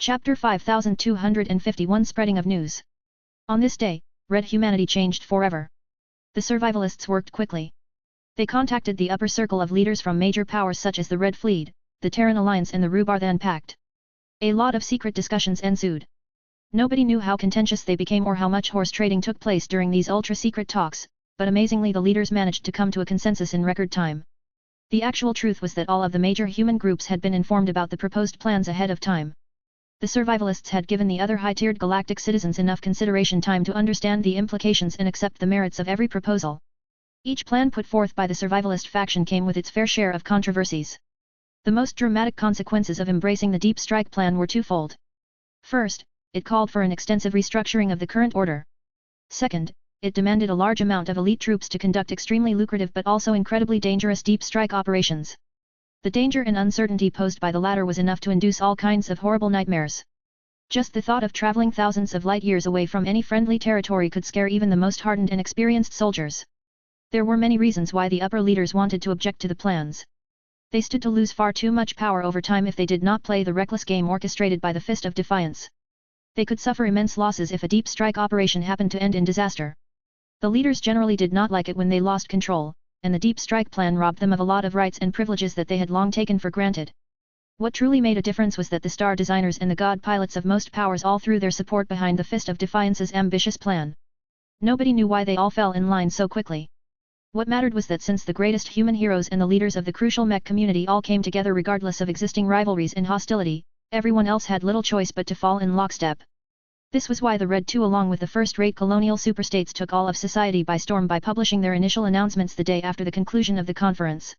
Chapter 5251 Spreading of News. On this day, Red humanity changed forever. The survivalists worked quickly. They contacted the upper circle of leaders from major powers such as the Red Fleet, the Terran Alliance and the Rubarthan Pact. A lot of secret discussions ensued. Nobody knew how contentious they became or how much horse trading took place during these ultra-secret talks, but amazingly the leaders managed to come to a consensus in record time. The actual truth was that all of the major human groups had been informed about the proposed plans ahead of time. The survivalists had given the other high-tiered galactic citizens enough consideration time to understand the implications and accept the merits of every proposal. Each plan put forth by the survivalist faction came with its fair share of controversies. The most dramatic consequences of embracing the Deep Strike plan were twofold. First, it called for an extensive restructuring of the current order. Second, it demanded a large amount of elite troops to conduct extremely lucrative but also incredibly dangerous deep strike operations. The danger and uncertainty posed by the latter was enough to induce all kinds of horrible nightmares. Just the thought of traveling thousands of light years away from any friendly territory could scare even the most hardened and experienced soldiers. There were many reasons why the upper leaders wanted to object to the plans. They stood to lose far too much power over time if they did not play the reckless game orchestrated by the Fist of Defiance. They could suffer immense losses if a deep strike operation happened to end in disaster. The leaders generally did not like it when they lost control, and the Deep Strike plan robbed them of a lot of rights and privileges that they had long taken for granted. What truly made a difference was that the star designers and the god pilots of most powers all threw their support behind the Fist of Defiance's ambitious plan. Nobody knew why they all fell in line so quickly. What mattered was that since the greatest human heroes and the leaders of the crucial Mech community all came together regardless of existing rivalries and hostility, everyone else had little choice but to fall in lockstep. This was why the Red Two along with the first-rate colonial superstates took all of society by storm by publishing their initial announcements the day after the conclusion of the conference.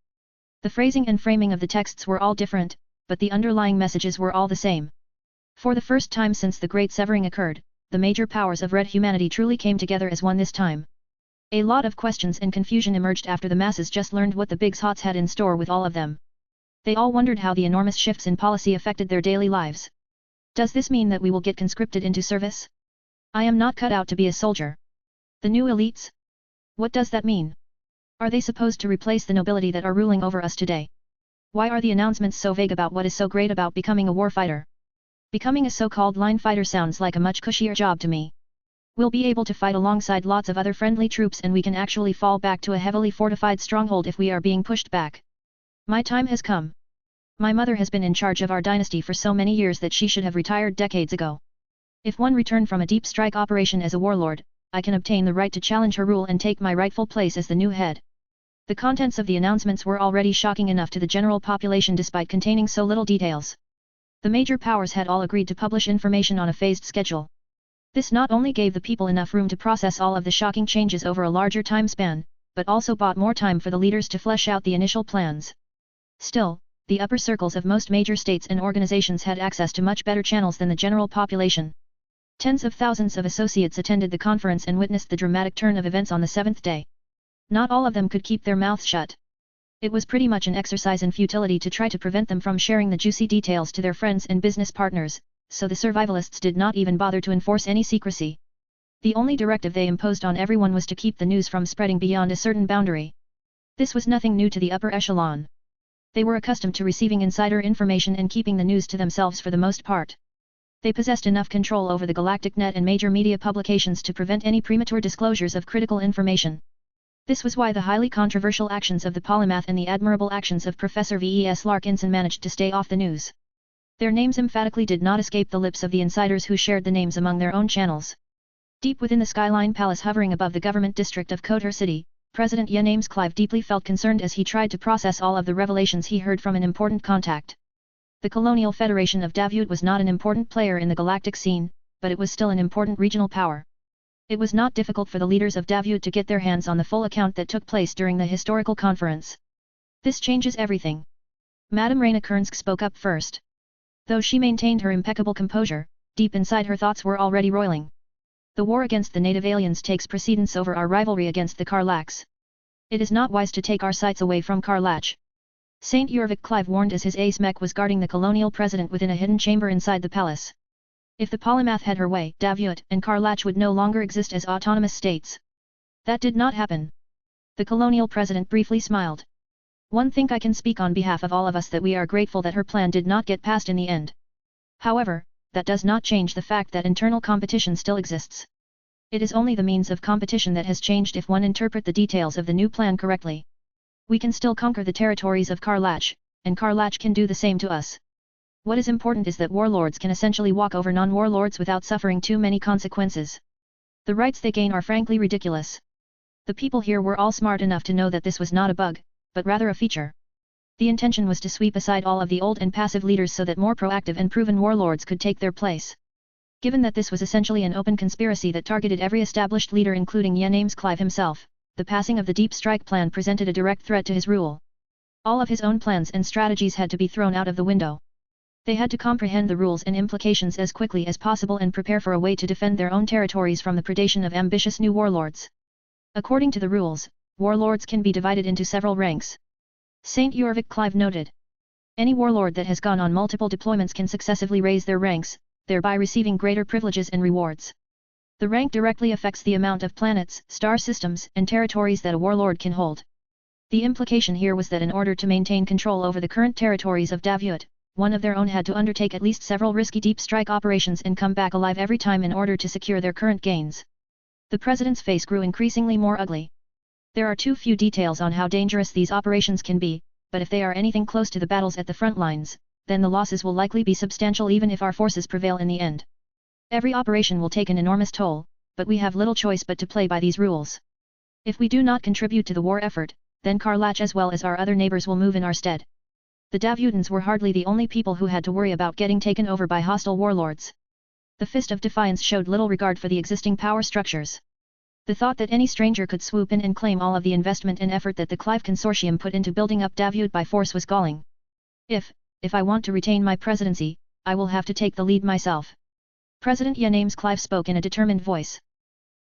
The phrasing and framing of the texts were all different, but the underlying messages were all the same. For the first time since the Great Severing occurred, the major powers of Red humanity truly came together as one this time. A lot of questions and confusion emerged after the masses just learned what the Big Hots had in store with all of them. They all wondered how the enormous shifts in policy affected their daily lives. Does this mean that we will get conscripted into service? I am not cut out to be a soldier. The new elites? What does that mean? Are they supposed to replace the nobility that are ruling over us today? Why are the announcements so vague about what is so great about becoming a warfighter? Becoming a so-called line fighter sounds like a much cushier job to me. We'll be able to fight alongside lots of other friendly troops and we can actually fall back to a heavily fortified stronghold if we are being pushed back. My time has come. My mother has been in charge of our dynasty for so many years that she should have retired decades ago. If one returned from a deep strike operation as a warlord, I can obtain the right to challenge her rule and take my rightful place as the new head. The contents of the announcements were already shocking enough to the general population despite containing so little details. The major powers had all agreed to publish information on a phased schedule. This not only gave the people enough room to process all of the shocking changes over a larger time span, but also bought more time for the leaders to flesh out the initial plans. Still, the upper circles of most major states and organizations had access to much better channels than the general population. Tens of thousands of associates attended the conference and witnessed the dramatic turn of events on the seventh day. Not all of them could keep their mouths shut. It was pretty much an exercise in futility to try to prevent them from sharing the juicy details to their friends and business partners, so the survivalists did not even bother to enforce any secrecy. The only directive they imposed on everyone was to keep the news from spreading beyond a certain boundary. This was nothing new to the upper echelon. They were accustomed to receiving insider information and keeping the news to themselves for the most part. They possessed enough control over the galactic net and major media publications to prevent any premature disclosures of critical information. This was why the highly controversial actions of the polymath and the admirable actions of Professor V.E.S. Larkinson managed to stay off the news. Their names emphatically did not escape the lips of the insiders who shared the names among their own channels. Deep within the Skyline Palace hovering above the government district of Kotar City, President Yanemes Clive deeply felt concerned as he tried to process all of the revelations he heard from an important contact. The Colonial Federation of Davut was not an important player in the galactic scene, but it was still an important regional power. It was not difficult for the leaders of Davut to get their hands on the full account that took place during the historical conference. This changes everything. Madame Reina Kernsk spoke up first. Though she maintained her impeccable composure, deep inside her thoughts were already roiling. The war against the native aliens takes precedence over our rivalry against the Karlachs. It is not wise to take our sights away from Karlach. Saint Yurvik Clive warned as his ace Mech was guarding the colonial president within a hidden chamber inside the palace. If the polymath had her way, Davut and Karlach would no longer exist as autonomous states. That did not happen. The colonial president briefly smiled. One think I can speak on behalf of all of us that we are grateful that her plan did not get passed in the end. However, that does not change the fact that internal competition still exists. It is only the means of competition that has changed if one interpret the details of the new plan correctly. We can still conquer the territories of Karlach, and Karlach can do the same to us. What is important is that warlords can essentially walk over non-warlords without suffering too many consequences. The rights they gain are frankly ridiculous. The people here were all smart enough to know that this was not a bug, but rather a feature. The intention was to sweep aside all of the old and passive leaders so that more proactive and proven warlords could take their place. Given that this was essentially an open conspiracy that targeted every established leader including Yenames Clive himself, the passing of the Deep Strike plan presented a direct threat to his rule. All of his own plans and strategies had to be thrown out of the window. They had to comprehend the rules and implications as quickly as possible and prepare for a way to defend their own territories from the predation of ambitious new warlords. According to the rules, warlords can be divided into several ranks. St. Jorvik Clive noted. Any warlord that has gone on multiple deployments can successively raise their ranks, thereby receiving greater privileges and rewards. The rank directly affects the amount of planets, star systems, and territories that a warlord can hold. The implication here was that in order to maintain control over the current territories of Davyut, one of their own had to undertake at least several risky deep strike operations and come back alive every time in order to secure their current gains. The president's face grew increasingly more ugly. There are too few details on how dangerous these operations can be, but if they are anything close to the battles at the front lines, then the losses will likely be substantial even if our forces prevail in the end. Every operation will take an enormous toll, but we have little choice but to play by these rules. If we do not contribute to the war effort, then Karlach as well as our other neighbors will move in our stead. The Davyutans were hardly the only people who had to worry about getting taken over by hostile warlords. The Fist of Defiance showed little regard for the existing power structures. The thought that any stranger could swoop in and claim all of the investment and effort that the Clive Consortium put into building up Davyut by force was galling. If I want to retain my presidency, I will have to take the lead myself. President Yenames Clive spoke in a determined voice.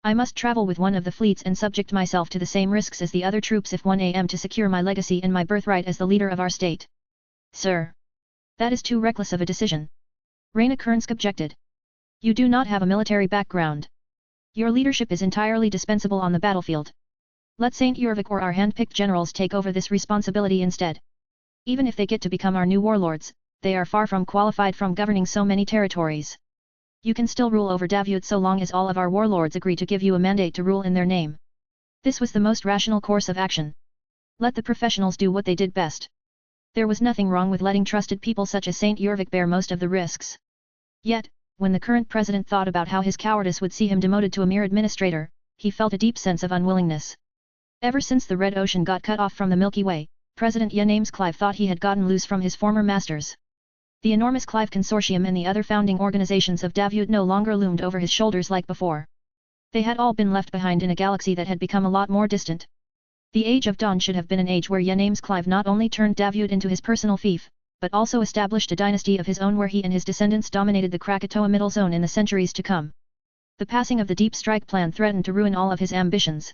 I must travel with one of the fleets and subject myself to the same risks as the other troops if 1 am to secure my legacy and my birthright as the leader of our state. Sir. That is too reckless of a decision. Raina Kernsk objected. You do not have a military background. Your leadership is entirely dispensable on the battlefield. Let St. Jorvik or our hand-picked generals take over this responsibility instead. Even if they get to become our new warlords, they are far from qualified from governing so many territories. You can still rule over Davyut so long as all of our warlords agree to give you a mandate to rule in their name. This was the most rational course of action. Let the professionals do what they did best. There was nothing wrong with letting trusted people such as St. Jorvik bear most of the risks. Yet, when the current president thought about how his cowardice would see him demoted to a mere administrator, he felt a deep sense of unwillingness. Ever since the Red Ocean got cut off from the Milky Way, President Yenames Clive thought he had gotten loose from his former masters. The enormous Clive Consortium and the other founding organizations of Davyut no longer loomed over his shoulders like before. They had all been left behind in a galaxy that had become a lot more distant. The Age of Dawn should have been an age where Yenames Clive not only turned Davyut into his personal fief, but also established a dynasty of his own where he and his descendants dominated the Krakatoa Middle Zone in the centuries to come. The passing of the Deep Strike plan threatened to ruin all of his ambitions.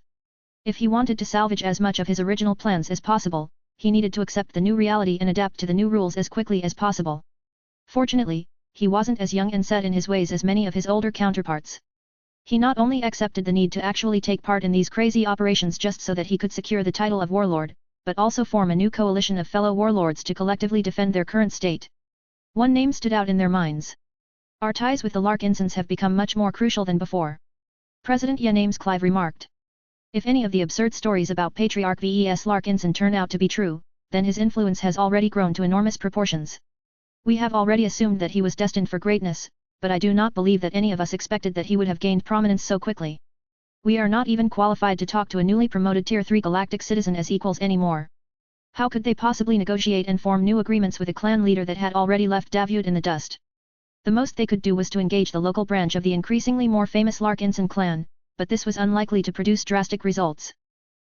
If he wanted to salvage as much of his original plans as possible, he needed to accept the new reality and adapt to the new rules as quickly as possible. Fortunately, he wasn't as young and set in his ways as many of his older counterparts. He not only accepted the need to actually take part in these crazy operations just so that he could secure the title of warlord, but also form a new coalition of fellow warlords to collectively defend their current state. One name stood out in their minds. Our ties with the Larkinsons have become much more crucial than before. President Yenames Clive remarked. If any of the absurd stories about Patriarch Ves Larkinson turn out to be true, then his influence has already grown to enormous proportions. We have already assumed that he was destined for greatness, but I do not believe that any of us expected that he would have gained prominence so quickly. We are not even qualified to talk to a newly promoted Tier 3 galactic citizen as equals anymore. How could they possibly negotiate and form new agreements with a clan leader that had already left Davyut in the dust? The most they could do was to engage the local branch of the increasingly more famous Larkinson clan, but this was unlikely to produce drastic results.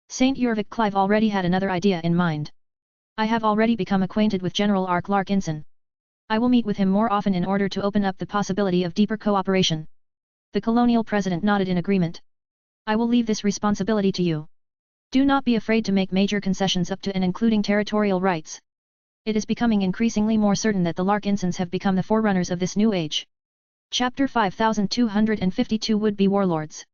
St. Jorvik Clive already had another idea in mind. I have already become acquainted with General Ark Larkinson. I will meet with him more often in order to open up the possibility of deeper cooperation. The colonial president nodded in agreement. I will leave this responsibility to you. Do not be afraid to make major concessions up to and including territorial rights. It is becoming increasingly more certain that the Larkinsons have become the forerunners of this new age. Chapter 5252 Would-be Warlords.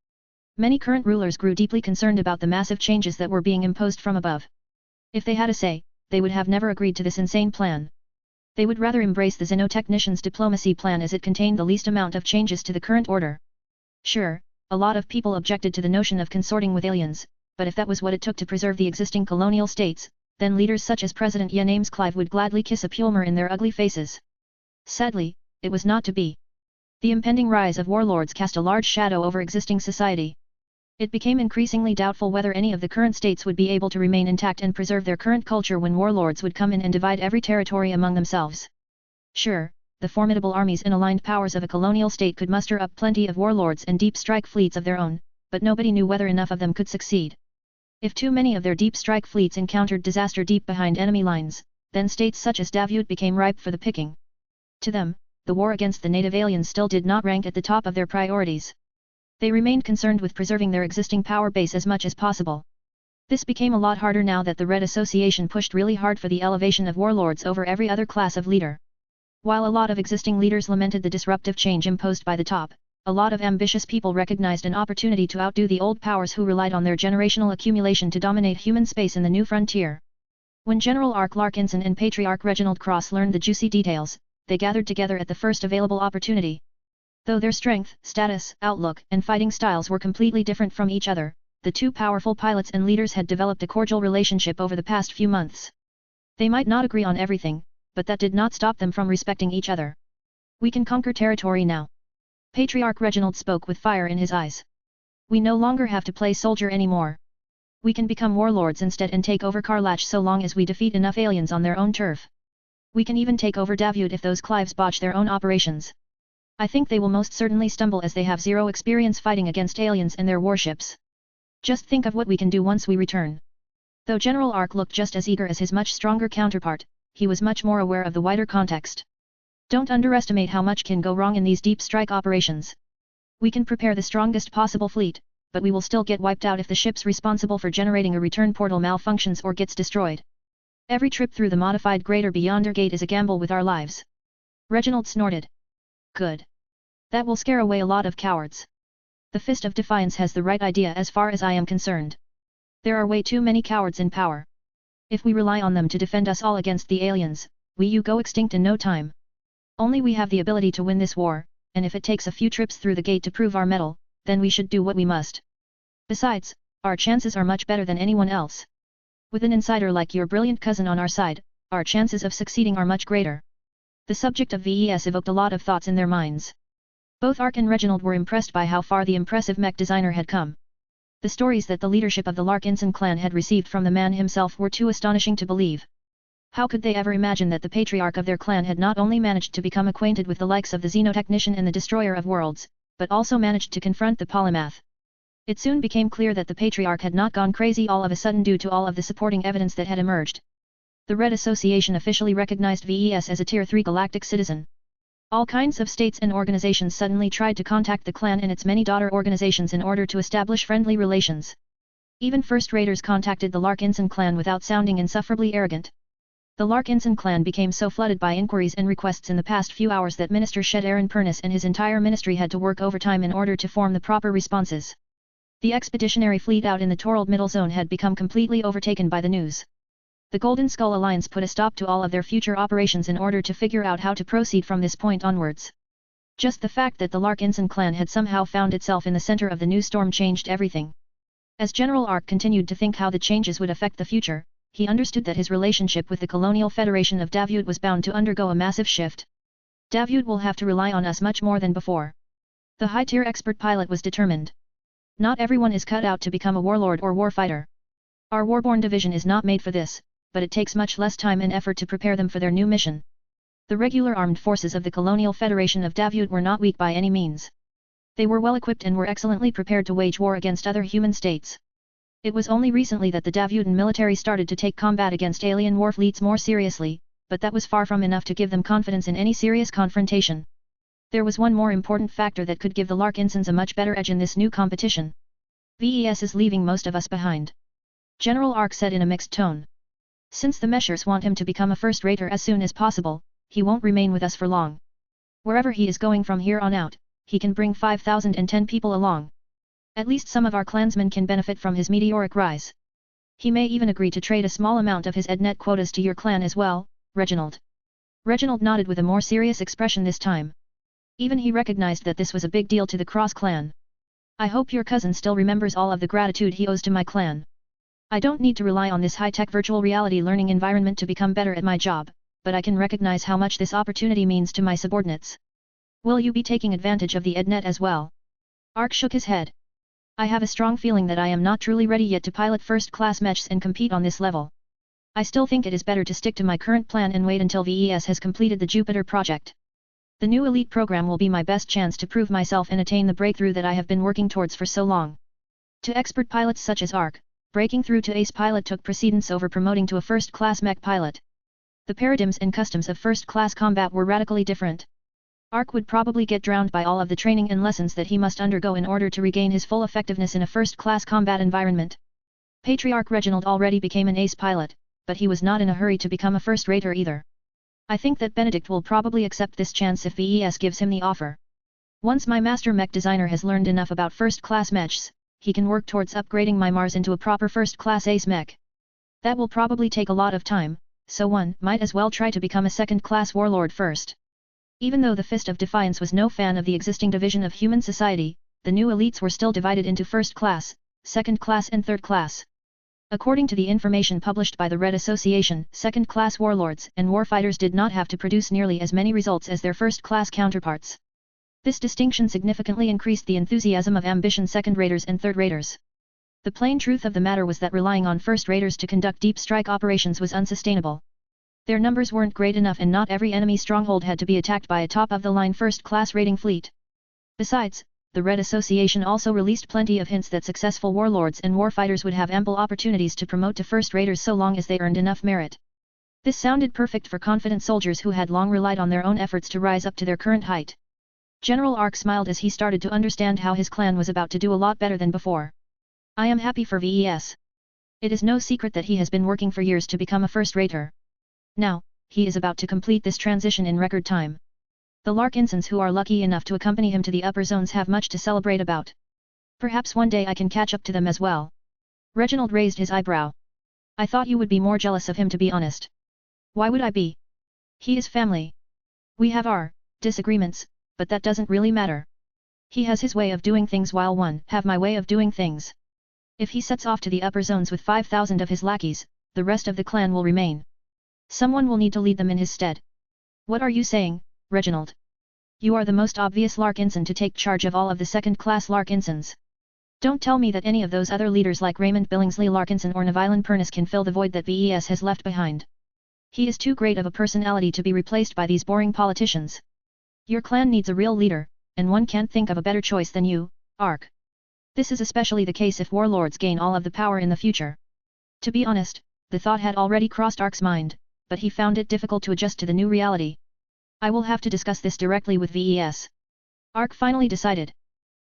Many current rulers grew deeply concerned about the massive changes that were being imposed from above. If they had a say, they would have never agreed to this insane plan. They would rather embrace the Xenotechnicians' diplomacy plan as it contained the least amount of changes to the current order. Sure, a lot of people objected to the notion of consorting with aliens, but if that was what it took to preserve the existing colonial states, then leaders such as President James Clive would gladly kiss a pulmer in their ugly faces. Sadly, it was not to be. The impending rise of warlords cast a large shadow over existing society. It became increasingly doubtful whether any of the current states would be able to remain intact and preserve their current culture when warlords would come in and divide every territory among themselves. Sure, the formidable armies and aligned powers of a colonial state could muster up plenty of warlords and deep strike fleets of their own, but nobody knew whether enough of them could succeed. If too many of their deep strike fleets encountered disaster deep behind enemy lines, then states such as Davut became ripe for the picking. To them, the war against the native aliens still did not rank at the top of their priorities. They remained concerned with preserving their existing power base as much as possible. This became a lot harder now that the Red Association pushed really hard for the elevation of warlords over every other class of leader. While a lot of existing leaders lamented the disruptive change imposed by the top, a lot of ambitious people recognized an opportunity to outdo the old powers who relied on their generational accumulation to dominate human space in the new frontier. When General Ark Larkinson and Patriarch Reginald Cross learned the juicy details, they gathered together at the first available opportunity. Though their strength, status, outlook, and fighting styles were completely different from each other, the two powerful pilots and leaders had developed a cordial relationship over the past few months. They might not agree on everything, but that did not stop them from respecting each other. We can conquer territory now. Patriarch Reginald spoke with fire in his eyes. We no longer have to play soldier anymore. We can become warlords instead and take over Karlach so long as we defeat enough aliens on their own turf. We can even take over Davut if those Clives botch their own operations. I think they will most certainly stumble as they have zero experience fighting against aliens and their warships. Just think of what we can do once we return. Though General Ark looked just as eager as his much stronger counterpart, he was much more aware of the wider context. Don't underestimate how much can go wrong in these deep strike operations. We can prepare the strongest possible fleet, but we will still get wiped out if the ships responsible for generating a return portal malfunctions or gets destroyed. Every trip through the modified Greater Beyonder Gate is a gamble with our lives. Reginald snorted. Good. That will scare away a lot of cowards. The Fist of Defiance has the right idea as far as I am concerned. There are way too many cowards in power. If we rely on them to defend us all against the aliens, we go extinct in no time. Only we have the ability to win this war, and if it takes a few trips through the gate to prove our mettle, then we should do what we must. Besides, our chances are much better than anyone else. With an insider like your brilliant cousin on our side, our chances of succeeding are much greater. The subject of VES evoked a lot of thoughts in their minds. Both Ark and Reginald were impressed by how far the impressive mech designer had come. The stories that the leadership of the Larkinson clan had received from the man himself were too astonishing to believe. How could they ever imagine that the patriarch of their clan had not only managed to become acquainted with the likes of the Xenotechnician and the Destroyer of Worlds, but also managed to confront the polymath? It soon became clear that the patriarch had not gone crazy all of a sudden due to all of the supporting evidence that had emerged. The Red Association officially recognized VES as a Tier 3 galactic citizen. All kinds of states and organizations suddenly tried to contact the clan and its many daughter organizations in order to establish friendly relations. Even first raiders contacted the Larkinson clan without sounding insufferably arrogant. The Larkinson clan became so flooded by inquiries and requests in the past few hours that Minister Shed Aaron Purnis and his entire ministry had to work overtime in order to form the proper responses. The expeditionary fleet out in the Torald Middle Zone had become completely overtaken by the news. The Golden Skull Alliance put a stop to all of their future operations in order to figure out how to proceed from this point onwards. Just the fact that the Larkinson clan had somehow found itself in the center of the new storm changed everything. As General Ark continued to think how the changes would affect the future, he understood that his relationship with the Colonial Federation of Davut was bound to undergo a massive shift. Davut will have to rely on us much more than before. The high-tier expert pilot was determined. Not everyone is cut out to become a warlord or warfighter. Our Warborn division is not made for this, but it takes much less time and effort to prepare them for their new mission. The regular armed forces of the Colonial Federation of Davut were not weak by any means. They were well equipped and were excellently prepared to wage war against other human states. It was only recently that the Davutan military started to take combat against alien war fleets more seriously, but that was far from enough to give them confidence in any serious confrontation. There was one more important factor that could give the Larkinsons a much better edge in this new competition. VES is leaving most of us behind. General Ark said in a mixed tone. Since the Meshers want him to become a first-rater as soon as possible, he won't remain with us for long. Wherever he is going from here on out, he can bring 5,010 people along. At least some of our clansmen can benefit from his meteoric rise. He may even agree to trade a small amount of his EdNet quotas to your clan as well, Reginald. Reginald nodded with a more serious expression this time. Even he recognized that this was a big deal to the Cross clan. I hope your cousin still remembers all of the gratitude he owes to my clan. I don't need to rely on this high-tech virtual reality learning environment to become better at my job, but I can recognize how much this opportunity means to my subordinates. Will you be taking advantage of the EdNet as well? Ark shook his head. I have a strong feeling that I am not truly ready yet to pilot first-class mechs and compete on this level. I still think it is better to stick to my current plan and wait until VES has completed the Jupiter project. The new elite program will be my best chance to prove myself and attain the breakthrough that I have been working towards for so long. To expert pilots such as Ark, breaking through to ace pilot took precedence over promoting to a first-class mech pilot. The paradigms and customs of first-class combat were radically different. Ark would probably get drowned by all of the training and lessons that he must undergo in order to regain his full effectiveness in a first-class combat environment. Patriarch Reginald already became an ace pilot, but he was not in a hurry to become a first-rater either. I think that Benedict will probably accept this chance if VES gives him the offer. Once my master mech designer has learned enough about first-class mechs, he can work towards upgrading my Mars into a proper first-class ace mech. That will probably take a lot of time, so one might as well try to become a second-class warlord first. Even though the Fist of Defiance was no fan of the existing division of human society, the new elites were still divided into first class, second class and third class. According to the information published by the Red Association, second-class warlords and warfighters did not have to produce nearly as many results as their first-class counterparts. This distinction significantly increased the enthusiasm of ambition second-raters and third-raters. The plain truth of the matter was that relying on first-raters to conduct deep strike operations was unsustainable. Their numbers weren't great enough and not every enemy stronghold had to be attacked by a top-of-the-line first-class rating fleet. Besides, the Red Association also released plenty of hints that successful warlords and warfighters would have ample opportunities to promote to first-raters so long as they earned enough merit. This sounded perfect for confident soldiers who had long relied on their own efforts to rise up to their current height. General Ark smiled as he started to understand how his clan was about to do a lot better than before. I am happy for VES. It is no secret that he has been working for years to become a first-rater. Now, he is about to complete this transition in record time. The Larkinsons who are lucky enough to accompany him to the upper zones have much to celebrate about. Perhaps one day I can catch up to them as well. Reginald raised his eyebrow. I thought you would be more jealous of him, to be honest. Why would I be? He is family. We have our disagreements, but that doesn't really matter. He has his way of doing things while one have my way of doing things. If he sets off to the upper zones with 5,000 of his lackeys, the rest of the clan will remain. Someone will need to lead them in his stead. What are you saying, Reginald? You are the most obvious Larkinson to take charge of all of the second-class Larkinsons. Don't tell me that any of those other leaders like Raymond Billingsley Larkinson or Nevilan Pernus can fill the void that VES has left behind. He is too great of a personality to be replaced by these boring politicians. Your clan needs a real leader, and one can't think of a better choice than you, Ark. This is especially the case if warlords gain all of the power in the future. To be honest, the thought had already crossed Ark's mind, but he found it difficult to adjust to the new reality. I will have to discuss this directly with VES. Ark finally decided.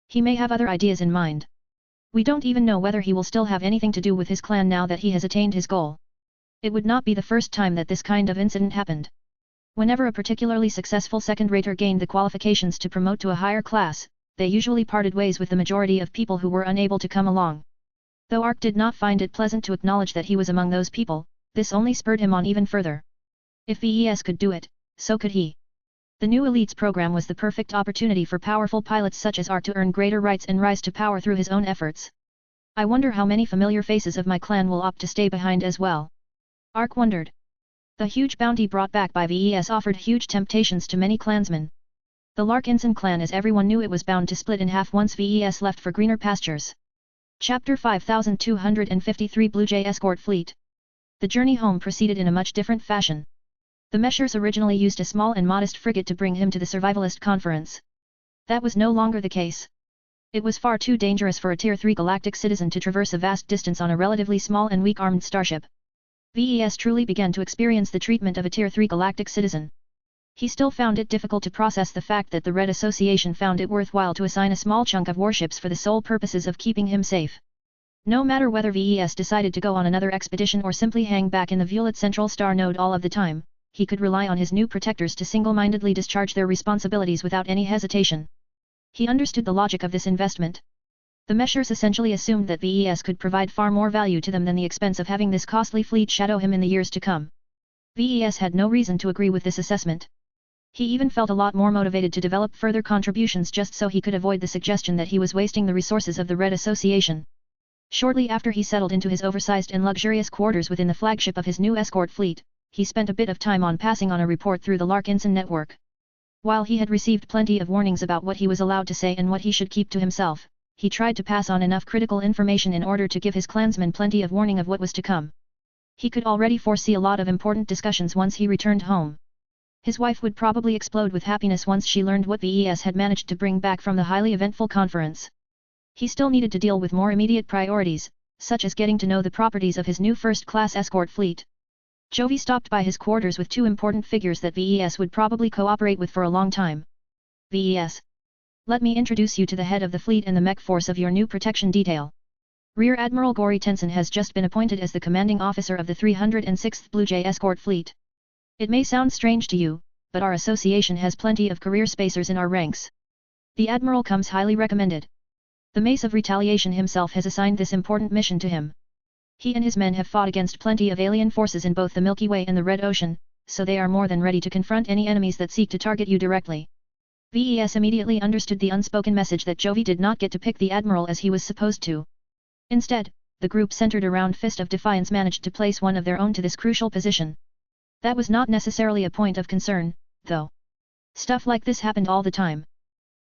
He may have other ideas in mind. We don't even know whether he will still have anything to do with his clan now that he has attained his goal. It would not be the first time that this kind of incident happened. Whenever a particularly successful second-rater gained the qualifications to promote to a higher class, they usually parted ways with the majority of people who were unable to come along. Though Ark did not find it pleasant to acknowledge that he was among those people, this only spurred him on even further. If VES could do it, so could he. The new elites program was the perfect opportunity for powerful pilots such as Ark to earn greater rights and rise to power through his own efforts. I wonder how many familiar faces of my clan will opt to stay behind as well. Ark wondered. The huge bounty brought back by VES offered huge temptations to many clansmen. The Larkinson clan, as everyone knew, it was bound to split in half once VES left for greener pastures. Chapter 5253 Blue Jay Escort Fleet. The journey home proceeded in a much different fashion. The Meshers originally used a small and modest frigate to bring him to the Survivalist Conference. That was no longer the case. It was far too dangerous for a Tier 3 galactic citizen to traverse a vast distance on a relatively small and weak-armed starship. VES truly began to experience the treatment of a Tier 3 galactic citizen. He still found it difficult to process the fact that the Red Association found it worthwhile to assign a small chunk of warships for the sole purposes of keeping him safe. No matter whether VES decided to go on another expedition or simply hang back in the Violet Central Star Node all of the time, he could rely on his new protectors to single-mindedly discharge their responsibilities without any hesitation. He understood the logic of this investment. The Meshers essentially assumed that VES could provide far more value to them than the expense of having this costly fleet shadow him in the years to come. VES had no reason to agree with this assessment. He even felt a lot more motivated to develop further contributions just so he could avoid the suggestion that he was wasting the resources of the Red Association. Shortly after he settled into his oversized and luxurious quarters within the flagship of his new escort fleet, he spent a bit of time on passing on a report through the Larkinson network. While he had received plenty of warnings about what he was allowed to say and what he should keep to himself, he tried to pass on enough critical information in order to give his clansmen plenty of warning of what was to come. He could already foresee a lot of important discussions once he returned home. His wife would probably explode with happiness once she learned what VES had managed to bring back from the highly eventful conference. He still needed to deal with more immediate priorities, such as getting to know the properties of his new first-class escort fleet. Jovi stopped by his quarters with two important figures that VES would probably cooperate with for a long time. VES. Let me introduce you to the head of the fleet and the mech force of your new protection detail. Rear Admiral Gori Tensen has just been appointed as the commanding officer of the 306th Blue Jay escort fleet. It may sound strange to you, but our association has plenty of career spacers in our ranks. The Admiral comes highly recommended. The Mace of Retaliation himself has assigned this important mission to him. He and his men have fought against plenty of alien forces in both the Milky Way and the Red Ocean, so they are more than ready to confront any enemies that seek to target you directly. VES immediately understood the unspoken message that Jovi did not get to pick the Admiral as he was supposed to. Instead, the group centered around Fist of Defiance managed to place one of their own to this crucial position. That was not necessarily a point of concern, though. Stuff like this happened all the time.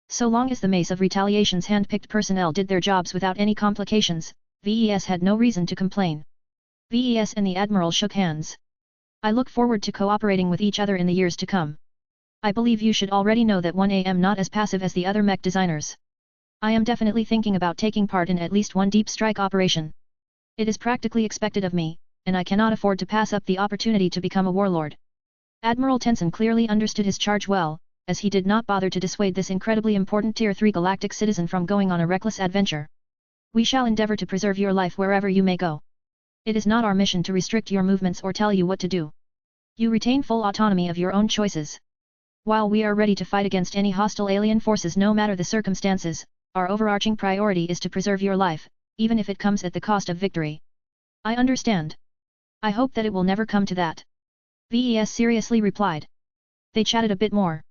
So long as the Mace of Retaliation's hand-picked personnel did their jobs without any complications, VES had no reason to complain. VES and the Admiral shook hands. I look forward to cooperating with each other in the years to come. I believe you should already know that I am not as passive as the other mech designers. I am definitely thinking about taking part in at least one deep strike operation. It is practically expected of me, and I cannot afford to pass up the opportunity to become a warlord. Admiral Tensen clearly understood his charge well, as he did not bother to dissuade this incredibly important Tier 3 galactic citizen from going on a reckless adventure. We shall endeavor to preserve your life wherever you may go. It is not our mission to restrict your movements or tell you what to do. You retain full autonomy of your own choices. While we are ready to fight against any hostile alien forces no matter the circumstances, our overarching priority is to preserve your life, even if it comes at the cost of victory. I understand. I hope that it will never come to that. VES seriously replied. They chatted a bit more.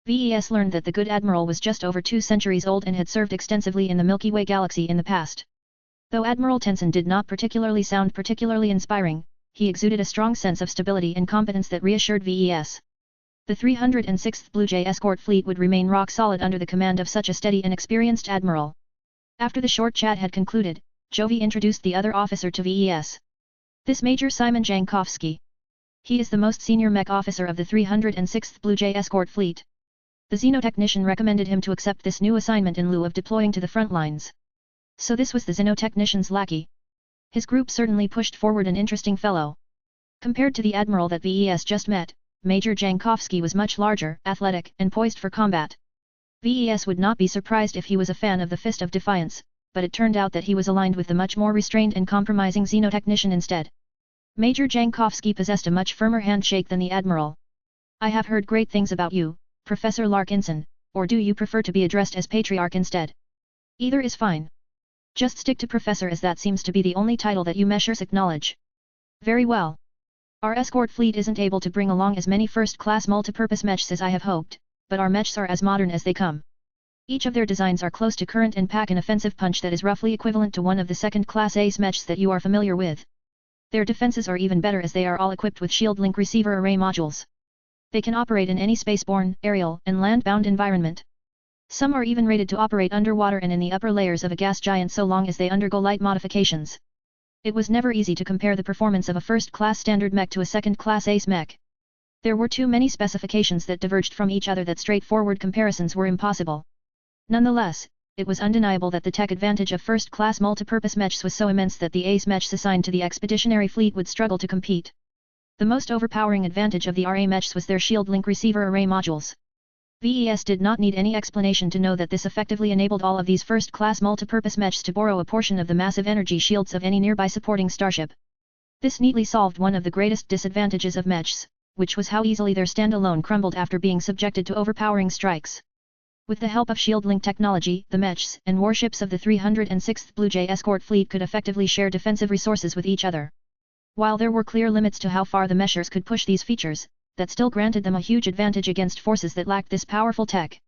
VES learned that the good Admiral was just over 2 centuries old and had served extensively in the Milky Way galaxy in the past. Though Admiral Tensen did not sound particularly inspiring, he exuded a strong sense of stability and competence that reassured VES. The 306th Blue Jay escort fleet would remain rock solid under the command of such a steady and experienced admiral. After the short chat had concluded, Jovi introduced the other officer to VES. This Major Simon Jankowski. He is the most senior mech officer of the 306th Blue Jay escort fleet. The xenotechnician recommended him to accept this new assignment in lieu of deploying to the front lines. So this was the xenotechnician's lackey. His group certainly pushed forward an interesting fellow. Compared to the admiral that VES just met, Major Jankowski was much larger, athletic, and poised for combat. VES would not be surprised if he was a fan of the Fist of Defiance, but it turned out that he was aligned with the much more restrained and compromising xenotechnician instead. Major Jankowski possessed a much firmer handshake than the admiral. I have heard great things about you, Professor Larkinson, or do you prefer to be addressed as Patriarch instead? Either is fine. Just stick to Professor as that seems to be the only title that you meshers acknowledge. Very well. Our escort fleet isn't able to bring along as many first-class multipurpose mechs as I have hoped, but our mechs are as modern as they come. Each of their designs are close to current and pack an offensive punch that is roughly equivalent to one of the second-class ace mechs that you are familiar with. Their defenses are even better as they are all equipped with shield link receiver array modules. They can operate in any spaceborne, aerial, and land-bound environment. Some are even rated to operate underwater and in the upper layers of a gas giant so long as they undergo light modifications. It was never easy to compare the performance of a first-class standard mech to a second-class ace mech. There were too many specifications that diverged from each other that straightforward comparisons were impossible. Nonetheless, it was undeniable that the tech advantage of first-class multipurpose mechs was so immense that the ace mechs assigned to the expeditionary fleet would struggle to compete. The most overpowering advantage of the RA mechs was their shield link receiver array modules. VES did not need any explanation to know that this effectively enabled all of these first-class multipurpose mechs to borrow a portion of the massive energy shields of any nearby supporting starship. This neatly solved one of the greatest disadvantages of mechs, which was how easily their standalone crumbled after being subjected to overpowering strikes. With the help of shield link technology, the mechs and warships of the 306th Blue Jay escort fleet could effectively share defensive resources with each other. While there were clear limits to how far the Meshers could push these features, that still granted them a huge advantage against forces that lacked this powerful tech.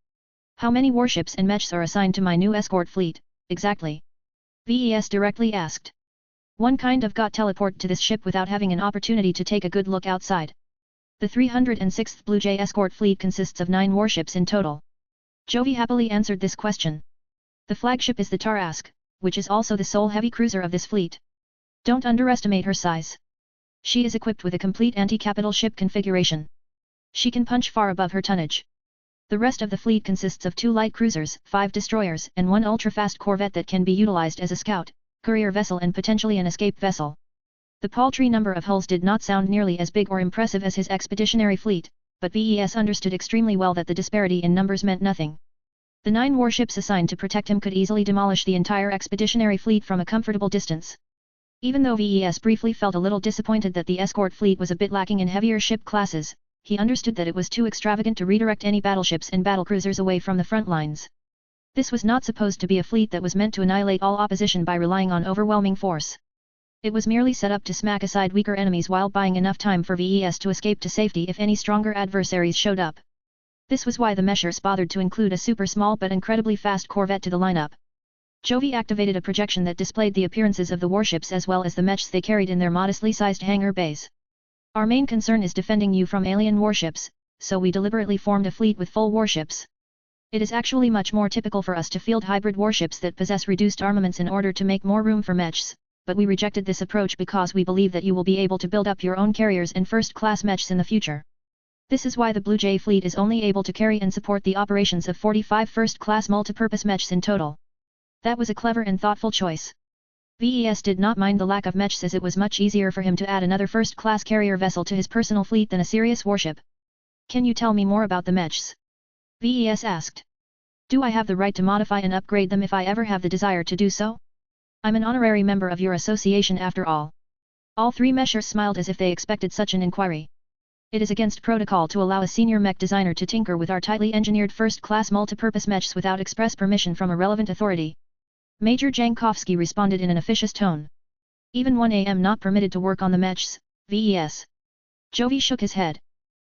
How many warships and Mechs are assigned to my new escort fleet, exactly? VES directly asked. One kind of got teleport to this ship without having an opportunity to take a good look outside. The 306th Blue Jay escort fleet consists of 9 warships in total. Jovi happily answered this question. The flagship is the Tarask, which is also the sole heavy cruiser of this fleet. Don't underestimate her size. She is equipped with a complete anti-capital ship configuration. She can punch far above her tonnage. The rest of the fleet consists of 2 light cruisers, 5 destroyers and 1 ultra-fast corvette that can be utilized as a scout, courier vessel and potentially an escape vessel. The paltry number of hulls did not sound nearly as big or impressive as his expeditionary fleet, but VES understood extremely well that the disparity in numbers meant nothing. The 9 warships assigned to protect him could easily demolish the entire expeditionary fleet from a comfortable distance. Even though VES briefly felt a little disappointed that the escort fleet was a bit lacking in heavier ship classes, he understood that it was too extravagant to redirect any battleships and battlecruisers away from the front lines. This was not supposed to be a fleet that was meant to annihilate all opposition by relying on overwhelming force. It was merely set up to smack aside weaker enemies while buying enough time for VES to escape to safety if any stronger adversaries showed up. This was why the Meshers bothered to include a super small but incredibly fast corvette to the lineup. Jovi activated a projection that displayed the appearances of the warships as well as the mechs they carried in their modestly sized hangar bays. Our main concern is defending you from alien warships, so we deliberately formed a fleet with full warships. It is actually much more typical for us to field hybrid warships that possess reduced armaments in order to make more room for mechs, but we rejected this approach because we believe that you will be able to build up your own carriers and first-class mechs in the future. This is why the Blue Jay fleet is only able to carry and support the operations of 45 first-class multipurpose mechs in total. That was a clever and thoughtful choice. VES did not mind the lack of mechs as it was much easier for him to add another first-class carrier vessel to his personal fleet than a serious warship. Can you tell me more about the mechs? VES asked. Do I have the right to modify and upgrade them if I ever have the desire to do so? I'm an honorary member of your association after all. All 3 Meshers smiled as if they expected such an inquiry. It is against protocol to allow a senior mech designer to tinker with our tightly engineered first-class multipurpose mechs without express permission from a relevant authority. Major Jankowski responded in an officious tone. Even 1 AM not permitted to work on the mechs, VES. Jovi shook his head.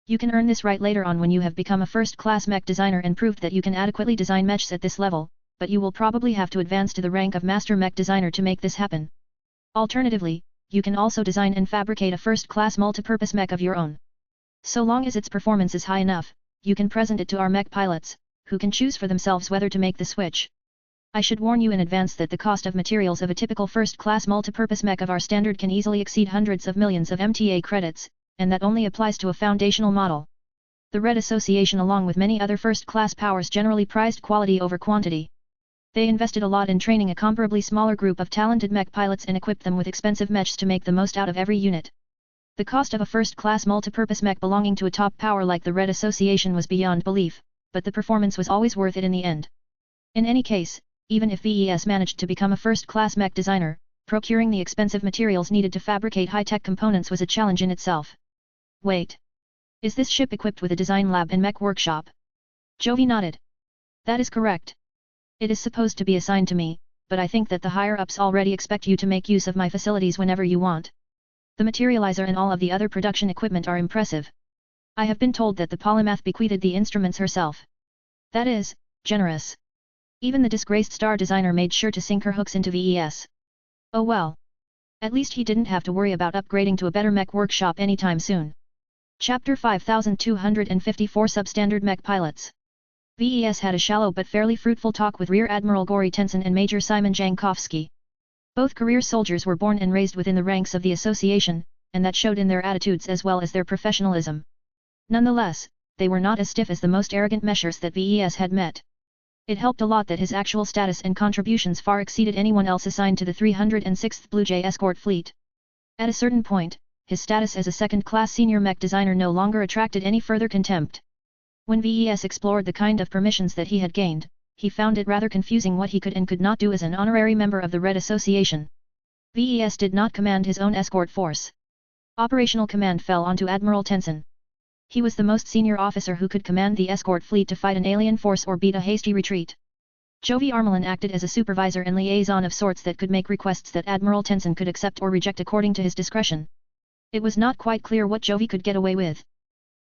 You can earn this right later on when you have become a first-class mech designer and proved that you can adequately design mechs at this level, but you will probably have to advance to the rank of master mech designer to make this happen. Alternatively, you can also design and fabricate a first-class multipurpose mech of your own. So long as its performance is high enough, you can present it to our mech pilots, who can choose for themselves whether to make the switch. I should warn you in advance that the cost of materials of a typical first-class multipurpose mech of our standard can easily exceed hundreds of millions of MTA credits, and that only applies to a foundational model. The Red Association along with many other first-class powers generally prized quality over quantity. They invested a lot in training a comparably smaller group of talented mech pilots and equipped them with expensive mechs to make the most out of every unit. The cost of a first-class multipurpose mech belonging to a top power like the Red Association was beyond belief, but the performance was always worth it in the end. In any case, even if VES managed to become a first-class mech designer, procuring the expensive materials needed to fabricate high-tech components was a challenge in itself. Wait. Is this ship equipped with a design lab and mech workshop? Jovi nodded. That is correct. It is supposed to be assigned to me, but I think that the higher-ups already expect you to make use of my facilities whenever you want. The materializer and all of the other production equipment are impressive. I have been told that the polymath bequeathed the instruments herself. That is, generous. Even the disgraced star designer made sure to sink her hooks into VES. Oh well. At least he didn't have to worry about upgrading to a better mech workshop anytime soon. Chapter 5254 Substandard Mech Pilots. VES had a shallow but fairly fruitful talk with Rear Admiral Gori Tenson and Major Simon Jankowski. Both career soldiers were born and raised within the ranks of the association, and that showed in their attitudes as well as their professionalism. Nonetheless, they were not as stiff as the most arrogant Meshers that VES had met. It helped a lot that his actual status and contributions far exceeded anyone else assigned to the 306th Blue Jay escort fleet. At a certain point, his status as a second-class senior mech designer no longer attracted any further contempt. When VES explored the kind of permissions that he had gained, he found it rather confusing what he could and could not do as an honorary member of the Red Association. VES did not command his own escort force. Operational command fell onto Admiral Tenson. He was the most senior officer who could command the escort fleet to fight an alien force or beat a hasty retreat. Jovi Armelin acted as a supervisor and liaison of sorts that could make requests that Admiral Tenson could accept or reject according to his discretion, It was not quite clear what Jovi could get away with.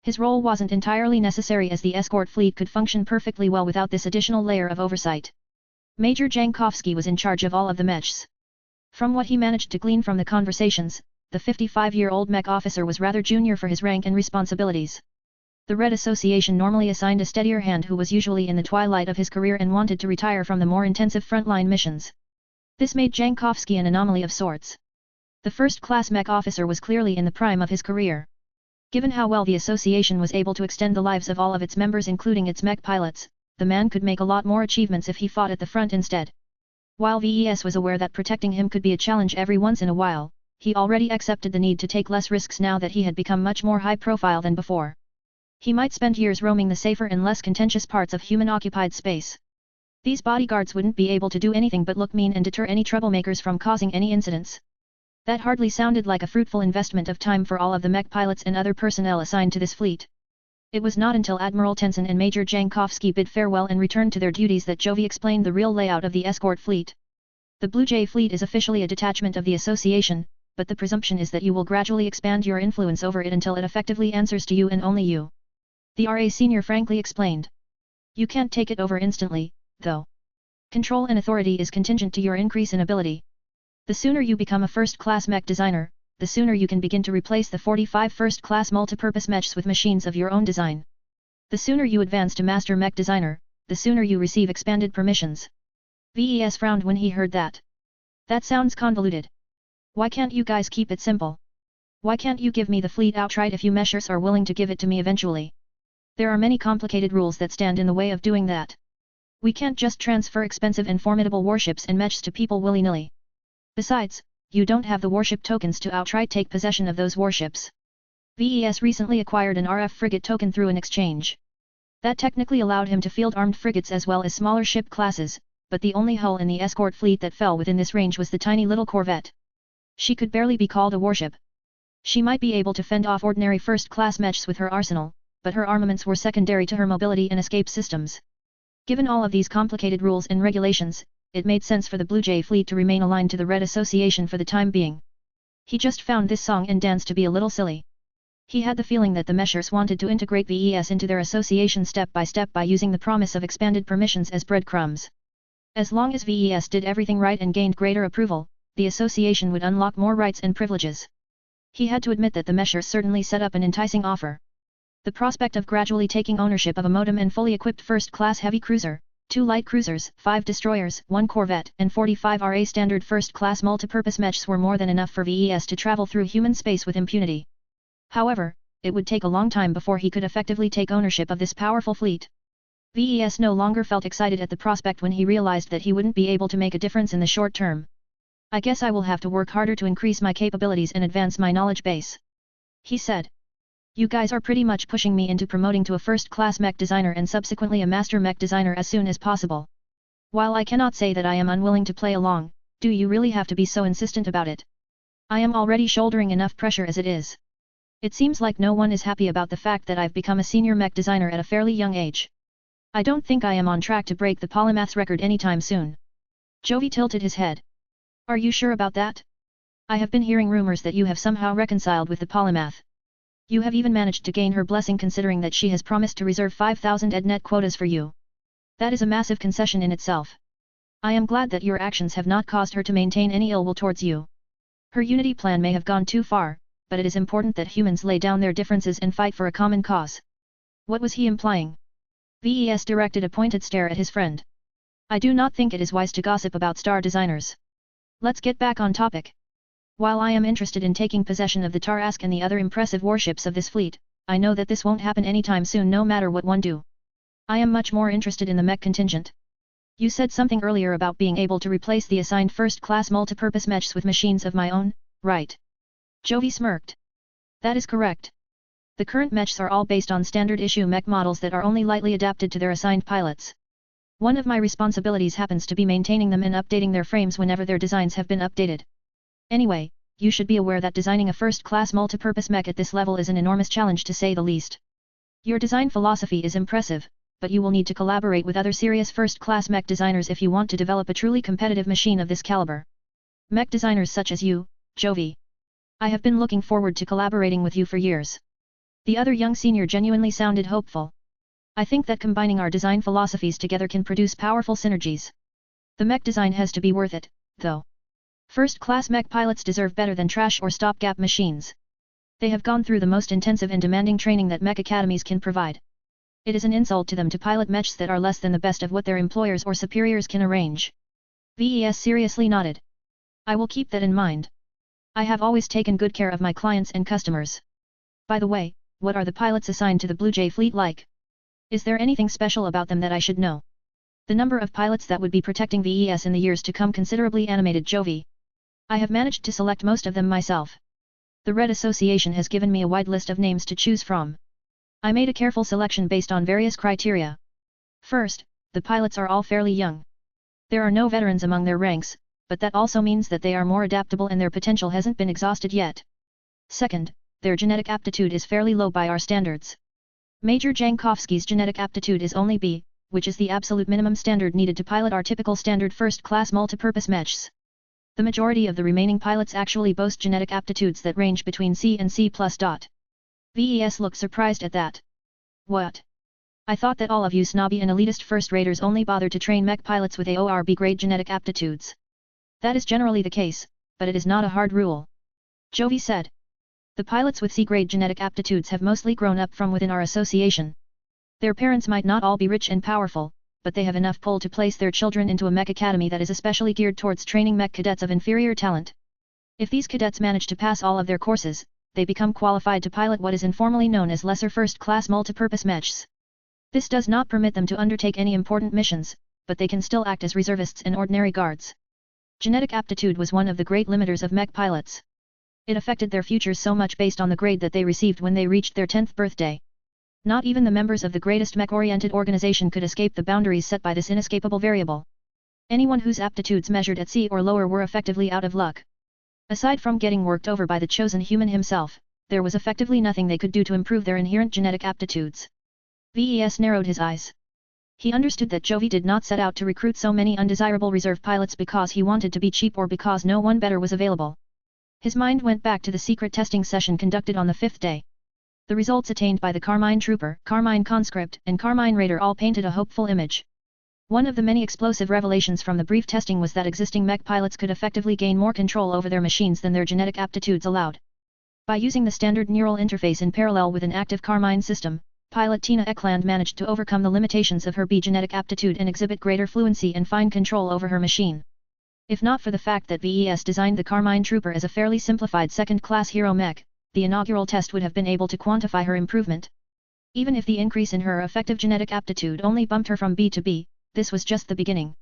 His role wasn't entirely necessary as the escort fleet could function perfectly well without this additional layer of oversight. Major Jankowski was in charge of all of the Mechs. From what he managed to glean from the conversations, the 55-year-old Mech officer was rather junior for his rank and responsibilities. The Red Association normally assigned a steadier hand who was usually in the twilight of his career and wanted to retire from the more intensive frontline missions. This made Jankowski an anomaly of sorts. The first-class Mech officer was clearly in the prime of his career. Given how well the association was able to extend the lives of all of its members including its Mech pilots, the man could make a lot more achievements if he fought at the front instead. While VES was aware that protecting him could be a challenge every once in a while, he already accepted the need to take less risks now that he had become much more high-profile than before. He might spend years roaming the safer and less contentious parts of human-occupied space. These bodyguards wouldn't be able to do anything but look mean and deter any troublemakers from causing any incidents. That hardly sounded like a fruitful investment of time for all of the Mech pilots and other personnel assigned to this fleet. It was not until Admiral Tenson and Major Jankowski bid farewell and returned to their duties that Jovi explained the real layout of the escort fleet. The Blue Jay fleet is officially a detachment of the association, but the presumption is that you will gradually expand your influence over it until it effectively answers to you and only you. The RA senior frankly explained. You can't take it over instantly, though. Control and authority is contingent to your increase in ability. The sooner you become a first-class Mech designer, the sooner you can begin to replace the 45 first-class multipurpose Mechs with machines of your own design. The sooner you advance to Master Mech Designer, the sooner you receive expanded permissions. VES frowned when he heard that. That sounds convoluted. Why can't you guys keep it simple? Why can't you give me the fleet outright if you Meshers are willing to give it to me eventually? There are many complicated rules that stand in the way of doing that. We can't just transfer expensive and formidable warships and Mechs to people willy-nilly. Besides, you don't have the warship tokens to outright take possession of those warships. VES recently acquired an RF frigate token through an exchange. That technically allowed him to field armed frigates as well as smaller ship classes, but the only hull in the escort fleet that fell within this range was the tiny little corvette. She could barely be called a warship. She might be able to fend off ordinary first-class Mechs with her arsenal, but her armaments were secondary to her mobility and escape systems. Given all of these complicated rules and regulations, it made sense for the Blue Jay fleet to remain aligned to the Red Association for the time being. He just found this song and dance to be a little silly. He had the feeling that the Meshers wanted to integrate VES into their association step by using the promise of expanded permissions as breadcrumbs. As long as VES did everything right and gained greater approval, the association would unlock more rights and privileges. He had to admit that the Meshers certainly set up an enticing offer. The prospect of gradually taking ownership of a modem and fully equipped first-class heavy cruiser, 2 light cruisers, 5 destroyers, 1 corvette, and 45 RA standard first-class multipurpose Mechs were more than enough for VES to travel through human space with impunity. However, it would take a long time before he could effectively take ownership of this powerful fleet. VES no longer felt excited at the prospect when he realized that he wouldn't be able to make a difference in the short term. I guess I will have to work harder to increase my capabilities and advance my knowledge base. He said. You guys are pretty much pushing me into promoting to a first-class Mech designer and subsequently a master Mech designer as soon as possible. While I cannot say that I am unwilling to play along, do you really have to be so insistent about it? I am already shouldering enough pressure as it is. It seems like no one is happy about the fact that I've become a senior Mech designer at a fairly young age. I don't think I am on track to break the polymath's record anytime soon. Jovi tilted his head. Are you sure about that? I have been hearing rumors that you have somehow reconciled with the polymath. You have even managed to gain her blessing considering that she has promised to reserve 5,000 EdNet quotas for you. That is a massive concession in itself. I am glad that your actions have not caused her to maintain any ill will towards you. Her unity plan may have gone too far, but it is important that humans lay down their differences and fight for a common cause. What was he implying? VES directed a pointed stare at his friend. I do not think it is wise to gossip about star designers. Let's get back on topic. While I am interested in taking possession of the Tarask and the other impressive warships of this fleet, I know that this won't happen anytime soon no matter what one do. I am much more interested in the Mech contingent. You said something earlier about being able to replace the assigned first-class multipurpose Mechs with machines of my own, right? Jovi smirked. That is correct. The current Mechs are all based on standard-issue Mech models that are only lightly adapted to their assigned pilots. One of my responsibilities happens to be maintaining them and updating their frames whenever their designs have been updated. Anyway, you should be aware that designing a first-class multipurpose Mech at this level is an enormous challenge to say the least. Your design philosophy is impressive, but you will need to collaborate with other serious first-class Mech designers if you want to develop a truly competitive machine of this caliber. Mech designers such as you, Jovi. I have been looking forward to collaborating with you for years. The other young senior genuinely sounded hopeful. I think that combining our design philosophies together can produce powerful synergies. The mech design has to be worth it, though. First-class mech pilots deserve better than trash or stopgap machines. They have gone through the most intensive and demanding training that mech academies can provide. It is an insult to them to pilot mechs that are less than the best of what their employers or superiors can arrange. VES seriously nodded. I will keep that in mind. I have always taken good care of my clients and customers. By the way, what are the pilots assigned to the Blue Jay fleet like? Is there anything special about them that I should know? The number of pilots that would be protecting VES in the years to come considerably animated Jovi. I have managed to select most of them myself. The Red Association has given me a wide list of names to choose from. I made a careful selection based on various criteria. First, the pilots are all fairly young. There are no veterans among their ranks, but that also means that they are more adaptable and their potential hasn't been exhausted yet. Second, their genetic aptitude is fairly low by our standards. Major Jankovsky's genetic aptitude is only B, which is the absolute minimum standard needed to pilot our typical standard first-class multipurpose mechs. The majority of the remaining pilots actually boast genetic aptitudes that range between C and C+. VES looked surprised at that. What? I thought that all of you snobby and elitist first-raters only bother to train mech pilots with A or B-grade genetic aptitudes. That is generally the case, but it is not a hard rule. Jovi said. The pilots with C-grade genetic aptitudes have mostly grown up from within our association. Their parents might not all be rich and powerful, but they have enough pull to place their children into a mech academy that is especially geared towards training mech cadets of inferior talent. If these cadets manage to pass all of their courses, they become qualified to pilot what is informally known as lesser first-class multipurpose mechs. This does not permit them to undertake any important missions, but they can still act as reservists and ordinary guards. Genetic aptitude was one of the great limiters of mech pilots. It affected their futures so much based on the grade that they received when they reached their 10th birthday. Not even the members of the greatest mech-oriented organization could escape the boundaries set by this inescapable variable. Anyone whose aptitudes measured at C or lower were effectively out of luck. Aside from getting worked over by the chosen human himself, there was effectively nothing they could do to improve their inherent genetic aptitudes. VES narrowed his eyes. He understood that Jovi did not set out to recruit so many undesirable reserve pilots because he wanted to be cheap or because no one better was available. His mind went back to the secret testing session conducted on the 5th day. The results attained by the Carmine Trooper, Carmine Conscript, and Carmine Raider all painted a hopeful image. One of the many explosive revelations from the brief testing was that existing mech pilots could effectively gain more control over their machines than their genetic aptitudes allowed. By using the standard neural interface in parallel with an active Carmine system, pilot Tina Eklund managed to overcome the limitations of her B genetic aptitude and exhibit greater fluency and fine control over her machine. If not for the fact that VES designed the Carmine Trooper as a fairly simplified second-class hero mech, the inaugural test would have been able to quantify her improvement. Even if the increase in her effective genetic aptitude only bumped her from B to B, this was just the beginning.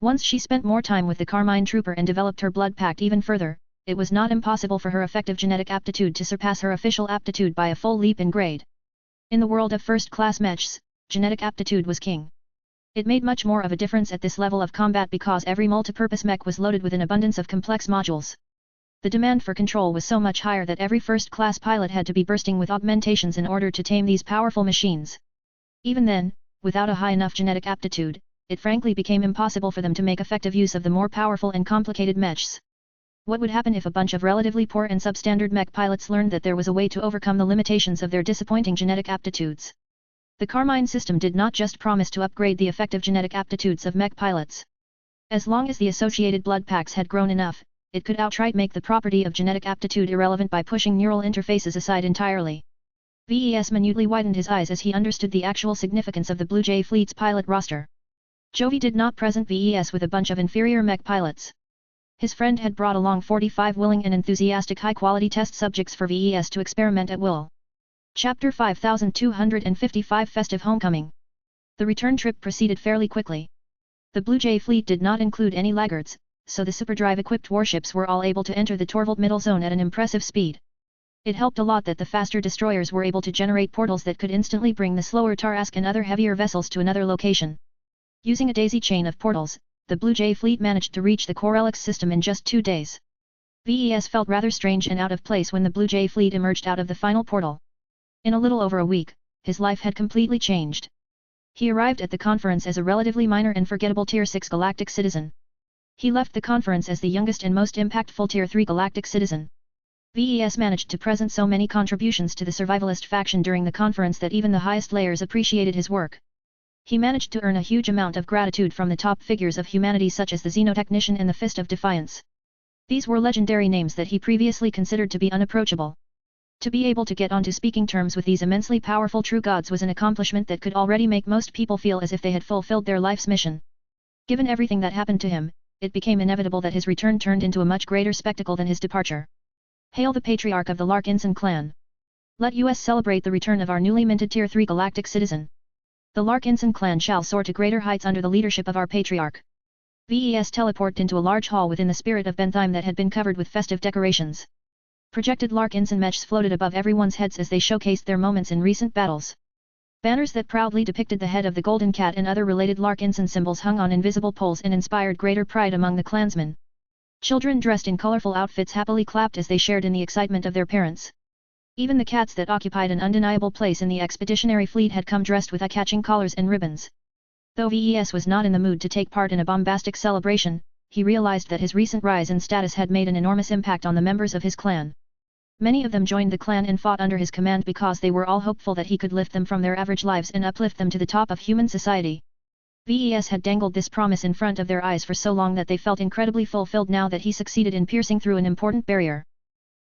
Once she spent more time with the Carmine Trooper and developed her blood pact even further, it was not impossible for her effective genetic aptitude to surpass her official aptitude by a full leap in grade. In the world of first-class mechs, genetic aptitude was king. It made much more of a difference at this level of combat because every multipurpose mech was loaded with an abundance of complex modules. The demand for control was so much higher that every first-class pilot had to be bursting with augmentations in order to tame these powerful machines. Even then, without a high enough genetic aptitude, it frankly became impossible for them to make effective use of the more powerful and complicated mechs. What would happen if a bunch of relatively poor and substandard mech pilots learned that there was a way to overcome the limitations of their disappointing genetic aptitudes? The Carmine system did not just promise to upgrade the effective genetic aptitudes of mech pilots. As long as the associated blood packs had grown enough, it could outright make the property of genetic aptitude irrelevant by pushing neural interfaces aside entirely. VES minutely widened his eyes as he understood the actual significance of the Blue Jay fleet's pilot roster. Jovi did not present VES with a bunch of inferior mech pilots. His friend had brought along 45 willing and enthusiastic high-quality test subjects for VES to experiment at will. Chapter 5255 Festive Homecoming. The return trip proceeded fairly quickly. The Blue Jay fleet did not include any laggards, so the superdrive-equipped warships were all able to enter the Torvald Middle Zone at an impressive speed. It helped a lot that the faster destroyers were able to generate portals that could instantly bring the slower Tarask and other heavier vessels to another location. Using a daisy chain of portals, the Blue Jay fleet managed to reach the Corelix system in just 2 days. VES felt rather strange and out of place when the Blue Jay fleet emerged out of the final portal. In a little over a week, his life had completely changed. He arrived at the conference as a relatively minor and forgettable Tier 6 galactic citizen. He left the conference as the youngest and most impactful Tier 3 galactic citizen. VES managed to present so many contributions to the survivalist faction during the conference that even the highest layers appreciated his work. He managed to earn a huge amount of gratitude from the top figures of humanity such as the Xenotechnician and the Fist of Defiance. These were legendary names that he previously considered to be unapproachable. To be able to get onto speaking terms with these immensely powerful true gods was an accomplishment that could already make most people feel as if they had fulfilled their life's mission. Given everything that happened to him, it became inevitable that his return turned into a much greater spectacle than his departure. Hail the Patriarch of the Larkinson clan! Let us celebrate the return of our newly minted Tier 3 galactic citizen. The Larkinson clan shall soar to greater heights under the leadership of our Patriarch. VES teleported into a large hall within the spirit of Bentheim that had been covered with festive decorations. Projected Larkinson mechs floated above everyone's heads as they showcased their moments in recent battles. Banners that proudly depicted the head of the Golden Cat and other related Larkinson symbols hung on invisible poles and inspired greater pride among the clansmen. Children dressed in colorful outfits happily clapped as they shared in the excitement of their parents. Even the cats that occupied an undeniable place in the expeditionary fleet had come dressed with eye-catching collars and ribbons. Though VES was not in the mood to take part in a bombastic celebration, he realized that his recent rise in status had made an enormous impact on the members of his clan. Many of them joined the clan and fought under his command because they were all hopeful that he could lift them from their average lives and uplift them to the top of human society. VES had dangled this promise in front of their eyes for so long that they felt incredibly fulfilled now that he succeeded in piercing through an important barrier.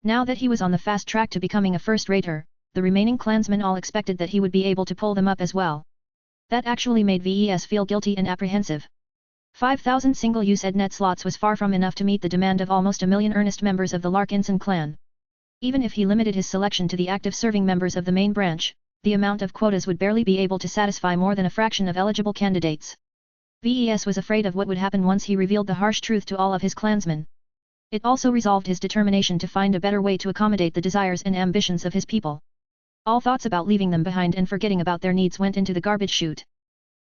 Now that he was on the fast track to becoming a first-rater, the remaining clansmen all expected that he would be able to pull them up as well. That actually made VES feel guilty and apprehensive. 5,000 single-use EdNet slots was far from enough to meet the demand of almost a million earnest members of the Larkinson clan. Even if he limited his selection to the active serving members of the main branch, the amount of quotas would barely be able to satisfy more than a fraction of eligible candidates. VES was afraid of what would happen once he revealed the harsh truth to all of his clansmen. It also resolved his determination to find a better way to accommodate the desires and ambitions of his people. All thoughts about leaving them behind and forgetting about their needs went into the garbage chute.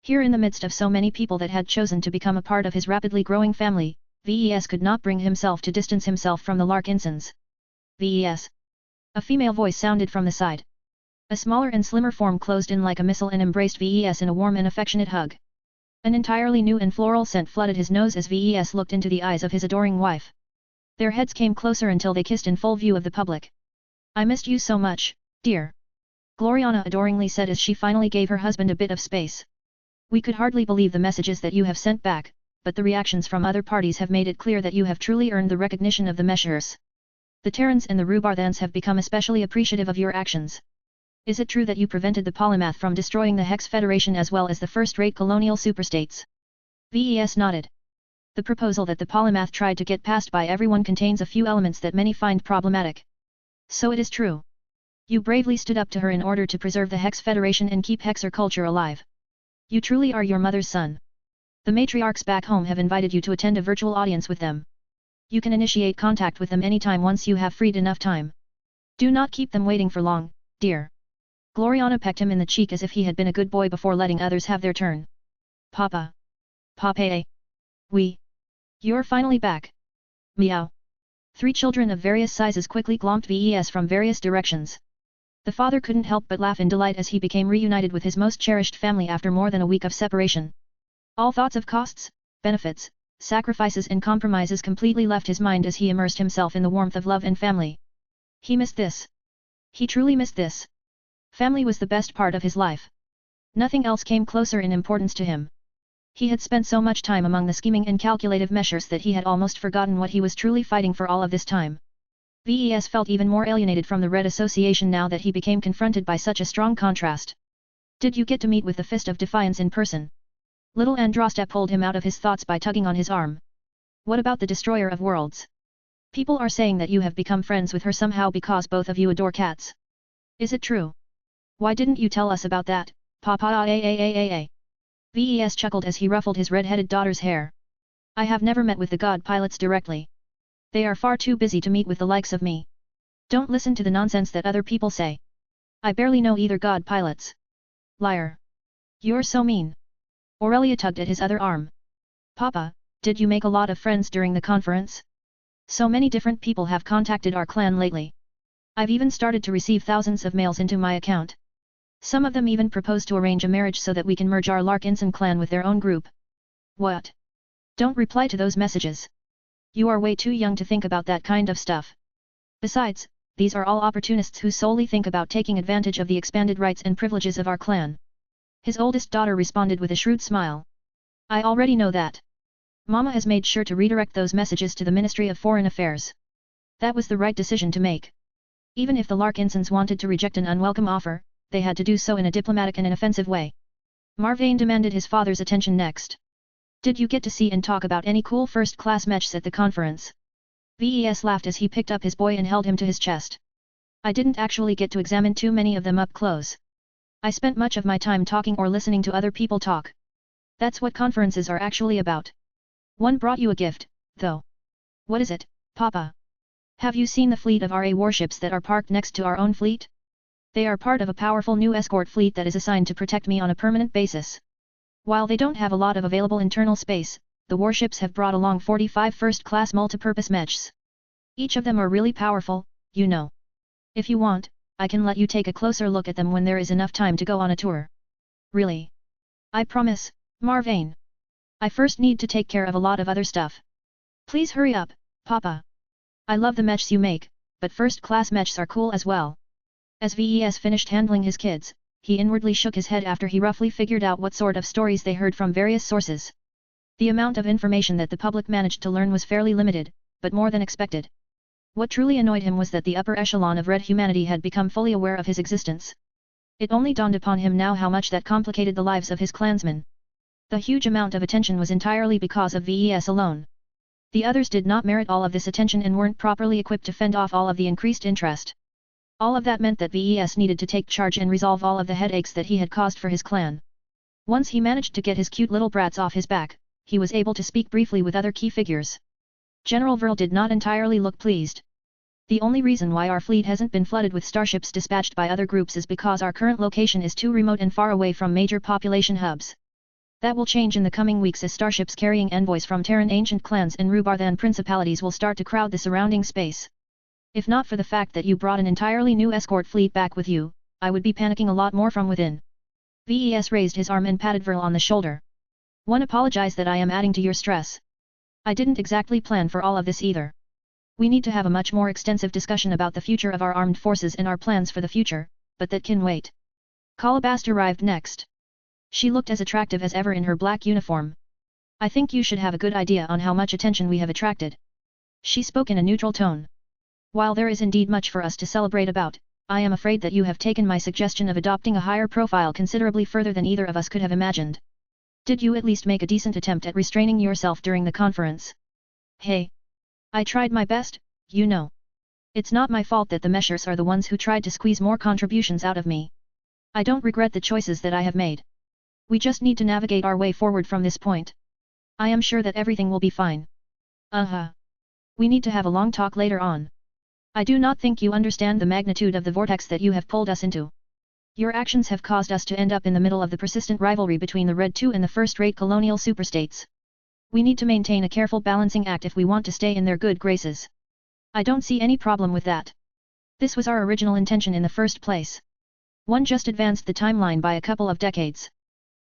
Here in the midst of so many people that had chosen to become a part of his rapidly growing family, VES could not bring himself to distance himself from the Larkinsons. VES. A female voice sounded from the side. A smaller and slimmer form closed in like a missile and embraced VES in a warm and affectionate hug. An entirely new and floral scent flooded his nose as VES looked into the eyes of his adoring wife. Their heads came closer until they kissed in full view of the public. I missed you so much, dear. Gloriana adoringly said as she finally gave her husband a bit of space. We could hardly believe the messages that you have sent back, but the reactions from other parties have made it clear that you have truly earned the recognition of the Meshers. The Terrans and the Rubarthans have become especially appreciative of your actions. Is it true that you prevented the Polymath from destroying the Hex Federation as well as the first-rate colonial superstates? VES nodded. The proposal that the Polymath tried to get passed by everyone contains a few elements that many find problematic. So it is true. You bravely stood up to her in order to preserve the Hex Federation and keep Hexer culture alive. You truly are your mother's son. The matriarchs back home have invited you to attend a virtual audience with them. You can initiate contact with them anytime once you have freed enough time. Do not keep them waiting for long, dear. Gloriana pecked him in the cheek as if he had been a good boy before letting others have their turn. Papa. Papa. You're finally back. Meow. 3 children of various sizes quickly glomped VES from various directions. The father couldn't help but laugh in delight as he became reunited with his most cherished family after more than a week of separation. All thoughts of costs, benefits, sacrifices and compromises completely left his mind as he immersed himself in the warmth of love and family. He missed this. He truly missed this. Family was the best part of his life. Nothing else came closer in importance to him. He had spent so much time among the scheming and calculative Meshers that he had almost forgotten what he was truly fighting for all of this time. VES felt even more alienated from the Red Association now that he became confronted by such a strong contrast. Did you get to meet with the Fist of Defiance in person? Little Androsta pulled him out of his thoughts by tugging on his arm. What about the Destroyer of Worlds? People are saying that you have become friends with her somehow because both of you adore cats. Is it true? Why didn't you tell us about that, Papa? VES chuckled as he ruffled his red-headed daughter's hair. I have never met with the god pilots directly. They are far too busy to meet with the likes of me. Don't listen to the nonsense that other people say. I barely know either god pilots. Liar. You're so mean. Aurelia tugged at his other arm. Papa, did you make a lot of friends during the conference? So many different people have contacted our clan lately. I've even started to receive thousands of mails into my account. Some of them even propose to arrange a marriage so that we can merge our Larkinson clan with their own group. What? Don't reply to those messages. You are way too young to think about that kind of stuff. Besides, these are all opportunists who solely think about taking advantage of the expanded rights and privileges of our clan. His oldest daughter responded with a shrewd smile. I already know that. Mama has made sure to redirect those messages to the Ministry of Foreign Affairs. That was the right decision to make. Even if the Larkinsons wanted to reject an unwelcome offer, they had to do so in a diplomatic and inoffensive way. Marvane demanded his father's attention next. Did you get to see and talk about any cool first-class mechs at the conference? Ves laughed as he picked up his boy and held him to his chest. I didn't actually get to examine too many of them up close. I spent much of my time talking or listening to other people talk. That's what conferences are actually about. One brought you a gift, though. What is it, Papa? Have you seen the fleet of RA warships that are parked next to our own fleet? They are part of a powerful new escort fleet that is assigned to protect me on a permanent basis. While they don't have a lot of available internal space, the warships have brought along 45 first-class multipurpose mechs. Each of them are really powerful, you know. If you want, I can let you take a closer look at them when there is enough time to go on a tour. Really? I promise, Marvane. I first need to take care of a lot of other stuff. Please hurry up, Papa. I love the mechs you make, but first-class mechs are cool as well. As Ves finished handling his kids, he inwardly shook his head after he roughly figured out what sort of stories they heard from various sources. The amount of information that the public managed to learn was fairly limited, but more than expected. What truly annoyed him was that the upper echelon of Red humanity had become fully aware of his existence. It only dawned upon him now how much that complicated the lives of his clansmen. The huge amount of attention was entirely because of Ves alone. The others did not merit all of this attention and weren't properly equipped to fend off all of the increased interest. All of that meant that Ves needed to take charge and resolve all of the headaches that he had caused for his clan. Once he managed to get his cute little brats off his back, he was able to speak briefly with other key figures. General Vril did not entirely look pleased. The only reason why our fleet hasn't been flooded with starships dispatched by other groups is because our current location is too remote and far away from major population hubs. That will change in the coming weeks as starships carrying envoys from Terran ancient clans and Rubarthan principalities will start to crowd the surrounding space. If not for the fact that you brought an entirely new escort fleet back with you, I would be panicking a lot more from within. Ves raised his arm and patted Vril on the shoulder. One apologize that I am adding to your stress. I didn't exactly plan for all of this either. We need to have a much more extensive discussion about the future of our armed forces and our plans for the future, but that can wait. Calabast arrived next. She looked as attractive as ever in her black uniform. I think you should have a good idea on how much attention we have attracted. She spoke in a neutral tone. While there is indeed much for us to celebrate about, I am afraid that you have taken my suggestion of adopting a higher profile considerably further than either of us could have imagined. Did you at least make a decent attempt at restraining yourself during the conference? Hey! I tried my best, you know. It's not my fault that the Meshers are the ones who tried to squeeze more contributions out of me. I don't regret the choices that I have made. We just need to navigate our way forward from this point. I am sure that everything will be fine. We need to have a long talk later on. I do not think you understand the magnitude of the vortex that you have pulled us into. Your actions have caused us to end up in the middle of the persistent rivalry between the Red Two and the first-rate colonial superstates. We need to maintain a careful balancing act if we want to stay in their good graces. I don't see any problem with that. This was our original intention in the first place. One just advanced the timeline by a couple of decades.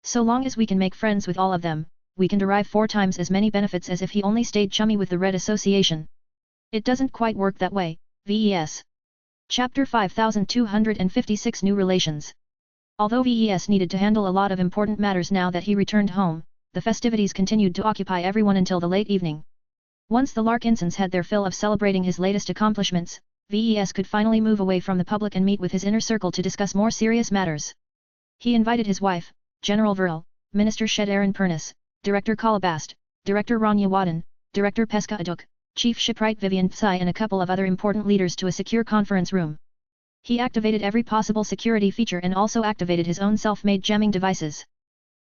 So long as we can make friends with all of them, we can derive 4 times as many benefits as if he only stayed chummy with the Red Association. It doesn't quite work that way, Ves. Chapter 5256 New Relations. Although Ves needed to handle a lot of important matters now that he returned home, the festivities continued to occupy everyone until the late evening. Once the Larkinsons had their fill of celebrating his latest accomplishments, Ves could finally move away from the public and meet with his inner circle to discuss more serious matters. He invited his wife, General Vril, Minister Shed Aaron Pernis, Director Calabast, Director Ranya Wadden, Director Pesca Aduk, Chief Shipwright Vivian Tsai and a couple of other important leaders to a secure conference room. He activated every possible security feature and also activated his own self-made jamming devices.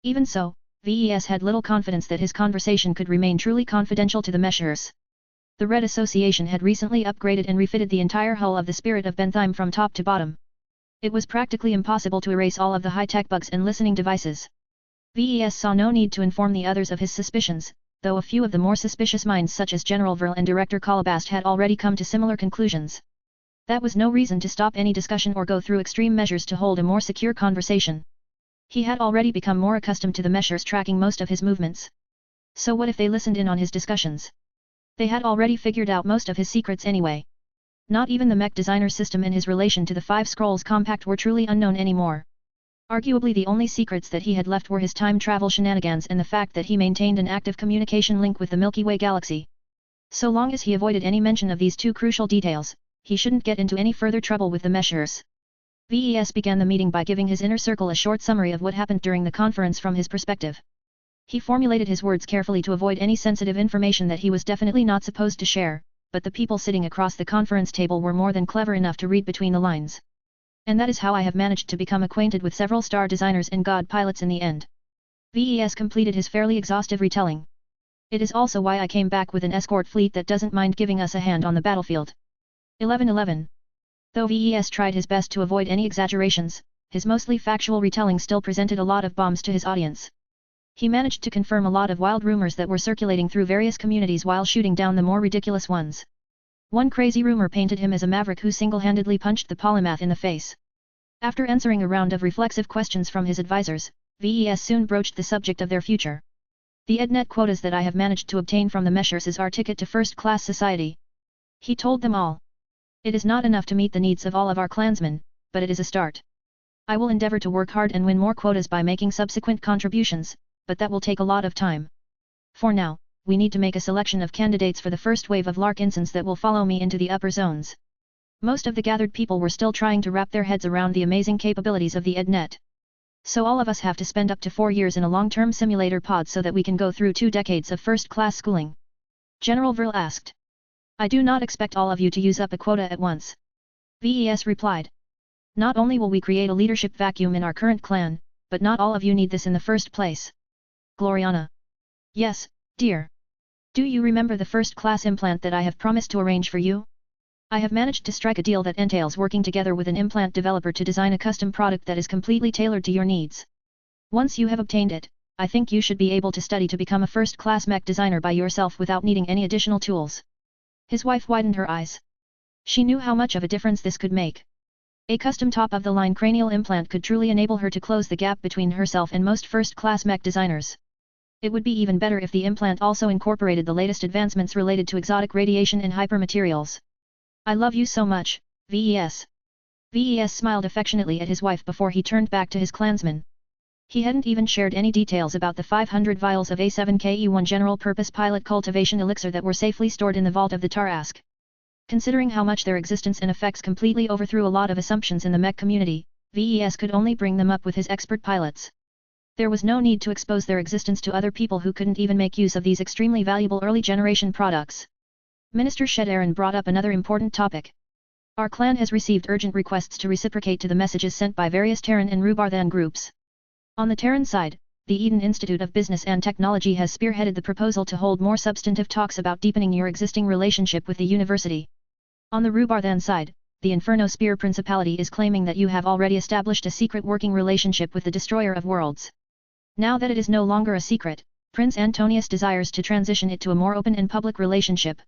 Even so, Ves had little confidence that his conversation could remain truly confidential to the Meshers. The Red Association had recently upgraded and refitted the entire hull of the Spirit of Bentheim from top to bottom. It was practically impossible to erase all of the high-tech bugs and listening devices. Ves saw no need to inform the others of his suspicions, though a few of the more suspicious minds such as General Vril and Director Calabast had already come to similar conclusions. That was no reason to stop any discussion or go through extreme measures to hold a more secure conversation. He had already become more accustomed to the Meshers tracking most of his movements. So what if they listened in on his discussions? They had already figured out most of his secrets anyway. Not even the mech designer system and his relation to the Five Scrolls Compact were truly unknown anymore. Arguably the only secrets that he had left were his time travel shenanigans and the fact that he maintained an active communication link with the Milky Way galaxy. So long as he avoided any mention of these two crucial details, he shouldn't get into any further trouble with the Meshers. VES began the meeting by giving his inner circle a short summary of what happened during the conference from his perspective. He formulated his words carefully to avoid any sensitive information that he was definitely not supposed to share, but the people sitting across the conference table were more than clever enough to read between the lines. And that is how I have managed to become acquainted with several star designers and god pilots in the end. VES completed his fairly exhaustive retelling. It is also why I came back with an escort fleet that doesn't mind giving us a hand on the battlefield. 1111. Though VES tried his best to avoid any exaggerations, his mostly factual retelling still presented a lot of bombs to his audience. He managed to confirm a lot of wild rumors that were circulating through various communities while shooting down the more ridiculous ones. One crazy rumor painted him as a maverick who single-handedly punched the polymath in the face. After answering a round of reflexive questions from his advisors, VES soon broached the subject of their future. The EdNet quotas that I have managed to obtain from the Meshers is our ticket to first-class society. He told them all. It is not enough to meet the needs of all of our clansmen, but it is a start. I will endeavor to work hard and win more quotas by making subsequent contributions, but that will take a lot of time. For now, we need to make a selection of candidates for the first wave of Larkinsons that will follow me into the upper zones. Most of the gathered people were still trying to wrap their heads around the amazing capabilities of the EdNet. So all of us have to spend up to 4 years in a long-term simulator pod so that we can go through 2 decades of first-class schooling. General Vril asked. I do not expect all of you to use up a quota at once. VES replied. Not only will we create a leadership vacuum in our current clan, but not all of you need this in the first place. Gloriana. Yes, dear. Do you remember the first-class implant that I have promised to arrange for you? I have managed to strike a deal that entails working together with an implant developer to design a custom product that is completely tailored to your needs. Once you have obtained it, I think you should be able to study to become a first-class mech designer by yourself without needing any additional tools. His wife widened her eyes. She knew how much of a difference this could make. A custom top-of-the-line cranial implant could truly enable her to close the gap between herself and most first-class mech designers. It would be even better if the implant also incorporated the latest advancements related to exotic radiation and hypermaterials. I love you so much, VES. VES smiled affectionately at his wife before he turned back to his clansmen. He hadn't even shared any details about the 500 vials of A7KE1 general-purpose pilot cultivation elixir that were safely stored in the vault of the Tarask. Considering how much their existence and effects completely overthrew a lot of assumptions in the mech community, VES could only bring them up with his expert pilots. There was no need to expose their existence to other people who couldn't even make use of these extremely valuable early-generation products. Minister Shed Aaron brought up another important topic. Our clan has received urgent requests to reciprocate to the messages sent by various Terran and Rubarthan groups. On the Terran side, the Eden Institute of Business and Technology has spearheaded the proposal to hold more substantive talks about deepening your existing relationship with the university. On the Rubarthan side, the Inferno Spear Principality is claiming that you have already established a secret working relationship with the Destroyer of Worlds. Now that it is no longer a secret, Prince Antonius desires to transition it to a more open and public relationship.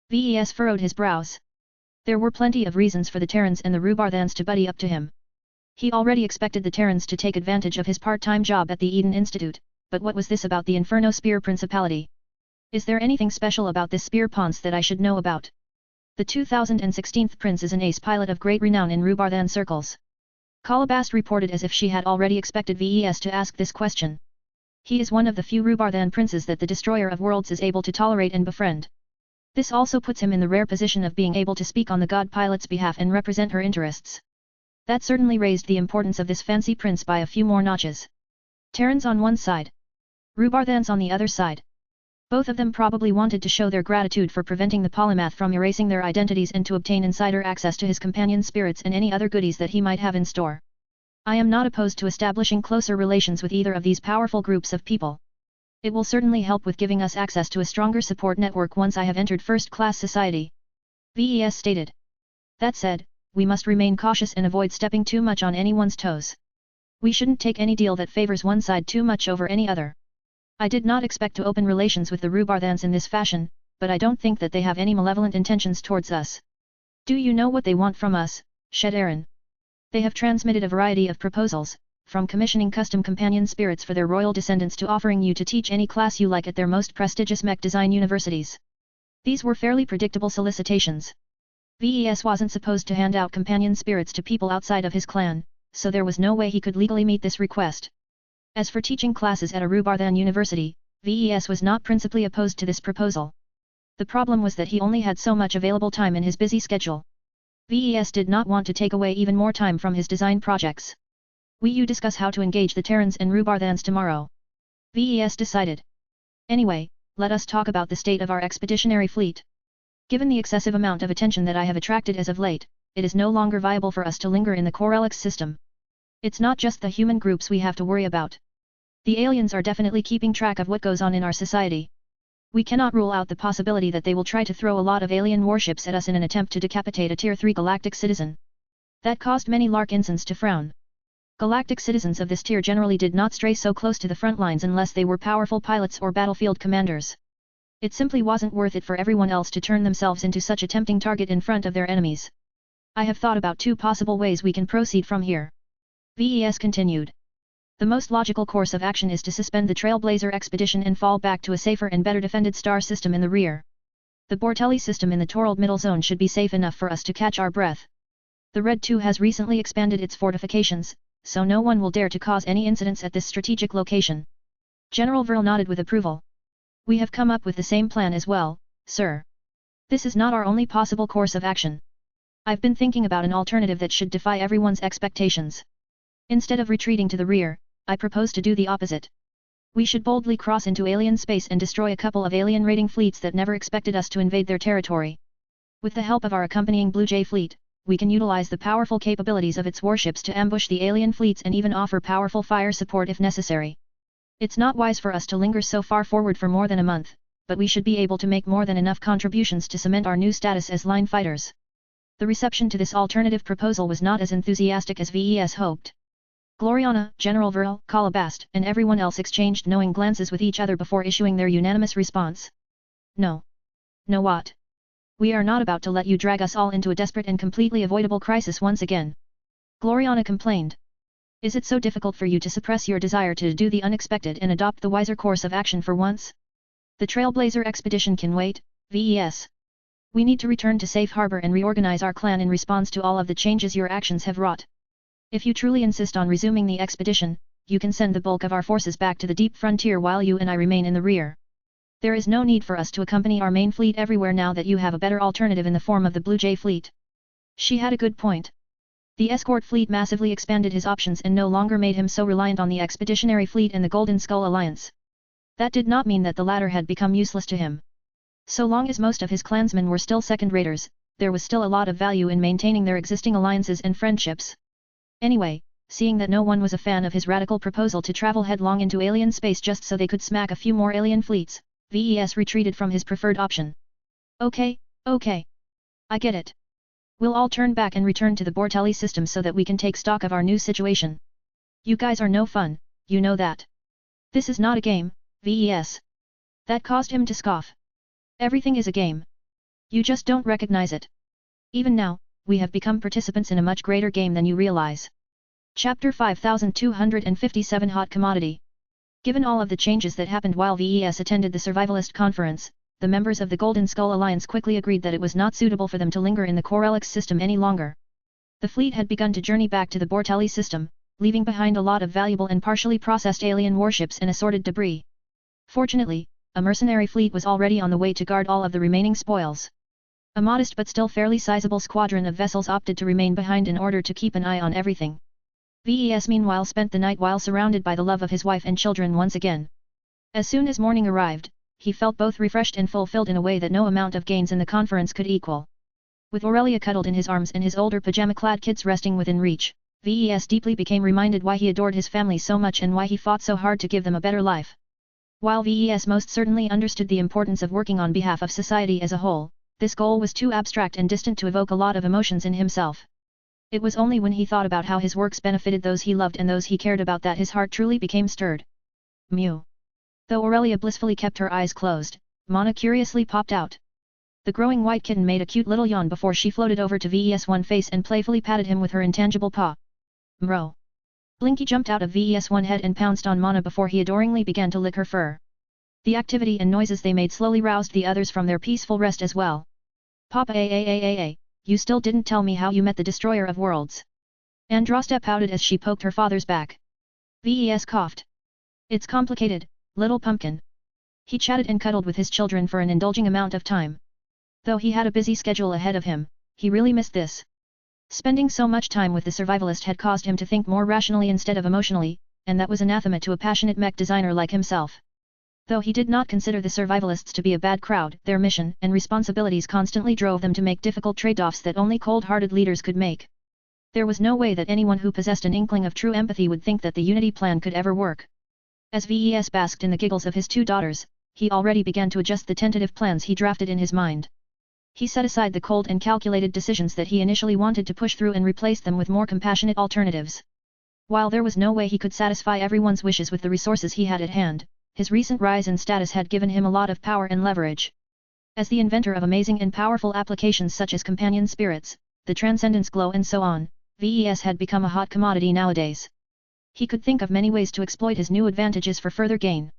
VES furrowed his brows. There were plenty of reasons for the Terrans and the Rubarthans to buddy up to him. He already expected the Terrans to take advantage of his part-time job at the Eden Institute, but what was this about the Inferno Spear Principality? Is there anything special about this spear ponce that I should know about? The 2016th prince is an ace pilot of great renown in Rubarthan circles. Kalabast reported as if she had already expected VES to ask this question. He is one of the few Rubarthan princes that the Destroyer of Worlds is able to tolerate and befriend. This also puts him in the rare position of being able to speak on the god pilot's behalf and represent her interests. That certainly raised the importance of this fancy prince by a few more notches. Terrans on one side. Rubarthans on the other side. Both of them probably wanted to show their gratitude for preventing the polymath from erasing their identities and to obtain insider access to his companion spirits and any other goodies that he might have in store. I am not opposed to establishing closer relations with either of these powerful groups of people. It will certainly help with giving us access to a stronger support network once I have entered first-class society. VES stated. That said, we must remain cautious and avoid stepping too much on anyone's toes. We shouldn't take any deal that favors one side too much over any other. I did not expect to open relations with the Rubarthans in this fashion, but I don't think that they have any malevolent intentions towards us. Do you know what they want from us, Shed Aaron? They have transmitted a variety of proposals, from commissioning custom companion spirits for their royal descendants to offering you to teach any class you like at their most prestigious mech design universities. These were fairly predictable solicitations. VES wasn't supposed to hand out companion spirits to people outside of his clan, so there was no way he could legally meet this request. As for teaching classes at a Rubarthan University, VES was not principally opposed to this proposal. The problem was that he only had so much available time in his busy schedule. VES did not want to take away even more time from his design projects. "We discuss how to engage the Terrans and Rubarthans tomorrow," VES decided. "Anyway, let us talk about the state of our expeditionary fleet. Given the excessive amount of attention that I have attracted as of late, it is no longer viable for us to linger in the Corellix system. It's not just the human groups we have to worry about. The aliens are definitely keeping track of what goes on in our society. We cannot rule out the possibility that they will try to throw a lot of alien warships at us in an attempt to decapitate a Tier 3 galactic citizen." That caused many Larkinsons to frown. Galactic citizens of this tier generally did not stray so close to the front lines unless they were powerful pilots or battlefield commanders. It simply wasn't worth it for everyone else to turn themselves into such a tempting target in front of their enemies. "I have thought about 2 possible ways we can proceed from here," VES continued. "The most logical course of action is to suspend the Trailblazer expedition and fall back to a safer and better defended star system in the rear. The Bortelli system in the Torald Middle Zone should be safe enough for us to catch our breath. The Red 2 has recently expanded its fortifications, so no one will dare to cause any incidents at this strategic location." General Vril nodded with approval. "We have come up with the same plan as well, sir. This is not our only possible course of action. I've been thinking about an alternative that should defy everyone's expectations. Instead of retreating to the rear, I propose to do the opposite. We should boldly cross into alien space and destroy a couple of alien raiding fleets that never expected us to invade their territory. With the help of our accompanying Blue Jay fleet, we can utilize the powerful capabilities of its warships to ambush the alien fleets and even offer powerful fire support if necessary. It's not wise for us to linger so far forward for more than a month, but we should be able to make more than enough contributions to cement our new status as line fighters." The reception to this alternative proposal was not as enthusiastic as VES hoped. Gloriana, General Vril, Kalabast, and everyone else exchanged knowing glances with each other before issuing their unanimous response. "No. No what? We are not about to let you drag us all into a desperate and completely avoidable crisis once again," Gloriana complained. "Is it so difficult for you to suppress your desire to do the unexpected and adopt the wiser course of action for once? The Trailblazer expedition can wait, VES. We need to return to Safe Harbor and reorganize our clan in response to all of the changes your actions have wrought. If you truly insist on resuming the expedition, you can send the bulk of our forces back to the deep frontier while you and I remain in the rear. There is no need for us to accompany our main fleet everywhere now that you have a better alternative in the form of the Blue Jay fleet." She had a good point. The escort fleet massively expanded his options and no longer made him so reliant on the expeditionary fleet and the Golden Skull Alliance. That did not mean that the latter had become useless to him. So long as most of his clansmen were still second-raters, there was still a lot of value in maintaining their existing alliances and friendships. Anyway, seeing that no one was a fan of his radical proposal to travel headlong into alien space just so they could smack a few more alien fleets, VES retreated from his preferred option. Okay. I get it. We'll all turn back and return to the Bortelli system so that we can take stock of our new situation. You guys are no fun, you know that. This is not a game, VES. That caused him to scoff. Everything is a game. You just don't recognize it. Even now, we have become participants in a much greater game than you realize. Chapter 5257 Hot Commodity. Given all of the changes that happened while VES attended the Survivalist Conference, the members of the Golden Skull Alliance quickly agreed that it was not suitable for them to linger in the Corellix system any longer. The fleet had begun to journey back to the Bortelli system, leaving behind a lot of valuable and partially processed alien warships and assorted debris. Fortunately, a mercenary fleet was already on the way to guard all of the remaining spoils. A modest but still fairly sizable squadron of vessels opted to remain behind in order to keep an eye on everything. VES meanwhile spent the night while surrounded by the love of his wife and children once again. As soon as morning arrived, he felt both refreshed and fulfilled in a way that no amount of gains in the conference could equal. With Aurelia cuddled in his arms and his older pajama-clad kids resting within reach, VES deeply became reminded why he adored his family so much and why he fought so hard to give them a better life. While VES most certainly understood the importance of working on behalf of society as a whole, this goal was too abstract and distant to evoke a lot of emotions in himself. It was only when he thought about how his works benefited those he loved and those he cared about that his heart truly became stirred. Mew. Though Aurelia blissfully kept her eyes closed, Mana curiously popped out. The growing white kitten made a cute little yawn before she floated over to VES1 face and playfully patted him with her intangible paw. Mro. Blinky jumped out of VES1 head and pounced on Mana before he adoringly began to lick her fur. The activity and noises they made slowly roused the others from their peaceful rest as well. Papa you still didn't tell me how you met the destroyer of worlds. Andraste pouted as she poked her father's back. Ves coughed. It's complicated, little pumpkin. He chatted and cuddled with his children for an indulging amount of time. Though he had a busy schedule ahead of him, he really missed this. Spending so much time with the survivalist had caused him to think more rationally instead of emotionally, and that was anathema to a passionate mech designer like himself. Though he did not consider the survivalists to be a bad crowd, their mission and responsibilities constantly drove them to make difficult trade-offs that only cold-hearted leaders could make. There was no way that anyone who possessed an inkling of true empathy would think that the unity plan could ever work. As Ves basked in the giggles of his two daughters, he already began to adjust the tentative plans he drafted in his mind. He set aside the cold and calculated decisions that he initially wanted to push through and replaced them with more compassionate alternatives. While there was no way he could satisfy everyone's wishes with the resources he had at hand, his recent rise in status had given him a lot of power and leverage. As the inventor of amazing and powerful applications such as companion spirits, the transcendence glow and so on, Ves had become a hot commodity nowadays. He could think of many ways to exploit his new advantages for further gain.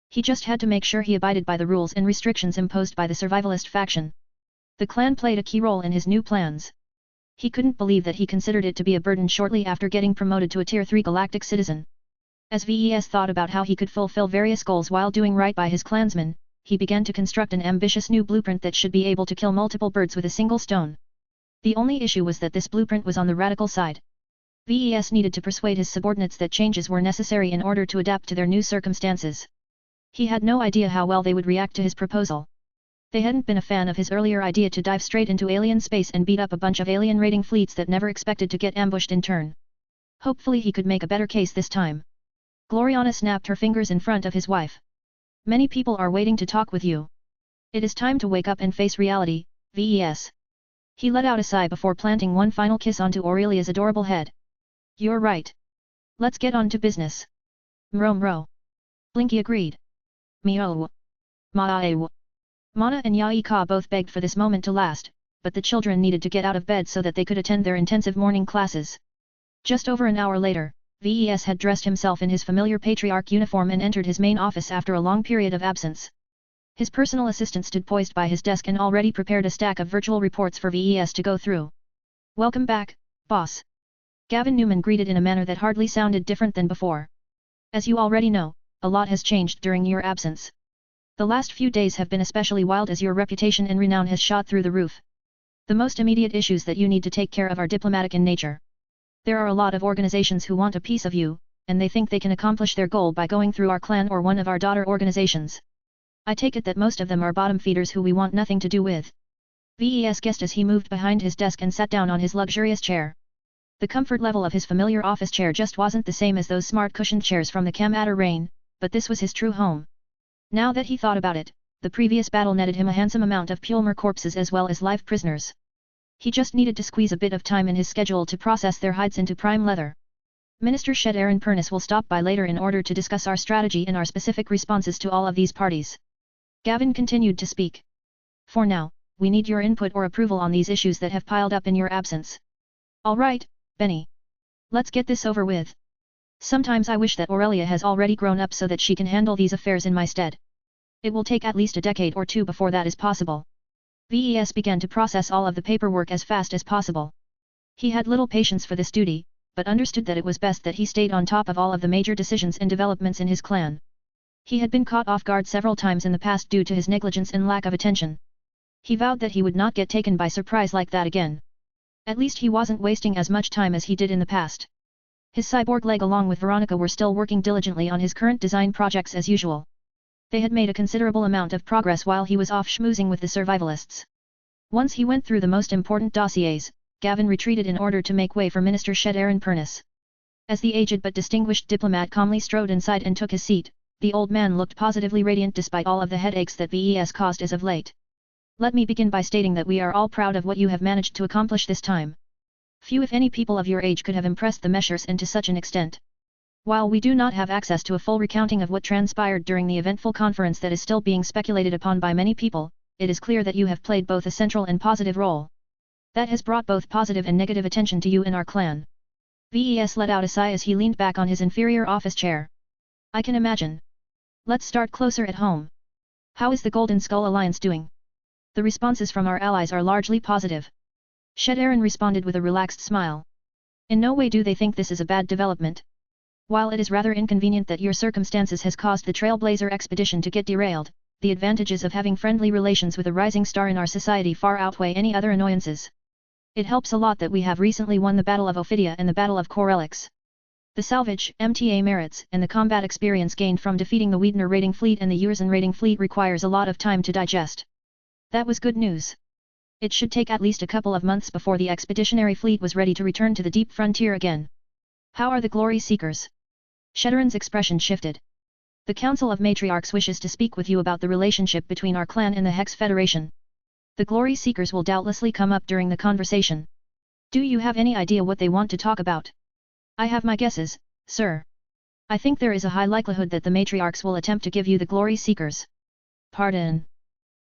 He just had to make sure he abided by the rules and restrictions imposed by the survivalist faction. The clan played a key role in his new plans. He couldn't believe that he considered it to be a burden shortly after getting promoted to a Tier 3 galactic citizen. As Ves thought about how he could fulfill various goals while doing right by his clansmen, he began to construct an ambitious new blueprint that should be able to kill multiple birds with a single stone. The only issue was that this blueprint was on the radical side. Ves needed to persuade his subordinates that changes were necessary in order to adapt to their new circumstances. He had no idea how well they would react to his proposal. They hadn't been a fan of his earlier idea to dive straight into alien space and beat up a bunch of alien raiding fleets that never expected to get ambushed in turn. Hopefully he could make a better case this time. Gloriana snapped her fingers in front of his wife. Many people are waiting to talk with you. It is time to wake up and face reality, Ves. He let out a sigh before planting one final kiss onto Aurelia's adorable head. You're right. Let's get on to business. Mro. Blinky agreed. Meow. Maaew. Mana and Yaika both begged for this moment to last, but the children needed to get out of bed so that they could attend their intensive morning classes. Just over an hour later, Ves had dressed himself in his familiar patriarch uniform and entered his main office after a long period of absence. His personal assistant stood poised by his desk and already prepared a stack of virtual reports for Ves to go through. Welcome back, boss. Gavin Newman greeted in a manner that hardly sounded different than before. As you already know, a lot has changed during your absence. The last few days have been especially wild as your reputation and renown has shot through the roof. The most immediate issues that you need to take care of are diplomatic in nature. There are a lot of organizations who want a piece of you, and they think they can accomplish their goal by going through our clan or one of our daughter organizations. I take it that most of them are bottom feeders who we want nothing to do with. Ves guessed as he moved behind his desk and sat down on his luxurious chair. The comfort level of his familiar office chair just wasn't the same as those smart cushioned chairs from the Kamatter Rain, but this was his true home. Now that he thought about it, the previous battle netted him a handsome amount of Pulmer corpses as well as live prisoners. He just needed to squeeze a bit of time in his schedule to process their hides into prime leather. Minister Shed Aaron Pernis will stop by later in order to discuss our strategy and our specific responses to all of these parties. Gavin continued to speak. For now, we need your input or approval on these issues that have piled up in your absence. Alright, Benny. Let's get this over with. Sometimes I wish that Aurelia has already grown up so that she can handle these affairs in my stead. It will take at least a decade or two before that is possible. Ves began to process all of the paperwork as fast as possible. He had little patience for this duty, but understood that it was best that he stayed on top of all of the major decisions and developments in his clan. He had been caught off guard several times in the past due to his negligence and lack of attention. He vowed that he would not get taken by surprise like that again. At least he wasn't wasting as much time as he did in the past. His cyborg leg along with Veronica were still working diligently on his current design projects as usual. They had made a considerable amount of progress while he was off schmoozing with the survivalists. Once he went through the most important dossiers, Gavin retreated in order to make way for Minister Shed Aaron Pernis. As the aged but distinguished diplomat calmly strode inside and took his seat, the old man looked positively radiant despite all of the headaches that Ves caused as of late. Let me begin by stating that we are all proud of what you have managed to accomplish this time. Few if any people of your age could have impressed the Meshers and to such an extent. While we do not have access to a full recounting of what transpired during the eventful conference that is still being speculated upon by many people, it is clear that you have played both a central and positive role. That has brought both positive and negative attention to you in our clan. Ves let out a sigh as he leaned back on his inferior office chair. I can imagine. Let's start closer at home. How is the Golden Skull Alliance doing? The responses from our allies are largely positive. Aaron responded with a relaxed smile. In no way do they think this is a bad development. While it is rather inconvenient that your circumstances has caused the Trailblazer expedition to get derailed, the advantages of having friendly relations with a rising star in our society far outweigh any other annoyances. It helps a lot that we have recently won the Battle of Ophidia and the Battle of Corellix. The salvage, MTA merits, and the combat experience gained from defeating the Wiedner raiding fleet and the Urzen raiding fleet requires a lot of time to digest. That was good news. It should take at least a couple of months before the expeditionary fleet was ready to return to the deep frontier again. How are the glory seekers? Aaron's expression shifted. The Council of Matriarchs wishes to speak with you about the relationship between our clan and the Hex Federation. The glory seekers will doubtlessly come up during the conversation. Do you have any idea what they want to talk about? I have my guesses, sir. I think there is a high likelihood that the matriarchs will attempt to give you the glory seekers. Pardon.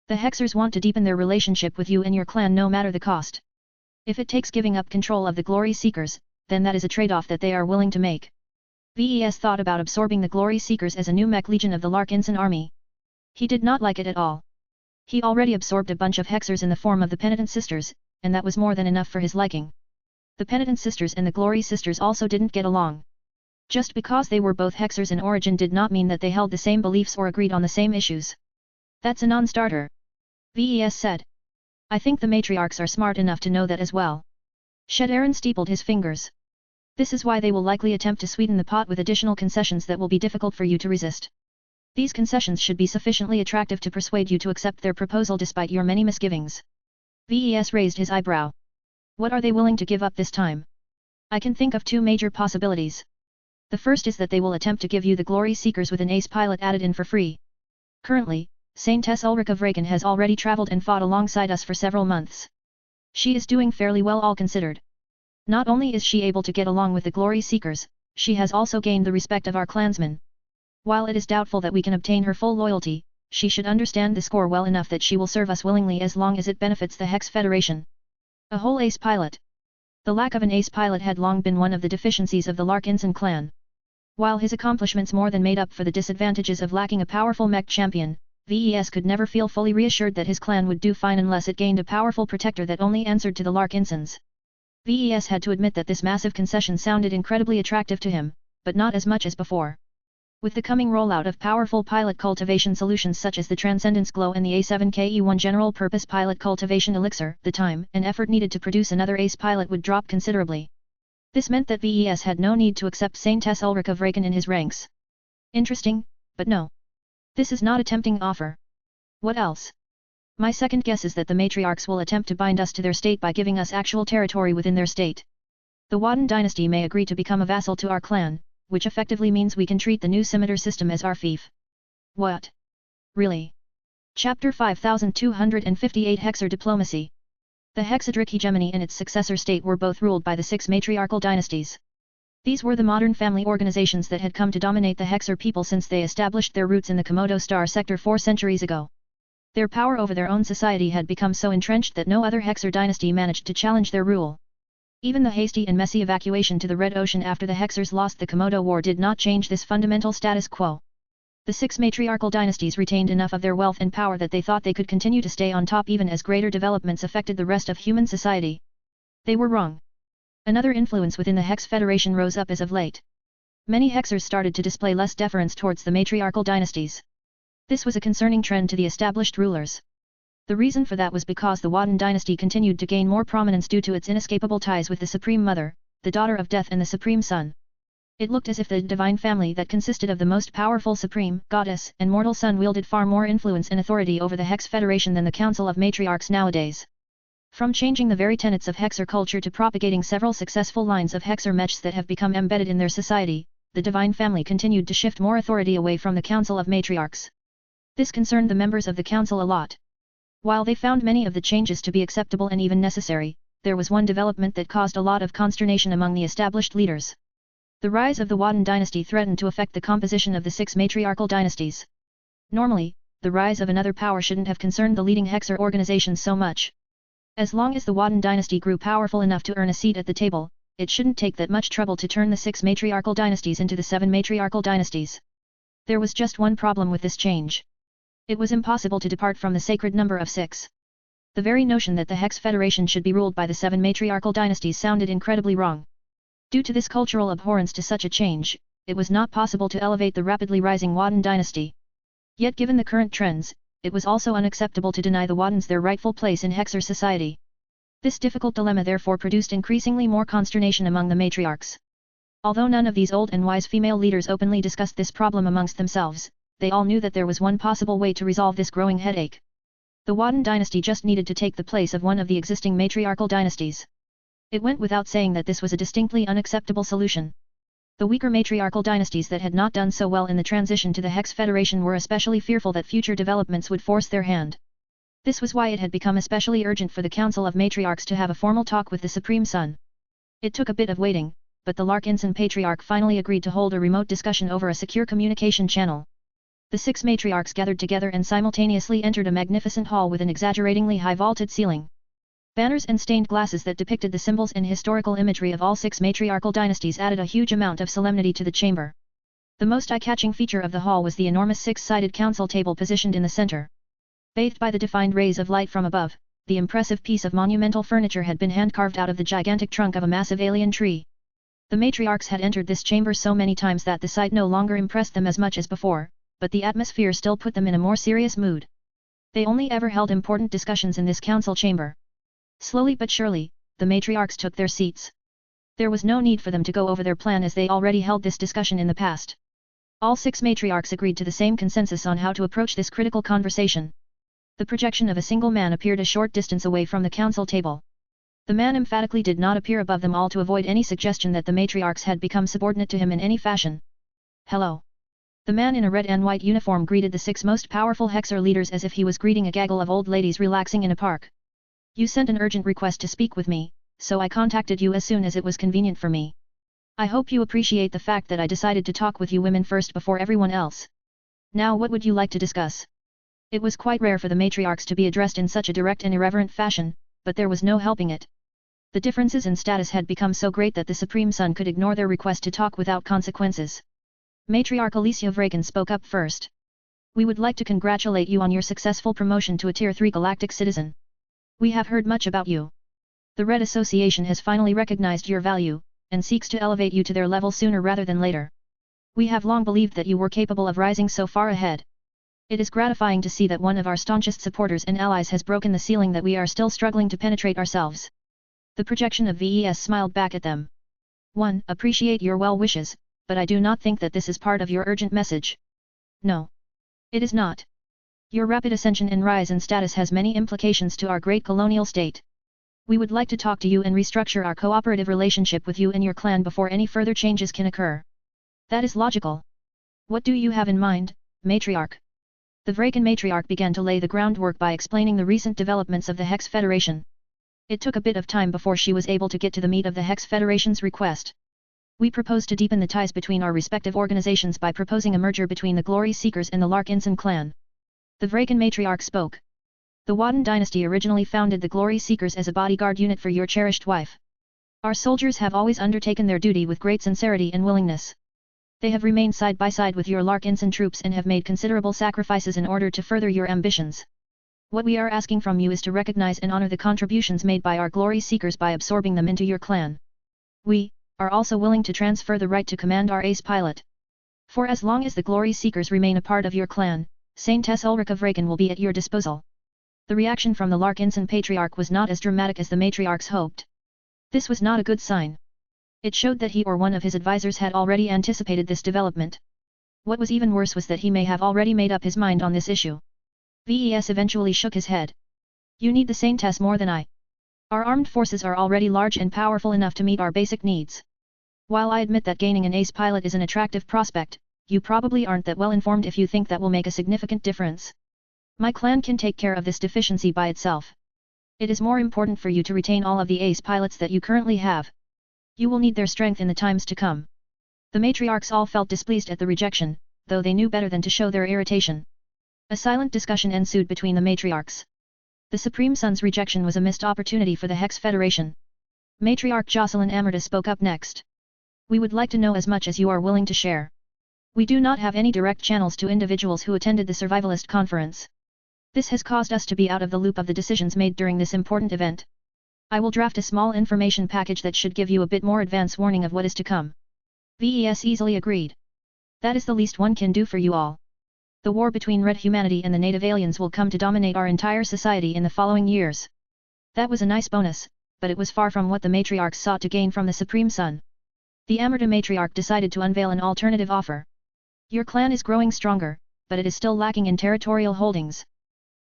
The Hexers want to deepen their relationship with you and your clan no matter the cost. If it takes giving up control of the glory seekers, then that is a trade-off that they are willing to make. VES thought about absorbing the glory seekers as a new mech legion of the Larkinson army. He did not like it at all. He already absorbed a bunch of Hexers in the form of the Penitent Sisters, and that was more than enough for his liking. The Penitent Sisters and the Glory Sisters also didn't get along. Just because they were both Hexers in origin did not mean that they held the same beliefs or agreed on the same issues. That's a non-starter. VES said. I think the matriarchs are smart enough to know that as well. Aaron steepled his fingers. This is why they will likely attempt to sweeten the pot with additional concessions that will be difficult for you to resist. These concessions should be sufficiently attractive to persuade you to accept their proposal despite your many misgivings. VES raised his eyebrow. What are they willing to give up this time? I can think of two major possibilities. The first is that they will attempt to give you the Glory Seekers with an ace pilot added in for free. Currently, Saintess Ulrich of Raken has already traveled and fought alongside us for several months. She is doing fairly well all considered. Not only is she able to get along with the Glory Seekers, she has also gained the respect of our clansmen. While it is doubtful that we can obtain her full loyalty, she should understand the score well enough that she will serve us willingly as long as it benefits the Hex Federation. A whole ace pilot. The lack of an ace pilot had long been one of the deficiencies of the Larkinson clan. While his accomplishments more than made up for the disadvantages of lacking a powerful mech champion, VES could never feel fully reassured that his clan would do fine unless it gained a powerful protector that only answered to the Larkinsons. VES had to admit that this massive concession sounded incredibly attractive to him, but not as much as before. With the coming rollout of powerful pilot cultivation solutions such as the Transcendence Glow and the A7KE1 General Purpose Pilot Cultivation Elixir, the time and effort needed to produce another ace pilot would drop considerably. This meant that VES had no need to accept Saintess Ulrich of Raken in his ranks. Interesting, but no. This is not a tempting offer. What else? My second guess is that the matriarchs will attempt to bind us to their state by giving us actual territory within their state. The Wadden dynasty may agree to become a vassal to our clan, which effectively means we can treat the new scimitar system as our fief. What? Really? Chapter 5258 Hexer Diplomacy. The Hexadric hegemony and its successor state were both ruled by the six matriarchal dynasties. These were the modern family organizations that had come to dominate the Hexer people since they established their roots in the Komodo Star sector 4 centuries ago. Their power over their own society had become so entrenched that no other Hexer dynasty managed to challenge their rule. Even the hasty and messy evacuation to the Red Ocean after the Hexers lost the Komodo War did not change this fundamental status quo. The six matriarchal dynasties retained enough of their wealth and power that they thought they could continue to stay on top even as greater developments affected the rest of human society. They were wrong. Another influence within the Hex Federation rose up as of late. Many Hexers started to display less deference towards the matriarchal dynasties. This was a concerning trend to the established rulers. The reason for that was because the Wadden dynasty continued to gain more prominence due to its inescapable ties with the Supreme Mother, the Daughter of Death and the Supreme Sun. It looked as if the divine family that consisted of the most powerful Supreme, Goddess, and Mortal Sun wielded far more influence and authority over the Hex Federation than the Council of Matriarchs nowadays. From changing the very tenets of Hexer culture to propagating several successful lines of Hexer mechs that have become embedded in their society, the divine family continued to shift more authority away from the Council of Matriarchs. This concerned the members of the council a lot. While they found many of the changes to be acceptable and even necessary, there was one development that caused a lot of consternation among the established leaders. The rise of the Wadden dynasty threatened to affect the composition of the six matriarchal dynasties. Normally, the rise of another power shouldn't have concerned the leading Hexer organizations so much. As long as the Wadden dynasty grew powerful enough to earn a seat at the table, it shouldn't take that much trouble to turn the six matriarchal dynasties into the seven matriarchal dynasties. There was just one problem with this change. It was impossible to depart from the sacred number of 6. The very notion that the Hex Federation should be ruled by the 7 matriarchal dynasties sounded incredibly wrong. Due to this cultural abhorrence to such a change, it was not possible to elevate the rapidly rising Wadden dynasty. Yet given the current trends, it was also unacceptable to deny the Waddens their rightful place in Hexer society. This difficult dilemma therefore produced increasingly more consternation among the matriarchs. Although none of these old and wise female leaders openly discussed this problem amongst themselves, they all knew that there was one possible way to resolve this growing headache. The Wadden dynasty just needed to take the place of one of the existing matriarchal dynasties. It went without saying that this was a distinctly unacceptable solution. The weaker matriarchal dynasties that had not done so well in the transition to the Hex Federation were especially fearful that future developments would force their hand. This was why it had become especially urgent for the Council of Matriarchs to have a formal talk with the Supreme Sun. It took a bit of waiting, but the Larkinson Patriarch finally agreed to hold a remote discussion over a secure communication channel. The 6 matriarchs gathered together and simultaneously entered a magnificent hall with an exaggeratingly high vaulted ceiling. Banners and stained glasses that depicted the symbols and historical imagery of all 6 matriarchal dynasties added a huge amount of solemnity to the chamber. The most eye-catching feature of the hall was the enormous 6-sided council table positioned in the center. Bathed by the defined rays of light from above, the impressive piece of monumental furniture had been hand-carved out of the gigantic trunk of a massive alien tree. The matriarchs had entered this chamber so many times that the sight no longer impressed them as much as before, but the atmosphere still put them in a more serious mood. They only ever held important discussions in this council chamber. Slowly but surely, the matriarchs took their seats. There was no need for them to go over their plan as they already held this discussion in the past. All 6 matriarchs agreed to the same consensus on how to approach this critical conversation. The projection of a single man appeared a short distance away from the council table. The man emphatically did not appear above them all to avoid any suggestion that the matriarchs had become subordinate to him in any fashion. Hello. The man in a red and white uniform greeted the 6 most powerful Hexer leaders as if he was greeting a gaggle of old ladies relaxing in a park. You sent an urgent request to speak with me, so I contacted you as soon as it was convenient for me. I hope you appreciate the fact that I decided to talk with you women first before everyone else. Now what would you like to discuss? It was quite rare for the matriarchs to be addressed in such a direct and irreverent fashion, but there was no helping it. The differences in status had become so great that the Supreme Sun could ignore their request to talk without consequences. Matriarch Alicia Vraken spoke up first. We would like to congratulate you on your successful promotion to a Tier 3 galactic citizen. We have heard much about you. The Red Association has finally recognized your value, and seeks to elevate you to their level sooner rather than later. We have long believed that you were capable of rising so far ahead. It is gratifying to see that one of our staunchest supporters and allies has broken the ceiling that we are still struggling to penetrate ourselves. The projection of VES smiled back at them. 1. Appreciate your well wishes, but I do not think that this is part of your urgent message. No. It is not. Your rapid ascension and rise in status has many implications to our great colonial state. We would like to talk to you and restructure our cooperative relationship with you and your clan before any further changes can occur. That is logical. What do you have in mind, Matriarch? The Vraken Matriarch began to lay the groundwork by explaining the recent developments of the Hex Federation. It took a bit of time before she was able to get to the meat of the Hex Federation's request. We propose to deepen the ties between our respective organizations by proposing a merger between the Glory Seekers and the Larkinson clan. The Vraken Matriarch spoke. The Wadden dynasty originally founded the Glory Seekers as a bodyguard unit for your cherished wife. Our soldiers have always undertaken their duty with great sincerity and willingness. They have remained side by side with your Larkinson troops and have made considerable sacrifices in order to further your ambitions. What we are asking from you is to recognize and honor the contributions made by our Glory Seekers by absorbing them into your clan. We are also willing to transfer the right to command our ace pilot. For as long as the Glory Seekers remain a part of your clan, Saintess Ulrich of Vraken will be at your disposal. The reaction from the Larkinson Patriarch was not as dramatic as the matriarchs hoped. This was not a good sign. It showed that he or one of his advisors had already anticipated this development. What was even worse was that he may have already made up his mind on this issue. VES eventually shook his head. You need the Saintess more than I. Our armed forces are already large and powerful enough to meet our basic needs. While I admit that gaining an ace pilot is an attractive prospect, you probably aren't that well informed if you think that will make a significant difference. My clan can take care of this deficiency by itself. It is more important for you to retain all of the ace pilots that you currently have. You will need their strength in the times to come. The matriarchs all felt displeased at the rejection, though they knew better than to show their irritation. A silent discussion ensued between the matriarchs. The Supreme Sun's rejection was a missed opportunity for the Hex Federation. Matriarch Jocelyn Amarda spoke up next. We would like to know as much as you are willing to share. We do not have any direct channels to individuals who attended the Survivalist Conference. This has caused us to be out of the loop of the decisions made during this important event. I will draft a small information package that should give you a bit more advance warning of what is to come. VES easily agreed. That is the least one can do for you all. The war between Red humanity and the native aliens will come to dominate our entire society in the following years. That was a nice bonus, but it was far from what the matriarchs sought to gain from the Supreme Sun. The Amarta matriarch decided to unveil an alternative offer. Your clan is growing stronger, but it is still lacking in territorial holdings.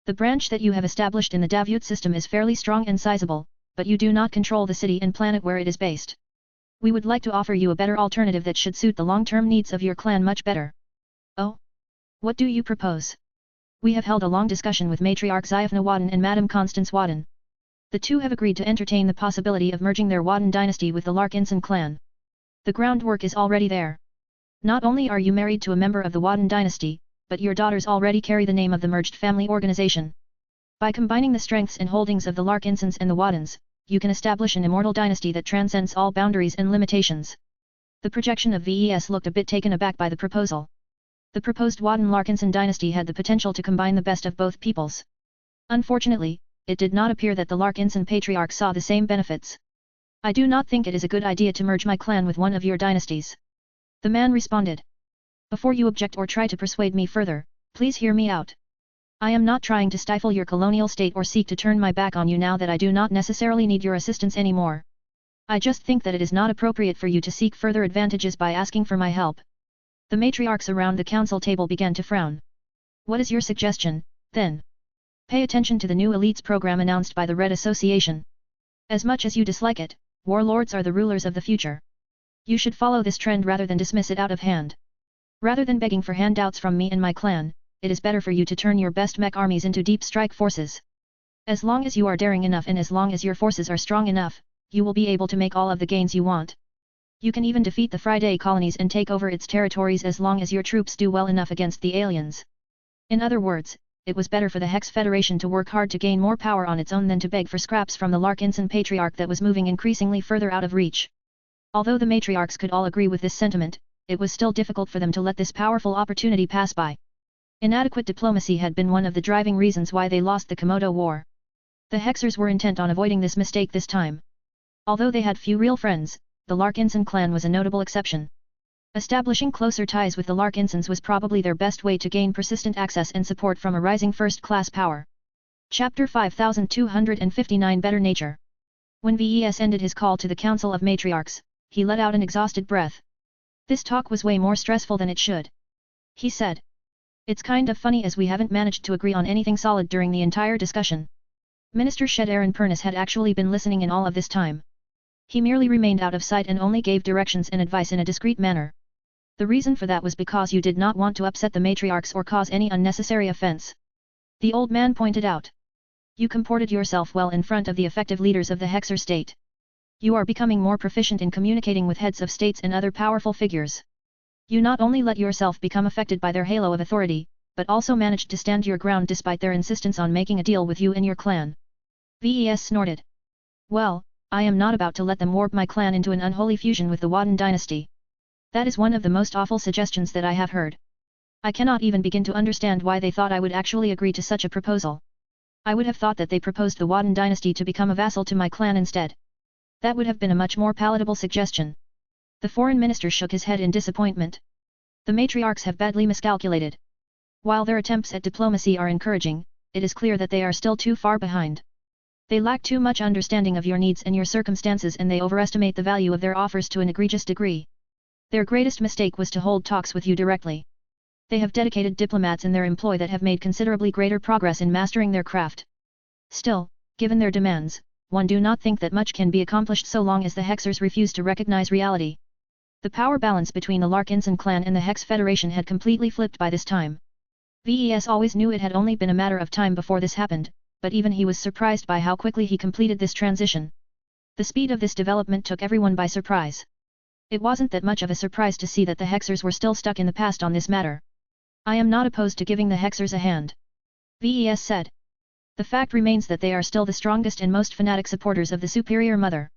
The branch that you have established in the Davyut system is fairly strong and sizable, but you do not control the city and planet where it is based. We would like to offer you a better alternative that should suit the long-term needs of your clan much better. Oh? What do you propose? We have held a long discussion with Matriarch Zyafna Wadden and Madame Constance Wadden. The two have agreed to entertain the possibility of merging their Wadden dynasty with the Larkinson clan. The groundwork is already there. Not only are you married to a member of the Wadden dynasty, but your daughters already carry the name of the merged family organization. By combining the strengths and holdings of the Larkinsons and the Waddens, you can establish an immortal dynasty that transcends all boundaries and limitations. The projection of VES looked a bit taken aback by the proposal. The proposed Wadden-Larkinson dynasty had the potential to combine the best of both peoples. Unfortunately, it did not appear that the Larkinson patriarch saw the same benefits. I do not think it is a good idea to merge my clan with one of your dynasties. The man responded. Before you object or try to persuade me further, please hear me out. I am not trying to stifle your colonial state or seek to turn my back on you now that I do not necessarily need your assistance anymore. I just think that it is not appropriate for you to seek further advantages by asking for my help. The matriarchs around the council table began to frown. What is your suggestion, then? Pay attention to the new elites program announced by the Red Association. As much as you dislike it, warlords are the rulers of the future. You should follow this trend rather than dismiss it out of hand. Rather than begging for handouts from me and my clan, it is better for you to turn your best mech armies into deep strike forces. As long as you are daring enough and as long as your forces are strong enough, you will be able to make all of the gains you want. You can even defeat the Friday colonies and take over its territories as long as your troops do well enough against the aliens. In other words, it was better for the Hex Federation to work hard to gain more power on its own than to beg for scraps from the Larkinson Patriarch that was moving increasingly further out of reach. Although the matriarchs could all agree with this sentiment, it was still difficult for them to let this powerful opportunity pass by. Inadequate diplomacy had been one of the driving reasons why they lost the Komodo War. The Hexers were intent on avoiding this mistake this time. Although they had few real friends, the Larkinson clan was a notable exception. Establishing closer ties with the Larkinsons was probably their best way to gain persistent access and support from a rising first-class power. Chapter 5259 Better Nature. When VES ended his call to the Council of Matriarchs, he let out an exhausted breath. This talk was way more stressful than it should. He said. It's kind of funny as we haven't managed to agree on anything solid during the entire discussion. Minister Shed Aaron Purnas had actually been listening in all of this time. He merely remained out of sight and only gave directions and advice in a discreet manner. The reason for that was because you did not want to upset the matriarchs or cause any unnecessary offense. The old man pointed out. You comported yourself well in front of the effective leaders of the Hexer state. You are becoming more proficient in communicating with heads of states and other powerful figures. You not only let yourself become affected by their halo of authority, but also managed to stand your ground despite their insistence on making a deal with you and your clan. VES snorted. Well, I am not about to let them warp my clan into an unholy fusion with the Wadden dynasty. That is one of the most awful suggestions that I have heard. I cannot even begin to understand why they thought I would actually agree to such a proposal. I would have thought that they proposed the Wadden dynasty to become a vassal to my clan instead. That would have been a much more palatable suggestion. The foreign minister shook his head in disappointment. The matriarchs have badly miscalculated. While their attempts at diplomacy are encouraging, it is clear that they are still too far behind. They lack too much understanding of your needs and your circumstances, and they overestimate the value of their offers to an egregious degree. Their greatest mistake was to hold talks with you directly. They have dedicated diplomats in their employ that have made considerably greater progress in mastering their craft. Still, given their demands, one do not think that much can be accomplished so long as the Hexers refuse to recognize reality. The power balance between the Larkinson clan and the Hex Federation had completely flipped by this time. VES always knew it had only been a matter of time before this happened, but even he was surprised by how quickly he completed this transition. The speed of this development took everyone by surprise. It wasn't that much of a surprise to see that the Hexers were still stuck in the past on this matter. I am not opposed to giving the Hexers a hand. VES said. The fact remains that they are still the strongest and most fanatic supporters of the Superior Mother.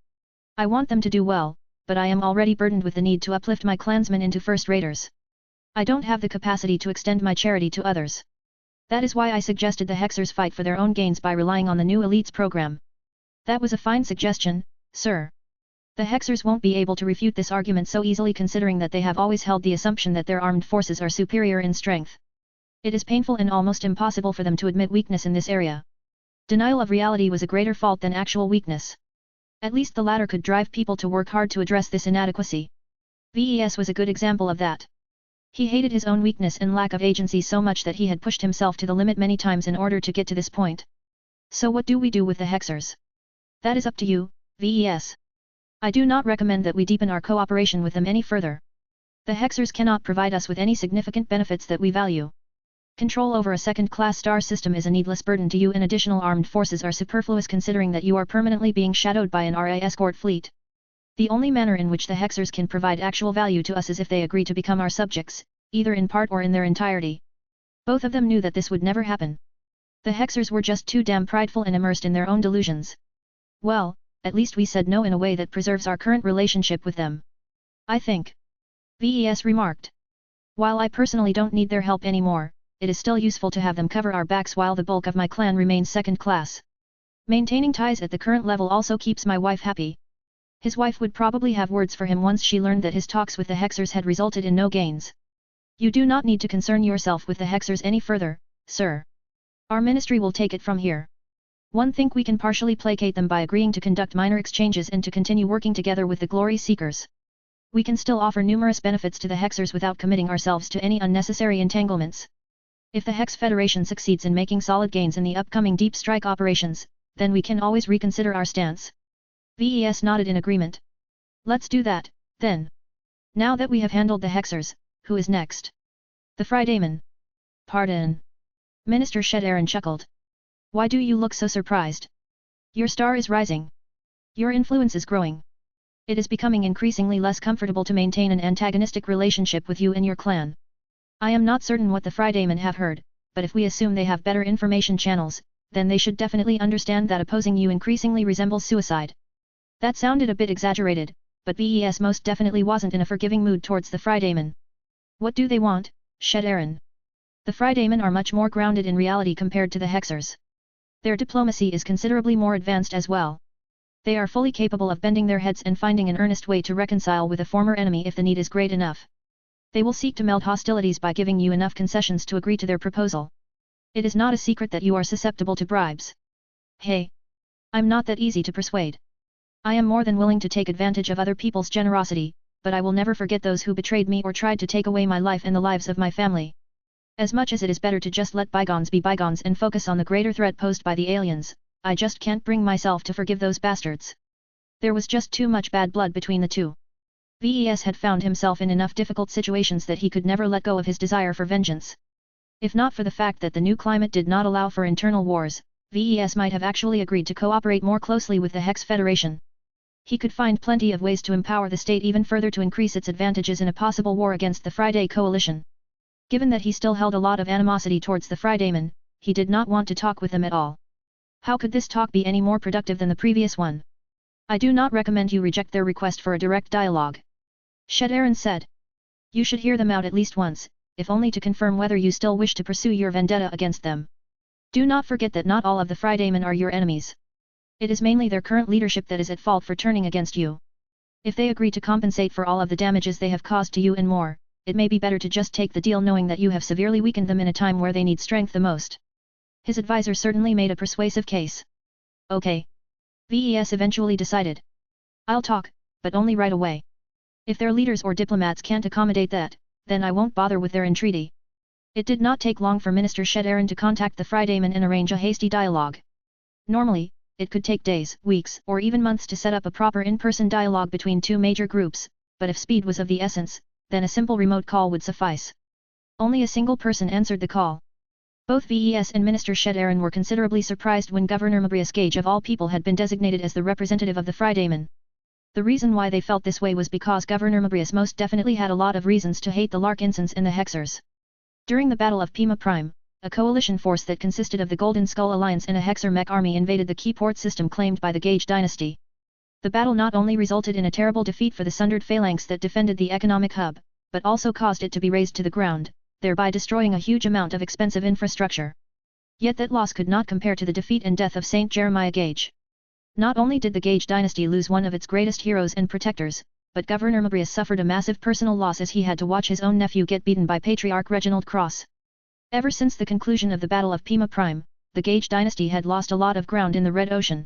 I want them to do well, but I am already burdened with the need to uplift my clansmen into first-raters. I don't have the capacity to extend my charity to others. That is why I suggested the Hexers fight for their own gains by relying on the new elites program. That was a fine suggestion, sir. The Hexers won't be able to refute this argument so easily considering that they have always held the assumption that their armed forces are superior in strength. It is painful and almost impossible for them to admit weakness in this area. Denial of reality was a greater fault than actual weakness. At least the latter could drive people to work hard to address this inadequacy. VES was a good example of that. He hated his own weakness and lack of agency so much that he had pushed himself to the limit many times in order to get to this point. So what do we do with the Hexers? That is up to you, VES. I do not recommend that we deepen our cooperation with them any further. The Hexers cannot provide us with any significant benefits that we value. Control over a second-class star system is a needless burden to you and additional armed forces are superfluous considering that you are permanently being shadowed by an RA escort fleet. The only manner in which the Hexers can provide actual value to us is if they agree to become our subjects, either in part or in their entirety. Both of them knew that this would never happen. The Hexers were just too damn prideful and immersed in their own delusions. Well, at least we said no in a way that preserves our current relationship with them. I think. VES remarked. While I personally don't need their help anymore, it is still useful to have them cover our backs while the bulk of my clan remains second class. Maintaining ties at the current level also keeps my wife happy. His wife would probably have words for him once she learned that his talks with the Hexers had resulted in no gains. You do not need to concern yourself with the Hexers any further, sir. Our ministry will take it from here. One think we can partially placate them by agreeing to conduct minor exchanges and to continue working together with the Glory Seekers. We can still offer numerous benefits to the Hexers without committing ourselves to any unnecessary entanglements. If the Hex Federation succeeds in making solid gains in the upcoming deep strike operations, then we can always reconsider our stance. VES nodded in agreement. Let's do that, then. Now that we have handled the Hexers, who is next? The Fridayman. Pardon. Minister Shedarin chuckled. Why do you look so surprised? Your star is rising. Your influence is growing. It is becoming increasingly less comfortable to maintain an antagonistic relationship with you and your clan. I am not certain what the Fridaymen have heard, but if we assume they have better information channels, then they should definitely understand that opposing you increasingly resembles suicide. That sounded a bit exaggerated, but VES most definitely wasn't in a forgiving mood towards the Fridaymen. What do they want, Shedarin? The Fridaymen are much more grounded in reality compared to the Hexers. Their diplomacy is considerably more advanced as well. They are fully capable of bending their heads and finding an earnest way to reconcile with a former enemy if the need is great enough. They will seek to melt hostilities by giving you enough concessions to agree to their proposal. It is not a secret that you are susceptible to bribes. Hey! I'm not that easy to persuade. I am more than willing to take advantage of other people's generosity, but I will never forget those who betrayed me or tried to take away my life and the lives of my family. As much as it is better to just let bygones be bygones and focus on the greater threat posed by the aliens, I just can't bring myself to forgive those bastards. There was just too much bad blood between the two. VES had found himself in enough difficult situations that he could never let go of his desire for vengeance. If not for the fact that the new climate did not allow for internal wars, VES might have actually agreed to cooperate more closely with the Hex Federation. He could find plenty of ways to empower the state even further to increase its advantages in a possible war against the Friday Coalition. Given that he still held a lot of animosity towards the Fridaymen, he did not want to talk with them at all. How could this talk be any more productive than the previous one? I do not recommend you reject their request for a direct dialogue. Shedarin said. You should hear them out at least once, if only to confirm whether you still wish to pursue your vendetta against them. Do not forget that not all of the Fridaymen are your enemies. It is mainly their current leadership that is at fault for turning against you. If they agree to compensate for all of the damages they have caused to you and more, it may be better to just take the deal knowing that you have severely weakened them in a time where they need strength the most. His advisor certainly made a persuasive case. Okay. VES eventually decided. I'll talk, but only right away. If their leaders or diplomats can't accommodate that, then I won't bother with their entreaty. It did not take long for Minister Shedarin to contact the Fridaymen and arrange a hasty dialogue. Normally, it could take days, weeks, or even months to set up a proper in-person dialogue between two major groups, but if speed was of the essence, then a simple remote call would suffice. Only a single person answered the call. Both VES and Minister Shedarin were considerably surprised when Governor Mabrius Gage of all people had been designated as the representative of the Fridaymen. The reason why they felt this way was because Governor Mabrius most definitely had a lot of reasons to hate the Larkinsons and the Hexers. During the Battle of Pima Prime, a coalition force that consisted of the Golden Skull Alliance and a Hexer mech army invaded the key port system claimed by the Gage dynasty. The battle not only resulted in a terrible defeat for the sundered phalanx that defended the economic hub, but also caused it to be razed to the ground, thereby destroying a huge amount of expensive infrastructure. Yet that loss could not compare to the defeat and death of Saint Jeremiah Gage. Not only did the Gage dynasty lose one of its greatest heroes and protectors, but Governor Mabrius suffered a massive personal loss as he had to watch his own nephew get beaten by Patriarch Reginald Cross. Ever since the conclusion of the Battle of Pima Prime, the Gage dynasty had lost a lot of ground in the Red Ocean.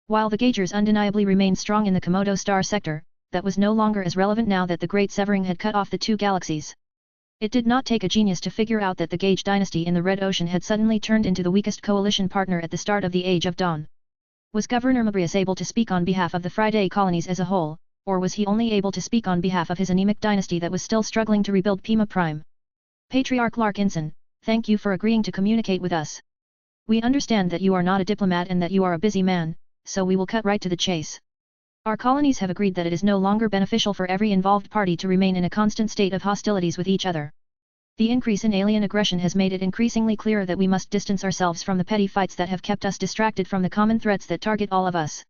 While the Gagers undeniably remained strong in the Komodo Star sector, that was no longer as relevant now that the Great Severing had cut off the two galaxies. It did not take a genius to figure out that the Gage dynasty in the Red Ocean had suddenly turned into the weakest coalition partner at the start of the Age of Dawn. Was Governor Mabrius able to speak on behalf of the Friday colonies as a whole, or was he only able to speak on behalf of his anemic dynasty that was still struggling to rebuild Pima Prime? Patriarch Larkinson, thank you for agreeing to communicate with us. We understand that you are not a diplomat and that you are a busy man, so we will cut right to the chase. Our colonies have agreed that it is no longer beneficial for every involved party to remain in a constant state of hostilities with each other. The increase in alien aggression has made it increasingly clear that we must distance ourselves from the petty fights that have kept us distracted from the common threats that target all of us.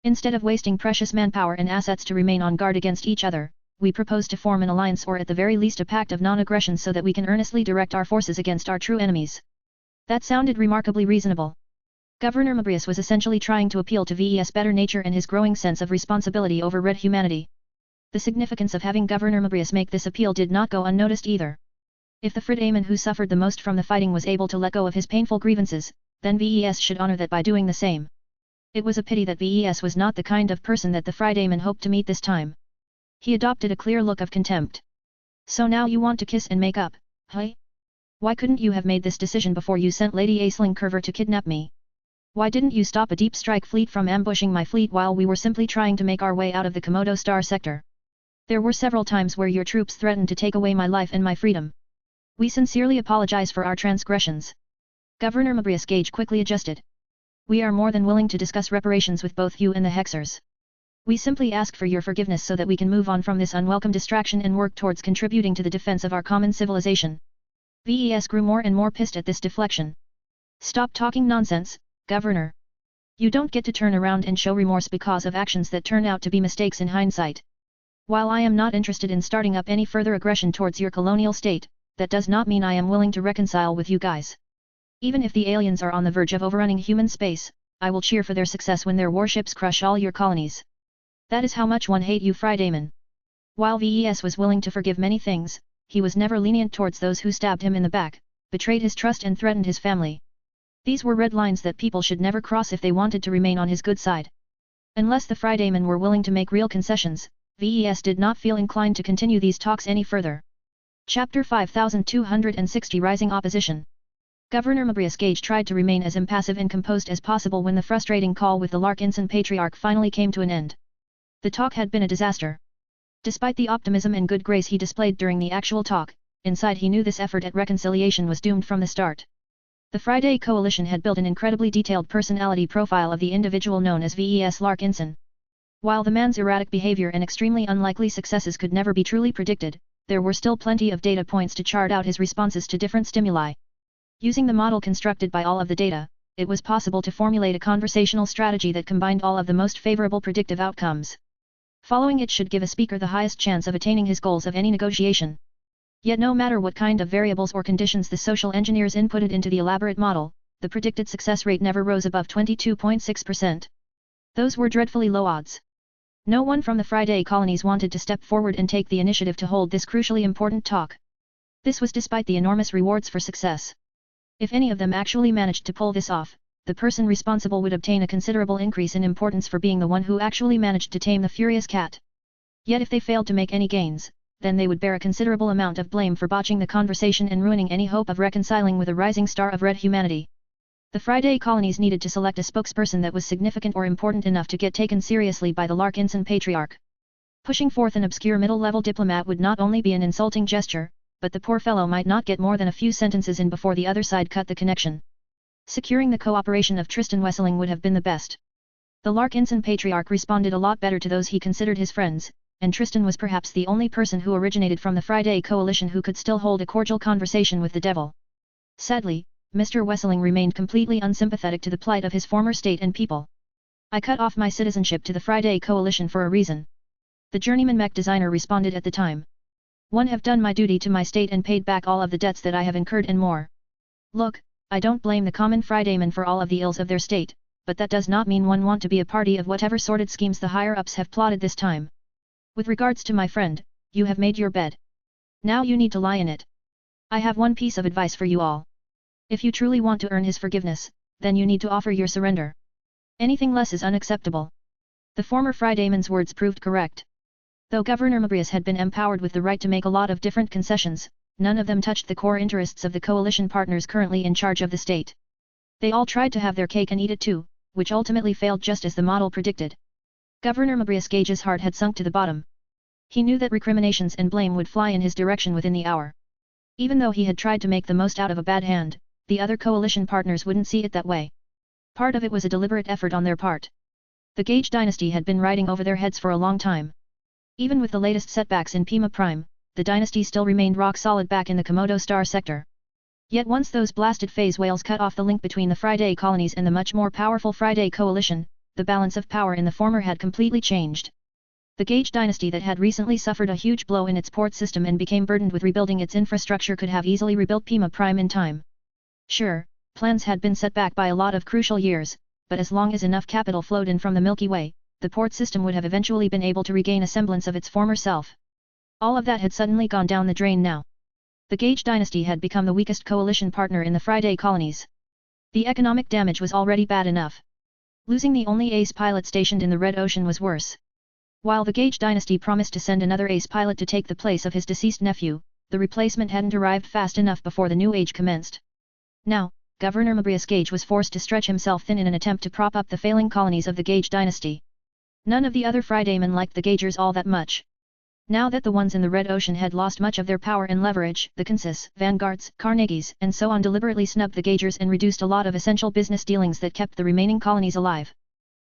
Instead of wasting precious manpower and assets to remain on guard against each other, we propose to form an alliance or at the very least a pact of non-aggression so that we can earnestly direct our forces against our true enemies. That sounded remarkably reasonable. Governor Mabrius was essentially trying to appeal to VES' better nature and his growing sense of responsibility over red humanity. The significance of having Governor Mabrius make this appeal did not go unnoticed either. If the Fridayman who suffered the most from the fighting was able to let go of his painful grievances, then VES should honor that by doing the same. It was a pity that VES was not the kind of person that the Fridayman hoped to meet this time. He adopted a clear look of contempt. So now you want to kiss and make up, huh? Why couldn't you have made this decision before you sent Lady Aisling Curver to kidnap me? Why didn't you stop a deep strike fleet from ambushing my fleet while we were simply trying to make our way out of the Komodo Star sector? There were several times where your troops threatened to take away my life and my freedom. We sincerely apologize for our transgressions. Governor Mabrius Gage quickly adjusted. We are more than willing to discuss reparations with both you and the Hexers. We simply ask for your forgiveness so that we can move on from this unwelcome distraction and work towards contributing to the defense of our common civilization. VES grew more and more pissed at this deflection. Stop talking nonsense, Governor. You don't get to turn around and show remorse because of actions that turn out to be mistakes in hindsight. While I am not interested in starting up any further aggression towards your colonial state, that does not mean I am willing to reconcile with you guys. Even if the aliens are on the verge of overrunning human space, I will cheer for their success when their warships crush all your colonies. That is how much one hate you Fridayman. While VES was willing to forgive many things, he was never lenient towards those who stabbed him in the back, betrayed his trust and threatened his family. These were red lines that people should never cross if they wanted to remain on his good side. Unless the Fridaymen were willing to make real concessions, VES did not feel inclined to continue these talks any further. Chapter 5260 Rising Opposition. Governor Mabrius Gage tried to remain as impassive and composed as possible when the frustrating call with the Larkinson Patriarch finally came to an end. The talk had been a disaster. Despite the optimism and good grace he displayed during the actual talk, inside he knew this effort at reconciliation was doomed from the start. The Friday Coalition had built an incredibly detailed personality profile of the individual known as VES Larkinson. While the man's erratic behavior and extremely unlikely successes could never be truly predicted, there were still plenty of data points to chart out his responses to different stimuli. Using the model constructed by all of the data, it was possible to formulate a conversational strategy that combined all of the most favorable predictive outcomes. Following it should give a speaker the highest chance of attaining his goals of any negotiation. Yet no matter what kind of variables or conditions the social engineers inputted into the elaborate model, the predicted success rate never rose above 22.6%. Those were dreadfully low odds. No one from the Friday colonies wanted to step forward and take the initiative to hold this crucially important talk. This was despite the enormous rewards for success. If any of them actually managed to pull this off, the person responsible would obtain a considerable increase in importance for being the one who actually managed to tame the furious cat. Yet if they failed to make any gains, then they would bear a considerable amount of blame for botching the conversation and ruining any hope of reconciling with a rising star of red humanity. The Friday colonies needed to select a spokesperson that was significant or important enough to get taken seriously by the Larkinson Patriarch. Pushing forth an obscure middle-level diplomat would not only be an insulting gesture, but the poor fellow might not get more than a few sentences in before the other side cut the connection. Securing the cooperation of Tristan Wesseling would have been the best. The Larkinson Patriarch responded a lot better to those he considered his friends, and Tristan was perhaps the only person who originated from the Friday Coalition who could still hold a cordial conversation with the devil. Sadly, Mr. Wesseling remained completely unsympathetic to the plight of his former state and people. I cut off my citizenship to the Friday Coalition for a reason. The journeyman mech designer responded at the time. 1. Have done my duty to my state and paid back all of the debts that I have incurred and more. Look, I don't blame the common Fridaymen for all of the ills of their state, but that does not mean one want to be a party of whatever sordid schemes the higher-ups have plotted this time. With regards to my friend, you have made your bed. Now you need to lie in it. I have one piece of advice for you all. If you truly want to earn his forgiveness, then you need to offer your surrender. Anything less is unacceptable. The former Fridayman's words proved correct. Though Governor Mabrius had been empowered with the right to make a lot of different concessions, none of them touched the core interests of the coalition partners currently in charge of the state. They all tried to have their cake and eat it too, which ultimately failed just as the model predicted. Governor Mabrius Gage's heart had sunk to the bottom. He knew that recriminations and blame would fly in his direction within the hour. Even though he had tried to make the most out of a bad hand, the other coalition partners wouldn't see it that way. Part of it was a deliberate effort on their part. The Gage dynasty had been riding over their heads for a long time. Even with the latest setbacks in Pima Prime, the dynasty still remained rock solid back in the Komodo Star sector. Yet once those blasted phase whales cut off the link between the Friday colonies and the much more powerful Friday coalition, the balance of power in the former had completely changed. The Gage dynasty that had recently suffered a huge blow in its port system and became burdened with rebuilding its infrastructure could have easily rebuilt Pima Prime in time. Sure, plans had been set back by a lot of crucial years, but as long as enough capital flowed in from the Milky Way, the port system would have eventually been able to regain a semblance of its former self. All of that had suddenly gone down the drain now. The Gage dynasty had become the weakest coalition partner in the Friday colonies. The economic damage was already bad enough. Losing the only ace pilot stationed in the Red Ocean was worse. While the Gage dynasty promised to send another ace pilot to take the place of his deceased nephew, the replacement hadn't arrived fast enough before the new age commenced. Now, Governor Mabrius Gage was forced to stretch himself thin in an attempt to prop up the failing colonies of the Gage dynasty. None of the other Fridaymen liked the Gagers all that much. Now that the ones in the Red Ocean had lost much of their power and leverage, the Kansas, Vanguards, Carnegies, and so on deliberately snubbed the Gagers and reduced a lot of essential business dealings that kept the remaining colonies alive.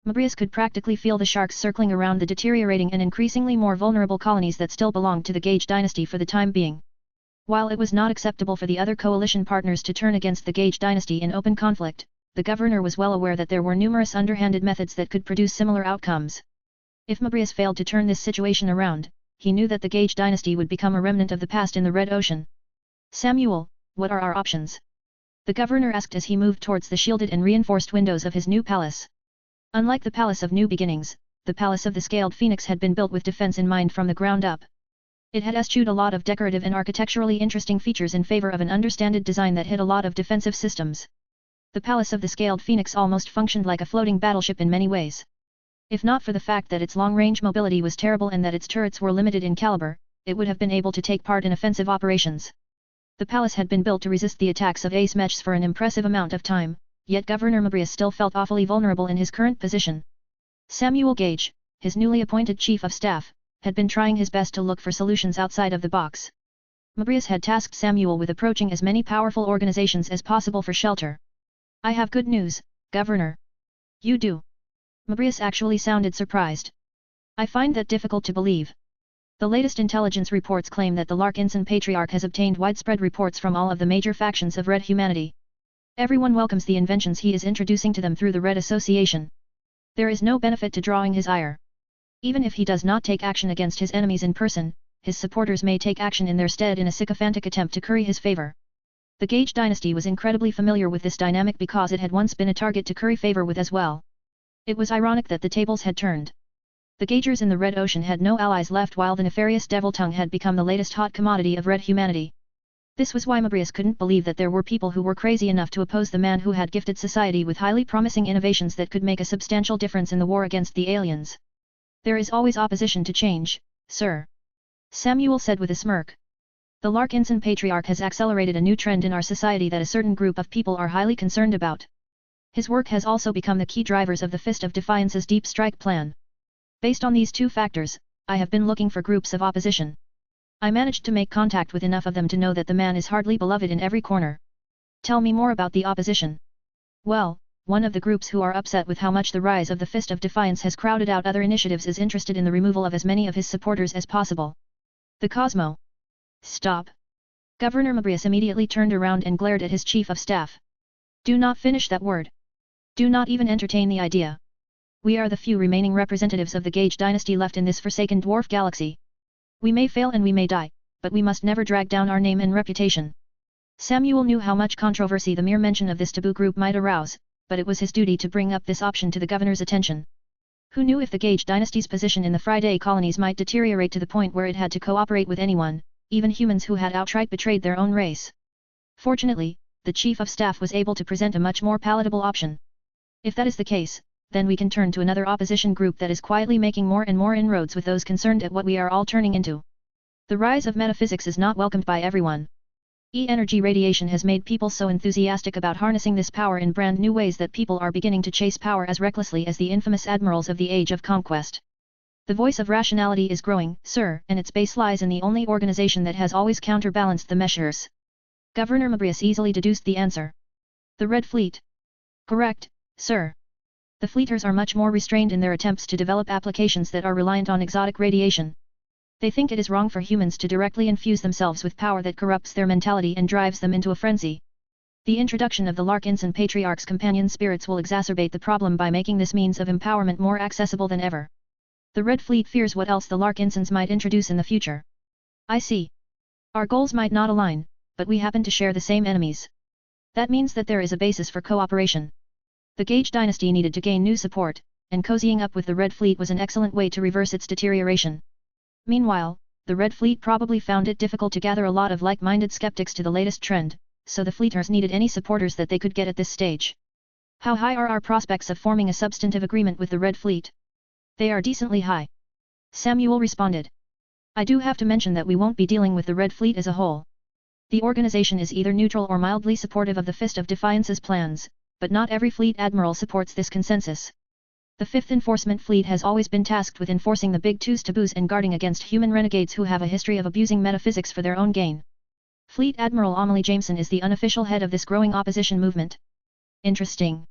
Mabrius could practically feel the sharks circling around the deteriorating and increasingly more vulnerable colonies that still belonged to the Gage dynasty for the time being. While it was not acceptable for the other coalition partners to turn against the Gage dynasty in open conflict, the governor was well aware that there were numerous underhanded methods that could produce similar outcomes. If Mabrius failed to turn this situation around, he knew that the Gage dynasty would become a remnant of the past in the Red Ocean. Samuel, what are our options? The governor asked as he moved towards the shielded and reinforced windows of his new palace. Unlike the Palace of New Beginnings, the Palace of the Scaled Phoenix had been built with defense in mind from the ground up. It had eschewed a lot of decorative and architecturally interesting features in favor of an understanded design that hid a lot of defensive systems. The Palace of the Scaled Phoenix almost functioned like a floating battleship in many ways. If not for the fact that its long-range mobility was terrible and that its turrets were limited in caliber, it would have been able to take part in offensive operations. The palace had been built to resist the attacks of ace mechs for an impressive amount of time, yet Governor Mabrius still felt awfully vulnerable in his current position. Samuel Gage, his newly appointed chief of staff, had been trying his best to look for solutions outside of the box. Mabrius had tasked Samuel with approaching as many powerful organizations as possible for shelter. I have good news, Governor. You do? Mabrius actually sounded surprised. I find that difficult to believe. The latest intelligence reports claim that the Larkinson Patriarch has obtained widespread reports from all of the major factions of Red humanity. Everyone welcomes the inventions he is introducing to them through the Red Association. There is no benefit to drawing his ire. Even if he does not take action against his enemies in person, his supporters may take action in their stead in a sycophantic attempt to curry his favor. The Gage dynasty was incredibly familiar with this dynamic because it had once been a target to curry favor with as well. It was ironic that the tables had turned. The Gagers in the Red Ocean had no allies left while the nefarious Devil Tongue had become the latest hot commodity of Red humanity. This was why Mabrius couldn't believe that there were people who were crazy enough to oppose the man who had gifted society with highly promising innovations that could make a substantial difference in the war against the aliens. There is always opposition to change, sir. Samuel said with a smirk. The Larkinson Patriarch has accelerated a new trend in our society that a certain group of people are highly concerned about. His work has also become the key drivers of the Fist of Defiance's Deep Strike plan. Based on these two factors, I have been looking for groups of opposition. I managed to make contact with enough of them to know that the man is hardly beloved in every corner. Tell me more about the opposition. Well, one of the groups who are upset with how much the rise of the Fist of Defiance has crowded out other initiatives is interested in the removal of as many of his supporters as possible. The Cosmo. Stop. Governor Mabrius immediately turned around and glared at his chief of staff. Do not finish that word. Do not even entertain the idea. We are the few remaining representatives of the Gage dynasty left in this forsaken dwarf galaxy. We may fail and we may die, but we must never drag down our name and reputation. Samuel knew how much controversy the mere mention of this taboo group might arouse, but it was his duty to bring up this option to the governor's attention. Who knew if the Gage dynasty's position in the Friday colonies might deteriorate to the point where it had to cooperate with anyone, even humans who had outright betrayed their own race. Fortunately, the chief of staff was able to present a much more palatable option. If that is the case, then we can turn to another opposition group that is quietly making more and more inroads with those concerned at what we are all turning into. The rise of metaphysics is not welcomed by everyone. E-energy radiation has made people so enthusiastic about harnessing this power in brand new ways that people are beginning to chase power as recklessly as the infamous admirals of the Age of Conquest. The voice of rationality is growing, sir, and its base lies in the only organization that has always counterbalanced the measures. Governor Mabrius easily deduced the answer. The Red Fleet. Correct, sir. The Fleeters are much more restrained in their attempts to develop applications that are reliant on exotic radiation. They think it is wrong for humans to directly infuse themselves with power that corrupts their mentality and drives them into a frenzy. The introduction of the Larkinson Patriarch's companion spirits will exacerbate the problem by making this means of empowerment more accessible than ever. The Red Fleet fears what else the Larkinsons might introduce in the future. I see. Our goals might not align, but we happen to share the same enemies. That means that there is a basis for cooperation. The Gage dynasty needed to gain new support, and cozying up with the Red Fleet was an excellent way to reverse its deterioration. Meanwhile, the Red Fleet probably found it difficult to gather a lot of like-minded skeptics to the latest trend, so the Fleeters needed any supporters that they could get at this stage. How high are our prospects of forming a substantive agreement with the Red Fleet? They are decently high. Samuel responded. I do have to mention that we won't be dealing with the Red Fleet as a whole. The organization is either neutral or mildly supportive of the Fist of Defiance's plans, but not every fleet admiral supports this consensus. The 5th Enforcement Fleet has always been tasked with enforcing the Big Two's taboos and guarding against human renegades who have a history of abusing metaphysics for their own gain. Fleet Admiral Amelie Jameson is the unofficial head of this growing opposition movement. Interesting.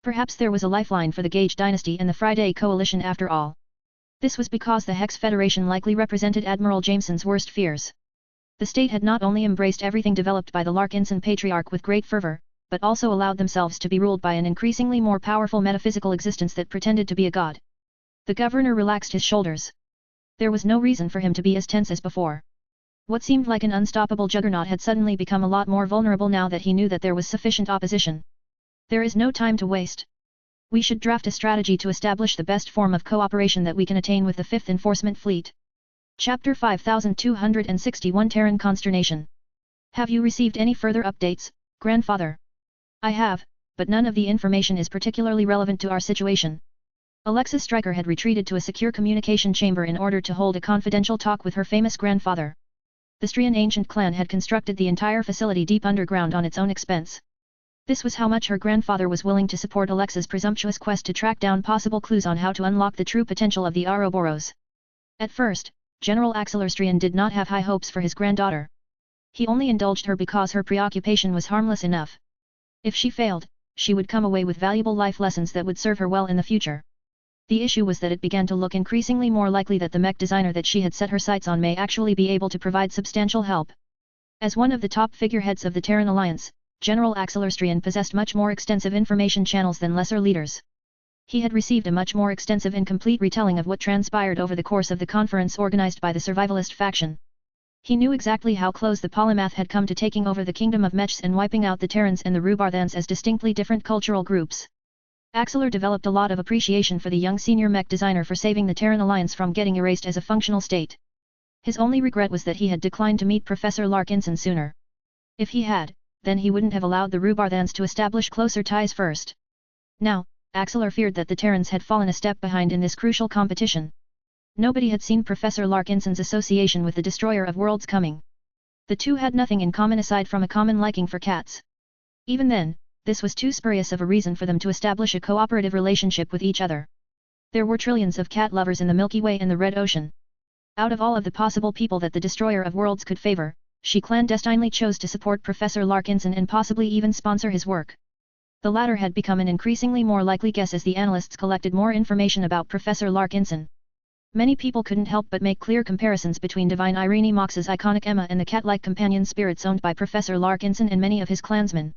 Perhaps there was a lifeline for the Gage dynasty and the Friday coalition after all. This was because the Hex Federation likely represented Admiral Jameson's worst fears. The state had not only embraced everything developed by the Larkinson Patriarch with great fervor, but also allowed themselves to be ruled by an increasingly more powerful metaphysical existence that pretended to be a god. The governor relaxed his shoulders. There was no reason for him to be as tense as before. What seemed like an unstoppable juggernaut had suddenly become a lot more vulnerable now that he knew that there was sufficient opposition. There is no time to waste. We should draft a strategy to establish the best form of cooperation that we can attain with the 5th Enforcement Fleet. Chapter 5261 Terran Consternation. Have you received any further updates, grandfather? I have, but none of the information is particularly relevant to our situation. Alexis Stryker had retreated to a secure communication chamber in order to hold a confidential talk with her famous grandfather. The Strian ancient clan had constructed the entire facility deep underground on its own expense. This was how much her grandfather was willing to support Alexa's presumptuous quest to track down possible clues on how to unlock the true potential of the Ouroboros. At first, General Axelar Strian did not have high hopes for his granddaughter. He only indulged her because her preoccupation was harmless enough. If she failed, she would come away with valuable life lessons that would serve her well in the future. The issue was that it began to look increasingly more likely that the mech designer that she had set her sights on may actually be able to provide substantial help. As one of the top figureheads of the Terran Alliance, General Axelar Strian possessed much more extensive information channels than lesser leaders. He had received a much more extensive and complete retelling of what transpired over the course of the conference organized by the survivalist faction. He knew exactly how close the polymath had come to taking over the kingdom of Mechs and wiping out the Terrans and the Rubarthans as distinctly different cultural groups. Axelar developed a lot of appreciation for the young senior mech designer for saving the Terran Alliance from getting erased as a functional state. His only regret was that he had declined to meet Professor Larkinson sooner. If he had, then he wouldn't have allowed the Rubarthans to establish closer ties first. Now, Axelar feared that the Terrans had fallen a step behind in this crucial competition. Nobody had seen Professor Larkinson's association with the Destroyer of Worlds coming. The two had nothing in common aside from a common liking for cats. Even then, this was too spurious of a reason for them to establish a cooperative relationship with each other. There were trillions of cat lovers in the Milky Way and the Red Ocean. Out of all of the possible people that the Destroyer of Worlds could favor, she clandestinely chose to support Professor Larkinson and possibly even sponsor his work. The latter had become an increasingly more likely guess as the analysts collected more information about Professor Larkinson. Many people couldn't help but make clear comparisons between Divine Irene Mox's iconic Emma and the cat-like companion spirits owned by Professor Larkinson and many of his clansmen.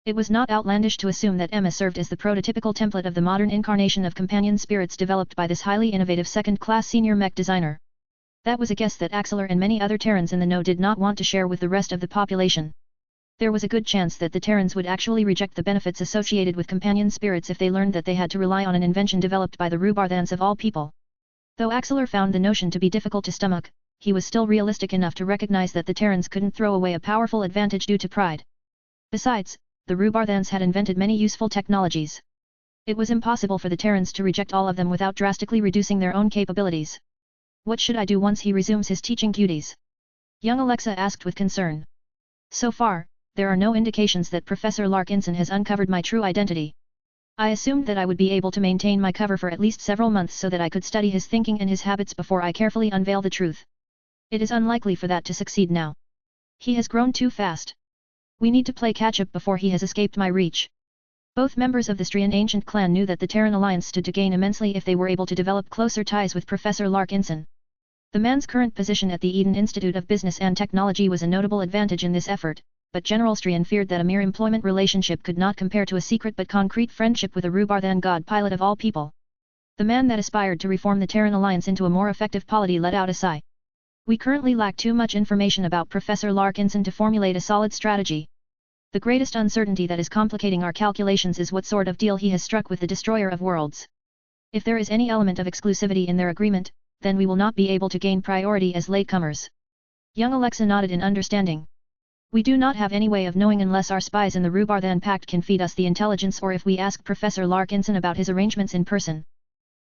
It was not outlandish to assume that Emma served as the prototypical template of the modern incarnation of companion spirits developed by this highly innovative second-class senior mech designer. That was a guess that Axelar and many other Terrans in the know did not want to share with the rest of the population. There was a good chance that the Terrans would actually reject the benefits associated with companion spirits if they learned that they had to rely on an invention developed by the Rubarthans of all people. Though Axelar found the notion to be difficult to stomach, he was still realistic enough to recognize that the Terrans couldn't throw away a powerful advantage due to pride. Besides, the Rubarthans had invented many useful technologies. It was impossible for the Terrans to reject all of them without drastically reducing their own capabilities. What should I do once he resumes his teaching duties? Young Alexa asked with concern. So far, there are no indications that Professor Larkinson has uncovered my true identity. I assumed that I would be able to maintain my cover for at least several months so that I could study his thinking and his habits before I carefully unveil the truth. It is unlikely for that to succeed now. He has grown too fast. We need to play catch-up before he has escaped my reach. Both members of the Strian ancient clan knew that the Terran alliance stood to gain immensely if they were able to develop closer ties with Professor Larkinson. The man's current position at the Eden Institute of Business and Technology was a notable advantage in this effort, but General Strian feared that a mere employment relationship could not compare to a secret but concrete friendship with a Rubarthan god pilot of all people. The man that aspired to reform the Terran alliance into a more effective polity let out a sigh. We currently lack too much information about Professor Larkinson to formulate a solid strategy. The greatest uncertainty that is complicating our calculations is what sort of deal he has struck with the Destroyer of Worlds. If there is any element of exclusivity in their agreement, then we will not be able to gain priority as latecomers. Young Alexa nodded in understanding. We do not have any way of knowing unless our spies in the Rubarthan Pact can feed us the intelligence or if we ask Professor Larkinson about his arrangements in person.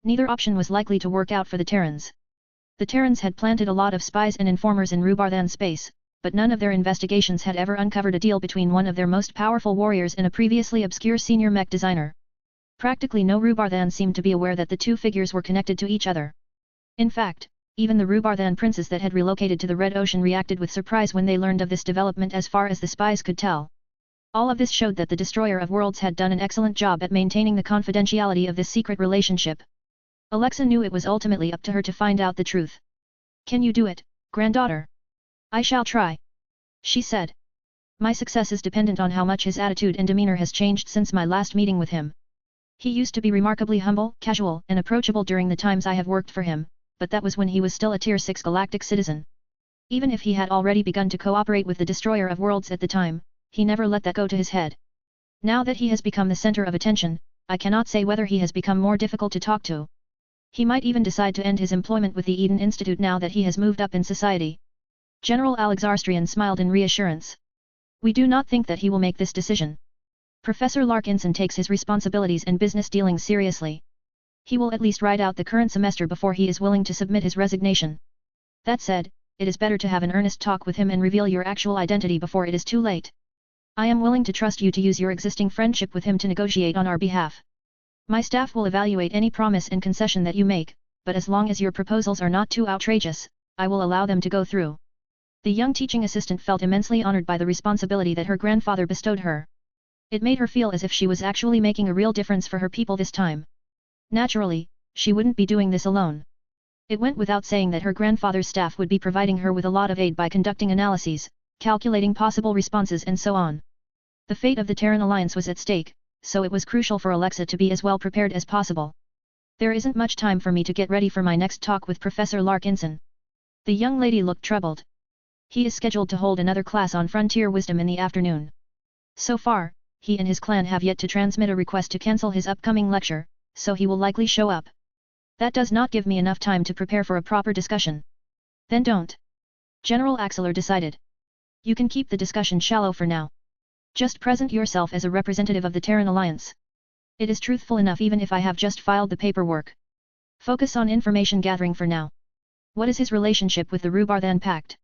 Neither option was likely to work out for the Terrans. The Terrans had planted a lot of spies and informers in Rubarthan space, but none of their investigations had ever uncovered a deal between one of their most powerful warriors and a previously obscure senior mech designer. Practically no Rubarthan seemed to be aware that the two figures were connected to each other. In fact, even the Rubarthan princes that had relocated to the Red Ocean reacted with surprise when they learned of this development as far as the spies could tell. All of this showed that the Destroyer of Worlds had done an excellent job at maintaining the confidentiality of this secret relationship. Alexa knew it was ultimately up to her to find out the truth. Can you do it, granddaughter? I shall try. She said. My success is dependent on how much his attitude and demeanor has changed since my last meeting with him. He used to be remarkably humble, casual, and approachable during the times I have worked for him, but that was when he was still a Tier 6 galactic citizen. Even if he had already begun to cooperate with the Destroyer of Worlds at the time, he never let that go to his head. Now that he has become the center of attention, I cannot say whether he has become more difficult to talk to. He might even decide to end his employment with the Eden Institute now that he has moved up in society. General Alexar Strian smiled in reassurance. We do not think that he will make this decision. Professor Larkinson takes his responsibilities and business dealings seriously. He will at least ride out the current semester before he is willing to submit his resignation. That said, it is better to have an earnest talk with him and reveal your actual identity before it is too late. I am willing to trust you to use your existing friendship with him to negotiate on our behalf. My staff will evaluate any promise and concession that you make, but as long as your proposals are not too outrageous, I will allow them to go through. The young teaching assistant felt immensely honored by the responsibility that her grandfather bestowed her. It made her feel as if she was actually making a real difference for her people this time. Naturally, she wouldn't be doing this alone. It went without saying that her grandfather's staff would be providing her with a lot of aid by conducting analyses, calculating possible responses and so on. The fate of the Terran Alliance was at stake, so it was crucial for Alexa to be as well prepared as possible. There isn't much time for me to get ready for my next talk with Professor Larkinson. The young lady looked troubled. He is scheduled to hold another class on frontier wisdom in the afternoon. So far, he and his clan have yet to transmit a request to cancel his upcoming lecture, so he will likely show up. That does not give me enough time to prepare for a proper discussion. Then don't. General Axelar decided. You can keep the discussion shallow for now. Just present yourself as a representative of the Terran Alliance. It is truthful enough even if I have just filed the paperwork. Focus on information gathering for now. What is his relationship with the Rubarthan Pact?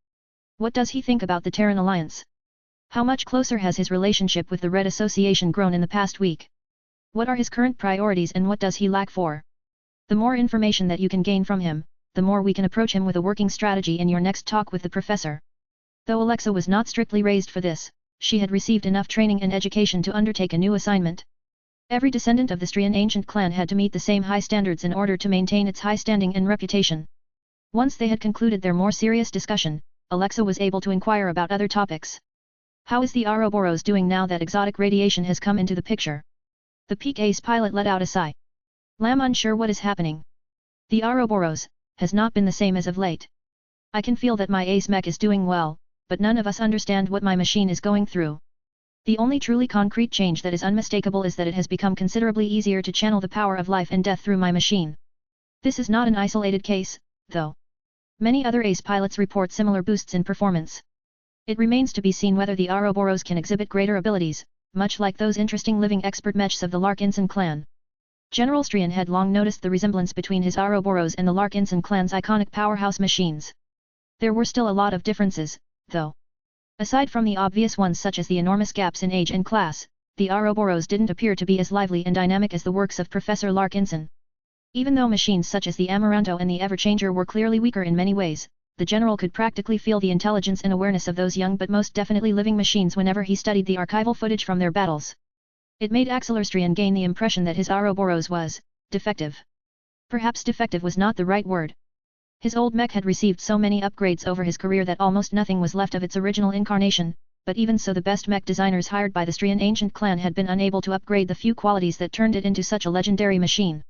What does he think about the Terran Alliance? How much closer has his relationship with the Red Association grown in the past week? What are his current priorities and what does he lack for? The more information that you can gain from him, the more we can approach him with a working strategy in your next talk with the professor. Though Alexa was not strictly raised for this, she had received enough training and education to undertake a new assignment. Every descendant of the Strian ancient clan had to meet the same high standards in order to maintain its high standing and reputation. Once they had concluded their more serious discussion, Alexa was able to inquire about other topics. How is the Ouroboros doing now that exotic radiation has come into the picture? The Peak Ace pilot let out a sigh. Lam unsure what is happening. The Ouroboros has not been the same as of late. I can feel that my ace mech is doing well, but none of us understand what my machine is going through. The only truly concrete change that is unmistakable is that it has become considerably easier to channel the power of life and death through my machine. This is not an isolated case, though. Many other ace pilots report similar boosts in performance. It remains to be seen whether the Ouroboros can exhibit greater abilities, much like those interesting living expert mechs of the Larkinson clan. General Strian had long noticed the resemblance between his Ouroboros and the Larkinson clan's iconic powerhouse machines. There were still a lot of differences, though. Aside from the obvious ones such as the enormous gaps in age and class, the Ouroboros didn't appear to be as lively and dynamic as the works of Professor Larkinson. Even though machines such as the Amaranto and the Everchanger were clearly weaker in many ways, the general could practically feel the intelligence and awareness of those young but most definitely living machines whenever he studied the archival footage from their battles. It made Axelar Strian gain the impression that his Ouroboros was defective. Perhaps defective was not the right word. His old mech had received so many upgrades over his career that almost nothing was left of its original incarnation, but even so the best mech designers hired by the Strian ancient clan had been unable to upgrade the few qualities that turned it into such a legendary machine.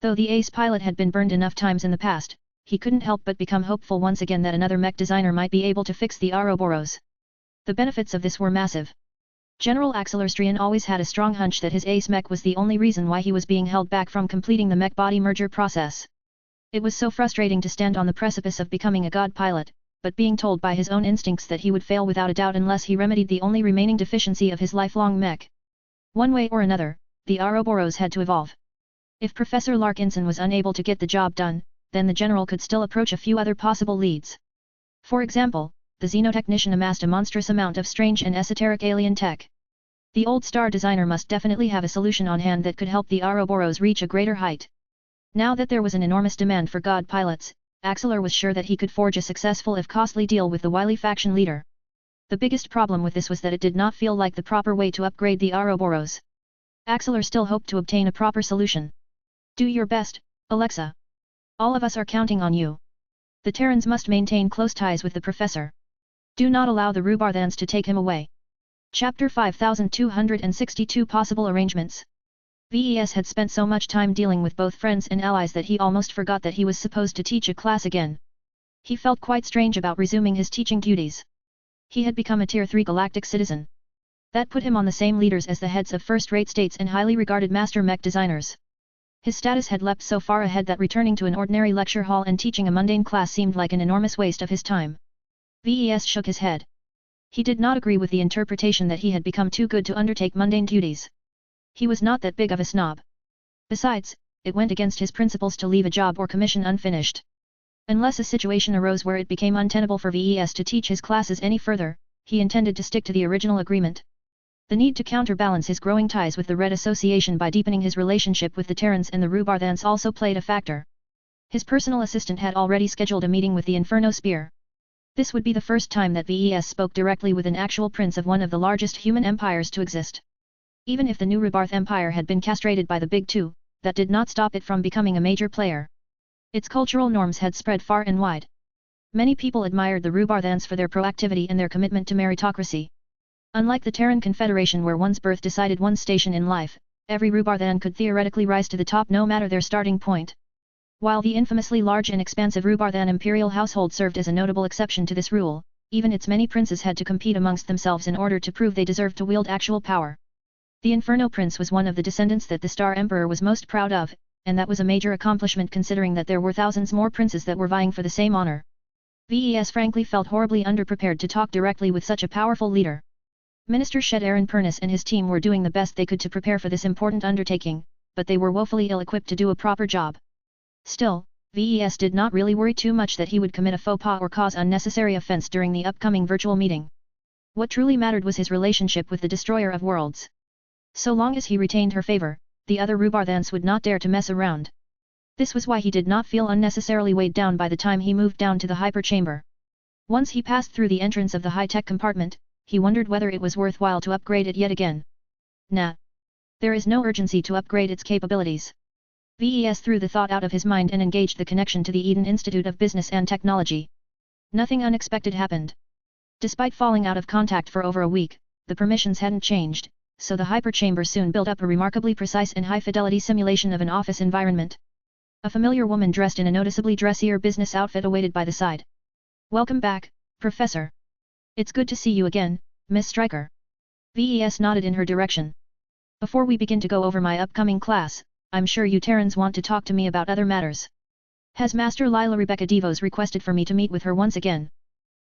Though the ace pilot had been burned enough times in the past, he couldn't help but become hopeful once again that another mech designer might be able to fix the Ouroboros. The benefits of this were massive. General Axelar Strian always had a strong hunch that his ace mech was the only reason why he was being held back from completing the mech body merger process. It was so frustrating to stand on the precipice of becoming a god pilot, but being told by his own instincts that he would fail without a doubt unless he remedied the only remaining deficiency of his lifelong mech. One way or another, the Ouroboros had to evolve. If Professor Larkinson was unable to get the job done, then the general could still approach a few other possible leads. For example, the xenotechnician amassed a monstrous amount of strange and esoteric alien tech. The old star designer must definitely have a solution on hand that could help the Ouroboros reach a greater height. Now that there was an enormous demand for god pilots, Axelar was sure that he could forge a successful if costly deal with the wily faction leader. The biggest problem with this was that it did not feel like the proper way to upgrade the Ouroboros. Axelar still hoped to obtain a proper solution. Do your best, Alexa. All of us are counting on you. The Terrans must maintain close ties with the professor. Do not allow the Rubarthans to take him away. Chapter 5262 Possible Arrangements. VES had spent so much time dealing with both friends and allies that he almost forgot that he was supposed to teach a class again. He felt quite strange about resuming his teaching duties. He had become a Tier 3 galactic citizen. That put him on the same leaders as the heads of first-rate states and highly regarded master mech designers. His status had leapt so far ahead that returning to an ordinary lecture hall and teaching a mundane class seemed like an enormous waste of his time. VES shook his head. He did not agree with the interpretation that he had become too good to undertake mundane duties. He was not that big of a snob. Besides, it went against his principles to leave a job or commission unfinished. Unless a situation arose where it became untenable for VES to teach his classes any further, he intended to stick to the original agreement. The need to counterbalance his growing ties with the Red Association by deepening his relationship with the Terrans and the Rubarthans also played a factor. His personal assistant had already scheduled a meeting with the Inferno Spear. This would be the first time that VES spoke directly with an actual prince of one of the largest human empires to exist. Even if the new Rubarth Empire had been castrated by the Big Two, that did not stop it from becoming a major player. Its cultural norms had spread far and wide. Many people admired the Rubarthans for their proactivity and their commitment to meritocracy. Unlike the Terran Confederation where one's birth decided one's station in life, every Rubarthan could theoretically rise to the top no matter their starting point. While the infamously large and expansive Rubarthan imperial household served as a notable exception to this rule, even its many princes had to compete amongst themselves in order to prove they deserved to wield actual power. The Inferno Prince was one of the descendants that the Star Emperor was most proud of, and that was a major accomplishment considering that there were thousands more princes that were vying for the same honor. VES frankly felt horribly underprepared to talk directly with such a powerful leader. Minister Shed Aaron Pernus and his team were doing the best they could to prepare for this important undertaking, but they were woefully ill-equipped to do a proper job. Still, VES did not really worry too much that he would commit a faux pas or cause unnecessary offense during the upcoming virtual meeting. What truly mattered was his relationship with the Destroyer of Worlds. So long as he retained her favor, the other Rubarthans would not dare to mess around. This was why he did not feel unnecessarily weighed down by the time he moved down to the hyperchamber. Once he passed through the entrance of the high-tech compartment, he wondered whether it was worthwhile to upgrade it yet again. Nah. There is no urgency to upgrade its capabilities. VES threw the thought out of his mind and engaged the connection to the Eden Institute of Business and Technology. Nothing unexpected happened. Despite falling out of contact for over a week, the permissions hadn't changed, so the hyperchamber soon built up a remarkably precise and high-fidelity simulation of an office environment. A familiar woman dressed in a noticeably dressier business outfit awaited by the side. Welcome back, Professor. It's good to see you again, Miss Stryker. VES nodded in her direction. Before we begin to go over my upcoming class, I'm sure you Terrans want to talk to me about other matters. Has Master Lila Rebecca Devos requested for me to meet with her once again?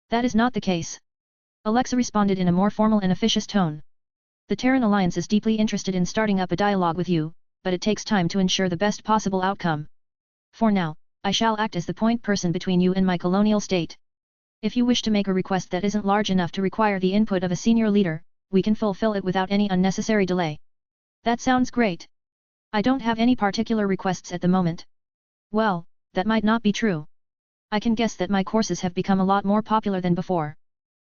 That is not the case. Alexa responded in a more formal and officious tone. The Terran Alliance is deeply interested in starting up a dialogue with you, but it takes time to ensure the best possible outcome. For now, I shall act as the point person between you and my colonial state. If you wish to make a request that isn't large enough to require the input of a senior leader, we can fulfill it without any unnecessary delay. That sounds great. I don't have any particular requests at the moment. Well, that might not be true. I can guess that my courses have become a lot more popular than before.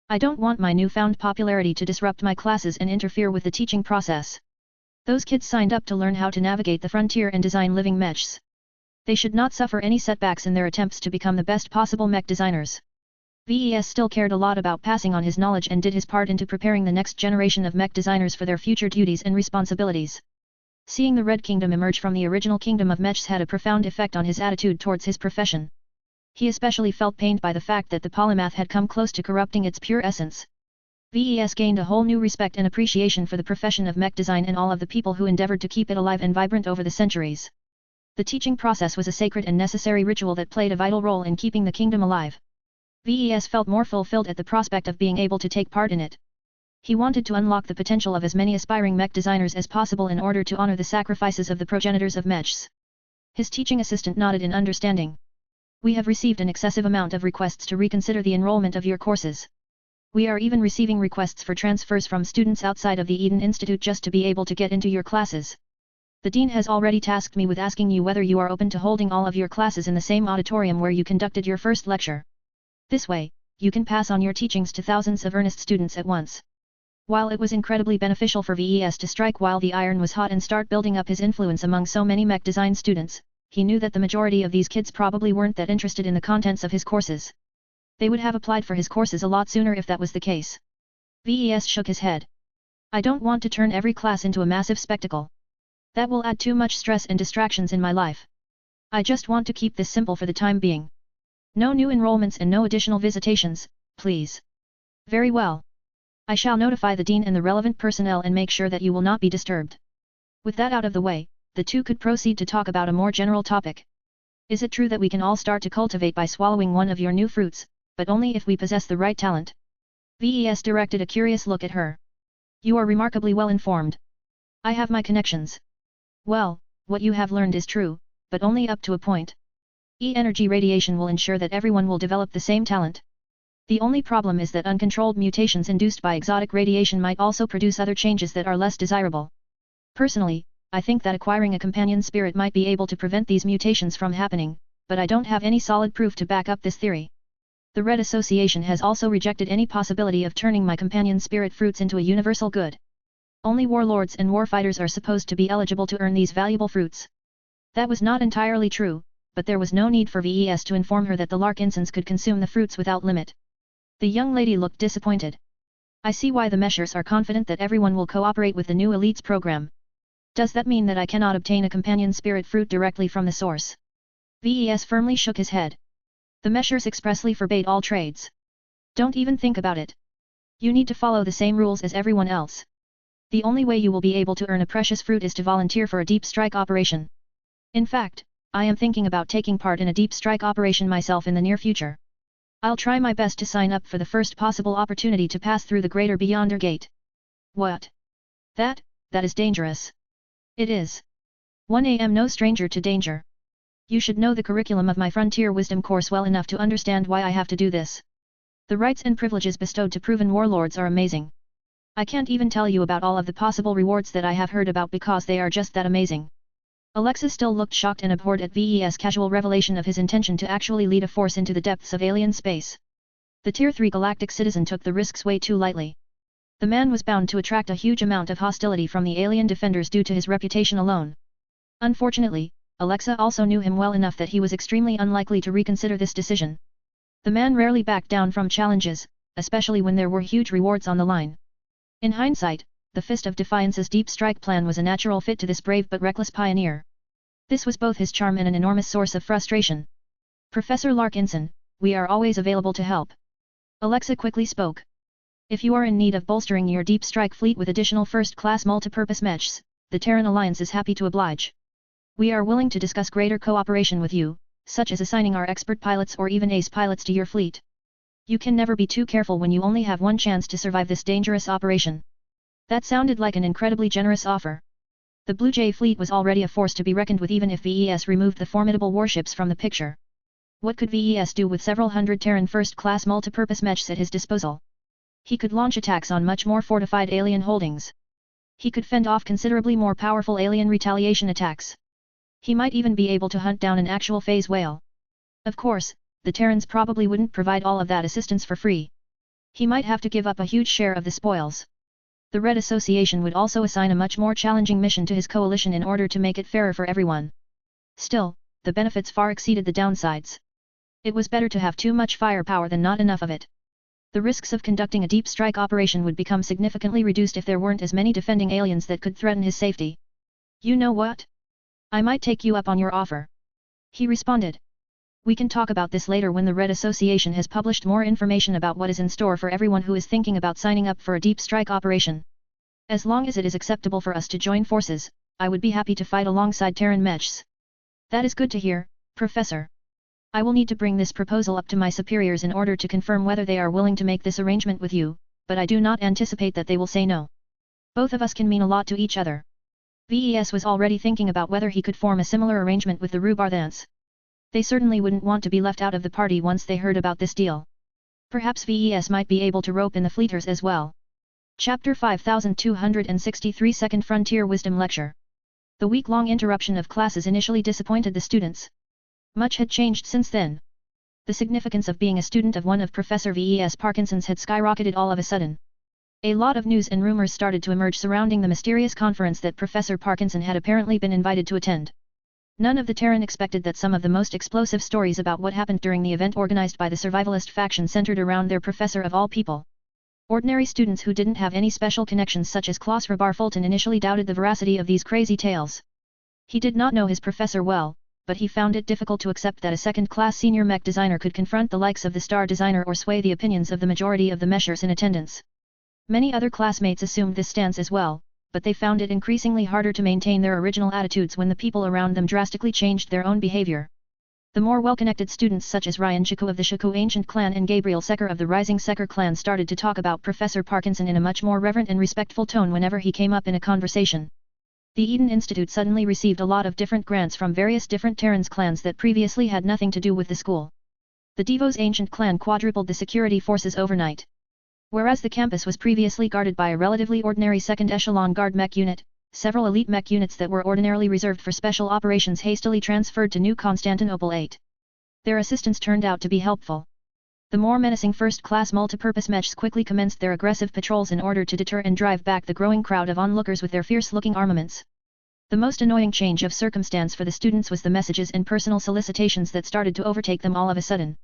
I don't want my newfound popularity to disrupt my classes and interfere with the teaching process. Those kids signed up to learn how to navigate the frontier and design living mechs. They should not suffer any setbacks in their attempts to become the best possible mech designers. VES still cared a lot about passing on his knowledge and did his part into preparing the next generation of mech designers for their future duties and responsibilities. Seeing the Red Kingdom emerge from the original kingdom of mechs had a profound effect on his attitude towards his profession. He especially felt pained by the fact that the polymath had come close to corrupting its pure essence. VES gained a whole new respect and appreciation for the profession of mech design and all of the people who endeavored to keep it alive and vibrant over the centuries. The teaching process was a sacred and necessary ritual that played a vital role in keeping the kingdom alive. VES felt more fulfilled at the prospect of being able to take part in it. He wanted to unlock the potential of as many aspiring mech designers as possible in order to honor the sacrifices of the progenitors of mechs. His teaching assistant nodded in understanding. We have received an excessive amount of requests to reconsider the enrollment of your courses. We are even receiving requests for transfers from students outside of the Eden Institute just to be able to get into your classes. The Dean has already tasked me with asking you whether you are open to holding all of your classes in the same auditorium where you conducted your first lecture. This way, you can pass on your teachings to thousands of earnest students at once. While it was incredibly beneficial for VES to strike while the iron was hot and start building up his influence among so many mech design students, he knew that the majority of these kids probably weren't that interested in the contents of his courses. They would have applied for his courses a lot sooner if that was the case. VES shook his head. I don't want to turn every class into a massive spectacle. That will add too much stress and distractions in my life. I just want to keep this simple for the time being. No new enrollments and no additional visitations, please. Very well. I shall notify the Dean and the relevant personnel and make sure that you will not be disturbed. With that out of the way, the two could proceed to talk about a more general topic. Is it true that we can all start to cultivate by swallowing one of your new fruits, but only if we possess the right talent? VES directed a curious look at her. You are remarkably well informed. I have my connections. Well, what you have learned is true, but only up to a point. E-energy radiation will ensure that everyone will develop the same talent. The only problem is that uncontrolled mutations induced by exotic radiation might also produce other changes that are less desirable. Personally, I think that acquiring a companion spirit might be able to prevent these mutations from happening, but I don't have any solid proof to back up this theory. The Red Association has also rejected any possibility of turning my companion spirit fruits into a universal good. Only warlords and warfighters are supposed to be eligible to earn these valuable fruits. That was not entirely true, but there was no need for VES to inform her that the Larkinsons could consume the fruits without limit. The young lady looked disappointed. I see why the Meshers are confident that everyone will cooperate with the new elites program. Does that mean that I cannot obtain a companion spirit fruit directly from the source? VES firmly shook his head. The Meshers expressly forbade all trades. Don't even think about it. You need to follow the same rules as everyone else. The only way you will be able to earn a precious fruit is to volunteer for a deep strike operation. In fact, I am thinking about taking part in a deep strike operation myself in the near future. I'll try my best to sign up for the first possible opportunity to pass through the Greater Beyonder Gate. What? That is dangerous. It is. 1 am no stranger to danger. You should know the curriculum of my Frontier Wisdom course well enough to understand why I have to do this. The rights and privileges bestowed to proven warlords are amazing. I can't even tell you about all of the possible rewards that I have heard about because they are just that amazing. Alexa still looked shocked and abhorred at VES' casual revelation of his intention to actually lead a force into the depths of alien space. The Tier 3 galactic citizen took the risks way too lightly. The man was bound to attract a huge amount of hostility from the alien defenders due to his reputation alone. Unfortunately, Alexa also knew him well enough that he was extremely unlikely to reconsider this decision. The man rarely backed down from challenges, especially when there were huge rewards on the line. In hindsight, the Fist of Defiance's deep strike plan was a natural fit to this brave but reckless pioneer. This was both his charm and an enormous source of frustration. Professor Larkinson, we are always available to help. Alexa quickly spoke. If you are in need of bolstering your deep strike fleet with additional first-class multipurpose mechs, the Terran Alliance is happy to oblige. We are willing to discuss greater cooperation with you, such as assigning our expert pilots or even ace pilots to your fleet. You can never be too careful when you only have one chance to survive this dangerous operation. That sounded like an incredibly generous offer. The Blue Jay fleet was already a force to be reckoned with even if VES removed the formidable warships from the picture. What could VES do with several hundred Terran first-class multipurpose mechs at his disposal? He could launch attacks on much more fortified alien holdings. He could fend off considerably more powerful alien retaliation attacks. He might even be able to hunt down an actual phase whale. Of course, the Terrans probably wouldn't provide all of that assistance for free. He might have to give up a huge share of the spoils. The Red Association would also assign a much more challenging mission to his coalition in order to make it fairer for everyone. Still, the benefits far exceeded the downsides. It was better to have too much firepower than not enough of it. The risks of conducting a deep strike operation would become significantly reduced if there weren't as many defending aliens that could threaten his safety. You know what? I might take you up on your offer. He responded. We can talk about this later when the Red Association has published more information about what is in store for everyone who is thinking about signing up for a deep strike operation. As long as it is acceptable for us to join forces, I would be happy to fight alongside Terran mechs. That is good to hear, Professor. I will need to bring this proposal up to my superiors in order to confirm whether they are willing to make this arrangement with you, but I do not anticipate that they will say no. Both of us can mean a lot to each other. VES was already thinking about whether he could form a similar arrangement with the Rubarthans. They certainly wouldn't want to be left out of the party once they heard about this deal. Perhaps VES might be able to rope in the fleeters as well. Chapter 5263 Second Frontier Wisdom Lecture. The week-long interruption of classes initially disappointed the students. Much had changed since then. The significance of being a student of one of Professor VES Parkinson's had skyrocketed all of a sudden. A lot of news and rumors started to emerge surrounding the mysterious conference that Professor Parkinson had apparently been invited to attend. None of the Terran expected that some of the most explosive stories about what happened during the event organized by the survivalist faction centered around their professor of all people. Ordinary students who didn't have any special connections such as Klaus Fulton initially doubted the veracity of these crazy tales. He did not know his professor well, but he found it difficult to accept that a second-class senior mech designer could confront the likes of the star designer or sway the opinions of the majority of the meshers in attendance. Many other classmates assumed this stance as well, but they found it increasingly harder to maintain their original attitudes when the people around them drastically changed their own behavior. The more well-connected students such as Ryan Shaku of the Shaku Ancient Clan and Gabriel Secker of the Rising Secker Clan started to talk about Professor Parkinson in a much more reverent and respectful tone whenever he came up in a conversation. The Eden Institute suddenly received a lot of different grants from various different Terrans clans that previously had nothing to do with the school. The Devos Ancient Clan quadrupled the security forces overnight. Whereas the campus was previously guarded by a relatively ordinary second-echelon guard mech unit, several elite mech units that were ordinarily reserved for special operations hastily transferred to New Constantinople 8. Their assistance turned out to be helpful. The more menacing first-class multipurpose mechs quickly commenced their aggressive patrols in order to deter and drive back the growing crowd of onlookers with their fierce-looking armaments. The most annoying change of circumstance for the students was the messages and personal solicitations that started to overtake them all of a sudden.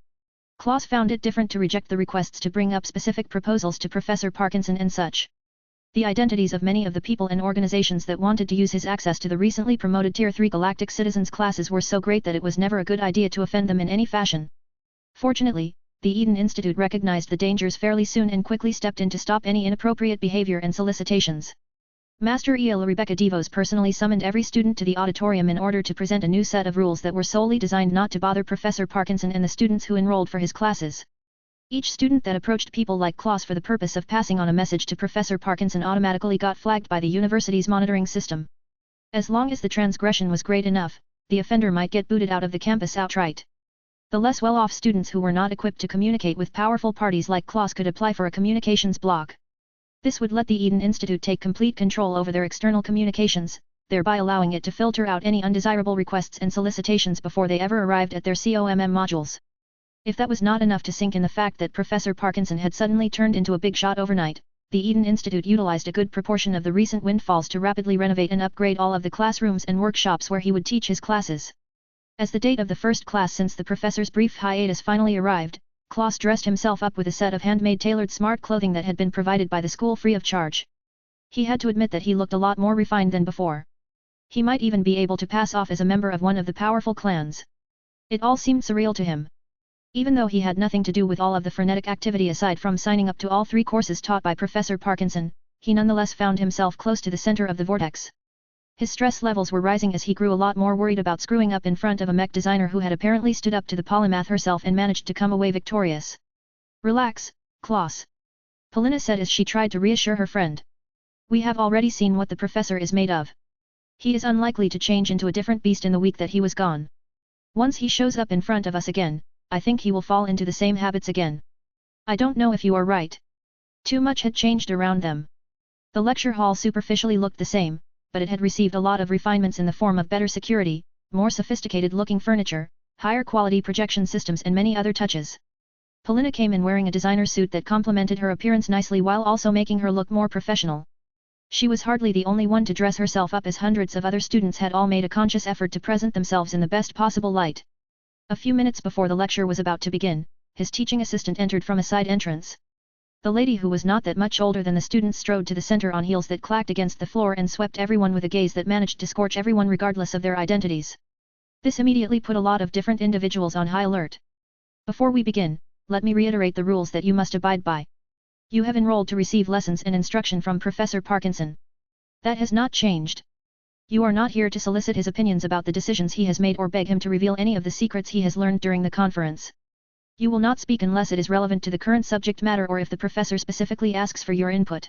Klaus found it different to reject the requests to bring up specific proposals to Professor Parkinson and such. The identities of many of the people and organizations that wanted to use his access to the recently promoted Tier 3 Galactic Citizens classes were so great that it was never a good idea to offend them in any fashion. Fortunately, the Eden Institute recognized the dangers fairly soon and quickly stepped in to stop any inappropriate behavior and solicitations. Master El Rebecca Devos personally summoned every student to the auditorium in order to present a new set of rules that were solely designed not to bother Professor Parkinson and the students who enrolled for his classes. Each student that approached people like Klaus for the purpose of passing on a message to Professor Parkinson automatically got flagged by the university's monitoring system. As long as the transgression was great enough, the offender might get booted out of the campus outright. The less well-off students who were not equipped to communicate with powerful parties like Klaus could apply for a communications block. This would let the Eden Institute take complete control over their external communications, thereby allowing it to filter out any undesirable requests and solicitations before they ever arrived at their COMM modules. If that was not enough to sink in the fact that Professor Parkinson had suddenly turned into a big shot overnight, the Eden Institute utilized a good proportion of the recent windfalls to rapidly renovate and upgrade all of the classrooms and workshops where he would teach his classes. As the date of the first class since the professor's brief hiatus finally arrived, Klaus dressed himself up with a set of handmade tailored smart clothing that had been provided by the school free of charge. He had to admit that he looked a lot more refined than before. He might even be able to pass off as a member of one of the powerful clans. It all seemed surreal to him. Even though he had nothing to do with all of the frenetic activity aside from signing up to all 3 courses taught by Professor Parkinson, he nonetheless found himself close to the center of the vortex. His stress levels were rising as he grew a lot more worried about screwing up in front of a mech designer who had apparently stood up to the polymath herself and managed to come away victorious. Relax, Klaus. Polina said as she tried to reassure her friend. We have already seen what the professor is made of. He is unlikely to change into a different beast in the week that he was gone. Once he shows up in front of us again, I think he will fall into the same habits again. I don't know if you are right. Too much had changed around them. The lecture hall superficially looked the same, but it had received a lot of refinements in the form of better security, more sophisticated-looking furniture, higher quality projection systems and many other touches. Polina came in wearing a designer suit that complemented her appearance nicely while also making her look more professional. She was hardly the only one to dress herself up as hundreds of other students had all made a conscious effort to present themselves in the best possible light. A few minutes before the lecture was about to begin, his teaching assistant entered from a side entrance. The lady who was not that much older than the students strode to the center on heels that clacked against the floor and swept everyone with a gaze that managed to scorch everyone regardless of their identities. This immediately put a lot of different individuals on high alert. Before we begin, let me reiterate the rules that you must abide by. You have enrolled to receive lessons and instruction from Professor Parkinson. That has not changed. You are not here to solicit his opinions about the decisions he has made or beg him to reveal any of the secrets he has learned during the conference. You will not speak unless it is relevant to the current subject matter or if the professor specifically asks for your input.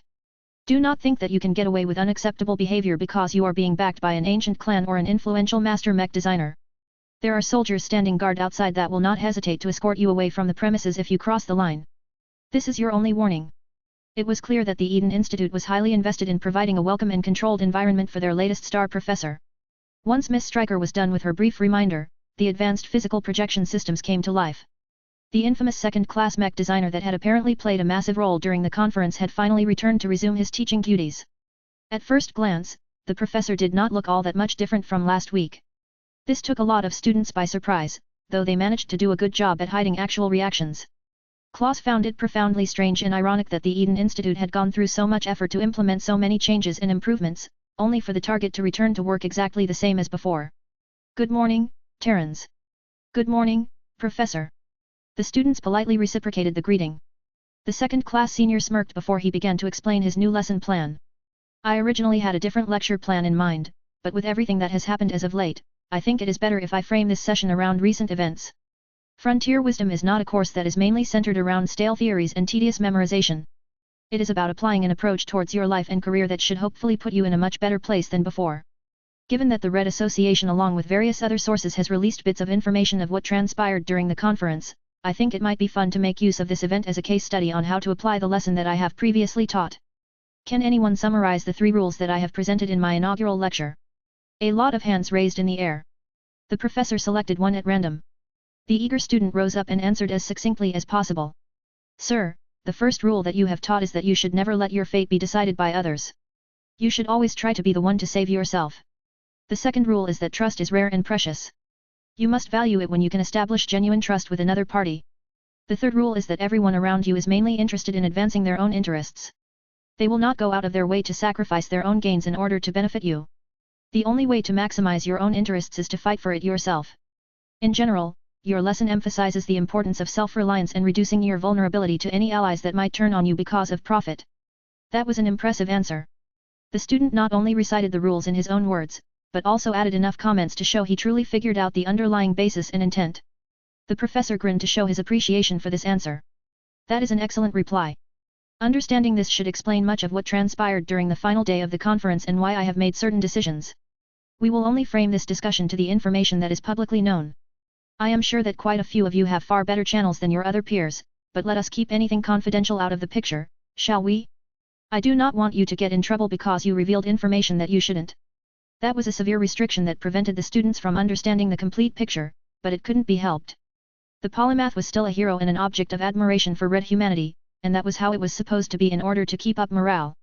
Do not think that you can get away with unacceptable behavior because you are being backed by an ancient clan or an influential master mech designer. There are soldiers standing guard outside that will not hesitate to escort you away from the premises if you cross the line. This is your only warning. It was clear that the Eden Institute was highly invested in providing a welcome and controlled environment for their latest star professor. Once Miss Stryker was done with her brief reminder, the advanced physical projection systems came to life. The infamous second-class mech designer that had apparently played a massive role during the conference had finally returned to resume his teaching duties. At first glance, the professor did not look all that much different from last week. This took a lot of students by surprise, though they managed to do a good job at hiding actual reactions. Klaus found it profoundly strange and ironic that the Eden Institute had gone through so much effort to implement so many changes and improvements, only for the target to return to work exactly the same as before. Good morning, Terrans. Good morning, Professor. The students politely reciprocated the greeting. The second-class senior smirked before he began to explain his new lesson plan. I originally had a different lecture plan in mind, but with everything that has happened as of late, I think it is better if I frame this session around recent events. Frontier Wisdom is not a course that is mainly centered around stale theories and tedious memorization. It is about applying an approach towards your life and career that should hopefully put you in a much better place than before. Given that the Red Association along with various other sources has released bits of information of what transpired during the conference, I think it might be fun to make use of this event as a case study on how to apply the lesson that I have previously taught. Can anyone summarize the 3 rules that I have presented in my inaugural lecture? A lot of hands raised in the air. The professor selected one at random. The eager student rose up and answered as succinctly as possible. Sir, the first rule that you have taught is that you should never let your fate be decided by others. You should always try to be the one to save yourself. The second rule is that trust is rare and precious. You must value it when you can establish genuine trust with another party. The third rule is that everyone around you is mainly interested in advancing their own interests. They will not go out of their way to sacrifice their own gains in order to benefit you. The only way to maximize your own interests is to fight for it yourself. In general, your lesson emphasizes the importance of self-reliance and reducing your vulnerability to any allies that might turn on you because of profit. That was an impressive answer. The student not only recited the rules in his own words, but also added enough comments to show he truly figured out the underlying basis and intent. The professor grinned to show his appreciation for this answer. That is an excellent reply. Understanding this should explain much of what transpired during the final day of the conference and why I have made certain decisions. We will only frame this discussion to the information that is publicly known. I am sure that quite a few of you have far better channels than your other peers, but let us keep anything confidential out of the picture, shall we? I do not want you to get in trouble because you revealed information that you shouldn't. That was a severe restriction that prevented the students from understanding the complete picture, but it couldn't be helped. The polymath was still a hero and an object of admiration for red humanity, and that was how it was supposed to be in order to keep up morale.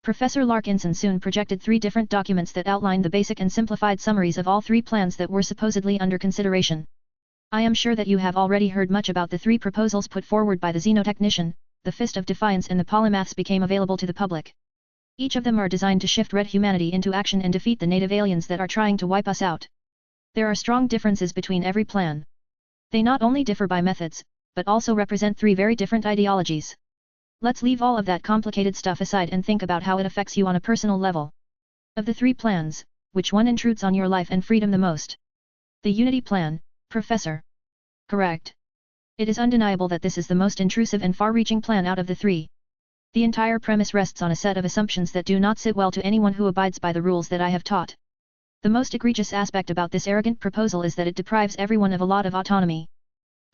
Professor Larkinson soon projected 3 different documents that outlined the basic and simplified summaries of all 3 plans that were supposedly under consideration. I am sure that you have already heard much about the 3 proposals put forward by the Xenotechnician. The Fist of Defiance and the Polymaths became available to the public. Each of them are designed to shift red humanity into action and defeat the native aliens that are trying to wipe us out. There are strong differences between every plan. They not only differ by methods, but also represent three very different ideologies. Let's leave all of that complicated stuff aside and think about how it affects you on a personal level. Of the three plans, which one intrudes on your life and freedom the most? The Unity Plan, Professor. Correct. It is undeniable that this is the most intrusive and far-reaching plan out of the three. The entire premise rests on a set of assumptions that do not sit well to anyone who abides by the rules that I have taught. The most egregious aspect about this arrogant proposal is that it deprives everyone of a lot of autonomy.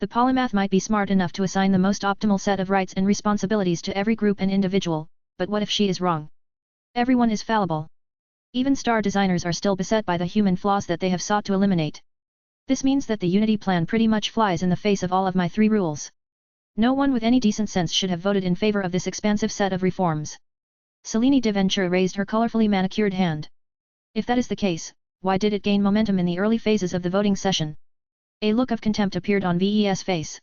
The polymath might be smart enough to assign the most optimal set of rights and responsibilities to every group and individual, but what if she is wrong? Everyone is fallible. Even star designers are still beset by the human flaws that they have sought to eliminate. This means that the Unity Plan pretty much flies in the face of all of my three rules. No one with any decent sense should have voted in favor of this expansive set of reforms. Selene de Ventura raised her colorfully manicured hand. If that is the case, why did it gain momentum in the early phases of the voting session? A look of contempt appeared on VE's face.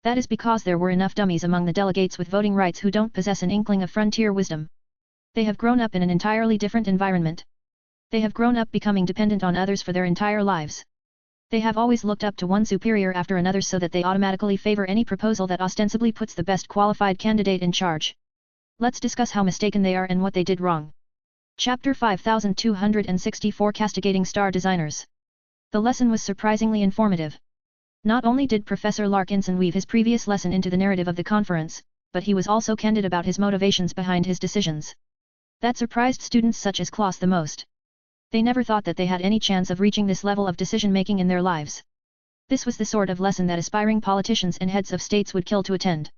That is because there were enough dummies among the delegates with voting rights who don't possess an inkling of frontier wisdom. They have grown up in an entirely different environment. They have grown up becoming dependent on others for their entire lives. They have always looked up to one superior after another so that they automatically favor any proposal that ostensibly puts the best qualified candidate in charge. Let's discuss how mistaken they are and what they did wrong. Chapter 5264 Castigating Star Designers. The lesson was surprisingly informative. Not only did Professor Larkinson weave his previous lesson into the narrative of the conference, but he was also candid about his motivations behind his decisions. That surprised students such as Klaus the most. They never thought that they had any chance of reaching this level of decision-making in their lives. This was the sort of lesson that aspiring politicians and heads of states would kill to attend.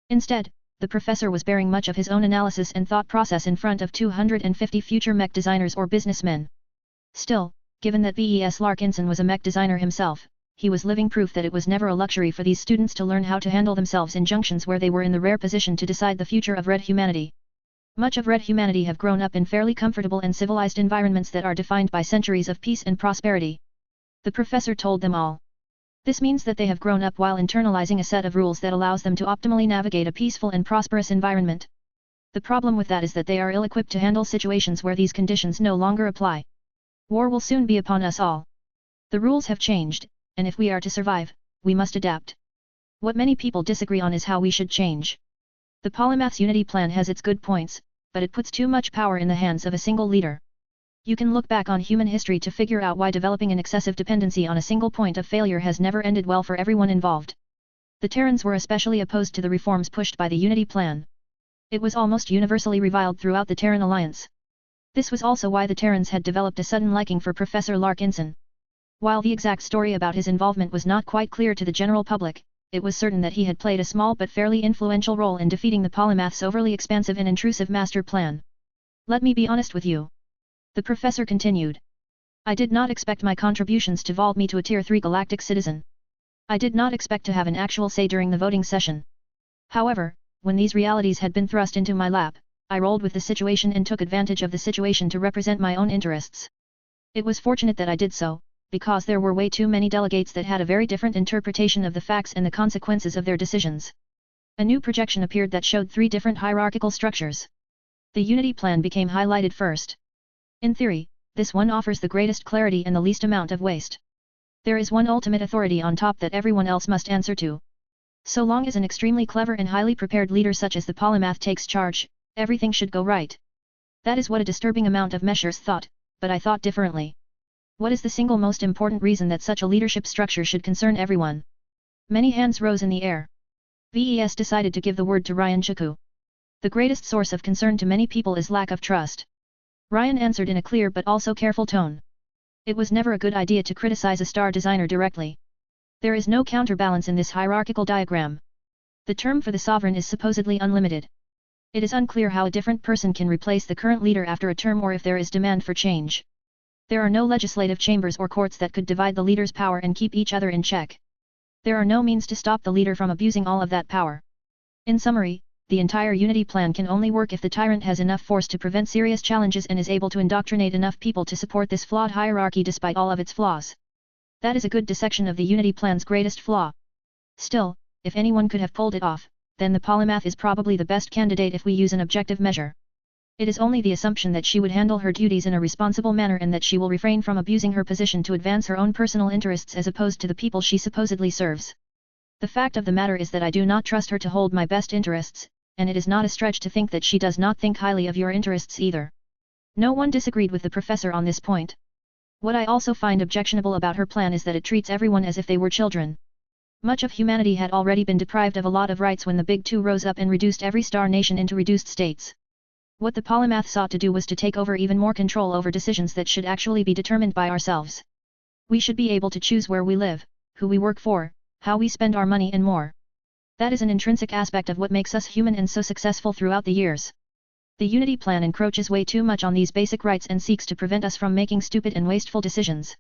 Instead, the professor was bearing much of his own analysis and thought process in front of 250 future mech designers or businessmen. Still, given that V.E.S. Larkinson was a mech designer himself, he was living proof that it was never a luxury for these students to learn how to handle themselves in junctions where they were in the rare position to decide the future of red humanity. Much of red humanity have grown up in fairly comfortable and civilized environments that are defined by centuries of peace and prosperity. The professor told them all. This means that they have grown up while internalizing a set of rules that allows them to optimally navigate a peaceful and prosperous environment. The problem with that is that they are ill-equipped to handle situations where these conditions no longer apply. War will soon be upon us all. The rules have changed, and if we are to survive, we must adapt. What many people disagree on is how we should change. The Polymath's Unity Plan has its good points, but it puts too much power in the hands of a single leader. You can look back on human history to figure out why developing an excessive dependency on a single point of failure has never ended well for everyone involved. The Terrans were especially opposed to the reforms pushed by the Unity Plan. It was almost universally reviled throughout the Terran Alliance. This was also why the Terrans had developed a sudden liking for Professor Larkinson. While the exact story about his involvement was not quite clear to the general public, it was certain that he had played a small but fairly influential role in defeating the Polymath's overly expansive and intrusive master plan. Let me be honest with you. The professor continued. I did not expect my contributions to vault me to a Tier 3 galactic citizen. I did not expect to have an actual say during the voting session. However, when these realities had been thrust into my lap, I rolled with the situation and took advantage of the situation to represent my own interests. It was fortunate that I did so, because there were way too many delegates that had a very different interpretation of the facts and the consequences of their decisions. A new projection appeared that showed three different hierarchical structures. The Unity Plan became highlighted first. In theory, this one offers the greatest clarity and the least amount of waste. There is one ultimate authority on top that everyone else must answer to. So long as an extremely clever and highly prepared leader such as the Polymath takes charge, everything should go right. That is what a disturbing amount of meshers thought, but I thought differently. What is the single most important reason that such a leadership structure should concern everyone? Many hands rose in the air. VES decided to give the word to Ryan Chaku. The greatest source of concern to many people is lack of trust. Ryan answered in a clear but also careful tone. It was never a good idea to criticize a star designer directly. There is no counterbalance in this hierarchical diagram. The term for the sovereign is supposedly unlimited. It is unclear how a different person can replace the current leader after a term or if there is demand for change. There are no legislative chambers or courts that could divide the leader's power and keep each other in check. There are no means to stop the leader from abusing all of that power. In summary, the entire Unity Plan can only work if the tyrant has enough force to prevent serious challenges and is able to indoctrinate enough people to support this flawed hierarchy despite all of its flaws. That is a good dissection of the Unity Plan's greatest flaw. Still, if anyone could have pulled it off, then the Polymath is probably the best candidate if we use an objective measure. It is only the assumption that she would handle her duties in a responsible manner and that she will refrain from abusing her position to advance her own personal interests as opposed to the people she supposedly serves. The fact of the matter is that I do not trust her to hold my best interests, and it is not a stretch to think that she does not think highly of your interests either. No one disagreed with the professor on this point. What I also find objectionable about her plan is that it treats everyone as if they were children. Much of humanity had already been deprived of a lot of rights when the Big Two rose up and reduced every star nation into reduced states. What the polymath sought to do was to take over even more control over decisions that should actually be determined by ourselves. We should be able to choose where we live, who we work for, how we spend our money and more. That is an intrinsic aspect of what makes us human and so successful throughout the years. The Unity Plan encroaches way too much on these basic rights and seeks to prevent us from making stupid and wasteful decisions.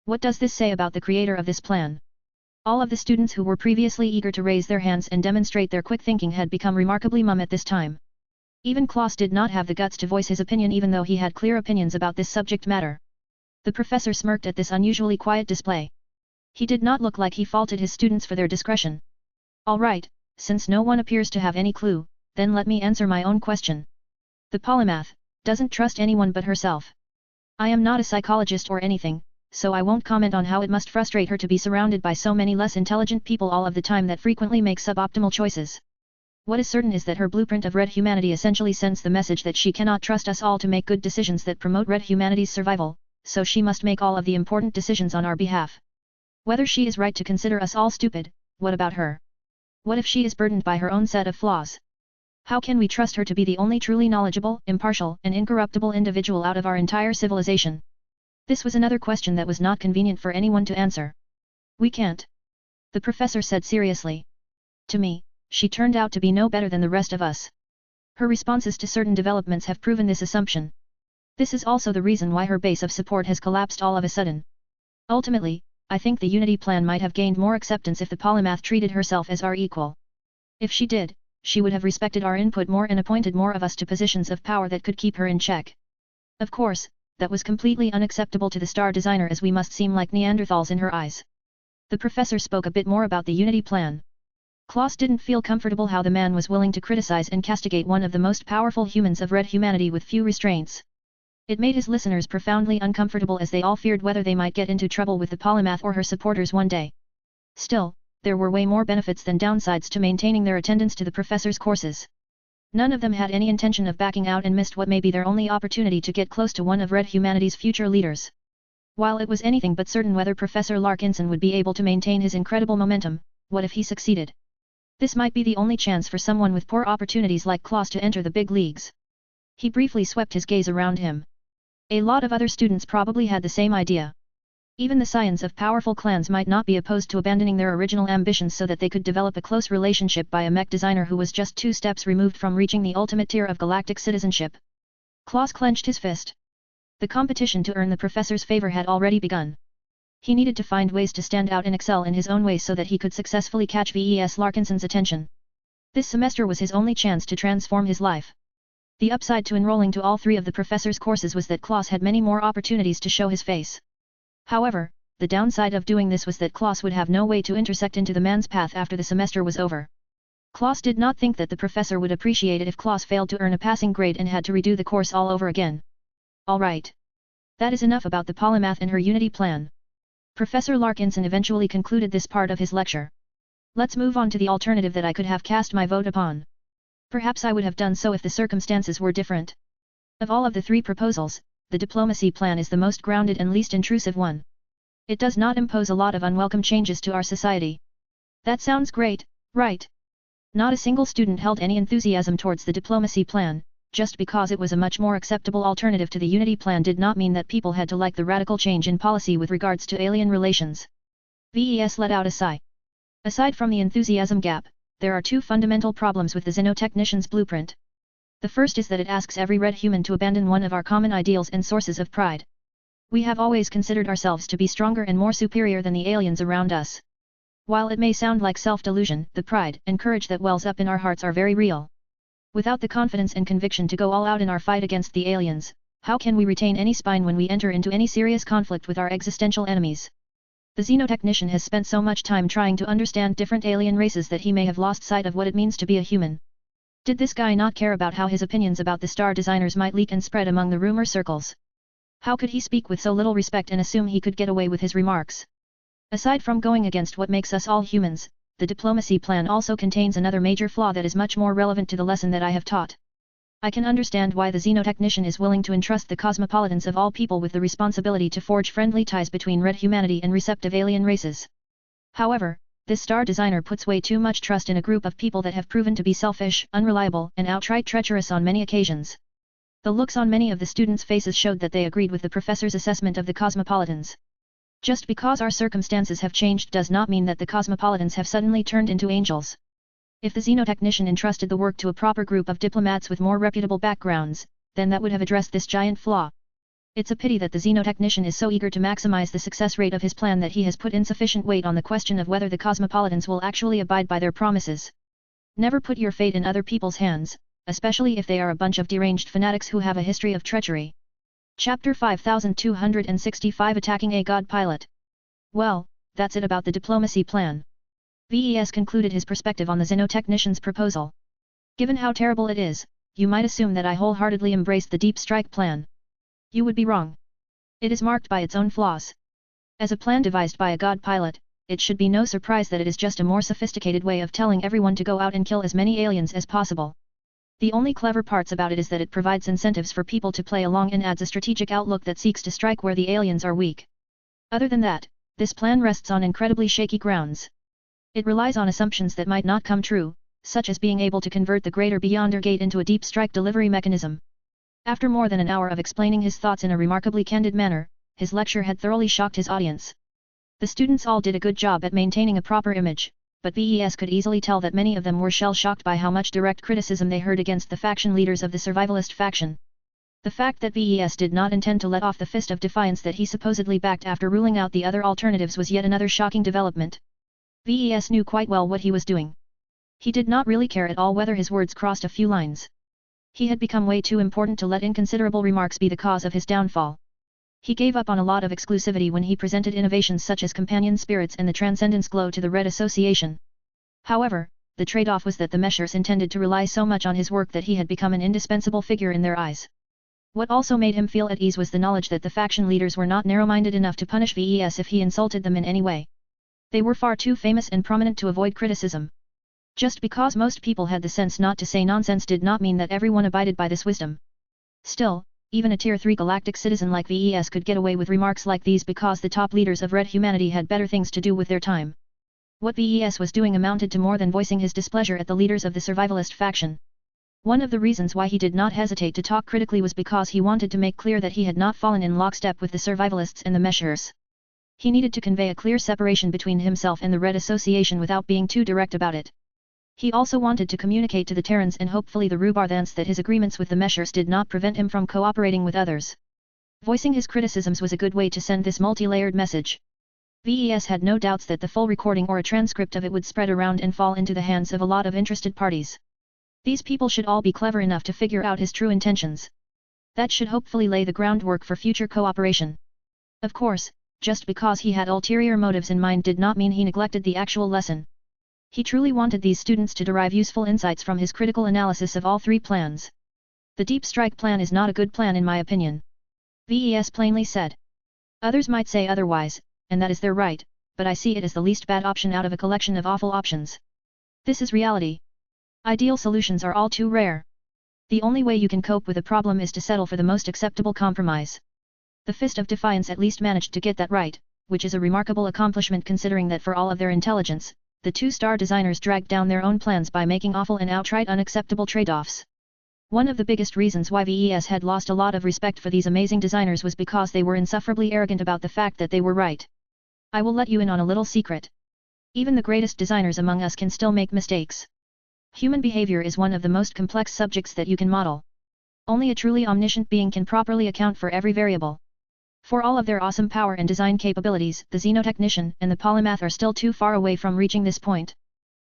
What does this say about the creator of this plan? All of the students who were previously eager to raise their hands and demonstrate their quick thinking had become remarkably mum at this time. Even Klaus did not have the guts to voice his opinion even though he had clear opinions about this subject matter. The professor smirked at this unusually quiet display. He did not look like he faulted his students for their discretion. All right, since no one appears to have any clue, then let me answer my own question. The polymath doesn't trust anyone but herself. I am not a psychologist or anything, so I won't comment on how it must frustrate her to be surrounded by so many less intelligent people all of the time that frequently make suboptimal choices. What is certain is that her blueprint of Red Humanity essentially sends the message that she cannot trust us all to make good decisions that promote Red Humanity's survival, so she must make all of the important decisions on our behalf. Whether she is right to consider us all stupid, what about her? What if she is burdened by her own set of flaws? How can we trust her to be the only truly knowledgeable, impartial, and incorruptible individual out of our entire civilization? This was another question that was not convenient for anyone to answer. We can't. The professor said seriously. To me, she turned out to be no better than the rest of us. Her responses to certain developments have proven this assumption. This is also the reason why her base of support has collapsed all of a sudden. Ultimately, I think the Unity Plan might have gained more acceptance if the polymath treated herself as our equal. If she did, she would have respected our input more and appointed more of us to positions of power that could keep her in check. Of course, that was completely unacceptable to the star designer as we must seem like Neanderthals in her eyes. The professor spoke a bit more about the Unity Plan. Klaus didn't feel comfortable how the man was willing to criticize and castigate one of the most powerful humans of Red Humanity with few restraints. It made his listeners profoundly uncomfortable as they all feared whether they might get into trouble with the polymath or her supporters one day. Still, there were way more benefits than downsides to maintaining their attendance to the professor's courses. None of them had any intention of backing out and missed what may be their only opportunity to get close to one of Red Humanity's future leaders. While it was anything but certain whether Professor Larkinson would be able to maintain his incredible momentum, what if he succeeded? This might be the only chance for someone with poor opportunities like Klaus to enter the big leagues. He briefly swept his gaze around him. A lot of other students probably had the same idea. Even the scions of powerful clans might not be opposed to abandoning their original ambitions so that they could develop a close relationship by a mech designer who was just 2 steps removed from reaching the ultimate tier of galactic citizenship. Klaus clenched his fist. The competition to earn the professor's favor had already begun. He needed to find ways to stand out and excel in his own way so that he could successfully catch V.E.S. Larkinson's attention. This semester was his only chance to transform his life. The upside to enrolling to all 3 of the professor's courses was that Klaus had many more opportunities to show his face. However, the downside of doing this was that Klaus would have no way to intersect into the man's path after the semester was over. Klaus did not think that the professor would appreciate it if Klaus failed to earn a passing grade and had to redo the course all over again. Alright. That is enough about the polymath and her Unity Plan. Professor Larkinson eventually concluded this part of his lecture. Let's move on to the alternative that I could have cast my vote upon. Perhaps I would have done so if the circumstances were different. Of all of the 3 proposals, the diplomacy plan is the most grounded and least intrusive one. It does not impose a lot of unwelcome changes to our society. That sounds great, right? Not a single student held any enthusiasm towards the diplomacy plan. Just because it was a much more acceptable alternative to the Unity Plan did not mean that people had to like the radical change in policy with regards to alien relations. VES let out a sigh. Aside from the enthusiasm gap, there are 2 fundamental problems with the xenotechnician's blueprint. The first is that it asks every red human to abandon one of our common ideals and sources of pride. We have always considered ourselves to be stronger and more superior than the aliens around us. While it may sound like self-delusion, the pride and courage that wells up in our hearts are very real. Without the confidence and conviction to go all out in our fight against the aliens, how can we retain any spine when we enter into any serious conflict with our existential enemies? The xenotechnician has spent so much time trying to understand different alien races that he may have lost sight of what it means to be a human. Did this guy not care about how his opinions about the star designers might leak and spread among the rumor circles? How could he speak with so little respect and assume he could get away with his remarks? Aside from going against what makes us all humans, the diplomacy plan also contains another major flaw that is much more relevant to the lesson that I have taught. I can understand why the xenotechnician is willing to entrust the cosmopolitans of all people with the responsibility to forge friendly ties between red humanity and receptive alien races. However, this star designer puts way too much trust in a group of people that have proven to be selfish, unreliable, and outright treacherous on many occasions. The looks on many of the students' faces showed that they agreed with the professor's assessment of the cosmopolitans. Just because our circumstances have changed does not mean that the cosmopolitans have suddenly turned into angels. If the xenotechnician entrusted the work to a proper group of diplomats with more reputable backgrounds, then that would have addressed this giant flaw. It's a pity that the xenotechnician is so eager to maximize the success rate of his plan that he has put insufficient weight on the question of whether the cosmopolitans will actually abide by their promises. Never put your fate in other people's hands, especially if they are a bunch of deranged fanatics who have a history of treachery. Chapter 5265 Attacking a God Pilot. Well, that's it about the diplomacy plan. VES concluded his perspective on the xenotechnician's proposal. Given how terrible it is, you might assume that I wholeheartedly embraced the deep strike plan. You would be wrong. It is marked by its own flaws. As a plan devised by a God pilot, it should be no surprise that it is just a more sophisticated way of telling everyone to go out and kill as many aliens as possible. The only clever parts about it is that it provides incentives for people to play along and adds a strategic outlook that seeks to strike where the aliens are weak. Other than that, this plan rests on incredibly shaky grounds. It relies on assumptions that might not come true, such as being able to convert the Greater Beyonder Gate into a deep strike delivery mechanism. After more than an hour of explaining his thoughts in a remarkably candid manner, his lecture had thoroughly shocked his audience. The students all did a good job at maintaining a proper image, but VES could easily tell that many of them were shell-shocked by how much direct criticism they heard against the faction leaders of the survivalist faction. The fact that VES did not intend to let off the fist of defiance that he supposedly backed after ruling out the other alternatives was yet another shocking development. VES knew quite well what he was doing. He did not really care at all whether his words crossed a few lines. He had become way too important to let inconsiderable remarks be the cause of his downfall. He gave up on a lot of exclusivity when he presented innovations such as companion spirits and the transcendence glow to the Red Association. However, the trade-off was that the Meshers intended to rely so much on his work that he had become an indispensable figure in their eyes. What also made him feel at ease was the knowledge that the faction leaders were not narrow-minded enough to punish VES if he insulted them in any way. They were far too famous and prominent to avoid criticism. Just because most people had the sense not to say nonsense did not mean that everyone abided by this wisdom. Still, even a Tier 3 galactic citizen like VES could get away with remarks like these because the top leaders of Red humanity had better things to do with their time. What VES was doing amounted to more than voicing his displeasure at the leaders of the survivalist faction. One of the reasons why he did not hesitate to talk critically was because he wanted to make clear that he had not fallen in lockstep with the survivalists and the Meshers. He needed to convey a clear separation between himself and the Red Association without being too direct about it. He also wanted to communicate to the Terrans and hopefully the Rubarthans that his agreements with the Meshers did not prevent him from cooperating with others. Voicing his criticisms was a good way to send this multi-layered message. VES had no doubts that the full recording or a transcript of it would spread around and fall into the hands of a lot of interested parties. These people should all be clever enough to figure out his true intentions. That should hopefully lay the groundwork for future cooperation. Of course, just because he had ulterior motives in mind did not mean he neglected the actual lesson. He truly wanted these students to derive useful insights from his critical analysis of all three plans. The deep strike plan is not a good plan in my opinion. VES plainly said. Others might say otherwise, and that is their right, but I see it as the least bad option out of a collection of awful options. This is reality. Ideal solutions are all too rare. The only way you can cope with a problem is to settle for the most acceptable compromise. The Fist of Defiance at least managed to get that right, which is a remarkable accomplishment considering that for all of their intelligence, the two star designers dragged down their own plans by making awful and outright unacceptable trade-offs. One of the biggest reasons why VES had lost a lot of respect for these amazing designers was because they were insufferably arrogant about the fact that they were right. I will let you in on a little secret. Even the greatest designers among us can still make mistakes. Human behavior is one of the most complex subjects that you can model. Only a truly omniscient being can properly account for every variable. For all of their awesome power and design capabilities, the xenotechnician and the polymath are still too far away from reaching this point.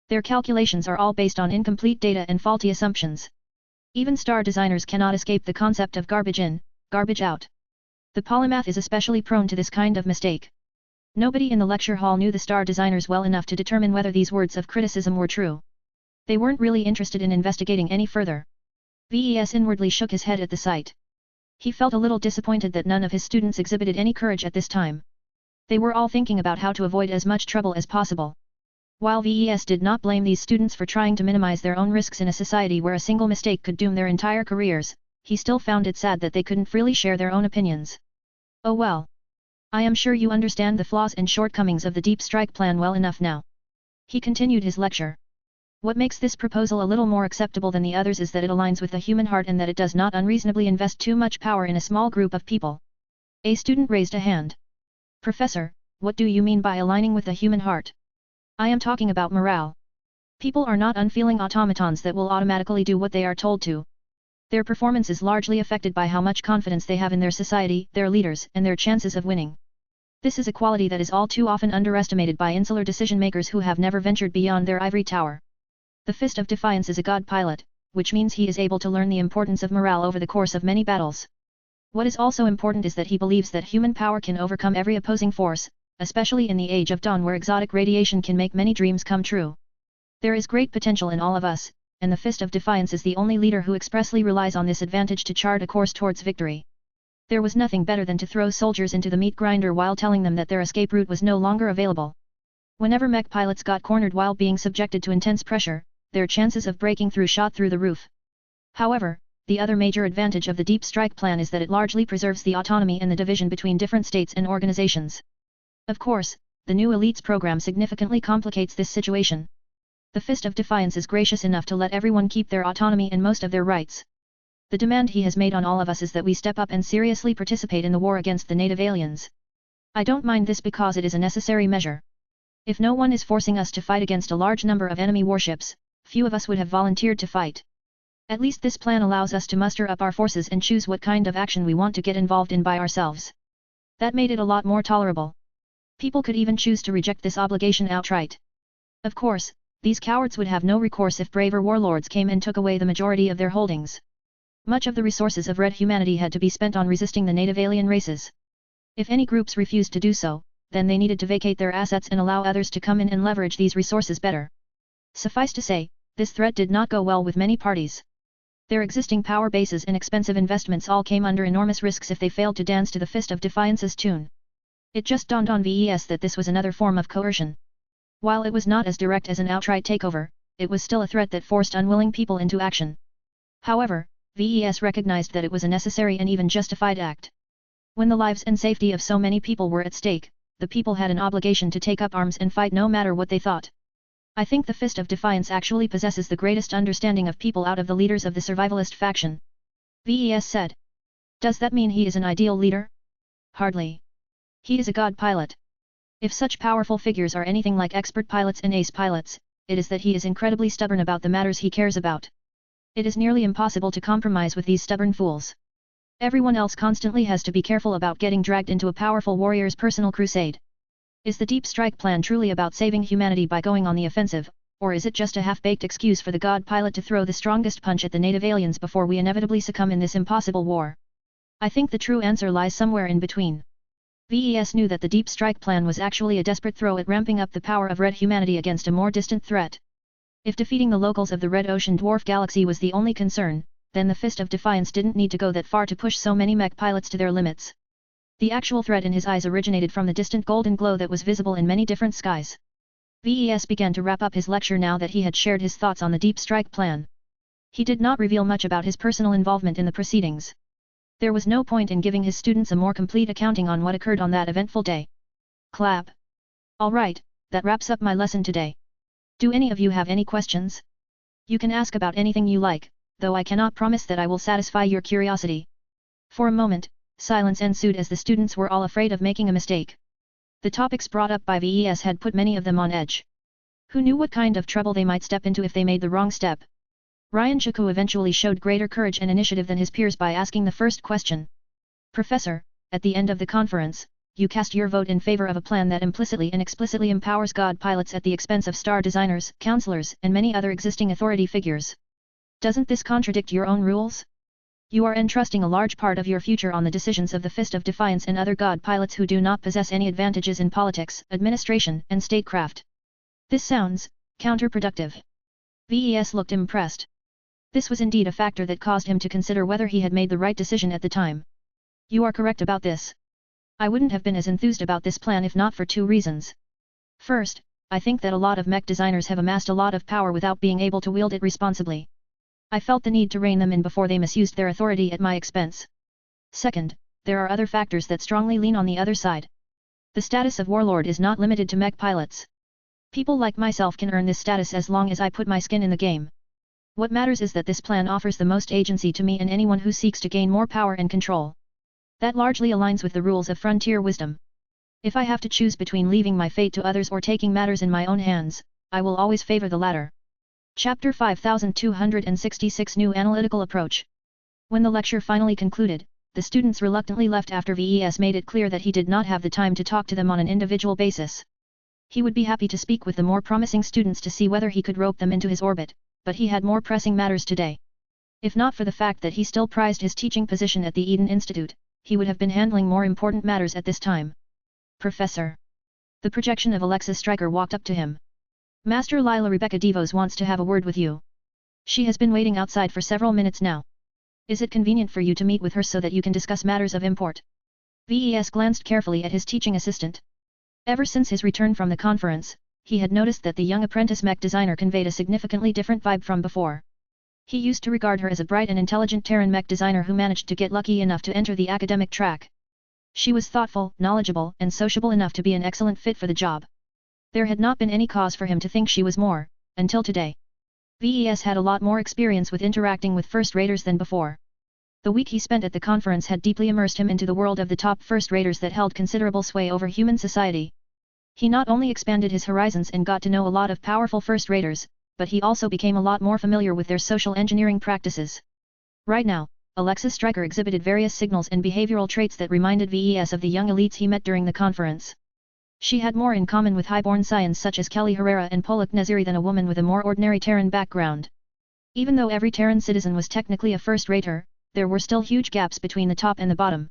Their calculations are all based on incomplete data and faulty assumptions. Even star designers cannot escape the concept of garbage in, garbage out. The polymath is especially prone to this kind of mistake. Nobody in the lecture hall knew the star designers well enough to determine whether these words of criticism were true. They weren't really interested in investigating any further. VES inwardly shook his head at the sight. He felt a little disappointed that none of his students exhibited any courage at this time. They were all thinking about how to avoid as much trouble as possible. While VES did not blame these students for trying to minimize their own risks in a society where a single mistake could doom their entire careers, he still found it sad that they couldn't freely share their own opinions. Oh well. I am sure you understand the flaws and shortcomings of the Deep Strike plan well enough now. He continued his lecture. What makes this proposal a little more acceptable than the others is that it aligns with the human heart and that it does not unreasonably invest too much power in a small group of people. A student raised a hand. Professor, what do you mean by aligning with the human heart? I am talking about morale. People are not unfeeling automatons that will automatically do what they are told to. Their performance is largely affected by how much confidence they have in their society, their leaders, and their chances of winning. This is a quality that is all too often underestimated by insular decision-makers who have never ventured beyond their ivory tower. The Fist of Defiance is a god pilot, which means he is able to learn the importance of morale over the course of many battles. What is also important is that he believes that human power can overcome every opposing force, especially in the Age of Dawn where exotic radiation can make many dreams come true. There is great potential in all of us, and the Fist of Defiance is the only leader who expressly relies on this advantage to chart a course towards victory. There was nothing better than to throw soldiers into the meat grinder while telling them that their escape route was no longer available. Whenever mech pilots got cornered while being subjected to intense pressure, their chances of breaking through shot through the roof. However, the other major advantage of the Deep Strike plan is that it largely preserves the autonomy and the division between different states and organizations. Of course, the new elites program significantly complicates this situation. The Fist of Defiance is gracious enough to let everyone keep their autonomy and most of their rights. The demand he has made on all of us is that we step up and seriously participate in the war against the native aliens. I don't mind this because it is a necessary measure. If no one is forcing us to fight against a large number of enemy warships, few of us would have volunteered to fight. At least this plan allows us to muster up our forces and choose what kind of action we want to get involved in by ourselves. That made it a lot more tolerable. People could even choose to reject this obligation outright. Of course, these cowards would have no recourse if braver warlords came and took away the majority of their holdings. Much of the resources of red humanity had to be spent on resisting the native alien races. If any groups refused to do so, then they needed to vacate their assets and allow others to come in and leverage these resources better. Suffice to say, this threat did not go well with many parties. Their existing power bases and expensive investments all came under enormous risks if they failed to dance to the Fist of Defiance's tune. It just dawned on VES that this was another form of coercion. While it was not as direct as an outright takeover, it was still a threat that forced unwilling people into action. However, VES recognized that it was a necessary and even justified act. When the lives and safety of so many people were at stake, the people had an obligation to take up arms and fight no matter what they thought. I think the Fist of Defiance actually possesses the greatest understanding of people out of the leaders of the survivalist faction. VES said. Does that mean he is an ideal leader? Hardly. He is a god pilot. If such powerful figures are anything like expert pilots and ace pilots, it is that he is incredibly stubborn about the matters he cares about. It is nearly impossible to compromise with these stubborn fools. Everyone else constantly has to be careful about getting dragged into a powerful warrior's personal crusade. Is the Deep Strike plan truly about saving humanity by going on the offensive, or is it just a half-baked excuse for the god pilot to throw the strongest punch at the native aliens before we inevitably succumb in this impossible war? I think the true answer lies somewhere in between. VES knew that the Deep Strike plan was actually a desperate throw at ramping up the power of red humanity against a more distant threat. If defeating the locals of the Red Ocean Dwarf Galaxy was the only concern, then the Fist of Defiance didn't need to go that far to push so many mech pilots to their limits. The actual threat in his eyes originated from the distant golden glow that was visible in many different skies. VES began to wrap up his lecture now that he had shared his thoughts on the Deep Strike plan. He did not reveal much about his personal involvement in the proceedings. There was no point in giving his students a more complete accounting on what occurred on that eventful day. Clap. All right, that wraps up my lesson today. Do any of you have any questions? You can ask about anything you like, though I cannot promise that I will satisfy your curiosity. For a moment, silence ensued as the students were all afraid of making a mistake. The topics brought up by VES had put many of them on edge. Who knew what kind of trouble they might step into if they made the wrong step? Ryan Chiku eventually showed greater courage and initiative than his peers by asking the first question. Professor, at the end of the conference, you cast your vote in favor of a plan that implicitly and explicitly empowers god pilots at the expense of star designers, counselors, and many other existing authority figures. Doesn't this contradict your own rules? You are entrusting a large part of your future on the decisions of the Fist of Defiance and other god pilots who do not possess any advantages in politics, administration, and statecraft. This sounds counterproductive. VES looked impressed. This was indeed a factor that caused him to consider whether he had made the right decision at the time. You are correct about this. I wouldn't have been as enthused about this plan if not for two reasons. First, I think that a lot of mech designers have amassed a lot of power without being able to wield it responsibly. I felt the need to rein them in before they misused their authority at my expense. Second, there are other factors that strongly lean on the other side. The status of warlord is not limited to mech pilots. People like myself can earn this status as long as I put my skin in the game. What matters is that this plan offers the most agency to me and anyone who seeks to gain more power and control. That largely aligns with the rules of frontier wisdom. If I have to choose between leaving my fate to others or taking matters in my own hands, I will always favor the latter. Chapter 5266 New Analytical Approach. When the lecture finally concluded, the students reluctantly left after VES made it clear that he did not have the time to talk to them on an individual basis. He would be happy to speak with the more promising students to see whether he could rope them into his orbit, but he had more pressing matters today. If not for the fact that he still prized his teaching position at the Eden Institute, he would have been handling more important matters at this time. Professor. The projection of Alexis Stryker walked up to him. Master Lila Rebecca Devos wants to have a word with you. She has been waiting outside for several minutes now. Is it convenient for you to meet with her so that you can discuss matters of import? VES glanced carefully at his teaching assistant. Ever since his return from the conference, he had noticed that the young apprentice mech designer conveyed a significantly different vibe from before. He used to regard her as a bright and intelligent Terran mech designer who managed to get lucky enough to enter the academic track. She was thoughtful, knowledgeable, and sociable enough to be an excellent fit for the job. There had not been any cause for him to think she was more, until today. VES had a lot more experience with interacting with first-raters than before. The week he spent at the conference had deeply immersed him into the world of the top first-raters that held considerable sway over human society. He not only expanded his horizons and got to know a lot of powerful first-raters, but he also became a lot more familiar with their social engineering practices. Right now, Alexis Stryker exhibited various signals and behavioral traits that reminded VES of the young elites he met during the conference. She had more in common with highborn scions such as Kelly Herrera and Polak Neziri than a woman with a more ordinary Terran background. Even though every Terran citizen was technically a first-rater, there were still huge gaps between the top and the bottom.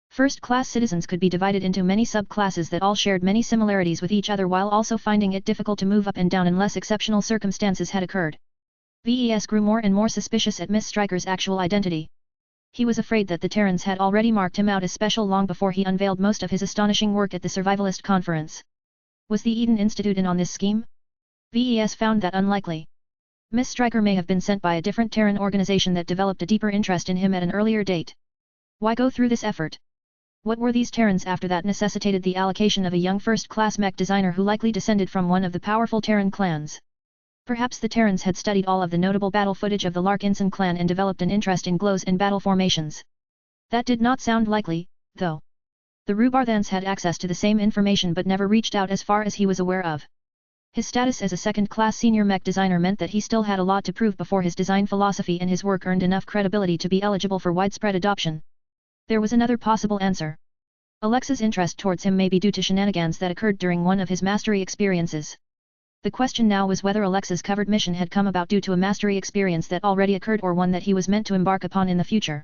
First-class citizens could be divided into many subclasses that all shared many similarities with each other while also finding it difficult to move up and down unless exceptional circumstances had occurred. VES grew more and more suspicious at Miss Stryker's actual identity. He was afraid that the Terrans had already marked him out as special long before he unveiled most of his astonishing work at the Survivalist Conference. Was the Eden Institute in on this scheme? VES found that unlikely. Miss Stryker may have been sent by a different Terran organization that developed a deeper interest in him at an earlier date. Why go through this effort? What were these Terrans after that necessitated the allocation of a young first-class mech designer who likely descended from one of the powerful Terran clans? Perhaps the Terrans had studied all of the notable battle footage of the Larkinson clan and developed an interest in glows and battle formations. That did not sound likely, though. The Rubarthans had access to the same information but never reached out as far as he was aware of. His status as a second-class senior mech designer meant that he still had a lot to prove before his design philosophy and his work earned enough credibility to be eligible for widespread adoption. There was another possible answer. Alexa's interest towards him may be due to shenanigans that occurred during one of his mastery experiences. The question now was whether Alexa's covered mission had come about due to a mastery experience that already occurred or one that he was meant to embark upon in the future.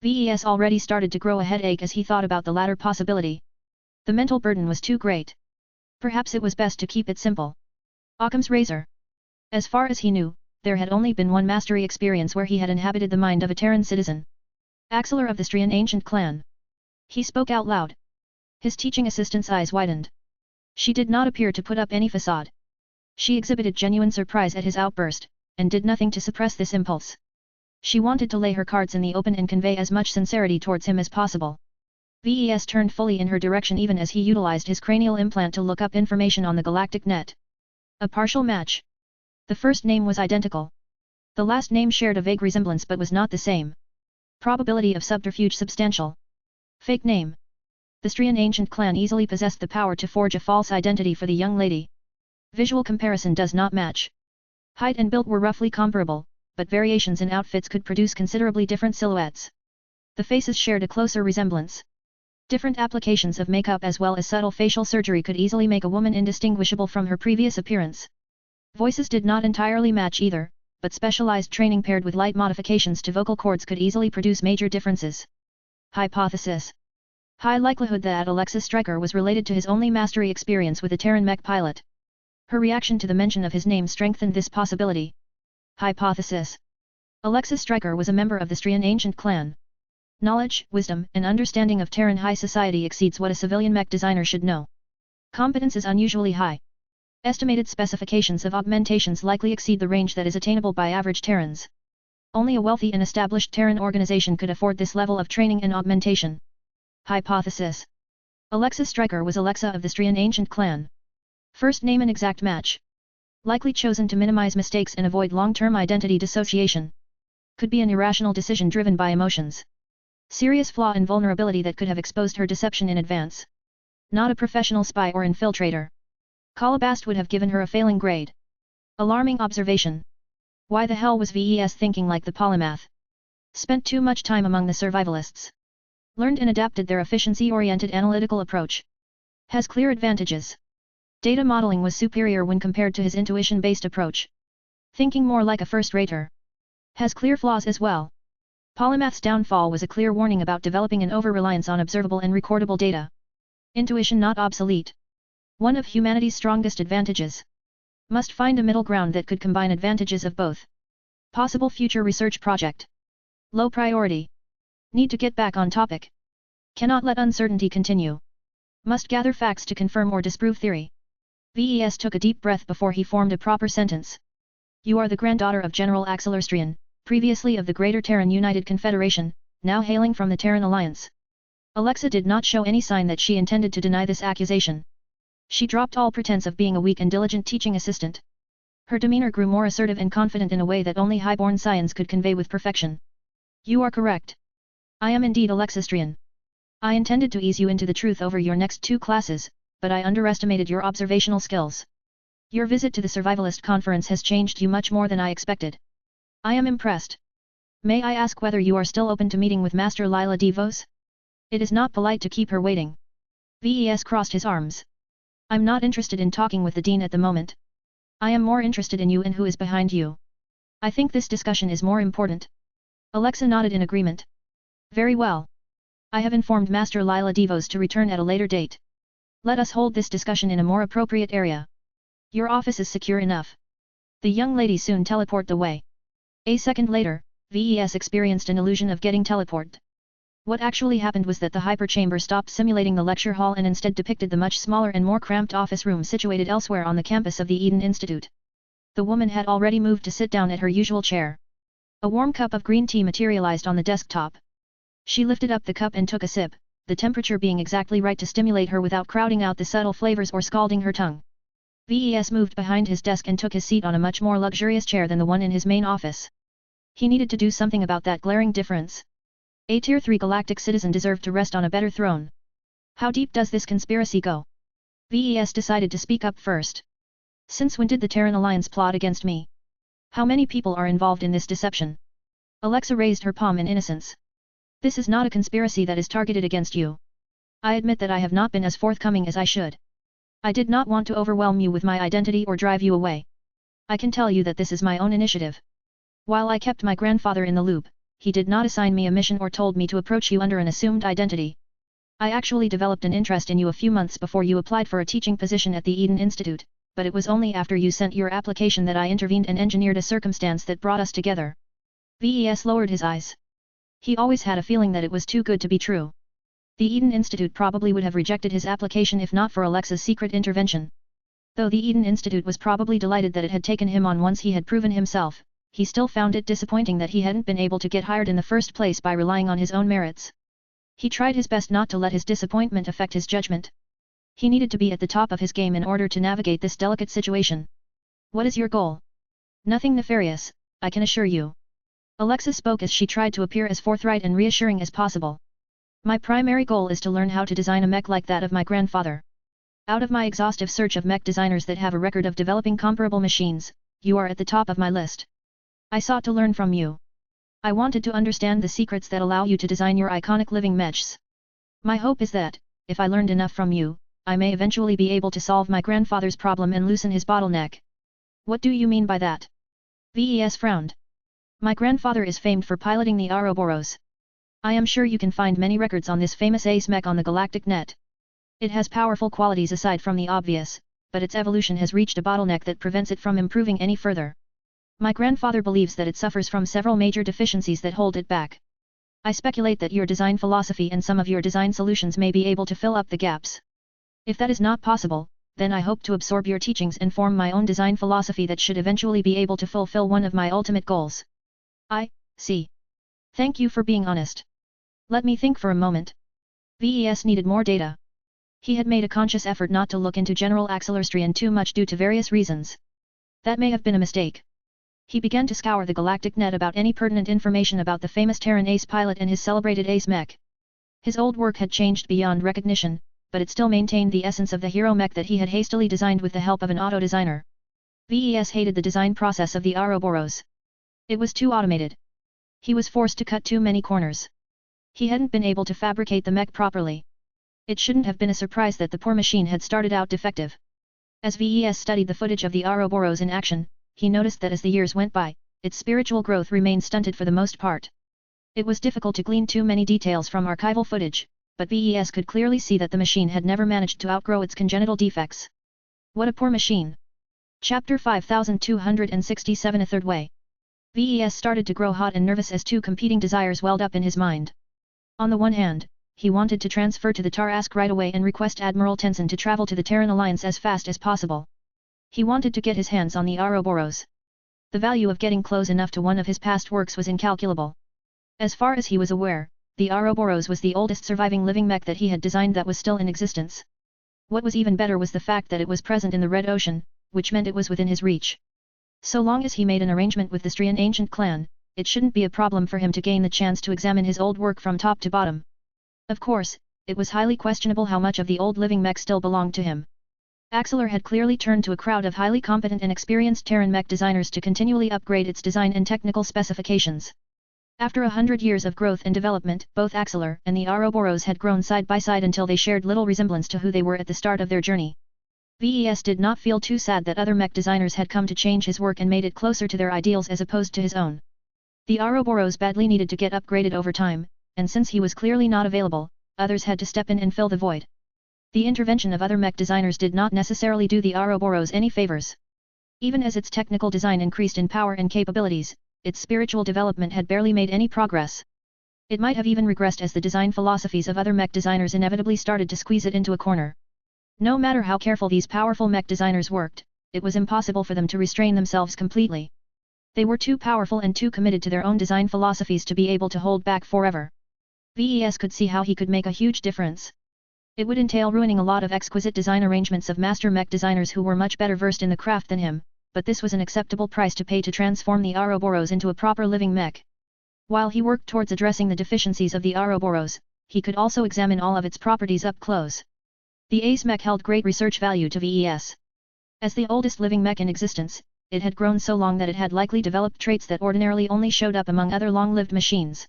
VES already started to grow a headache as he thought about the latter possibility. The mental burden was too great. Perhaps it was best to keep it simple. Occam's razor. As far as he knew, there had only been one mastery experience where he had inhabited the mind of a Terran citizen. Axelar of the Strian ancient clan. He spoke out loud. His teaching assistant's eyes widened. She did not appear to put up any facade. She exhibited genuine surprise at his outburst, and did nothing to suppress this impulse. She wanted to lay her cards in the open and convey as much sincerity towards him as possible. VES turned fully in her direction even as he utilized his cranial implant to look up information on the galactic net. A partial match. The first name was identical. The last name shared a vague resemblance but was not the same. Probability of subterfuge substantial. Fake name. The Strian ancient clan easily possessed the power to forge a false identity for the young lady. Visual comparison does not match. Height and build were roughly comparable, but variations in outfits could produce considerably different silhouettes. The faces shared a closer resemblance. Different applications of makeup as well as subtle facial surgery could easily make a woman indistinguishable from her previous appearance. Voices did not entirely match either, but specialized training paired with light modifications to vocal cords could easily produce major differences. Hypothesis. High likelihood that Alexis Stryker was related to his only mastery experience with a Terran mech pilot. Her reaction to the mention of his name strengthened this possibility, Hypothesis. Alexis Stryker was a member of the Strian ancient clan. Knowledge, wisdom, and understanding of Terran high society exceeds what a civilian mech designer should know. Competence is unusually high. Estimated specifications of augmentations likely exceed the range that is attainable by average Terrans. Only a wealthy and established Terran organization could afford this level of training and augmentation. Hypothesis. Alexis Stryker was Alexa of the Strian ancient clan. First name and exact match. Likely chosen to minimize mistakes and avoid long-term identity dissociation. Could be an irrational decision driven by emotions. Serious flaw and vulnerability that could have exposed her deception in advance. Not a professional spy or infiltrator. Colobast would have given her a failing grade. Alarming observation. Why the hell was VES thinking like the polymath? Spent too much time among the survivalists. Learned and adapted their efficiency-oriented analytical approach. Has clear advantages. Data modeling was superior when compared to his intuition-based approach. Thinking more like a first-rater. Has clear flaws as well. Polymath's downfall was a clear warning about developing an over-reliance on observable and recordable data. Intuition not obsolete. One of humanity's strongest advantages. Must find a middle ground that could combine advantages of both. Possible future research project. Low priority. Need to get back on topic. Cannot let uncertainty continue. Must gather facts to confirm or disprove theory. VES took a deep breath before he formed a proper sentence. You are the granddaughter of General Axel Erstrian, previously of the Greater Terran United Confederation, now hailing from the Terran Alliance. Alexa did not show any sign that she intended to deny this accusation. She dropped all pretense of being a weak and diligent teaching assistant. Her demeanor grew more assertive and confident in a way that only highborn scions could convey with perfection. You are correct. I am indeed Alexa Strian. I intended to ease you into the truth over your next 2 classes, but I underestimated your observational skills. Your visit to the Survivalist Conference has changed you much more than I expected. I am impressed. May I ask whether you are still open to meeting with Master Lila Devos? It is not polite to keep her waiting. VES crossed his arms. I'm not interested in talking with the Dean at the moment. I am more interested in you and who is behind you. I think this discussion is more important. Alexa nodded in agreement. Very well. I have informed Master Lila Devos to return at a later date. Let us hold this discussion in a more appropriate area. Your office is secure enough. The young lady soon teleport the way. A second later, VES experienced an illusion of getting teleported. What actually happened was that the hyperchamber stopped simulating the lecture hall and instead depicted the much smaller and more cramped office room situated elsewhere on the campus of the Eden Institute. The woman had already moved to sit down at her usual chair. A warm cup of green tea materialized on the desktop. She lifted up the cup and took a sip, the temperature being exactly right to stimulate her without crowding out the subtle flavors or scalding her tongue. VES moved behind his desk and took his seat on a much more luxurious chair than the one in his main office. He needed to do something about that glaring difference. A Tier 3 galactic citizen deserved to rest on a better throne. How deep does this conspiracy go? VES decided to speak up first. Since when did the Terran Alliance plot against me? How many people are involved in this deception? Alexa raised her palm in innocence. This is not a conspiracy that is targeted against you. I admit that I have not been as forthcoming as I should. I did not want to overwhelm you with my identity or drive you away. I can tell you that this is my own initiative. While I kept my grandfather in the loop, he did not assign me a mission or told me to approach you under an assumed identity. I actually developed an interest in you a few months before you applied for a teaching position at the Eden Institute, but it was only after you sent your application that I intervened and engineered a circumstance that brought us together. VES lowered his eyes. He always had a feeling that it was too good to be true. The Eden Institute probably would have rejected his application if not for Alexa's secret intervention. Though the Eden Institute was probably delighted that it had taken him on once he had proven himself, he still found it disappointing that he hadn't been able to get hired in the first place by relying on his own merits. He tried his best not to let his disappointment affect his judgment. He needed to be at the top of his game in order to navigate this delicate situation. What is your goal? Nothing nefarious, I can assure you. Alexa spoke as she tried to appear as forthright and reassuring as possible. My primary goal is to learn how to design a mech like that of my grandfather. Out of my exhaustive search of mech designers that have a record of developing comparable machines, you are at the top of my list. I sought to learn from you. I wanted to understand the secrets that allow you to design your iconic living mechs. My hope is that, if I learned enough from you, I may eventually be able to solve my grandfather's problem and loosen his bottleneck. What do you mean by that? VES frowned. My grandfather is famed for piloting the Ouroboros. I am sure you can find many records on this famous ace mech on the galactic net. It has powerful qualities aside from the obvious, but its evolution has reached a bottleneck that prevents it from improving any further. My grandfather believes that it suffers from several major deficiencies that hold it back. I speculate that your design philosophy and some of your design solutions may be able to fill up the gaps. If that is not possible, then I hope to absorb your teachings and form my own design philosophy that should eventually be able to fulfill one of my ultimate goals. I see. Thank you for being honest. Let me think for a moment. VES needed more data. He had made a conscious effort not to look into General Axelerstrian too much due to various reasons. That may have been a mistake. He began to scour the galactic net about any pertinent information about the famous Terran ace pilot and his celebrated ace mech. His old work had changed beyond recognition, but it still maintained the essence of the hero mech that he had hastily designed with the help of an auto-designer. VES hated the design process of the Ouroboros. It was too automated. He was forced to cut too many corners. He hadn't been able to fabricate the mech properly. It shouldn't have been a surprise that the poor machine had started out defective. As VES studied the footage of the Ouroboros in action, he noticed that as the years went by, its spiritual growth remained stunted for the most part. It was difficult to glean too many details from archival footage, but VES could clearly see that the machine had never managed to outgrow its congenital defects. What a poor machine! Chapter 5267 A Third Way. VES started to grow hot and nervous as two competing desires welled up in his mind. On the one hand, he wanted to transfer to the Tarask right away and request Admiral Tenzin to travel to the Terran Alliance as fast as possible. He wanted to get his hands on the Ouroboros. The value of getting close enough to one of his past works was incalculable. As far as he was aware, the Ouroboros was the oldest surviving living mech that he had designed that was still in existence. What was even better was the fact that it was present in the Red Ocean, which meant it was within his reach. So long as he made an arrangement with the Strian ancient clan, it shouldn't be a problem for him to gain the chance to examine his old work from top to bottom. Of course, it was highly questionable how much of the old living mech still belonged to him. Axeler had clearly turned to a crowd of highly competent and experienced Terran mech designers to continually upgrade its design and technical specifications. After 100 years of growth and development, both Axeler and the Ouroboros had grown side by side until they shared little resemblance to who they were at the start of their journey. VES did not feel too sad that other mech designers had come to change his work and made it closer to their ideals as opposed to his own. The Ouroboros badly needed to get upgraded over time, and since he was clearly not available, others had to step in and fill the void. The intervention of other mech designers did not necessarily do the Ouroboros any favors. Even as its technical design increased in power and capabilities, its spiritual development had barely made any progress. It might have even regressed as the design philosophies of other mech designers inevitably started to squeeze it into a corner. No matter how careful these powerful mech designers worked, it was impossible for them to restrain themselves completely. They were too powerful and too committed to their own design philosophies to be able to hold back forever. VES could see how he could make a huge difference. It would entail ruining a lot of exquisite design arrangements of master mech designers who were much better versed in the craft than him, but this was an acceptable price to pay to transform the Ouroboros into a proper living mech. While he worked towards addressing the deficiencies of the Ouroboros, he could also examine all of its properties up close. The Ace mech held great research value to VES. As the oldest living mech in existence, it had grown so long that it had likely developed traits that ordinarily only showed up among other long-lived machines.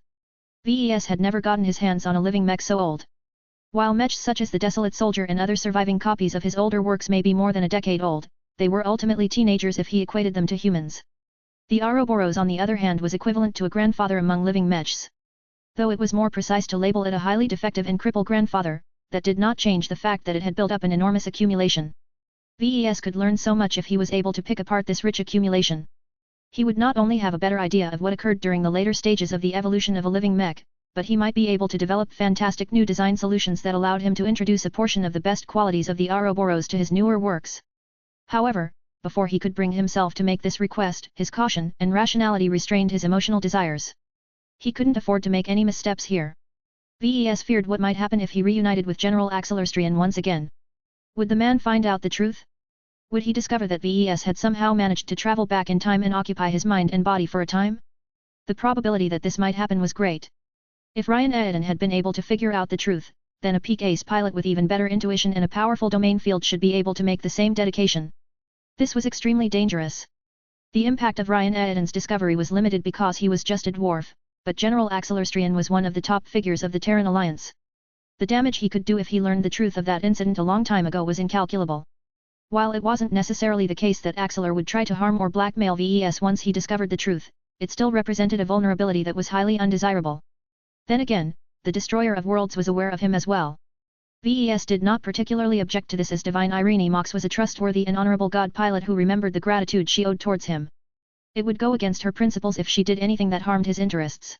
VES had never gotten his hands on a living mech so old. While mechs such as the Desolate Soldier and other surviving copies of his older works may be more than a decade old, they were ultimately teenagers if he equated them to humans. The Ouroboros on the other hand was equivalent to a grandfather among living mechs. Though it was more precise to label it a highly defective and crippled grandfather, that did not change the fact that it had built up an enormous accumulation. VES could learn so much if he was able to pick apart this rich accumulation. He would not only have a better idea of what occurred during the later stages of the evolution of a living mech, but he might be able to develop fantastic new design solutions that allowed him to introduce a portion of the best qualities of the Ouroboros to his newer works. However, before he could bring himself to make this request, his caution and rationality restrained his emotional desires. He couldn't afford to make any missteps here. VES feared what might happen if he reunited with General Axelerstrian once again. Would the man find out the truth? Would he discover that VES had somehow managed to travel back in time and occupy his mind and body for a time? The probability that this might happen was great. If Ryan Aiden had been able to figure out the truth, then a peak ace pilot with even better intuition and a powerful domain field should be able to make the same dedication. This was extremely dangerous. The impact of Ryan Aiden's discovery was limited because he was just a dwarf, but General Axelerstrian was one of the top figures of the Terran Alliance. The damage he could do if he learned the truth of that incident a long time ago was incalculable. While it wasn't necessarily the case that Axeler would try to harm or blackmail VES once he discovered the truth, it still represented a vulnerability that was highly undesirable. Then again, the Destroyer of Worlds was aware of him as well. VES did not particularly object to this as Divine Irene Mox was a trustworthy and honorable god pilot who remembered the gratitude she owed towards him. It would go against her principles if she did anything that harmed his interests.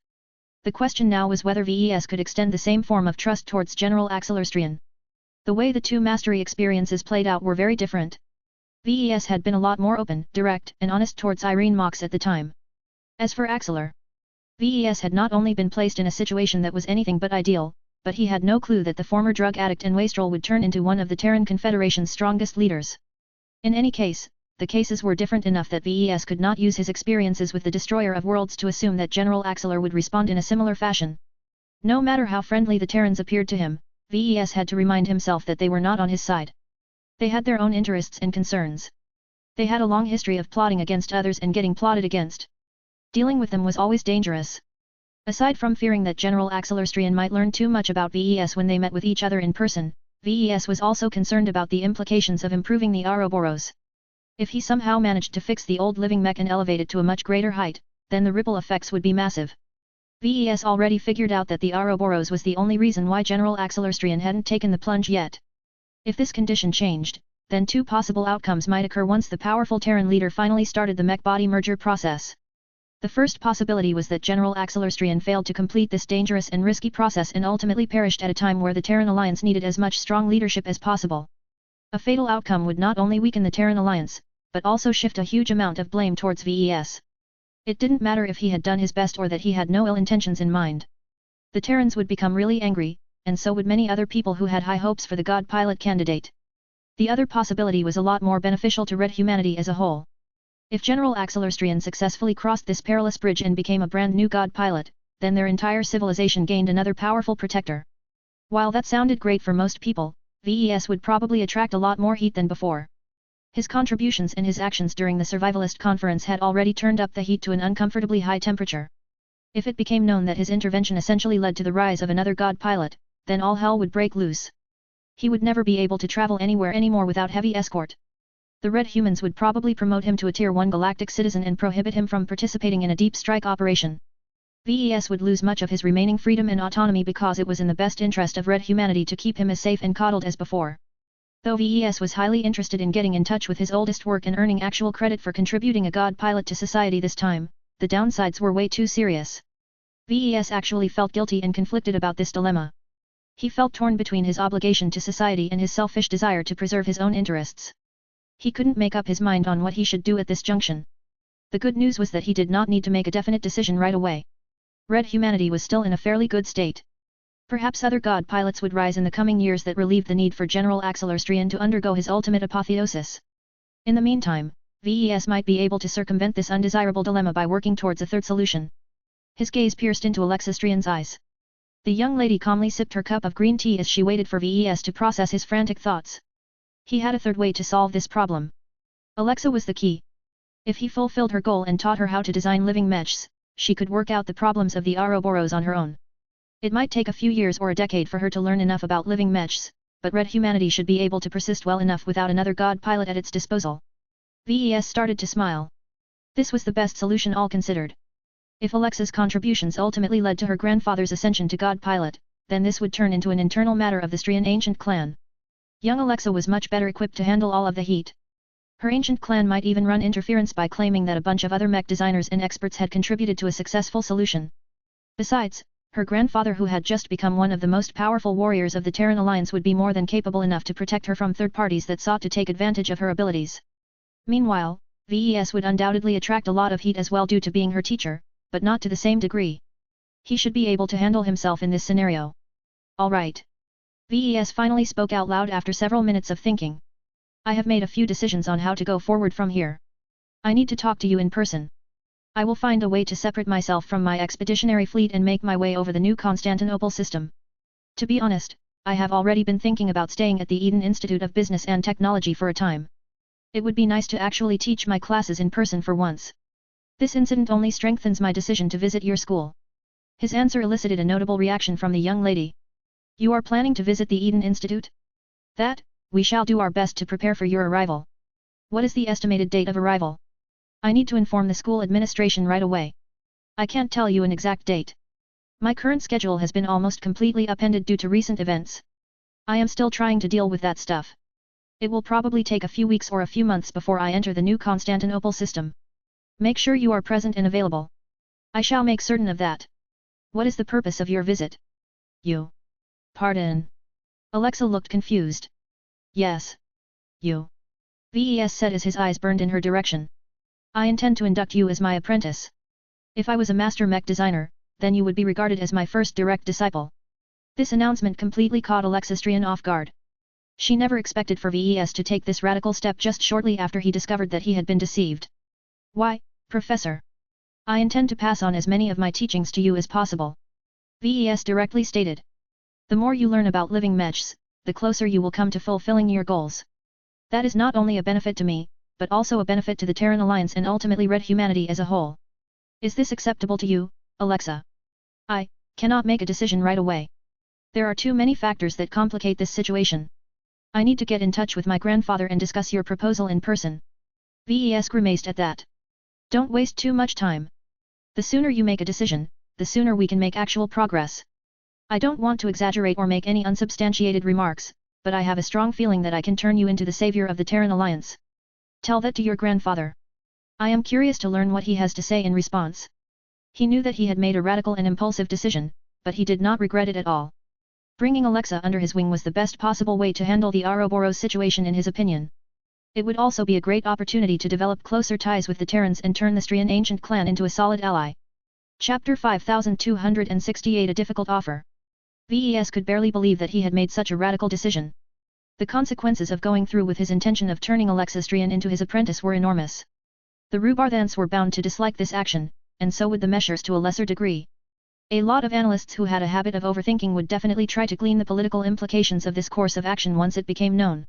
The question now was whether VES could extend the same form of trust towards General Axelerstrian. The way the two mastery experiences played out were very different. VES had been a lot more open, direct, and honest towards Irene Mox at the time. As for Axeler, VES had not only been placed in a situation that was anything but ideal, but he had no clue that the former drug addict and wastrel would turn into one of the Terran Confederation's strongest leaders. In any case, the cases were different enough that VES could not use his experiences with the Destroyer of Worlds to assume that General Axeler would respond in a similar fashion. No matter how friendly the Terrans appeared to him, VES had to remind himself that they were not on his side. They had their own interests and concerns. They had a long history of plotting against others and getting plotted against. Dealing with them was always dangerous. Aside from fearing that General Axelerstrian might learn too much about VES when they met with each other in person, VES was also concerned about the implications of improving the Ouroboros. If he somehow managed to fix the old living mech and elevate it to a much greater height, then the ripple effects would be massive. VES already figured out that the Ouroboros was the only reason why General Axelerstrian hadn't taken the plunge yet. If this condition changed, then two possible outcomes might occur once the powerful Terran leader finally started the mech-body merger process. The first possibility was that General Axelerstrian failed to complete this dangerous and risky process and ultimately perished at a time where the Terran Alliance needed as much strong leadership as possible. A fatal outcome would not only weaken the Terran Alliance, but also shift a huge amount of blame towards VES. It didn't matter if he had done his best or that he had no ill intentions in mind. The Terrans would become really angry, and so would many other people who had high hopes for the God Pilot candidate. The other possibility was a lot more beneficial to Red humanity as a whole. If General Axelerstrian successfully crossed this perilous bridge and became a brand new God Pilot, then their entire civilization gained another powerful protector. While that sounded great for most people, VES would probably attract a lot more heat than before. His contributions and his actions during the Survivalist Conference had already turned up the heat to an uncomfortably high temperature. If it became known that his intervention essentially led to the rise of another God Pilot, then all hell would break loose. He would never be able to travel anywhere anymore without heavy escort. The Red Humans would probably promote him to a Tier 1 galactic citizen and prohibit him from participating in a deep strike operation. VES would lose much of his remaining freedom and autonomy because it was in the best interest of Red humanity to keep him as safe and coddled as before. Though VES was highly interested in getting in touch with his oldest work and earning actual credit for contributing a God Pilot to society this time, the downsides were way too serious. VES actually felt guilty and conflicted about this dilemma. He felt torn between his obligation to society and his selfish desire to preserve his own interests. He couldn't make up his mind on what he should do at this junction. The good news was that he did not need to make a definite decision right away. Red humanity was still in a fairly good state. Perhaps other God Pilots would rise in the coming years that relieved the need for General Axelerstrian to undergo his ultimate apotheosis. In the meantime, VES might be able to circumvent this undesirable dilemma by working towards a third solution. His gaze pierced into Alexastrian's eyes. The young lady calmly sipped her cup of green tea as she waited for VES to process his frantic thoughts. He had a third way to solve this problem. Alexa was the key. If he fulfilled her goal and taught her how to design living mechs, she could work out the problems of the Ouroboros on her own. It might take a few years or a decade for her to learn enough about living mechs, but Red humanity should be able to persist well enough without another God Pilot at its disposal. VES started to smile. This was the best solution all considered. If Alexa's contributions ultimately led to her grandfather's ascension to God Pilot, then this would turn into an internal matter of the Strian ancient clan. Young Alexa was much better equipped to handle all of the heat. Her ancient clan might even run interference by claiming that a bunch of other mech designers and experts had contributed to a successful solution. Besides, her grandfather who had just become one of the most powerful warriors of the Terran Alliance would be more than capable enough to protect her from third parties that sought to take advantage of her abilities. Meanwhile, VES would undoubtedly attract a lot of heat as well due to being her teacher, but not to the same degree. He should be able to handle himself in this scenario. All right. VES finally spoke out loud after several minutes of thinking. I have made a few decisions on how to go forward from here. I need to talk to you in person. I will find a way to separate myself from my expeditionary fleet and make my way over the new Constantinople system. To be honest, I have already been thinking about staying at the Eden Institute of Business and Technology for a time. It would be nice to actually teach my classes in person for once. This incident only strengthens my decision to visit your school. His answer elicited a notable reaction from the young lady. You are planning to visit the Eden Institute? That, we shall do our best to prepare for your arrival. What is the estimated date of arrival? I need to inform the school administration right away. I can't tell you an exact date. My current schedule has been almost completely upended due to recent events. I am still trying to deal with that stuff. It will probably take a few weeks or a few months before I enter the new Constantinople system. Make sure you are present and available. I shall make certain of that. What is the purpose of your visit? You. Pardon. Alexa looked confused. Yes. You. Ves said as his eyes burned in her direction. I intend to induct you as my apprentice. If I was a master mech designer, then you would be regarded as my first direct disciple. This announcement completely caught Alexastrian off guard. She never expected for Ves to take this radical step just shortly after he discovered that he had been deceived. Why, Professor? I intend to pass on as many of my teachings to you as possible. Ves directly stated. The more you learn about living mechs, the closer you will come to fulfilling your goals. That is not only a benefit to me, but also a benefit to the Terran Alliance and ultimately red humanity as a whole. Is this acceptable to you, Alexa? I cannot make a decision right away. There are too many factors that complicate this situation. I need to get in touch with my grandfather and discuss your proposal in person. Ves grimaced at that. Don't waste too much time. The sooner you make a decision, the sooner we can make actual progress. I don't want to exaggerate or make any unsubstantiated remarks, but I have a strong feeling that I can turn you into the savior of the Terran Alliance. Tell that to your grandfather. I am curious to learn what he has to say in response. He knew that he had made a radical and impulsive decision, but he did not regret it at all. Bringing Alexa under his wing was the best possible way to handle the Ouroboros situation in his opinion. It would also be a great opportunity to develop closer ties with the Terrans and turn the Strian ancient clan into a solid ally. Chapter 5268 A difficult offer. Ves could barely believe that he had made such a radical decision. The consequences of going through with his intention of turning Alexastrian into his apprentice were enormous. The Rubarthans were bound to dislike this action, and so would the Meshers to a lesser degree. A lot of analysts who had a habit of overthinking would definitely try to glean the political implications of this course of action once it became known.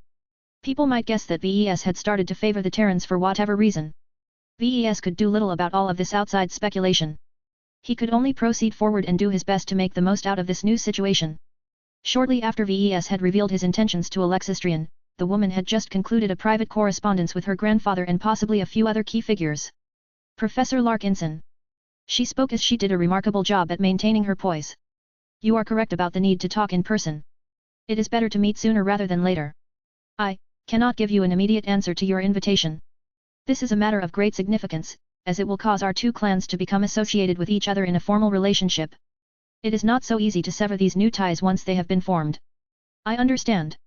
People might guess that Ves had started to favor the Terrans for whatever reason. Ves could do little about all of this outside speculation. He could only proceed forward and do his best to make the most out of this new situation. Shortly after Ves had revealed his intentions to Alexastrian, the woman had just concluded a private correspondence with her grandfather and possibly a few other key figures. Professor Larkinson. She spoke as she did a remarkable job at maintaining her poise. You are correct about the need to talk in person. It is better to meet sooner rather than later. I cannot give you an immediate answer to your invitation. This is a matter of great significance, as it will cause our two clans to become associated with each other in a formal relationship. It is not so easy to sever these new ties once they have been formed. I understand.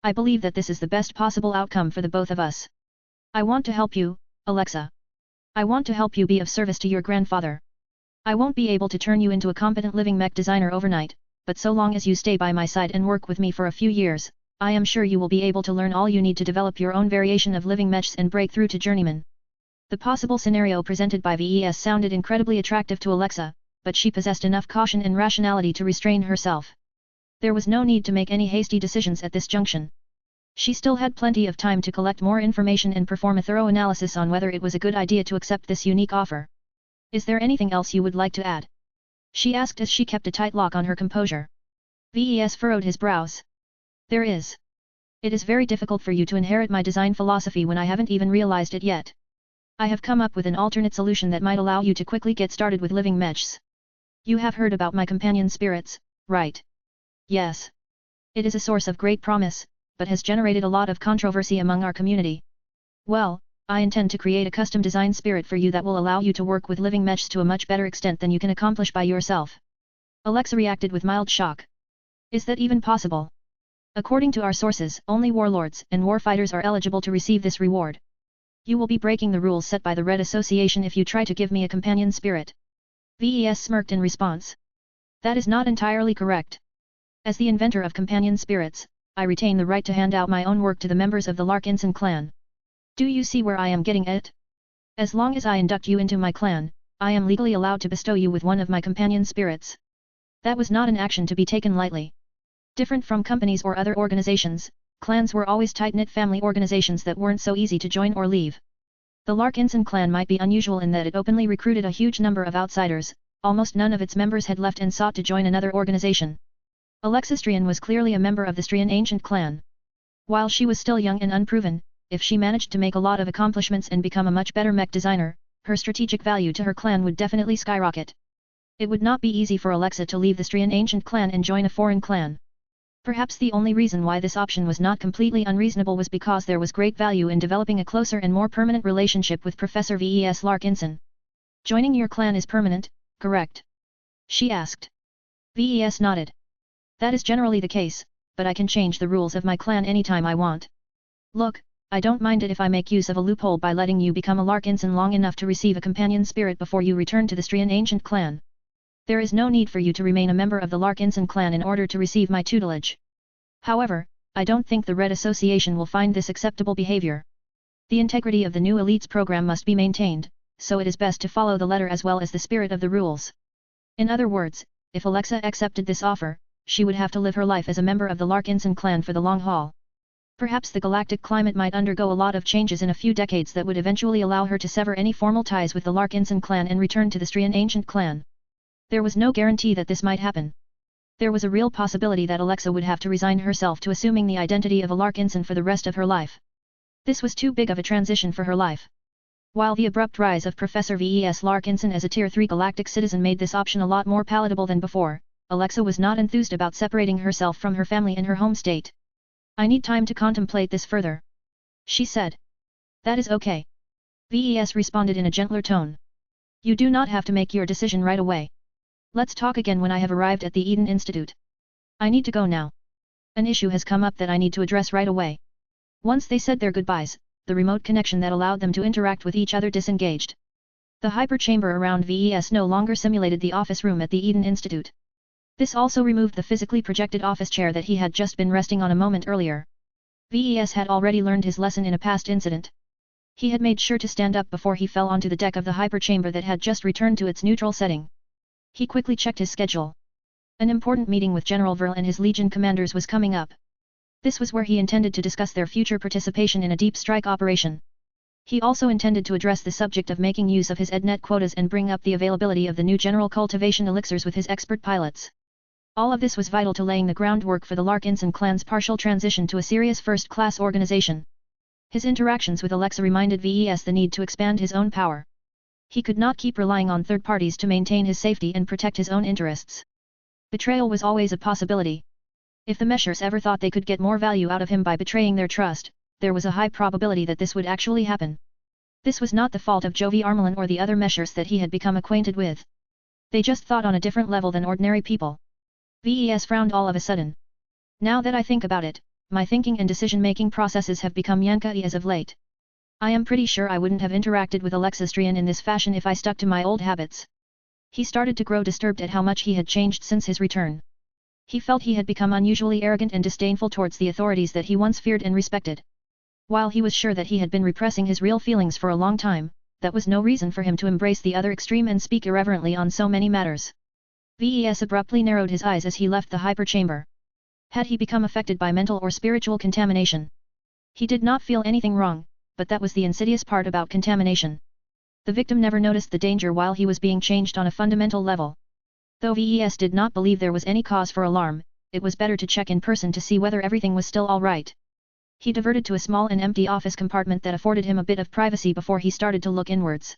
I believe that this is the best possible outcome for the both of us. I want to help you, Alexa. I want to help you be of service to your grandfather. I won't be able to turn you into a competent living mech designer overnight, but so long as you stay by my side and work with me for a few years, I am sure you will be able to learn all you need to develop your own variation of living mechs and break through to journeyman. The possible scenario presented by Ves sounded incredibly attractive to Alexa, but she possessed enough caution and rationality to restrain herself. There was no need to make any hasty decisions at this junction. She still had plenty of time to collect more information and perform a thorough analysis on whether it was a good idea to accept this unique offer. Is there anything else you would like to add? She asked as she kept a tight lock on her composure. Ves furrowed his brows. There is. It is very difficult for you to inherit my design philosophy when I haven't even realized it yet. I have come up with an alternate solution that might allow you to quickly get started with living mechs. You have heard about my companion spirits, right? Yes. It is a source of great promise, but has generated a lot of controversy among our community. Well, I intend to create a custom design spirit for you that will allow you to work with living mechs to a much better extent than you can accomplish by yourself. Alexa reacted with mild shock. Is that even possible? According to our sources, only warlords and warfighters are eligible to receive this reward. You will be breaking the rules set by the Red Association if you try to give me a companion spirit. Ves smirked in response. That is not entirely correct. As the inventor of companion spirits, I retain the right to hand out my own work to the members of the Larkinson clan. Do you see where I am getting at? As long as I induct you into my clan, I am legally allowed to bestow you with one of my companion spirits. That was not an action to be taken lightly. Different from companies or other organizations, clans were always tight-knit family organizations that weren't so easy to join or leave. The Larkinson clan might be unusual in that it openly recruited a huge number of outsiders, almost none of its members had left and sought to join another organization. Alexastrian was clearly a member of the Strian ancient clan. While she was still young and unproven, if she managed to make a lot of accomplishments and become a much better mech designer, her strategic value to her clan would definitely skyrocket. It would not be easy for Alexa to leave the Strian ancient clan and join a foreign clan. Perhaps the only reason why this option was not completely unreasonable was because there was great value in developing a closer and more permanent relationship with Professor Ves Larkinson. Joining your clan is permanent, correct? She asked. Ves nodded. That is generally the case, but I can change the rules of my clan anytime I want. Look, I don't mind it if I make use of a loophole by letting you become a Larkinson long enough to receive a companion spirit before you return to the Strian ancient clan. There is no need for you to remain a member of the Larkinson clan in order to receive my tutelage. However, I don't think the Red Association will find this acceptable behavior. The integrity of the new elites program must be maintained, so it is best to follow the letter as well as the spirit of the rules. In other words, if Alexa accepted this offer, she would have to live her life as a member of the Larkinson clan for the long haul. Perhaps the galactic climate might undergo a lot of changes in a few decades that would eventually allow her to sever any formal ties with the Larkinson clan and return to the Strian ancient clan. There was no guarantee that this might happen. There was a real possibility that Alexa would have to resign herself to assuming the identity of a Larkinson for the rest of her life. This was too big of a transition for her life. While the abrupt rise of Professor Ves Larkinson as a Tier 3 galactic citizen made this option a lot more palatable than before, Alexa was not enthused about separating herself from her family in her home state. I need time to contemplate this further. She said. That is okay. Ves responded in a gentler tone. You do not have to make your decision right away. Let's talk again when I have arrived at the Eden Institute. I need to go now. An issue has come up that I need to address right away. Once they said their goodbyes, the remote connection that allowed them to interact with each other disengaged. The hyperchamber around Ves no longer simulated the office room at the Eden Institute. This also removed the physically projected office chair that he had just been resting on a moment earlier. Ves had already learned his lesson in a past incident. He had made sure to stand up before he fell onto the deck of the hyperchamber that had just returned to its neutral setting. He quickly checked his schedule. An important meeting with General Verl and his Legion commanders was coming up. This was where he intended to discuss their future participation in a deep strike operation. He also intended to address the subject of making use of his EdNet quotas and bring up the availability of the new general cultivation elixirs with his expert pilots. All of this was vital to laying the groundwork for the Larkinson clan's partial transition to a serious first-class organization. His interactions with Alexa reminded Ves the need to expand his own power. He could not keep relying on third parties to maintain his safety and protect his own interests. Betrayal was always a possibility. If the Meshers ever thought they could get more value out of him by betraying their trust, there was a high probability that this would actually happen. This was not the fault of Jovi Armelin or the other Meshers that he had become acquainted with. They just thought on a different level than ordinary people. Ves frowned all of a sudden. Now that I think about it, my thinking and decision-making processes have become Yankai as of late. I am pretty sure I wouldn't have interacted with Alexastrian in this fashion if I stuck to my old habits. He started to grow disturbed at how much he had changed since his return. He felt he had become unusually arrogant and disdainful towards the authorities that he once feared and respected. While he was sure that he had been repressing his real feelings for a long time, that was no reason for him to embrace the other extreme and speak irreverently on so many matters. Ves abruptly narrowed his eyes as he left the hyperchamber. Had he become affected by mental or spiritual contamination? He did not feel anything wrong, but that was the insidious part about contamination. The victim never noticed the danger while he was being changed on a fundamental level. Though Ves did not believe there was any cause for alarm, it was better to check in person to see whether everything was still all right. He diverted to a small and empty office compartment that afforded him a bit of privacy before he started to look inwards.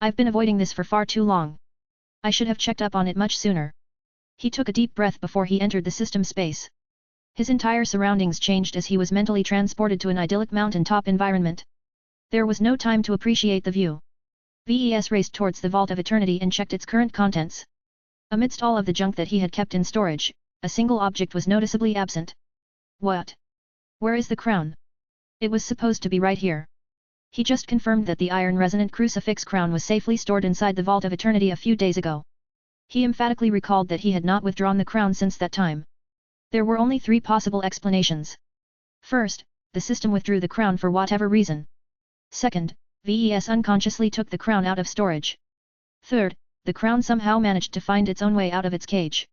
I've been avoiding this for far too long. I should have checked up on it much sooner. He took a deep breath before he entered the system space. His entire surroundings changed as he was mentally transported to an idyllic mountaintop environment. There was no time to appreciate the view. Ves raced towards the Vault of Eternity and checked its current contents. Amidst all of the junk that he had kept in storage, a single object was noticeably absent. What? Where is the crown? It was supposed to be right here. He just confirmed that the iron resonant crucifix crown was safely stored inside the Vault of Eternity a few days ago. He emphatically recalled that he had not withdrawn the crown since that time. There were only 3 possible explanations. First, the system withdrew the crown for whatever reason. Second, Ves unconsciously took the crown out of storage. Third, the crown somehow managed to find its own way out of its cage.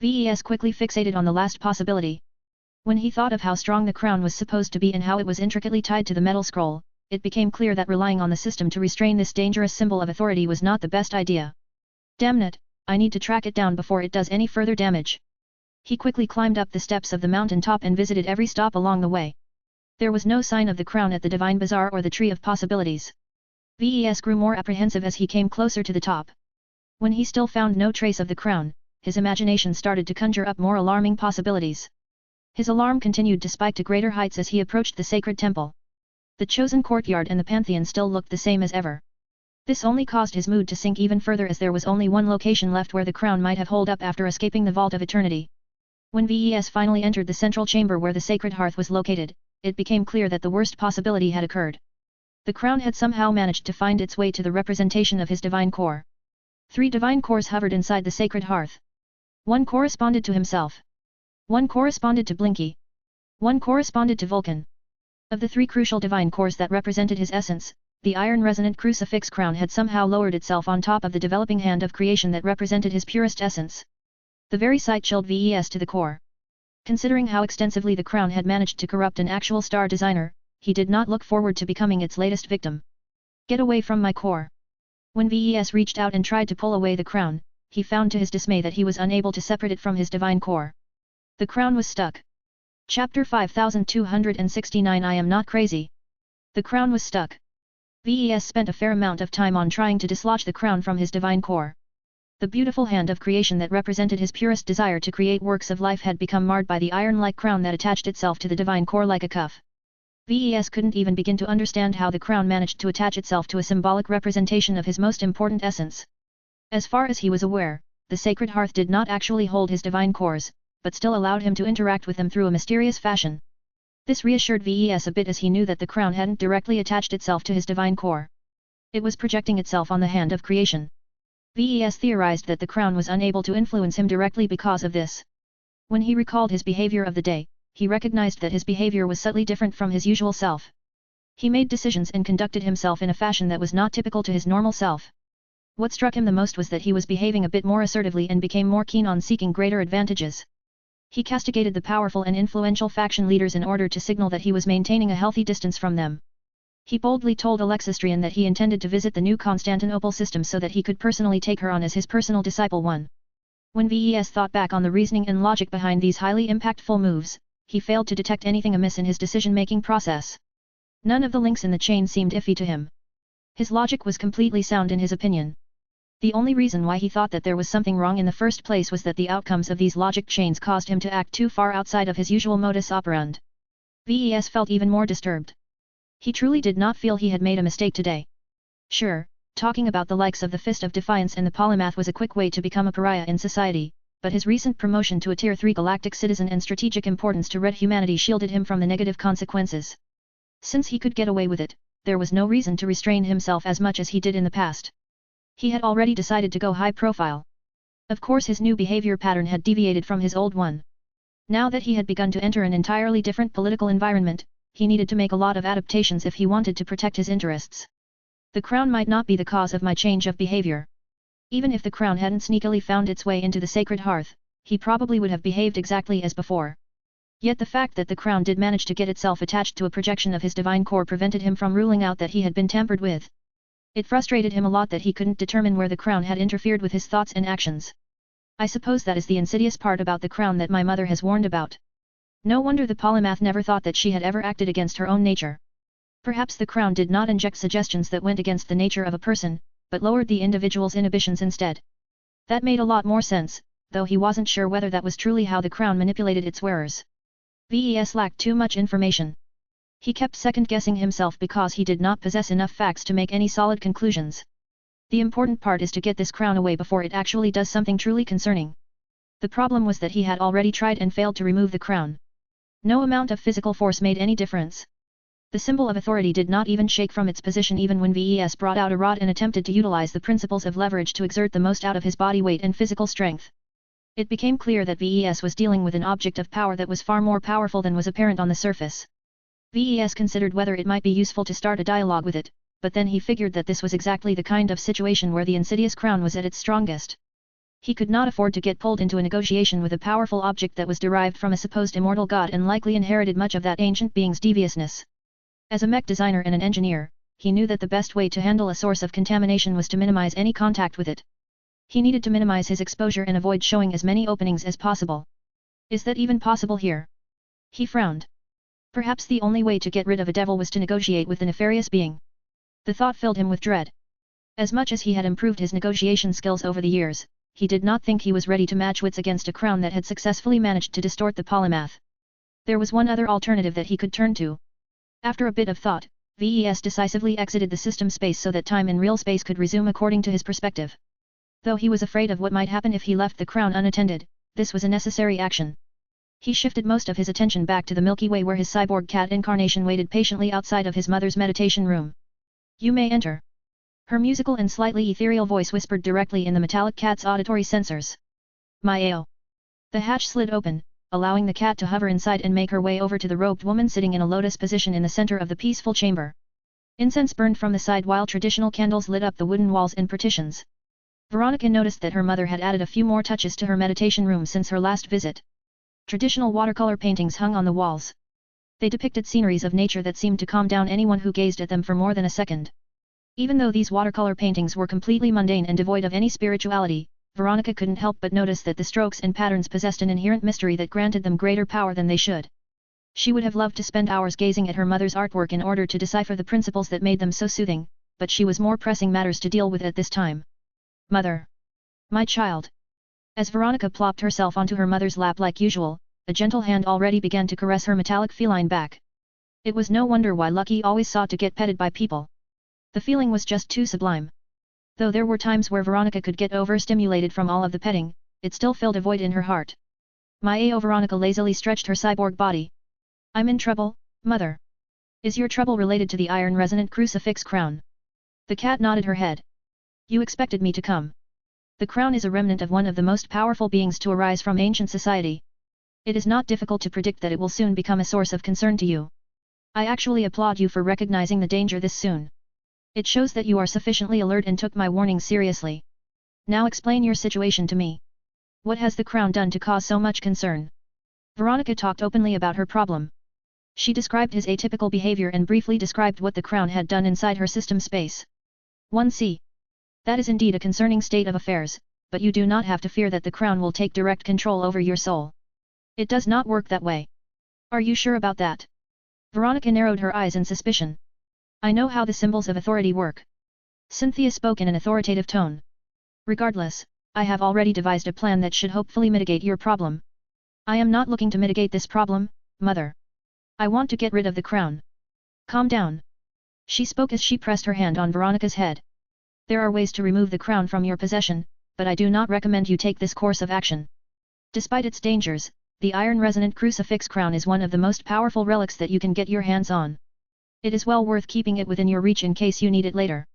Ves quickly fixated on the last possibility. When he thought of how strong the crown was supposed to be and how it was intricately tied to the metal scroll, it became clear that relying on the system to restrain this dangerous symbol of authority was not the best idea. Damn it, I need to track it down before it does any further damage. He quickly climbed up the steps of the mountaintop and visited every stop along the way. There was no sign of the crown at the Divine Bazaar or the Tree of Possibilities. Ves grew more apprehensive as he came closer to the top. When he still found no trace of the crown, his imagination started to conjure up more alarming possibilities. His alarm continued to spike to greater heights as he approached the sacred temple. The chosen courtyard and the pantheon still looked the same as ever. This only caused his mood to sink even further as there was only one location left where the crown might have holed up after escaping the vault of eternity. When Ves finally entered the central chamber where the sacred hearth was located, it became clear that the worst possibility had occurred. The crown had somehow managed to find its way to the representation of his divine core. 3 divine cores hovered inside the sacred hearth. One corresponded to himself. One corresponded to Blinky. One corresponded to Vulcan. Of the 3 crucial divine cores that represented his essence, the iron-resonant crucifix crown had somehow lowered itself on top of the developing hand of creation that represented his purest essence. The very sight chilled Ves to the core. Considering how extensively the crown had managed to corrupt an actual star designer, he did not look forward to becoming its latest victim. Get away from my core. When Ves reached out and tried to pull away the crown, he found to his dismay that he was unable to separate it from his divine core. The crown was stuck. Chapter 5269 I am not crazy. The crown was stuck. Ves spent a fair amount of time on trying to dislodge the crown from his divine core. The beautiful hand of creation that represented his purest desire to create works of life had become marred by the iron-like crown that attached itself to the divine core like a cuff. Ves couldn't even begin to understand how the crown managed to attach itself to a symbolic representation of his most important essence. As far as he was aware, the sacred hearth did not actually hold his divine cores, but still allowed him to interact with them through a mysterious fashion. This reassured Ves a bit as he knew that the crown hadn't directly attached itself to his divine core. It was projecting itself on the hand of creation. Ves theorized that the crown was unable to influence him directly because of this. When he recalled his behavior of the day, he recognized that his behavior was subtly different from his usual self. He made decisions and conducted himself in a fashion that was not typical to his normal self. What struck him the most was that he was behaving a bit more assertively and became more keen on seeking greater advantages. He castigated the powerful and influential faction leaders in order to signal that he was maintaining a healthy distance from them. He boldly told Alexistrian that he intended to visit the new Constantinople system so that he could personally take her on as his personal disciple. When Ves thought back on the reasoning and logic behind these highly impactful moves, he failed to detect anything amiss in his decision-making process. None of the links in the chain seemed iffy to him. His logic was completely sound in his opinion. The only reason why he thought that there was something wrong in the first place was that the outcomes of these logic chains caused him to act too far outside of his usual modus operandi. Ves felt even more disturbed. He truly did not feel he had made a mistake today. Sure, talking about the likes of the Fist of Defiance and the Polymath was a quick way to become a pariah in society, but his recent promotion to a Tier 3 galactic citizen and strategic importance to Red humanity shielded him from the negative consequences. Since he could get away with it, there was no reason to restrain himself as much as he did in the past. He had already decided to go high profile. Of course his new behavior pattern had deviated from his old one. Now that he had begun to enter an entirely different political environment, he needed to make a lot of adaptations if he wanted to protect his interests. The crown might not be the cause of my change of behavior. Even if the crown hadn't sneakily found its way into the sacred hearth, he probably would have behaved exactly as before. Yet the fact that the crown did manage to get itself attached to a projection of his divine core prevented him from ruling out that he had been tampered with. It frustrated him a lot that he couldn't determine where the crown had interfered with his thoughts and actions. I suppose that is the insidious part about the crown that my mother has warned about. No wonder the Polymath never thought that she had ever acted against her own nature. Perhaps the crown did not inject suggestions that went against the nature of a person, but lowered the individual's inhibitions instead. That made a lot more sense, though he wasn't sure whether that was truly how the crown manipulated its wearers. Ves lacked too much information. He kept second-guessing himself because he did not possess enough facts to make any solid conclusions. The important part is to get this crown away before it actually does something truly concerning. The problem was that he had already tried and failed to remove the crown. No amount of physical force made any difference. The symbol of authority did not even shake from its position even when Ves brought out a rod and attempted to utilize the principles of leverage to exert the most out of his body weight and physical strength. It became clear that Ves was dealing with an object of power that was far more powerful than was apparent on the surface. Ves considered whether it might be useful to start a dialogue with it, but then he figured that this was exactly the kind of situation where the insidious crown was at its strongest. He could not afford to get pulled into a negotiation with a powerful object that was derived from a supposed immortal god and likely inherited much of that ancient being's deviousness. As a mech designer and an engineer, he knew that the best way to handle a source of contamination was to minimize any contact with it. He needed to minimize his exposure and avoid showing as many openings as possible. Is that even possible here? He frowned. Perhaps the only way to get rid of a devil was to negotiate with the nefarious being. The thought filled him with dread. As much as he had improved his negotiation skills over the years, he did not think he was ready to match wits against a crown that had successfully managed to distort the Polymath. There was one other alternative that he could turn to. After a bit of thought, VES decisively exited the system space so that time in real space could resume according to his perspective. Though he was afraid of what might happen if he left the crown unattended, this was a necessary action. He shifted most of his attention back to the Milky Way where his cyborg cat incarnation waited patiently outside of his mother's meditation room. You may enter. Her musical and slightly ethereal voice whispered directly in the metallic cat's auditory sensors. My-ao. The hatch slid open, allowing the cat to hover inside and make her way over to the robed woman sitting in a lotus position in the center of the peaceful chamber. Incense burned from the side while traditional candles lit up the wooden walls and partitions. Veronica noticed that her mother had added a few more touches to her meditation room since her last visit. Traditional watercolor paintings hung on the walls. They depicted sceneries of nature that seemed to calm down anyone who gazed at them for more than a second. Even though these watercolor paintings were completely mundane and devoid of any spirituality, Veronica couldn't help but notice that the strokes and patterns possessed an inherent mystery that granted them greater power than they should. She would have loved to spend hours gazing at her mother's artwork in order to decipher the principles that made them so soothing, but she was more pressing matters to deal with at this time. Mother. My child. As Veronica plopped herself onto her mother's lap like usual, a gentle hand already began to caress her metallic feline back. It was no wonder why Lucky always sought to get petted by people. The feeling was just too sublime. Though there were times where Veronica could get overstimulated from all of the petting, it still filled a void in her heart. My-ao. Veronica lazily stretched her cyborg body. I'm in trouble, mother. Is your trouble related to the iron-resonant crucifix crown? The cat nodded her head. You expected me to come. The crown is a remnant of one of the most powerful beings to arise from ancient society. It is not difficult to predict that it will soon become a source of concern to you. I actually applaud you for recognizing the danger this soon. It shows that you are sufficiently alert and took my warning seriously. Now explain your situation to me. What has the crown done to cause so much concern? Veronica talked openly about her problem. She described his atypical behavior and briefly described what the crown had done inside her system space. 1c. That is indeed a concerning state of affairs, but you do not have to fear that the crown will take direct control over your soul. It does not work that way. Are you sure about that? Veronica narrowed her eyes in suspicion. I know how the symbols of authority work. Cynthia spoke in an authoritative tone. Regardless, I have already devised a plan that should hopefully mitigate your problem. I am not looking to mitigate this problem, mother. I want to get rid of the crown. Calm down. She spoke as she pressed her hand on Veronica's head. There are ways to remove the crown from your possession, but I do not recommend you take this course of action. Despite its dangers, the iron-resonant crucifix crown is one of the most powerful relics that you can get your hands on. It is well worth keeping it within your reach in case you need it later.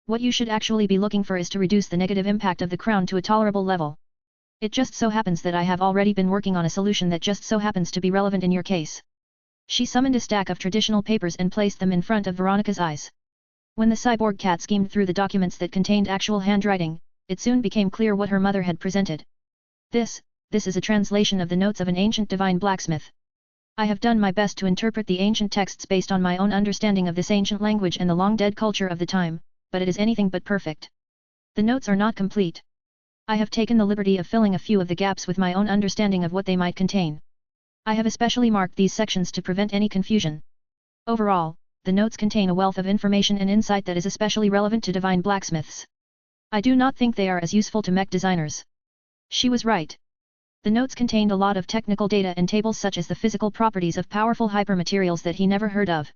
What you should actually be looking for is to reduce the negative impact of the crown to a tolerable level. It just so happens that I have already been working on a solution that just so happens to be relevant in your case. She summoned a stack of traditional papers and placed them in front of Veronica's eyes. When the cyborg cat schemed through the documents that contained actual handwriting, it soon became clear what her mother had presented. This is a translation of the notes of an ancient divine blacksmith. I have done my best to interpret the ancient texts based on my own understanding of this ancient language and the long-dead culture of the time, but it is anything but perfect. The notes are not complete. I have taken the liberty of filling a few of the gaps with my own understanding of what they might contain. I have especially marked these sections to prevent any confusion. Overall, the notes contain a wealth of information and insight that is especially relevant to divine blacksmiths. I do not think they are as useful to mech designers. She was right. The notes contained a lot of technical data and tables such as the physical properties of powerful hypermaterials that he never heard of.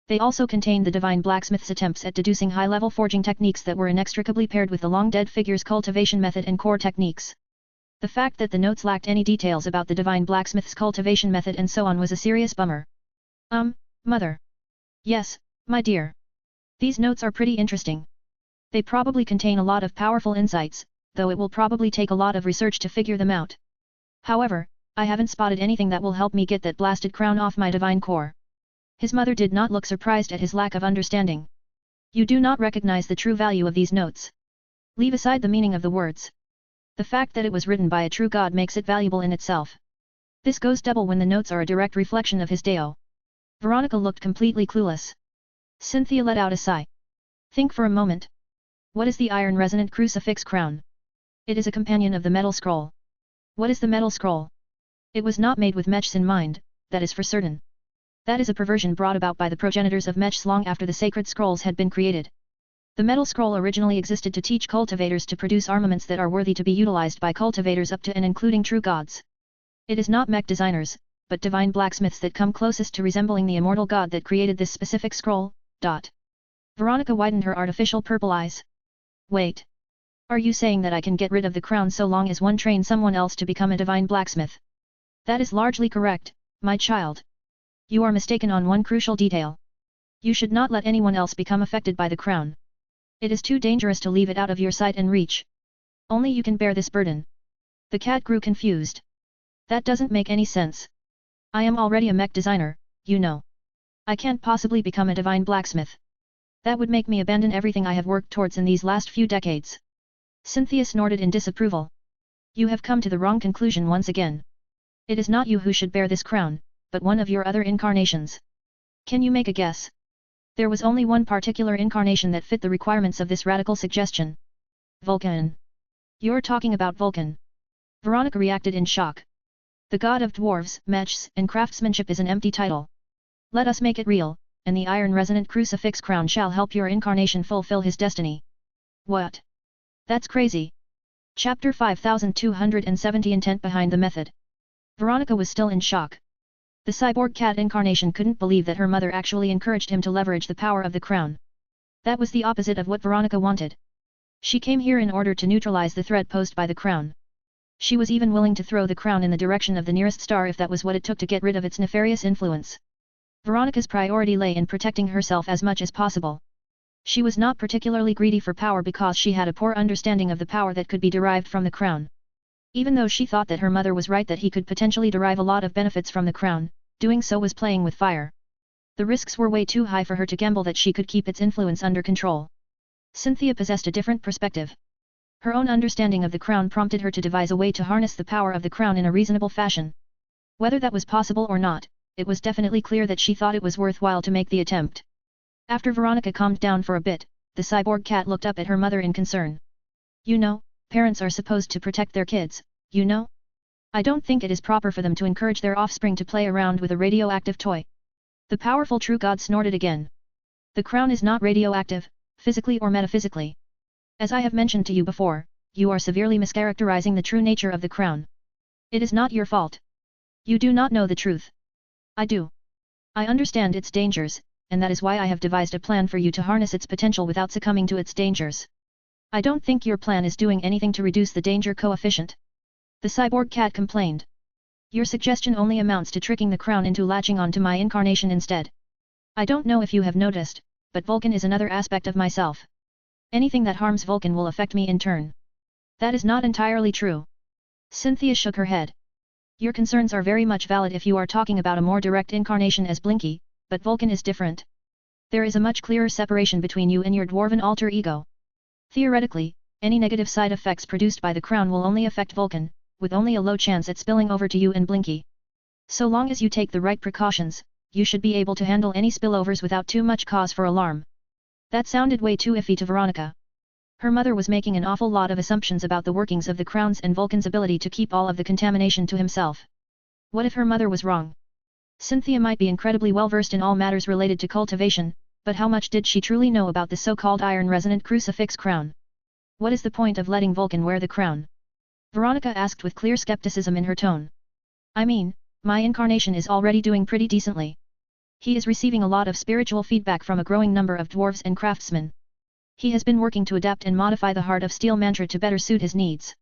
They also contained the divine blacksmith's attempts at deducing high-level forging techniques that were inextricably paired with the long-dead figure's cultivation method and core techniques. The fact that the notes lacked any details about the divine blacksmith's cultivation method and so on was a serious bummer. Mother. Yes, my dear. These notes are pretty interesting. They probably contain a lot of powerful insights, though it will probably take a lot of research to figure them out. However, I haven't spotted anything that will help me get that blasted crown off my divine core. His mother did not look surprised at his lack of understanding. You do not recognize the true value of these notes. Leave aside the meaning of the words. The fact that it was written by a true god makes it valuable in itself. This goes double when the notes are a direct reflection of his Deo. Veronica looked completely clueless. Cynthia let out a sigh. Think for a moment. What is the iron-resonant crucifix crown? It is a companion of the metal scroll. What is the metal scroll? It was not made with Mechs in mind, that is for certain. That is a perversion brought about by the progenitors of Mechs long after the sacred scrolls had been created. The metal scroll originally existed to teach cultivators to produce armaments that are worthy to be utilized by cultivators up to and including true gods. It is not mech designers, but divine blacksmiths that come closest to resembling the immortal god that created this specific scroll. Veronica widened her artificial purple eyes. Wait. Are you saying that I can get rid of the crown so long as one trains someone else to become a divine blacksmith? That is largely correct, my child. You are mistaken on one crucial detail. You should not let anyone else become affected by the crown. It is too dangerous to leave it out of your sight and reach. Only you can bear this burden. The cat grew confused. That doesn't make any sense. I am already a mech designer, you know. I can't possibly become a divine blacksmith. That would make me abandon everything I have worked towards in these last few decades. Cynthia snorted in disapproval. You have come to the wrong conclusion once again. It is not you who should bear this crown, but one of your other incarnations. Can you make a guess? There was only one particular incarnation that fit the requirements of this radical suggestion. Vulcan. You're talking about Vulcan. Veronica reacted in shock. The god of dwarves, mechs, and craftsmanship is an empty title. Let us make it real, and the iron-resonant crucifix crown shall help your incarnation fulfill his destiny. What? That's crazy. Chapter 5270 Intent behind the method. Veronica was still in shock. The cyborg cat incarnation couldn't believe that her mother actually encouraged him to leverage the power of the crown. That was the opposite of what Veronica wanted. She came here in order to neutralize the threat posed by the crown. She was even willing to throw the crown in the direction of the nearest star if that was what it took to get rid of its nefarious influence. Veronica's priority lay in protecting herself as much as possible. She was not particularly greedy for power because she had a poor understanding of the power that could be derived from the crown. Even though she thought that her mother was right that he could potentially derive a lot of benefits from the crown, doing so was playing with fire. The risks were way too high for her to gamble that she could keep its influence under control. Cynthia possessed a different perspective. Her own understanding of the crown prompted her to devise a way to harness the power of the crown in a reasonable fashion. Whether that was possible or not, it was definitely clear that she thought it was worthwhile to make the attempt. After Veronica calmed down for a bit, the cyborg cat looked up at her mother in concern. You know, parents are supposed to protect their kids, you know? I don't think it is proper for them to encourage their offspring to play around with a radioactive toy. The powerful true god snorted again. The crown is not radioactive, physically or metaphysically. As I have mentioned to you before, you are severely mischaracterizing the true nature of the crown. It is not your fault. You do not know the truth. I do. I understand its dangers, and that is why I have devised a plan for you to harness its potential without succumbing to its dangers. I don't think your plan is doing anything to reduce the danger coefficient. The cyborg cat complained. Your suggestion only amounts to tricking the crown into latching on to my incarnation instead. I don't know if you have noticed, but Vulcan is another aspect of myself. Anything that harms Vulcan will affect me in turn. That is not entirely true. Cynthia shook her head. Your concerns are very much valid if you are talking about a more direct incarnation as Blinky, but Vulcan is different. There is a much clearer separation between you and your dwarven alter ego. Theoretically, any negative side effects produced by the crown will only affect Vulcan, with only a low chance at spilling over to you and Blinky. So long as you take the right precautions, you should be able to handle any spillovers without too much cause for alarm. That sounded way too iffy to Veronica. Her mother was making an awful lot of assumptions about the workings of the crowns and Vulcan's ability to keep all of the contamination to himself. What if her mother was wrong? Cynthia might be incredibly well versed in all matters related to cultivation, but how much did she truly know about the so-called iron-resonant crucifix crown? What is the point of letting Vulcan wear the crown? Veronica asked with clear skepticism in her tone. I mean, my incarnation is already doing pretty decently. He is receiving a lot of spiritual feedback from a growing number of dwarves and craftsmen. He has been working to adapt and modify the Heart of Steel mantra to better suit his needs.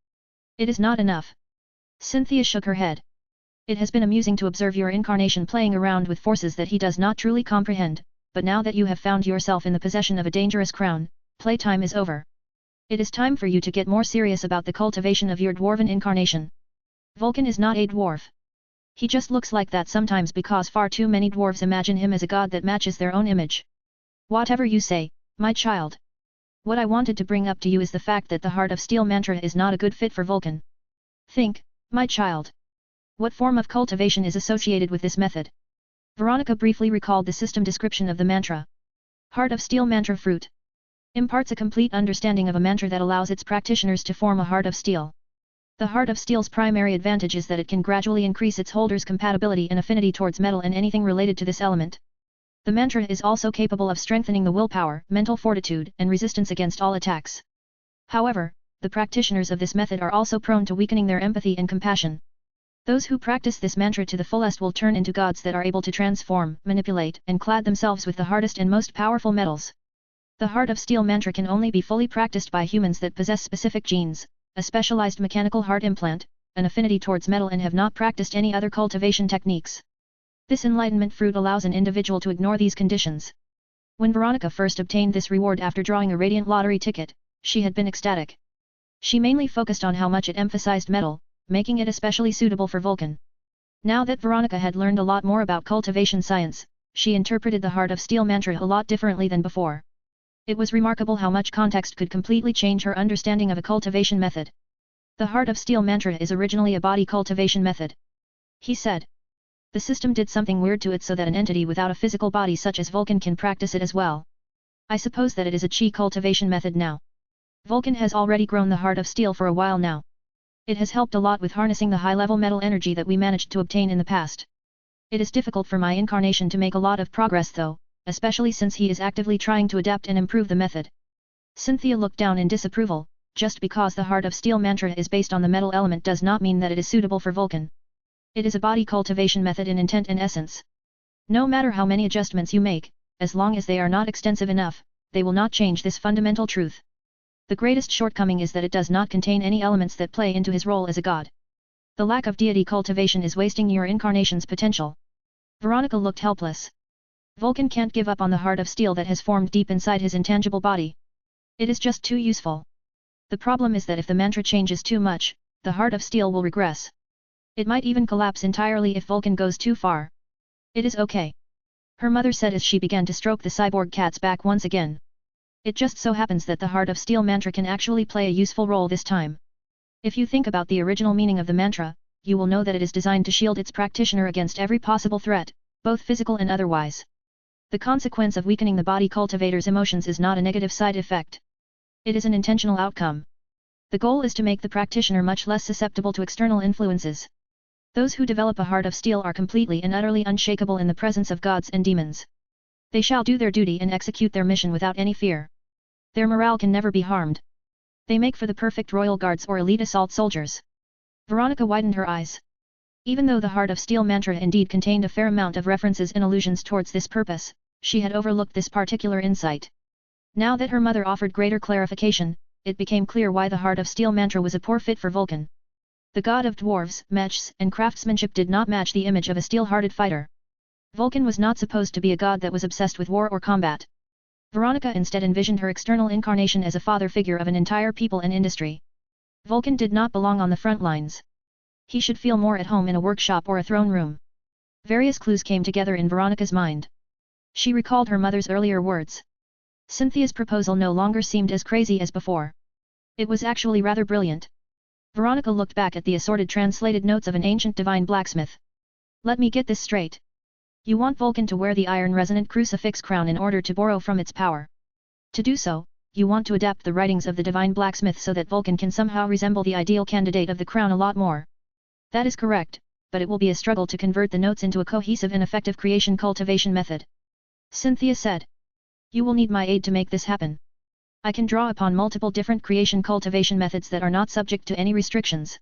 It is not enough. Cynthia shook her head. It has been amusing to observe your incarnation playing around with forces that he does not truly comprehend, but now that you have found yourself in the possession of a dangerous crown, playtime is over. It is time for you to get more serious about the cultivation of your dwarven incarnation. Vulcan is not a dwarf. He just looks like that sometimes because far too many dwarves imagine him as a god that matches their own image. Whatever you say, my child. What I wanted to bring up to you is the fact that the Heart of Steel mantra is not a good fit for Vulcan. Think, my child. What form of cultivation is associated with this method? Veronica briefly recalled the system description of the mantra. Heart of Steel mantra fruit. Imparts a complete understanding of a mantra that allows its practitioners to form a heart of steel. The Heart of Steel's primary advantage is that it can gradually increase its holder's compatibility and affinity towards metal and anything related to this element. The mantra is also capable of strengthening the willpower, mental fortitude, and resistance against all attacks. However, the practitioners of this method are also prone to weakening their empathy and compassion. Those who practice this mantra to the fullest will turn into gods that are able to transform, manipulate, and clad themselves with the hardest and most powerful metals. The Heart of Steel mantra can only be fully practiced by humans that possess specific genes, a specialized mechanical heart implant, an affinity towards metal and have not practiced any other cultivation techniques. This enlightenment fruit allows an individual to ignore these conditions. When Veronica first obtained this reward after drawing a radiant lottery ticket, she had been ecstatic. She mainly focused on how much it emphasized metal, making it especially suitable for Vulcan. Now that Veronica had learned a lot more about cultivation science, she interpreted the Heart of Steel mantra a lot differently than before. It was remarkable how much context could completely change her understanding of a cultivation method. The Heart of Steel mantra is originally a body cultivation method. He said. The system did something weird to it so that an entity without a physical body such as Vulcan can practice it as well. I suppose that it is a chi cultivation method now. Vulcan has already grown the Heart of Steel for a while now. It has helped a lot with harnessing the high-level metal energy that we managed to obtain in the past. It is difficult for my incarnation to make a lot of progress though, especially since he is actively trying to adapt and improve the method. Cynthia looked down in disapproval. Just because the Heart of Steel mantra is based on the metal element does not mean that it is suitable for Vulcan. It is a body cultivation method in intent and essence. No matter how many adjustments you make, as long as they are not extensive enough, they will not change this fundamental truth. The greatest shortcoming is that it does not contain any elements that play into his role as a god. The lack of deity cultivation is wasting your incarnation's potential. Veronica looked helpless. Vulcan can't give up on the Heart of Steel that has formed deep inside his intangible body. It is just too useful. The problem is that if the mantra changes too much, the Heart of Steel will regress. It might even collapse entirely if Vulcan goes too far. It is okay. Her mother said as she began to stroke the cyborg cat's back once again. It just so happens that the Heart of Steel mantra can actually play a useful role this time. If you think about the original meaning of the mantra, you will know that it is designed to shield its practitioner against every possible threat, both physical and otherwise. The consequence of weakening the body cultivator's emotions is not a negative side effect. It is an intentional outcome. The goal is to make the practitioner much less susceptible to external influences. Those who develop a Heart of Steel are completely and utterly unshakable in the presence of gods and demons. They shall do their duty and execute their mission without any fear. Their morale can never be harmed. They make for the perfect royal guards or elite assault soldiers. Veronica widened her eyes. Even though the Heart of Steel mantra indeed contained a fair amount of references and allusions towards this purpose, she had overlooked this particular insight. Now that her mother offered greater clarification, it became clear why the Heart of Steel mantra was a poor fit for Vulcan. The god of dwarves, mechs, and craftsmanship did not match the image of a steel-hearted fighter. Vulcan was not supposed to be a god that was obsessed with war or combat. Veronica instead envisioned her external incarnation as a father figure of an entire people and industry. Vulcan did not belong on the front lines. He should feel more at home in a workshop or a throne room. Various clues came together in Veronica's mind. She recalled her mother's earlier words. Cynthia's proposal no longer seemed as crazy as before. It was actually rather brilliant. Veronica looked back at the assorted translated notes of an ancient divine blacksmith. Let me get this straight. You want Vulcan to wear the iron-resonant crucifix crown in order to borrow from its power. To do so, you want to adapt the writings of the divine blacksmith so that Vulcan can somehow resemble the ideal candidate of the crown a lot more. That is correct, but it will be a struggle to convert the notes into a cohesive and effective creation cultivation method. Cynthia said. You will need my aid to make this happen. I can draw upon multiple different creation cultivation methods that are not subject to any restrictions.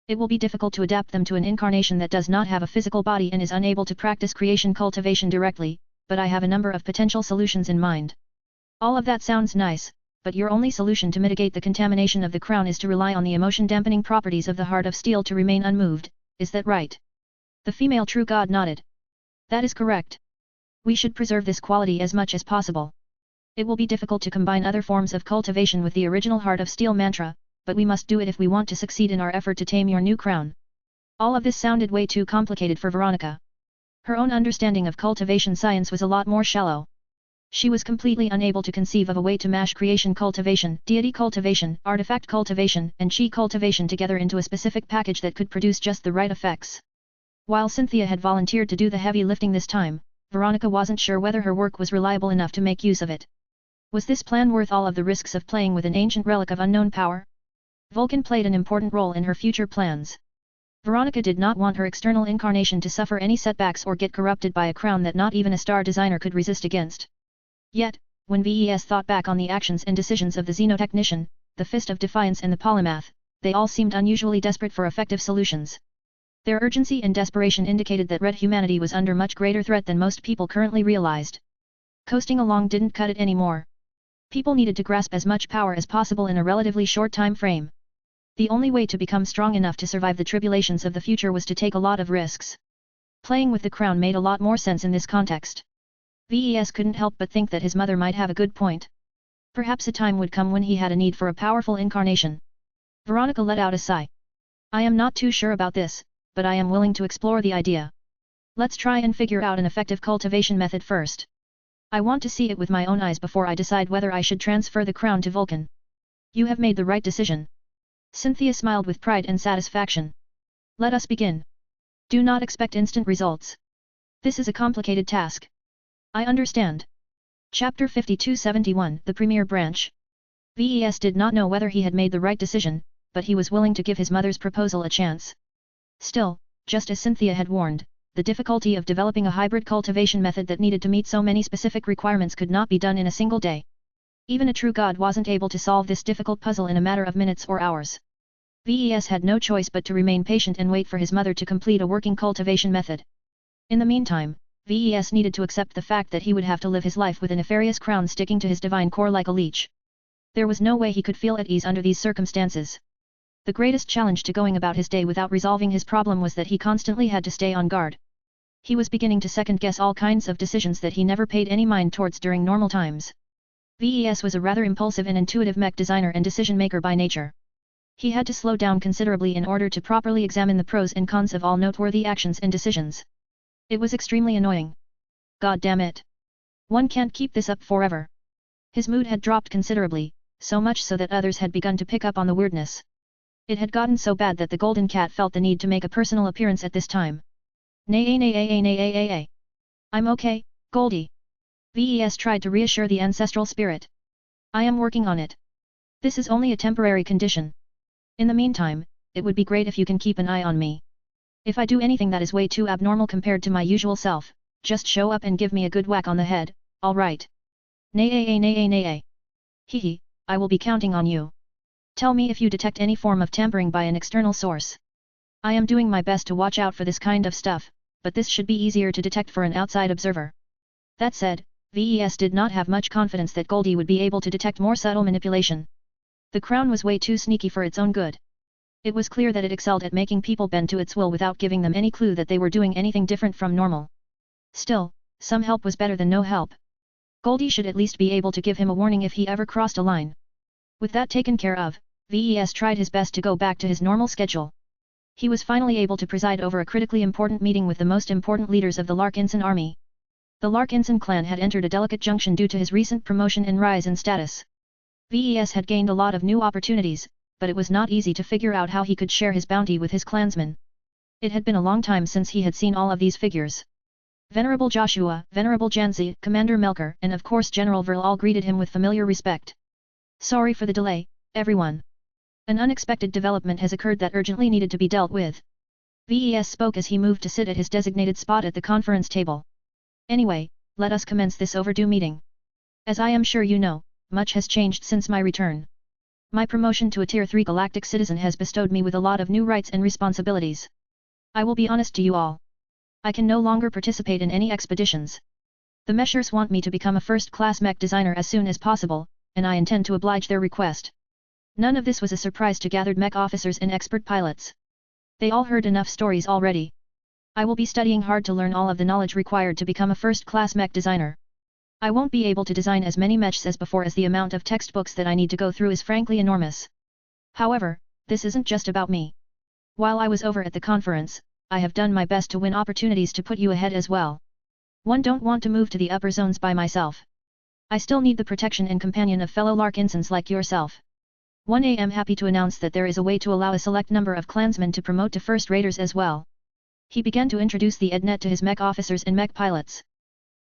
It will be difficult to adapt them to an incarnation that does not have a physical body and is unable to practice creation cultivation directly, but I have a number of potential solutions in mind. All of that sounds nice, but your only solution to mitigate the contamination of the crown is to rely on the emotion-dampening properties of the Heart of Steel to remain unmoved, is that right? The female true god nodded. That is correct. We should preserve this quality as much as possible. It will be difficult to combine other forms of cultivation with the original Heart of Steel mantra, but we must do it if we want to succeed in our effort to tame your new crown. All of this sounded way too complicated for Veronica. Her own understanding of cultivation science was a lot more shallow. She was completely unable to conceive of a way to mash creation cultivation, deity cultivation, artifact cultivation, and chi cultivation together into a specific package that could produce just the right effects. While Cynthia had volunteered to do the heavy lifting this time, Veronica wasn't sure whether her work was reliable enough to make use of it. Was this plan worth all of the risks of playing with an ancient relic of unknown power? Vulcan played an important role in her future plans. Veronica did not want her external incarnation to suffer any setbacks or get corrupted by a crown that not even a star designer could resist against. Yet, when VES thought back on the actions and decisions of the xenotechnician, the Fist of Defiance and the polymath, they all seemed unusually desperate for effective solutions. Their urgency and desperation indicated that red humanity was under much greater threat than most people currently realized. Coasting along didn't cut it anymore. People needed to grasp as much power as possible in a relatively short time frame. The only way to become strong enough to survive the tribulations of the future was to take a lot of risks. Playing with the crown made a lot more sense in this context. Ves couldn't help but think that his mother might have a good point. Perhaps a time would come when he had a need for a powerful incarnation. Veronica let out a sigh. I am not too sure about this, but I am willing to explore the idea. Let's try and figure out an effective cultivation method first. I want to see it with my own eyes before I decide whether I should transfer the crown to Vulcan. You have made the right decision. Cynthia smiled with pride and satisfaction. Let us begin. Do not expect instant results. This is a complicated task. I understand. Chapter 5271 The Premier Branch. Ves did not know whether he had made the right decision, but he was willing to give his mother's proposal a chance. Still, just as Cynthia had warned, the difficulty of developing a hybrid cultivation method that needed to meet so many specific requirements could not be done in a single day. Even a true god wasn't able to solve this difficult puzzle in a matter of minutes or hours. Ves had no choice but to remain patient and wait for his mother to complete a working cultivation method. In the meantime, Ves needed to accept the fact that he would have to live his life with a nefarious crown sticking to his divine core like a leech. There was no way he could feel at ease under these circumstances. The greatest challenge to going about his day without resolving his problem was that he constantly had to stay on guard. He was beginning to second-guess all kinds of decisions that he never paid any mind towards during normal times. Ves was a rather impulsive and intuitive mech designer and decision-maker by nature. He had to slow down considerably in order to properly examine the pros and cons of all noteworthy actions and decisions. It was extremely annoying. God damn it. One can't keep this up forever. His mood had dropped considerably, so much so that others had begun to pick up on the weirdness. It had gotten so bad that the Golden Cat felt the need to make a personal appearance at this time. Nay. I'm okay, Goldie. Ves tried to reassure the ancestral spirit. I am working on it. This is only a temporary condition. In the meantime, it would be great if you can keep an eye on me. If I do anything that is way too abnormal compared to my usual self, just show up and give me a good whack on the head, alright? Nay. Hehe, I will be counting on you. Tell me if you detect any form of tampering by an external source. I am doing my best to watch out for this kind of stuff, but this should be easier to detect for an outside observer. That said, Ves did not have much confidence that Goldie would be able to detect more subtle manipulation. The crown was way too sneaky for its own good. It was clear that it excelled at making people bend to its will without giving them any clue that they were doing anything different from normal. Still, some help was better than no help. Goldie should at least be able to give him a warning if he ever crossed a line. With that taken care of, Ves tried his best to go back to his normal schedule. He was finally able to preside over a critically important meeting with the most important leaders of the Larkinson army. The Larkinson clan had entered a delicate junction due to his recent promotion and rise in status. Ves had gained a lot of new opportunities, but it was not easy to figure out how he could share his bounty with his clansmen. It had been a long time since he had seen all of these figures. Venerable Joshua, Venerable Janzi, Commander Melker, and of course General Verl all greeted him with familiar respect. Sorry for the delay, everyone. An unexpected development has occurred that urgently needed to be dealt with. Ves spoke as he moved to sit at his designated spot at the conference table. Anyway, let us commence this overdue meeting. As I am sure you know, much has changed since my return. My promotion to a Tier 3 galactic citizen has bestowed me with a lot of new rights and responsibilities. I will be honest to you all. I can no longer participate in any expeditions. The Meshers want me to become a first-class mech designer as soon as possible, and I intend to oblige their request. None of this was a surprise to gathered mech officers and expert pilots. They all heard enough stories already. I will be studying hard to learn all of the knowledge required to become a first-class mech designer. I won't be able to design as many mechs as before as the amount of textbooks that I need to go through is frankly enormous. However, this isn't just about me. While I was over at the conference, I have done my best to win opportunities to put you ahead as well. One don't want to move to the upper zones by myself. I still need the protection and companion of fellow Larkinsons like yourself. 1 am happy to announce that there is a way to allow a select number of clansmen to promote to first raters as well. He began to introduce the EdNet to his mech officers and mech pilots.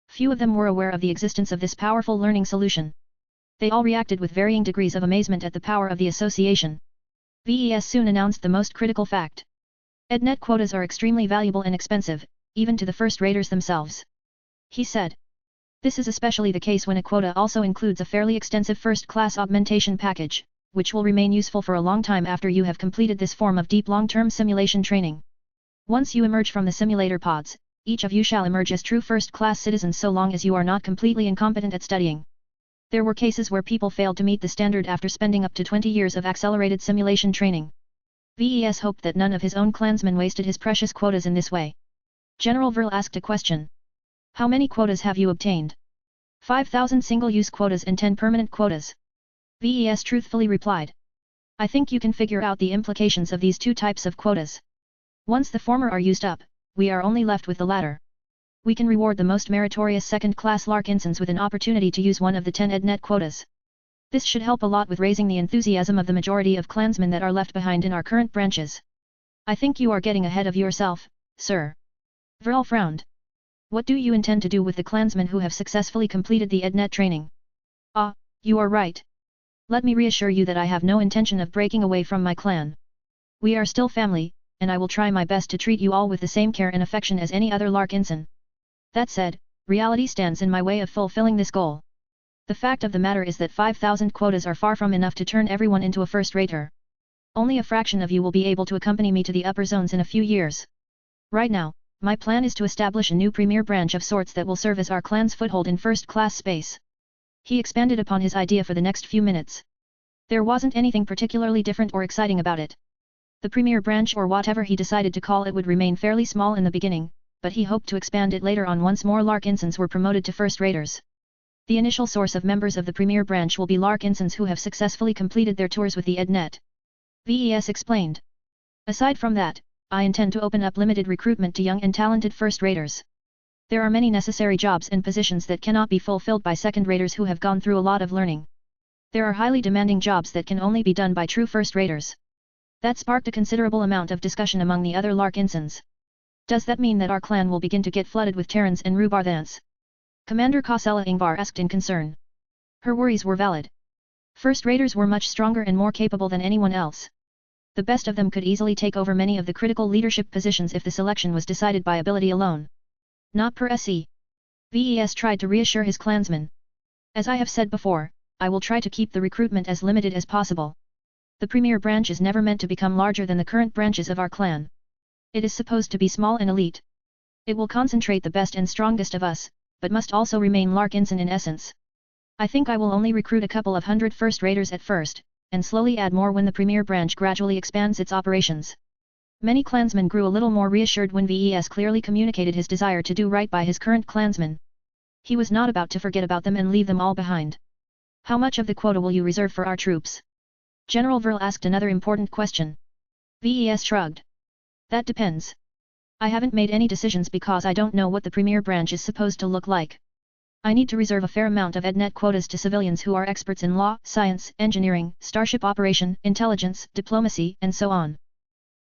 Few of them were aware of the existence of this powerful learning solution. They all reacted with varying degrees of amazement at the power of the association. Ves soon announced the most critical fact. EdNet quotas are extremely valuable and expensive, even to the first raters themselves. He said. This is especially the case when a quota also includes a fairly extensive first-class augmentation package, which will remain useful for a long time after you have completed this form of deep long-term simulation training. Once you emerge from the simulator pods, each of you shall emerge as true first-class citizens so long as you are not completely incompetent at studying. There were cases where people failed to meet the standard after spending up to 20 years of accelerated simulation training. VES hoped that none of his own clansmen wasted his precious quotas in this way. General Vril asked a question. How many quotas have you obtained? 5,000 single-use quotas and 10 permanent quotas. VES truthfully replied. I think you can figure out the implications of these two types of quotas. Once the former are used up, we are only left with the latter. We can reward the most meritorious second-class Larkinsons with an opportunity to use one of the 10 EdNet quotas. This should help a lot with raising the enthusiasm of the majority of clansmen that are left behind in our current branches. I think you are getting ahead of yourself, sir. Vril frowned. What do you intend to do with the clansmen who have successfully completed the EdNet training? Ah, you are right. Let me reassure you that I have no intention of breaking away from my clan. We are still family, and I will try my best to treat you all with the same care and affection as any other Larkinson. That said, reality stands in my way of fulfilling this goal. The fact of the matter is that 5,000 quotas are far from enough to turn everyone into a first-rater. Only a fraction of you will be able to accompany me to the upper zones in a few years. Right now, my plan is to establish a new premier branch of sorts that will serve as our clan's foothold in first-class space. He expanded upon his idea for the next few minutes. There wasn't anything particularly different or exciting about it. The premier branch or whatever he decided to call it would remain fairly small in the beginning, but he hoped to expand it later on once more Larkinsons were promoted to first-raters. The initial source of members of the premier branch will be Larkinsons who have successfully completed their tours with the EdNet. VES explained. Aside from that, I intend to open up limited recruitment to young and talented first-raters. There are many necessary jobs and positions that cannot be fulfilled by second-raters who have gone through a lot of learning. There are highly demanding jobs that can only be done by true first-raters. That sparked a considerable amount of discussion among the other Larkinsons. Does that mean that our clan will begin to get flooded with Terrans and Rubarthans? Commander Kosella Ingvar asked in concern. Her worries were valid. First-raters were much stronger and more capable than anyone else. The best of them could easily take over many of the critical leadership positions if the selection was decided by ability alone. Not per se. VES tried to reassure his clansmen. As I have said before, I will try to keep the recruitment as limited as possible. The premier branch is never meant to become larger than the current branches of our clan. It is supposed to be small and elite. It will concentrate the best and strongest of us, but must also remain Larkinson in essence. I think I will only recruit a couple of hundred first-raters at first, and slowly add more when the premier branch gradually expands its operations. Many clansmen grew a little more reassured when VES clearly communicated his desire to do right by his current clansmen. He was not about to forget about them and leave them all behind. How much of the quota will you reserve for our troops? General Vril asked another important question. VES shrugged. That depends. I haven't made any decisions because I don't know what the premier branch is supposed to look like. I need to reserve a fair amount of EdNet quotas to civilians who are experts in law, science, engineering, starship operation, intelligence, diplomacy, and so on.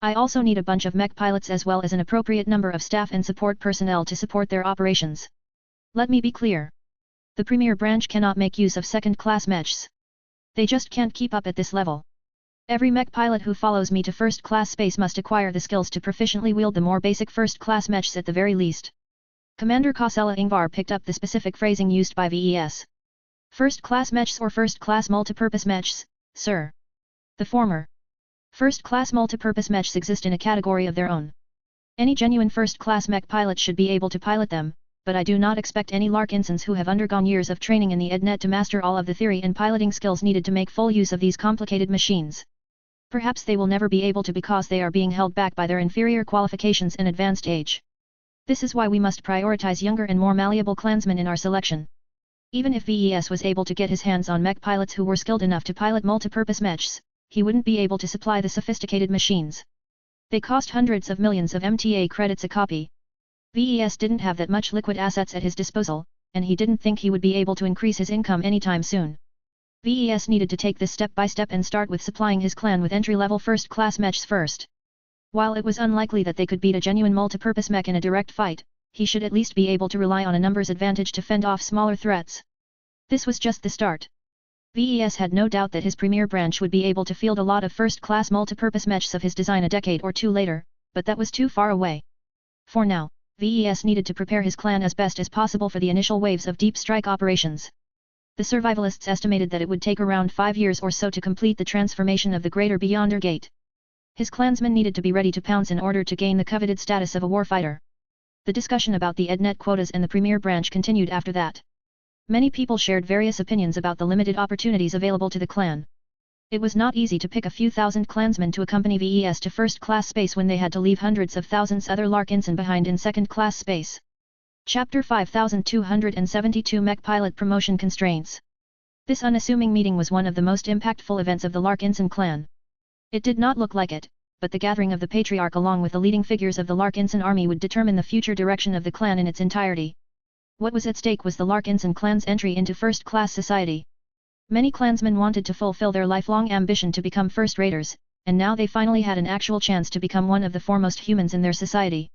I also need a bunch of mech pilots as well as an appropriate number of staff and support personnel to support their operations. Let me be clear. The premier branch cannot make use of second-class mechs. They just can't keep up at this level. Every mech pilot who follows me to first-class space must acquire the skills to proficiently wield the more basic first-class mechs at the very least. Commander Kosella Ingvar picked up the specific phrasing used by VES. First-class mechs or first-class multipurpose mechs, sir? The former. First-class multipurpose mechs exist in a category of their own. Any genuine first-class mech pilot should be able to pilot them, but I do not expect any Larkinsons who have undergone years of training in the EdNet to master all of the theory and piloting skills needed to make full use of these complicated machines. Perhaps they will never be able to because they are being held back by their inferior qualifications and advanced age. This is why we must prioritize younger and more malleable clansmen in our selection. Even if VES was able to get his hands on mech pilots who were skilled enough to pilot multipurpose mechs, he wouldn't be able to supply the sophisticated machines. They cost hundreds of millions of MTA credits a copy. VES didn't have that much liquid assets at his disposal, and he didn't think he would be able to increase his income anytime soon. VES needed to take this step by step and start with supplying his clan with entry-level first-class mechs first. While it was unlikely that they could beat a genuine multipurpose mech in a direct fight, he should at least be able to rely on a numbers advantage to fend off smaller threats. This was just the start. VES had no doubt that his premier branch would be able to field a lot of first-class multipurpose mechs of his design a decade or two later, but that was too far away. For now, VES needed to prepare his clan as best as possible for the initial waves of deep strike operations. The survivalists estimated that it would take around 5 years or so to complete the transformation of the Greater Beyonder Gate. His clansmen needed to be ready to pounce in order to gain the coveted status of a warfighter. The discussion about the EdNet quotas and the Premier branch continued after that. Many people shared various opinions about the limited opportunities available to the clan. It was not easy to pick a few thousand clansmen to accompany VES to first-class space when they had to leave hundreds of thousands other Larkinson behind in second-class space. Chapter 5272 Mech Pilot Promotion Constraints. This unassuming meeting was one of the most impactful events of the Larkinson clan. It did not look like it, but the gathering of the Patriarch along with the leading figures of the Larkinson army would determine the future direction of the clan in its entirety. What was at stake was the Larkinson clan's entry into first-class society. Many clansmen wanted to fulfill their lifelong ambition to become first-raters, and now they finally had an actual chance to become one of the foremost humans in their society.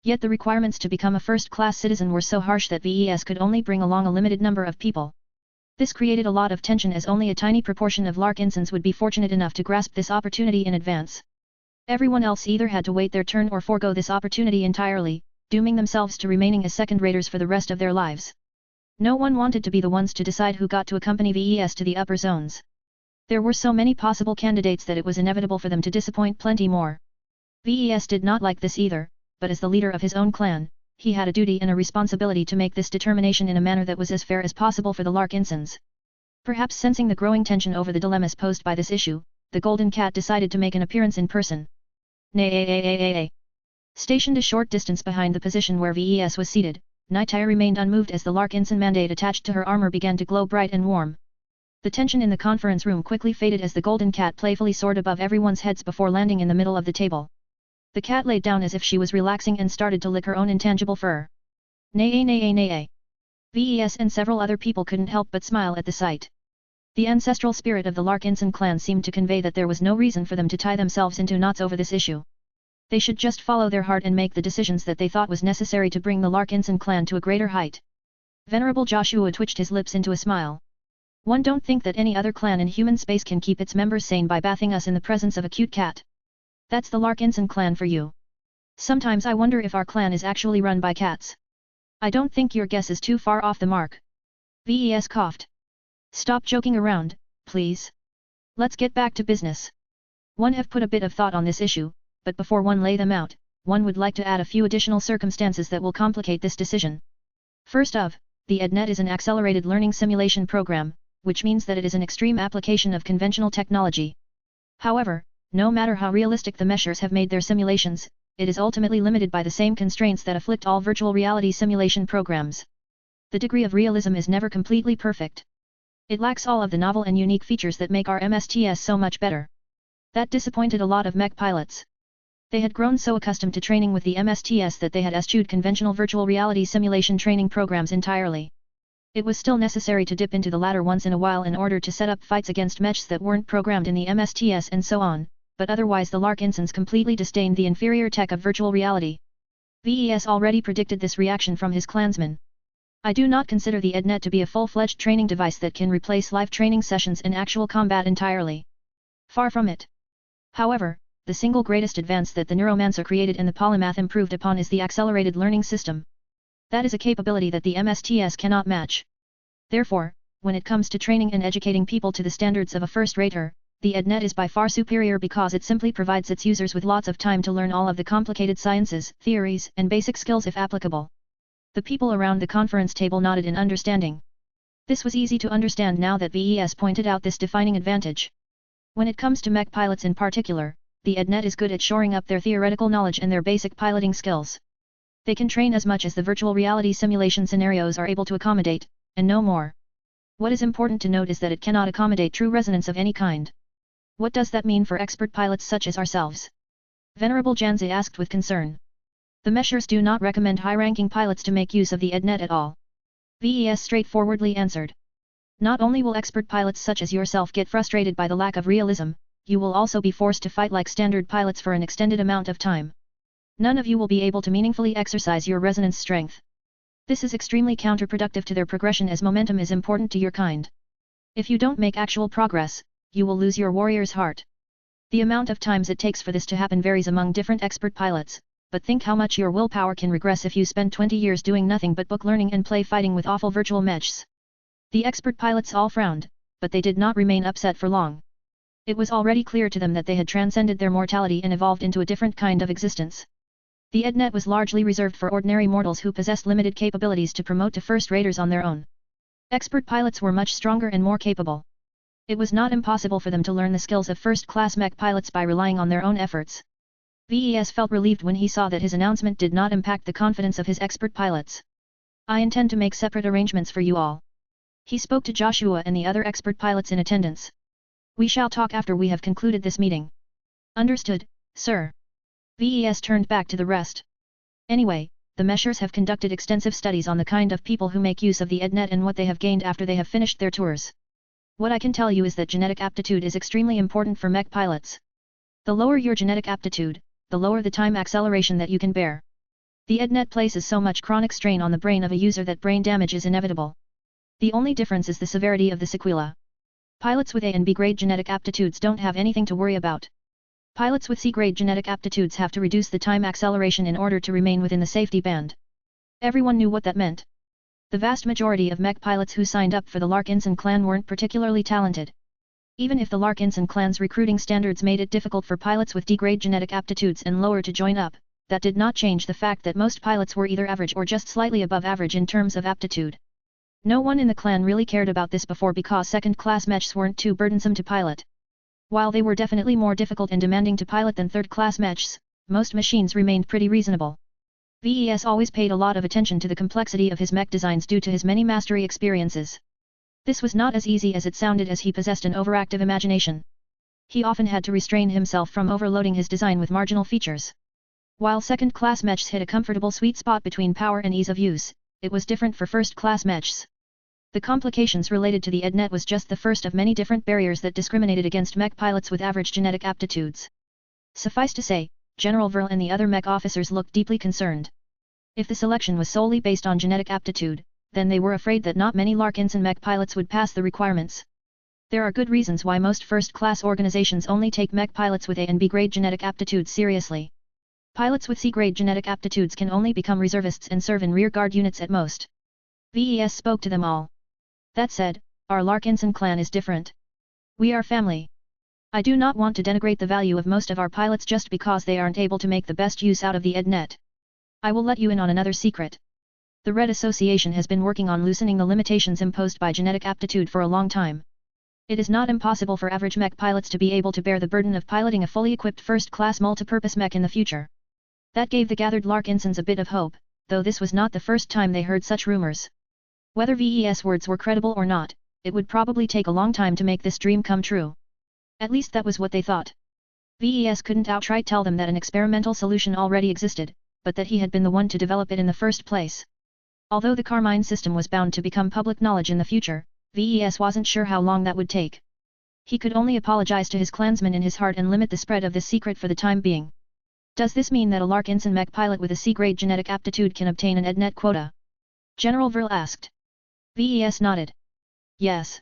Yet the requirements to become a first-class citizen were so harsh that VES could only bring along a limited number of people. This created a lot of tension as only a tiny proportion of Larkinsons would be fortunate enough to grasp this opportunity in advance. Everyone else either had to wait their turn or forego this opportunity entirely, dooming themselves to remaining as second-raters for the rest of their lives. No one wanted to be the ones to decide who got to accompany VES to the upper zones. There were so many possible candidates that it was inevitable for them to disappoint plenty more. VES did not like this either, but as the leader of his own clan, he had a duty and a responsibility to make this determination in a manner that was as fair as possible for the Larkinsons. Perhaps sensing the growing tension over the dilemmas posed by this issue, the Golden Cat decided to make an appearance in person. Nay. Stationed a short distance behind the position where VES was seated, Naitai remained unmoved as the Larkinson mandate attached to her armor began to glow bright and warm. The tension in the conference room quickly faded as the Golden Cat playfully soared above everyone's heads before landing in the middle of the table. The cat laid down as if she was relaxing and started to lick her own intangible fur. Nay. VES and several other people couldn't help but smile at the sight. The ancestral spirit of the Larkinson clan seemed to convey that there was no reason for them to tie themselves into knots over this issue. They should just follow their heart and make the decisions that they thought was necessary to bring the Larkinson clan to a greater height. Venerable Joshua twitched his lips into a smile. One don't think that any other clan in human space can keep its members sane by bathing us in the presence of a cute cat. That's the Larkinson clan for you. Sometimes I wonder if our clan is actually run by cats. I don't think your guess is too far off the mark. VES coughed. Stop joking around, please. Let's get back to business. One have put a bit of thought on this issue, but before one lay them out, one would like to add a few additional circumstances that will complicate this decision. First of, the EdNet is an accelerated learning simulation program, which means that it is an extreme application of conventional technology. However, no matter how realistic the meshers have made their simulations, it is ultimately limited by the same constraints that afflict all virtual reality simulation programs. The degree of realism is never completely perfect. It lacks all of the novel and unique features that make our MSTS so much better. That disappointed a lot of mech pilots. They had grown so accustomed to training with the MSTS that they had eschewed conventional virtual reality simulation training programs entirely. It was still necessary to dip into the latter once in a while in order to set up fights against mechs that weren't programmed in the MSTS and so on, but otherwise the Larkinsons completely disdained the inferior tech of virtual reality. VES already predicted this reaction from his clansmen. I do not consider the EdNet to be a full-fledged training device that can replace live training sessions and actual combat entirely. Far from it. However, the single greatest advance that the Neuromancer created and the Polymath improved upon is the accelerated learning system. That is a capability that the MSTS cannot match. Therefore, when it comes to training and educating people to the standards of a first-rater, the EdNet is by far superior because it simply provides its users with lots of time to learn all of the complicated sciences, theories, and basic skills if applicable. The people around the conference table nodded in understanding. This was easy to understand now that VES pointed out this defining advantage. When it comes to mech pilots in particular, the EdNet is good at shoring up their theoretical knowledge and their basic piloting skills. They can train as much as the virtual reality simulation scenarios are able to accommodate, and no more. What is important to note is that it cannot accommodate true resonance of any kind. What does that mean for expert pilots such as ourselves? Venerable Janzi asked with concern. The meshers do not recommend high-ranking pilots to make use of the EdNet at all. VES straightforwardly answered. Not only will expert pilots such as yourself get frustrated by the lack of realism, you will also be forced to fight like standard pilots for an extended amount of time. None of you will be able to meaningfully exercise your resonance strength. This is extremely counterproductive to their progression as momentum is important to your kind. If you don't make actual progress, you will lose your warrior's heart. The amount of times it takes for this to happen varies among different expert pilots, but think how much your willpower can regress if you spend 20 years doing nothing but book learning and play fighting with awful virtual mechs. The expert pilots all frowned, but they did not remain upset for long. It was already clear to them that they had transcended their mortality and evolved into a different kind of existence. The EdNet was largely reserved for ordinary mortals who possessed limited capabilities to promote to first-raters on their own. Expert pilots were much stronger and more capable. It was not impossible for them to learn the skills of first-class mech pilots by relying on their own efforts. VES felt relieved when he saw that his announcement did not impact the confidence of his expert pilots. I intend to make separate arrangements for you all. He spoke to Joshua and the other expert pilots in attendance. We shall talk after we have concluded this meeting. Understood, sir. VES turned back to the rest. Anyway, the Meshers have conducted extensive studies on the kind of people who make use of the EdNet and what they have gained after they have finished their tours. What I can tell you is that genetic aptitude is extremely important for mech pilots. The lower your genetic aptitude, the lower the time acceleration that you can bear. The EdNet places so much chronic strain on the brain of a user that brain damage is inevitable. The only difference is the severity of the sequela. Pilots with A and B grade genetic aptitudes don't have anything to worry about. Pilots with C-grade genetic aptitudes have to reduce the time acceleration in order to remain within the safety band. Everyone knew what that meant. The vast majority of mech pilots who signed up for the Larkinson clan weren't particularly talented. Even if the Larkinson clan's recruiting standards made it difficult for pilots with D-grade genetic aptitudes and lower to join up, that did not change the fact that most pilots were either average or just slightly above average in terms of aptitude. No one in the clan really cared about this before because second-class mechs weren't too burdensome to pilot. While they were definitely more difficult and demanding to pilot than third-class mechs, most machines remained pretty reasonable. VES always paid a lot of attention to the complexity of his mech designs due to his many mastery experiences. This was not as easy as it sounded as he possessed an overactive imagination. He often had to restrain himself from overloading his design with marginal features. While second-class mechs hit a comfortable sweet spot between power and ease of use, it was different for first-class mechs. The complications related to the EdNet was just the first of many different barriers that discriminated against mech pilots with average genetic aptitudes. Suffice to say, General Verl and the other mech officers looked deeply concerned. If the selection was solely based on genetic aptitude, then they were afraid that not many Larkinson mech pilots would pass the requirements. There are good reasons why most first-class organizations only take mech pilots with A and B grade genetic aptitudes seriously. Pilots with C-grade genetic aptitudes can only become reservists and serve in rearguard units at most. VES spoke to them all. That said, our Larkinson clan is different. We are family. I do not want to denigrate the value of most of our pilots just because they aren't able to make the best use out of the EdNet. I will let you in on another secret. The Red Association has been working on loosening the limitations imposed by genetic aptitude for a long time. It is not impossible for average mech pilots to be able to bear the burden of piloting a fully equipped first-class multipurpose mech in the future. That gave the gathered Larkinsons a bit of hope, though this was not the first time they heard such rumors. Whether VES words were credible or not, it would probably take a long time to make this dream come true. At least that was what they thought. VES couldn't outright tell them that an experimental solution already existed, but that he had been the one to develop it in the first place. Although the Carmine system was bound to become public knowledge in the future, VES wasn't sure how long that would take. He could only apologize to his clansmen in his heart and limit the spread of this secret for the time being. Does this mean that a Larkinson mech pilot with a C-grade genetic aptitude can obtain an EdNet quota? General Verl asked. VES nodded. Yes.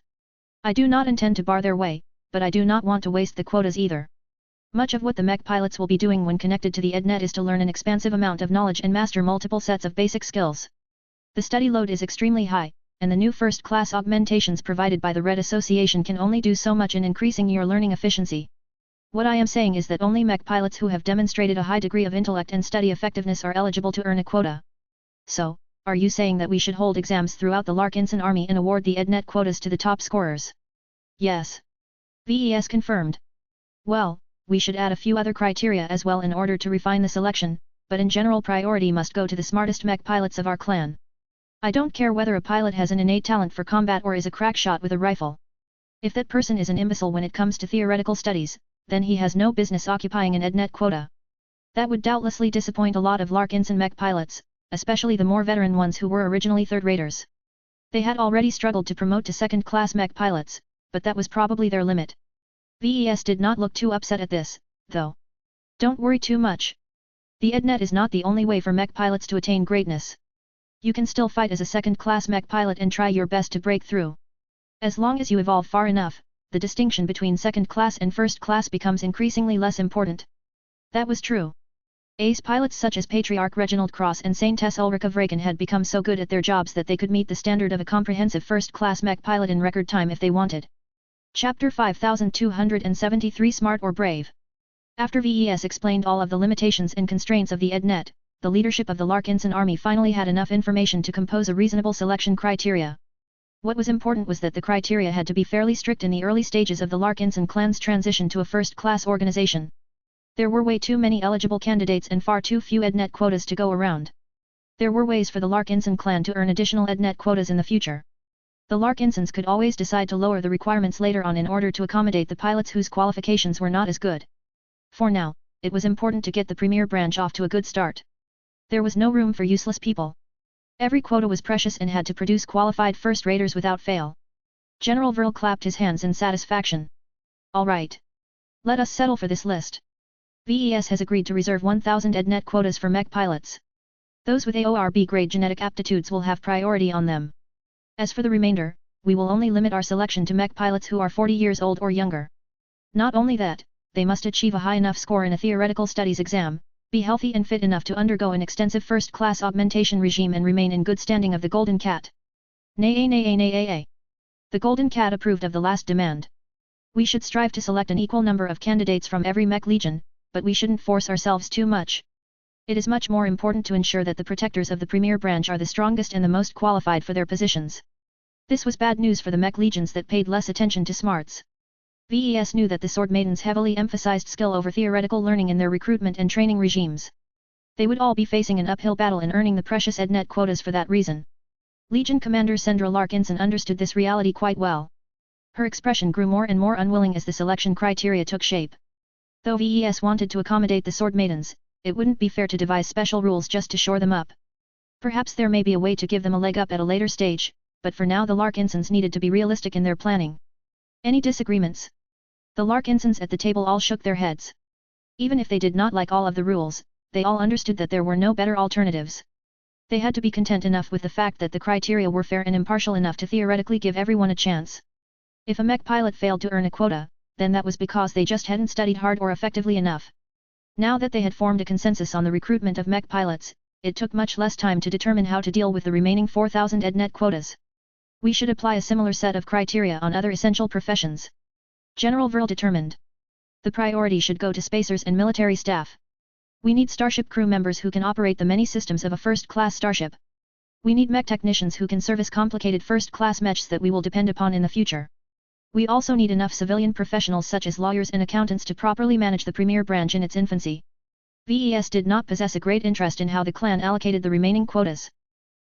I do not intend to bar their way, but I do not want to waste the quotas either. Much of what the mech pilots will be doing when connected to the EdNet is to learn an expansive amount of knowledge and master multiple sets of basic skills. The study load is extremely high, and the new first-class augmentations provided by the Red Association can only do so much in increasing your learning efficiency. What I am saying is that only mech pilots who have demonstrated a high degree of intellect and study effectiveness are eligible to earn a quota. So, are you saying that we should hold exams throughout the Larkinson army and award the EdNet quotas to the top scorers? Yes. VES confirmed. Well, we should add a few other criteria as well in order to refine the selection, but in general priority must go to the smartest mech pilots of our clan. I don't care whether a pilot has an innate talent for combat or is a crack shot with a rifle. If that person is an imbecile when it comes to theoretical studies, then he has no business occupying an EdNet quota. That would doubtlessly disappoint a lot of Larkinson mech pilots, especially the more veteran ones who were originally third-raters. They had already struggled to promote to second-class mech pilots, but that was probably their limit. VES did not look too upset at this, though. Don't worry too much. The EdNet is not the only way for mech pilots to attain greatness. You can still fight as a second-class mech pilot and try your best to break through. As long as you evolve far enough, the distinction between second-class and first-class becomes increasingly less important. That was true. Ace pilots such as Patriarch Reginald Cross and Saintess Ulrika Vraken had become so good at their jobs that they could meet the standard of a comprehensive first-class mech pilot in record time if they wanted. Chapter 5273 Smart or Brave. After VES explained all of the limitations and constraints of the EdNet, the leadership of the Larkinson army finally had enough information to compose a reasonable selection criteria. What was important was that the criteria had to be fairly strict in the early stages of the Larkinson clan's transition to a first-class organization. There were way too many eligible candidates and far too few EdNet quotas to go around. There were ways for the Larkinson clan to earn additional EdNet quotas in the future. The Larkinsons could always decide to lower the requirements later on in order to accommodate the pilots whose qualifications were not as good. For now, it was important to get the premier branch off to a good start. There was no room for useless people. Every quota was precious and had to produce qualified first-raters without fail. General Vril clapped his hands in satisfaction. All right. Let us settle for this list. VES has agreed to reserve 1,000 EdNet quotas for Mech pilots. Those with AORB grade genetic aptitudes will have priority on them. As for the remainder, we will only limit our selection to Mech pilots who are 40 years old or younger. Not only that, they must achieve a high enough score in a theoretical studies exam, be healthy and fit enough to undergo an extensive first-class augmentation regime and remain in good standing of the Golden Cat. Nay. The Golden Cat approved of the last demand. We should strive to select an equal number of candidates from every Mech legion, but we shouldn't force ourselves too much. It is much more important to ensure that the protectors of the premier branch are the strongest and the most qualified for their positions. This was bad news for the Mech legions that paid less attention to smarts. VES knew that the Sword Maidens heavily emphasized skill over theoretical learning in their recruitment and training regimes. They would all be facing an uphill battle in earning the precious EdNet quotas for that reason. Legion Commander Sendra Larkinson understood this reality quite well. Her expression grew more and more unwilling as the selection criteria took shape. Though VES wanted to accommodate the Sword Maidens, it wouldn't be fair to devise special rules just to shore them up. Perhaps there may be a way to give them a leg up at a later stage, but for now the Larkinsons needed to be realistic in their planning. Any disagreements? The Larkinsons at the table all shook their heads. Even if they did not like all of the rules, they all understood that there were no better alternatives. They had to be content enough with the fact that the criteria were fair and impartial enough to theoretically give everyone a chance. If a Mech pilot failed to earn a quota, then that was because they just hadn't studied hard or effectively enough. Now that they had formed a consensus on the recruitment of Mech pilots, it took much less time to determine how to deal with the remaining 4,000 EdNet quotas. We should apply a similar set of criteria on other essential professions. General Vril determined. The priority should go to spacers and military staff. We need starship crew members who can operate the many systems of a first-class starship. We need Mech technicians who can service complicated first-class mechs that we will depend upon in the future. We also need enough civilian professionals such as lawyers and accountants to properly manage the premier branch in its infancy. VES did not possess a great interest in how the clan allocated the remaining quotas.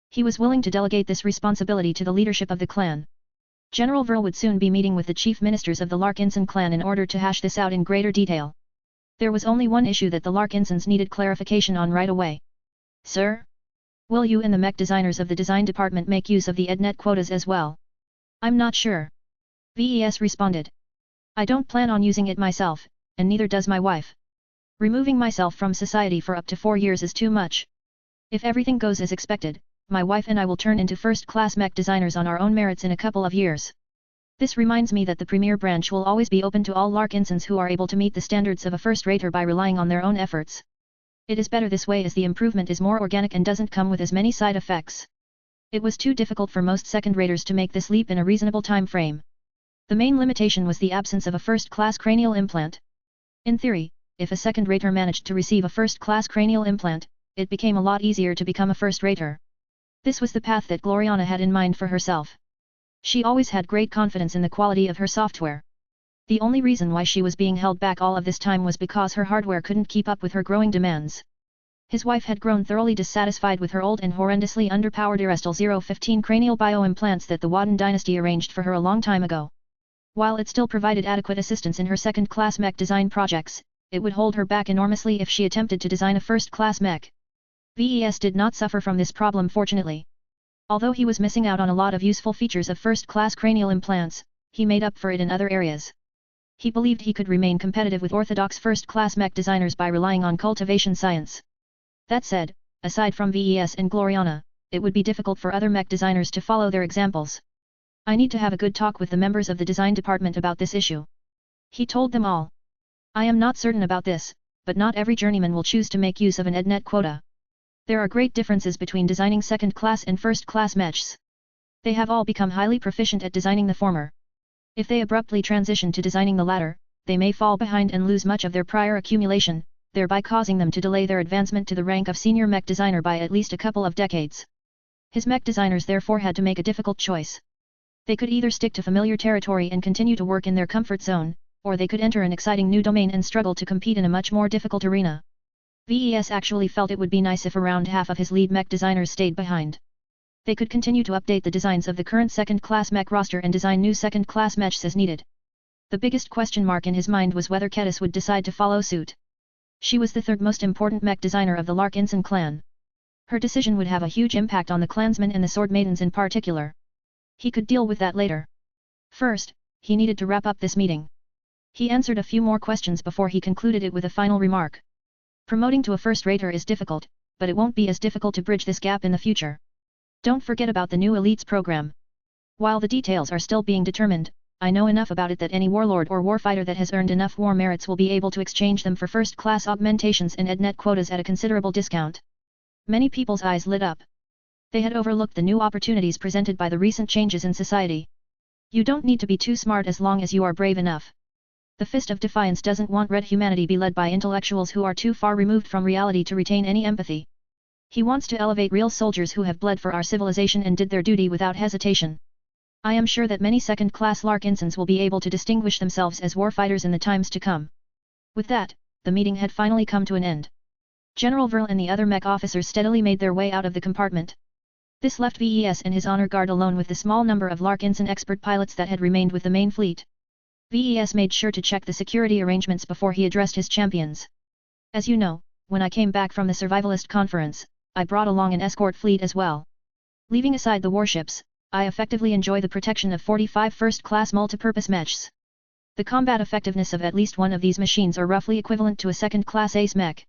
He was willing to delegate this responsibility to the leadership of the clan. General Vril would soon be meeting with the chief ministers of the Larkinson clan in order to hash this out in greater detail. There was only one issue that the Larkinsons needed clarification on right away. Sir? Will you and the Mech designers of the design department make use of the EdNet quotas as well? I'm not sure. VES responded. I don't plan on using it myself, and neither does my wife. Removing myself from society for up to 4 years is too much. If everything goes as expected, my wife and I will turn into first-class Mech designers on our own merits in a couple of years. This reminds me that the premier branch will always be open to all Larkinsons who are able to meet the standards of a first-rater by relying on their own efforts. It is better this way as the improvement is more organic and doesn't come with as many side effects. It was too difficult for most second-raters to make this leap in a reasonable time frame. The main limitation was the absence of a first-class cranial implant. In theory, if a second-rater managed to receive a first-class cranial implant, it became a lot easier to become a first-rater. This was the path that Gloriana had in mind for herself. She always had great confidence in the quality of her software. The only reason why she was being held back all of this time was because her hardware couldn't keep up with her growing demands. His wife had grown thoroughly dissatisfied with her old and horrendously underpowered Erestal 015 cranial bioimplants that the Wadden dynasty arranged for her a long time ago. While it still provided adequate assistance in her second-class mech design projects, it would hold her back enormously if she attempted to design a first-class mech. VES did not suffer from this problem fortunately. Although he was missing out on a lot of useful features of first-class cranial implants, he made up for it in other areas. He believed he could remain competitive with orthodox first-class mech designers by relying on cultivation science. That said, aside from VES and Gloriana, it would be difficult for other mech designers to follow their examples. I need to have a good talk with the members of the design department about this issue. He told them all. I am not certain about this, but not every journeyman will choose to make use of an EdNet quota. There are great differences between designing second-class and first-class mechs. They have all become highly proficient at designing the former. If they abruptly transition to designing the latter, they may fall behind and lose much of their prior accumulation, thereby causing them to delay their advancement to the rank of senior mech designer by at least a couple of decades. His mech designers therefore had to make a difficult choice. They could either stick to familiar territory and continue to work in their comfort zone, or they could enter an exciting new domain and struggle to compete in a much more difficult arena. VES actually felt it would be nice if around half of his lead mech designers stayed behind. They could continue to update the designs of the current second-class mech roster and design new second-class mechs as needed. The biggest question mark in his mind was whether Kedis would decide to follow suit. She was the third most important mech designer of the Larkinson clan. Her decision would have a huge impact on the clansmen and the Sword Maidens in particular. He could deal with that later. First, he needed to wrap up this meeting. He answered a few more questions before he concluded it with a final remark. Promoting to a first-rater is difficult, but it won't be as difficult to bridge this gap in the future. Don't forget about the new Elites program. While the details are still being determined, I know enough about it that any warlord or warfighter that has earned enough war merits will be able to exchange them for first-class augmentations and EdNet quotas at a considerable discount. Many people's eyes lit up. They had overlooked the new opportunities presented by the recent changes in society. You don't need to be too smart as long as you are brave enough. The Fist of Defiance doesn't want Red Humanity be led by intellectuals who are too far removed from reality to retain any empathy. He wants to elevate real soldiers who have bled for our civilization and did their duty without hesitation. I am sure that many second-class Larkinsons will be able to distinguish themselves as warfighters in the times to come. With that, the meeting had finally come to an end. General Verl and the other mech officers steadily made their way out of the compartment. This left VES and his honor guard alone with the small number of Larkinson expert pilots that had remained with the main fleet. VES made sure to check the security arrangements before he addressed his champions. As you know, when I came back from the Survivalist Conference, I brought along an escort fleet as well. Leaving aside the warships, I effectively enjoy the protection of 45 first-class multipurpose mechs. The combat effectiveness of at least one of these machines are roughly equivalent to a second-class ace mech.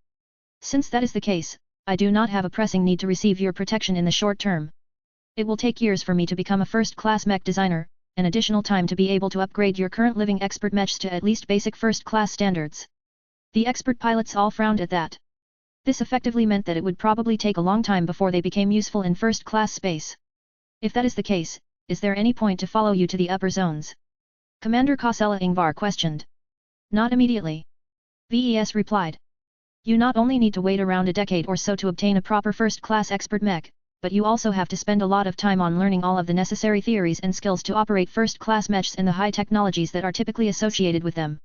Since that is the case, I do not have a pressing need to receive your protection in the short term. It will take years for me to become a first-class mech designer, and additional time to be able to upgrade your current living expert mechs to at least basic first-class standards. The expert pilots all frowned at that. This effectively meant that it would probably take a long time before they became useful in first-class space. If that is the case, is there any point to follow you to the upper zones? Commander Kosella Ingvar questioned. Not immediately. VES replied. You not only need to wait around a decade or so to obtain a proper first-class expert mech, but you also have to spend a lot of time on learning all of the necessary theories and skills to operate first-class mechs and the high technologies that are typically associated with them.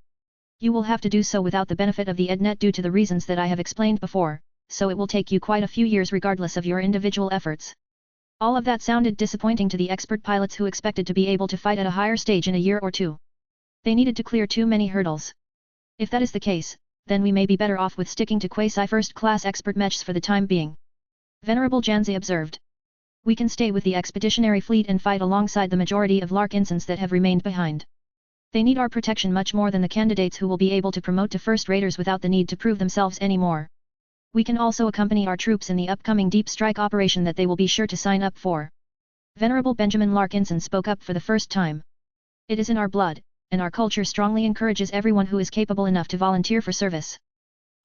You will have to do so without the benefit of the EdNet due to the reasons that I have explained before, so it will take you quite a few years regardless of your individual efforts. All of that sounded disappointing to the expert pilots who expected to be able to fight at a higher stage in a year or two. They needed to clear too many hurdles. If that is the case, then we may be better off with sticking to quasi-first-class expert mechs for the time being. Venerable Janzi observed. We can stay with the expeditionary fleet and fight alongside the majority of Larkinsons that have remained behind. They need our protection much more than the candidates who will be able to promote to first raters without the need to prove themselves anymore. We can also accompany our troops in the upcoming deep strike operation that they will be sure to sign up for. Venerable Benjamin Larkinson spoke up for the first time. It is in our blood, and our culture strongly encourages everyone who is capable enough to volunteer for service.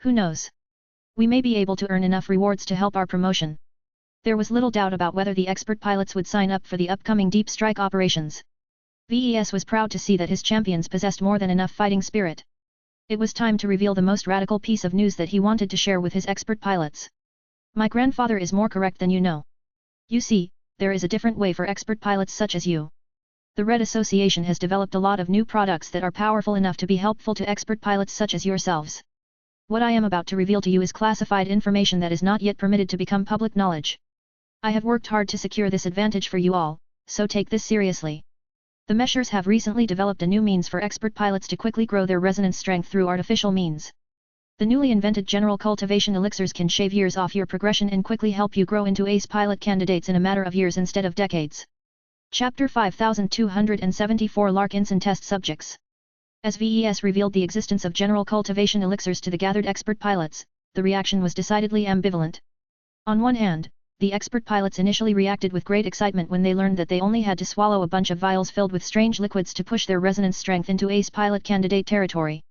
Who knows? We may be able to earn enough rewards to help our promotion. There was little doubt about whether the expert pilots would sign up for the upcoming deep strike operations. VES was proud to see that his champions possessed more than enough fighting spirit. It was time to reveal the most radical piece of news that he wanted to share with his expert pilots. My grandfather is more correct than you know. You see, there is a different way for expert pilots such as you. The Red Association has developed a lot of new products that are powerful enough to be helpful to expert pilots such as yourselves. What I am about to reveal to you is classified information that is not yet permitted to become public knowledge. I have worked hard to secure this advantage for you all, so take this seriously. The Meshers have recently developed a new means for expert pilots to quickly grow their resonance strength through artificial means. The newly invented general cultivation elixirs can shave years off your progression and quickly help you grow into ace pilot candidates in a matter of years instead of decades. Chapter 5274 Larkinson Test Subjects. As VES revealed the existence of general cultivation elixirs to the gathered expert pilots, the reaction was decidedly ambivalent. On one hand, the expert pilots initially reacted with great excitement when they learned that they only had to swallow a bunch of vials filled with strange liquids to push their resonance strength into ace pilot candidate territory.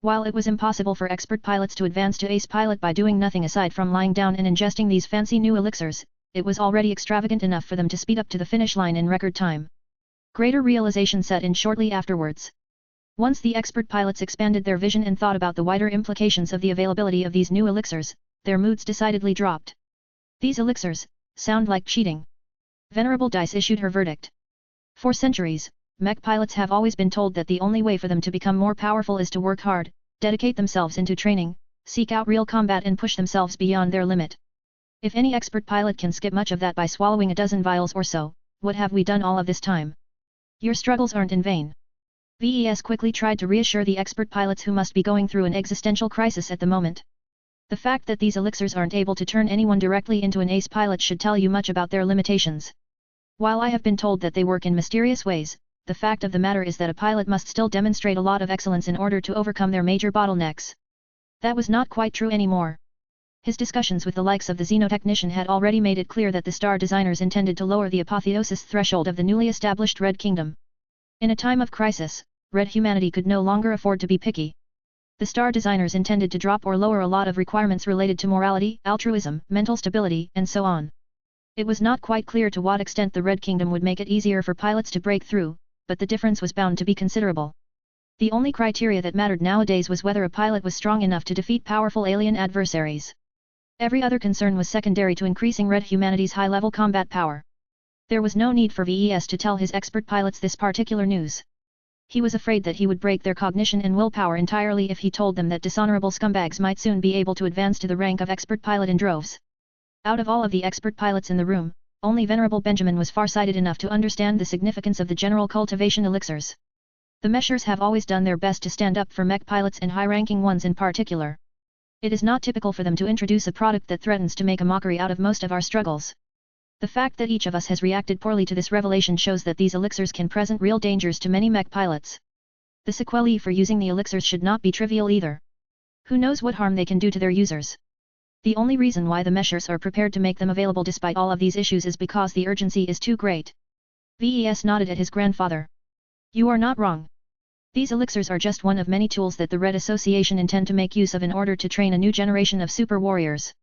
While it was impossible for expert pilots to advance to ace pilot by doing nothing aside from lying down and ingesting these fancy new elixirs, it was already extravagant enough for them to speed up to the finish line in record time. Greater realization set in shortly afterwards. Once the expert pilots expanded their vision and thought about the wider implications of the availability of these new elixirs, their moods decidedly dropped. These elixirs sound like cheating. Venerable Dice issued her verdict. For centuries, mech pilots have always been told that the only way for them to become more powerful is to work hard, dedicate themselves into training, seek out real combat and push themselves beyond their limit. If any expert pilot can skip much of that by swallowing a dozen vials or so, what have we done all of this time? Your struggles aren't in vain. VES quickly tried to reassure the expert pilots who must be going through an existential crisis at the moment. The fact that these elixirs aren't able to turn anyone directly into an ace pilot should tell you much about their limitations. While I have been told that they work in mysterious ways, the fact of the matter is that a pilot must still demonstrate a lot of excellence in order to overcome their major bottlenecks. That was not quite true anymore. His discussions with the likes of the xenotechnician had already made it clear that the star designers intended to lower the apotheosis threshold of the newly established Red Kingdom. In a time of crisis, Red humanity could no longer afford to be picky. The star designers intended to drop or lower a lot of requirements related to morality, altruism, mental stability, and so on. It was not quite clear to what extent the Red Kingdom would make it easier for pilots to break through, but the difference was bound to be considerable. The only criteria that mattered nowadays was whether a pilot was strong enough to defeat powerful alien adversaries. Every other concern was secondary to increasing Red humanity's high-level combat power. There was no need for VES to tell his expert pilots this particular news. He was afraid that he would break their cognition and willpower entirely if he told them that dishonorable scumbags might soon be able to advance to the rank of expert pilot in droves. Out of all of the expert pilots in the room, only Venerable Benjamin was far-sighted enough to understand the significance of the general cultivation elixirs. The Meshers have always done their best to stand up for mech pilots and high-ranking ones in particular. It is not typical for them to introduce a product that threatens to make a mockery out of most of our struggles. The fact that each of us has reacted poorly to this revelation shows that these elixirs can present real dangers to many mech pilots. The sequelae for using the elixirs should not be trivial either. Who knows what harm they can do to their users? The only reason why the Meshers are prepared to make them available despite all of these issues is because the urgency is too great. VES nodded at his grandfather. You are not wrong. These elixirs are just one of many tools that the Red Association intend to make use of in order to train a new generation of super warriors.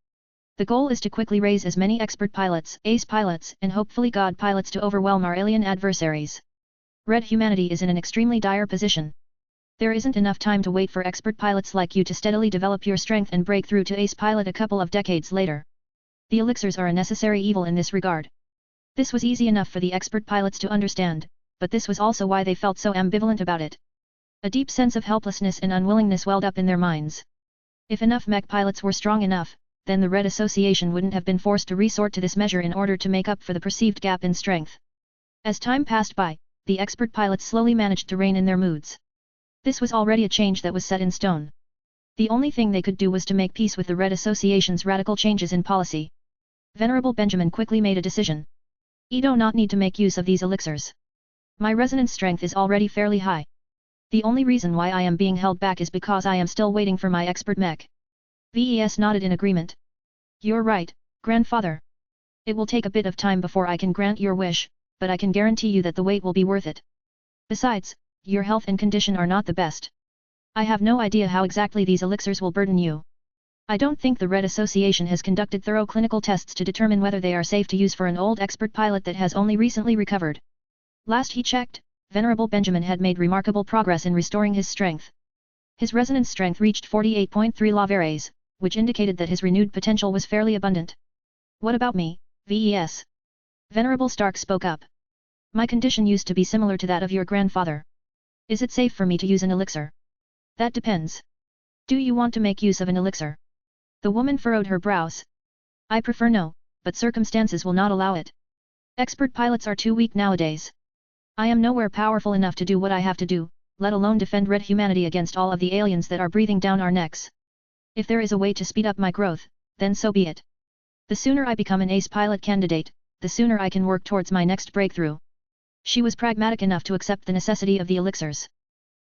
The goal is to quickly raise as many expert pilots, ace pilots, and hopefully god pilots to overwhelm our alien adversaries. Red humanity is in an extremely dire position. There isn't enough time to wait for expert pilots like you to steadily develop your strength and break through to ace pilot a couple of decades later. The elixirs are a necessary evil in this regard. This was easy enough for the expert pilots to understand, but this was also why they felt so ambivalent about it. A deep sense of helplessness and unwillingness welled up in their minds. If enough mech pilots were strong enough, then the Red Association wouldn't have been forced to resort to this measure in order to make up for the perceived gap in strength. As time passed by, the expert pilots slowly managed to rein in their moods. This was already a change that was set in stone. The only thing they could do was to make peace with the Red Association's radical changes in policy. Venerable Benjamin quickly made a decision. I do not need to make use of these elixirs. My resonance strength is already fairly high. The only reason why I am being held back is because I am still waiting for my expert mech. VES nodded in agreement. You're right, grandfather. It will take a bit of time before I can grant your wish, but I can guarantee you that the wait will be worth it. Besides, your health and condition are not the best. I have no idea how exactly these elixirs will burden you. I don't think the Red Association has conducted thorough clinical tests to determine whether they are safe to use for an old expert pilot that has only recently recovered. Last he checked, Venerable Benjamin had made remarkable progress in restoring his strength. His resonance strength reached 48.3 lavares, which indicated that his renewed potential was fairly abundant. What about me, VES? Venerable Stark spoke up. My condition used to be similar to that of your grandfather. Is it safe for me to use an elixir? That depends. Do you want to make use of an elixir? The woman furrowed her brows. I prefer no, but circumstances will not allow it. Expert pilots are too weak nowadays. I am nowhere powerful enough to do what I have to do, let alone defend Red humanity against all of the aliens that are breathing down our necks. If there is a way to speed up my growth, then so be it. The sooner I become an ace pilot candidate, the sooner I can work towards my next breakthrough. She was pragmatic enough to accept the necessity of the elixirs.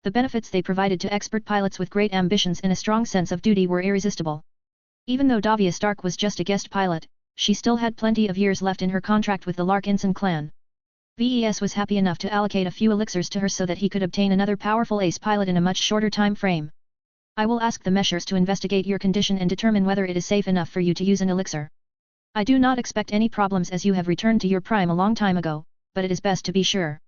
The benefits they provided to expert pilots with great ambitions and a strong sense of duty were irresistible. Even though Davia Stark was just a guest pilot, she still had plenty of years left in her contract with the Larkinson clan. VES was happy enough to allocate a few elixirs to her so that he could obtain another powerful ace pilot in a much shorter time frame. I will ask the Meshers to investigate your condition and determine whether it is safe enough for you to use an elixir. I do not expect any problems as you have returned to your prime a long time ago, but it is best to be sure.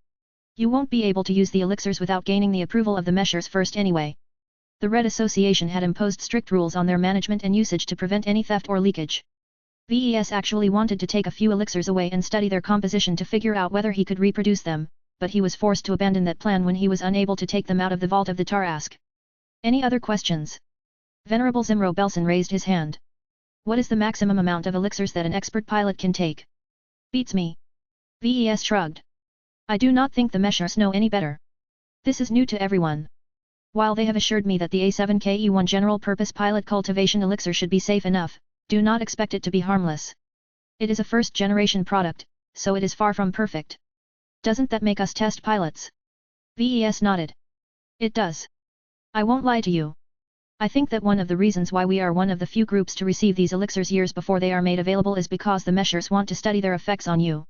You won't be able to use the elixirs without gaining the approval of the Meshers first anyway. The Red Association had imposed strict rules on their management and usage to prevent any theft or leakage. VES actually wanted to take a few elixirs away and study their composition to figure out whether he could reproduce them, but he was forced to abandon that plan when he was unable to take them out of the vault of the Tarask. Any other questions? Venerable Zimro Belson raised his hand. What is the maximum amount of elixirs that an expert pilot can take? Beats me. VES shrugged. I do not think the Meshers know any better. This is new to everyone. While they have assured me that the A7KE1 General Purpose Pilot Cultivation Elixir should be safe enough, do not expect it to be harmless. It is a first-generation product, so it is far from perfect. Doesn't that make us test pilots? VES nodded. It does. I won't lie to you. I think that one of the reasons why we are one of the few groups to receive these elixirs years before they are made available is because the Meshers want to study their effects on you.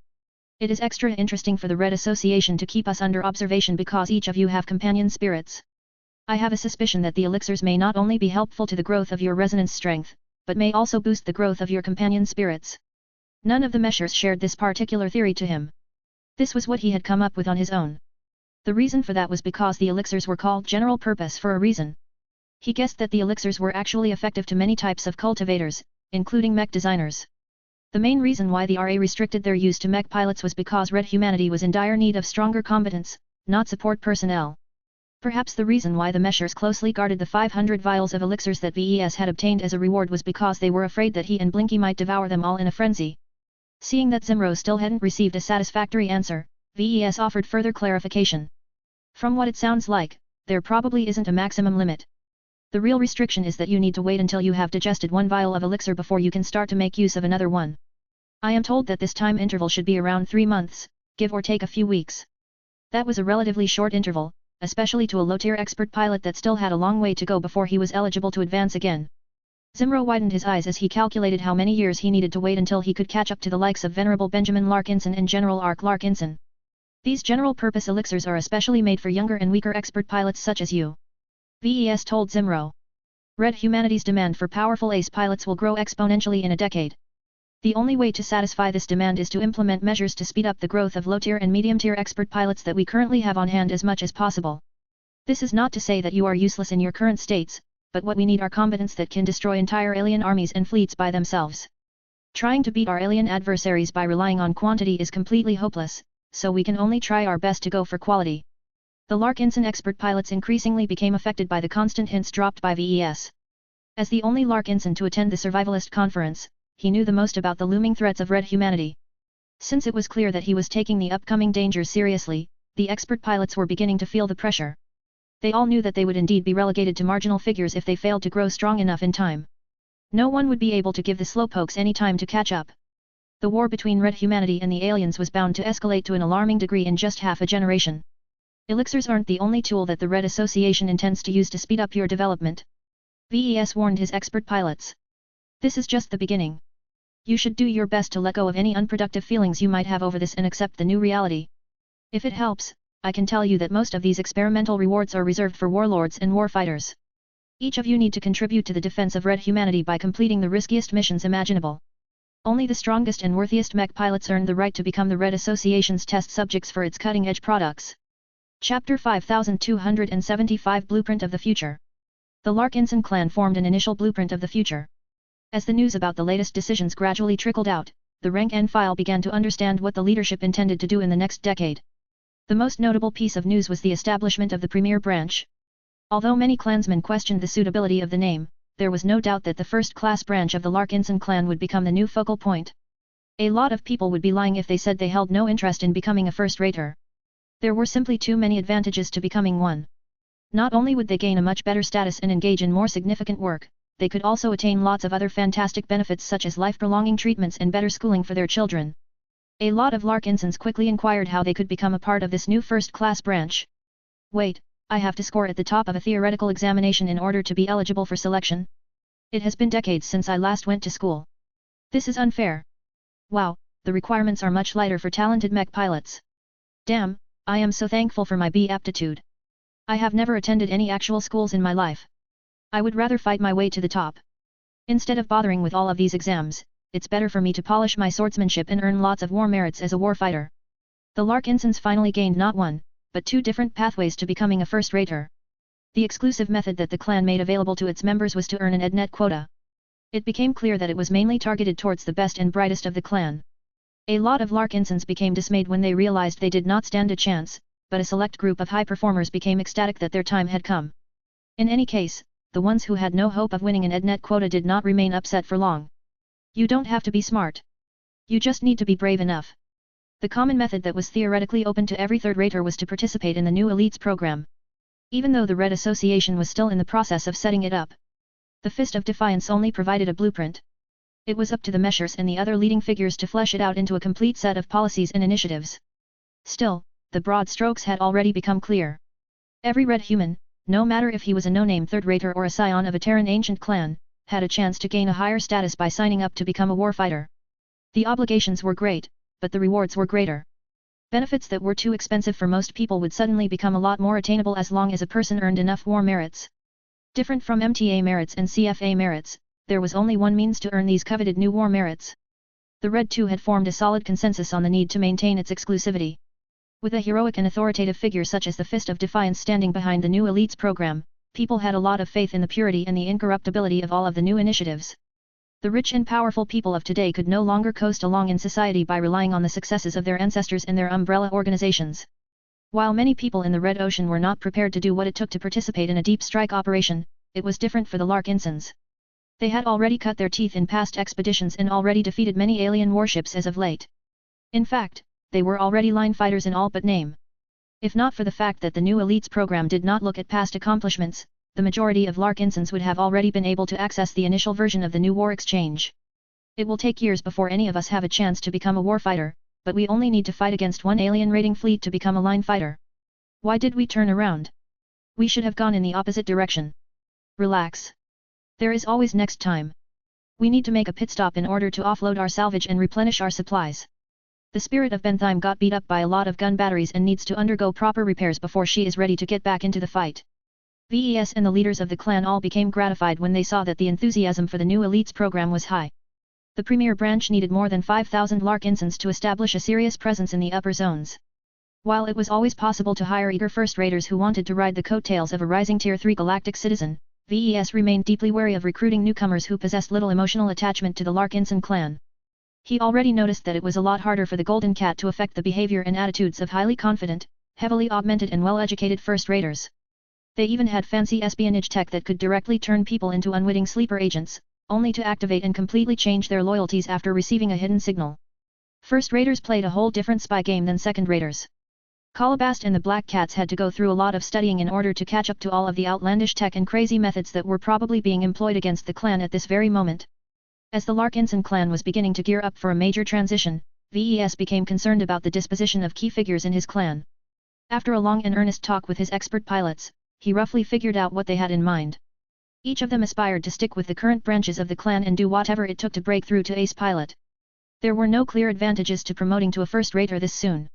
It is extra interesting for the Red Association to keep us under observation because each of you have companion spirits. I have a suspicion that the elixirs may not only be helpful to the growth of your resonance strength, but may also boost the growth of your companion spirits. None of the Meshers shared this particular theory to him. This was what he had come up with on his own. The reason for that was because the elixirs were called general purpose for a reason. He guessed that the elixirs were actually effective to many types of cultivators, including mech designers. The main reason why the RA restricted their use to mech pilots was because Red humanity was in dire need of stronger combatants, not support personnel. Perhaps the reason why the Meshers closely guarded the 500 vials of elixirs that VES had obtained as a reward was because they were afraid that he and Blinky might devour them all in a frenzy. Seeing that Zimro still hadn't received a satisfactory answer, VES offered further clarification. From what it sounds like, there probably isn't a maximum limit. The real restriction is that you need to wait until you have digested one vial of elixir before you can start to make use of another one. I am told that this time interval should be around 3 months, give or take a few weeks. That was a relatively short interval, especially to a low-tier expert pilot that still had a long way to go before he was eligible to advance again. Zimro widened his eyes as he calculated how many years he needed to wait until he could catch up to the likes of Venerable Benjamin Larkinson and General Ark Larkinson. These general-purpose elixirs are especially made for younger and weaker expert pilots such as you. VES told Zimro. Red humanity's demand for powerful ace pilots will grow exponentially in a decade. The only way to satisfy this demand is to implement measures to speed up the growth of low-tier and medium-tier expert pilots that we currently have on hand as much as possible. This is not to say that you are useless in your current states, but what we need are combatants that can destroy entire alien armies and fleets by themselves. Trying to beat our alien adversaries by relying on quantity is completely hopeless, so we can only try our best to go for quality. The Larkinson expert pilots increasingly became affected by the constant hints dropped by VES. As the only Larkinson to attend the Survivalist Conference, he knew the most about the looming threats of Red humanity. Since it was clear that he was taking the upcoming dangers seriously, the expert pilots were beginning to feel the pressure. They all knew that they would indeed be relegated to marginal figures if they failed to grow strong enough in time. No one would be able to give the slowpokes any time to catch up. The war between Red humanity and the aliens was bound to escalate to an alarming degree in just half a generation. Elixirs aren't the only tool that the Red Association intends to use to speed up your development. VES warned his expert pilots. This is just the beginning. You should do your best to let go of any unproductive feelings you might have over this and accept the new reality. If it helps, I can tell you that most of these experimental rewards are reserved for warlords and warfighters. Each of you need to contribute to the defense of Red humanity by completing the riskiest missions imaginable. Only the strongest and worthiest mech pilots earned the right to become the Red Association's test subjects for its cutting-edge products. Chapter 5275 Blueprint of the Future. The Larkinson clan formed an initial blueprint of the future. As the news about the latest decisions gradually trickled out, the rank and file began to understand what the leadership intended to do in the next decade. The most notable piece of news was the establishment of the Premier Branch. Although many clansmen questioned the suitability of the name, there was no doubt that the first-class branch of the Larkinson clan would become the new focal point. A lot of people would be lying if they said they held no interest in becoming a first-rater. There were simply too many advantages to becoming one. Not only would they gain a much better status and engage in more significant work, they could also attain lots of other fantastic benefits such as life-prolonging treatments and better schooling for their children. A lot of Larkinsons quickly inquired how they could become a part of this new first-class branch. Wait, I have to score at the top of a theoretical examination in order to be eligible for selection? It has been decades since I last went to school. This is unfair. Wow, the requirements are much lighter for talented mech pilots. Damn, I am so thankful for my B aptitude. I have never attended any actual schools in my life. I would rather fight my way to the top. Instead of bothering with all of these exams, it's better for me to polish my swordsmanship and earn lots of war merits as a warfighter. The Larkinsons finally gained not one, but two different pathways to becoming a first-rater. The exclusive method that the clan made available to its members was to earn an EdNet quota. It became clear that it was mainly targeted towards the best and brightest of the clan. A lot of Larkinsons became dismayed when they realized they did not stand a chance, but a select group of high performers became ecstatic that their time had come. In any case, the ones who had no hope of winning an EdNet quota did not remain upset for long. You don't have to be smart. You just need to be brave enough. The common method that was theoretically open to every third-rater was to participate in the new Elites program. Even though the Red Association was still in the process of setting it up, the Fist of Defiance only provided a blueprint. It was up to the Meshers and the other leading figures to flesh it out into a complete set of policies and initiatives. Still, the broad strokes had already become clear. Every red human, no matter if he was a no-name third-rater or a scion of a Terran ancient clan, had a chance to gain a higher status by signing up to become a warfighter. The obligations were great, but the rewards were greater. Benefits that were too expensive for most people would suddenly become a lot more attainable as long as a person earned enough war merits. Different from MTA merits and CFA merits, there was only one means to earn these coveted new war merits. The Red too had formed a solid consensus on the need to maintain its exclusivity. With a heroic and authoritative figure such as the Fist of Defiance standing behind the new Elites program, people had a lot of faith in the purity and the incorruptibility of all of the new initiatives. The rich and powerful people of today could no longer coast along in society by relying on the successes of their ancestors and their umbrella organizations. While many people in the Red Ocean were not prepared to do what it took to participate in a deep strike operation, it was different for the Larkinsons. They had already cut their teeth in past expeditions and already defeated many alien warships as of late. In fact, they were already line fighters in all but name. If not for the fact that the new Elites program did not look at past accomplishments, the majority of Larkinsons would have already been able to access the initial version of the new war exchange. It will take years before any of us have a chance to become a warfighter, but we only need to fight against one alien raiding fleet to become a line fighter. Why did we turn around? We should have gone in the opposite direction. Relax. There is always next time. We need to make a pit stop in order to offload our salvage and replenish our supplies. The Spirit of Bentheim got beat up by a lot of gun batteries and needs to undergo proper repairs before she is ready to get back into the fight. VES and the leaders of the clan all became gratified when they saw that the enthusiasm for the new Elites program was high. The premier branch needed more than 5,000 Larkinsons to establish a serious presence in the upper zones. While it was always possible to hire eager first-raters who wanted to ride the coattails of a rising Tier 3 galactic citizen, VES remained deeply wary of recruiting newcomers who possessed little emotional attachment to the Larkinson clan. He already noticed that it was a lot harder for the Golden Cat to affect the behavior and attitudes of highly confident, heavily augmented and well-educated first-raters. They even had fancy espionage tech that could directly turn people into unwitting sleeper agents, only to activate and completely change their loyalties after receiving a hidden signal. First-raters played a whole different spy game than second-raters. Colobast and the Black Cats had to go through a lot of studying in order to catch up to all of the outlandish tech and crazy methods that were probably being employed against the clan at this very moment. As the Larkinson clan was beginning to gear up for a major transition, VES became concerned about the disposition of key figures in his clan. After a long and earnest talk with his expert pilots, he roughly figured out what they had in mind. Each of them aspired to stick with the current branches of the clan and do whatever it took to break through to ace pilot. There were no clear advantages to promoting to a first-rater this soon.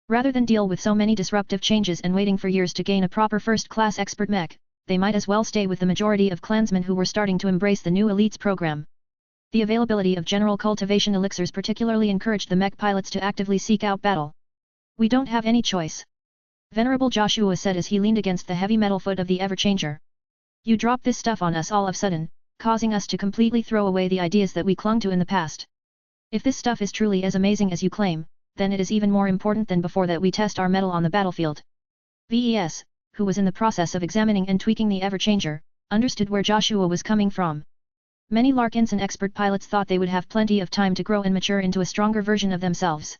Rather than deal with so many disruptive changes and waiting for years to gain a proper first-class expert mech, they might as well stay with the majority of clansmen who were starting to embrace the new Elites program. The availability of general cultivation elixirs particularly encouraged the mech pilots to actively seek out battle. "We don't have any choice," Venerable Joshua said as he leaned against the heavy metal foot of the Everchanger. "You drop this stuff on us all of a sudden, causing us to completely throw away the ideas that we clung to in the past. If this stuff is truly as amazing as you claim, then it is even more important than before that we test our metal on the battlefield." VES, who was in the process of examining and tweaking the Everchanger, understood where Joshua was coming from. Many Larkinson expert pilots thought they would have plenty of time to grow and mature into a stronger version of themselves.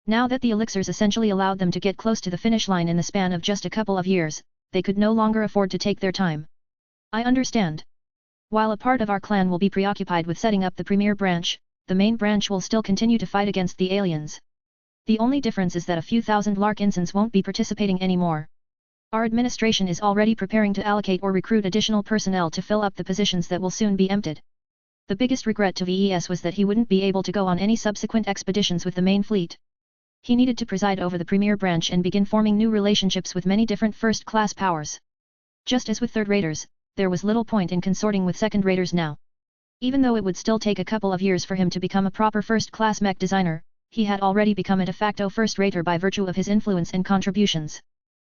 Now that the elixirs essentially allowed them to get close to the finish line in the span of just a couple of years, they could no longer afford to take their time. "I understand. While a part of our clan will be preoccupied with setting up the premier branch, the main branch will still continue to fight against the aliens. The only difference is that a few thousand Larkinsons won't be participating anymore. Our administration is already preparing to allocate or recruit additional personnel to fill up the positions that will soon be emptied." The biggest regret to VES was that he wouldn't be able to go on any subsequent expeditions with the main fleet. He needed to preside over the premier branch and begin forming new relationships with many different first-class powers. Just as with third-raters, there was little point in consorting with second-raters now. Even though it would still take a couple of years for him to become a proper first-class mech designer, he had already become a de facto first-rater by virtue of his influence and contributions.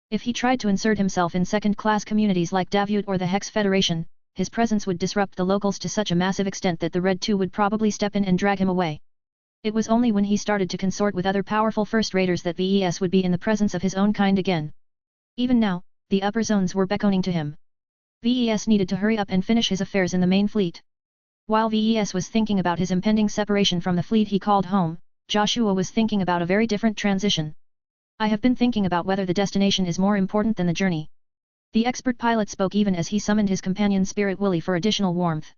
If he tried to insert himself in second-class communities like Davut or the Hex Federation, his presence would disrupt the locals to such a massive extent that the Red 2 would probably step in and drag him away. It was only when he started to consort with other powerful first raiders that VES would be in the presence of his own kind again. Even now, the upper zones were beckoning to him. VES needed to hurry up and finish his affairs in the main fleet. While VES was thinking about his impending separation from the fleet he called home, Joshua was thinking about a very different transition. I have been thinking about whether the destination is more important than the journey. The expert pilot spoke even as he summoned his companion Spirit Willy for additional warmth.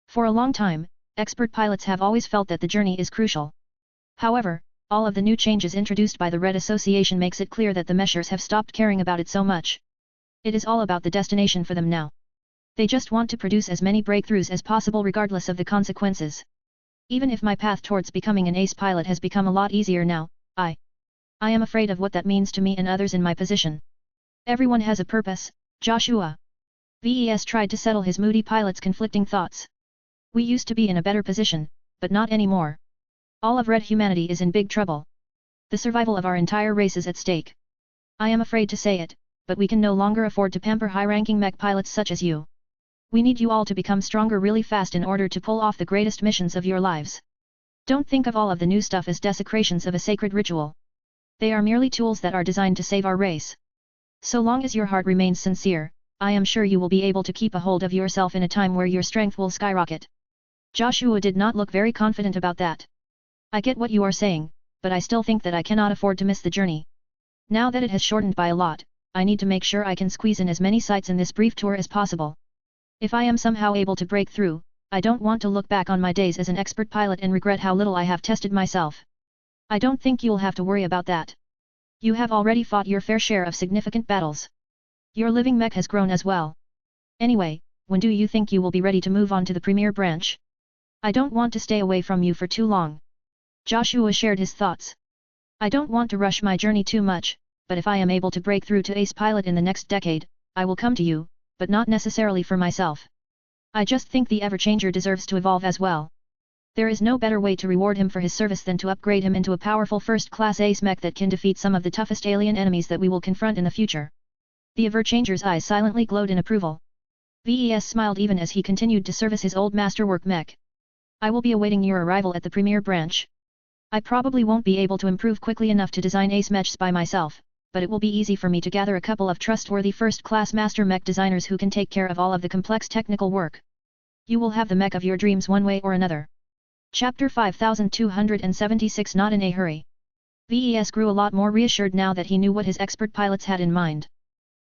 For a long time, expert pilots have always felt that the journey is crucial. However, all of the new changes introduced by the Red Association makes it clear that the Meshers have stopped caring about it so much. It is all about the destination for them now. They just want to produce as many breakthroughs as possible regardless of the consequences. Even if my path towards becoming an ace pilot has become a lot easier now, I am afraid of what that means to me and others in my position. Everyone has a purpose, Joshua. VES tried to settle his moody pilot's conflicting thoughts. We used to be in a better position, but not anymore. All of Red humanity is in big trouble. The survival of our entire race is at stake. I am afraid to say it, but we can no longer afford to pamper high-ranking mech pilots such as you. We need you all to become stronger really fast in order to pull off the greatest missions of your lives. Don't think of all of the new stuff as desecrations of a sacred ritual. They are merely tools that are designed to save our race. So long as your heart remains sincere, I am sure you will be able to keep a hold of yourself in a time where your strength will skyrocket. Joshua did not look very confident about that. I get what you are saying, but I still think that I cannot afford to miss the journey. Now that it has shortened by a lot, I need to make sure I can squeeze in as many sites in this brief tour as possible. If I am somehow able to break through, I don't want to look back on my days as an expert pilot and regret how little I have tested myself. I don't think you'll have to worry about that. You have already fought your fair share of significant battles. Your living mech has grown as well. Anyway, when do you think you will be ready to move on to the premier branch? I don't want to stay away from you for too long. Joshua shared his thoughts. I don't want to rush my journey too much, but if I am able to break through to ace pilot in the next decade, I will come to you, but not necessarily for myself. I just think the Everchanger deserves to evolve as well. There is no better way to reward him for his service than to upgrade him into a powerful first-class ace mech that can defeat some of the toughest alien enemies that we will confront in the future. The Everchanger's eyes silently glowed in approval. VES smiled even as he continued to service his old masterwork mech. I will be awaiting your arrival at the premier branch. I probably won't be able to improve quickly enough to design ace mechs by myself, but it will be easy for me to gather a couple of trustworthy first-class master mech designers who can take care of all of the complex technical work. You will have the mech of your dreams one way or another. Chapter 5276 Not in a hurry. VES grew a lot more reassured now that he knew what his expert pilots had in mind.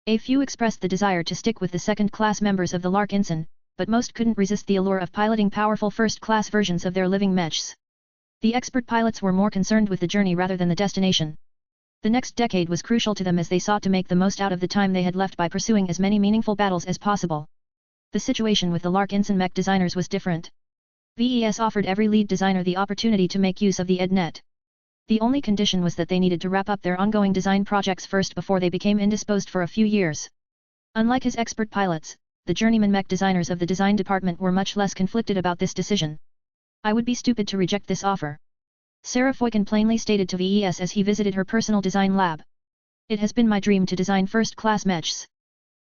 A few expressed the desire to stick with the second-class members of the Lark Ensign, but most couldn't resist the allure of piloting powerful first-class versions of their living mechs. The expert pilots were more concerned with the journey rather than the destination. The next decade was crucial to them as they sought to make the most out of the time they had left by pursuing as many meaningful battles as possible. The situation with the Lark Ensign mech designers was different. VES offered every lead designer the opportunity to make use of the EdNet. The only condition was that they needed to wrap up their ongoing design projects first before they became indisposed for a few years. Unlike his expert pilots, the journeyman mech designers of the design department were much less conflicted about this decision. I would be stupid to reject this offer. Sarah Foykin plainly stated to VES as he visited her personal design lab. It has been my dream to design first-class mechs.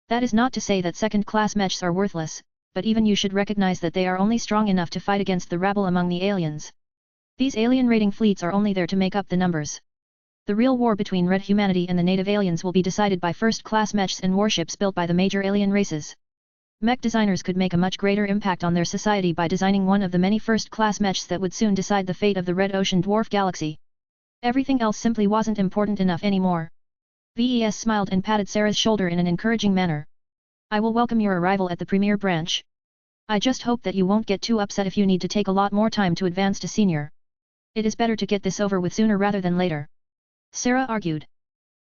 That is not to say that second-class mechs are worthless, but even you should recognize that they are only strong enough to fight against the rabble among the aliens. These alien raiding fleets are only there to make up the numbers. The real war between Red humanity and the native aliens will be decided by first-class mechs and warships built by the major alien races. Mech designers could make a much greater impact on their society by designing one of the many first-class mechs that would soon decide the fate of the Red Ocean Dwarf Galaxy. Everything else simply wasn't important enough anymore. VES smiled and patted Sarah's shoulder in an encouraging manner. I will welcome your arrival at the premier branch. I just hope that you won't get too upset if you need to take a lot more time to advance to senior. It is better to get this over with sooner rather than later. Sarah argued.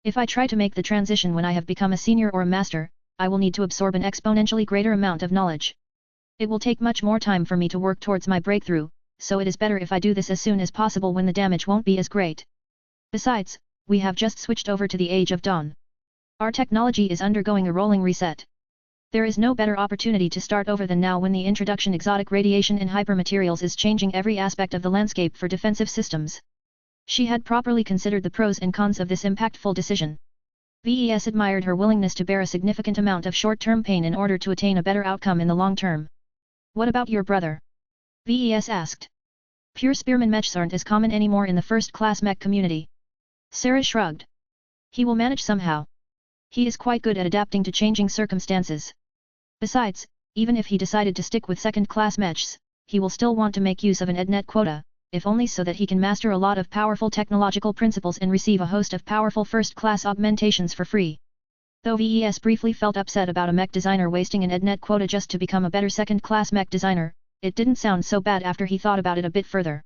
If I try to make the transition when I have become a senior or a master, I will need to absorb an exponentially greater amount of knowledge. It will take much more time for me to work towards my breakthrough, so it is better if I do this as soon as possible when the damage won't be as great. Besides, we have just switched over to the Age of Dawn. Our technology is undergoing a rolling reset. There is no better opportunity to start over than now when the introduction of exotic radiation and hypermaterials is changing every aspect of the landscape for defensive systems. She had properly considered the pros and cons of this impactful decision. VES admired her willingness to bear a significant amount of short-term pain in order to attain a better outcome in the long term. What about your brother? VES asked. Pure spearman mechs aren't as common anymore in the first-class mech community. Sarah shrugged. He will manage somehow. He is quite good at adapting to changing circumstances. Besides, even if he decided to stick with second-class mechs, he will still want to make use of an EdNet quota, if only so that he can master a lot of powerful technological principles and receive a host of powerful first-class augmentations for free. Though VES briefly felt upset about a mech designer wasting an EdNet quota just to become a better second-class mech designer, it didn't sound so bad after he thought about it a bit further.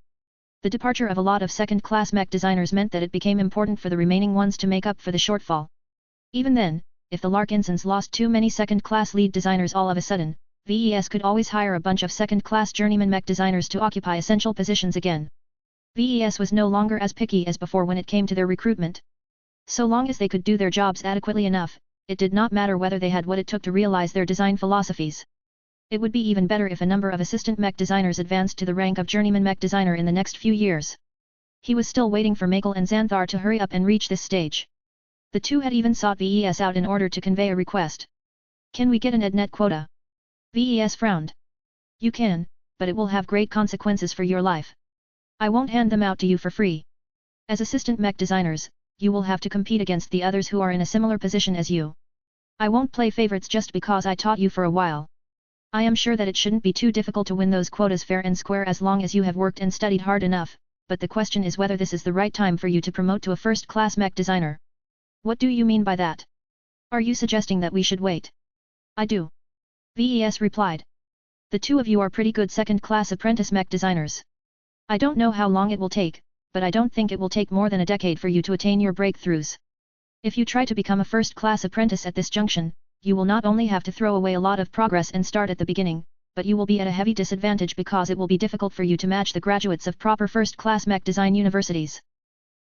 The departure of a lot of second-class mech designers meant that it became important for the remaining ones to make up for the shortfall. Even then, if the Larkinsons lost too many second-class lead designers all of a sudden, VES could always hire a bunch of second-class journeyman mech designers to occupy essential positions again. VES was no longer as picky as before when it came to their recruitment. So long as they could do their jobs adequately enough, it did not matter whether they had what it took to realize their design philosophies. It would be even better if a number of assistant mech designers advanced to the rank of journeyman mech designer in the next few years. He was still waiting for Michael and Xanthar to hurry up and reach this stage. The two had even sought VES out in order to convey a request. Can we get an EdNet quota? VES frowned. You can, but it will have great consequences for your life. I won't hand them out to you for free. As assistant mech designers, you will have to compete against the others who are in a similar position as you. I won't play favorites just because I taught you for a while. I am sure that it shouldn't be too difficult to win those quotas fair and square as long as you have worked and studied hard enough, but the question is whether this is the right time for you to promote to a first-class mech designer. What do you mean by that? Are you suggesting that we should wait? I do. VES replied. The two of you are pretty good second-class apprentice mech designers. I don't know how long it will take, but I don't think it will take more than a decade for you to attain your breakthroughs. If you try to become a first-class apprentice at this junction, you will not only have to throw away a lot of progress and start at the beginning, but you will be at a heavy disadvantage because it will be difficult for you to match the graduates of proper first-class mech design universities.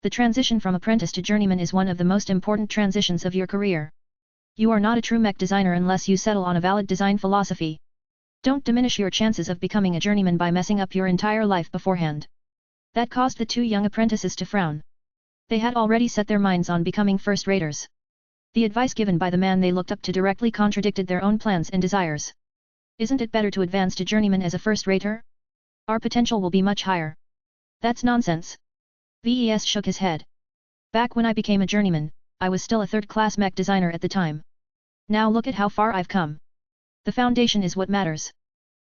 The transition from apprentice to journeyman is one of the most important transitions of your career. You are not a true mech designer unless you settle on a valid design philosophy. Don't diminish your chances of becoming a journeyman by messing up your entire life beforehand. That caused the two young apprentices to frown. They had already set their minds on becoming first-raters. The advice given by the man they looked up to directly contradicted their own plans and desires. Isn't it better to advance to journeyman as a first-rater? Our potential will be much higher. That's nonsense. VES shook his head. Back when I became a journeyman, I was still a third-class mech designer at the time. Now look at how far I've come. The foundation is what matters.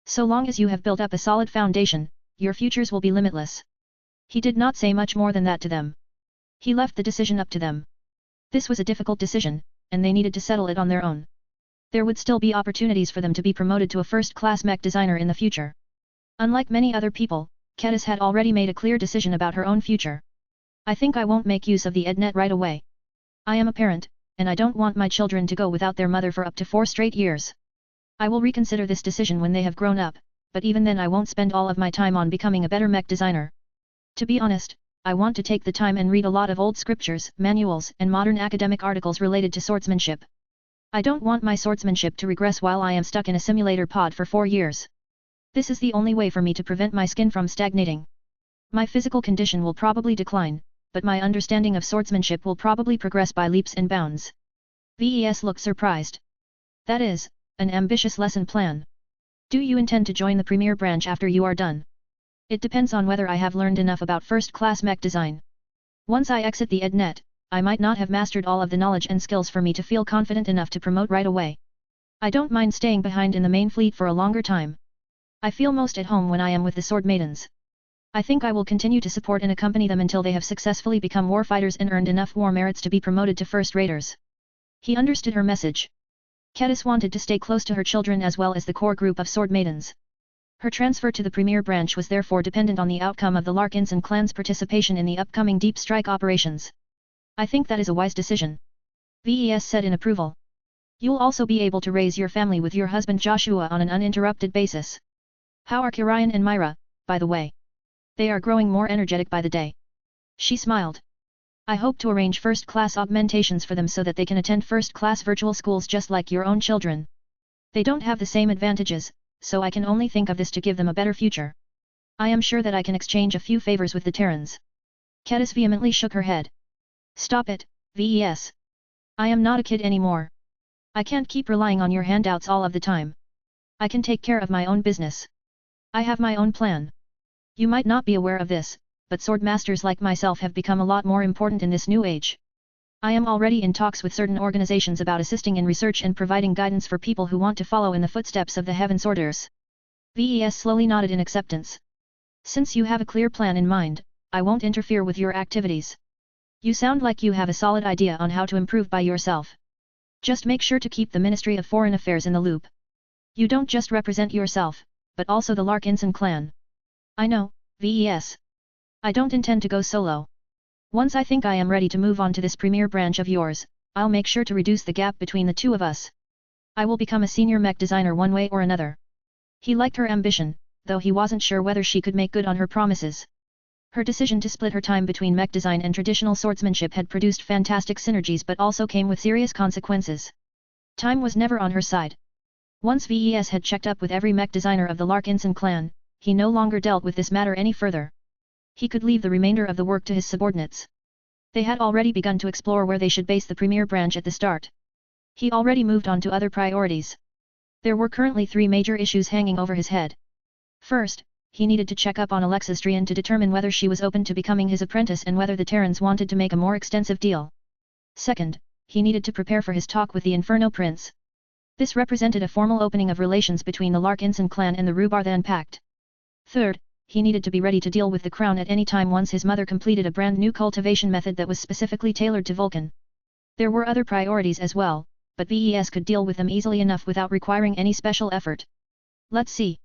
So long as you have built up a solid foundation, your futures will be limitless. He did not say much more than that to them. He left the decision up to them. This was a difficult decision, and they needed to settle it on their own. There would still be opportunities for them to be promoted to a first-class mech designer in the future. Unlike many other people, Kedis had already made a clear decision about her own future. I think I won't make use of the EdNet right away. I am a parent, and I don't want my children to go without their mother for up to 4 straight years. I will reconsider this decision when they have grown up, but even then I won't spend all of my time on becoming a better mech designer. To be honest, I want to take the time and read a lot of old scriptures, manuals, and modern academic articles related to swordsmanship. I don't want my swordsmanship to regress while I am stuck in a simulator pod for 4 years. This is the only way for me to prevent my skin from stagnating. My physical condition will probably decline, but my understanding of swordsmanship will probably progress by leaps and bounds. VES looked surprised. That is, an ambitious lesson plan. Do you intend to join the premier branch after you are done? It depends on whether I have learned enough about first-class mech design. Once I exit the EdNet, I might not have mastered all of the knowledge and skills for me to feel confident enough to promote right away. I don't mind staying behind in the main fleet for a longer time. I feel most at home when I am with the Sword Maidens. I think I will continue to support and accompany them until they have successfully become warfighters and earned enough war merits to be promoted to first-raters. He understood her message. Kedis wanted to stay close to her children as well as the core group of Sword Maidens. Her transfer to the premier branch was therefore dependent on the outcome of the Larkinson clan's participation in the upcoming deep strike operations. I think that is a wise decision. VES said in approval. You'll also be able to raise your family with your husband Joshua on an uninterrupted basis. How are Kirian and Myra, by the way? They are growing more energetic by the day. She smiled. I hope to arrange first-class augmentations for them so that they can attend first-class virtual schools just like your own children. They don't have the same advantages, so I can only think of this to give them a better future. I am sure that I can exchange a few favors with the Terrans. Kedis vehemently shook her head. Stop it, VES. I am not a kid anymore. I can't keep relying on your handouts all of the time. I can take care of my own business. I have my own plan. You might not be aware of this, but sword masters like myself have become a lot more important in this new age. I am already in talks with certain organizations about assisting in research and providing guidance for people who want to follow in the footsteps of the Heaven Sorters. VES slowly nodded in acceptance. Since you have a clear plan in mind, I won't interfere with your activities. You sound like you have a solid idea on how to improve by yourself. Just make sure to keep the Ministry of Foreign Affairs in the loop. You don't just represent yourself, but also the Larkinson clan. I know, VES. I don't intend to go solo. Once I think I am ready to move on to this premier branch of yours, I'll make sure to reduce the gap between the two of us. I will become a senior mech designer one way or another. He liked her ambition, though he wasn't sure whether she could make good on her promises. Her decision to split her time between mech design and traditional swordsmanship had produced fantastic synergies but also came with serious consequences. Time was never on her side. Once VES had checked up with every mech designer of the Larkinson clan, he no longer dealt with this matter any further. He could leave the remainder of the work to his subordinates. They had already begun to explore where they should base the premier branch at the start. He already moved on to other priorities. There were currently 3 major issues hanging over his head. First, he needed to check up on Alexastrian to determine whether she was open to becoming his apprentice and whether the Terrans wanted to make a more extensive deal. Second, he needed to prepare for his talk with the Inferno Prince. This represented a formal opening of relations between the Larkinson clan and the Rubarthan Pact. Third, he needed to be ready to deal with the crown at any time once his mother completed a brand new cultivation method that was specifically tailored to Vulcan. There were other priorities as well, but VES could deal with them easily enough without requiring any special effort. Let's see.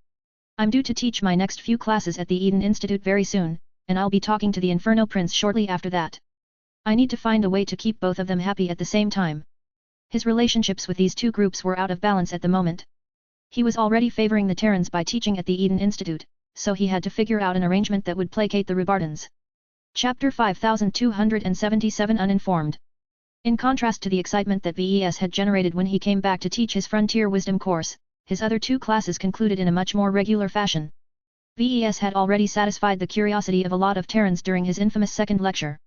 I'm due to teach my next few classes at the Eden Institute very soon, and I'll be talking to the Inferno Prince shortly after that. I need to find a way to keep both of them happy at the same time. His relationships with these two groups were out of balance at the moment. He was already favoring the Terrans by teaching at the Eden Institute, so he had to figure out an arrangement that would placate the Rubartans. Chapter 5277 Uninformed. In contrast to the excitement that VES had generated when he came back to teach his Frontier Wisdom course, his other 2 classes concluded in a much more regular fashion. VES had already satisfied the curiosity of a lot of Terrans during his infamous second lecture.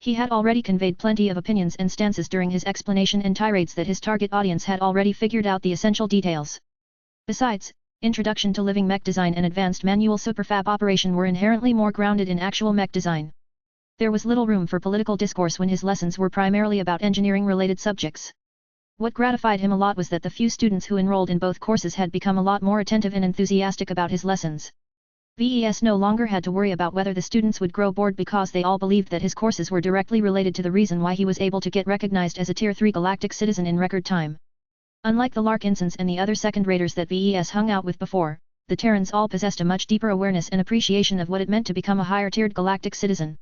He had already conveyed plenty of opinions and stances during his explanation and tirades that his target audience had already figured out the essential details. Besides, Introduction to Living Mech Design and Advanced Manual Superfab Operation were inherently more grounded in actual mech design. There was little room for political discourse when his lessons were primarily about engineering-related subjects. What gratified him a lot was that the few students who enrolled in both courses had become a lot more attentive and enthusiastic about his lessons. VES no longer had to worry about whether the students would grow bored because they all believed that his courses were directly related to the reason why he was able to get recognized as a Tier 3 galactic citizen in record time. Unlike the Larkinsons and the other second-raters that VES hung out with before, the Terrans all possessed a much deeper awareness and appreciation of what it meant to become a higher-tiered galactic citizen.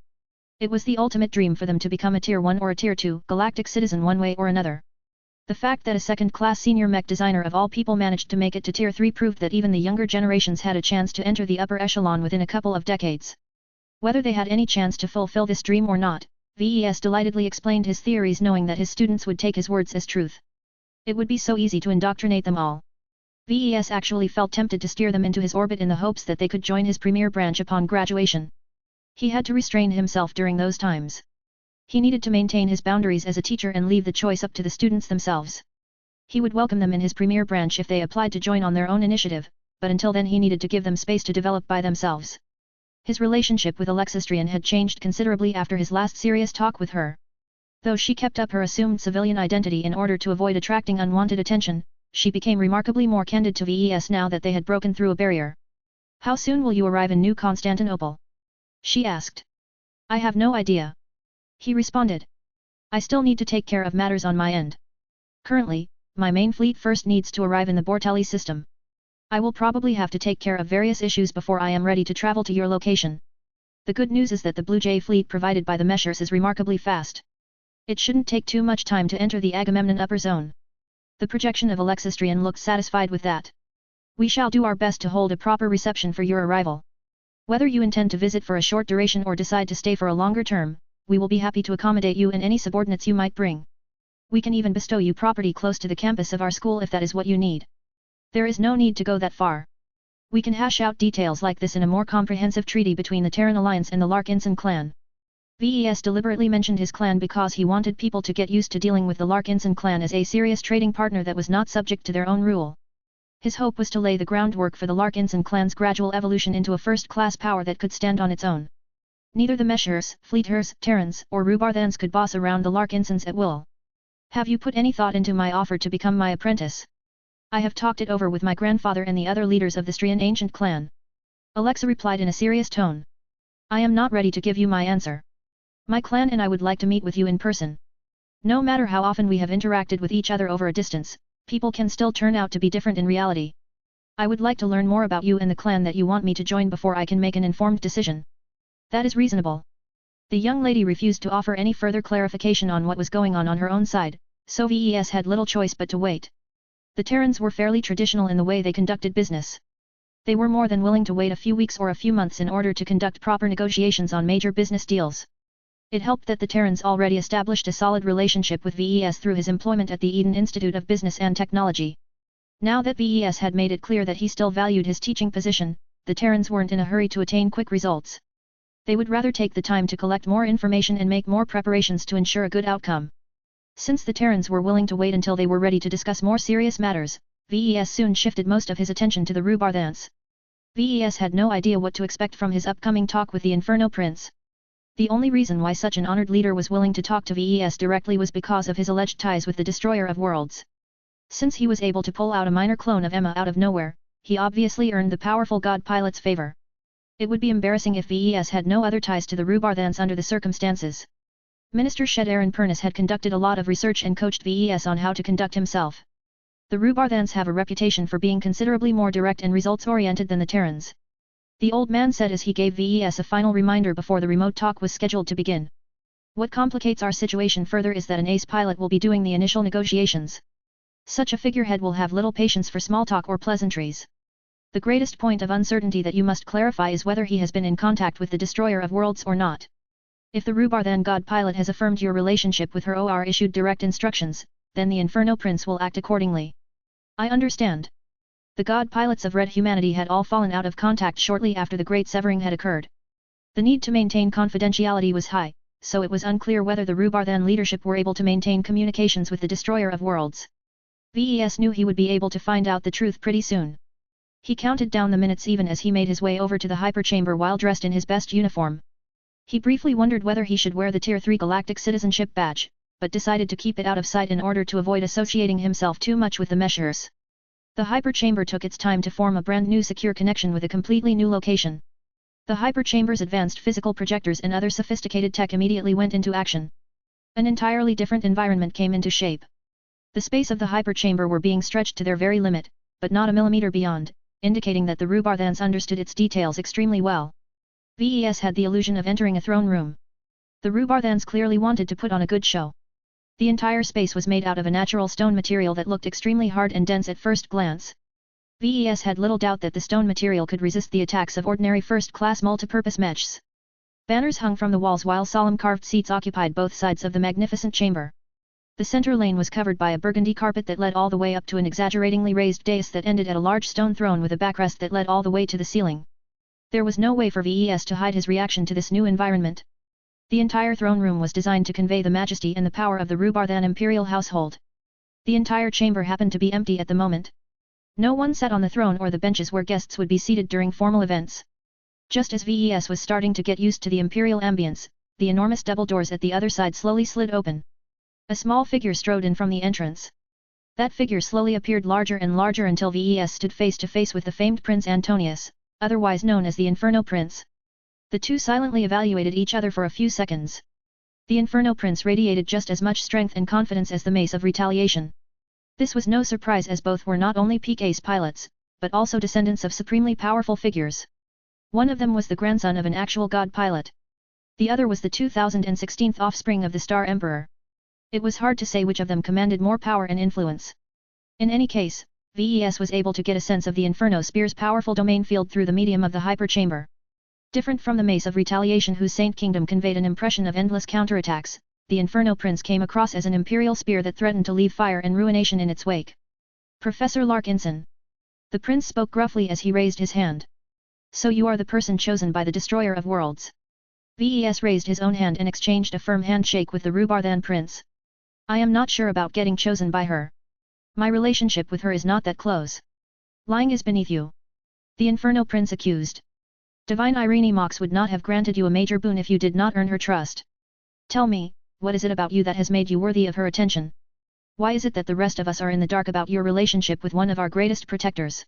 It was the ultimate dream for them to become a Tier 1 or a Tier 2 galactic citizen one way or another. The fact that a second-class senior mech designer of all people managed to make it to Tier 3 proved that even the younger generations had a chance to enter the upper echelon within a couple of decades. Whether they had any chance to fulfill this dream or not, VES delightedly explained his theories knowing that his students would take his words as truth. It would be so easy to indoctrinate them all. VES actually felt tempted to steer them into his orbit in the hopes that they could join his premier branch upon graduation. He had to restrain himself during those times. He needed to maintain his boundaries as a teacher and leave the choice up to the students themselves. He would welcome them in his premier branch if they applied to join on their own initiative, but until then he needed to give them space to develop by themselves. His relationship with Alexastrian had changed considerably after his last serious talk with her. Though she kept up her assumed civilian identity in order to avoid attracting unwanted attention, she became remarkably more candid to VES now that they had broken through a barrier. "How soon will you arrive in New Constantinople?" she asked. "I have no idea," he responded. "I still need to take care of matters on my end. Currently, my main fleet first needs to arrive in the Bortelli system. I will probably have to take care of various issues before I am ready to travel to your location. The good news is that the Blue Jay fleet provided by the Meshers is remarkably fast. It shouldn't take too much time to enter the Agamemnon upper zone." The projection of Alexastrian looked satisfied with that. "We shall do our best to hold a proper reception for your arrival. Whether you intend to visit for a short duration or decide to stay for a longer term, we will be happy to accommodate you and any subordinates you might bring. We can even bestow you property close to the campus of our school if that is what you need. There is no need to go that far. We can hash out details like this in a more comprehensive treaty between the Terran Alliance and the Larkinson clan." VES deliberately mentioned his clan because he wanted people to get used to dealing with the Larkinson clan as a serious trading partner that was not subject to their own rule. His hope was to lay the groundwork for the Larkinson clan's gradual evolution into a first-class power that could stand on its own. Neither the Meshers, Fleeters, Terrans, or Rubarthans could boss around the Larkinsons at will. Have you put any thought into my offer to become my apprentice? I have talked it over with my grandfather and the other leaders of the Strian ancient clan. Alexa replied in a serious tone. I am not ready to give you my answer. My clan and I would like to meet with you in person. No matter how often we have interacted with each other over a distance, people can still turn out to be different in reality. I would like to learn more about you and the clan that you want me to join before I can make an informed decision. That is reasonable. The young lady refused to offer any further clarification on what was going on her own side, so VES had little choice but to wait. The Terrans were fairly traditional in the way they conducted business. They were more than willing to wait a few weeks or a few months in order to conduct proper negotiations on major business deals. It helped that the Terrans already established a solid relationship with VES through his employment at the Eden Institute of Business and Technology. Now that VES had made it clear that he still valued his teaching position, the Terrans weren't in a hurry to attain quick results. They would rather take the time to collect more information and make more preparations to ensure a good outcome. Since the Terrans were willing to wait until they were ready to discuss more serious matters, VES soon shifted most of his attention to the Rubarthans. VES had no idea what to expect from his upcoming talk with the Inferno Prince. The only reason why such an honored leader was willing to talk to VES directly was because of his alleged ties with the Destroyer of Worlds. Since he was able to pull out a minor clone of Emma out of nowhere, he obviously earned the powerful god pilot's favor. It would be embarrassing if VES had no other ties to the Rubarthans under the circumstances. Minister Shed-Aaron Pernus had conducted a lot of research and coached VES on how to conduct himself. The Rubarthans have a reputation for being considerably more direct and results-oriented than the Terrans. The old man said as he gave VES a final reminder before the remote talk was scheduled to begin. What complicates our situation further is that an ace pilot will be doing the initial negotiations. Such a figurehead will have little patience for small talk or pleasantries. The greatest point of uncertainty that you must clarify is whether he has been in contact with the Destroyer of Worlds or not. If the Rubarthan god pilot has affirmed your relationship with her or issued direct instructions, then the Inferno Prince will act accordingly. I understand. The god pilots of Red Humanity had all fallen out of contact shortly after the Great Severing had occurred. The need to maintain confidentiality was high, so it was unclear whether the Rubarthan leadership were able to maintain communications with the Destroyer of Worlds. VES knew he would be able to find out the truth pretty soon. He counted down the minutes even as he made his way over to the hyperchamber while dressed in his best uniform. He briefly wondered whether he should wear the Tier 3 Galactic Citizenship badge, but decided to keep it out of sight in order to avoid associating himself too much with the Meshers. The hyperchamber took its time to form a brand new secure connection with a completely new location. The hyperchamber's advanced physical projectors and other sophisticated tech immediately went into action. An entirely different environment came into shape. The space of the hyperchamber were being stretched to their very limit, but not a millimeter beyond, indicating that the Rubarthans understood its details extremely well. VES had the illusion of entering a throne room. The Rubarthans clearly wanted to put on a good show. The entire space was made out of a natural stone material that looked extremely hard and dense at first glance. VES had little doubt that the stone material could resist the attacks of ordinary first-class multipurpose mechs. Banners hung from the walls while solemn carved seats occupied both sides of the magnificent chamber. The center lane was covered by a burgundy carpet that led all the way up to an exaggeratingly raised dais that ended at a large stone throne with a backrest that led all the way to the ceiling. There was no way for VES to hide his reaction to this new environment. The entire throne room was designed to convey the majesty and the power of the Rubarthan imperial household. The entire chamber happened to be empty at the moment. No one sat on the throne or the benches where guests would be seated during formal events. Just as VES was starting to get used to the imperial ambience, the enormous double doors at the other side slowly slid open. A small figure strode in from the entrance. That figure slowly appeared larger and larger until VES stood face to face with the famed Prince Antonius, otherwise known as the Inferno Prince. The two silently evaluated each other for a few seconds. The Inferno Prince radiated just as much strength and confidence as the Mace of Retaliation. This was no surprise as both were not only peak ace pilots, but also descendants of supremely powerful figures. One of them was the grandson of an actual god pilot. The other was the 2016th offspring of the Star Emperor. It was hard to say which of them commanded more power and influence. In any case, VES was able to get a sense of the Inferno Spear's powerful domain field through the medium of the hyperchamber. Different from the Mace of Retaliation whose Saint Kingdom conveyed an impression of endless counterattacks, the Inferno Prince came across as an imperial spear that threatened to leave fire and ruination in its wake. Professor Larkinson. The prince spoke gruffly as he raised his hand. So you are the person chosen by the Destroyer of Worlds. Ves raised his own hand and exchanged a firm handshake with the Rubarthan prince. I am not sure about getting chosen by her. My relationship with her is not that close. Lying is beneath you. The Inferno Prince accused. Divine Irene Mox would not have granted you a major boon if you did not earn her trust. Tell me, what is it about you that has made you worthy of her attention? Why is it that the rest of us are in the dark about your relationship with one of our greatest protectors?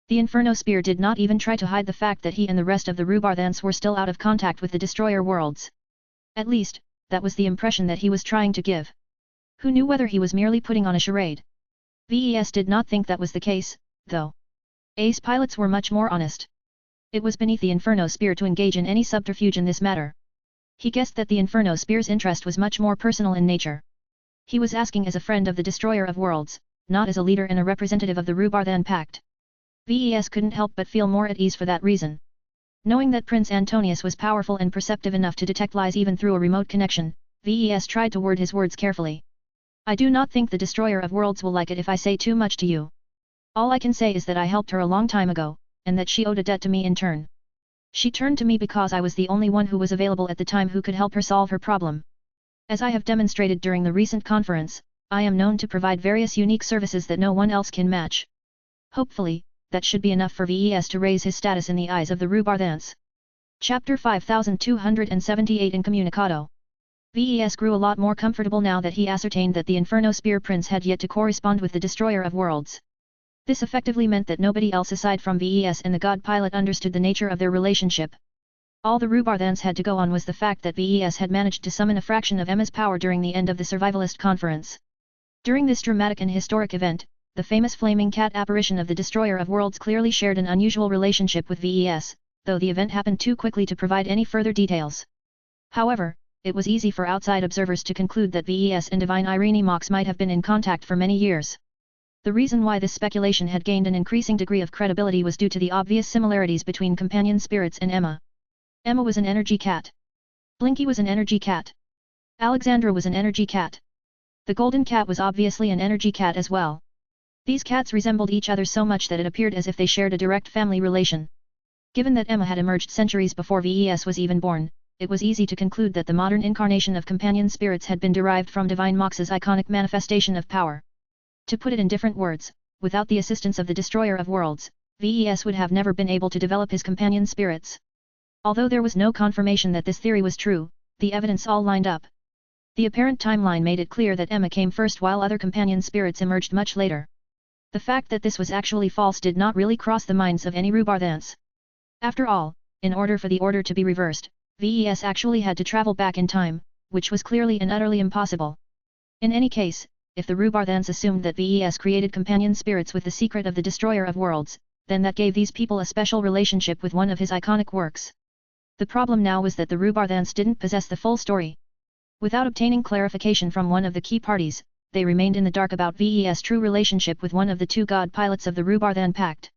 The Inferno Spear did not even try to hide the fact that he and the rest of the Rubarthans were still out of contact with the Destroyer Worlds. At least, that was the impression that he was trying to give. Who knew whether he was merely putting on a charade? Ves did not think that was the case, though. Ace pilots were much more honest. It was beneath the Inferno Spear to engage in any subterfuge in this matter. He guessed that the Inferno Spear's interest was much more personal in nature. He was asking as a friend of the Destroyer of Worlds, not as a leader and a representative of the Rubarthan Pact. Ves couldn't help but feel more at ease for that reason. Knowing that Prince Antonius was powerful and perceptive enough to detect lies even through a remote connection, Ves tried to word his words carefully. I do not think the Destroyer of Worlds will like it if I say too much to you. All I can say is that I helped her a long time ago, and that she owed a debt to me in turn. She turned to me because I was the only one who was available at the time who could help her solve her problem. As I have demonstrated during the recent conference, I am known to provide various unique services that no one else can match. Hopefully, that should be enough for Ves to raise his status in the eyes of the Rubarthans. Chapter 5278 Incommunicado. Ves grew a lot more comfortable now that he ascertained that the Inferno Spear Prince had yet to correspond with the Destroyer of Worlds. This effectively meant that nobody else aside from Ves and the God Pilot understood the nature of their relationship. All the Rubarthans had to go on was the fact that Ves had managed to summon a fraction of Emma's power during the end of the Survivalist Conference. During this dramatic and historic event, the famous Flaming Cat apparition of the Destroyer of Worlds clearly shared an unusual relationship with Ves, though the event happened too quickly to provide any further details. However, it was easy for outside observers to conclude that Ves and Divine Irene Mox might have been in contact for many years. The reason why this speculation had gained an increasing degree of credibility was due to the obvious similarities between companion spirits and Emma. Emma was an energy cat. Blinky was an energy cat. Alexandra was an energy cat. The Golden Cat was obviously an energy cat as well. These cats resembled each other so much that it appeared as if they shared a direct family relation. Given that Emma had emerged centuries before Ves was even born, it was easy to conclude that the modern incarnation of companion spirits had been derived from Divine Mox's iconic manifestation of power. To put it in different words, without the assistance of the Destroyer of Worlds, Ves would have never been able to develop his companion spirits. Although there was no confirmation that this theory was true, the evidence all lined up. The apparent timeline made it clear that Emma came first while other companion spirits emerged much later. The fact that this was actually false did not really cross the minds of any Rubarthans. After all, in order for the order to be reversed, Ves actually had to travel back in time, which was clearly and utterly impossible. In any case, if the Rubarthans assumed that Ves created companion spirits with the secret of the Destroyer of Worlds, then that gave these people a special relationship with one of his iconic works. The problem now was that the Rubarthans didn't possess the full story. Without obtaining clarification from one of the key parties, they remained in the dark about Ves' true relationship with one of the two god pilots of the Rubarthan Pact.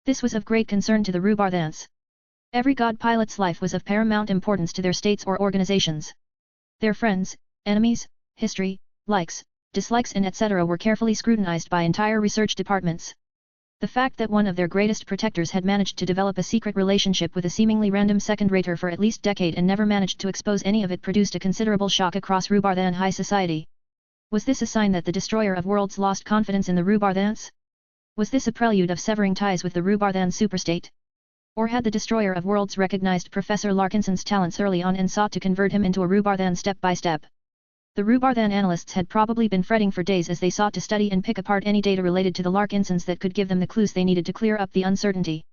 This was of great concern to the Rubarthans. Every god pilot's life was of paramount importance to their states or organizations. Their friends, enemies, history, likes, dislikes and etc. were carefully scrutinized by entire research departments. The fact that one of their greatest protectors had managed to develop a secret relationship with a seemingly random second-rater for at least a decade and never managed to expose any of it produced a considerable shock across Rubarthan high society. Was this a sign that the Destroyer of Worlds lost confidence in the Rubarthans? Was this a prelude of severing ties with the Rubarthan superstate? Or had the Destroyer of Worlds recognized Professor Larkinson's talents early on and sought to convert him into a Rubarthan step by step? The Rubarthan analysts had probably been fretting for days as they sought to study and pick apart any data related to the Larkinsons that could give them the clues they needed to clear up the uncertainty.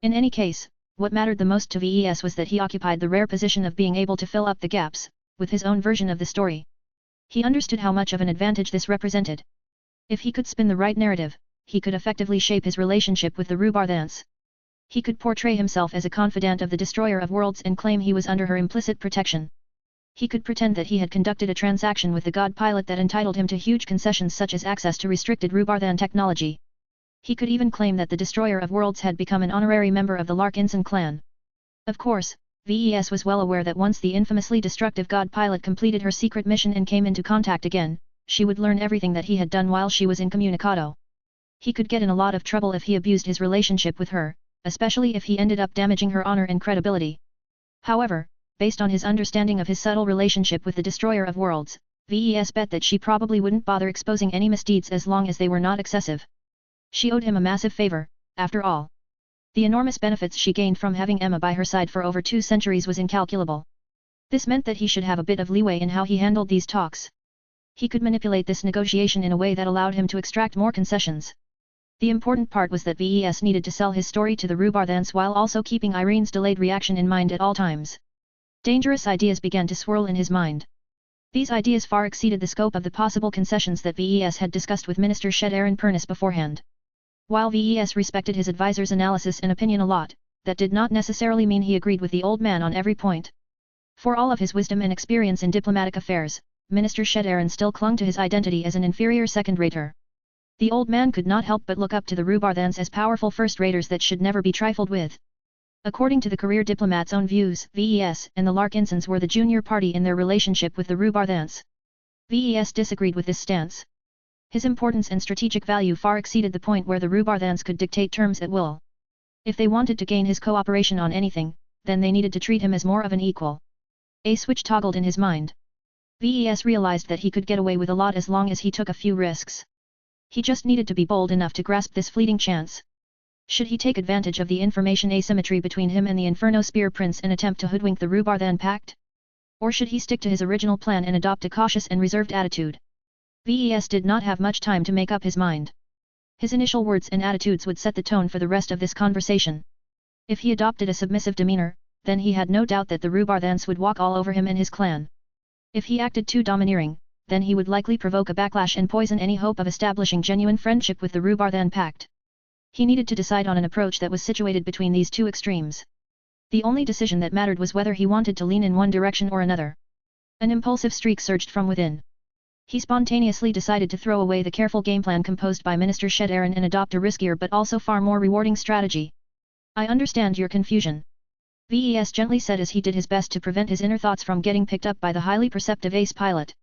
In any case, what mattered the most to Ves was that he occupied the rare position of being able to fill up the gaps, with his own version of the story. He understood how much of an advantage this represented. If he could spin the right narrative, he could effectively shape his relationship with the Rubarthans. He could portray himself as a confidant of the Destroyer of Worlds and claim he was under her implicit protection. He could pretend that he had conducted a transaction with the god pilot that entitled him to huge concessions such as access to restricted Rubarthan technology. He could even claim that the Destroyer of Worlds had become an honorary member of the Larkinson clan. Of course, Ves was well aware that once the infamously destructive god pilot completed her secret mission and came into contact again, she would learn everything that he had done while she was incommunicado. He could get in a lot of trouble if he abused his relationship with her, especially if he ended up damaging her honor and credibility. However, based on his understanding of his subtle relationship with the Destroyer of Worlds, VES bet that she probably wouldn't bother exposing any misdeeds as long as they were not excessive. She owed him a massive favor, after all. The enormous benefits she gained from having Emma by her side for over 2 centuries was incalculable. This meant that he should have a bit of leeway in how he handled these talks. He could manipulate this negotiation in a way that allowed him to extract more concessions. The important part was that VES needed to sell his story to the Rubarthans while also keeping Irene's delayed reaction in mind at all times. Dangerous ideas began to swirl in his mind. These ideas far exceeded the scope of the possible concessions that VES had discussed with Minister Shed Aaron Purnes beforehand. While VES respected his advisor's analysis and opinion a lot, that did not necessarily mean he agreed with the old man on every point. For all of his wisdom and experience in diplomatic affairs, Minister Shed Aaron still clung to his identity as an inferior second-rater. The old man could not help but look up to the Rubarthans as powerful first-raters that should never be trifled with. According to the career diplomat's own views, VES and the Larkinsons were the junior party in their relationship with the Rubarthans. VES disagreed with this stance. His importance and strategic value far exceeded the point where the Rubarthans could dictate terms at will. If they wanted to gain his cooperation on anything, then they needed to treat him as more of an equal. A switch toggled in his mind. VES realized that he could get away with a lot as long as he took a few risks. He just needed to be bold enough to grasp this fleeting chance. Should he take advantage of the information asymmetry between him and the Inferno Spear Prince and attempt to hoodwink the Rubarthan Pact? Or should he stick to his original plan and adopt a cautious and reserved attitude? VES did not have much time to make up his mind. His initial words and attitudes would set the tone for the rest of this conversation. If he adopted a submissive demeanor, then he had no doubt that the Rubarthans would walk all over him and his clan. If he acted too domineering, then he would likely provoke a backlash and poison any hope of establishing genuine friendship with the Rubarthan Pact. He needed to decide on an approach that was situated between these two extremes. The only decision that mattered was whether he wanted to lean in one direction or another. An impulsive streak surged from within. He spontaneously decided to throw away the careful game plan composed by Minister Shed Aaron and adopt a riskier but also far more rewarding strategy. I understand your confusion. VES gently said as he did his best to prevent his inner thoughts from getting picked up by the highly perceptive ace pilot.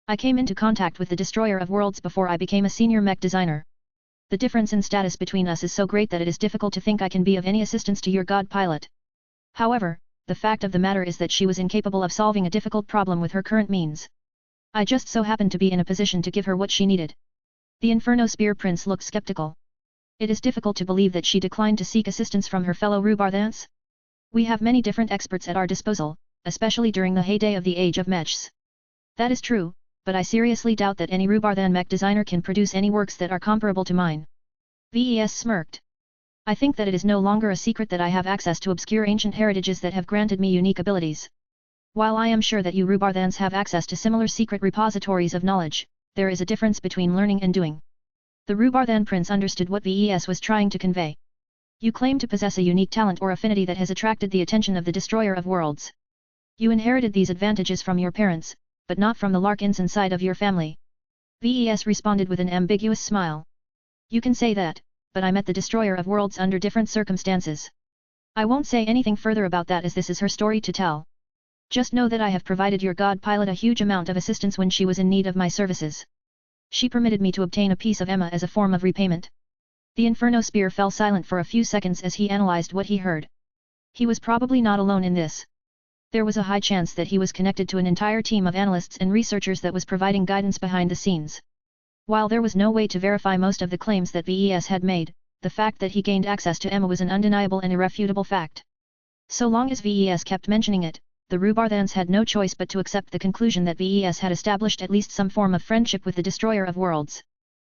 I came into contact with the Destroyer of Worlds before I became a senior mech designer. The difference in status between us is so great that it is difficult to think I can be of any assistance to your god pilot. However, the fact of the matter is that she was incapable of solving a difficult problem with her current means. I just so happened to be in a position to give her what she needed. The Inferno Spear Prince looked skeptical. It is difficult to believe that she declined to seek assistance from her fellow Rubarthans. We have many different experts at our disposal, especially during the heyday of the Age of Mechs. That is true, but I seriously doubt that any Rubarthan mech designer can produce any works that are comparable to mine. VES smirked. I think that it is no longer a secret that I have access to obscure ancient heritages that have granted me unique abilities. While I am sure that you Rubarthans have access to similar secret repositories of knowledge, there is a difference between learning and doing. The Rubarthan Prince understood what VES was trying to convey. You claim to possess a unique talent or affinity that has attracted the attention of the Destroyer of Worlds. You inherited these advantages from your parents, but not from the Larkins inside of your family. VES responded with an ambiguous smile. You can say that, but I met the Destroyer of Worlds under different circumstances. I won't say anything further about that as this is her story to tell. Just know that I have provided your god pilot a huge amount of assistance when she was in need of my services. She permitted me to obtain a piece of Emma as a form of repayment. The Inferno Spear fell silent for a few seconds as he analyzed what he heard. He was probably not alone in this. There was a high chance that he was connected to an entire team of analysts and researchers that was providing guidance behind the scenes. While there was no way to verify most of the claims that VES had made, the fact that he gained access to Emma was an undeniable and irrefutable fact. So long as VES kept mentioning it, the Rubarthans had no choice but to accept the conclusion that VES had established at least some form of friendship with the Destroyer of Worlds.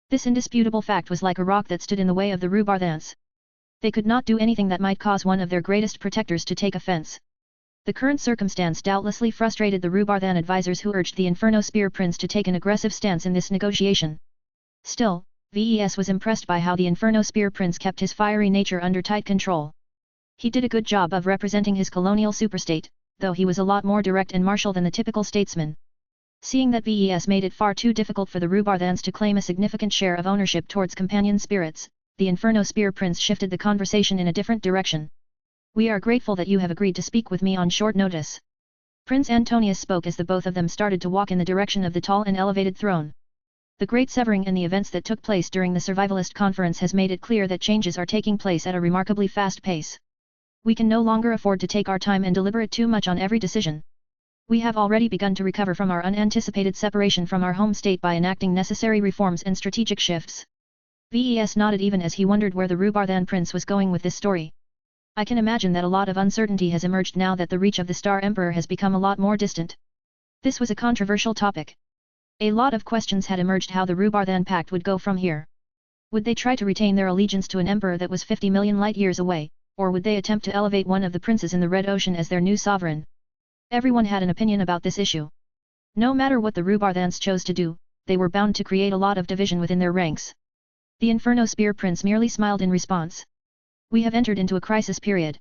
This indisputable fact was like a rock that stood in the way of the Rubarthans. They could not do anything that might cause one of their greatest protectors to take offense. The current circumstance doubtlessly frustrated the Rubarthan advisors who urged the Inferno Spear Prince to take an aggressive stance in this negotiation. Still, VES was impressed by how the Inferno Spear Prince kept his fiery nature under tight control. He did a good job of representing his colonial superstate, though he was a lot more direct and martial than the typical statesman. Seeing that VES made it far too difficult for the Rubarthans to claim a significant share of ownership towards companion spirits, the Inferno Spear Prince shifted the conversation in a different direction. We are grateful that you have agreed to speak with me on short notice. Prince Antonius spoke as the both of them started to walk in the direction of the tall and elevated throne. The Great Severing and the events that took place during the Survivalist Conference has made it clear that changes are taking place at a remarkably fast pace. We can no longer afford to take our time and deliberate too much on every decision. We have already begun to recover from our unanticipated separation from our home state by enacting necessary reforms and strategic shifts. Ves nodded even as he wondered where the Rubardhan prince was going with this story. I can imagine that a lot of uncertainty has emerged now that the reach of the Star Emperor has become a lot more distant. This was a controversial topic. A lot of questions had emerged how the Rubardhan pact would go from here. Would they try to retain their allegiance to an emperor that was 50 million light-years away, or would they attempt to elevate one of the princes in the Red Ocean as their new sovereign? Everyone had an opinion about this issue. No matter what the Rubardhans chose to do, they were bound to create a lot of division within their ranks. The Inferno Spear Prince merely smiled in response. We have entered into a crisis period.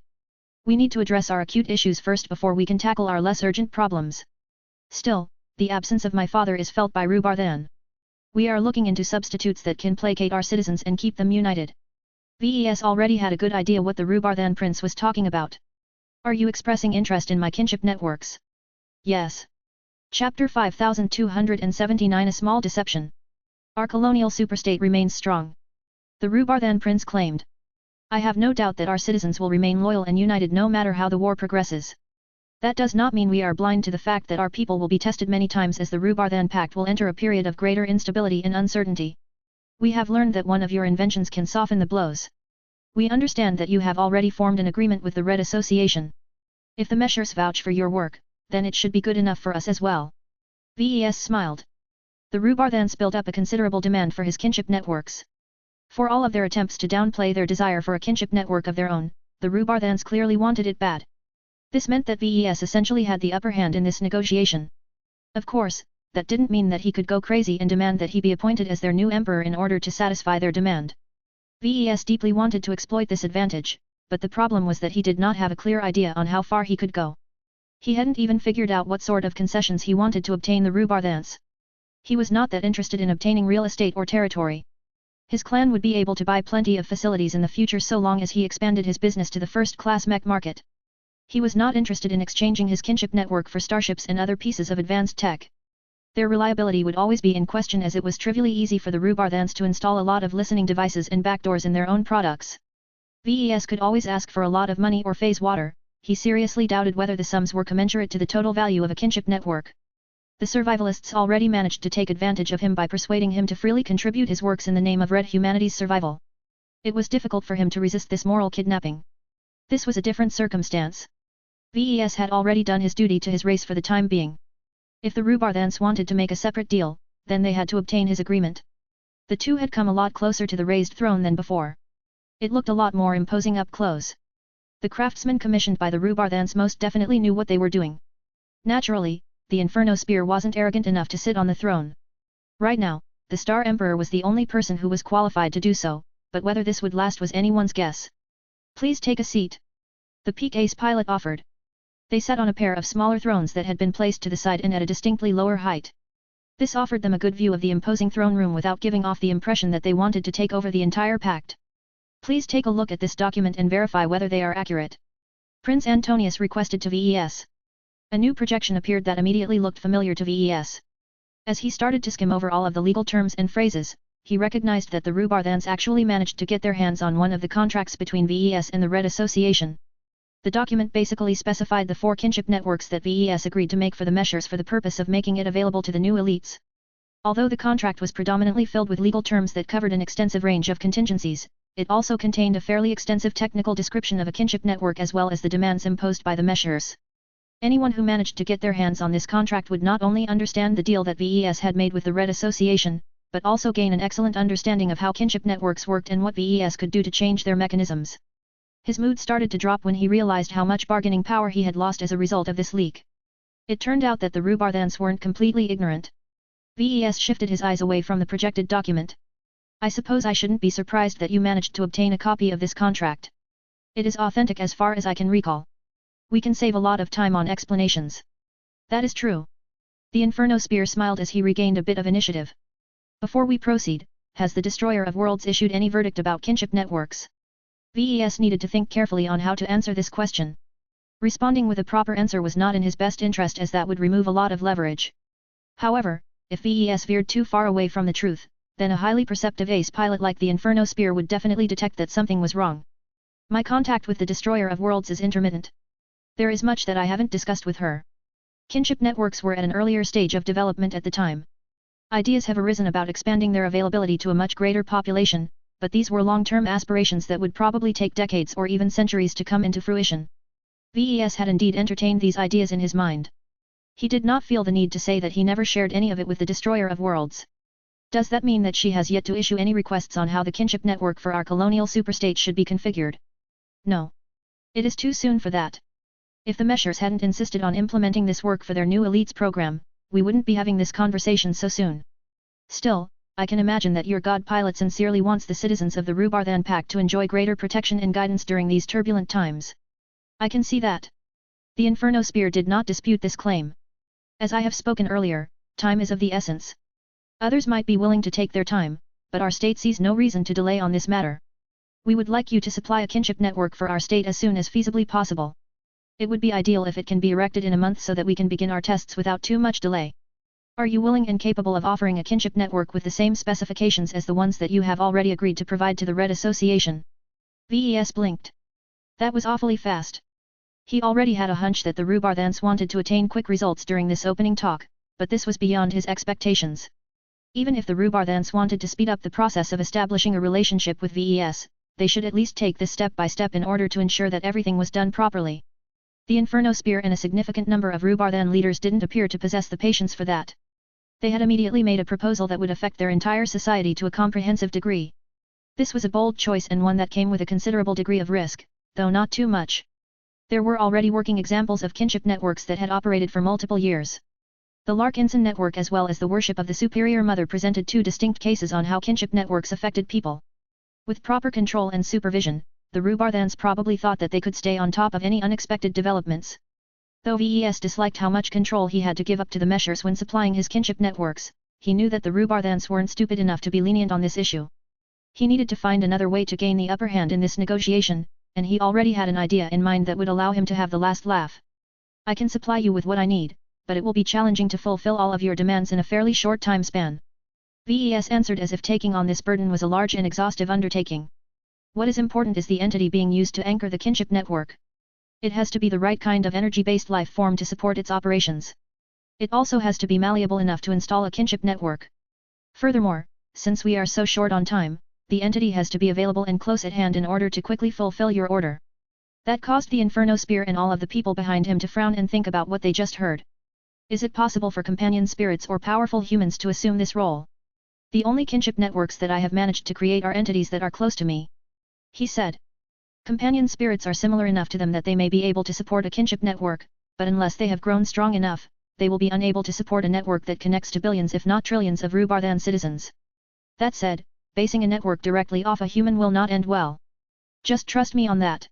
We need to address our acute issues first before we can tackle our less urgent problems. Still, the absence of my father is felt by Rubardhan. We are looking into substitutes that can placate our citizens and keep them united. Ves already had a good idea what the Rubardhan prince was talking about. Are you expressing interest in my kinship networks? Yes. Chapter 5279 A Small Deception. Our colonial superstate remains strong. The Rubardhan prince claimed. I have no doubt that our citizens will remain loyal and united no matter how the war progresses. That does not mean we are blind to the fact that our people will be tested many times as the Rubardhan pact will enter a period of greater instability and uncertainty. We have learned that one of your inventions can soften the blows. We understand that you have already formed an agreement with the Red Association. If the Meshers vouch for your work, then it should be good enough for us as well. Ves smiled. The Rubardhans built up a considerable demand for his kinship networks. For all of their attempts to downplay their desire for a kinship network of their own, the Rubardhans clearly wanted it bad. This meant that Ves essentially had the upper hand in this negotiation. Of course, that didn't mean that he could go crazy and demand that he be appointed as their new emperor in order to satisfy their demand. Ves deeply wanted to exploit this advantage, but the problem was that he did not have a clear idea on how far he could go. He hadn't even figured out what sort of concessions he wanted to obtain the Rubardhans. He was not that interested in obtaining real estate or territory. His clan would be able to buy plenty of facilities in the future so long as he expanded his business to the first-class mech market. He was not interested in exchanging his kinship network for starships and other pieces of advanced tech. Their reliability would always be in question as it was trivially easy for the Rubardhans to install a lot of listening devices and backdoors in their own products. Ves could always ask for a lot of money or phase water. He seriously doubted whether the sums were commensurate to the total value of a kinship network. The survivalists already managed to take advantage of him by persuading him to freely contribute his works in the name of Red Humanity's survival. It was difficult for him to resist this moral kidnapping. This was a different circumstance. Ves had already done his duty to his race for the time being. If the Rubardhans wanted to make a separate deal, then they had to obtain his agreement. The two had come a lot closer to the raised throne than before. It looked a lot more imposing up close. The craftsmen commissioned by the Rubardhans most definitely knew what they were doing. Naturally, the Inferno Spear wasn't arrogant enough to sit on the throne. Right now, the Star Emperor was the only person who was qualified to do so, but whether this would last was anyone's guess. Please take a seat. The Peak Ace pilot offered. They sat on a pair of smaller thrones that had been placed to the side and at a distinctly lower height. This offered them a good view of the imposing throne room without giving off the impression that they wanted to take over the entire pact. Please take a look at this document and verify whether they are accurate. Prince Antonius requested to Ves. A new projection appeared that immediately looked familiar to Ves. As he started to skim over all of the legal terms and phrases, he recognized that the Rubardhans actually managed to get their hands on one of the contracts between Ves and the Red Association. The document basically specified the 4 kinship networks that Ves agreed to make for the Meshers for the purpose of making it available to the new elites. Although the contract was predominantly filled with legal terms that covered an extensive range of contingencies, it also contained a fairly extensive technical description of a kinship network as well as the demands imposed by the Meshers. Anyone who managed to get their hands on this contract would not only understand the deal that Ves had made with the Red Association, but also gain an excellent understanding of how kinship networks worked and what Ves could do to change their mechanisms. His mood started to drop when he realized how much bargaining power he had lost as a result of this leak. It turned out that the Rubardhans weren't completely ignorant. Ves shifted his eyes away from the projected document. I suppose I shouldn't be surprised that you managed to obtain a copy of this contract. It is authentic as far as I can recall. We can save a lot of time on explanations. That is true. The Inferno Spear smiled as he regained a bit of initiative. Before we proceed, has the Destroyer of Worlds issued any verdict about kinship networks? Ves needed to think carefully on how to answer this question. Responding with a proper answer was not in his best interest as that would remove a lot of leverage. However, if Ves veered too far away from the truth, then a highly perceptive ace pilot like the Inferno Spear would definitely detect that something was wrong. My contact with the Destroyer of Worlds is intermittent. There is much that I haven't discussed with her. Kinship networks were at an earlier stage of development at the time. Ideas have arisen about expanding their availability to a much greater population, but these were long-term aspirations that would probably take decades or even centuries to come into fruition. VES had indeed entertained these ideas in his mind. He did not feel the need to say that he never shared any of it with the Destroyer of Worlds. Does that mean that she has yet to issue any requests on how the kinship network for our colonial superstate should be configured? No. It is too soon for that. If the Meshers hadn't insisted on implementing this work for their new elites program, we wouldn't be having this conversation so soon. Still, I can imagine that your god pilot sincerely wants the citizens of the Rubarthan Pact to enjoy greater protection and guidance during these turbulent times. I can see that. The Inferno Spear did not dispute this claim. As I have spoken earlier, time is of the essence. Others might be willing to take their time, but our state sees no reason to delay on this matter. We would like you to supply a kinship network for our state as soon as feasibly possible. It would be ideal if it can be erected in a month so that we can begin our tests without too much delay. Are you willing and capable of offering a kinship network with the same specifications as the ones that you have already agreed to provide to the Red Association? VES blinked. That was awfully fast. He already had a hunch that the Rubarthans wanted to attain quick results during this opening talk, but this was beyond his expectations. Even if the Rubarthans wanted to speed up the process of establishing a relationship with VES, they should at least take this step by step in order to ensure that everything was done properly. The Inferno Spear and a significant number of Rubarthan leaders didn't appear to possess the patience for that. They had immediately made a proposal that would affect their entire society to a comprehensive degree. This was a bold choice and one that came with a considerable degree of risk, though not too much. There were already working examples of kinship networks that had operated for multiple years. The Larkinson network as well as the worship of the Superior Mother presented two distinct cases on how kinship networks affected people. With proper control and supervision, the Rubarthans probably thought that they could stay on top of any unexpected developments. Though VES disliked how much control he had to give up to the Meshers when supplying his kinship networks, he knew that the Rubarthans weren't stupid enough to be lenient on this issue. He needed to find another way to gain the upper hand in this negotiation, and he already had an idea in mind that would allow him to have the last laugh. I can supply you with what I need, but it will be challenging to fulfill all of your demands in a fairly short time span. VES answered as if taking on this burden was a large and exhaustive undertaking. What is important is the entity being used to anchor the kinship network. It has to be the right kind of energy-based life form to support its operations. It also has to be malleable enough to install a kinship network. Furthermore, since we are so short on time, the entity has to be available and close at hand in order to quickly fulfill your order. That caused the Inferno Spear and all of the people behind him to frown and think about what they just heard. Is it possible for companion spirits or powerful humans to assume this role? The only kinship networks that I have managed to create are entities that are close to me. He said. Companion spirits are similar enough to them that they may be able to support a kinship network, but unless they have grown strong enough, they will be unable to support a network that connects to billions if not trillions of Rubarthan citizens. That said, basing a network directly off a human will not end well. Just trust me on that.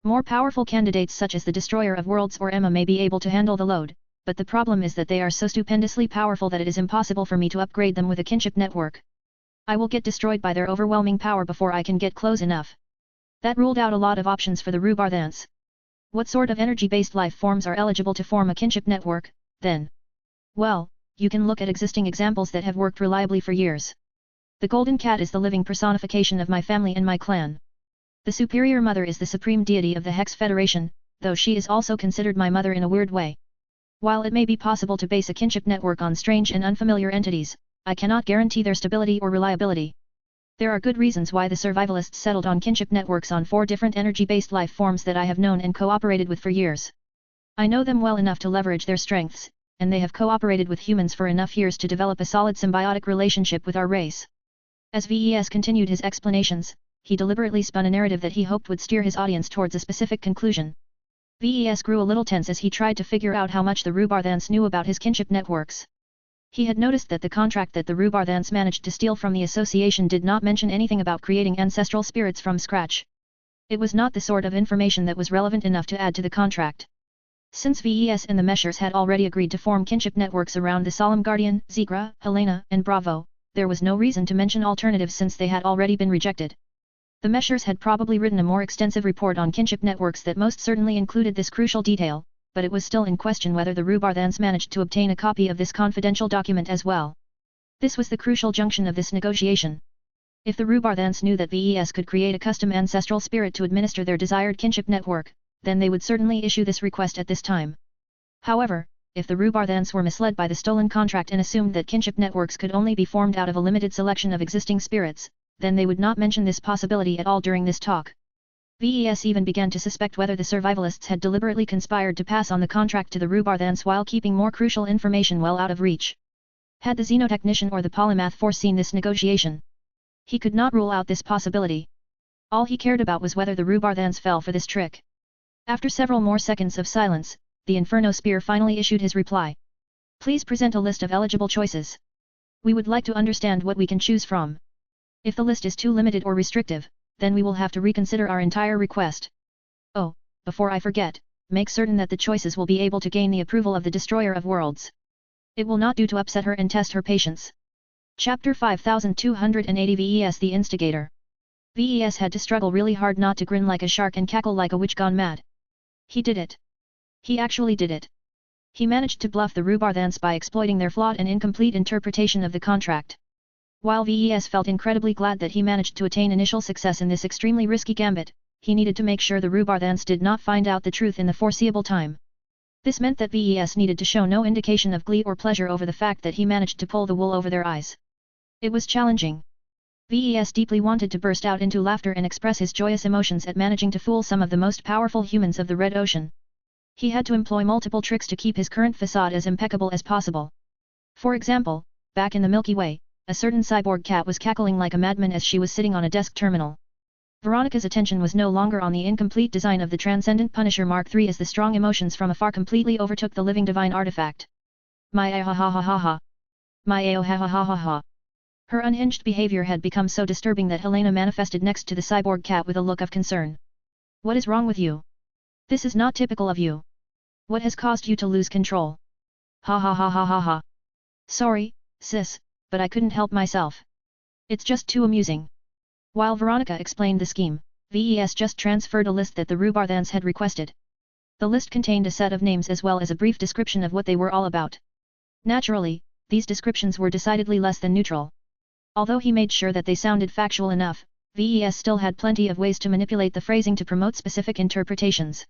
More powerful candidates such as the Destroyer of Worlds or Emma may be able to handle the load, but the problem is that they are so stupendously powerful that it is impossible for me to upgrade them with a kinship network. I will get destroyed by their overwhelming power before I can get close enough. That ruled out a lot of options for the Rubarthans. What sort of energy-based life forms are eligible to form a kinship network, then? Well, you can look at existing examples that have worked reliably for years. The Golden Cat is the living personification of my family and my clan. The Superior Mother is the supreme deity of the Hex Federation, though she is also considered my mother in a weird way. While it may be possible to base a kinship network on strange and unfamiliar entities, I cannot guarantee their stability or reliability. There are good reasons why the survivalists settled on kinship networks on 4 different energy-based life forms that I have known and cooperated with for years. I know them well enough to leverage their strengths, and they have cooperated with humans for enough years to develop a solid symbiotic relationship with our race. As VES continued his explanations, he deliberately spun a narrative that he hoped would steer his audience towards a specific conclusion. VES grew a little tense as he tried to figure out how much the Rubarthans knew about his kinship networks. He had noticed that the contract that the Rubarthans managed to steal from the association did not mention anything about creating ancestral spirits from scratch. It was not the sort of information that was relevant enough to add to the contract. Since VES and the Meshers had already agreed to form kinship networks around the Solemn Guardian, Zegra, Helena, and Bravo, there was no reason to mention alternatives since they had already been rejected. The Meshers had probably written a more extensive report on kinship networks that most certainly included this crucial detail, but it was still in question whether the Rubarthans managed to obtain a copy of this confidential document as well. This was the crucial junction of this negotiation. If the Rubarthans knew that VES could create a custom ancestral spirit to administer their desired kinship network, then they would certainly issue this request at this time. However, if the Rubarthans were misled by the stolen contract and assumed that kinship networks could only be formed out of a limited selection of existing spirits, then they would not mention this possibility at all during this talk. VES even began to suspect whether the survivalists had deliberately conspired to pass on the contract to the Rubarthans while keeping more crucial information well out of reach. Had the xenotechnician or the polymath foreseen this negotiation? He could not rule out this possibility. All he cared about was whether the Rubarthans fell for this trick. After several more seconds of silence, the Inferno Spear finally issued his reply. Please present a list of eligible choices. We would like to understand what we can choose from. If the list is too limited or restrictive, then we will have to reconsider our entire request. Oh, before I forget, make certain that the choices will be able to gain the approval of the Destroyer of Worlds. It will not do to upset her and test her patience. Chapter 5280 VES The Instigator. VES had to struggle really hard not to grin like a shark and cackle like a witch gone mad. He did it. He actually did it. He managed to bluff the Rubarthans by exploiting their flawed and incomplete interpretation of the contract. While VES felt incredibly glad that he managed to attain initial success in this extremely risky gambit, he needed to make sure the Rubarthans did not find out the truth in the foreseeable time. This meant that VES needed to show no indication of glee or pleasure over the fact that he managed to pull the wool over their eyes. It was challenging. VES deeply wanted to burst out into laughter and express his joyous emotions at managing to fool some of the most powerful humans of the Red Ocean. He had to employ multiple tricks to keep his current facade as impeccable as possible. For example, back in the Milky Way, a certain cyborg cat was cackling like a madman as she was sitting on a desk terminal. Veronica's attention was no longer on the incomplete design of the Transcendent Punisher Mark III as the strong emotions from afar completely overtook the living divine artifact. My ha ha ha ha ha. My ha ha ha ha ha. Her unhinged behavior had become so disturbing that Helena manifested next to the cyborg cat with a look of concern. What is wrong with you? This is not typical of you. What has caused you to lose control? Ha ha ha ha ha ha. Sorry, sis, but I couldn't help myself. It's just too amusing. While Veronica explained the scheme, VES just transferred a list that the Rubarthans had requested. The list contained a set of names as well as a brief description of what they were all about. Naturally, these descriptions were decidedly less than neutral. Although he made sure that they sounded factual enough, VES still had plenty of ways to manipulate the phrasing to promote specific interpretations.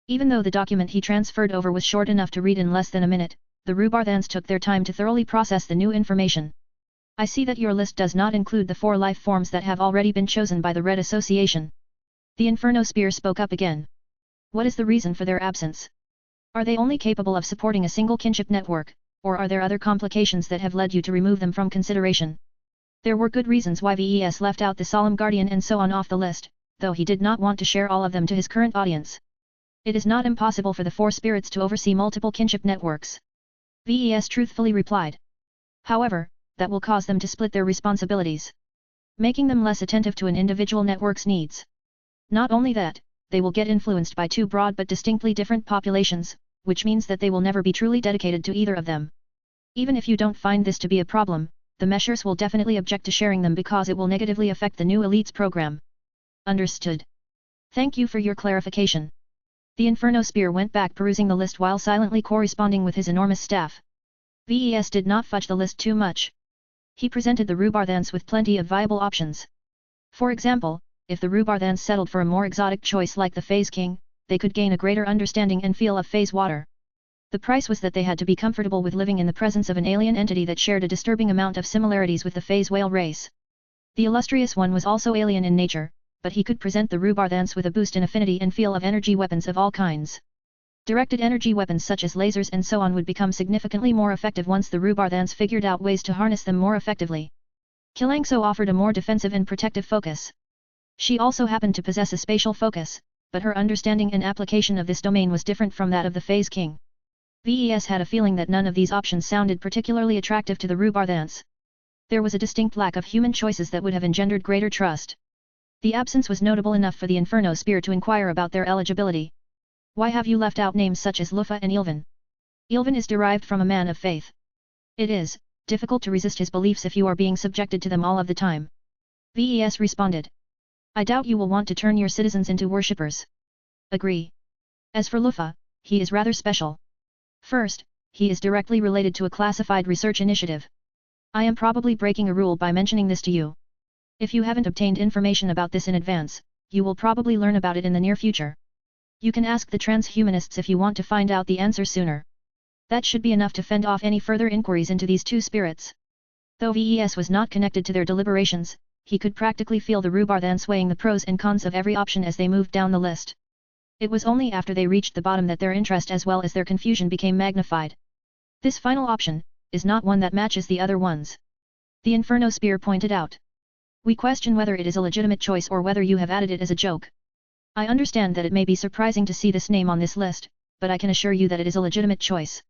Even though the document he transferred over was short enough to read in less than a minute, the Rubarthans took their time to thoroughly process the new information. I see that your list does not include the 4 life forms that have already been chosen by the Red Association. The Inferno Spear spoke up again. What is the reason for their absence? Are they only capable of supporting a single kinship network, or are there other complications that have led you to remove them from consideration? There were good reasons why VES left out the Solemn Guardian and so on off the list, though he did not want to share all of them to his current audience. It is not impossible for the 4 spirits to oversee multiple kinship networks. VES truthfully replied. However, that will cause them to split their responsibilities, making them less attentive to an individual network's needs. Not only that, they will get influenced by 2 broad but distinctly different populations, which means that they will never be truly dedicated to either of them. Even if you don't find this to be a problem, the Meshers will definitely object to sharing them because it will negatively affect the new Elites program. Understood. Thank you for your clarification. The Inferno Spear went back perusing the list while silently corresponding with his enormous staff. VES did not fudge the list too much. He presented the Rubarthans with plenty of viable options. For example, if the Rubarthans settled for a more exotic choice like the Phase King, they could gain a greater understanding and feel of Phase Water. The price was that they had to be comfortable with living in the presence of an alien entity that shared a disturbing amount of similarities with the Phase Whale race. The illustrious one was also alien in nature, but he could present the Rubarthans with a boost in affinity and feel of energy weapons of all kinds. Directed energy weapons such as lasers and so on would become significantly more effective once the Rubarthans figured out ways to harness them more effectively. Kilangso offered a more defensive and protective focus. She also happened to possess a spatial focus, but her understanding and application of this domain was different from that of the Phase King. VES had a feeling that none of these options sounded particularly attractive to the Rubarthans. There was a distinct lack of human choices that would have engendered greater trust. The absence was notable enough for the Inferno Spear to inquire about their eligibility. Why have you left out names such as Lufa and Ilvan? Ilvan is derived from a man of faith. It is difficult to resist his beliefs if you are being subjected to them all of the time. VES responded. I doubt you will want to turn your citizens into worshippers. Agree. As for Lufa, he is rather special. First, he is directly related to a classified research initiative. I am probably breaking a rule by mentioning this to you. If you haven't obtained information about this in advance, you will probably learn about it in the near future. You can ask the transhumanists if you want to find out the answer sooner. That should be enough to fend off any further inquiries into these two spirits. Though VES was not connected to their deliberations, he could practically feel the Rubardhan swaying the pros and cons of every option as they moved down the list. It was only after they reached the bottom that their interest as well as their confusion became magnified. This final option is not one that matches the other ones. The Inferno Spear pointed out. We question whether it is a legitimate choice or whether you have added it as a joke. I understand that it may be surprising to see this name on this list, but I can assure you that it is a legitimate choice.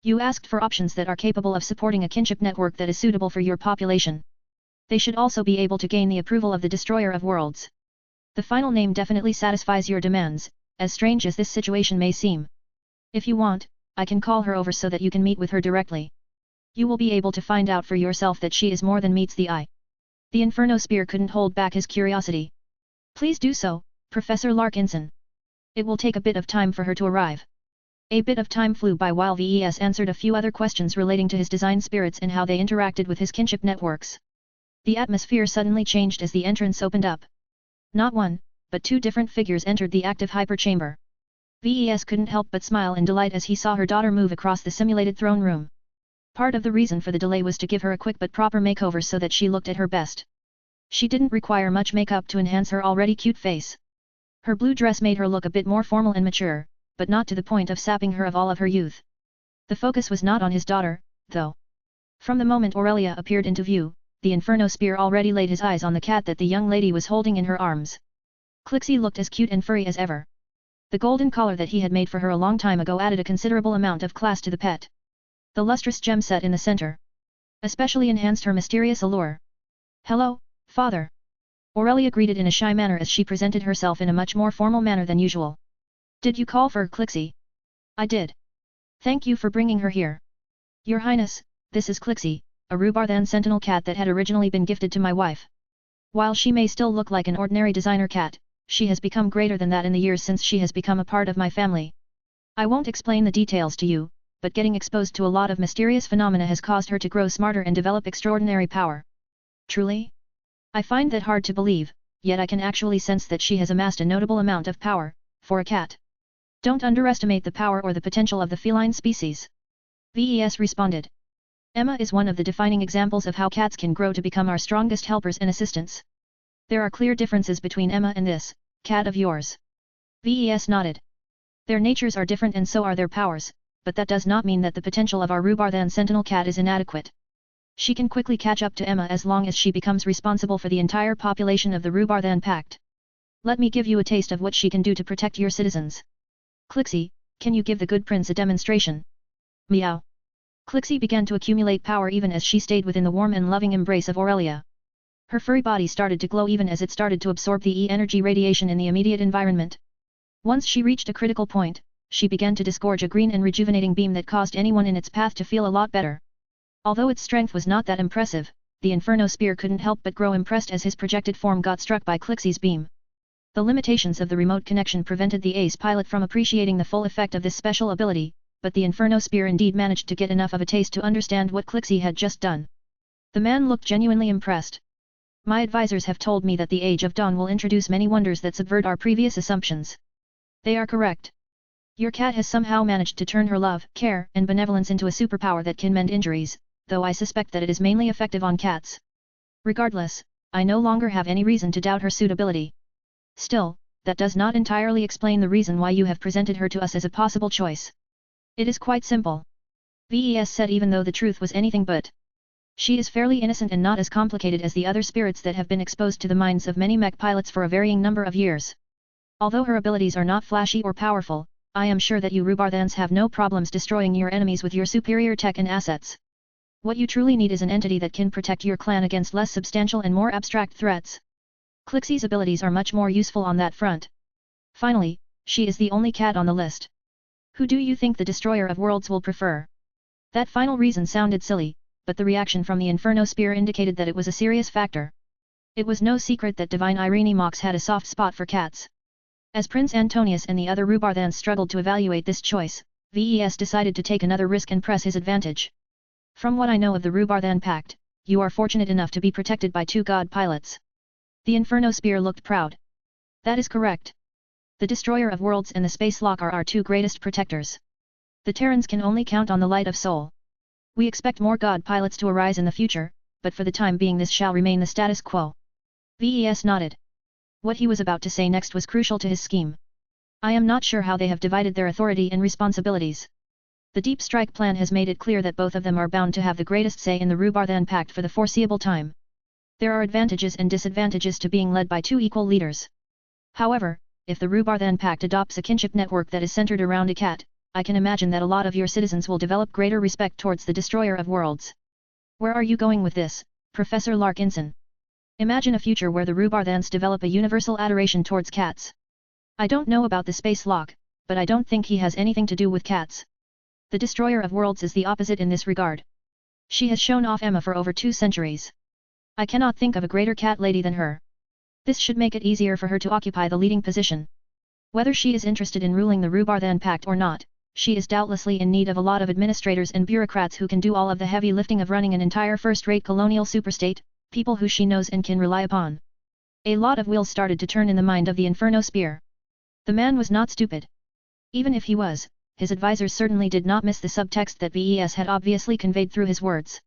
You asked for options that are capable of supporting a kinship network that is suitable for your population. They should also be able to gain the approval of the Destroyer of Worlds. The final name definitely satisfies your demands, as strange as this situation may seem. If you want, I can call her over so that you can meet with her directly. You will be able to find out for yourself that she is more than meets the eye. The Inferno Spear couldn't hold back his curiosity. Please do so, Professor Larkinson. It will take a bit of time for her to arrive. A bit of time flew by while VES answered a few other questions relating to his design spirits and how they interacted with his kinship networks. The atmosphere suddenly changed as the entrance opened up. Not one, but two different figures entered the active hyperchamber. VES couldn't help but smile in delight as he saw her daughter move across the simulated throne room. Part of the reason for the delay was to give her a quick but proper makeover so that she looked at her best. She didn't require much makeup to enhance her already cute face. Her blue dress made her look a bit more formal and mature, but not to the point of sapping her of all of her youth. The focus was not on his daughter, though. From the moment Aurelia appeared into view, the Inferno Spear already laid his eyes on the cat that the young lady was holding in her arms. Clixie looked as cute and furry as ever. The golden collar that he had made for her a long time ago added a considerable amount of class to the pet. The lustrous gem set in the center especially enhanced her mysterious allure. "Hello, father." Aurelia greeted in a shy manner as she presented herself in a much more formal manner than usual. "Did you call for Clixie?" "I did. Thank you for bringing her here." "Your Highness, this is Clixie, a Rubardhan sentinel cat that had originally been gifted to my wife. While she may still look like an ordinary designer cat, she has become greater than that in the years since she has become a part of my family. I won't explain the details to you, but getting exposed to a lot of mysterious phenomena has caused her to grow smarter and develop extraordinary power." "Truly? I find that hard to believe, yet I can actually sense that she has amassed a notable amount of power, for a cat. Don't underestimate the power or the potential of the feline species." VES responded. "Emma is one of the defining examples of how cats can grow to become our strongest helpers and assistants. There are clear differences between Emma and this cat of yours." VES nodded. "Their natures are different and so are their powers, but that does not mean that the potential of our Rubardhan sentinel cat is inadequate. She can quickly catch up to Emma as long as she becomes responsible for the entire population of the Rubardhan Pact. Let me give you a taste of what she can do to protect your citizens. Clixie, can you give the good prince a demonstration?" Meow. Clixie began to accumulate power even as she stayed within the warm and loving embrace of Aurelia. Her furry body started to glow even as it started to absorb the E-energy radiation in the immediate environment. Once she reached a critical point, she began to disgorge a green and rejuvenating beam that caused anyone in its path to feel a lot better. Although its strength was not that impressive, the Inferno Spear couldn't help but grow impressed as his projected form got struck by Clixie's beam. The limitations of the remote connection prevented the ace pilot from appreciating the full effect of this special ability, but the Inferno Spear indeed managed to get enough of a taste to understand what Clixie had just done. The man looked genuinely impressed. "My advisors have told me that the Age of Dawn will introduce many wonders that subvert our previous assumptions. They are correct. Your cat has somehow managed to turn her love, care, and benevolence into a superpower that can mend injuries, though I suspect that it is mainly effective on cats. Regardless, I no longer have any reason to doubt her suitability. Still, that does not entirely explain the reason why you have presented her to us as a possible choice. It is quite simple." VES said even though the truth was anything but. "She is fairly innocent and not as complicated as the other spirits that have been exposed to the minds of many mech pilots for a varying number of years. Although her abilities are not flashy or powerful, I am sure that you Rubardhans have no problems destroying your enemies with your superior tech and assets. What you truly need is an entity that can protect your clan against less substantial and more abstract threats. Clixie's abilities are much more useful on that front. Finally, she is the only cat on the list. Who do you think the Destroyer of Worlds will prefer?" That final reason sounded silly, but the reaction from the Inferno Spear indicated that it was a serious factor. It was no secret that Divine Irene Mox had a soft spot for cats. As Prince Antonius and the other Rubardhans struggled to evaluate this choice, VES decided to take another risk and press his advantage. "From what I know of the Rubardhan Pact, you are fortunate enough to be protected by 2 god pilots. The Inferno Spear looked proud. That is correct. The Destroyer of Worlds and the Space Lock are our 2 greatest protectors. The Terrans can only count on the light of Soul. We expect more god pilots to arise in the future, but for the time being this shall remain the status quo. VES nodded. What he was about to say next was crucial to his scheme. I am not sure how they have divided their authority and responsibilities. The Deep Strike plan has made it clear that both of them are bound to have the greatest say in the Rubarthan Pact for the foreseeable time. There are advantages and disadvantages to being led by 2 equal leaders. However, if the Rubarthan Pact adopts a kinship network that is centered around a cat, I can imagine that a lot of your citizens will develop greater respect towards the Destroyer of Worlds. Where are you going with this, Professor Larkinson? Imagine a future where the Rubarthans develop a universal adoration towards cats. I don't know about the Space Lock, but I don't think he has anything to do with cats. The Destroyer of Worlds is the opposite in this regard. She has shown off Emma for over 2 centuries. I cannot think of a greater cat lady than her. This should make it easier for her to occupy the leading position. Whether she is interested in ruling the Rubarthan Pact or not, she is doubtlessly in need of a lot of administrators and bureaucrats who can do all of the heavy lifting of running an entire first-rate colonial superstate, people who she knows and can rely upon. A lot of wheels started to turn in the mind of the Inferno Spear. The man was not stupid. Even if he was, his advisors certainly did not miss the subtext that VES had obviously conveyed through his words.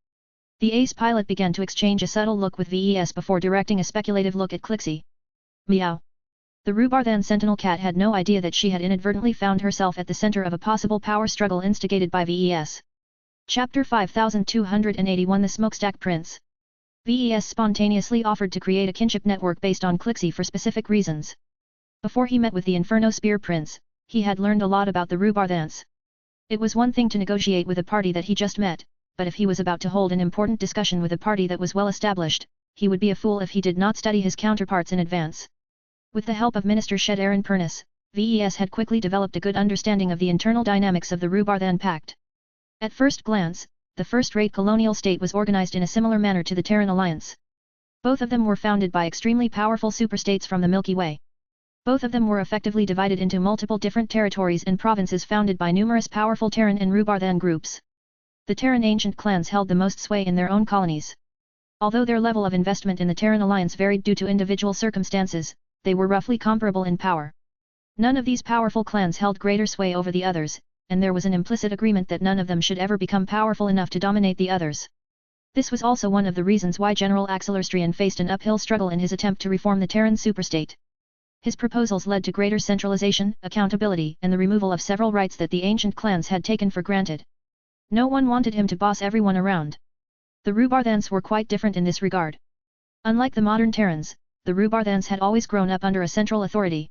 The ace pilot began to exchange a subtle look with VES before directing a speculative look at Clixie. Meow. The Rubarthan Sentinel cat had no idea that she had inadvertently found herself at the center of a possible power struggle instigated by VES. Chapter 5281 The Smokestack Prince. VES spontaneously offered to create a kinship network based on Clixie for specific reasons. Before he met with the Inferno Spear Prince, he had learned a lot about the Rubarthans. It was one thing to negotiate with a party that he just met, but if he was about to hold an important discussion with a party that was well established, he would be a fool if he did not study his counterparts in advance. With the help of Minister Shed Aaron Pernus, VES had quickly developed a good understanding of the internal dynamics of the Rubarthan Pact. At first glance, the first-rate colonial state was organized in a similar manner to the Terran Alliance. Both of them were founded by extremely powerful superstates from the Milky Way. Both of them were effectively divided into multiple different territories and provinces founded by numerous powerful Terran and Rubarthan groups. The Terran ancient clans held the most sway in their own colonies. Although their level of investment in the Terran alliance varied due to individual circumstances, they were roughly comparable in power. None of these powerful clans held greater sway over the others, and there was an implicit agreement that none of them should ever become powerful enough to dominate the others. This was also one of the reasons why General Axelerstrian faced an uphill struggle in his attempt to reform the Terran superstate. His proposals led to greater centralization, accountability, and the removal of several rights that the ancient clans had taken for granted. No one wanted him to boss everyone around. The Rubarthans were quite different in this regard. Unlike the modern Terrans, the Rubarthans had always grown up under a central authority.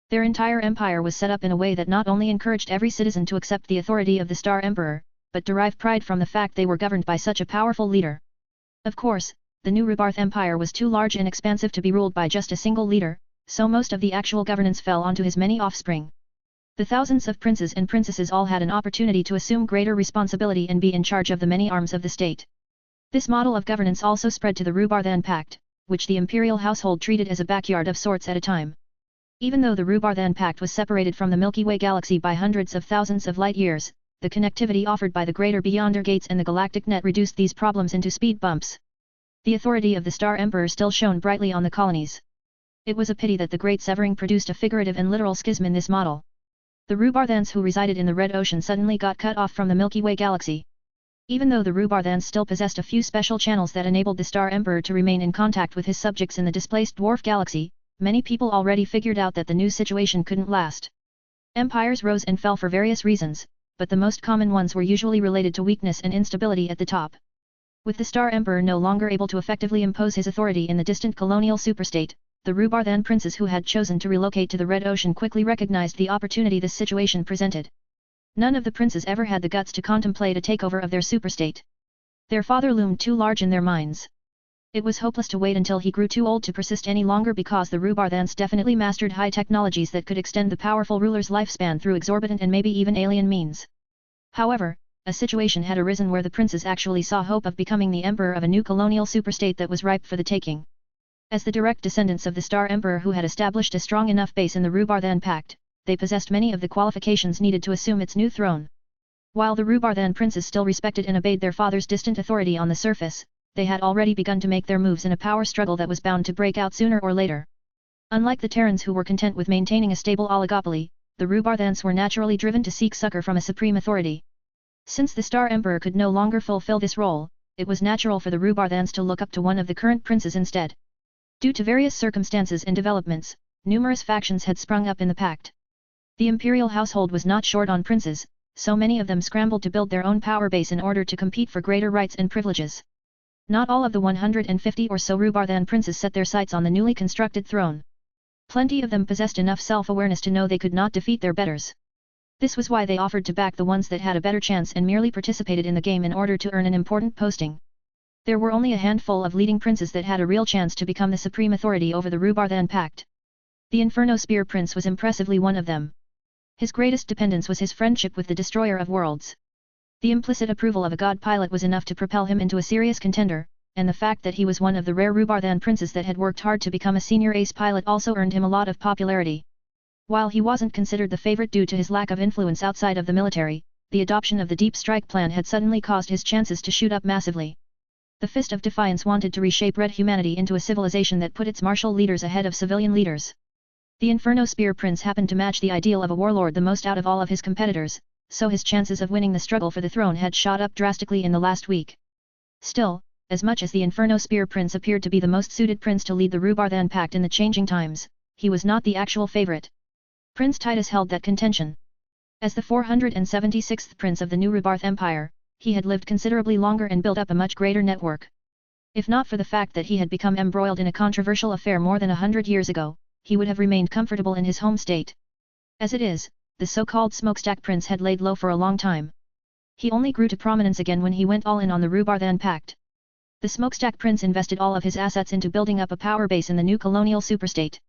Their entire empire was set up in a way that not only encouraged every citizen to accept the authority of the Star Emperor, but derive pride from the fact they were governed by such a powerful leader. Of course, the new Rubarth Empire was too large and expansive to be ruled by just a single leader, so most of the actual governance fell onto his many offspring. The thousands of princes and princesses all had an opportunity to assume greater responsibility and be in charge of the many arms of the state. This model of governance also spread to the Rubarthan Pact, which the imperial household treated as a backyard of sorts at a time. Even though the Rubarthan Pact was separated from the Milky Way galaxy by hundreds of thousands of light-years, the connectivity offered by the Greater Beyonder Gates and the galactic net reduced these problems into speed bumps. The authority of the Star Emperor still shone brightly on the colonies. It was a pity that the Great Severing produced a figurative and literal schism in this model. The Rubarthans who resided in the Red Ocean suddenly got cut off from the Milky Way galaxy. Even though the Rubarthans still possessed a few special channels that enabled the Star Emperor to remain in contact with his subjects in the displaced dwarf galaxy, many people already figured out that the new situation couldn't last. Empires rose and fell for various reasons, but the most common ones were usually related to weakness and instability at the top. With the Star Emperor no longer able to effectively impose his authority in the distant colonial superstate, the Rubarthan princes who had chosen to relocate to the Red Ocean quickly recognized the opportunity this situation presented. None of the princes ever had the guts to contemplate a takeover of their superstate. Their father loomed too large in their minds. It was hopeless to wait until he grew too old to persist any longer because the Rubarthans definitely mastered high technologies that could extend the powerful ruler's lifespan through exorbitant and maybe even alien means. However, a situation had arisen where the princes actually saw hope of becoming the emperor of a new colonial superstate that was ripe for the taking. As the direct descendants of the Star Emperor who had established a strong enough base in the Rubarthan Pact, they possessed many of the qualifications needed to assume its new throne. While the Rubarthan princes still respected and obeyed their father's distant authority on the surface, they had already begun to make their moves in a power struggle that was bound to break out sooner or later. Unlike the Terrans who were content with maintaining a stable oligopoly, the Rubarthans were naturally driven to seek succor from a supreme authority. Since the Star Emperor could no longer fulfill this role, it was natural for the Rubarthans to look up to one of the current princes instead. Due to various circumstances and developments, numerous factions had sprung up in the pact. The imperial household was not short on princes, so many of them scrambled to build their own power base in order to compete for greater rights and privileges. Not all of the 150 or so Rubarthan princes set their sights on the newly constructed throne. Plenty of them possessed enough self-awareness to know they could not defeat their betters. This was why they offered to back the ones that had a better chance and merely participated in the game in order to earn an important posting. There were only a handful of leading princes that had a real chance to become the supreme authority over the Rubarthan Pact. The Inferno Spear Prince was impressively one of them. His greatest dependence was his friendship with the Destroyer of Worlds. The implicit approval of a god pilot was enough to propel him into a serious contender, and the fact that he was one of the rare Rubarthan princes that had worked hard to become a senior ace pilot also earned him a lot of popularity. While he wasn't considered the favorite due to his lack of influence outside of the military, the adoption of the Deep Strike plan had suddenly caused his chances to shoot up massively. The Fist of Defiance wanted to reshape Red humanity into a civilization that put its martial leaders ahead of civilian leaders. The Inferno Spear Prince happened to match the ideal of a warlord the most out of all of his competitors, so his chances of winning the struggle for the throne had shot up drastically in the last week. Still, as much as the Inferno Spear Prince appeared to be the most suited prince to lead the Rubarthan Pact in the changing times, he was not the actual favorite. Prince Titus held that contention. As the 476th prince of the new Rubarth Empire, he had lived considerably longer and built up a much greater network. If not for the fact that he had become embroiled in a controversial affair more than 100 years ago, he would have remained comfortable in his home state. As it is, the so-called Smokestack Prince had laid low for a long time. He only grew to prominence again when he went all in on the Rubarthan Pact. The Smokestack Prince invested all of his assets into building up a power base in the new colonial superstate.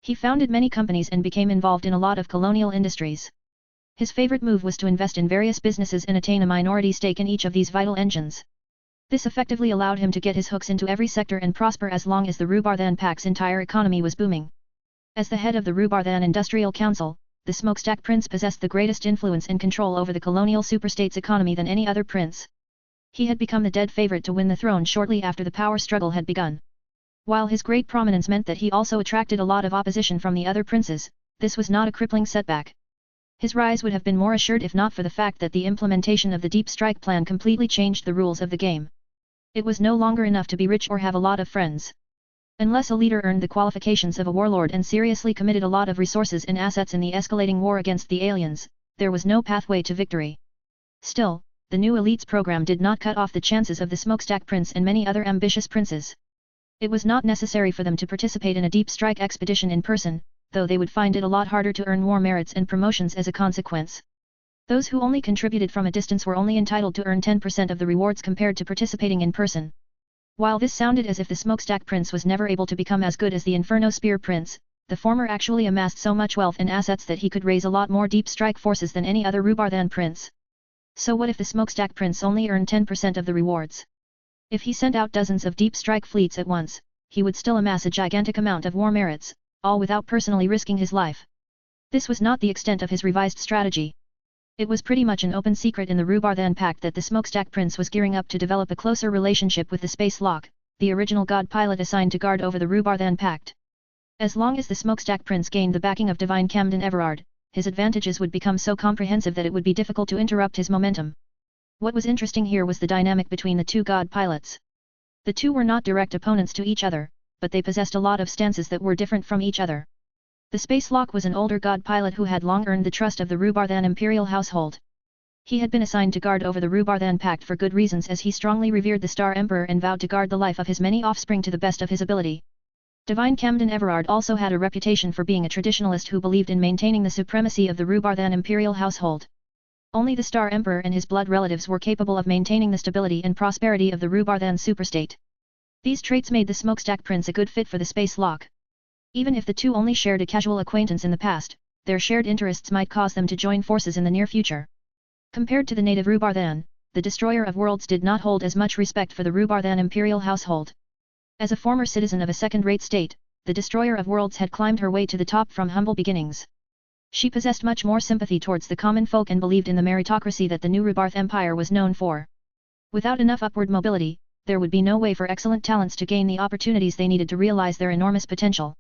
He founded many companies and became involved in a lot of colonial industries. His favorite move was to invest in various businesses and attain a minority stake in each of these vital engines. This effectively allowed him to get his hooks into every sector and prosper as long as the Rubarthan Pact's entire economy was booming. As the head of the Rubarthan Industrial Council, the Smokestack Prince possessed the greatest influence and control over the colonial superstate's economy than any other prince. He had become the dead favorite to win the throne shortly after the power struggle had begun. While his great prominence meant that he also attracted a lot of opposition from the other princes, this was not a crippling setback. His rise would have been more assured if not for the fact that the implementation of the Deep Strike plan completely changed the rules of the game. It was no longer enough to be rich or have a lot of friends. Unless a leader earned the qualifications of a warlord and seriously committed a lot of resources and assets in the escalating war against the aliens, there was no pathway to victory. Still, the new elites program did not cut off the chances of the Smokestack Prince and many other ambitious princes. It was not necessary for them to participate in a deep strike expedition in person, though they would find it a lot harder to earn war merits and promotions as a consequence. Those who only contributed from a distance were only entitled to earn 10% of the rewards compared to participating in person. While this sounded as if the Smokestack Prince was never able to become as good as the Inferno Spear Prince, the former actually amassed so much wealth and assets that he could raise a lot more deep strike forces than any other Rubarthan prince. So what if the Smokestack Prince only earned 10% of the rewards? If he sent out dozens of deep strike fleets at once, he would still amass a gigantic amount of war merits, all without personally risking his life. This was not the extent of his revised strategy. It was pretty much an open secret in the Rubarthan Pact that the Smokestack Prince was gearing up to develop a closer relationship with the Space Lock, the original god pilot assigned to guard over the Rubarthan Pact. As long as the Smokestack Prince gained the backing of Divine Camden Everard, his advantages would become so comprehensive that it would be difficult to interrupt his momentum. What was interesting here was the dynamic between the two god pilots. The two were not direct opponents to each other, but they possessed a lot of stances that were different from each other. The Space Lock was an older god pilot who had long earned the trust of the Rubarthan imperial household. He had been assigned to guard over the Rubarthan Pact for good reasons as he strongly revered the Star Emperor and vowed to guard the life of his many offspring to the best of his ability. Divine Camden Everard also had a reputation for being a traditionalist who believed in maintaining the supremacy of the Rubarthan imperial household. Only the Star Emperor and his blood relatives were capable of maintaining the stability and prosperity of the Rubarthan superstate. These traits made the Smokestack Prince a good fit for the Space Lock. Even if the two only shared a casual acquaintance in the past, their shared interests might cause them to join forces in the near future. Compared to the native Rubarthan, the Destroyer of Worlds did not hold as much respect for the Rubarthan imperial household. As a former citizen of a second-rate state, the Destroyer of Worlds had climbed her way to the top from humble beginnings. She possessed much more sympathy towards the common folk and believed in the meritocracy that the new Rubarth Empire was known for. Without enough upward mobility, there would be no way for excellent talents to gain the opportunities they needed to realize their enormous potential.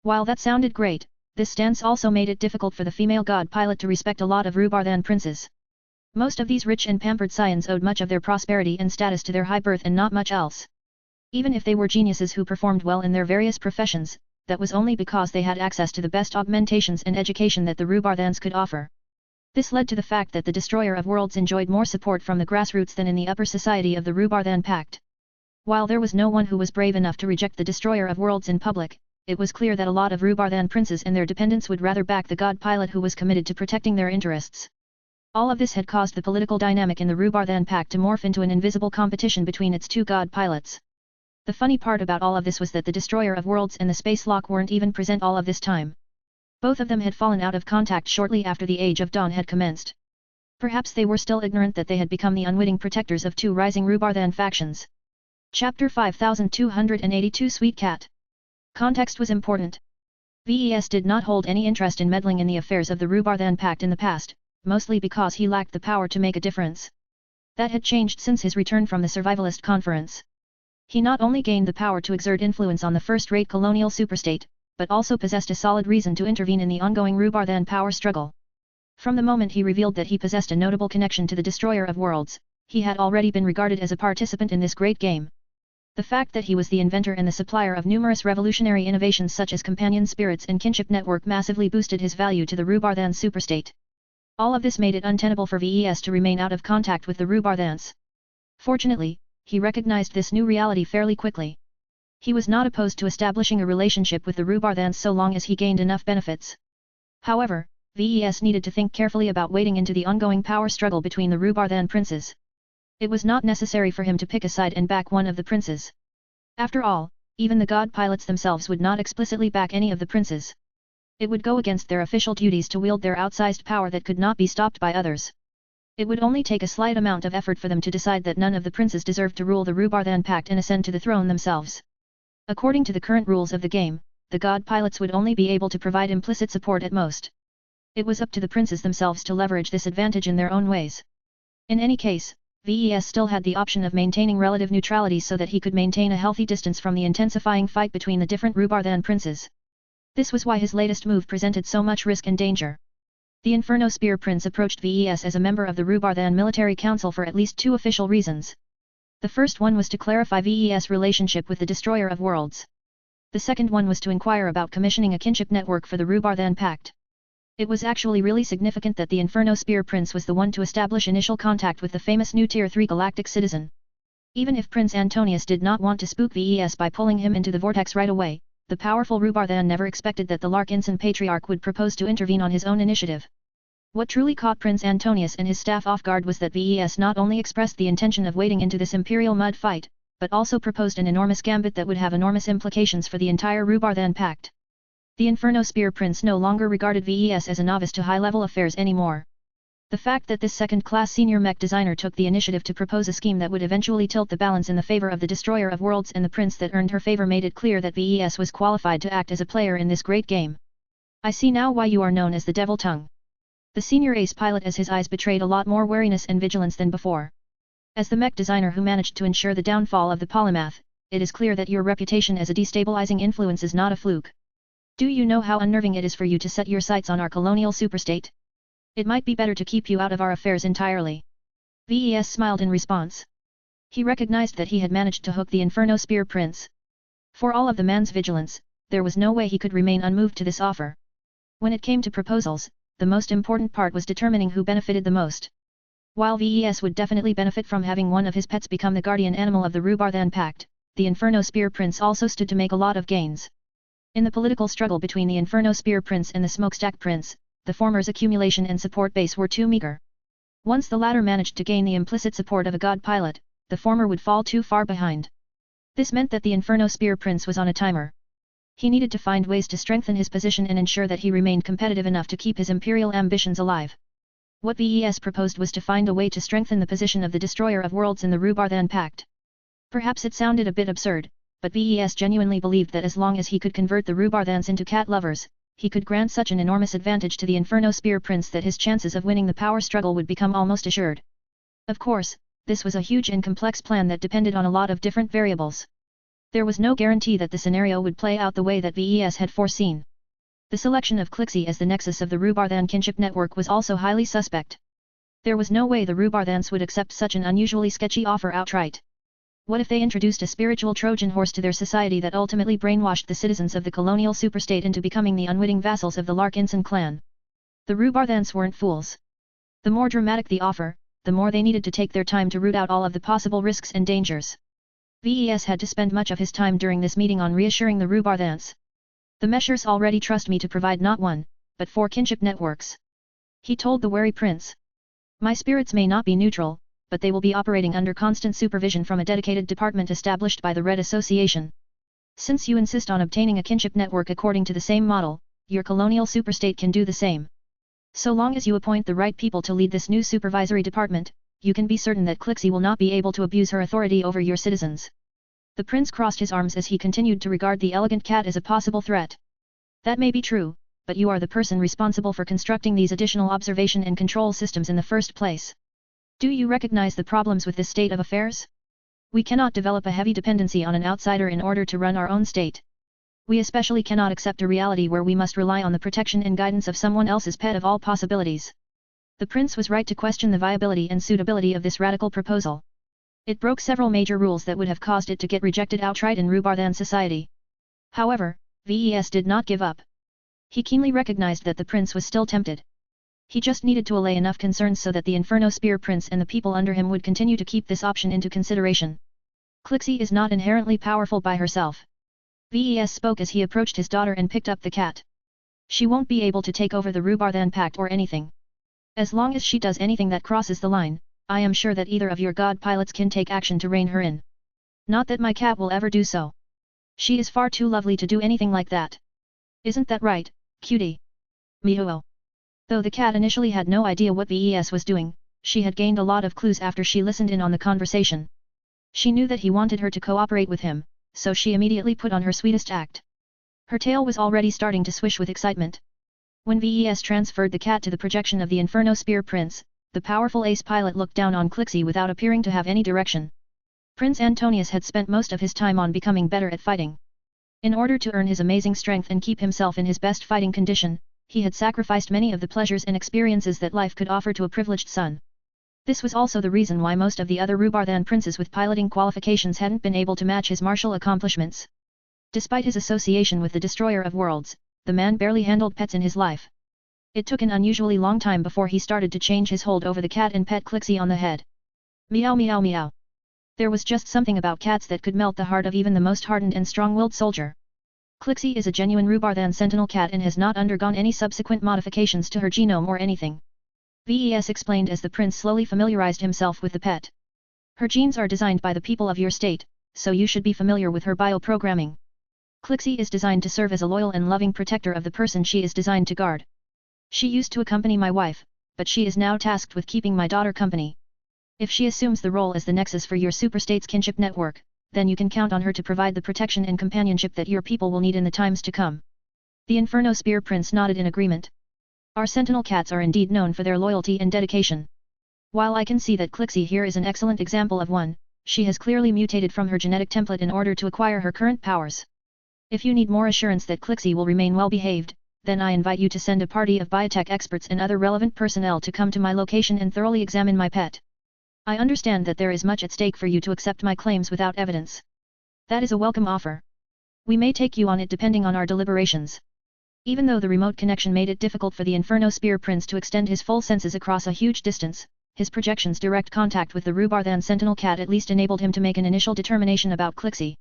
While that sounded great, this stance also made it difficult for the female god pilot to respect a lot of Rubardhan princes. Most of these rich and pampered scions owed much of their prosperity and status to their high birth and not much else. Even if they were geniuses who performed well in their various professions, that was only because they had access to the best augmentations and education that the Rubardhans could offer. This led to the fact that the Destroyer of Worlds enjoyed more support from the grassroots than in the upper society of the Rubardhan Pact. While there was no one who was brave enough to reject the Destroyer of Worlds in public, it was clear that a lot of Rubardhan princes and their dependents would rather back the god pilot who was committed to protecting their interests. All of this had caused the political dynamic in the Rubardhan Pact to morph into an invisible competition between its two god pilots. The funny part about all of this was that the Destroyer of Worlds and the Space Lock weren't even present all of this time. Both of them had fallen out of contact shortly after the Age of Dawn had commenced. Perhaps they were still ignorant that they had become the unwitting protectors of two rising Rubardhan factions. Chapter 5282 Sweet Cat. Context was important. VES did not hold any interest in meddling in the affairs of the Rubardhan Pact in the past, mostly because he lacked the power to make a difference. That had changed since his return from the Survivalist Conference. He not only gained the power to exert influence on the first-rate colonial superstate, but also possessed a solid reason to intervene in the ongoing Rubardhan power struggle. From the moment he revealed that he possessed a notable connection to the Destroyer of Worlds, he had already been regarded as a participant in this great game. The fact that he was the inventor and the supplier of numerous revolutionary innovations such as companion spirits and kinship network massively boosted his value to the Rubardhan superstate. All of this made it untenable for VES to remain out of contact with the Rubardhans. Fortunately, he recognized this new reality fairly quickly. He was not opposed to establishing a relationship with the Rubardhans so long as he gained enough benefits. However, VES needed to think carefully about wading into the ongoing power struggle between the Rubardhan princes. It was not necessary for him to pick a side and back one of the princes. After all, even the god pilots themselves would not explicitly back any of the princes. It would go against their official duties to wield their outsized power that could not be stopped by others. It would only take a slight amount of effort for them to decide that none of the princes deserved to rule the Rubardhan Pact and ascend to the throne themselves. According to the current rules of the game, the god pilots would only be able to provide implicit support at most. It was up to the princes themselves to leverage this advantage in their own ways. In any case, VES still had the option of maintaining relative neutrality so that he could maintain a healthy distance from the intensifying fight between the different Rubardhan princes. This was why his latest move presented so much risk and danger. The Inferno Spear Prince approached VES as a member of the Rubardhan Military Council for at least two official reasons. The first one was to clarify VES' relationship with the Destroyer of Worlds. The second one was to inquire about commissioning a kinship network for the Rubardhan Pact. It was actually really significant that the Inferno Spear Prince was the one to establish initial contact with the famous new Tier 3 galactic citizen. Even if Prince Antonius did not want to spook VES by pulling him into the vortex right away, the powerful Rubardhan never expected that the Larkinson Patriarch would propose to intervene on his own initiative. What truly caught Prince Antonius and his staff off guard was that VES not only expressed the intention of wading into this imperial mud fight, but also proposed an enormous gambit that would have enormous implications for the entire Rubardhan Pact. The Inferno Spear Prince no longer regarded VES as a novice to high-level affairs anymore. The fact that this second-class senior mech designer took the initiative to propose a scheme that would eventually tilt the balance in the favor of the Destroyer of Worlds and the prince that earned her favor made it clear that VES was qualified to act as a player in this great game. I see now why you are known as the Devil Tongue. The senior ace pilot as his eyes betrayed a lot more wariness and vigilance than before. As the mech designer who managed to ensure the downfall of the polymath, it is clear that your reputation as a destabilizing influence is not a fluke. Do you know how unnerving it is for you to set your sights on our colonial superstate? It might be better to keep you out of our affairs entirely. VES smiled in response. He recognized that he had managed to hook the Inferno Spear Prince. For all of the man's vigilance, there was no way he could remain unmoved to this offer. When it came to proposals, the most important part was determining who benefited the most. While VES would definitely benefit from having one of his pets become the guardian animal of the Rubardhan Pact, the Inferno Spear Prince also stood to make a lot of gains. In the political struggle between the Inferno Spear Prince and the Smokestack Prince, the former's accumulation and support base were too meager. Once the latter managed to gain the implicit support of a god pilot, the former would fall too far behind. This meant that the Inferno Spear Prince was on a timer. He needed to find ways to strengthen his position and ensure that he remained competitive enough to keep his imperial ambitions alive. What VES proposed was to find a way to strengthen the position of the Destroyer of Worlds in the Rubardhan Pact. Perhaps it sounded a bit absurd, but VES genuinely believed that as long as he could convert the Rubardhans into cat lovers, he could grant such an enormous advantage to the Inferno Spear Prince that his chances of winning the power struggle would become almost assured. Of course, This was a huge and complex plan that depended on a lot of different variables. There was no guarantee that the scenario would play out the way that VES had foreseen. The selection of Clixie as the nexus of the Rubarthan kinship network was also highly suspect. There was no way the Rubarthans would accept such an unusually sketchy offer outright. What if they introduced a spiritual Trojan horse to their society that ultimately brainwashed the citizens of the colonial superstate into becoming the unwitting vassals of the Larkinson clan? The Rubarthans weren't fools. The more dramatic the offer, the more they needed to take their time to root out all of the possible risks and dangers. VES had to spend much of his time during this meeting on reassuring the Rubarthans. The Meshers already trust me to provide not one, but 4 kinship networks. He told the wary prince. My spirits may not be neutral, but they will be operating under constant supervision from a dedicated department established by the Red Association. Since you insist on obtaining a kinship network according to the same model, your colonial superstate can do the same. So long as you appoint the right people to lead this new supervisory department, you can be certain that Clixie will not be able to abuse her authority over your citizens. The prince crossed his arms as he continued to regard the elegant cat as a possible threat. That may be true, but you are the person responsible for constructing these additional observation and control systems in the first place. Do you recognize the problems with this state of affairs? We cannot develop a heavy dependency on an outsider in order to run our own state. We especially cannot accept a reality where we must rely on the protection and guidance of someone else's pet of all possibilities. The prince was right to question the viability and suitability of this radical proposal. It broke several major rules that would have caused it to get rejected outright in Rubarthan society. However, VES did not give up. He keenly recognized that the prince was still tempted. He just needed to allay enough concerns so that the Inferno Spear Prince and the people under him would continue to keep this option into consideration. Clixie is not inherently powerful by herself. VES spoke as he approached his daughter and picked up the cat. She won't be able to take over the Rubarthan Pact or anything. As long as she does anything that crosses the line, I am sure that either of your god pilots can take action to rein her in. Not that my cat will ever do so. She is far too lovely to do anything like that. Isn't that right, cutie? Miho. Though the cat initially had no idea what VES was doing, she had gained a lot of clues after she listened in on the conversation. She knew that he wanted her to cooperate with him, so she immediately put on her sweetest act. Her tail was already starting to swish with excitement. When VES transferred the cat to the projection of the Inferno Spear Prince, the powerful ace pilot looked down on Clixie without appearing to have any direction. Prince Antonius had spent most of his time on becoming better at fighting. In order to earn his amazing strength and keep himself in his best fighting condition, he had sacrificed many of the pleasures and experiences that life could offer to a privileged son. This was also the reason why most of the other Rubarthan princes with piloting qualifications hadn't been able to match his martial accomplishments. Despite his association with the Destroyer of Worlds, the man barely handled pets in his life. It took an unusually long time before he started to change his hold over the cat and pet Clixie on the head. Meow meow meow. There was just something about cats that could melt the heart of even the most hardened and strong-willed soldier. Clixie is a genuine Rubarthan sentinel cat and has not undergone any subsequent modifications to her genome or anything. VES explained as the prince slowly familiarized himself with the pet. Her genes are designed by the people of your state, so you should be familiar with her bioprogramming. Clixie is designed to serve as a loyal and loving protector of the person she is designed to guard. She used to accompany my wife, but she is now tasked with keeping my daughter company. If she assumes the role as the nexus for your superstate's kinship network, then you can count on her to provide the protection and companionship that your people will need in the times to come. The Inferno Spear Prince nodded in agreement. Our sentinel cats are indeed known for their loyalty and dedication. While I can see that Clixie here is an excellent example of one, she has clearly mutated from her genetic template in order to acquire her current powers. If you need more assurance that Clixie will remain well-behaved, then I invite you to send a party of biotech experts and other relevant personnel to come to my location and thoroughly examine my pet. I understand that there is much at stake for you to accept my claims without evidence. That is a welcome offer. We may take you on it depending on our deliberations. Even though the remote connection made it difficult for the Inferno Spear Prince to extend his full senses across a huge distance, his projection's direct contact with the Rubarthan sentinel cat at least enabled him to make an initial determination about Clixie.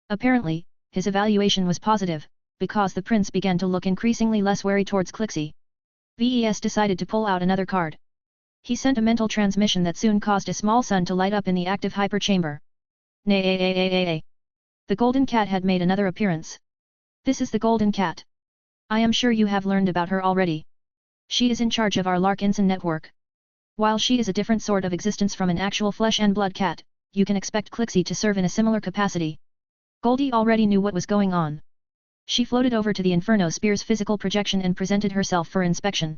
Apparently, his evaluation was positive, because the prince began to look increasingly less wary towards Clixie. VES decided to pull out another card. He sent a mental transmission that soon caused a small sun to light up in the active hyperchamber. Nay. The golden cat had made another appearance. This is the golden cat. I am sure you have learned about her already. She is in charge of our Larkinson network. While she is a different sort of existence from an actual flesh and blood cat, you can expect Clixie to serve in a similar capacity. Goldie already knew what was going on. She floated over to the Inferno Spear's physical projection and presented herself for inspection.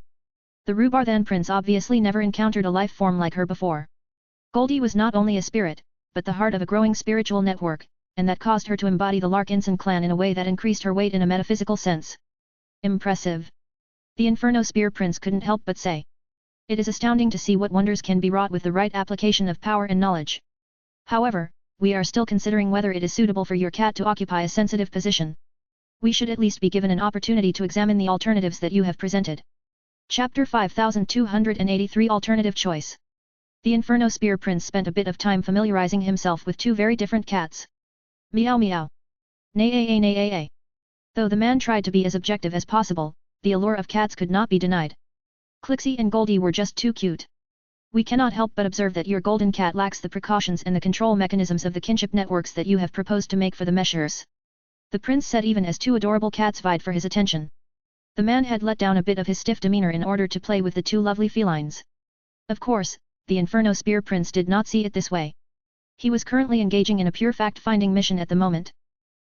The Rubarthan prince obviously never encountered a life form like her before. Goldie was not only a spirit, but the heart of a growing spiritual network, and that caused her to embody the Larkinson clan in a way that increased her weight in a metaphysical sense. Impressive. The Inferno Spear Prince couldn't help but say. It is astounding to see what wonders can be wrought with the right application of power and knowledge. However, we are still considering whether it is suitable for your cat to occupy a sensitive position. We should at least be given an opportunity to examine the alternatives that you have presented. Chapter 5283 Alternative Choice. The Inferno Spear Prince spent a bit of time familiarizing himself with two very different cats. Meow meow. Nay. Though the man tried to be as objective as possible, the allure of cats could not be denied. Clixie and Goldie were just too cute. We cannot help but observe that your golden cat lacks the precautions and the control mechanisms of the kinship networks that you have proposed to make for the Meshers. The prince said even as two adorable cats vied for his attention. The man had let down a bit of his stiff demeanor in order to play with the two lovely felines. Of course, the Inferno Spear Prince did not see it this way. He was currently engaging in a pure fact-finding mission at the moment.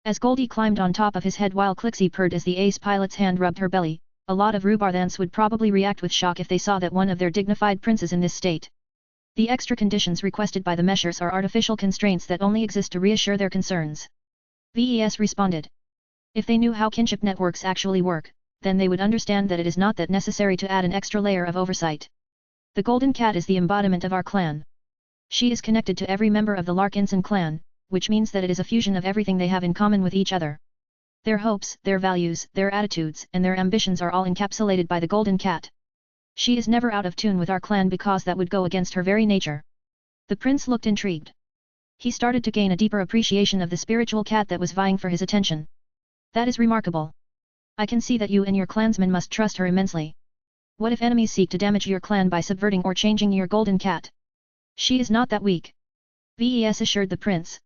As Goldie climbed on top of his head while Clixie purred as the ace pilot's hand rubbed her belly, a lot of Rubarthans would probably react with shock if they saw that one of their dignified princes in this state. The extra conditions requested by the Meshers are artificial constraints that only exist to reassure their concerns. VES responded. If they knew how kinship networks actually work, then they would understand that it is not that necessary to add an extra layer of oversight. The Golden Cat is the embodiment of our clan. She is connected to every member of the Larkinson clan, which means that it is a fusion of everything they have in common with each other. Their hopes, their values, their attitudes, and their ambitions are all encapsulated by the Golden Cat. She is never out of tune with our clan because that would go against her very nature. The prince looked intrigued. He started to gain a deeper appreciation of the spiritual cat that was vying for his attention. That is remarkable. I can see that you and your clansmen must trust her immensely. What if enemies seek to damage your clan by subverting or changing your Golden Cat? She is not that weak. VES assured the prince.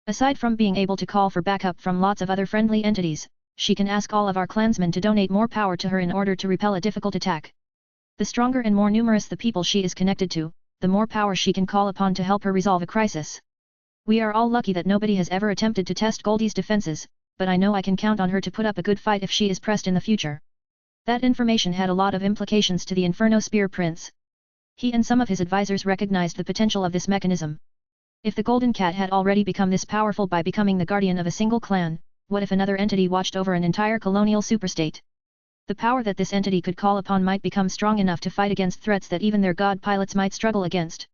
Aside from being able to call for backup from lots of other friendly entities, she can ask all of our clansmen to donate more power to her in order to repel a difficult attack. The stronger and more numerous the people she is connected to, the more power she can call upon to help her resolve a crisis. We are all lucky that nobody has ever attempted to test Goldie's defenses, but I know I can count on her to put up a good fight if she is pressed in the future. That information had a lot of implications to the Inferno Spear Prince. He and some of his advisors recognized the potential of this mechanism. If the Golden Cat had already become this powerful by becoming the guardian of a single clan, what if another entity watched over an entire colonial superstate? The power that this entity could call upon might become strong enough to fight against threats that even their god pilots might struggle against.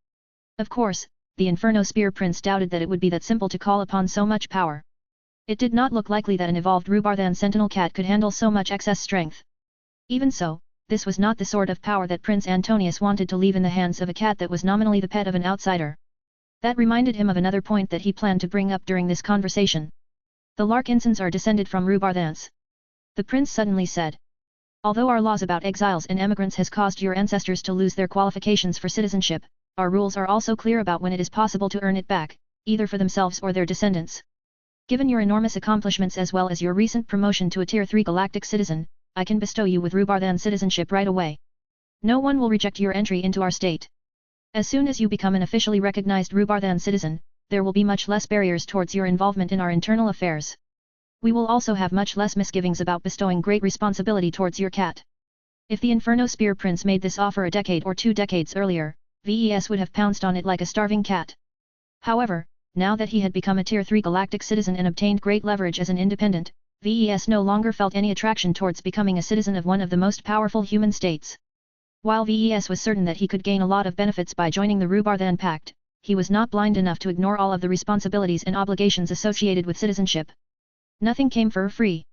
Of course, the Inferno Spear Prince doubted that it would be that simple to call upon so much power. It did not look likely that an evolved Rubarthan Sentinel Cat could handle so much excess strength. Even so, this was not the sort of power that Prince Antonius wanted to leave in the hands of a cat that was nominally the pet of an outsider. That reminded him of another point that he planned to bring up during this conversation. The Larkinsons are descended from Rubarthans. The prince suddenly said. Although our laws about exiles and emigrants has caused your ancestors to lose their qualifications for citizenship, our rules are also clear about when it is possible to earn it back, either for themselves or their descendants. Given your enormous accomplishments as well as your recent promotion to a Tier 3 galactic citizen, I can bestow you with Rubarthan citizenship right away. No one will reject your entry into our state. As soon as you become an officially recognized Rubarthan citizen, there will be much less barriers towards your involvement in our internal affairs. We will also have much less misgivings about bestowing great responsibility towards your cat. If the Inferno Spear Prince made this offer a decade or 2 decades earlier, VES would have pounced on it like a starving cat. However, now that he had become a Tier 3 galactic citizen and obtained great leverage as an independent, VES no longer felt any attraction towards becoming a citizen of one of the most powerful human states. While VES was certain that he could gain a lot of benefits by joining the Rubarthan Pact, he was not blind enough to ignore all of the responsibilities and obligations associated with citizenship. Nothing came for free.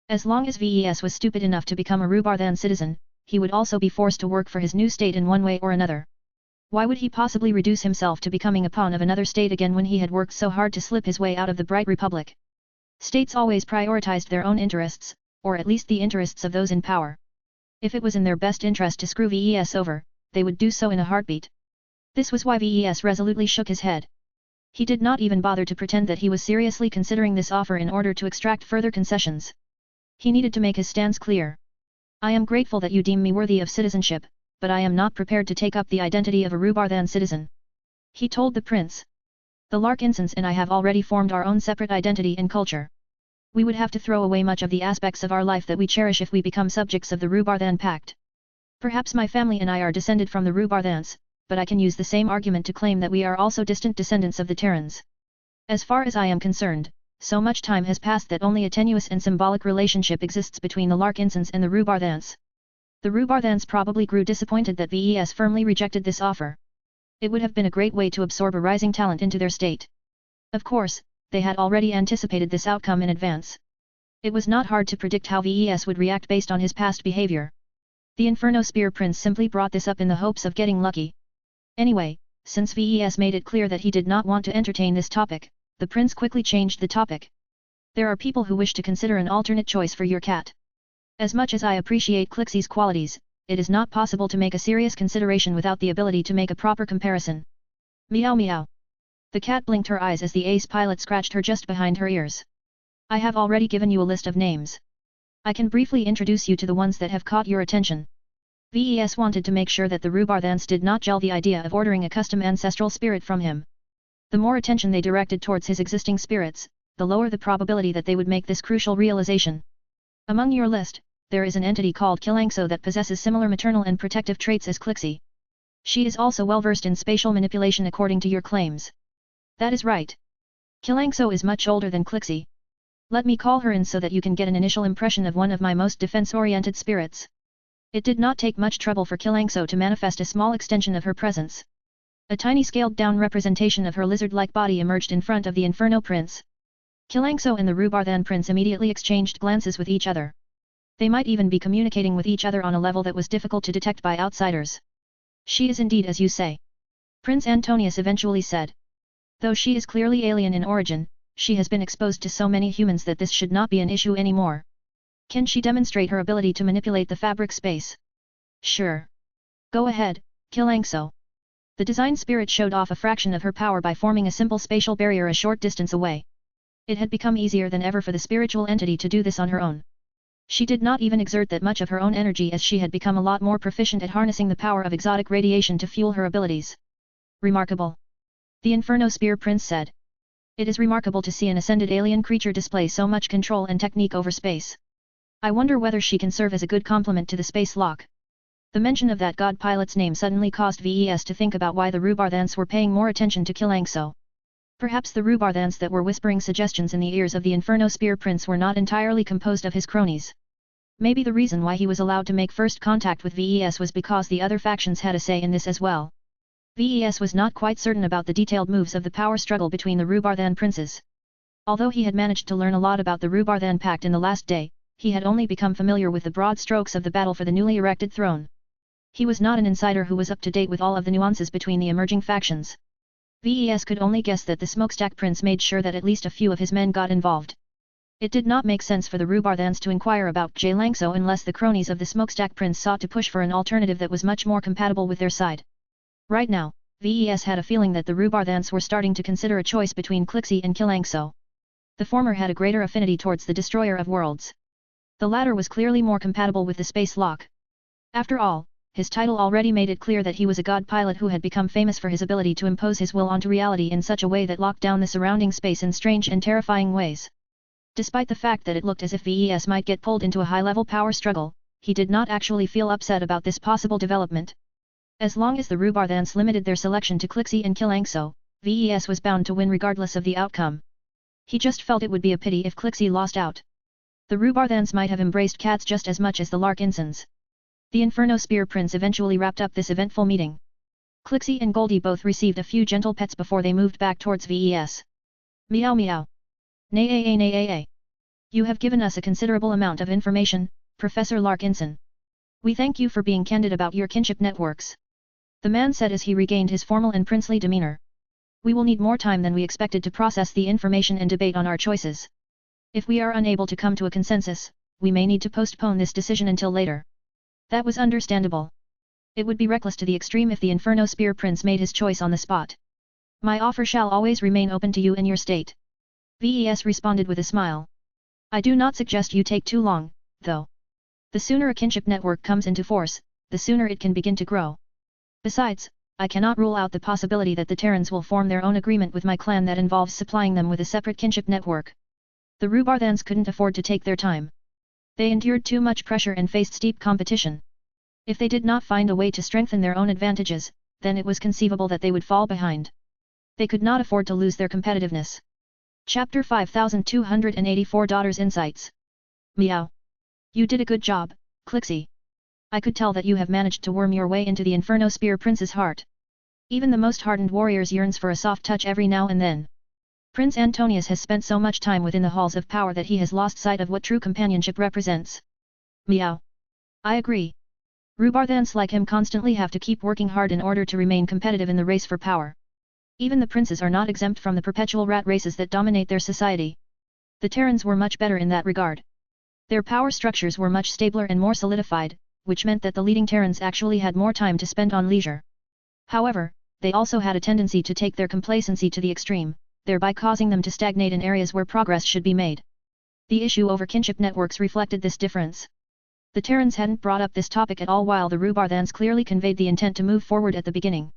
As long as VES was stupid enough to become a Rubarthan citizen, he would also be forced to work for his new state in one way or another. Why would he possibly reduce himself to becoming a pawn of another state again when he had worked so hard to slip his way out of the Bright Republic? States always prioritized their own interests, or at least the interests of those in power. If it was in their best interest to screw VES over, they would do so in a heartbeat. This was why VES resolutely shook his head. He did not even bother to pretend that he was seriously considering this offer in order to extract further concessions. He needed to make his stance clear. I am grateful that you deem me worthy of citizenship, but I am not prepared to take up the identity of a Rubarthan citizen. He told the prince. The Larkinsons and I have already formed our own separate identity and culture. We would have to throw away much of the aspects of our life that we cherish if we become subjects of the Rubarthan Pact. Perhaps my family and I are descended from the Rubarthans, but I can use the same argument to claim that we are also distant descendants of the Terrans. As far as I am concerned, so much time has passed that only a tenuous and symbolic relationship exists between the Larkinsons and the Rubarthans. The Rubarthans probably grew disappointed that VES firmly rejected this offer. It would have been a great way to absorb a rising talent into their state. Of course, they had already anticipated this outcome in advance. It was not hard to predict how VES would react based on his past behavior. The Inferno Spear Prince simply brought this up in the hopes of getting lucky. Anyway, since VES made it clear that he did not want to entertain this topic, the prince quickly changed the topic. There are people who wish to consider an alternate choice for your cat. As much as I appreciate Clixie's qualities, it is not possible to make a serious consideration without the ability to make a proper comparison. Meow meow. The cat blinked her eyes as the ace pilot scratched her just behind her ears. I have already given you a list of names. I can briefly introduce you to the ones that have caught your attention. VES wanted to make sure that the Rubarthans did not gel the idea of ordering a custom ancestral spirit from him. The more attention they directed towards his existing spirits, the lower the probability that they would make this crucial realization. Among your list, there is an entity called Kilangso that possesses similar maternal and protective traits as Clixie. She is also well versed in spatial manipulation according to your claims. That is right. Kilangso is much older than Clixie. Let me call her in so that you can get an initial impression of one of my most defense-oriented spirits. It did not take much trouble for Kilangso to manifest a small extension of her presence. A tiny scaled-down representation of her lizard-like body emerged in front of the Inferno Prince. Kilangso and the Rubarthan Prince immediately exchanged glances with each other. They might even be communicating with each other on a level that was difficult to detect by outsiders. She is indeed as you say. Prince Antonius eventually said. Though she is clearly alien in origin, she has been exposed to so many humans that this should not be an issue anymore. Can she demonstrate her ability to manipulate the fabric space? Sure. Go ahead, Kilangso. The design spirit showed off a fraction of her power by forming a simple spatial barrier a short distance away. It had become easier than ever for the spiritual entity to do this on her own. She did not even exert that much of her own energy as she had become a lot more proficient at harnessing the power of exotic radiation to fuel her abilities. Remarkable. The Inferno Spear Prince said. It is remarkable to see an ascended alien creature display so much control and technique over space. I wonder whether she can serve as a good complement to the space lock. The mention of that god pilot's name suddenly caused VES to think about why the Rubarthans were paying more attention to Kilangso. Perhaps the Rubarthans that were whispering suggestions in the ears of the Inferno Spear Prince were not entirely composed of his cronies. Maybe the reason why he was allowed to make first contact with VES was because the other factions had a say in this as well. VES was not quite certain about the detailed moves of the power struggle between the Rubarthan princes. Although he had managed to learn a lot about the Rubarthan Pact in the last day, he had only become familiar with the broad strokes of the battle for the newly erected throne. He was not an insider who was up to date with all of the nuances between the emerging factions. VES could only guess that the Smokestack Prince made sure that at least a few of his men got involved. It did not make sense for the Rubarthans to inquire about Kilangso unless the cronies of the Smokestack Prince sought to push for an alternative that was much more compatible with their side. Right now, VES had a feeling that the Rubarthans were starting to consider a choice between Clixie and Kilangso. The former had a greater affinity towards the Destroyer of Worlds. The latter was clearly more compatible with the space lock. After all, his title already made it clear that he was a god pilot who had become famous for his ability to impose his will onto reality in such a way that locked down the surrounding space in strange and terrifying ways. Despite the fact that it looked as if VES might get pulled into a high-level power struggle, he did not actually feel upset about this possible development. As long as the Rubarthans limited their selection to Clixie and Kilangso, VES was bound to win regardless of the outcome. He just felt it would be a pity if Clixie lost out. The Rubarthans might have embraced cats just as much as the Larkinsons. The Inferno Spear Prince eventually wrapped up this eventful meeting. Clixie and Goldie both received a few gentle pets before they moved back towards VES. Meow meow. Nay. You have given us a considerable amount of information, Professor Larkinson. We thank you for being candid about your kinship networks. The man said as he regained his formal and princely demeanor. We will need more time than we expected to process the information and debate on our choices. If we are unable to come to a consensus, we may need to postpone this decision until later. That was understandable. It would be reckless to the extreme if the Inferno Spear Prince made his choice on the spot. My offer shall always remain open to you and your state. VES responded with a smile. I do not suggest you take too long, though. The sooner a kinship network comes into force, the sooner it can begin to grow. Besides, I cannot rule out the possibility that the Terrans will form their own agreement with my clan that involves supplying them with a separate kinship network. The Rubarthans couldn't afford to take their time. They endured too much pressure and faced steep competition. If they did not find a way to strengthen their own advantages, then it was conceivable that they would fall behind. They could not afford to lose their competitiveness. Chapter 5284 Daughter's Insights. Meow. You did a good job, Clixie. I could tell that you have managed to worm your way into the Inferno Spear Prince's heart. Even the most hardened warriors yearns for a soft touch every now and then. Prince Antonius has spent so much time within the halls of power that he has lost sight of what true companionship represents. Meow. I agree. Rhubarthans like him constantly have to keep working hard in order to remain competitive in the race for power. Even the princes are not exempt from the perpetual rat races that dominate their society. The Terrans were much better in that regard. Their power structures were much stabler and more solidified, which meant that the leading Terrans actually had more time to spend on leisure. However, they also had a tendency to take their complacency to the extreme, thereby causing them to stagnate in areas where progress should be made. The issue over kinship networks reflected this difference. The Terrans hadn't brought up this topic at all, while the Rhubarthans clearly conveyed the intent to move forward at the beginning.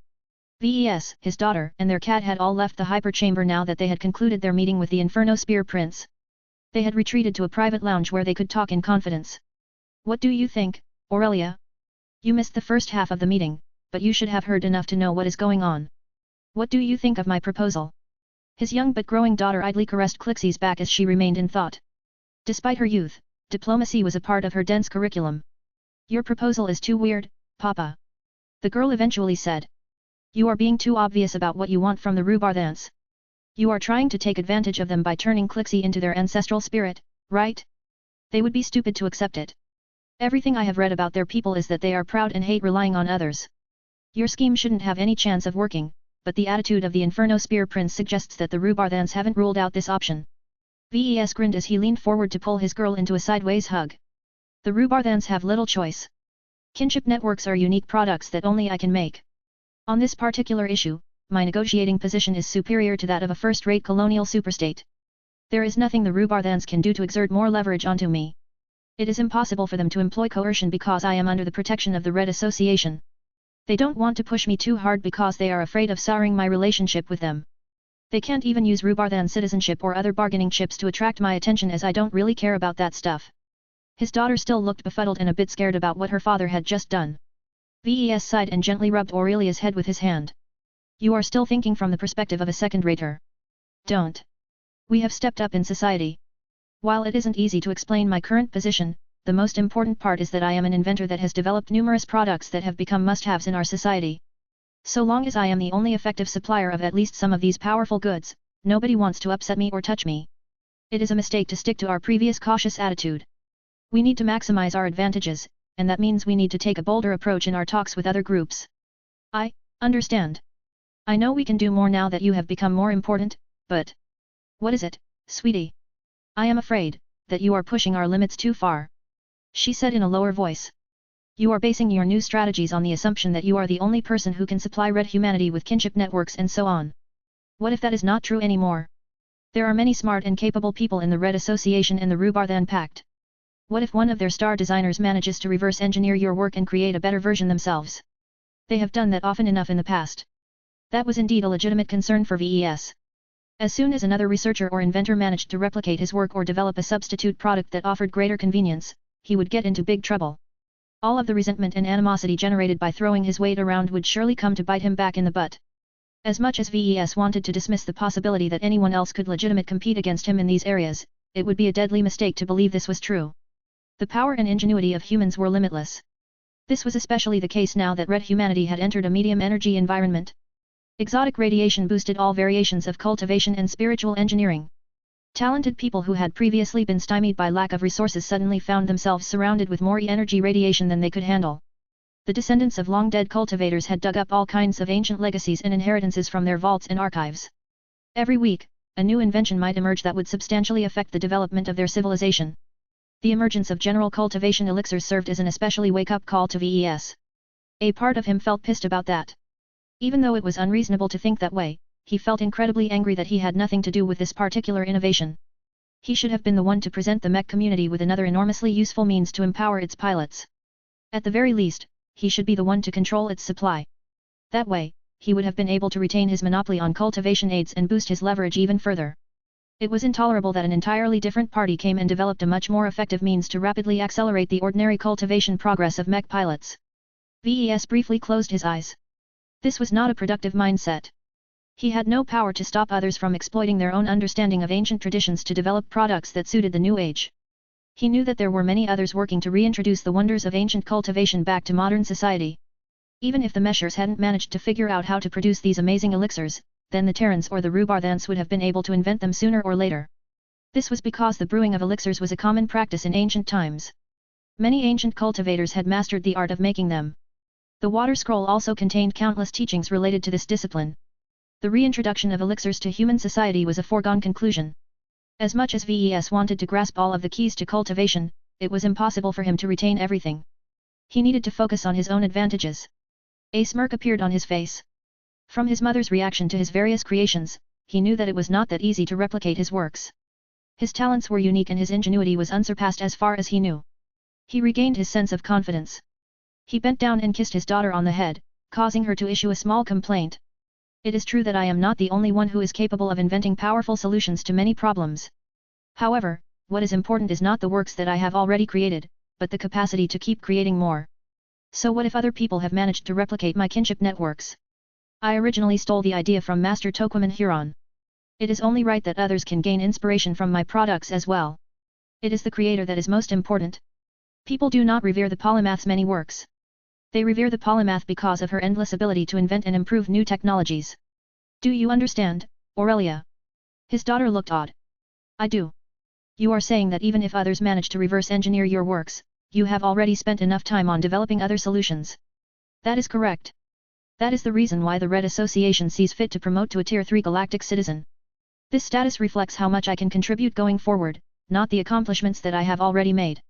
Ves, his daughter, and their cat had all left the hyperchamber now that they had concluded their meeting with the Inferno Spear Prince. They had retreated to a private lounge where they could talk in confidence. What do you think, Aurelia? You missed the first half of the meeting, but you should have heard enough to know what is going on. What do you think of my proposal? His young but growing daughter idly caressed Clixie's back as she remained in thought. Despite her youth, diplomacy was a part of her dense curriculum. Your proposal is too weird, Papa. The girl eventually said. You are being too obvious about what you want from the Rhubarthans. You are trying to take advantage of them by turning Clixie into their ancestral spirit, right? They would be stupid to accept it. Everything I have read about their people is that they are proud and hate relying on others. Your scheme shouldn't have any chance of working, but the attitude of the Inferno Spear Prince suggests that the Rhubarthans haven't ruled out this option. Ves grinned as he leaned forward to pull his girl into a sideways hug. The Rhubarthans have little choice. Kinship networks are unique products that only I can make. On this particular issue, my negotiating position is superior to that of a first-rate colonial superstate. There is nothing the Rhubarthans can do to exert more leverage onto me. It is impossible for them to employ coercion because I am under the protection of the Red Association. They don't want to push me too hard because they are afraid of souring my relationship with them. They can't even use Rhubarthan citizenship or other bargaining chips to attract my attention, as I don't really care about that stuff. His daughter still looked befuddled and a bit scared about what her father had just done. Ves sighed and gently rubbed Aurelia's head with his hand. You are still thinking from the perspective of a second-rater. Don't. We have stepped up in society. While it isn't easy to explain my current position, the most important part is that I am an inventor that has developed numerous products that have become must-haves in our society. So long as I am the only effective supplier of at least some of these powerful goods, nobody wants to upset me or touch me. It is a mistake to stick to our previous cautious attitude. We need to maximize our advantages, and that means we need to take a bolder approach in our talks with other groups. I understand. I know we can do more now that you have become more important, but... What is it, sweetie? I am afraid that you are pushing our limits too far. She said in a lower voice. You are basing your new strategies on the assumption that you are the only person who can supply red humanity with kinship networks and so on. What if that is not true anymore? There are many smart and capable people in the Red Association and the Rhubarthan Pact. What if one of their star designers manages to reverse engineer your work and create a better version themselves? They have done that often enough in the past. That was indeed a legitimate concern for Ves. As soon as another researcher or inventor managed to replicate his work or develop a substitute product that offered greater convenience, he would get into big trouble. All of the resentment and animosity generated by throwing his weight around would surely come to bite him back in the butt. As much as Ves wanted to dismiss the possibility that anyone else could legitimately compete against him in these areas, it would be a deadly mistake to believe this was true. The power and ingenuity of humans were limitless. This was especially the case now that red humanity had entered a medium energy environment. Exotic radiation boosted all variations of cultivation and spiritual engineering. Talented people who had previously been stymied by lack of resources suddenly found themselves surrounded with more energy radiation than they could handle. The descendants of long-dead cultivators had dug up all kinds of ancient legacies and inheritances from their vaults and archives. Every week, a new invention might emerge that would substantially affect the development of their civilization. The emergence of general cultivation elixirs served as an especially wake-up call to Ves. A part of him felt pissed about that. Even though it was unreasonable to think that way, he felt incredibly angry that he had nothing to do with this particular innovation. He should have been the one to present the Mech community with another enormously useful means to empower its pilots. At the very least, he should be the one to control its supply. That way, he would have been able to retain his monopoly on cultivation aids and boost his leverage even further. It was intolerable that an entirely different party came and developed a much more effective means to rapidly accelerate the ordinary cultivation progress of Mech pilots. Ves briefly closed his eyes. This was not a productive mindset. He had no power to stop others from exploiting their own understanding of ancient traditions to develop products that suited the new age. He knew that there were many others working to reintroduce the wonders of ancient cultivation back to modern society. Even if the Meshers hadn't managed to figure out how to produce these amazing elixirs, then the Terrans or the Rhubarthans would have been able to invent them sooner or later. This was because the brewing of elixirs was a common practice in ancient times. Many ancient cultivators had mastered the art of making them. The Water Scroll also contained countless teachings related to this discipline. The reintroduction of elixirs to human society was a foregone conclusion. As much as VES wanted to grasp all of the keys to cultivation, it was impossible for him to retain everything. He needed to focus on his own advantages. A smirk appeared on his face. From his mother's reaction to his various creations, he knew that it was not that easy to replicate his works. His talents were unique and his ingenuity was unsurpassed as far as he knew. He regained his sense of confidence. He bent down and kissed his daughter on the head, causing her to issue a small complaint. It is true that I am not the only one who is capable of inventing powerful solutions to many problems. However, what is important is not the works that I have already created, but the capacity to keep creating more. So what if other people have managed to replicate my kinship networks? I originally stole the idea from Master Toquaman Huron. It is only right that others can gain inspiration from my products as well. It is the creator that is most important. People do not revere the polymath's many works. They revere the polymath because of her endless ability to invent and improve new technologies. Do you understand, Aurelia? His daughter looked odd. I do. You are saying that even if others manage to reverse engineer your works, you have already spent enough time on developing other solutions. That is correct. That is the reason why the Red Association sees fit to promote to a Tier 3 galactic citizen. This status reflects how much I can contribute going forward, not the accomplishments that I have already made.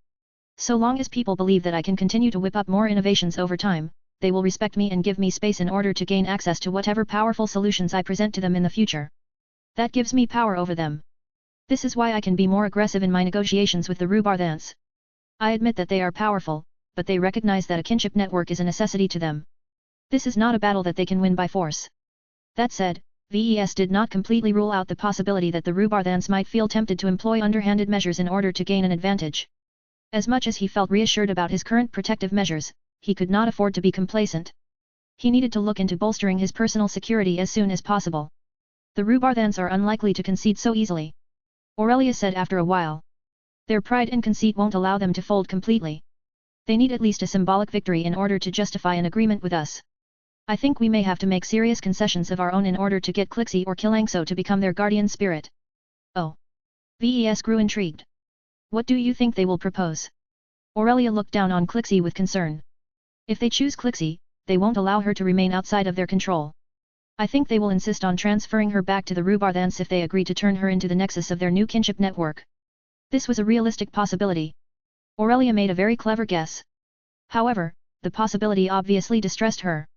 So long as people believe that I can continue to whip up more innovations over time, they will respect me and give me space in order to gain access to whatever powerful solutions I present to them in the future. That gives me power over them. This is why I can be more aggressive in my negotiations with the Rhubarthans. I admit that they are powerful, but they recognize that a kinship network is a necessity to them. This is not a battle that they can win by force. That said, VES did not completely rule out the possibility that the Rhubarthans might feel tempted to employ underhanded measures in order to gain an advantage. As much as he felt reassured about his current protective measures, he could not afford to be complacent. He needed to look into bolstering his personal security as soon as possible. The Rhubarthans are unlikely to concede so easily, Aurelia said after a while. Their pride and conceit won't allow them to fold completely. They need at least a symbolic victory in order to justify an agreement with us. I think we may have to make serious concessions of our own in order to get Clixie or Kilangso to become their guardian spirit. Oh. VES grew intrigued. What do you think they will propose? Aurelia looked down on Clixie with concern. If they choose Clixie, they won't allow her to remain outside of their control. I think they will insist on transferring her back to the Rhubarthans if they agree to turn her into the nexus of their new kinship network. This was a realistic possibility. Aurelia made a very clever guess. However, the possibility obviously distressed her.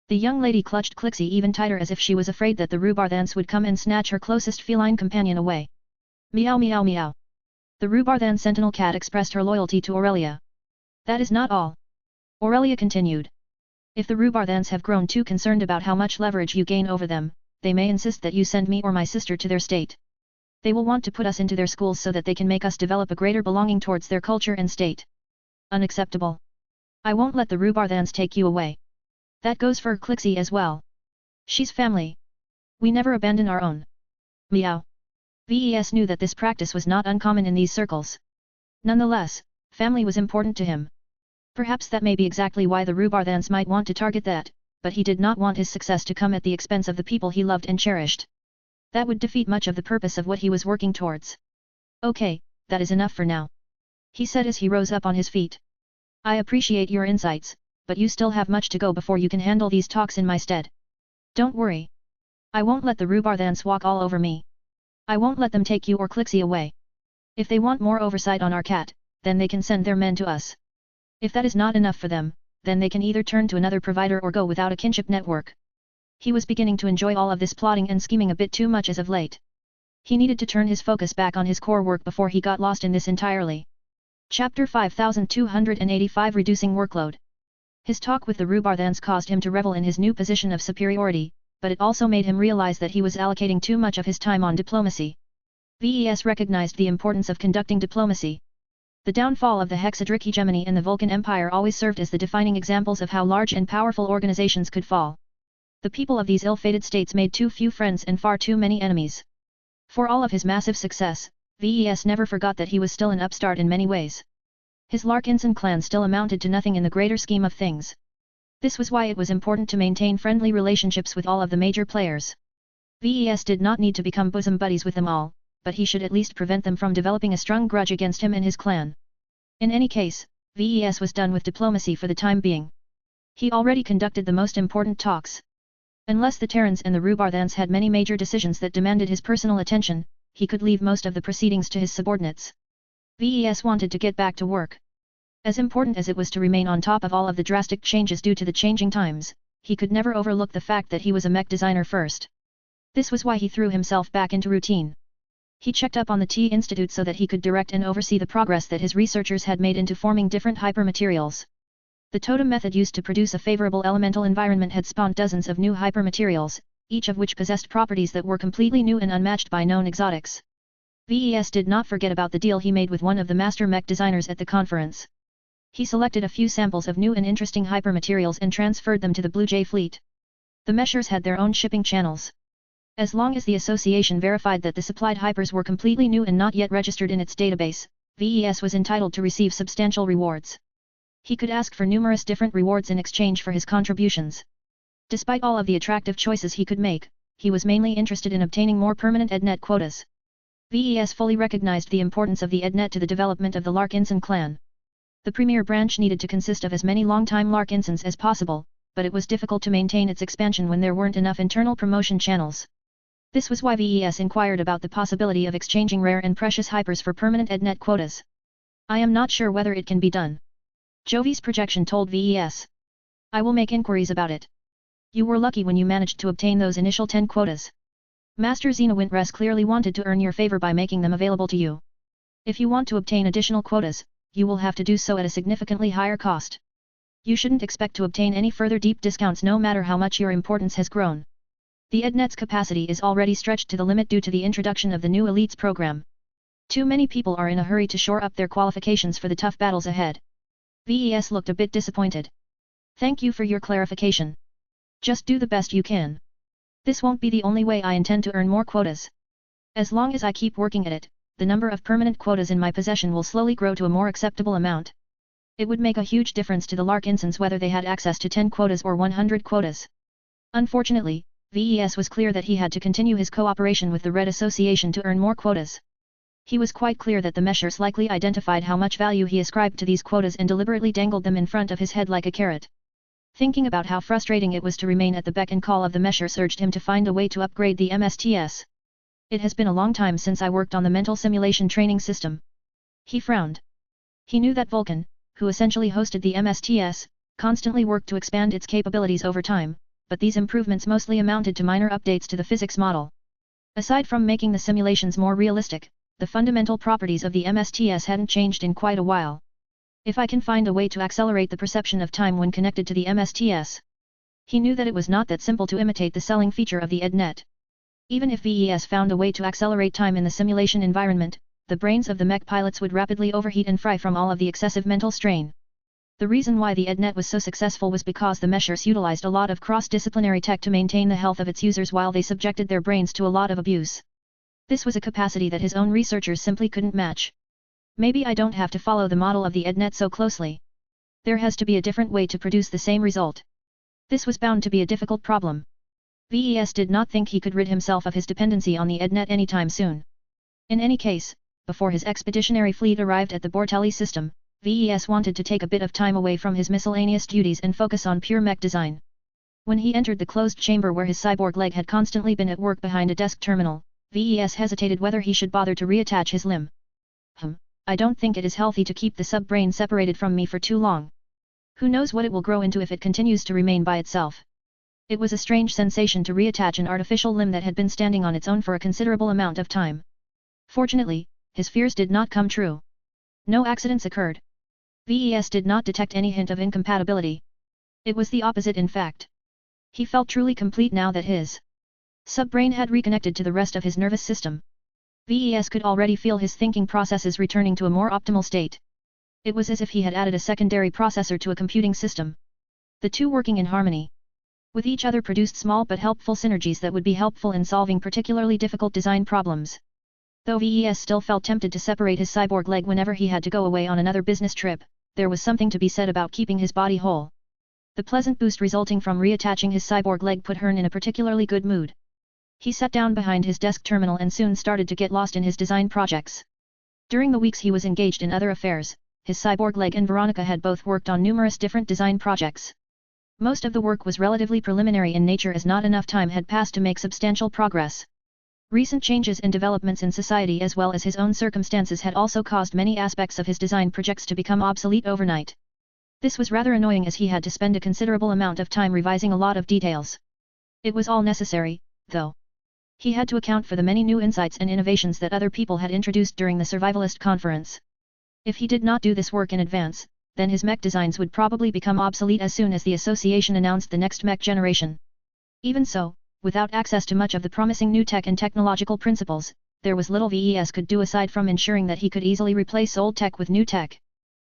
The young lady clutched Clixie even tighter as if she was afraid that the Rhubarthans would come and snatch her closest feline companion away. Meow meow meow. The Rhubarthan sentinel cat expressed her loyalty to Aurelia. That is not all. Aurelia continued. If the Rhubarthans have grown too concerned about how much leverage you gain over them, they may insist that you send me or my sister to their state. They will want to put us into their schools so that they can make us develop a greater belonging towards their culture and state. Unacceptable. I won't let the Rhubarthans take you away. That goes for Clixie as well. She's family. We never abandon our own. Meow. VES knew that this practice was not uncommon in these circles. Nonetheless, family was important to him. Perhaps that may be exactly why the Rhubarthans might want to target that, but he did not want his success to come at the expense of the people he loved and cherished. That would defeat much of the purpose of what he was working towards. Okay, that is enough for now. He said as he rose up on his feet. I appreciate your insights, but you still have much to go before you can handle these talks in my stead. Don't worry. I won't let the Rhubarthans walk all over me. I won't let them take you or Clixie away. If they want more oversight on our cat, then they can send their men to us. If that is not enough for them, then they can either turn to another provider or go without a kinship network. He was beginning to enjoy all of this plotting and scheming a bit too much as of late. He needed to turn his focus back on his core work before he got lost in this entirely. Chapter 5285 Reducing Workload. His talk with the Rhubarthans caused him to revel in his new position of superiority, but it also made him realize that he was allocating too much of his time on diplomacy. VES recognized the importance of conducting diplomacy. The downfall of the Hexadric hegemony and the Vulcan Empire always served as the defining examples of how large and powerful organizations could fall. The people of these ill-fated states made too few friends and far too many enemies. For all of his massive success, VES never forgot that he was still an upstart in many ways. His Larkinson clan still amounted to nothing in the greater scheme of things. This was why it was important to maintain friendly relationships with all of the major players. VES did not need to become bosom buddies with them all, but he should at least prevent them from developing a strong grudge against him and his clan. In any case, VES was done with diplomacy for the time being. He already conducted the most important talks. Unless the Terrans and the Rubarthans had many major decisions that demanded his personal attention, he could leave most of the proceedings to his subordinates. VES wanted to get back to work. As important as it was to remain on top of all of the drastic changes due to the changing times, he could never overlook the fact that he was a mech designer first. This was why he threw himself back into routine. He checked up on the T-Institute so that he could direct and oversee the progress that his researchers had made into forming different hypermaterials. The totem method used to produce a favorable elemental environment had spawned dozens of new hypermaterials, each of which possessed properties that were completely new and unmatched by known exotics. VES did not forget about the deal he made with one of the master mech designers at the conference. He selected a few samples of new and interesting hypermaterials and transferred them to the Blue Jay fleet. The Meshers had their own shipping channels. As long as the association verified that the supplied hypers were completely new and not yet registered in its database, VES was entitled to receive substantial rewards. He could ask for numerous different rewards in exchange for his contributions. Despite all of the attractive choices he could make, he was mainly interested in obtaining more permanent EdNet quotas. VES fully recognized the importance of the EdNet to the development of the Larkinson clan. The premier branch needed to consist of as many long-time Larkinsons as possible, but it was difficult to maintain its expansion when there weren't enough internal promotion channels. This was why VES inquired about the possibility of exchanging rare and precious hypers for permanent EdNet quotas. I am not sure whether it can be done. Jovi's projection told VES. I will make inquiries about it. You were lucky when you managed to obtain those initial 10 quotas. Master Xena Wintres clearly wanted to earn your favor by making them available to you. If you want to obtain additional quotas, you will have to do so at a significantly higher cost. You shouldn't expect to obtain any further deep discounts no matter how much your importance has grown. The EdNet's capacity is already stretched to the limit due to the introduction of the new Elites program. Too many people are in a hurry to shore up their qualifications for the tough battles ahead. VES looked a bit disappointed. Thank you for your clarification. Just do the best you can. This won't be the only way I intend to earn more quotas. As long as I keep working at it, the number of permanent quotas in my possession will slowly grow to a more acceptable amount. It would make a huge difference to the Larkinsons whether they had access to 10 quotas or 100 quotas. Unfortunately, VES was clear that he had to continue his cooperation with the Red Association to earn more quotas. He was quite clear that the Meshers likely identified how much value he ascribed to these quotas and deliberately dangled them in front of his head like a carrot. Thinking about how frustrating it was to remain at the beck and call of the Meshers urged him to find a way to upgrade the MSTS. It has been a long time since I worked on the mental simulation training system. He frowned. He knew that Vulcan, who essentially hosted the MSTS, constantly worked to expand its capabilities over time, but these improvements mostly amounted to minor updates to the physics model. Aside from making the simulations more realistic, the fundamental properties of the MSTS hadn't changed in quite a while. If I can find a way to accelerate the perception of time when connected to the MSTS. He knew that it was not that simple to imitate the selling feature of the EdNet. Even if VES found a way to accelerate time in the simulation environment, the brains of the mech pilots would rapidly overheat and fry from all of the excessive mental strain. The reason why the EdNet was so successful was because the Meshers utilized a lot of cross-disciplinary tech to maintain the health of its users while they subjected their brains to a lot of abuse. This was a capacity that his own researchers simply couldn't match. Maybe I don't have to follow the model of the EdNet so closely. There has to be a different way to produce the same result. This was bound to be a difficult problem. VES did not think he could rid himself of his dependency on the EdNet anytime soon. In any case, before his expeditionary fleet arrived at the Bortelli system, VES wanted to take a bit of time away from his miscellaneous duties and focus on pure mech design. When he entered the closed chamber where his cyborg leg had constantly been at work behind a desk terminal, VES hesitated whether he should bother to reattach his limb. I don't think it is healthy to keep the sub-brain separated from me for too long. Who knows what it will grow into if it continues to remain by itself. It was a strange sensation to reattach an artificial limb that had been standing on its own for a considerable amount of time. Fortunately, his fears did not come true. No accidents occurred. VES did not detect any hint of incompatibility. It was the opposite in fact. He felt truly complete now that his sub-brain had reconnected to the rest of his nervous system. VES could already feel his thinking processes returning to a more optimal state. It was as if he had added a secondary processor to a computing system. The two working in harmony. with each other produced small but helpful synergies that would be helpful in solving particularly difficult design problems. Though VES still felt tempted to separate his cyborg leg whenever he had to go away on another business trip, there was something to be said about keeping his body whole. The pleasant boost resulting from reattaching his cyborg leg put Hearn in a particularly good mood. He sat down behind his desk terminal and soon started to get lost in his design projects. During the weeks he was engaged in other affairs, his cyborg leg and Veronica had both worked on numerous different design projects. Most of the work was relatively preliminary in nature as not enough time had passed to make substantial progress. Recent changes and developments in society as well as his own circumstances had also caused many aspects of his design projects to become obsolete overnight. This was rather annoying as he had to spend a considerable amount of time revising a lot of details. It was all necessary, though. He had to account for the many new insights and innovations that other people had introduced during the Survivalist conference. If he did not do this work in advance, then his mech designs would probably become obsolete as soon as the association announced the next mech generation. Even so, without access to much of the promising new tech and technological principles, there was little VES could do aside from ensuring that he could easily replace old tech with new tech.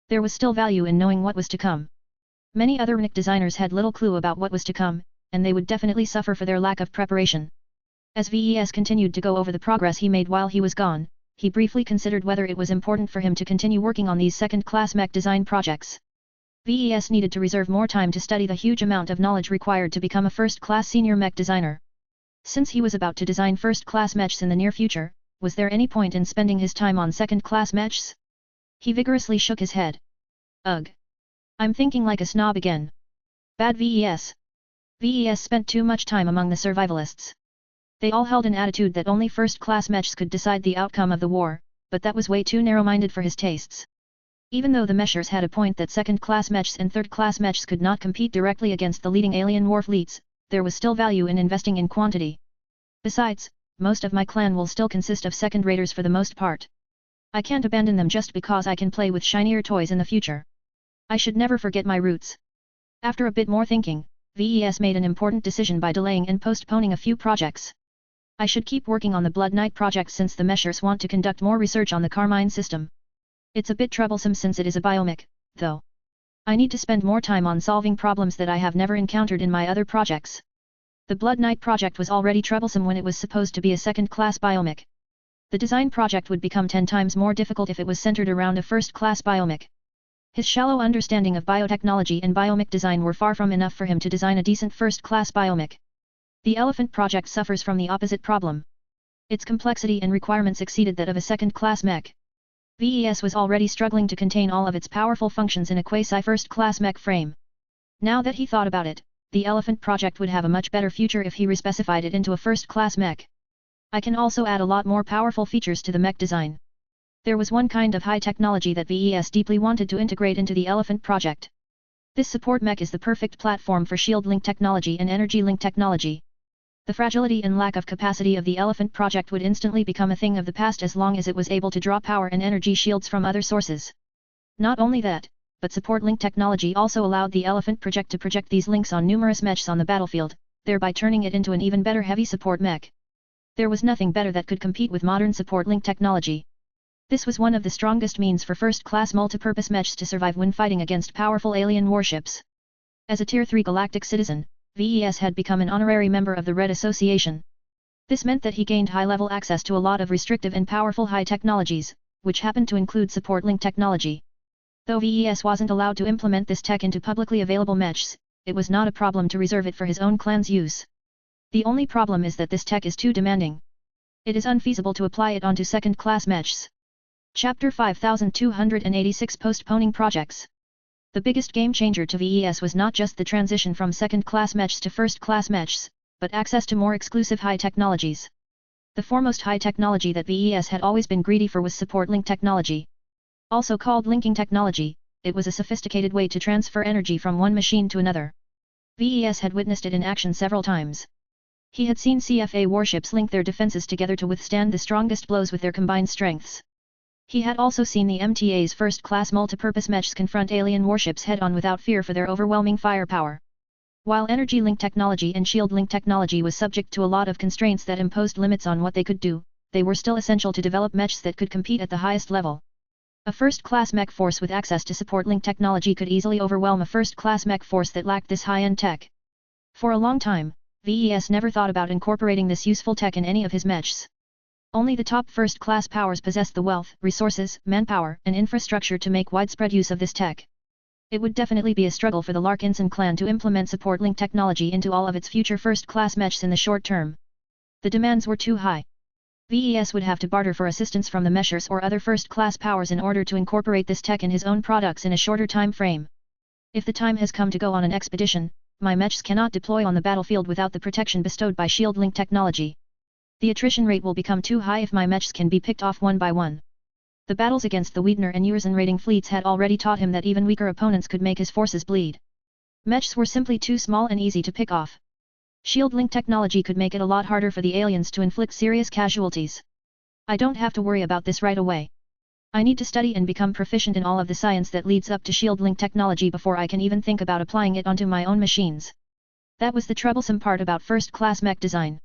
There was still value in knowing what was to come. Many other mech designers had little clue about what was to come, and they would definitely suffer for their lack of preparation. As VES continued to go over the progress he made while he was gone, he briefly considered whether it was important for him to continue working on these second-class mech design projects. VES needed to reserve more time to study the huge amount of knowledge required to become a first-class senior mech designer. Since he was about to design first-class mechs in the near future, was there any point in spending his time on second-class mechs? He vigorously shook his head. Ugh. I'm thinking like a snob again. Bad VES. VES spent too much time among the survivalists. They all held an attitude that only first-class mechs could decide the outcome of the war, but that was way too narrow-minded for his tastes. Even though the Meshers had a point that second-class mechs and third-class mechs could not compete directly against the leading alien war fleets, there was still value in investing in quantity. Besides, most of my clan will still consist of second-raters for the most part. I can't abandon them just because I can play with shinier toys in the future. I should never forget my roots. After a bit more thinking, VES made an important decision by delaying and postponing a few projects. I should keep working on the Blood Knight project since the Meshers want to conduct more research on the Carmine system. It's a bit troublesome since it is a biomech, though. I need to spend more time on solving problems that I have never encountered in my other projects. The Blood Knight project was already troublesome when it was supposed to be a second-class biomech. The design project would become 10 times more difficult if it was centered around a first-class biomech. His shallow understanding of biotechnology and biomech design were far from enough for him to design a decent first-class biomech. The Elephant project suffers from the opposite problem. Its complexity and requirements exceeded that of a second-class mech. VES was already struggling to contain all of its powerful functions in a quasi-first-class mech frame. Now that he thought about it, the Elephant project would have a much better future if he respecified it into a first-class mech. I can also add a lot more powerful features to the mech design. There was one kind of high technology that VES deeply wanted to integrate into the Elephant project. This support mech is the perfect platform for shield link technology and energy link technology. The fragility and lack of capacity of the Elephant project would instantly become a thing of the past as long as it was able to draw power and energy shields from other sources. Not only that, but support link technology also allowed the Elephant project to project these links on numerous mechs on the battlefield, thereby turning it into an even better heavy support mech. There was nothing better that could compete with modern support link technology. This was one of the strongest means for first-class multipurpose mechs to survive when fighting against powerful alien warships. As a Tier 3 galactic citizen, VES had become an honorary member of the Red Association. This meant that he gained high-level access to a lot of restrictive and powerful high technologies, which happened to include support link technology. Though VES wasn't allowed to implement this tech into publicly available mechs, it was not a problem to reserve it for his own clan's use. The only problem is that this tech is too demanding. It is unfeasible to apply it onto second-class mechs. Chapter 5286 Postponing Projects. The biggest game-changer to VES was not just the transition from second-class mechs to first-class mechs, but access to more exclusive high technologies. The foremost high technology that VES had always been greedy for was support link technology. Also called linking technology, it was a sophisticated way to transfer energy from one machine to another. VES had witnessed it in action several times. He had seen CFA warships link their defenses together to withstand the strongest blows with their combined strengths. He had also seen the MTA's first-class multipurpose mechs confront alien warships head-on without fear for their overwhelming firepower. While energy link technology and shield link technology was subject to a lot of constraints that imposed limits on what they could do, they were still essential to develop mechs that could compete at the highest level. A first-class mech force with access to support link technology could easily overwhelm a first-class mech force that lacked this high-end tech. For a long time, VES never thought about incorporating this useful tech in any of his mechs. Only the top first-class powers possessed the wealth, resources, manpower, and infrastructure to make widespread use of this tech. It would definitely be a struggle for the Larkinson clan to implement support-link technology into all of its future first-class mechs in the short term. The demands were too high. VES would have to barter for assistance from the Mechers or other first-class powers in order to incorporate this tech in his own products in a shorter time frame. If the time has come to go on an expedition, my mechs cannot deploy on the battlefield without the protection bestowed by shield-link technology. The attrition rate will become too high if my mechs can be picked off one by one. The battles against the Wiedner and Urzen raiding fleets had already taught him that even weaker opponents could make his forces bleed. Mechs were simply too small and easy to pick off. Shield-link technology could make it a lot harder for the aliens to inflict serious casualties. I don't have to worry about this right away. I need to study and become proficient in all of the science that leads up to shield-link technology before I can even think about applying it onto my own machines. That was the troublesome part about first-class mech design.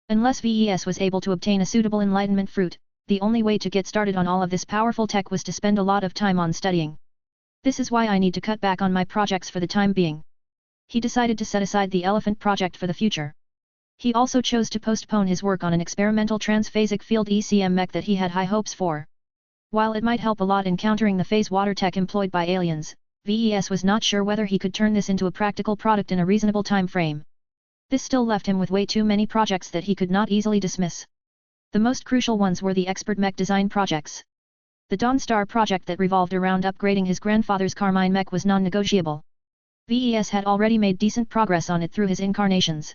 Unless VES was able to obtain a suitable enlightenment fruit, the only way to get started on all of this powerful tech was to spend a lot of time on studying. This is why I need to cut back on my projects for the time being. He decided to set aside the Elephant project for the future. He also chose to postpone his work on an experimental transphasic field ECM mech that he had high hopes for. While it might help a lot in countering the phase water tech employed by aliens, VES was not sure whether he could turn this into a practical product in a reasonable time frame. This still left him with way too many projects that he could not easily dismiss. The most crucial ones were the expert mech design projects. The Dawnstar project that revolved around upgrading his grandfather's Carmine mech was non-negotiable. VES had already made decent progress on it through his incarnations.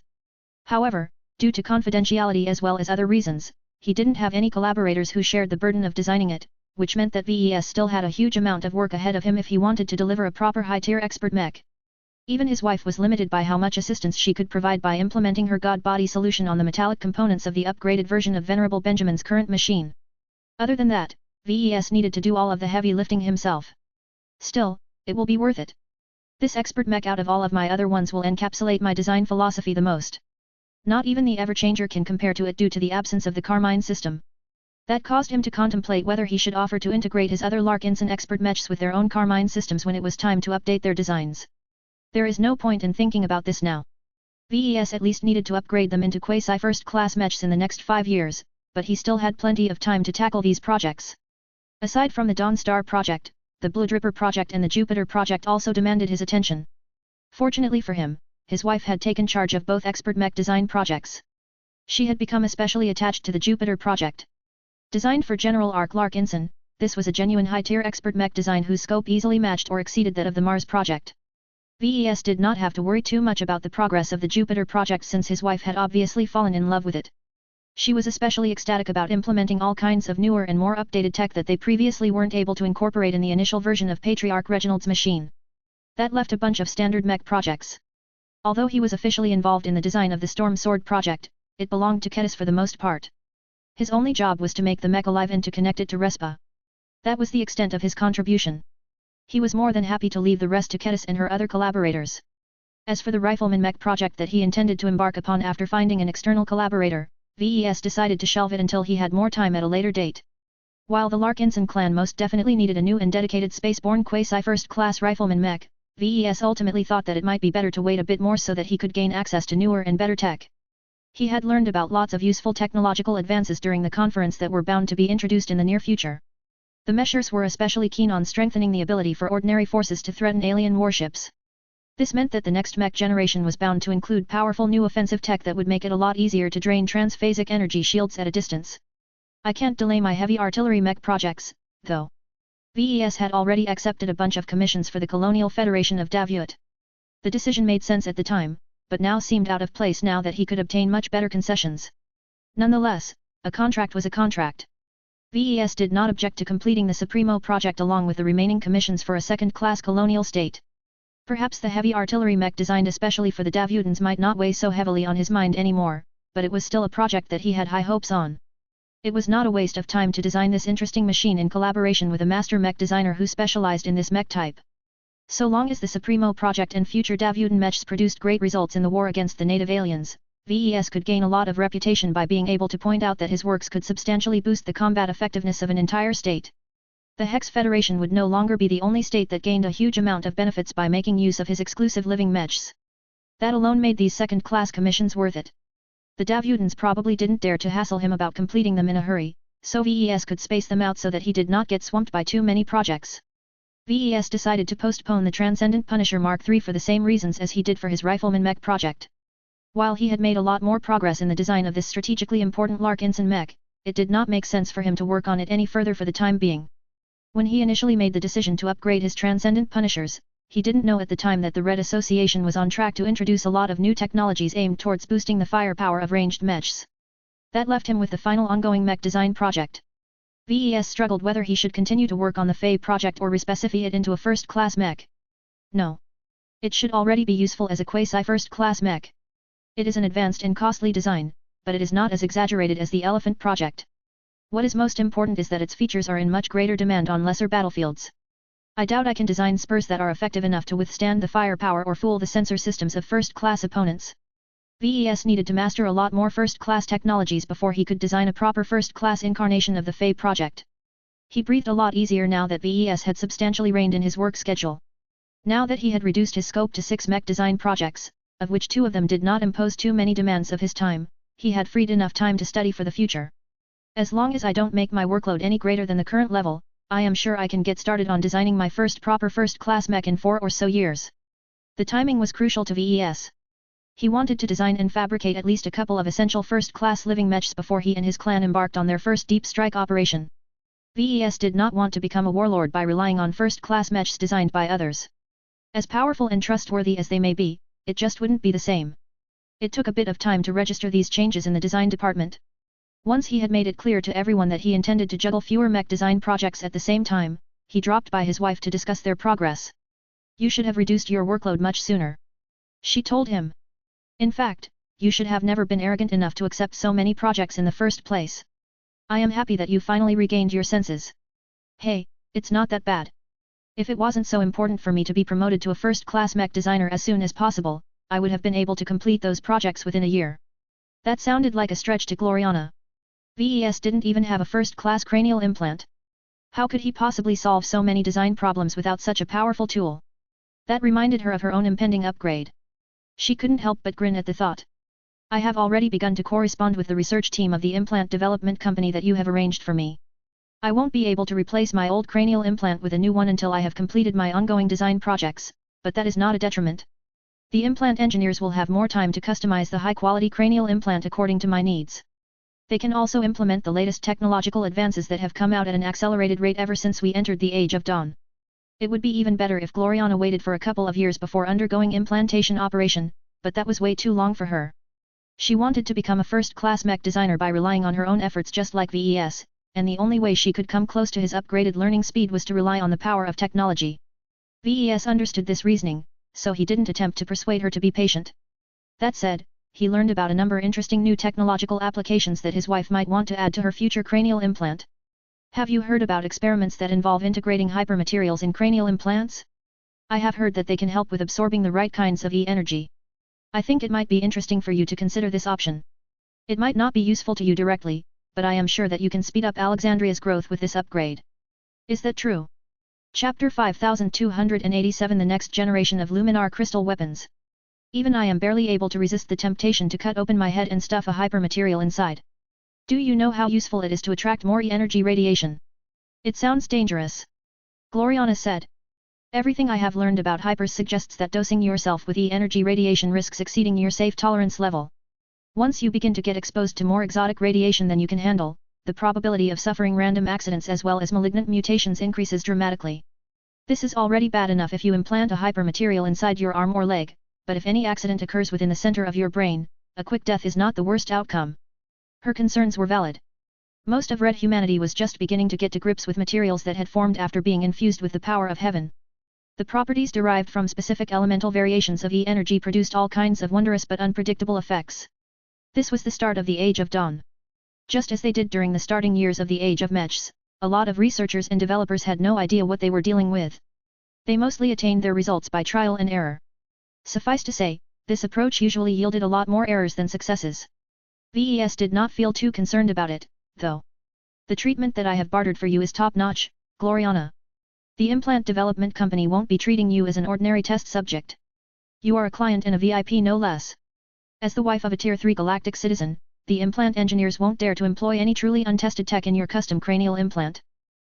However, due to confidentiality as well as other reasons, he didn't have any collaborators who shared the burden of designing it, which meant that VES still had a huge amount of work ahead of him if he wanted to deliver a proper high-tier expert mech. Even his wife was limited by how much assistance she could provide by implementing her God Body solution on the metallic components of the upgraded version of Venerable Benjamin's current machine. Other than that, VES needed to do all of the heavy lifting himself. Still, it will be worth it. This expert mech out of all of my other ones will encapsulate my design philosophy the most. Not even the Everchanger can compare to it due to the absence of the Carmine system. That caused him to contemplate whether he should offer to integrate his other Larkinson expert mechs with their own Carmine systems when it was time to update their designs. There is no point in thinking about this now. VES at least needed to upgrade them into quasi-first-class mechs in the next 5 years, but he still had plenty of time to tackle these projects. Aside from the Dawnstar project, the Blue Dripper project and the Jupiter project also demanded his attention. Fortunately for him, his wife had taken charge of both expert mech design projects. She had become especially attached to the Jupiter project. Designed for General Ark Larkinson, this was a genuine high-tier expert mech design whose scope easily matched or exceeded that of the Mars project. VES did not have to worry too much about the progress of the Jupiter project since his wife had obviously fallen in love with it. She was especially ecstatic about implementing all kinds of newer and more updated tech that they previously weren't able to incorporate in the initial version of Patriarch Reginald's machine. That left a bunch of standard mech projects. Although he was officially involved in the design of the Storm Sword project, it belonged to Kedis for the most part. His only job was to make the mech alive and to connect it to Respa. That was the extent of his contribution. He was more than happy to leave the rest to Kedis and her other collaborators. As for the Rifleman mech project that he intended to embark upon after finding an external collaborator, VES decided to shelve it until he had more time at a later date. While the Larkinson clan most definitely needed a new and dedicated spaceborne quasi-first-class Rifleman mech, VES ultimately thought that it might be better to wait a bit more so that he could gain access to newer and better tech. He had learned about lots of useful technological advances during the conference that were bound to be introduced in the near future. The Mechers were especially keen on strengthening the ability for ordinary forces to threaten alien warships. This meant that the next mech generation was bound to include powerful new offensive tech that would make it a lot easier to drain transphasic energy shields at a distance. I can't delay my heavy artillery mech projects, though. VES had already accepted a bunch of commissions for the Colonial Federation of Davyut. The decision made sense at the time, but now seemed out of place now that he could obtain much better concessions. Nonetheless, a contract was a contract. VES did not object to completing the Supremo project along with the remaining commissions for a second-class colonial state. Perhaps the heavy artillery mech designed especially for the Davyutans might not weigh so heavily on his mind anymore, but it was still a project that he had high hopes on. It was not a waste of time to design this interesting machine in collaboration with a master mech designer who specialized in this mech type. So long as the Supremo project and future Davyutan mechs produced great results in the war against the native aliens, VES could gain a lot of reputation by being able to point out that his works could substantially boost the combat effectiveness of an entire state. The Hex Federation would no longer be the only state that gained a huge amount of benefits by making use of his exclusive living mechs. That alone made these second-class commissions worth it. The Davutans probably didn't dare to hassle him about completing them in a hurry, so VES could space them out so that he did not get swamped by too many projects. VES decided to postpone the Transcendent Punisher Mark III for the same reasons as he did for his Rifleman Mech project. While he had made a lot more progress in the design of this strategically important Larkinson Mech, it did not make sense for him to work on it any further for the time being. When he initially made the decision to upgrade his Transcendent Punishers, he didn't know at the time that the Red Association was on track to introduce a lot of new technologies aimed towards boosting the firepower of ranged mechs. That left him with the final ongoing mech design project. VES struggled whether he should continue to work on the Fae project or respecify it into a first-class mech. No. It should already be useful as a quasi-first-class mech. It is an advanced and costly design, but it is not as exaggerated as the Elephant project. What is most important is that its features are in much greater demand on lesser battlefields. I doubt I can design spurs that are effective enough to withstand the firepower or fool the sensor systems of first-class opponents. VES needed to master a lot more first-class technologies before he could design a proper first-class incarnation of the Fae project. He breathed a lot easier now that VES had substantially reined in his work schedule. Now that he had reduced his scope to 6 mech design projects, of which 2 of them did not impose too many demands of his time, he had freed enough time to study for the future. As long as I don't make my workload any greater than the current level, I am sure I can get started on designing my first proper first-class mech in 4 or so years. The timing was crucial to VES. He wanted to design and fabricate at least a couple of essential first-class living mechs before he and his clan embarked on their first deep strike operation. VES did not want to become a warlord by relying on first-class mechs designed by others. As powerful and trustworthy as they may be, it just wouldn't be the same. It took a bit of time to register these changes in the design department. Once he had made it clear to everyone that he intended to juggle fewer mech design projects at the same time, he dropped by his wife to discuss their progress. "You should have reduced your workload much sooner," she told him. "In fact, you should have never been arrogant enough to accept so many projects in the first place. I am happy that you finally regained your senses. Hey, it's not that bad. If it wasn't so important for me to be promoted to a first-class mech designer as soon as possible, I would have been able to complete those projects within a year." That sounded like a stretch to Gloriana. VES didn't even have a first-class cranial implant. How could he possibly solve so many design problems without such a powerful tool? That reminded her of her own impending upgrade. She couldn't help but grin at the thought. "I have already begun to correspond with the research team of the implant development company that you have arranged for me. I won't be able to replace my old cranial implant with a new one until I have completed my ongoing design projects, but that is not a detriment. The implant engineers will have more time to customize the high-quality cranial implant according to my needs. They can also implement the latest technological advances that have come out at an accelerated rate ever since we entered the Age of Dawn. It would be even better if Gloriana waited for a couple of years before undergoing implantation operation, but that was way too long for her. She wanted to become a first-class mech designer by relying on her own efforts just like VES, and the only way she could come close to his upgraded learning speed was to rely on the power of technology. VES understood this reasoning, so he didn't attempt to persuade her to be patient. That said, he learned about a number of interesting new technological applications that his wife might want to add to her future cranial implant. "Have you heard about experiments that involve integrating hypermaterials in cranial implants? I have heard that they can help with absorbing the right kinds of E-energy. I think it might be interesting for you to consider this option. It might not be useful to you directly, but I am sure that you can speed up Alexandria's growth with this upgrade. Is that true?" Chapter 5287 The Next Generation of Luminar Crystal Weapons. Even I am barely able to resist the temptation to cut open my head and stuff a hypermaterial inside. Do you know how useful it is to attract more E-energy radiation? It sounds dangerous. Gloriana said. Everything I have learned about hypers suggests that dosing yourself with E-energy radiation risks exceeding your safe tolerance level. Once you begin to get exposed to more exotic radiation than you can handle, the probability of suffering random accidents as well as malignant mutations increases dramatically. This is already bad enough if you implant a hypermaterial inside your arm or leg, but if any accident occurs within the center of your brain, a quick death is not the worst outcome. Her concerns were valid. Most of Red humanity was just beginning to get to grips with materials that had formed after being infused with the power of heaven. The properties derived from specific elemental variations of E-energy produced all kinds of wondrous but unpredictable effects. This was the start of the Age of Dawn. Just as they did during the starting years of the Age of Mechs, a lot of researchers and developers had no idea what they were dealing with. They mostly attained their results by trial and error. Suffice to say, this approach usually yielded a lot more errors than successes. VES did not feel too concerned about it, though. "The treatment that I have bartered for you is top-notch, Gloriana. The implant development company won't be treating you as an ordinary test subject. You are a client and a VIP no less. As the wife of a Tier 3 galactic citizen, the implant engineers won't dare to employ any truly untested tech in your custom cranial implant.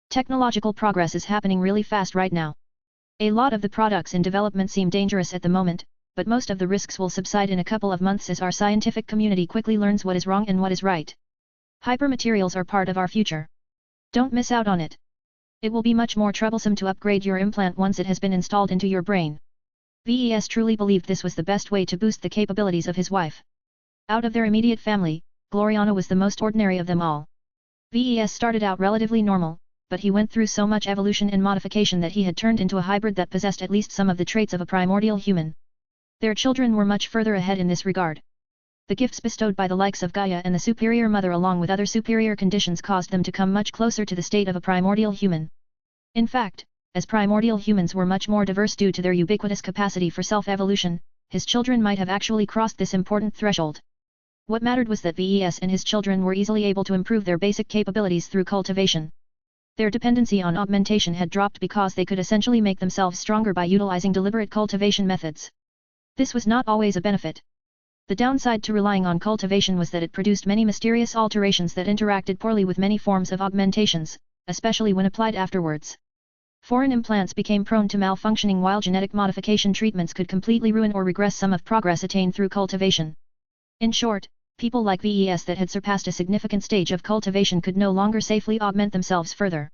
Technological progress is happening really fast right now. A lot of the products in development seem dangerous at the moment, but most of the risks will subside in a couple of months as our scientific community quickly learns what is wrong and what is right. Hypermaterials are part of our future. Don't miss out on it. It will be much more troublesome to upgrade your implant once it has been installed into your brain. VES truly believed this was the best way to boost the capabilities of his wife. Out of their immediate family, Gloriana was the most ordinary of them all. VES started out relatively normal, but he went through so much evolution and modification that he had turned into a hybrid that possessed at least some of the traits of a primordial human. Their children were much further ahead in this regard. The gifts bestowed by the likes of Gaia and the superior mother along with other superior conditions caused them to come much closer to the state of a primordial human. In fact, as primordial humans were much more diverse due to their ubiquitous capacity for self-evolution, his children might have actually crossed this important threshold. What mattered was that VES and his children were easily able to improve their basic capabilities through cultivation. Their dependency on augmentation had dropped because they could essentially make themselves stronger by utilizing deliberate cultivation methods. This was not always a benefit. The downside to relying on cultivation was that it produced many mysterious alterations that interacted poorly with many forms of augmentations, especially when applied afterwards. Foreign implants became prone to malfunctioning while genetic modification treatments could completely ruin or regress some of progress attained through cultivation. In short, people like VES that had surpassed a significant stage of cultivation could no longer safely augment themselves further.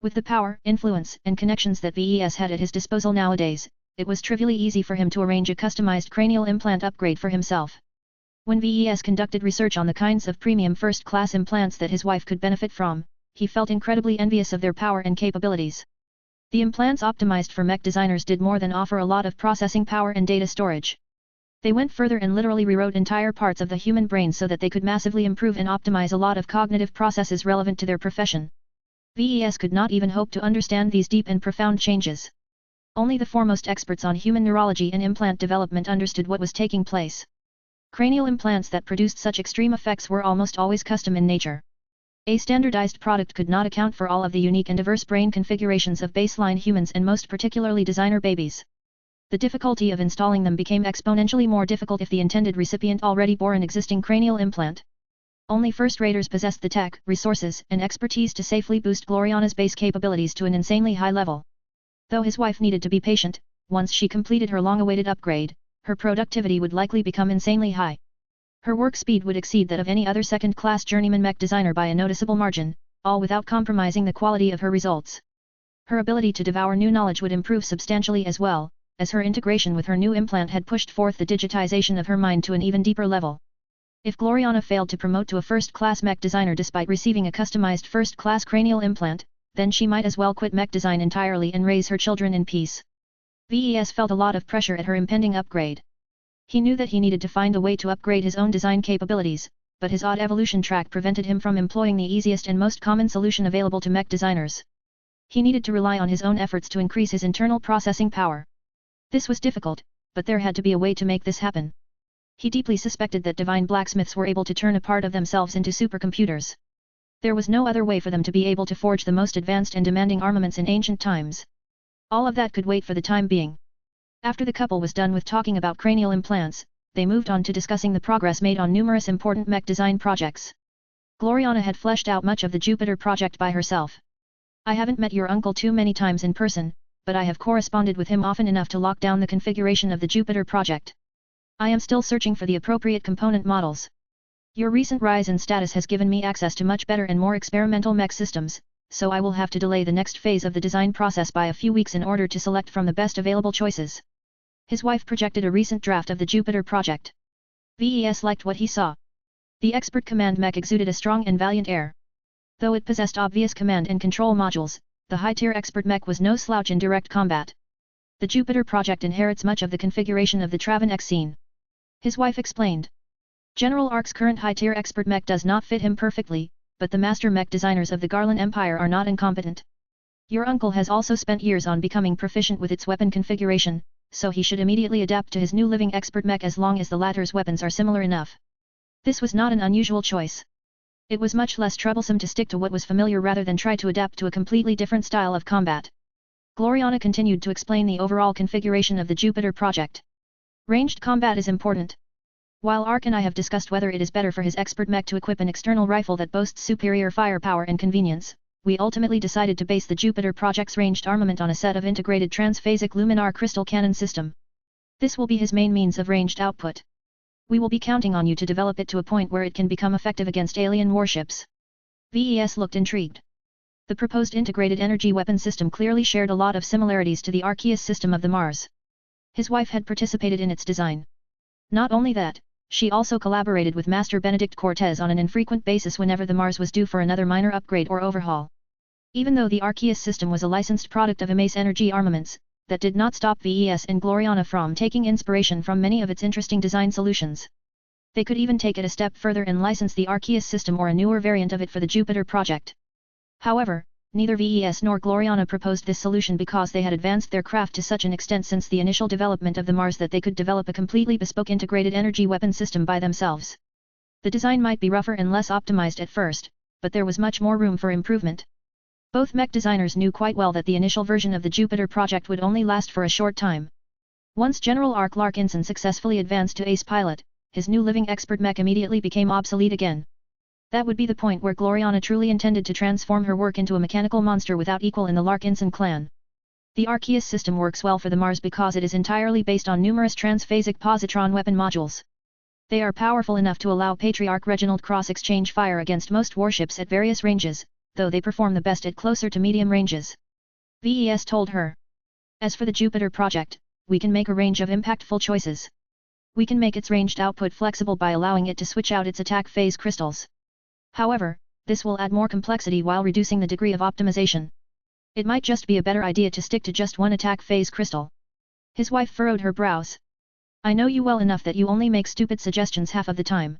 With the power, influence, and connections that VES had at his disposal nowadays, it was trivially easy for him to arrange a customized cranial implant upgrade for himself. When VES conducted research on the kinds of premium first-class implants that his wife could benefit from, he felt incredibly envious of their power and capabilities. The implants optimized for mech designers did more than offer a lot of processing power and data storage. They went further and literally rewrote entire parts of the human brain so that they could massively improve and optimize a lot of cognitive processes relevant to their profession. VES could not even hope to understand these deep and profound changes. Only the foremost experts on human neurology and implant development understood what was taking place. Cranial implants that produced such extreme effects were almost always custom in nature. A standardized product could not account for all of the unique and diverse brain configurations of baseline humans and most particularly designer babies. The difficulty of installing them became exponentially more difficult if the intended recipient already bore an existing cranial implant. Only first-raters possessed the tech, resources, and expertise to safely boost Gloriana's base capabilities to an insanely high level. Though his wife needed to be patient, once she completed her long-awaited upgrade, her productivity would likely become insanely high. Her work speed would exceed that of any other second-class journeyman mech designer by a noticeable margin, all without compromising the quality of her results. Her ability to devour new knowledge would improve substantially as well, as her integration with her new implant had pushed forth the digitization of her mind to an even deeper level. If Gloriana failed to promote to a first-class mech designer despite receiving a customized first-class cranial implant, then she might as well quit mech design entirely and raise her children in peace. VES felt a lot of pressure at her impending upgrade. He knew that he needed to find a way to upgrade his own design capabilities, but his odd evolution track prevented him from employing the easiest and most common solution available to mech designers. He needed to rely on his own efforts to increase his internal processing power. This was difficult, but there had to be a way to make this happen. He deeply suspected that divine blacksmiths were able to turn a part of themselves into supercomputers. There was no other way for them to be able to forge the most advanced and demanding armaments in ancient times. All of that could wait for the time being. After the couple was done with talking about cranial implants, they moved on to discussing the progress made on numerous important mech design projects. Gloriana had fleshed out much of the Jupiter project by herself. I haven't met your uncle too many times in person, but I have corresponded with him often enough to lock down the configuration of the Jupiter project. I am still searching for the appropriate component models. Your recent rise in status has given me access to much better and more experimental mech systems, so I will have to delay the next phase of the design process by a few weeks in order to select from the best available choices. His wife projected a recent draft of the Jupiter project. VES liked what he saw. The expert command mech exuded a strong and valiant air. Though it possessed obvious command and control modules, the high-tier expert mech was no slouch in direct combat. The Jupiter project inherits much of the configuration of the Travan X scene. His wife explained. General Ark's current high-tier expert mech does not fit him perfectly, but the master mech designers of the Garland Empire are not incompetent. Your uncle has also spent years on becoming proficient with its weapon configuration, so he should immediately adapt to his new living expert mech as long as the latter's weapons are similar enough. This was not an unusual choice. It was much less troublesome to stick to what was familiar rather than try to adapt to a completely different style of combat. Gloriana continued to explain the overall configuration of the Jupiter project. Ranged combat is important. While Ark and I have discussed whether it is better for his expert mech to equip an external rifle that boasts superior firepower and convenience, we ultimately decided to base the Jupiter project's ranged armament on a set of integrated transphasic luminar crystal cannon system. This will be his main means of ranged output. We will be counting on you to develop it to a point where it can become effective against alien warships. VES looked intrigued. The proposed integrated energy weapon system clearly shared a lot of similarities to the Arceus system of the Mars. His wife had participated in its design. Not only that, she also collaborated with Master Benedict Cortez on an infrequent basis whenever the Mars was due for another minor upgrade or overhaul. Even though the Arceus system was a licensed product of Amace Energy Armaments, that did not stop VES and Gloriana from taking inspiration from many of its interesting design solutions. They could even take it a step further and license the Arceus system or a newer variant of it for the Jupiter project. However, neither VES nor Gloriana proposed this solution because they had advanced their craft to such an extent since the initial development of the Mars that they could develop a completely bespoke integrated energy weapon system by themselves. The design might be rougher and less optimized at first, but there was much more room for improvement. Both mech designers knew quite well that the initial version of the Jupiter project would only last for a short time. Once General Ark Larkinson successfully advanced to ace pilot, his new living expert mech immediately became obsolete again. That would be the point where Gloriana truly intended to transform her work into a mechanical monster without equal in the Larkinson clan. The Arceus system works well for the Mars because it is entirely based on numerous transphasic positron weapon modules. They are powerful enough to allow Patriarch Reginald cross-exchange fire against most warships at various ranges, though they perform the best at closer to medium ranges. VES told her. As for the Jupiter project, we can make a range of impactful choices. We can make its ranged output flexible by allowing it to switch out its attack phase crystals. However, this will add more complexity while reducing the degree of optimization. It might just be a better idea to stick to just one attack phase crystal. His wife furrowed her brows. I know you well enough that you only make stupid suggestions half of the time.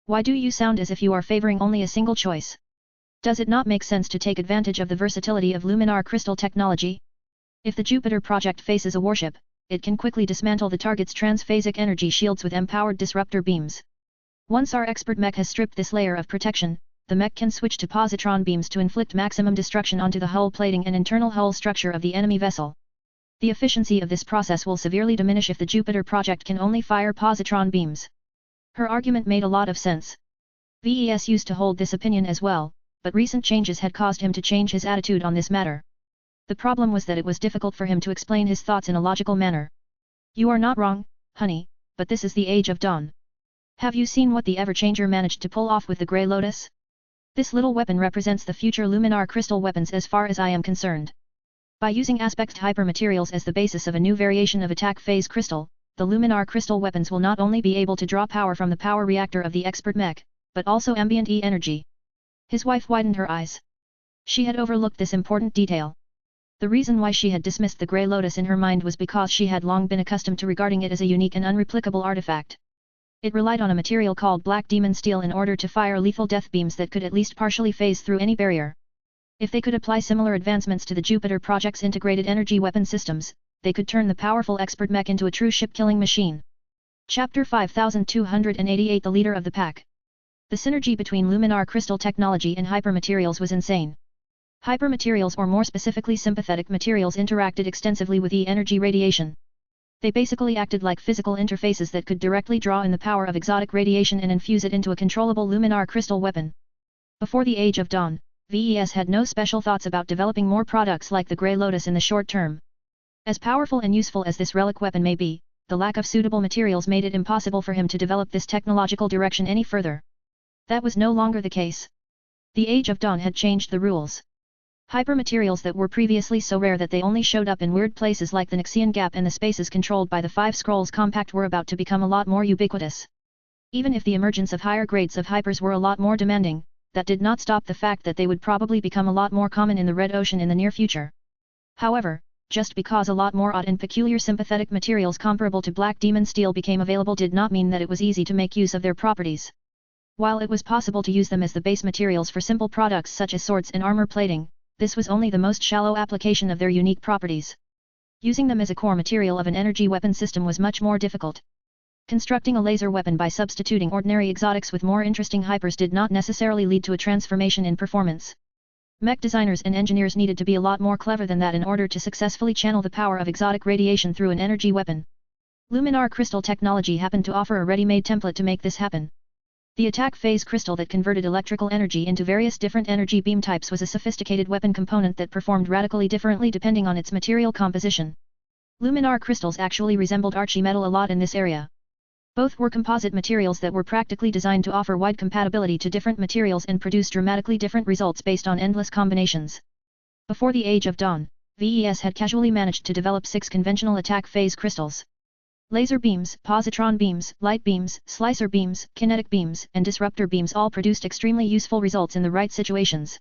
Why do you sound as if you are favoring only a single choice? Does it not make sense to take advantage of the versatility of luminar crystal technology? If the Jupiter project faces a warship, it can quickly dismantle the target's transphasic energy shields with empowered disruptor beams. Once our expert mech has stripped this layer of protection, the mech can switch to positron beams to inflict maximum destruction onto the hull plating and internal hull structure of the enemy vessel. The efficiency of this process will severely diminish if the Jupiter project can only fire positron beams. Her argument made a lot of sense. VES used to hold this opinion as well, but recent changes had caused him to change his attitude on this matter. The problem was that it was difficult for him to explain his thoughts in a logical manner. You are not wrong, honey, but this is the Age of Dawn. Have you seen what the Everchanger managed to pull off with the Grey Lotus? This little weapon represents the future luminar crystal weapons as far as I am concerned. By using aspect hypermaterials as the basis of a new variation of attack phase crystal, the luminar crystal weapons will not only be able to draw power from the power reactor of the expert mech, but also ambient E-energy. His wife widened her eyes. She had overlooked this important detail. The reason why she had dismissed the Grey Lotus in her mind was because she had long been accustomed to regarding it as a unique and unreplicable artifact. It relied on a material called black demon steel in order to fire lethal death beams that could at least partially phase through any barrier. If they could apply similar advancements to the Jupiter project's integrated energy weapon systems, they could turn the powerful expert mech into a true ship-killing machine. Chapter 5288 The Leader of the Pack. The synergy between luminar crystal technology and hypermaterials was insane. Hypermaterials, or more specifically sympathetic materials, interacted extensively with E-energy radiation. They basically acted like physical interfaces that could directly draw in the power of exotic radiation and infuse it into a controllable luminar crystal weapon. Before the Age of Dawn, VES had no special thoughts about developing more products like the Grey Lotus in the short term. As powerful and useful as this relic weapon may be, the lack of suitable materials made it impossible for him to develop this technological direction any further. That was no longer the case. The Age of Dawn had changed the rules. Hypermaterials that were previously so rare that they only showed up in weird places like the Nixian Gap and the spaces controlled by the Five Scrolls Compact were about to become a lot more ubiquitous. Even if the emergence of higher grades of hypers were a lot more demanding, that did not stop the fact that they would probably become a lot more common in the Red Ocean in the near future. However, just because a lot more odd and peculiar sympathetic materials comparable to Black Demon Steel became available did not mean that it was easy to make use of their properties. While it was possible to use them as the base materials for simple products such as swords and armor plating, this was only the most shallow application of their unique properties. Using them as a core material of an energy weapon system was much more difficult. Constructing a laser weapon by substituting ordinary exotics with more interesting hypers did not necessarily lead to a transformation in performance. Mech designers and engineers needed to be a lot more clever than that in order to successfully channel the power of exotic radiation through an energy weapon. Luminar crystal technology happened to offer a ready-made template to make this happen. The attack phase crystal that converted electrical energy into various different energy beam types was a sophisticated weapon component that performed radically differently depending on its material composition. Luminar crystals actually resembled Archimetal a lot in this area. Both were composite materials that were practically designed to offer wide compatibility to different materials and produce dramatically different results based on endless combinations. Before the Age of Dawn, VES had casually managed to develop 6 conventional attack phase crystals. Laser beams, positron beams, light beams, slicer beams, kinetic beams, and disruptor beams all produced extremely useful results in the right situations.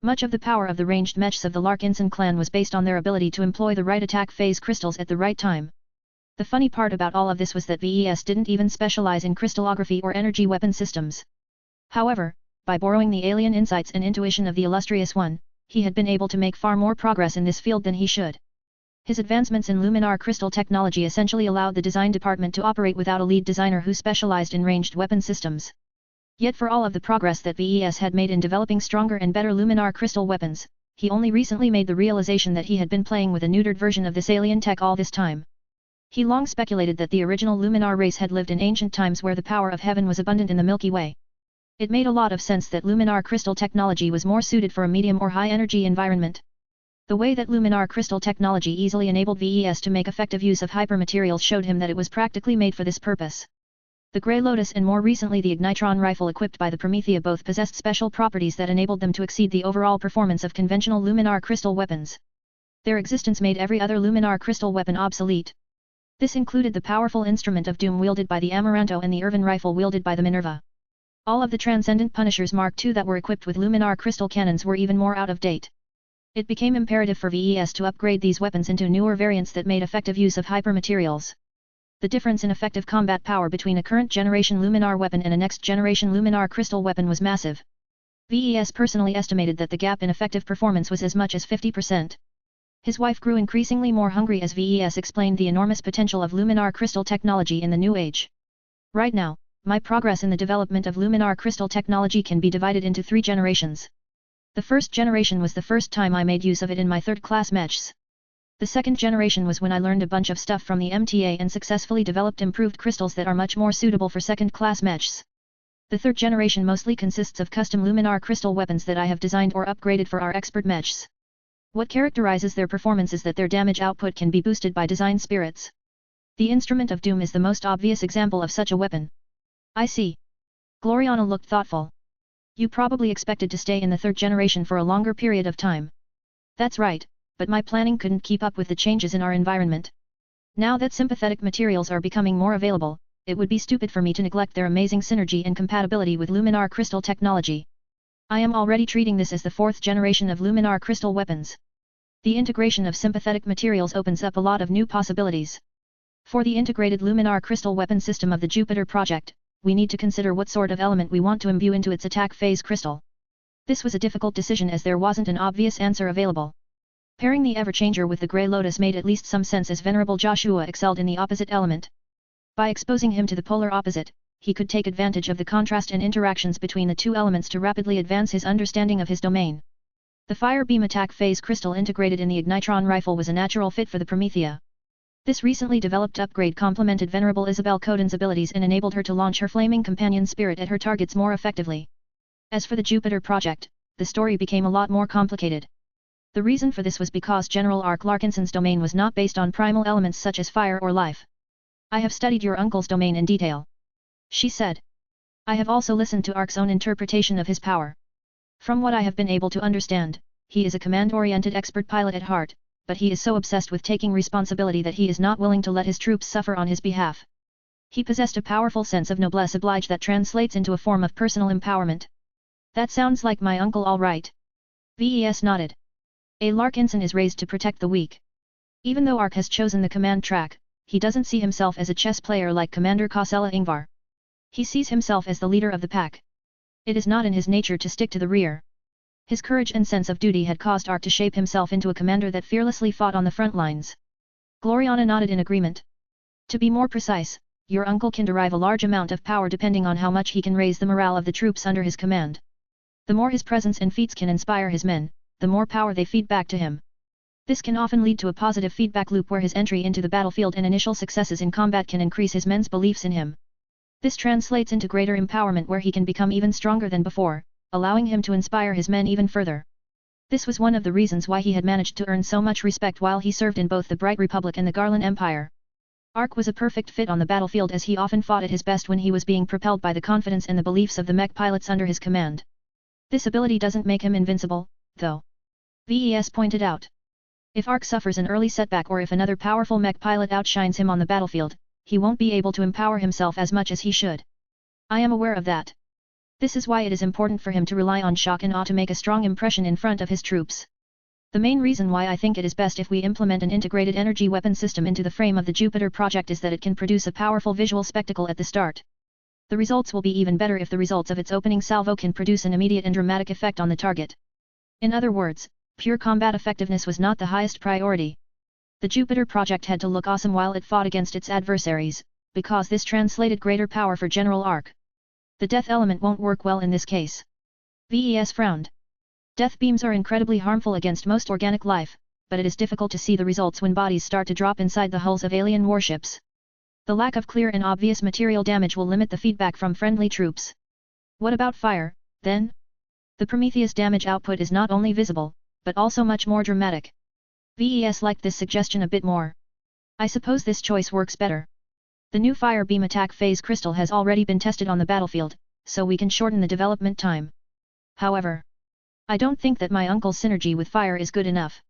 Much of the power of the ranged mechs of the Larkinson clan was based on their ability to employ the right attack phase crystals at the right time. The funny part about all of this was that VES didn't even specialize in crystallography or energy weapon systems. However, by borrowing the alien insights and intuition of the illustrious one, he had been able to make far more progress in this field than he should. His advancements in Luminar crystal technology essentially allowed the design department to operate without a lead designer who specialized in ranged weapon systems. Yet for all of the progress that VES had made in developing stronger and better Luminar crystal weapons, he only recently made the realization that he had been playing with a neutered version of this alien tech all this time. He long speculated that the original Luminar race had lived in ancient times where the power of heaven was abundant in the Milky Way. It made a lot of sense that Luminar crystal technology was more suited for a medium or high energy environment. The way that Luminar crystal technology easily enabled VES to make effective use of hypermaterials showed him that it was practically made for this purpose. The Grey Lotus and more recently the Ignitron rifle equipped by the Promethea both possessed special properties that enabled them to exceed the overall performance of conventional Luminar crystal weapons. Their existence made every other Luminar crystal weapon obsolete. This included the powerful instrument of doom wielded by the Amaranto and the Irvin rifle wielded by the Minerva. All of the Transcendent Punishers Mark II that were equipped with Luminar crystal cannons were even more out of date. It became imperative for VES to upgrade these weapons into newer variants that made effective use of hypermaterials. The difference in effective combat power between a current generation Luminar weapon and a next generation Luminar crystal weapon was massive. VES personally estimated that the gap in effective performance was as much as 50%. His wife grew increasingly more hungry as VES explained the enormous potential of Luminar crystal technology in the new age. Right now, my progress in the development of Luminar crystal technology can be divided into 3 generations. The first generation was the first time I made use of it in my third-class mechs. The second generation was when I learned a bunch of stuff from the MTA and successfully developed improved crystals that are much more suitable for second-class mechs. The third generation mostly consists of custom Luminar crystal weapons that I have designed or upgraded for our expert mechs. What characterizes their performance is that their damage output can be boosted by design spirits. The Instrument of Doom is the most obvious example of such a weapon. I see. Gloriana looked thoughtful. You probably expected to stay in the third generation for a longer period of time. That's right, but my planning couldn't keep up with the changes in our environment. Now that sympathetic materials are becoming more available, it would be stupid for me to neglect their amazing synergy and compatibility with Luminar crystal technology. I am already treating this as the 4th generation of Luminar crystal weapons. The integration of sympathetic materials opens up a lot of new possibilities. For the integrated Luminar crystal weapon system of the Jupiter project, we need to consider what sort of element we want to imbue into its attack phase crystal. This was a difficult decision as there wasn't an obvious answer available. Pairing the Everchanger with the Grey Lotus made at least some sense as Venerable Joshua excelled in the opposite element. By exposing him to the polar opposite, he could take advantage of the contrast and interactions between the two elements to rapidly advance his understanding of his domain. The Fire Beam attack phase crystal integrated in the Ignitron rifle was a natural fit for the Promethea. This recently developed upgrade complemented Venerable Isabel Coden's abilities and enabled her to launch her flaming companion spirit at her targets more effectively. As for the Jupiter project, the story became a lot more complicated. The reason for this was because General Ark Larkinson's domain was not based on primal elements such as fire or life. I have studied your uncle's domain in detail, she said. I have also listened to Ark's own interpretation of his power. From what I have been able to understand, he is a command-oriented expert pilot at heart, but he is so obsessed with taking responsibility that he is not willing to let his troops suffer on his behalf. He possessed a powerful sense of noblesse oblige that translates into a form of personal empowerment. That sounds like my uncle all right. VES nodded. A Larkinson is raised to protect the weak. Even though Ark has chosen the command track, he doesn't see himself as a chess player like Commander Kosella Ingvar. He sees himself as the leader of the pack. It is not in his nature to stick to the rear. His courage and sense of duty had caused Ark to shape himself into a commander that fearlessly fought on the front lines. Gloriana nodded in agreement. To be more precise, your uncle can derive a large amount of power depending on how much he can raise the morale of the troops under his command. The more his presence and feats can inspire his men, the more power they feed back to him. This can often lead to a positive feedback loop where his entry into the battlefield and initial successes in combat can increase his men's beliefs in him. This translates into greater empowerment where he can become even stronger than before, allowing him to inspire his men even further. This was one of the reasons why he had managed to earn so much respect while he served in both the Bright Republic and the Garland Empire. Ark was a perfect fit on the battlefield as he often fought at his best when he was being propelled by the confidence and the beliefs of the mech pilots under his command. This ability doesn't make him invincible, though. VES pointed out. If Ark suffers an early setback or if another powerful mech pilot outshines him on the battlefield, he won't be able to empower himself as much as he should. I am aware of that. This is why it is important for him to rely on shock and awe to make a strong impression in front of his troops. The main reason why I think it is best if we implement an integrated energy weapon system into the frame of the Jupiter project is that it can produce a powerful visual spectacle at the start. The results will be even better if the results of its opening salvo can produce an immediate and dramatic effect on the target. In other words, pure combat effectiveness was not the highest priority. The Jupiter project had to look awesome while it fought against its adversaries, because this translated greater power for General Ark. The death element won't work well in this case. VES frowned. Death beams are incredibly harmful against most organic life, but it is difficult to see the results when bodies start to drop inside the hulls of alien warships. The lack of clear and obvious material damage will limit the feedback from friendly troops. What about fire, then? The Prometheus damage output is not only visible, but also much more dramatic. VES liked this suggestion a bit more. I suppose this choice works better. The new fire beam attack phase crystal has already been tested on the battlefield, so we can shorten the development time. However, I don't think that my uncle's synergy with fire is good enough.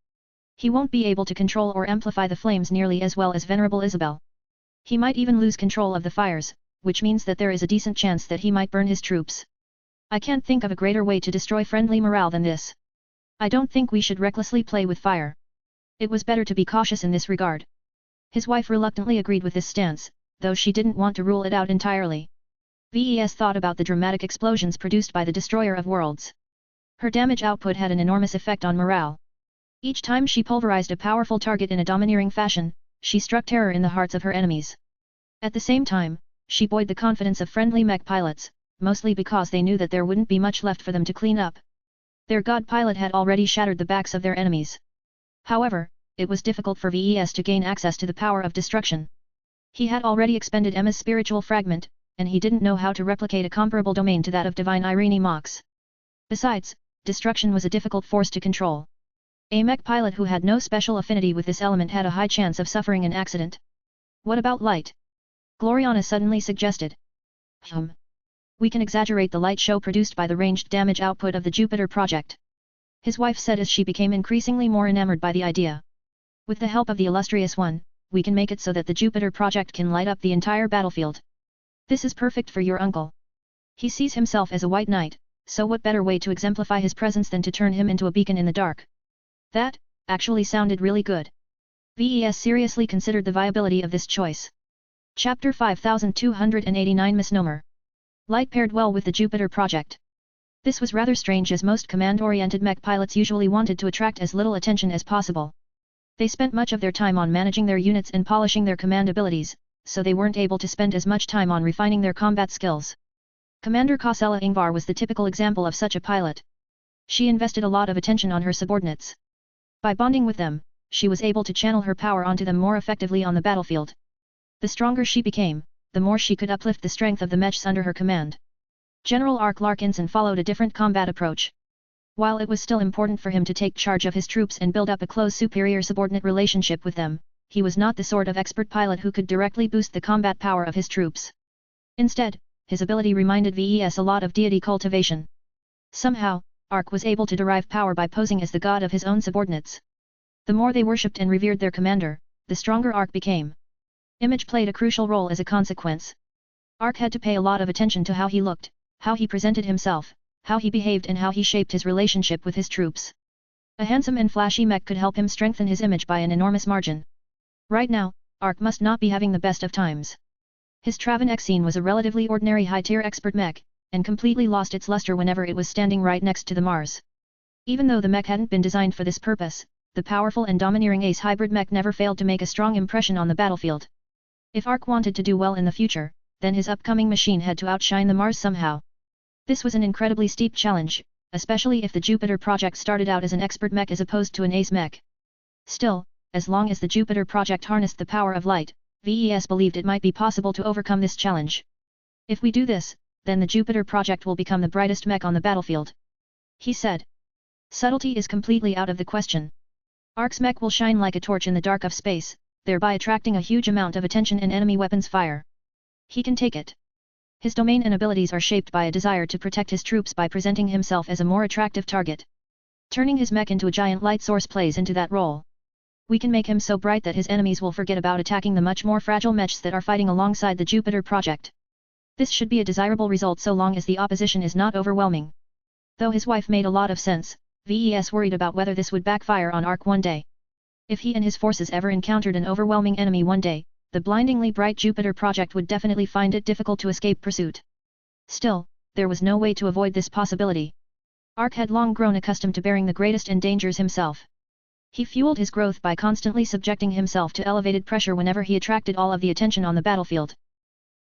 He won't be able to control or amplify the flames nearly as well as Venerable Isabel. He might even lose control of the fires, which means that there is a decent chance that he might burn his troops. I can't think of a greater way to destroy friendly morale than this. I don't think we should recklessly play with fire. It was better to be cautious in this regard. His wife reluctantly agreed with this stance, though she didn't want to rule it out entirely. VES thought about the dramatic explosions produced by the Destroyer of Worlds. Her damage output had an enormous effect on morale. Each time she pulverized a powerful target in a domineering fashion, she struck terror in the hearts of her enemies. At the same time, she buoyed the confidence of friendly mech pilots, mostly because they knew that there wouldn't be much left for them to clean up. Their god pilot had already shattered the backs of their enemies. However, it was difficult for VES to gain access to the power of destruction. He had already expended Emma's spiritual fragment, and he didn't know how to replicate a comparable domain to that of Divine Irene Mox. Besides, destruction was a difficult force to control. A mech pilot who had no special affinity with this element had a high chance of suffering an accident. What about light? Gloriana suddenly suggested. We can exaggerate the light show produced by the ranged damage output of the Jupiter project. His wife said as she became increasingly more enamored by the idea. With the help of the illustrious one, we can make it so that the Jupiter project can light up the entire battlefield. This is perfect for your uncle. He sees himself as a white knight, so what better way to exemplify his presence than to turn him into a beacon in the dark? That, actually sounded really good. VES seriously considered the viability of this choice. Chapter 5289 Misnomer. Light paired well with the Jupiter project. This was rather strange as most command-oriented mech pilots usually wanted to attract as little attention as possible. They spent much of their time on managing their units and polishing their command abilities, so they weren't able to spend as much time on refining their combat skills. Commander Kosella Ingvar was the typical example of such a pilot. She invested a lot of attention on her subordinates. By bonding with them, she was able to channel her power onto them more effectively on the battlefield. The stronger she became, the more she could uplift the strength of the mechs under her command. General Ark Larkinson followed a different combat approach. While it was still important for him to take charge of his troops and build up a close superior-subordinate relationship with them, he was not the sort of expert pilot who could directly boost the combat power of his troops. Instead, his ability reminded VES a lot of deity cultivation. Somehow, Ark was able to derive power by posing as the god of his own subordinates. The more they worshipped and revered their commander, the stronger Ark became. Image played a crucial role as a consequence. Ark had to pay a lot of attention to how he looked, how he presented himself, how he behaved and how he shaped his relationship with his troops. A handsome and flashy mech could help him strengthen his image by an enormous margin. Right now, Ark must not be having the best of times. His Travan Exene was a relatively ordinary high-tier expert mech, and completely lost its luster whenever it was standing right next to the Mars. Even though the mech hadn't been designed for this purpose, the powerful and domineering Ace hybrid mech never failed to make a strong impression on the battlefield. If Ark wanted to do well in the future, then his upcoming machine had to outshine the Mars somehow. This was an incredibly steep challenge, especially if the Jupiter project started out as an expert mech as opposed to an ace mech. Still, as long as the Jupiter project harnessed the power of light, VES believed it might be possible to overcome this challenge. If we do this, then the Jupiter project will become the brightest mech on the battlefield. He said. Subtlety is completely out of the question. Ark's mech will shine like a torch in the dark of space, thereby attracting a huge amount of attention and enemy weapons fire. He can take it. His domain and abilities are shaped by a desire to protect his troops by presenting himself as a more attractive target. Turning his mech into a giant light source plays into that role. We can make him so bright that his enemies will forget about attacking the much more fragile mechs that are fighting alongside the Jupiter project. This should be a desirable result so long as the opposition is not overwhelming. Though his wife made a lot of sense, VES worried about whether this would backfire on Ark one day. If he and his forces ever encountered an overwhelming enemy one day, the blindingly bright Jupiter project would definitely find it difficult to escape pursuit. Still, there was no way to avoid this possibility. Ark had long grown accustomed to bearing the greatest and dangers himself. He fueled his growth by constantly subjecting himself to elevated pressure whenever he attracted all of the attention on the battlefield.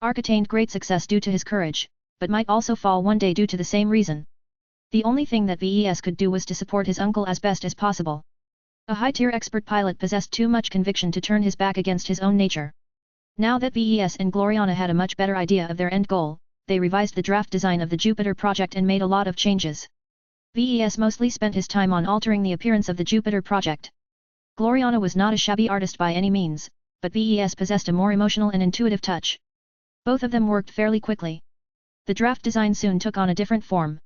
Ark attained great success due to his courage, but might also fall one day due to the same reason. The only thing that VES could do was to support his uncle as best as possible. A high-tier expert pilot possessed too much conviction to turn his back against his own nature. Now that VES and Gloriana had a much better idea of their end goal, they revised the draft design of the Jupiter project and made a lot of changes. VES mostly spent his time on altering the appearance of the Jupiter project. Gloriana was not a shabby artist by any means, but VES possessed a more emotional and intuitive touch. Both of them worked fairly quickly. The draft design soon took on a different form.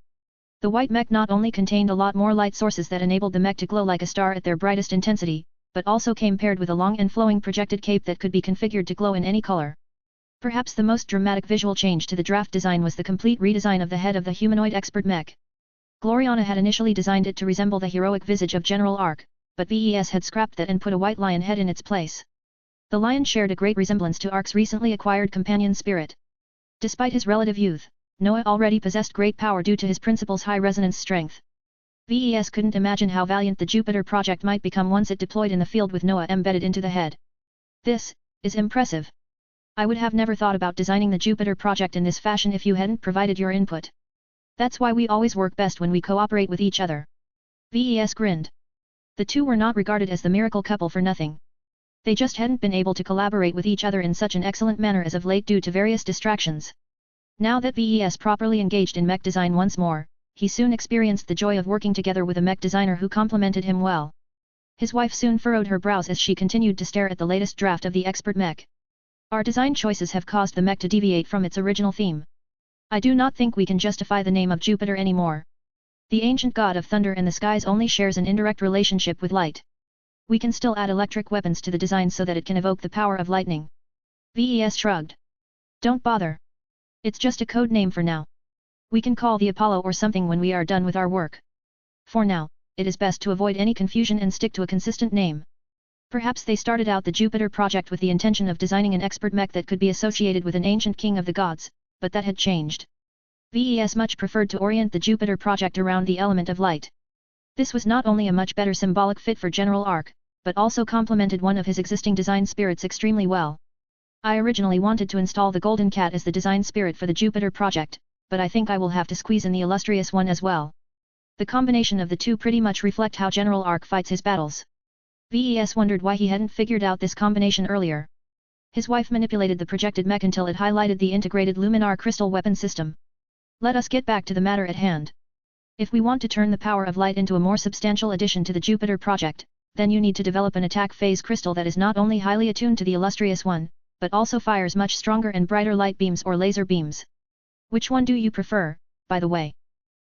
The white mech not only contained a lot more light sources that enabled the mech to glow like a star at their brightest intensity, but also came paired with a long and flowing projected cape that could be configured to glow in any color. Perhaps the most dramatic visual change to the draft design was the complete redesign of the head of the humanoid expert mech. Gloriana had initially designed it to resemble the heroic visage of General Ark, but VES had scrapped that and put a white lion head in its place. The lion shared a great resemblance to Ark's recently acquired companion spirit. Despite his relative youth, Noah already possessed great power due to his principal's high resonance strength. VES couldn't imagine how valiant the Jupiter project might become once it deployed in the field with Noah embedded into the head. This is impressive. I would have never thought about designing the Jupiter project in this fashion if you hadn't provided your input. That's why we always work best when we cooperate with each other. VES grinned. The two were not regarded as the miracle couple for nothing. They just hadn't been able to collaborate with each other in such an excellent manner as of late due to various distractions. Now that VES properly engaged in mech design once more, he soon experienced the joy of working together with a mech designer who complemented him well. His wife soon furrowed her brows as she continued to stare at the latest draft of the expert mech. Our design choices have caused the mech to deviate from its original theme. I do not think we can justify the name of Jupiter anymore. The ancient god of thunder and the skies only shares an indirect relationship with light. We can still add electric weapons to the design so that it can evoke the power of lightning. VES shrugged. Don't bother. It's just a code name for now. We can call the Apollo or something when we are done with our work. For now, it is best to avoid any confusion and stick to a consistent name. Perhaps they started out the Jupiter project with the intention of designing an expert mech that could be associated with an ancient king of the gods, but that had changed. VES much preferred to orient the Jupiter project around the element of light. This was not only a much better symbolic fit for General Ark, but also complemented one of his existing design spirits extremely well. I originally wanted to install the Golden Cat as the design spirit for the Jupiter project, but I think I will have to squeeze in the illustrious one as well. The combination of the two pretty much reflect how General Ark fights his battles. VES wondered why he hadn't figured out this combination earlier. His wife manipulated the projected mech until it highlighted the integrated Luminar crystal weapon system. Let us get back to the matter at hand. If we want to turn the power of light into a more substantial addition to the Jupiter project, then you need to develop an attack phase crystal that is not only highly attuned to the illustrious one, but also fires much stronger and brighter light beams or laser beams. Which one do you prefer, by the way?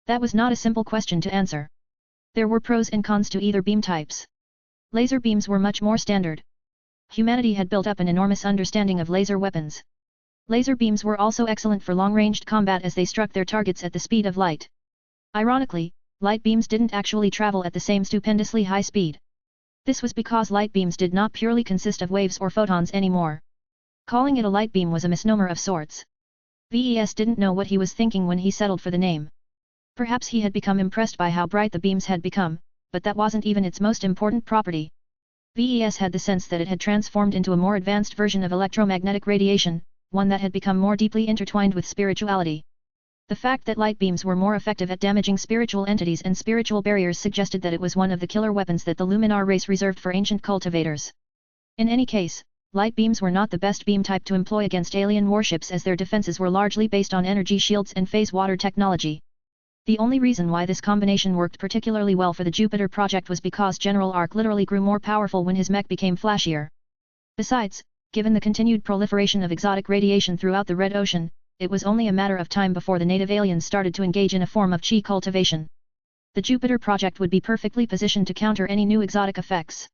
That was not a simple question to answer. There were pros and cons to either beam types. Laser beams were much more standard. Humanity had built up an enormous understanding of laser weapons. Laser beams were also excellent for long-ranged combat as they struck their targets at the speed of light. Ironically, light beams didn't actually travel at the same stupendously high speed. This was because light beams did not purely consist of waves or photons anymore. Calling it a light beam was a misnomer of sorts. VES didn't know what he was thinking when he settled for the name. Perhaps he had become impressed by how bright the beams had become, but that wasn't even its most important property. VES had the sense that it had transformed into a more advanced version of electromagnetic radiation, one that had become more deeply intertwined with spirituality. The fact that light beams were more effective at damaging spiritual entities and spiritual barriers suggested that it was one of the killer weapons that the Luminar race reserved for ancient cultivators. In any case, light beams were not the best beam type to employ against alien warships as their defenses were largely based on energy shields and phase water technology. The only reason why this combination worked particularly well for the Jupiter project was because General Arc literally grew more powerful when his mech became flashier. Besides, given the continued proliferation of exotic radiation throughout the Red Ocean, it was only a matter of time before the native aliens started to engage in a form of chi cultivation. The Jupiter project would be perfectly positioned to counter any new exotic effects.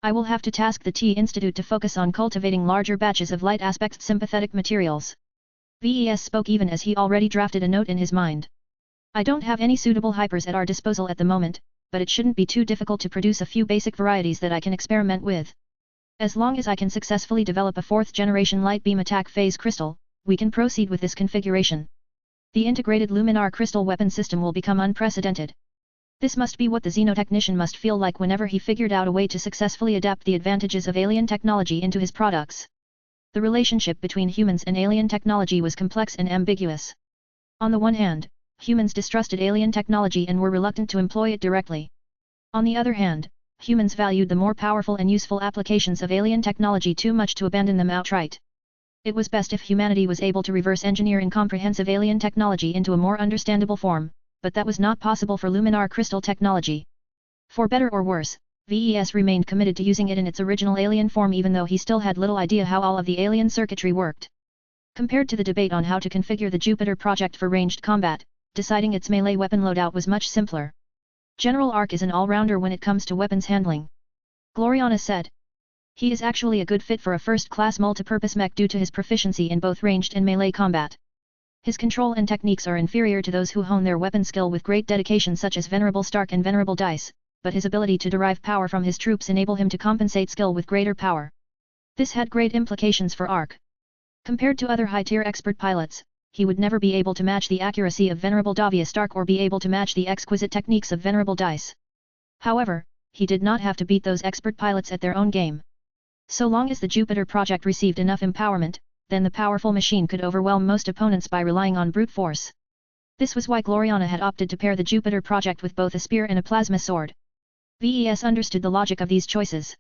I will have to task the T Institute to focus on cultivating larger batches of light aspect sympathetic materials. VES spoke even as he already drafted a note in his mind. I don't have any suitable hypers at our disposal at the moment, but it shouldn't be too difficult to produce a few basic varieties that I can experiment with. As long as I can successfully develop a 4th-generation light beam attack phase crystal, we can proceed with this configuration. The integrated Luminar crystal weapon system will become unprecedented. This must be what the xenotechnician must feel like whenever he figured out a way to successfully adapt the advantages of alien technology into his products. The relationship between humans and alien technology was complex and ambiguous. On the one hand, humans distrusted alien technology and were reluctant to employ it directly. On the other hand, humans valued the more powerful and useful applications of alien technology too much to abandon them outright. It was best if humanity was able to reverse engineer incomprehensive alien technology into a more understandable form, but that was not possible for Luminar crystal technology. For better or worse, VES remained committed to using it in its original alien form even though he still had little idea how all of the alien circuitry worked. Compared to the debate on how to configure the Jupiter project for ranged combat, deciding its melee weapon loadout was much simpler. General Arc is an all-rounder when it comes to weapons handling. Gloriana said. He is actually a good fit for a first-class multipurpose mech due to his proficiency in both ranged and melee combat. His control and techniques are inferior to those who hone their weapon skill with great dedication such as Venerable Stark and Venerable Dice, but his ability to derive power from his troops enable him to compensate skill with greater power. This had great implications for Arc. Compared to other high-tier expert pilots, he would never be able to match the accuracy of Venerable Davia Stark or be able to match the exquisite techniques of Venerable Dice. However, he did not have to beat those expert pilots at their own game. So long as the Jupiter project received enough empowerment, then the powerful machine could overwhelm most opponents by relying on brute force. This was why Gloriana had opted to pair the Jupiter project with both a spear and a plasma sword. VES understood the logic of these choices.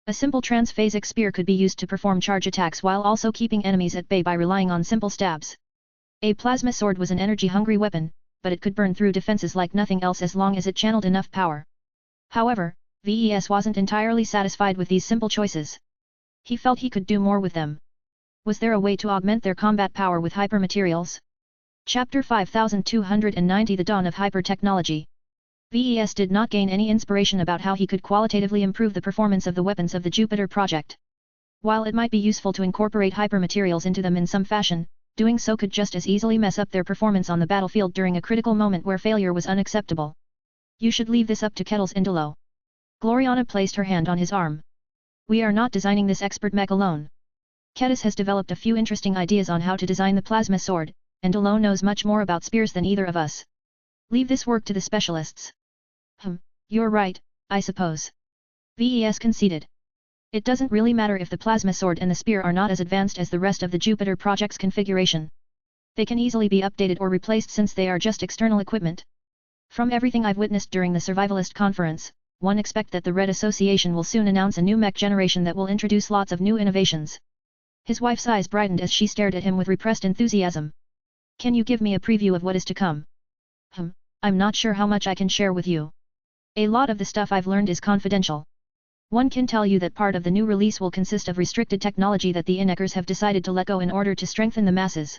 A simple transphasic spear could be used to perform charge attacks while also keeping enemies at bay by relying on simple stabs. A plasma sword was an energy-hungry weapon, but it could burn through defenses like nothing else as long as it channeled enough power. However, VES wasn't entirely satisfied with these simple choices. He felt he could do more with them. Was there a way to augment their combat power with hypermaterials? Chapter 5290 The Dawn of Hypertechnology. VES did not gain any inspiration about how he could qualitatively improve the performance of the weapons of the Jupiter project. While it might be useful to incorporate hypermaterials into them in some fashion, doing so could just as easily mess up their performance on the battlefield during a critical moment where failure was unacceptable. You should leave this up to Kettle's Indolo. Gloriana placed her hand on his arm. We are not designing this expert mech alone. Kettis has developed a few interesting ideas on how to design the plasma sword, and Delo knows much more about spears than either of us. Leave this work to the specialists. You're right, I suppose. VES conceded. It doesn't really matter if the plasma sword and the spear are not as advanced as the rest of the Jupiter project's configuration. They can easily be updated or replaced since they are just external equipment. From everything I've witnessed during the Survivalist conference, one expects that the Red Association will soon announce a new mech generation that will introduce lots of new innovations. His wife's eyes brightened as she stared at him with repressed enthusiasm. Can you give me a preview of what is to come? I'm not sure how much I can share with you. A lot of the stuff I've learned is confidential. One can tell you that part of the new release will consist of restricted technology that the Innekers have decided to let go in order to strengthen the masses.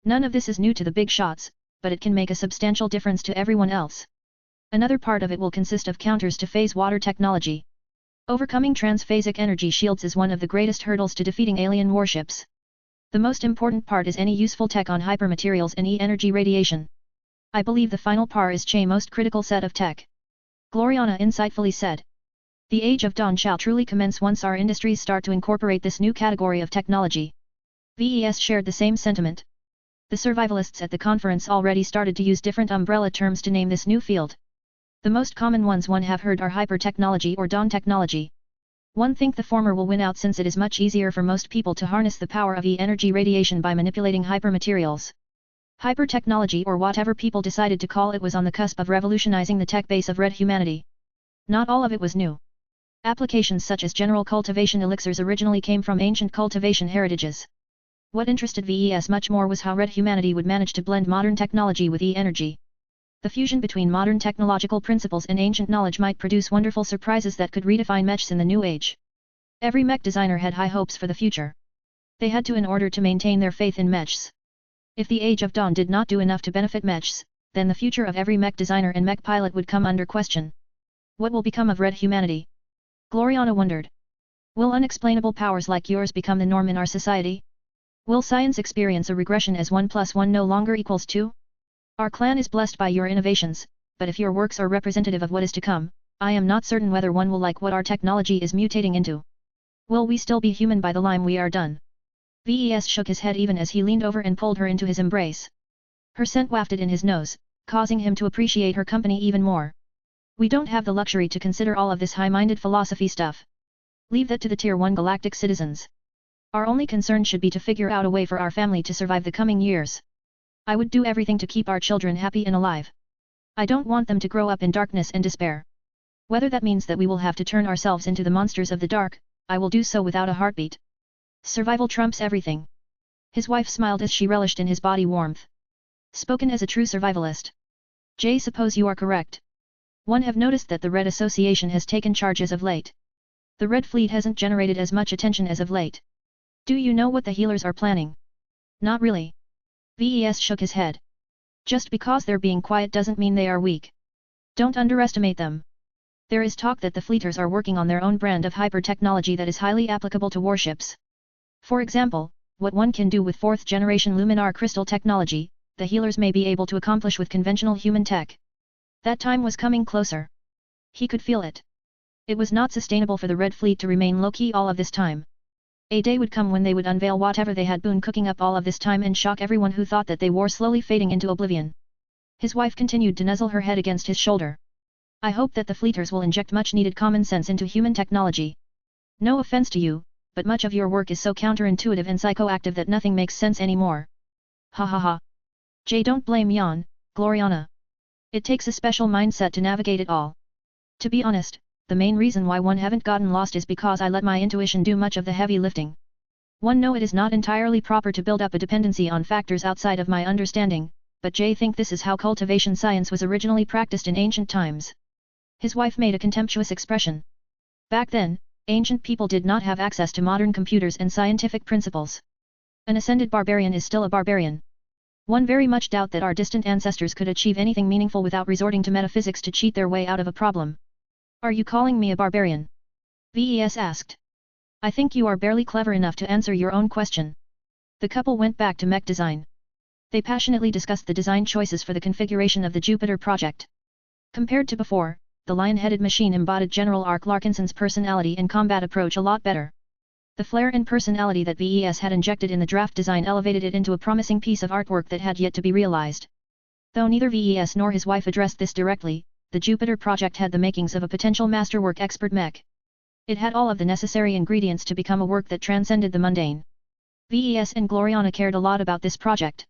None of this is new to the big shots, but it can make a substantial difference to everyone else. Another part of it will consist of counters to phase water technology. Overcoming transphasic energy shields is one of the greatest hurdles to defeating alien warships. The most important part is any useful tech on hypermaterials and E-energy radiation. I believe the final par is Che's most critical set of tech. Gloriana insightfully said. The Age of Dawn shall truly commence once our industries start to incorporate this new category of technology. VES shared the same sentiment. The survivalists at the conference already started to use different umbrella terms to name this new field. The most common ones one have heard are hypertechnology or dawn technology. One think the former will win out since it is much easier for most people to harness the power of E-energy radiation by manipulating hypermaterials. Hyper-technology or whatever people decided to call it was on the cusp of revolutionizing the tech base of red humanity. Not all of it was new. Applications such as general cultivation elixirs originally came from ancient cultivation heritages. What interested VES much more was how red humanity would manage to blend modern technology with E-energy. The fusion between modern technological principles and ancient knowledge might produce wonderful surprises that could redefine mechs in the new age. Every mech designer had high hopes for the future. They had to in order to maintain their faith in mechs. If the Age of Dawn did not do enough to benefit mechs, then the future of every mech designer and mech pilot would come under question. What will become of red humanity? Gloriana wondered. Will unexplainable powers like yours become the norm in our society? Will science experience a regression as 1 + 1 no longer equals 2? Our clan is blessed by your innovations, but if your works are representative of what is to come, I am not certain whether one will like what our technology is mutating into. Will we still be human by the time we are done? VES shook his head even as he leaned over and pulled her into his embrace. Her scent wafted in his nose, causing him to appreciate her company even more. We don't have the luxury to consider all of this high-minded philosophy stuff. Leave that to the Tier 1 galactic citizens. Our only concern should be to figure out a way for our family to survive the coming years. I would do everything to keep our children happy and alive. I don't want them to grow up in darkness and despair. Whether that means that we will have to turn ourselves into the monsters of the dark, I will do so without a heartbeat. Survival trumps everything. His wife smiled as she relished in his body warmth. Spoken as a true survivalist. Jay, suppose you are correct. One have noticed that the Red Association has taken charge as of late. The Red Fleet hasn't generated as much attention as of late. Do you know what the healers are planning? Not really. VES shook his head. Just because they're being quiet doesn't mean they are weak. Don't underestimate them. There is talk that the Fleeters are working on their own brand of hyper-technology that is highly applicable to warships. For example, what one can do with 4th generation Luminar crystal technology, the healers may be able to accomplish with conventional human tech. That time was coming closer. He could feel it. It was not sustainable for the Red Fleet to remain low-key all of this time. A day would come when they would unveil whatever they had been cooking up all of this time and shock everyone who thought that they were slowly fading into oblivion. His wife continued to nuzzle her head against his shoulder. I hope that the Fleeters will inject much-needed common sense into human technology. No offense to you, but much of your work is so counterintuitive and psychoactive that nothing makes sense anymore. Ha ha ha. Jay, don't blame Yan, Gloriana. It takes a special mindset to navigate it all. To be honest, the main reason why one haven't gotten lost is because I let my intuition do much of the heavy lifting. One know it is not entirely proper to build up a dependency on factors outside of my understanding, but Jay think this is how cultivation science was originally practiced in ancient times. His wife made a contemptuous expression. Back then, ancient people did not have access to modern computers and scientific principles. An ascended barbarian is still a barbarian. One very much doubt that our distant ancestors could achieve anything meaningful without resorting to metaphysics to cheat their way out of a problem. Are you calling me a barbarian? VES asked. I think you are barely clever enough to answer your own question. The couple went back to mech design. They passionately discussed the design choices for the configuration of the Jupiter project. Compared to before, the lion-headed machine embodied General Ark Larkinson's personality and combat approach a lot better. The flair and personality that VES had injected in the draft design elevated it into a promising piece of artwork that had yet to be realized. Though neither VES nor his wife addressed this directly, the Jupiter project had the makings of a potential masterwork expert mech. It had all of the necessary ingredients to become a work that transcended the mundane. VES and Gloriana cared a lot about this project.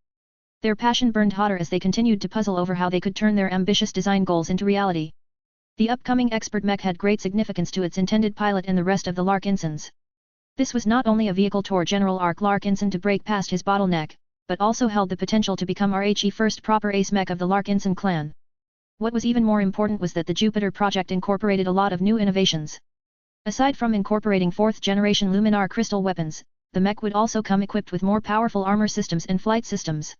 Their passion burned hotter as they continued to puzzle over how they could turn their ambitious design goals into reality. The upcoming expert mech had great significance to its intended pilot and the rest of the Larkinsons. This was not only a vehicle for General Ark Larkinson to break past his bottleneck, but also held the potential to become RHE first proper ace mech of the Larkinson clan. What was even more important was that the Jupiter project incorporated a lot of new innovations. Aside from incorporating 4th generation Luminar crystal weapons, the mech would also come equipped with more powerful armor systems and flight systems.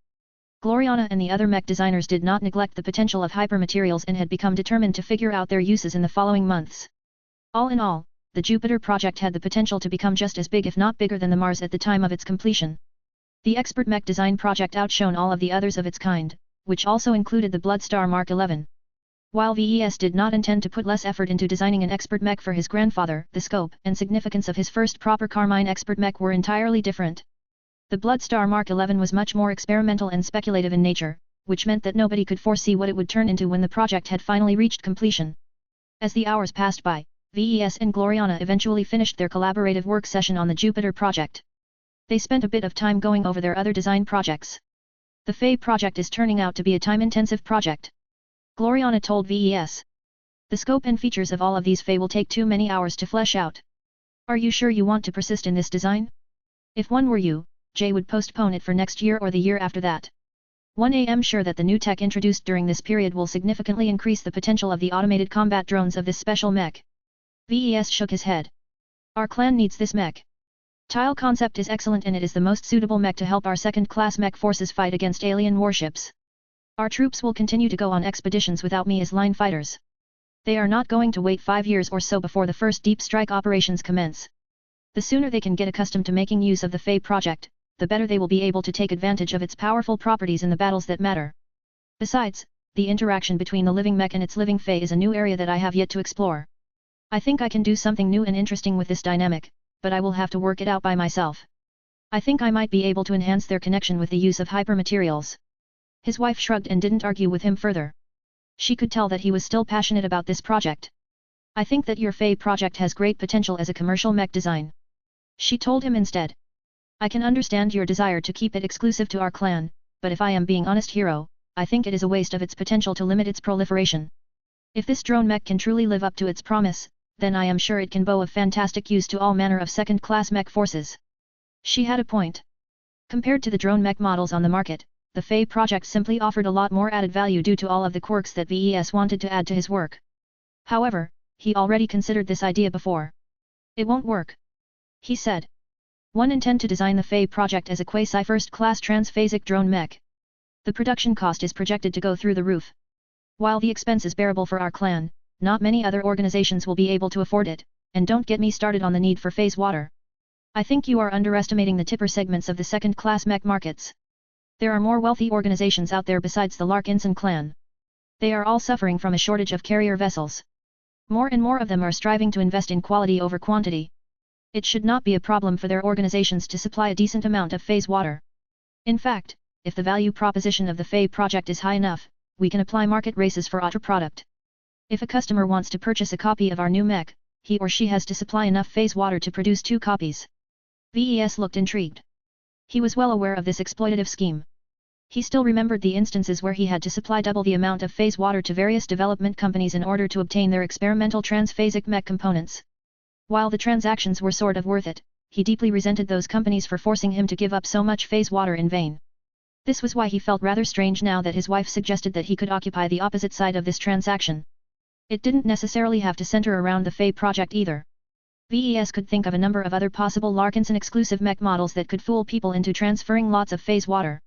Gloriana and the other mech designers did not neglect the potential of hypermaterials and had become determined to figure out their uses in the following months. All in all, the Jupiter project had the potential to become just as big if not bigger than the Mars at the time of its completion. The expert mech design project outshone all of the others of its kind, which also included the Bloodstar Mark 11. While VES did not intend to put less effort into designing an expert mech for his grandfather, the scope and significance of his first proper Carmine expert mech were entirely different. The Bloodstar Mark 11 was much more experimental and speculative in nature, which meant that nobody could foresee what it would turn into when the project had finally reached completion. As the hours passed by, VES and Gloriana eventually finished their collaborative work session on the Jupiter project. They spent a bit of time going over their other design projects. The Fae project is turning out to be a time-intensive project. Gloriana told VES. The scope and features of all of these Fae will take too many hours to flesh out. Are you sure you want to persist in this design? If one were you, Jay would postpone it for next year or the year after that. 1am sure that the new tech introduced during this period will significantly increase the potential of the automated combat drones of this special mech. VES shook his head. Our clan needs this mech. Tile concept is excellent and it is the most suitable mech to help our second-class mech forces fight against alien warships. Our troops will continue to go on expeditions without me as line fighters. They are not going to wait 5 years or so before the first deep strike operations commence. The sooner they can get accustomed to making use of the Fae project, the better they will be able to take advantage of its powerful properties in the battles that matter. Besides, the interaction between the living mech and its living Fae is a new area that I have yet to explore. I think I can do something new and interesting with this dynamic, but I will have to work it out by myself. I think I might be able to enhance their connection with the use of hypermaterials. His wife shrugged and didn't argue with him further. She could tell that he was still passionate about this project. I think that your Fae project has great potential as a commercial mech design. She told him instead. I can understand your desire to keep it exclusive to our clan, but if I am being honest, hero, I think it is a waste of its potential to limit its proliferation. If this drone mech can truly live up to its promise, then I am sure it can bow of fantastic use to all manner of second-class mech forces. She had a point. Compared to the drone mech models on the market, the Fae project simply offered a lot more added value due to all of the quirks that VES wanted to add to his work. However, he already considered this idea before. It won't work, he said. One intend to design the Fae project as a quasi-first-class transphasic drone mech. The production cost is projected to go through the roof. While the expense is bearable for our clan, not many other organizations will be able to afford it, and don't get me started on the need for phase water. I think you are underestimating the tipper segments of the second-class mech markets. There are more wealthy organizations out there besides the Larkinson clan. They are all suffering from a shortage of carrier vessels. More and more of them are striving to invest in quality over quantity. It should not be a problem for their organizations to supply a decent amount of phase water. In fact, if the value proposition of the Fae project is high enough, we can apply market races for our product. If a customer wants to purchase a copy of our new mech, he or she has to supply enough phase water to produce 2 copies. VES looked intrigued. He was well aware of this exploitative scheme. He still remembered the instances where he had to supply double the amount of phase water to various development companies in order to obtain their experimental transphasic mech components. While the transactions were sort of worth it, he deeply resented those companies for forcing him to give up so much phase water in vain. This was why he felt rather strange now that his wife suggested that he could occupy the opposite side of this transaction. It didn't necessarily have to center around the Fae project either. VES could think of a number of other possible Larkinson exclusive mech models that could fool people into transferring lots of phase water.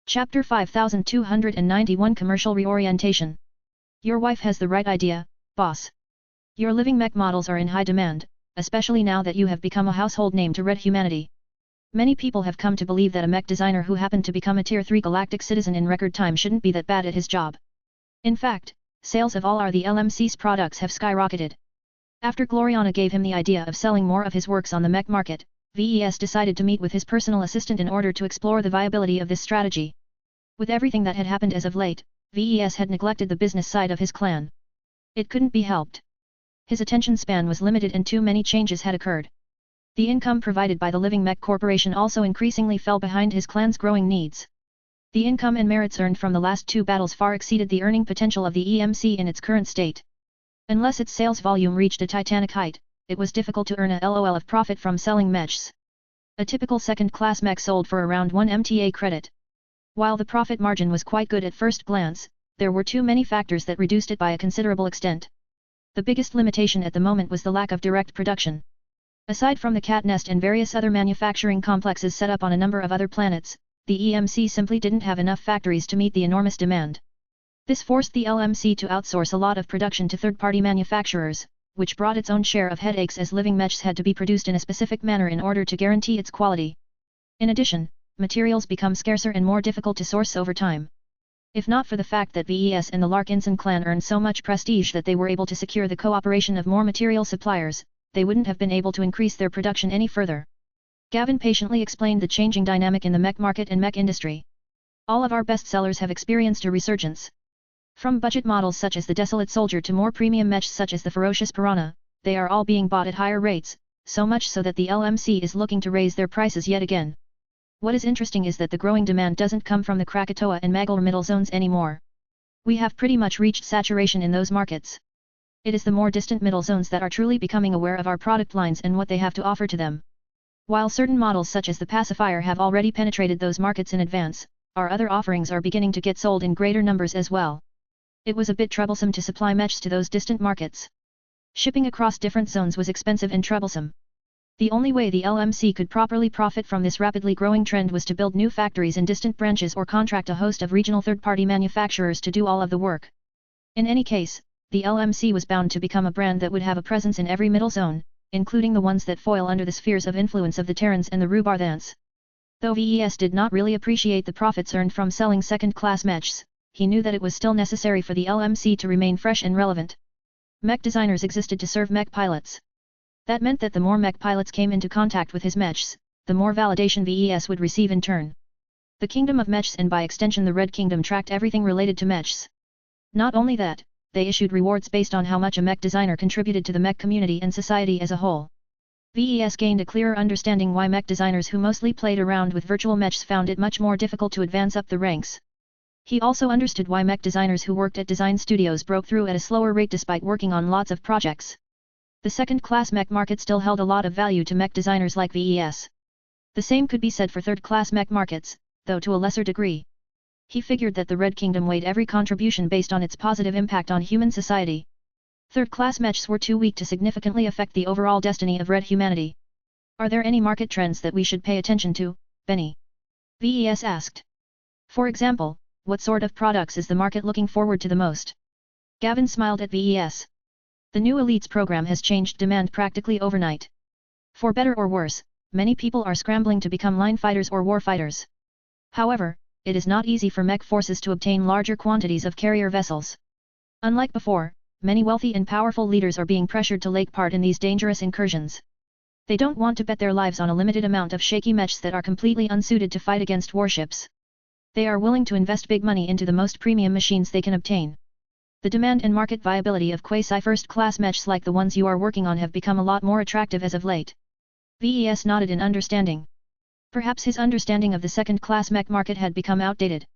Chapter 5291 Commercial Reorientation. Your wife has the right idea, boss. Your living mech models are in high demand, especially now that you have become a household name to Red Humanity. Many people have come to believe that a mech designer who happened to become a Tier 3 galactic citizen in record time shouldn't be that bad at his job. In fact, sales of all the LMC's products have skyrocketed. After Gloriana gave him the idea of selling more of his works on the mech market, VES decided to meet with his personal assistant in order to explore the viability of this strategy. With everything that had happened as of late, VES had neglected the business side of his clan. It couldn't be helped. His attention span was limited and too many changes had occurred. The income provided by the Living Mech Corporation also increasingly fell behind his clan's growing needs. The income and merits earned from the last 2 battles far exceeded the earning potential of the EMC in its current state. Unless its sales volume reached a titanic height, it was difficult to earn a LOL of profit from selling mechs. A typical second-class mech sold for around 1 MTA credit. While the profit margin was quite good at first glance, there were too many factors that reduced it by a considerable extent. The biggest limitation at the moment was the lack of direct production. Aside from the Cat Nest and various other manufacturing complexes set up on a number of other planets, the EMC simply didn't have enough factories to meet the enormous demand. This forced the LMC to outsource a lot of production to third-party manufacturers, which brought its own share of headaches as living mechs had to be produced in a specific manner in order to guarantee its quality. In addition, materials become scarcer and more difficult to source over time. If not for the fact that VES and the Larkinson clan earned so much prestige that they were able to secure the cooperation of more material suppliers, they wouldn't have been able to increase their production any further. Gavin patiently explained the changing dynamic in the mech market and mech industry. All of our bestsellers have experienced a resurgence. From budget models such as the Desolate Soldier to more premium mechs such as the Ferocious Piranha, they are all being bought at higher rates, so much so that the LMC is looking to raise their prices yet again. What is interesting is that the growing demand doesn't come from the Krakatoa and Magal middle zones anymore. We have pretty much reached saturation in those markets. It is the more distant middle zones that are truly becoming aware of our product lines and what they have to offer to them. While certain models such as the pacifier have already penetrated those markets in advance, our other offerings are beginning to get sold in greater numbers as well. It was a bit troublesome to supply mechs to those distant markets. Shipping across different zones was expensive and troublesome. The only way the LMC could properly profit from this rapidly growing trend was to build new factories in distant branches or contract a host of regional third-party manufacturers to do all of the work. In any case, the LMC was bound to become a brand that would have a presence in every middle zone, including the ones that foil under the spheres of influence of the Terrans and the Rubarthans. Though VES did not really appreciate the profits earned from selling second-class mechs, he knew that it was still necessary for the LMC to remain fresh and relevant. Mech designers existed to serve mech pilots. That meant that the more mech pilots came into contact with his mechs, the more validation VES would receive in turn. The Kingdom of Mechs and by extension the Red Kingdom tracked everything related to mechs. Not only that, they issued rewards based on how much a mech designer contributed to the mech community and society as a whole. VES gained a clearer understanding why mech designers who mostly played around with virtual mechs found it much more difficult to advance up the ranks. He also understood why mech designers who worked at design studios broke through at a slower rate despite working on lots of projects. The second-class mech market still held a lot of value to mech designers like VES. The same could be said for third-class mech markets, though to a lesser degree. He figured that the Red Kingdom weighed every contribution based on its positive impact on human society. Third-class mechs were too weak to significantly affect the overall destiny of red humanity. Are there any market trends that we should pay attention to, Benny? VES asked. For example, what sort of products is the market looking forward to the most? Gavin smiled at VES. The new Elites program has changed demand practically overnight. For better or worse, many people are scrambling to become line fighters or war fighters. However, it is not easy for mech forces to obtain larger quantities of carrier vessels. Unlike before, many wealthy and powerful leaders are being pressured to take part in these dangerous incursions. They don't want to bet their lives on a limited amount of shaky mechs that are completely unsuited to fight against warships. They are willing to invest big money into the most premium machines they can obtain. The demand and market viability of quasi-first-class mechs like the ones you are working on have become a lot more attractive as of late. VES nodded in understanding. Perhaps his understanding of the second-class mech market had become outdated.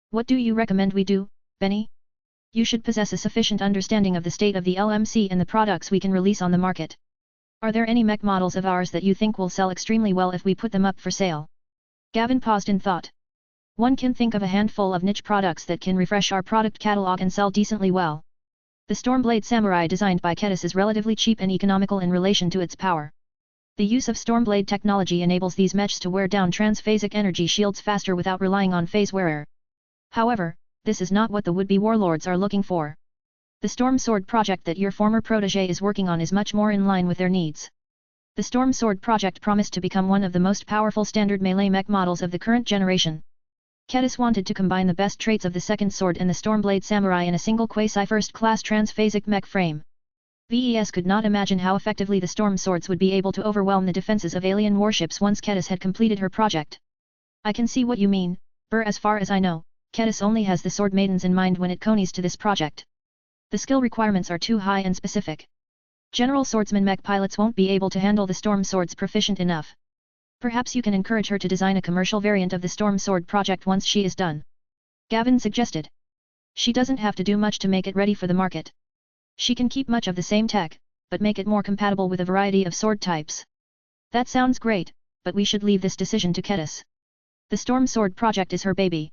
What do you recommend we do, Benny? You should possess a sufficient understanding of the state of the LMC and the products we can release on the market. Are there any mech models of ours that you think will sell extremely well if we put them up for sale? Gavin paused in thought. One can think of a handful of niche products that can refresh our product catalog and sell decently well. The Stormblade Samurai designed by Ketis is relatively cheap and economical in relation to its power. The use of Stormblade technology enables these mechs to wear down transphasic energy shields faster without relying on phase wearer. However, this is not what the would-be warlords are looking for. The Storm Sword project that your former protégé is working on is much more in line with their needs. The Storm Sword project promised to become one of the most powerful standard melee mech models of the current generation. Ketis wanted to combine the best traits of the Second Sword and the Stormblade Samurai in a single quasi-first-class transphasic mech frame. VES could not imagine how effectively the Storm Swords would be able to overwhelm the defenses of alien warships once Ketis had completed her project. I can see what you mean, Burr. As far as I know, Ketis only has the Sword Maidens in mind when it conies to this project. The skill requirements are too high and specific. General swordsman mech pilots won't be able to handle the Storm Swords proficient enough. Perhaps you can encourage her to design a commercial variant of the Storm Sword project once she is done. Gavin suggested. She doesn't have to do much to make it ready for the market. She can keep much of the same tech, but make it more compatible with a variety of sword types. That sounds great, but we should leave this decision to Ketis. The Storm Sword project is her baby.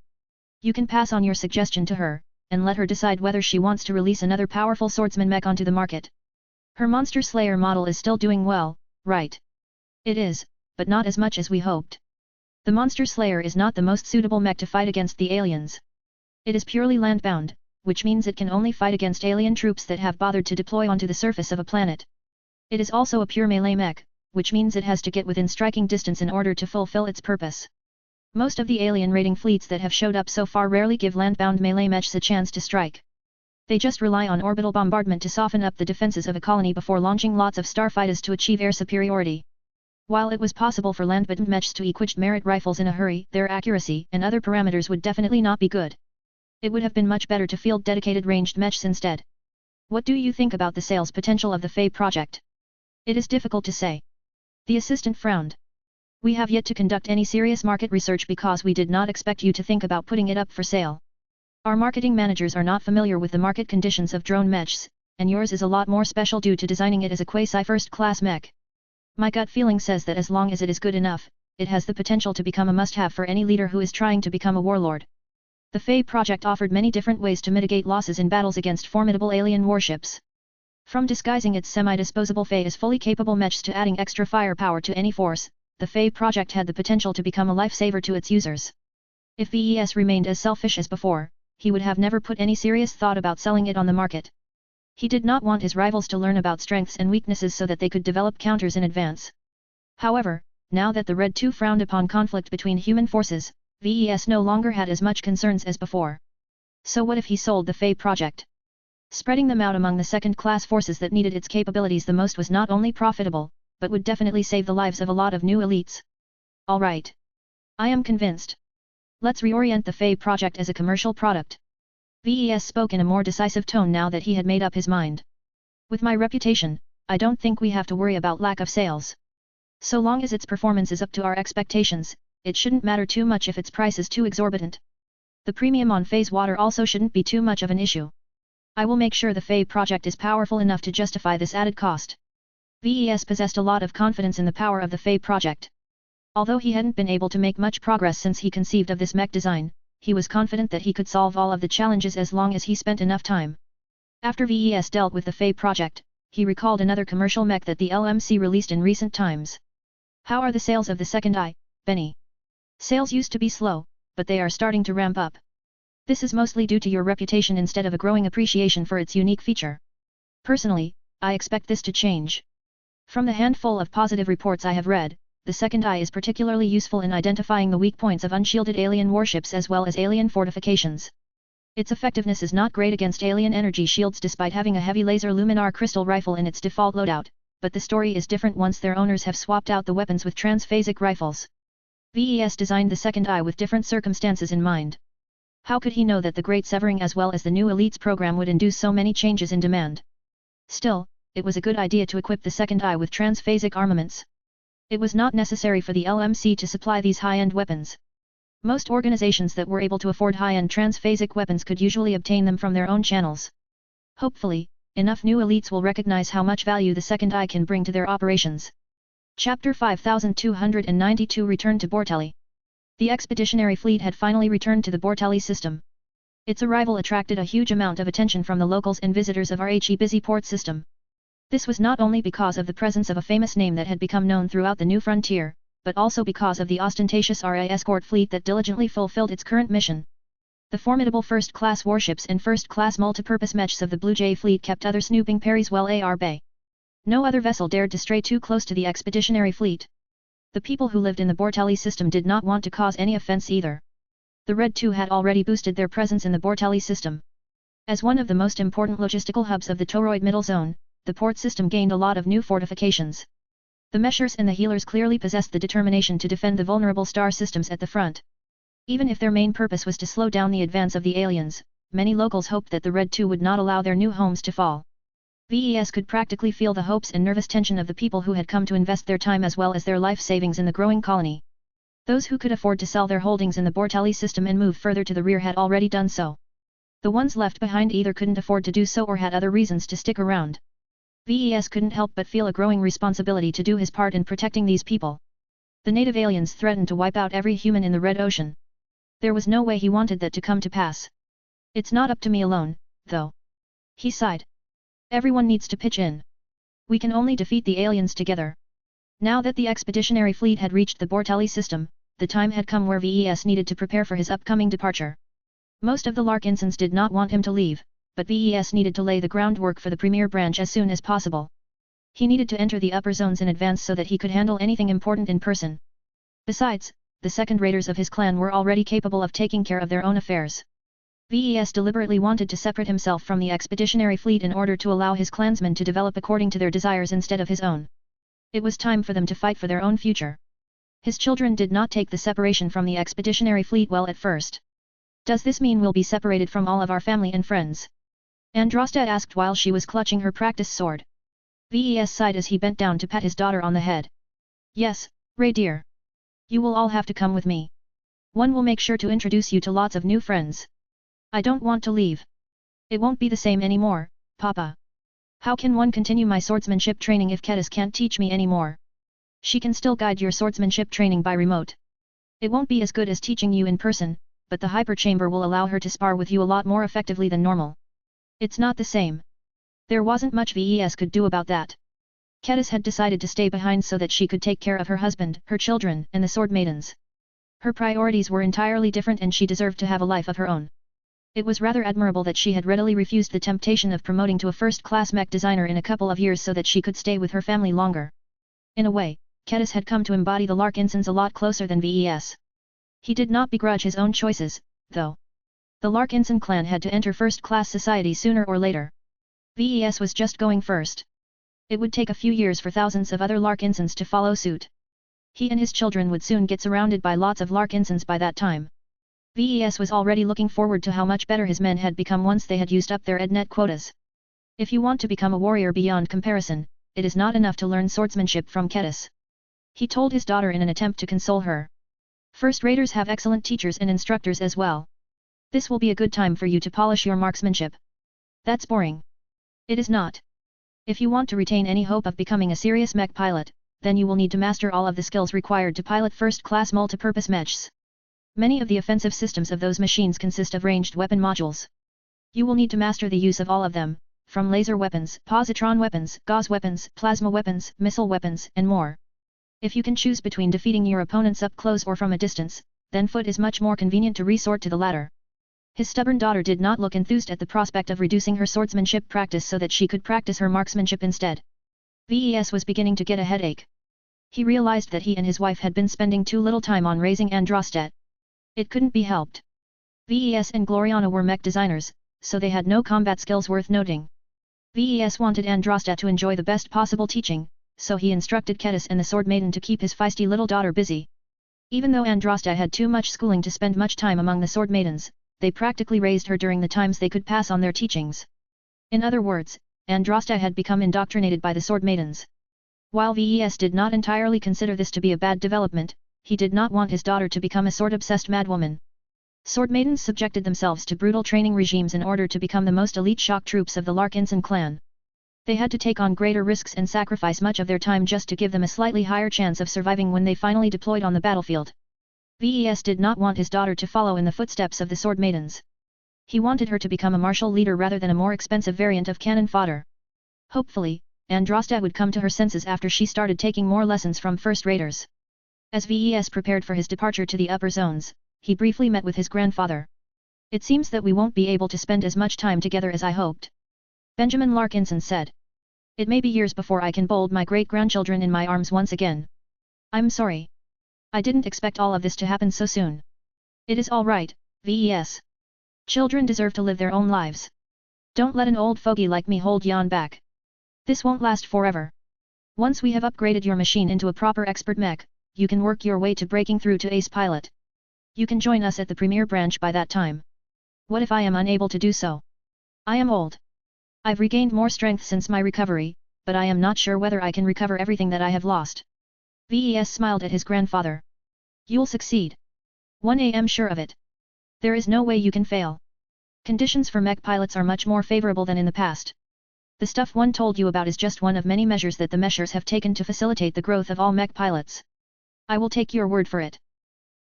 You can pass on your suggestion to her, and let her decide whether she wants to release another powerful swordsman mech onto the market. Her Monster Slayer model is still doing well, right? It is, but not as much as we hoped. The Monster Slayer is not the most suitable mech to fight against the aliens. It is purely landbound, which means it can only fight against alien troops that have bothered to deploy onto the surface of a planet. It is also a pure melee mech, which means it has to get within striking distance in order to fulfill its purpose. Most of the alien raiding fleets that have showed up so far rarely give landbound melee mechs a chance to strike. They just rely on orbital bombardment to soften up the defenses of a colony before launching lots of starfighters to achieve air superiority. While it was possible for landbound mechs to equip merit rifles in a hurry, their accuracy and other parameters would definitely not be good. It would have been much better to field dedicated ranged mechs instead. What do you think about the sales potential of the Fae project? It is difficult to say. The assistant frowned. We have yet to conduct any serious market research because we did not expect you to think about putting it up for sale. Our marketing managers are not familiar with the market conditions of drone mechs, and yours is a lot more special due to designing it as a quasi first-class mech. My gut feeling says that as long as it is good enough, it has the potential to become a must-have for any leader who is trying to become a warlord. The Fae project offered many different ways to mitigate losses in battles against formidable alien warships. From disguising its semi-disposable Fae as fully capable mechs to adding extra firepower to any force, the Fae project had the potential to become a lifesaver to its users. If VES remained as selfish as before, he would have never put any serious thought about selling it on the market. He did not want his rivals to learn about strengths and weaknesses so that they could develop counters in advance. However, now that the Red 2 frowned upon conflict between human forces, VES no longer had as much concerns as before. So what if he sold the Fae project? Spreading them out among the second-class forces that needed its capabilities the most was not only profitable, but would definitely save the lives of a lot of new elites. Alright. I am convinced. Let's reorient the Fae project as a commercial product. VES spoke in a more decisive tone now that he had made up his mind. With my reputation, I don't think we have to worry about lack of sales. So long as its performance is up to our expectations, it shouldn't matter too much if its price is too exorbitant. The premium on phase water also shouldn't be too much of an issue. I will make sure the Fae project is powerful enough to justify this added cost. VES possessed a lot of confidence in the power of the Fae project. Although he hadn't been able to make much progress since he conceived of this mech design, he was confident that he could solve all of the challenges as long as he spent enough time. After VES dealt with the Fae project, he recalled another commercial mech that the LMC released in recent times. How are the sales of the second eye, Benny? Sales used to be slow, but they are starting to ramp up. This is mostly due to your reputation instead of a growing appreciation for its unique feature. Personally, I expect this to change. From the handful of positive reports I have read, the second eye is particularly useful in identifying the weak points of unshielded alien warships as well as alien fortifications. Its effectiveness is not great against alien energy shields despite having a heavy laser luminar crystal rifle in its default loadout, but the story is different once their owners have swapped out the weapons with transphasic rifles. VES designed the second eye with different circumstances in mind. How could he know that the Great Severing as well as the new Elites program would induce so many changes in demand? Still, it was a good idea to equip the second eye with transphasic armaments. It was not necessary for the LMC to supply these high-end weapons. Most organizations that were able to afford high-end transphasic weapons could usually obtain them from their own channels. Hopefully, enough new elites will recognize how much value the second eye can bring to their operations. Chapter 5292 Return to Bortelli. The expeditionary fleet had finally returned to the Bortelli system. Its arrival attracted a huge amount of attention from the locals and visitors of RHE busy port system. This was not only because of the presence of a famous name that had become known throughout the new frontier, but also because of the ostentatious RA escort fleet that diligently fulfilled its current mission. The formidable first-class warships and first-class multipurpose mechs of the Blue Jay fleet kept other snooping Perry's well AR Bay. No other vessel dared to stray too close to the expeditionary fleet. The people who lived in the Bortelli system did not want to cause any offense either. The Red 2 had already boosted their presence in the Bortelli system. As one of the most important logistical hubs of the Toroid Middle Zone, the port system gained a lot of new fortifications. The Meshers and the Healers clearly possessed the determination to defend the vulnerable star systems at the front. Even if their main purpose was to slow down the advance of the aliens, many locals hoped that the Red 2 would not allow their new homes to fall. VES could practically feel the hopes and nervous tension of the people who had come to invest their time as well as their life savings in the growing colony. Those who could afford to sell their holdings in the Bortelli system and move further to the rear had already done so. The ones left behind either couldn't afford to do so or had other reasons to stick around. VES couldn't help but feel a growing responsibility to do his part in protecting these people. The native aliens threatened to wipe out every human in the Red Ocean. There was no way he wanted that to come to pass. It's not up to me alone, though. He sighed. Everyone needs to pitch in. We can only defeat the aliens together. Now that the expeditionary fleet had reached the Bortelli system, the time had come where VES needed to prepare for his upcoming departure. Most of the Larkinsons did not want him to leave, but VES needed to lay the groundwork for the premier branch as soon as possible. He needed to enter the upper zones in advance so that he could handle anything important in person. Besides, the second raiders of his clan were already capable of taking care of their own affairs. VES deliberately wanted to separate himself from the expeditionary fleet in order to allow his clansmen to develop according to their desires instead of his own. It was time for them to fight for their own future. His children did not take the separation from the expeditionary fleet well at first. Does this mean we'll be separated from all of our family and friends? Androstad asked while she was clutching her practice sword. VES sighed as he bent down to pat his daughter on the head. Yes, Ray dear. You will all have to come with me. One will make sure to introduce you to lots of new friends. I don't want to leave. It won't be the same anymore, Papa. How can one continue my swordsmanship training if Ketis can't teach me anymore? She can still guide your swordsmanship training by remote. It won't be as good as teaching you in person, but the hyper chamber will allow her to spar with you a lot more effectively than normal. It's not the same. There wasn't much VES could do about that. Ketis had decided to stay behind so that she could take care of her husband, her children, and the sword maidens. Her priorities were entirely different and she deserved to have a life of her own. It was rather admirable that she had readily refused the temptation of promoting to a first-class mech designer in a couple of years so that she could stay with her family longer. In a way, Ketis had come to embody the Larkinsons a lot closer than VES. He did not begrudge his own choices, though. The Larkinson clan had to enter first-class society sooner or later. VES was just going first. It would take a few years for thousands of other Larkinsons to follow suit. He and his children would soon get surrounded by lots of Larkinsons by that time. VES was already looking forward to how much better his men had become once they had used up their EdNet quotas. If you want to become a warrior beyond comparison, it is not enough to learn swordsmanship from Ketis. He told his daughter in an attempt to console her. First raters have excellent teachers and instructors as well. This will be a good time for you to polish your marksmanship. That's boring. It is not. If you want to retain any hope of becoming a serious mech pilot, then you will need to master all of the skills required to pilot first-class multipurpose mechs. Many of the offensive systems of those machines consist of ranged weapon modules. You will need to master the use of all of them, from laser weapons, positron weapons, gauze weapons, plasma weapons, missile weapons, and more. If you can choose between defeating your opponents up close or from a distance, then foot is much more convenient to resort to the latter. His stubborn daughter did not look enthused at the prospect of reducing her swordsmanship practice so that she could practice her marksmanship instead. VES was beginning to get a headache. He realized that he and his wife had been spending too little time on raising Androstet. It couldn't be helped. VES and Gloriana were mech designers, so they had no combat skills worth noting. VES wanted Androstet to enjoy the best possible teaching, so he instructed Ketis and the Sword Maiden to keep his feisty little daughter busy. Even though Androstet had too much schooling to spend much time among the Sword Maidens, they practically raised her during the times they could pass on their teachings. In other words, Androstet had become indoctrinated by the Sword Maidens. While VES did not entirely consider this to be a bad development, he did not want his daughter to become a sword-obsessed madwoman. Sword maidens subjected themselves to brutal training regimes in order to become the most elite shock troops of the Larkinson clan. They had to take on greater risks and sacrifice much of their time just to give them a slightly higher chance of surviving when they finally deployed on the battlefield. VES did not want his daughter to follow in the footsteps of the sword maidens. He wanted her to become a martial leader rather than a more expensive variant of cannon fodder. Hopefully, Androstet would come to her senses after she started taking more lessons from first raters. As VES prepared for his departure to the upper zones, he briefly met with his grandfather. It seems that we won't be able to spend as much time together as I hoped. Benjamin Larkinson said. It may be years before I can hold my great-grandchildren in my arms once again. I'm sorry. I didn't expect all of this to happen so soon. It is all right, VES. Children deserve to live their own lives. Don't let an old fogey like me hold Yan back. This won't last forever. Once we have upgraded your machine into a proper expert mech, you can work your way to breaking through to ace pilot. You can join us at the premier branch by that time. What if I am unable to do so? I am old. I've regained more strength since my recovery, but I am not sure whether I can recover everything that I have lost. VES smiled at his grandfather. You'll succeed. 1 am sure of it. There is no way you can fail. Conditions for mech pilots are much more favorable than in the past. The stuff one told you about is just one of many measures that the Meshers have taken to facilitate the growth of all mech pilots. I will take your word for it.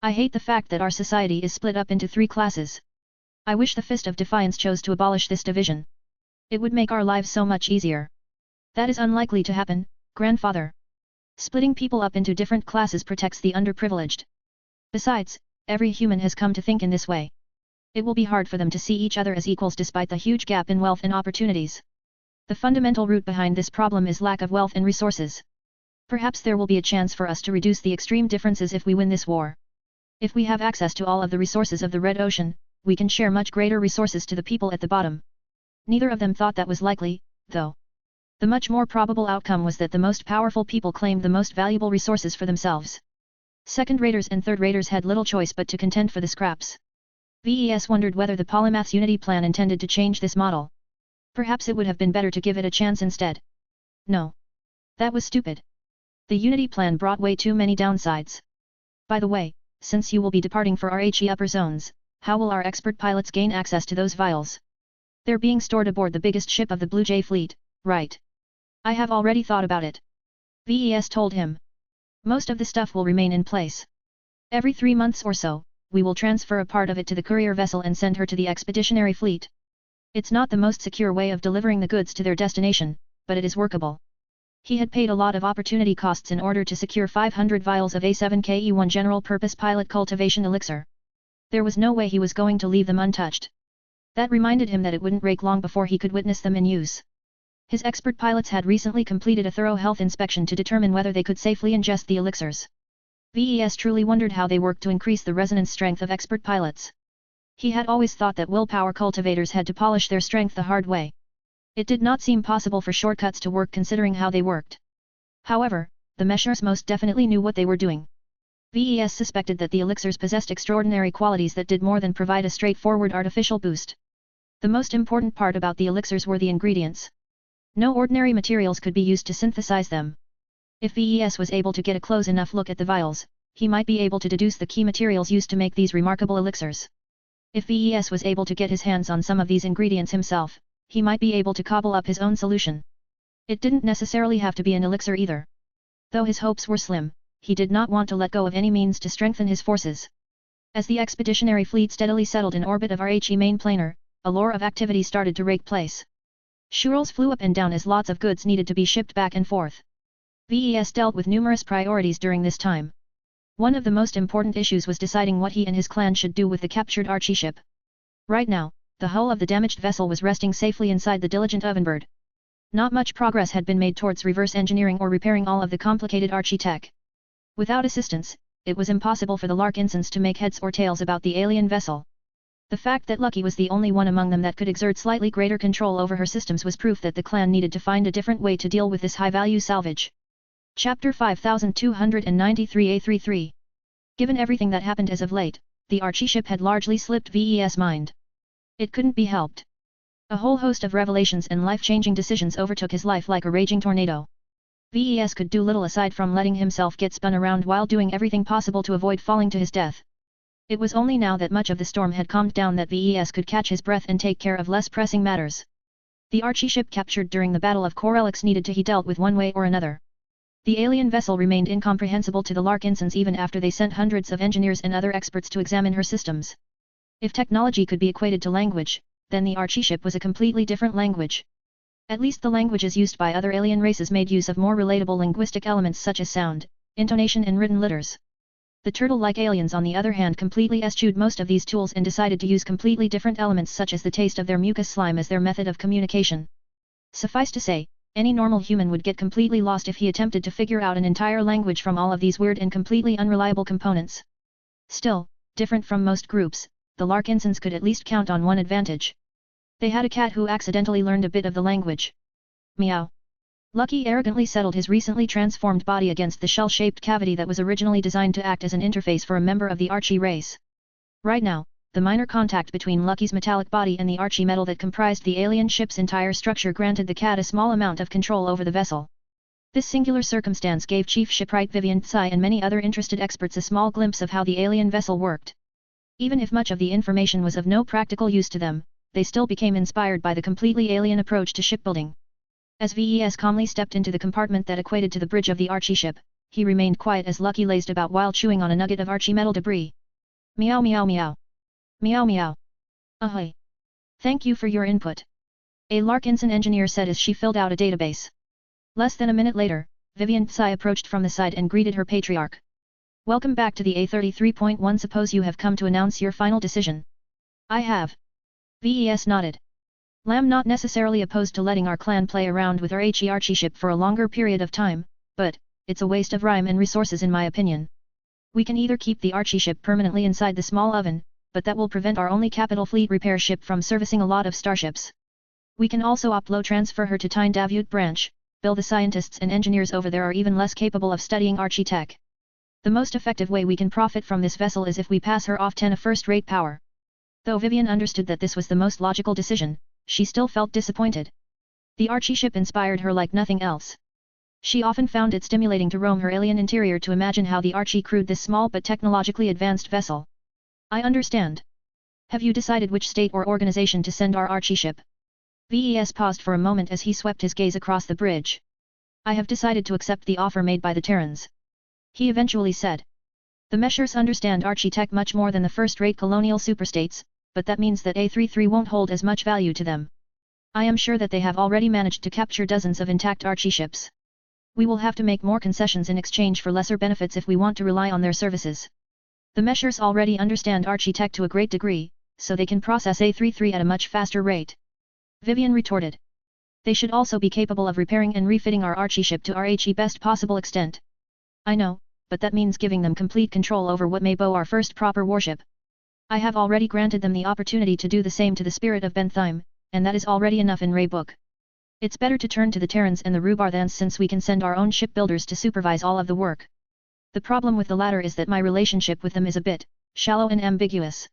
I hate the fact that our society is split up into 3 classes. I wish the Fist of Defiance chose to abolish this division. It would make our lives so much easier. That is unlikely to happen, grandfather. Splitting people up into different classes protects the underprivileged. Besides, every human has come to think in this way. It will be hard for them to see each other as equals despite the huge gap in wealth and opportunities. The fundamental root behind this problem is lack of wealth and resources. Perhaps there will be a chance for us to reduce the extreme differences if we win this war. If we have access to all of the resources of the Red Ocean, we can share much greater resources to the people at the bottom. Neither of them thought that was likely, though. The much more probable outcome was that the most powerful people claimed the most valuable resources for themselves. Second-raters and third-raters had little choice but to contend for the scraps. VES wondered whether the Polymath's Unity plan intended to change this model. Perhaps it would have been better to give it a chance instead. No. That was stupid. The Unity plan brought way too many downsides. By the way, since you will be departing for RHE upper zones, how will our expert pilots gain access to those vials? They're being stored aboard the biggest ship of the Blue Jay fleet, right? I have already thought about it. VES told him. Most of the stuff will remain in place. Every 3 months or so, we will transfer a part of it to the courier vessel and send her to the expeditionary fleet. It's not the most secure way of delivering the goods to their destination, but it is workable. He had paid a lot of opportunity costs in order to secure 500 vials of A7KE1 General Purpose Pilot Cultivation Elixir. There was no way he was going to leave them untouched. That reminded him that it wouldn't break long before he could witness them in use. His expert pilots had recently completed a thorough health inspection to determine whether they could safely ingest the elixirs. VES truly wondered how they worked to increase the resonance strength of expert pilots. He had always thought that willpower cultivators had to polish their strength the hard way. It did not seem possible for shortcuts to work considering how they worked. However, the Meshers most definitely knew what they were doing. VES suspected that the elixirs possessed extraordinary qualities that did more than provide a straightforward artificial boost. The most important part about the elixirs were the ingredients. No ordinary materials could be used to synthesize them. If VES was able to get a close enough look at the vials, he might be able to deduce the key materials used to make these remarkable elixirs. If VES was able to get his hands on some of these ingredients himself, he might be able to cobble up his own solution. It didn't necessarily have to be an elixir either. Though his hopes were slim, he did not want to let go of any means to strengthen his forces. As the expeditionary fleet steadily settled in orbit of RHE main planar, a lure of activity started to take place. Shurals flew up and down as lots of goods needed to be shipped back and forth. VES dealt with numerous priorities during this time. One of the most important issues was deciding what he and his clan should do with the captured Archie ship. Right now, the hull of the damaged vessel was resting safely inside the diligent Ovenbird. Not much progress had been made towards reverse engineering or repairing all of the complicated Archie tech. Without assistance, it was impossible for the Larkinsons to make heads or tails about the alien vessel. The fact that Lucky was the only one among them that could exert slightly greater control over her systems was proof that the clan needed to find a different way to deal with this high-value salvage. Chapter 5293A33. Given everything that happened as of late, the Archie ship had largely slipped VES' mind. It couldn't be helped. A whole host of revelations and life-changing decisions overtook his life like a raging tornado. VES could do little aside from letting himself get spun around while doing everything possible to avoid falling to his death. It was only now that much of the storm had calmed down that VES could catch his breath and take care of less pressing matters. The Archie ship captured during the Battle of Corelix needed to be dealt with one way or another. The alien vessel remained incomprehensible to the Larkinsons even after they sent hundreds of engineers and other experts to examine her systems. If technology could be equated to language, then the Archie ship was a completely different language. At least the languages used by other alien races made use of more relatable linguistic elements such as sound, intonation and written letters. The turtle-like aliens on the other hand completely eschewed most of these tools and decided to use completely different elements such as the taste of their mucus slime as their method of communication. Suffice to say, any normal human would get completely lost if he attempted to figure out an entire language from all of these weird and completely unreliable components. Still, different from most groups, the Larkinsons could at least count on one advantage. They had a cat who accidentally learned a bit of the language. Meow. Lucky arrogantly settled his recently transformed body against the shell-shaped cavity that was originally designed to act as an interface for a member of the Archie race. Right now, the minor contact between Lucky's metallic body and the Archie metal that comprised the alien ship's entire structure granted the cat a small amount of control over the vessel. This singular circumstance gave Chief Shipwright Vivian Tsai and many other interested experts a small glimpse of how the alien vessel worked. Even if much of the information was of no practical use to them, they still became inspired by the completely alien approach to shipbuilding. As VES calmly stepped into the compartment that equated to the bridge of the Archie ship, he remained quiet as Lucky lazed about while chewing on a nugget of Archie metal debris. Meow meow meow. Meow meow. Ahoy. Thank you for your input. A Larkinson engineer said as she filled out a database. Less than a minute later, Vivian Tsai approached from the side and greeted her patriarch. Welcome back to the A33.1. Suppose you have come to announce your final decision. I have. VES nodded. Lam not necessarily opposed to letting our clan play around with our Archie ship for a longer period of time, but, it's a waste of rhyme and resources in my opinion. We can either keep the Archie ship permanently inside the small oven, but that will prevent our only capital fleet repair ship from servicing a lot of starships. We can also upload transfer her to Tyne Davut branch, bill the scientists and engineers over there are even less capable of studying Archie tech. The most effective way we can profit from this vessel is if we pass her off 10 a first-rate power. Though Vivian understood that this was the most logical decision, she still felt disappointed. The Archie ship inspired her like nothing else. She often found it stimulating to roam her alien interior to imagine how the Archie crewed this small but technologically advanced vessel. I understand. Have you decided which state or organization to send our Archie ship? VES paused for a moment as he swept his gaze across the bridge. I have decided to accept the offer made by the Terrans. He eventually said. The Meshers understand Archie tech much more than the first-rate colonial superstates, but that means that A33 won't hold as much value to them. I am sure that they have already managed to capture dozens of intact Archie ships. We will have to make more concessions in exchange for lesser benefits if we want to rely on their services. The Meshers already understand Archie tech to a great degree, so they can process A33 at a much faster rate. Vivian retorted. They should also be capable of repairing and refitting our Archie ship to our best possible extent. I know, but that means giving them complete control over what may be our first proper warship. I have already granted them the opportunity to do the same to the Spirit of Bentheim, and that is already enough in Ray Book. It's better to turn to the Terrans and the Rubarthans since we can send our own shipbuilders to supervise all of the work. The problem with the latter is that my relationship with them is a bit shallow and ambiguous.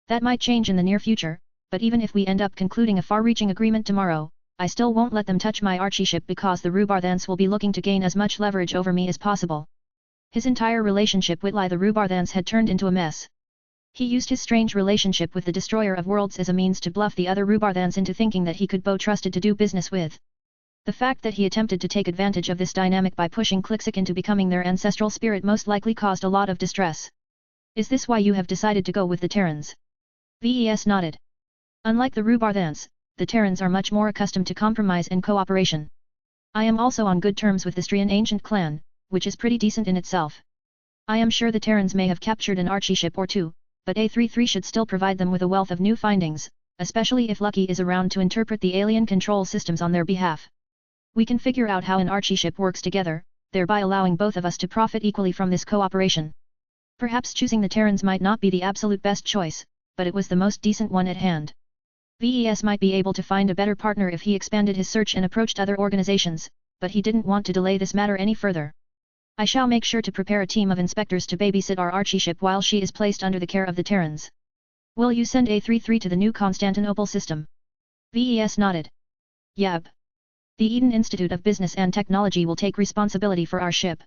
That might change in the near future, but even if we end up concluding a far-reaching agreement tomorrow, I still won't let them touch my Archie ship because the Rubarthans will be looking to gain as much leverage over me as possible. His entire relationship with the Rubarthans had turned into a mess. He used his strange relationship with the Destroyer of Worlds as a means to bluff the other Rubarthans into thinking that he could be trusted to do business with. The fact that he attempted to take advantage of this dynamic by pushing Klixik into becoming their ancestral spirit most likely caused a lot of distress. Is this why you have decided to go with the Terrans? VES nodded. Unlike the Rubarthans, the Terrans are much more accustomed to compromise and cooperation. I am also on good terms with the Strian ancient clan, which is pretty decent in itself. I am sure the Terrans may have captured an Archie ship or two, but A33 should still provide them with a wealth of new findings, especially if Lucky is around to interpret the alien control systems on their behalf. We can figure out how an Archie ship works together, thereby allowing both of us to profit equally from this cooperation. Perhaps choosing the Terrans might not be the absolute best choice, but it was the most decent one at hand. VES might be able to find a better partner if he expanded his search and approached other organizations, but he didn't want to delay this matter any further. I shall make sure to prepare a team of inspectors to babysit our Archie ship while she is placed under the care of the Terrans. Will you send A33 to the new Constantinople system? VES nodded. Yep. The Eden Institute of Business and Technology will take responsibility for our ship.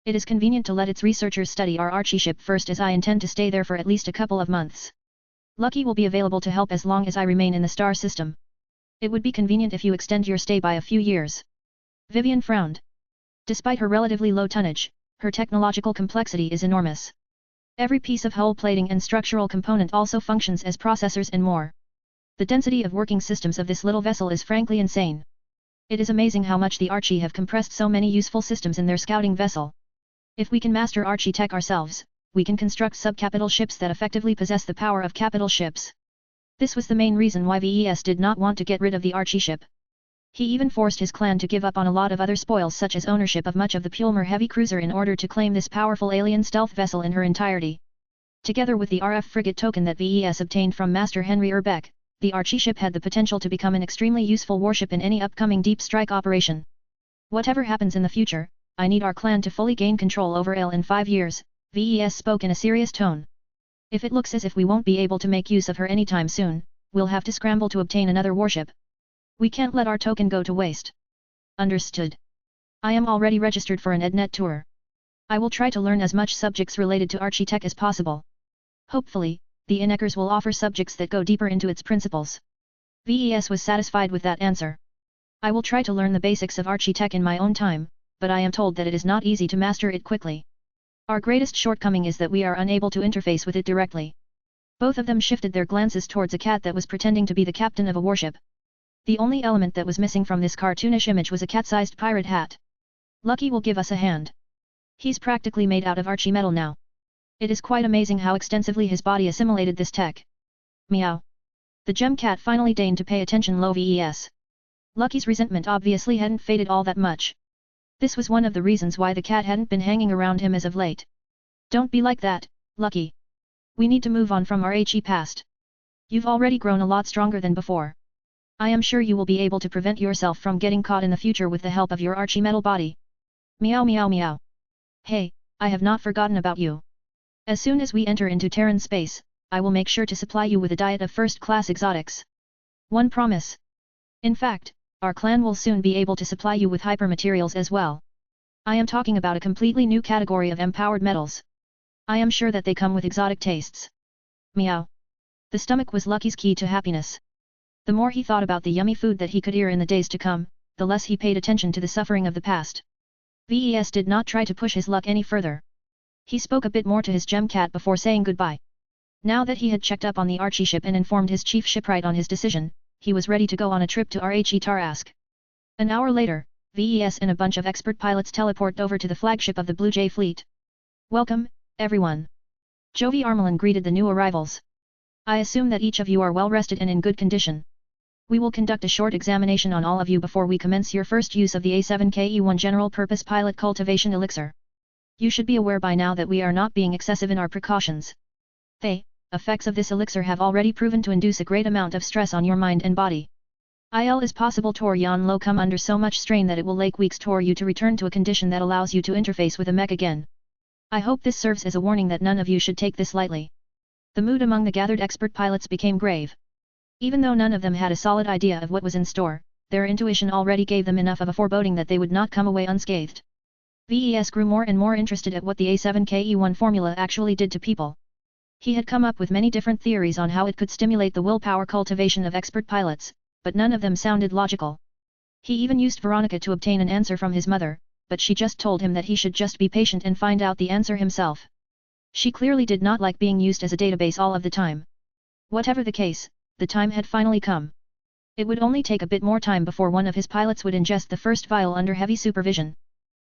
It is convenient to let its researchers study our Archie ship first as I intend to stay there for at least a couple of months. Lucky will be available to help as long as I remain in the star system. It would be convenient if you extend your stay by a few years. Vivian frowned. Despite her relatively low tonnage, her technological complexity is enormous. Every piece of hull plating and structural component also functions as processors and more. The density of working systems of this little vessel is frankly insane. It is amazing how much the Archie have compressed so many useful systems in their scouting vessel. If we can master Archie tech ourselves, we can construct subcapital ships that effectively possess the power of capital ships. This was the main reason why VES did not want to get rid of the Archie ship. He even forced his clan to give up on a lot of other spoils such as ownership of much of the Pulmer heavy cruiser in order to claim this powerful alien stealth vessel in her entirety. Together with the RF frigate token that VES obtained from Master Henry Urbeck, the Archie ship had the potential to become an extremely useful warship in any upcoming deep strike operation. Whatever happens in the future, I need our clan to fully gain control over Elle in 5 years, VES spoke in a serious tone. If it looks as if we won't be able to make use of her anytime soon, we'll have to scramble to obtain another warship. We can't let our token go to waste. Understood. I am already registered for an EdNet tour. I will try to learn as much subjects related to Archie tech as possible. Hopefully, the Inneckers will offer subjects that go deeper into its principles. VES was satisfied with that answer. I will try to learn the basics of Archie tech in my own time, but I am told that it is not easy to master it quickly. Our greatest shortcoming is that we are unable to interface with it directly. Both of them shifted their glances towards a cat that was pretending to be the captain of a warship. The only element that was missing from this cartoonish image was a cat-sized pirate hat. Lucky will give us a hand. He's practically made out of Archie metal now. It is quite amazing how extensively his body assimilated this tech. Meow. The gem cat finally deigned to pay attention. Low VES. Lucky's resentment obviously hadn't faded all that much. This was one of the reasons why the cat hadn't been hanging around him as of late. Don't be like that, Lucky. We need to move on from our HE past. You've already grown a lot stronger than before. I am sure you will be able to prevent yourself from getting caught in the future with the help of your Archie metal body. Meow meow meow. Hey, I have not forgotten about you. As soon as we enter into Terran space, I will make sure to supply you with a diet of first-class exotics. One promise. In fact, our clan will soon be able to supply you with hyper materials as well. I am talking about a completely new category of empowered metals. I am sure that they come with exotic tastes. Meow. The stomach was Lucky's key to happiness. The more he thought about the yummy food that he could eat in the days to come, the less he paid attention to the suffering of the past. Ves did not try to push his luck any further. He spoke a bit more to his gem cat before saying goodbye. Now that he had checked up on the Archie ship and informed his chief shipwright on his decision, he was ready to go on a trip to Rhe Tarask. An hour later, Ves and a bunch of expert pilots teleported over to the flagship of the Blue Jay fleet. Welcome, everyone. Jovi Armelin greeted the new arrivals. I assume that each of you are well rested and in good condition. We will conduct a short examination on all of you before we commence your first use of the A7KE1 General Purpose Pilot Cultivation Elixir. You should be aware by now that we are not being excessive in our precautions. The effects of this elixir have already proven to induce a great amount of stress on your mind and body. Il is possible Tor Yan Lo come under so much strain that it will take weeks for you to return to a condition that allows you to interface with a mech again. I hope this serves as a warning that none of you should take this lightly. The mood among the gathered expert pilots became grave. Even though none of them had a solid idea of what was in store, their intuition already gave them enough of a foreboding that they would not come away unscathed. Ves grew more and more interested at what the A7KE1 formula actually did to people. He had come up with many different theories on how it could stimulate the willpower cultivation of expert pilots, but none of them sounded logical. He even used Veronica to obtain an answer from his mother, but she just told him that he should just be patient and find out the answer himself. She clearly did not like being used as a database all of the time. Whatever the case, the time had finally come. It would only take a bit more time before one of his pilots would ingest the first vial under heavy supervision.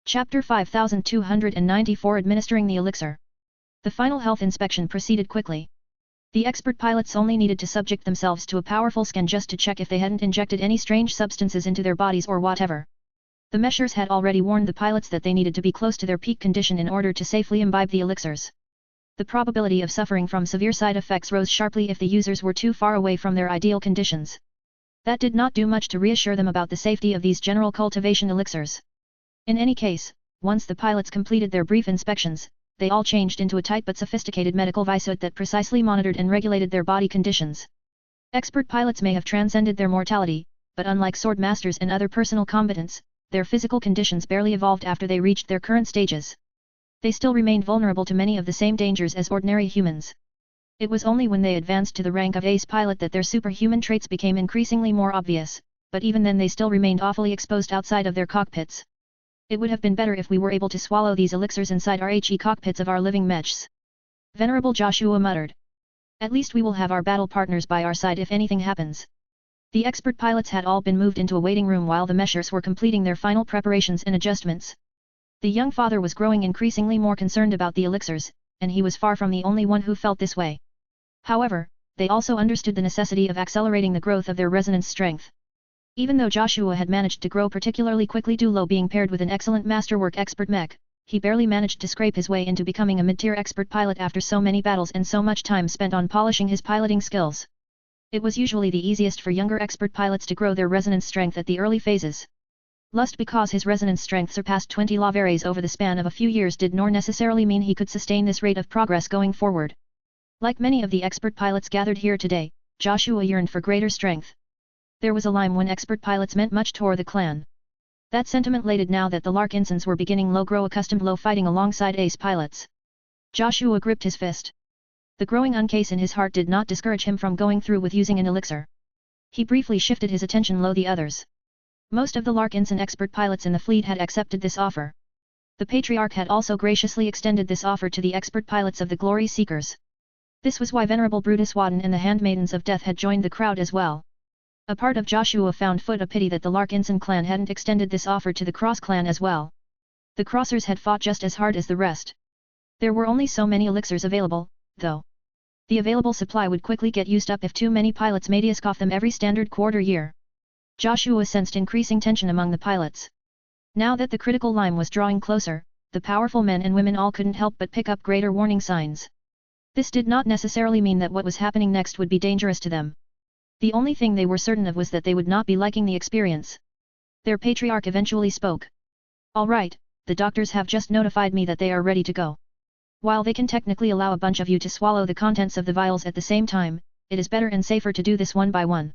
Chapter 5294 Administering the Elixir. The final health inspection proceeded quickly. The expert pilots only needed to subject themselves to a powerful scan just to check if they hadn't injected any strange substances into their bodies or whatever. The meshers had already warned the pilots that they needed to be close to their peak condition in order to safely imbibe the elixirs. The probability of suffering from severe side effects rose sharply if the users were too far away from their ideal conditions. That did not do much to reassure them about the safety of these general cultivation elixirs. In any case, once the pilots completed their brief inspections, they all changed into a tight but sophisticated medical visuit that precisely monitored and regulated their body conditions. Expert pilots may have transcended their mortality, but unlike sword masters and other personal combatants, their physical conditions barely evolved after they reached their current stages. They still remained vulnerable to many of the same dangers as ordinary humans. It was only when they advanced to the rank of ace pilot that their superhuman traits became increasingly more obvious, but even then they still remained awfully exposed outside of their cockpits. It would have been better if we were able to swallow these elixirs inside RHE cockpits of our living mechs. Venerable Joshua muttered. At least we will have our battle partners by our side if anything happens. The expert pilots had all been moved into a waiting room while the meshers were completing their final preparations and adjustments. The young father was growing increasingly more concerned about the elixirs, and he was far from the only one who felt this way. However, they also understood the necessity of accelerating the growth of their resonance strength. Even though Joshua had managed to grow particularly quickly due to being paired with an excellent masterwork expert mech, he barely managed to scrape his way into becoming a mid-tier expert pilot after so many battles and so much time spent on polishing his piloting skills. It was usually the easiest for younger expert pilots to grow their resonance strength at the early phases. Lust because his resonance strength surpassed 20 lavares over the span of a few years did nor necessarily mean he could sustain this rate of progress going forward. Like many of the expert pilots gathered here today, Joshua yearned for greater strength. There was a line when expert pilots meant much to the clan. That sentiment lated now that the Larkinsons were beginning grow accustomed fighting alongside ace pilots. Joshua gripped his fist. The growing uncase in his heart did not discourage him from going through with using an elixir. He briefly shifted his attention the others. Most of the Larkinson expert pilots in the fleet had accepted this offer. The Patriarch had also graciously extended this offer to the expert pilots of the Glory Seekers. This was why Venerable Brutus Wadden and the Handmaidens of Death had joined the crowd as well. A part of Joshua found a pity that the Larkinson clan hadn't extended this offer to the Cross clan as well. The Crossers had fought just as hard as the rest. There were only so many elixirs available, though. The available supply would quickly get used up if too many pilots made use of them every standard quarter year. Joshua sensed increasing tension among the pilots. Now that the critical line was drawing closer, the powerful men and women all couldn't help but pick up greater warning signs. This did not necessarily mean that what was happening next would be dangerous to them. The only thing they were certain of was that they would not be liking the experience. Their patriarch eventually spoke. All right, the doctors have just notified me that they are ready to go. While they can technically allow a bunch of you to swallow the contents of the vials at the same time, it is better and safer to do this one by one.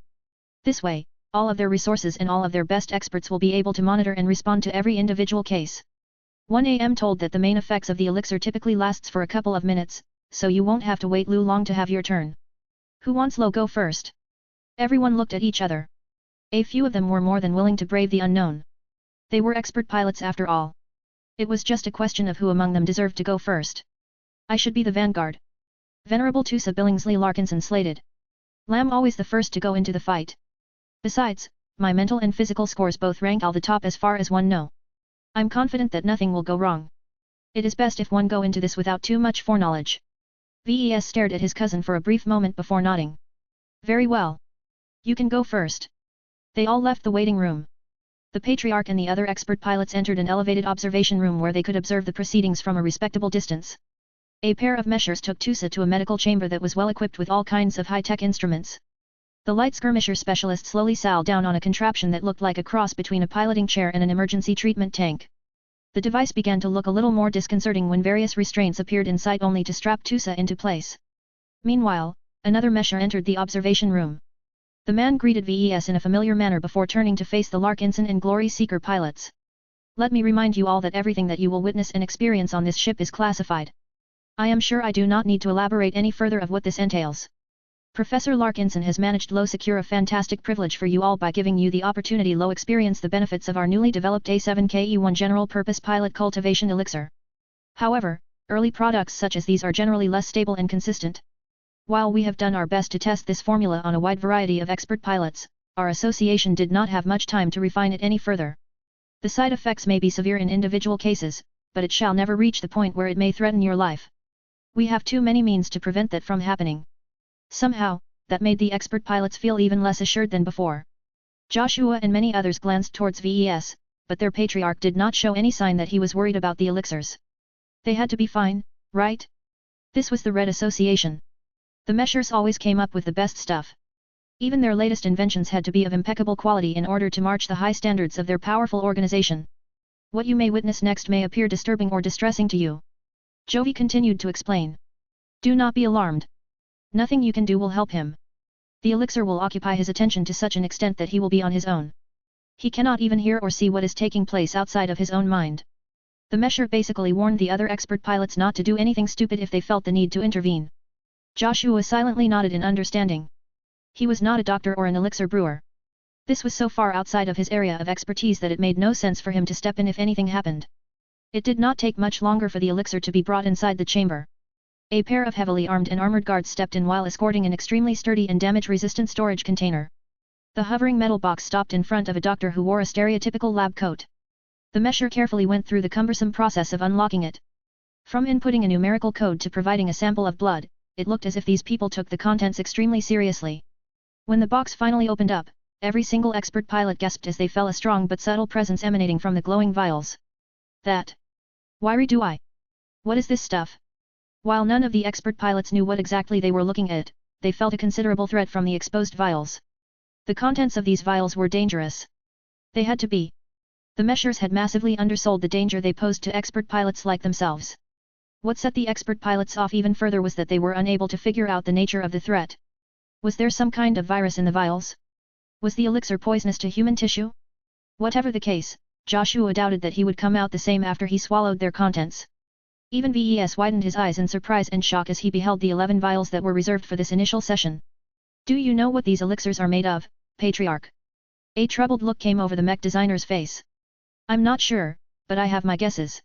This way, all of their resources and all of their best experts will be able to monitor and respond to every individual case. 1 AM told that the main effects of the elixir typically lasts for a couple of minutes, so you won't have to wait too long to have your turn. Who wants Lo go first? Everyone looked at each other. A few of them were more than willing to brave the unknown. They were expert pilots after all. It was just a question of who among them deserved to go first. I should be the vanguard. Venerable Tusa Billingsley Larkinson slated. Lamb always the first to go into the fight. Besides, my mental and physical scores both rank all the top as far as one know. I'm confident that nothing will go wrong. It is best if one go into this without too much foreknowledge. VES stared at his cousin for a brief moment before nodding. Very well. You can go first. They all left the waiting room. The Patriarch and the other expert pilots entered an elevated observation room where they could observe the proceedings from a respectable distance. A pair of meshers took Tusa to a medical chamber that was well equipped with all kinds of high-tech instruments. The light skirmisher specialist slowly sat down on a contraption that looked like a cross between a piloting chair and an emergency treatment tank. The device began to look a little more disconcerting when various restraints appeared in sight only to strap Tusa into place. Meanwhile, another mesher entered the observation room. The man greeted VES in a familiar manner before turning to face the Larkinson and Glory Seeker pilots. Let me remind you all that everything that you will witness and experience on this ship is classified. I am sure I do not need to elaborate any further of what this entails. Professor Larkinson has managed to secure a fantastic privilege for you all by giving you the opportunity to experience the benefits of our newly developed A7KE1 General Purpose Pilot Cultivation Elixir. However, early products such as these are generally less stable and consistent. While we have done our best to test this formula on a wide variety of expert pilots, our association did not have much time to refine it any further. The side effects may be severe in individual cases, but it shall never reach the point where it may threaten your life. We have too many means to prevent that from happening. Somehow, that made the expert pilots feel even less assured than before. Joshua and many others glanced towards VES, but their patriarch did not show any sign that he was worried about the elixirs. They had to be fine, right? This was the Red Association. The meshers always came up with the best stuff. Even their latest inventions had to be of impeccable quality in order to match the high standards of their powerful organization. What you may witness next may appear disturbing or distressing to you. Jovi continued to explain. Do not be alarmed. Nothing you can do will help him. The elixir will occupy his attention to such an extent that he will be on his own. He cannot even hear or see what is taking place outside of his own mind. The mesher basically warned the other expert pilots not to do anything stupid if they felt the need to intervene. Joshua silently nodded in understanding. He was not a doctor or an elixir brewer. This was so far outside of his area of expertise that it made no sense for him to step in if anything happened. It did not take much longer for the elixir to be brought inside the chamber. A pair of heavily armed and armored guards stepped in while escorting an extremely sturdy and damage-resistant storage container. The hovering metal box stopped in front of a doctor who wore a stereotypical lab coat. The mesher carefully went through the cumbersome process of unlocking it. From inputting a numerical code to providing a sample of blood, it looked as if these people took the contents extremely seriously. When the box finally opened up, every single expert pilot gasped as they felt a strong but subtle presence emanating from the glowing vials. That. Wiry do I. What is this stuff? While none of the expert pilots knew what exactly they were looking at, they felt a considerable threat from the exposed vials. The contents of these vials were dangerous. They had to be. The meshers had massively undersold the danger they posed to expert pilots like themselves. What set the expert pilots off even further was that they were unable to figure out the nature of the threat. Was there some kind of virus in the vials? Was the elixir poisonous to human tissue? Whatever the case, Joshua doubted that he would come out the same after he swallowed their contents. Even VES widened his eyes in surprise and shock as he beheld the 11 vials that were reserved for this initial session. Do you know what these elixirs are made of, Patriarch? A troubled look came over the mech designer's face. I'm not sure, but I have my guesses.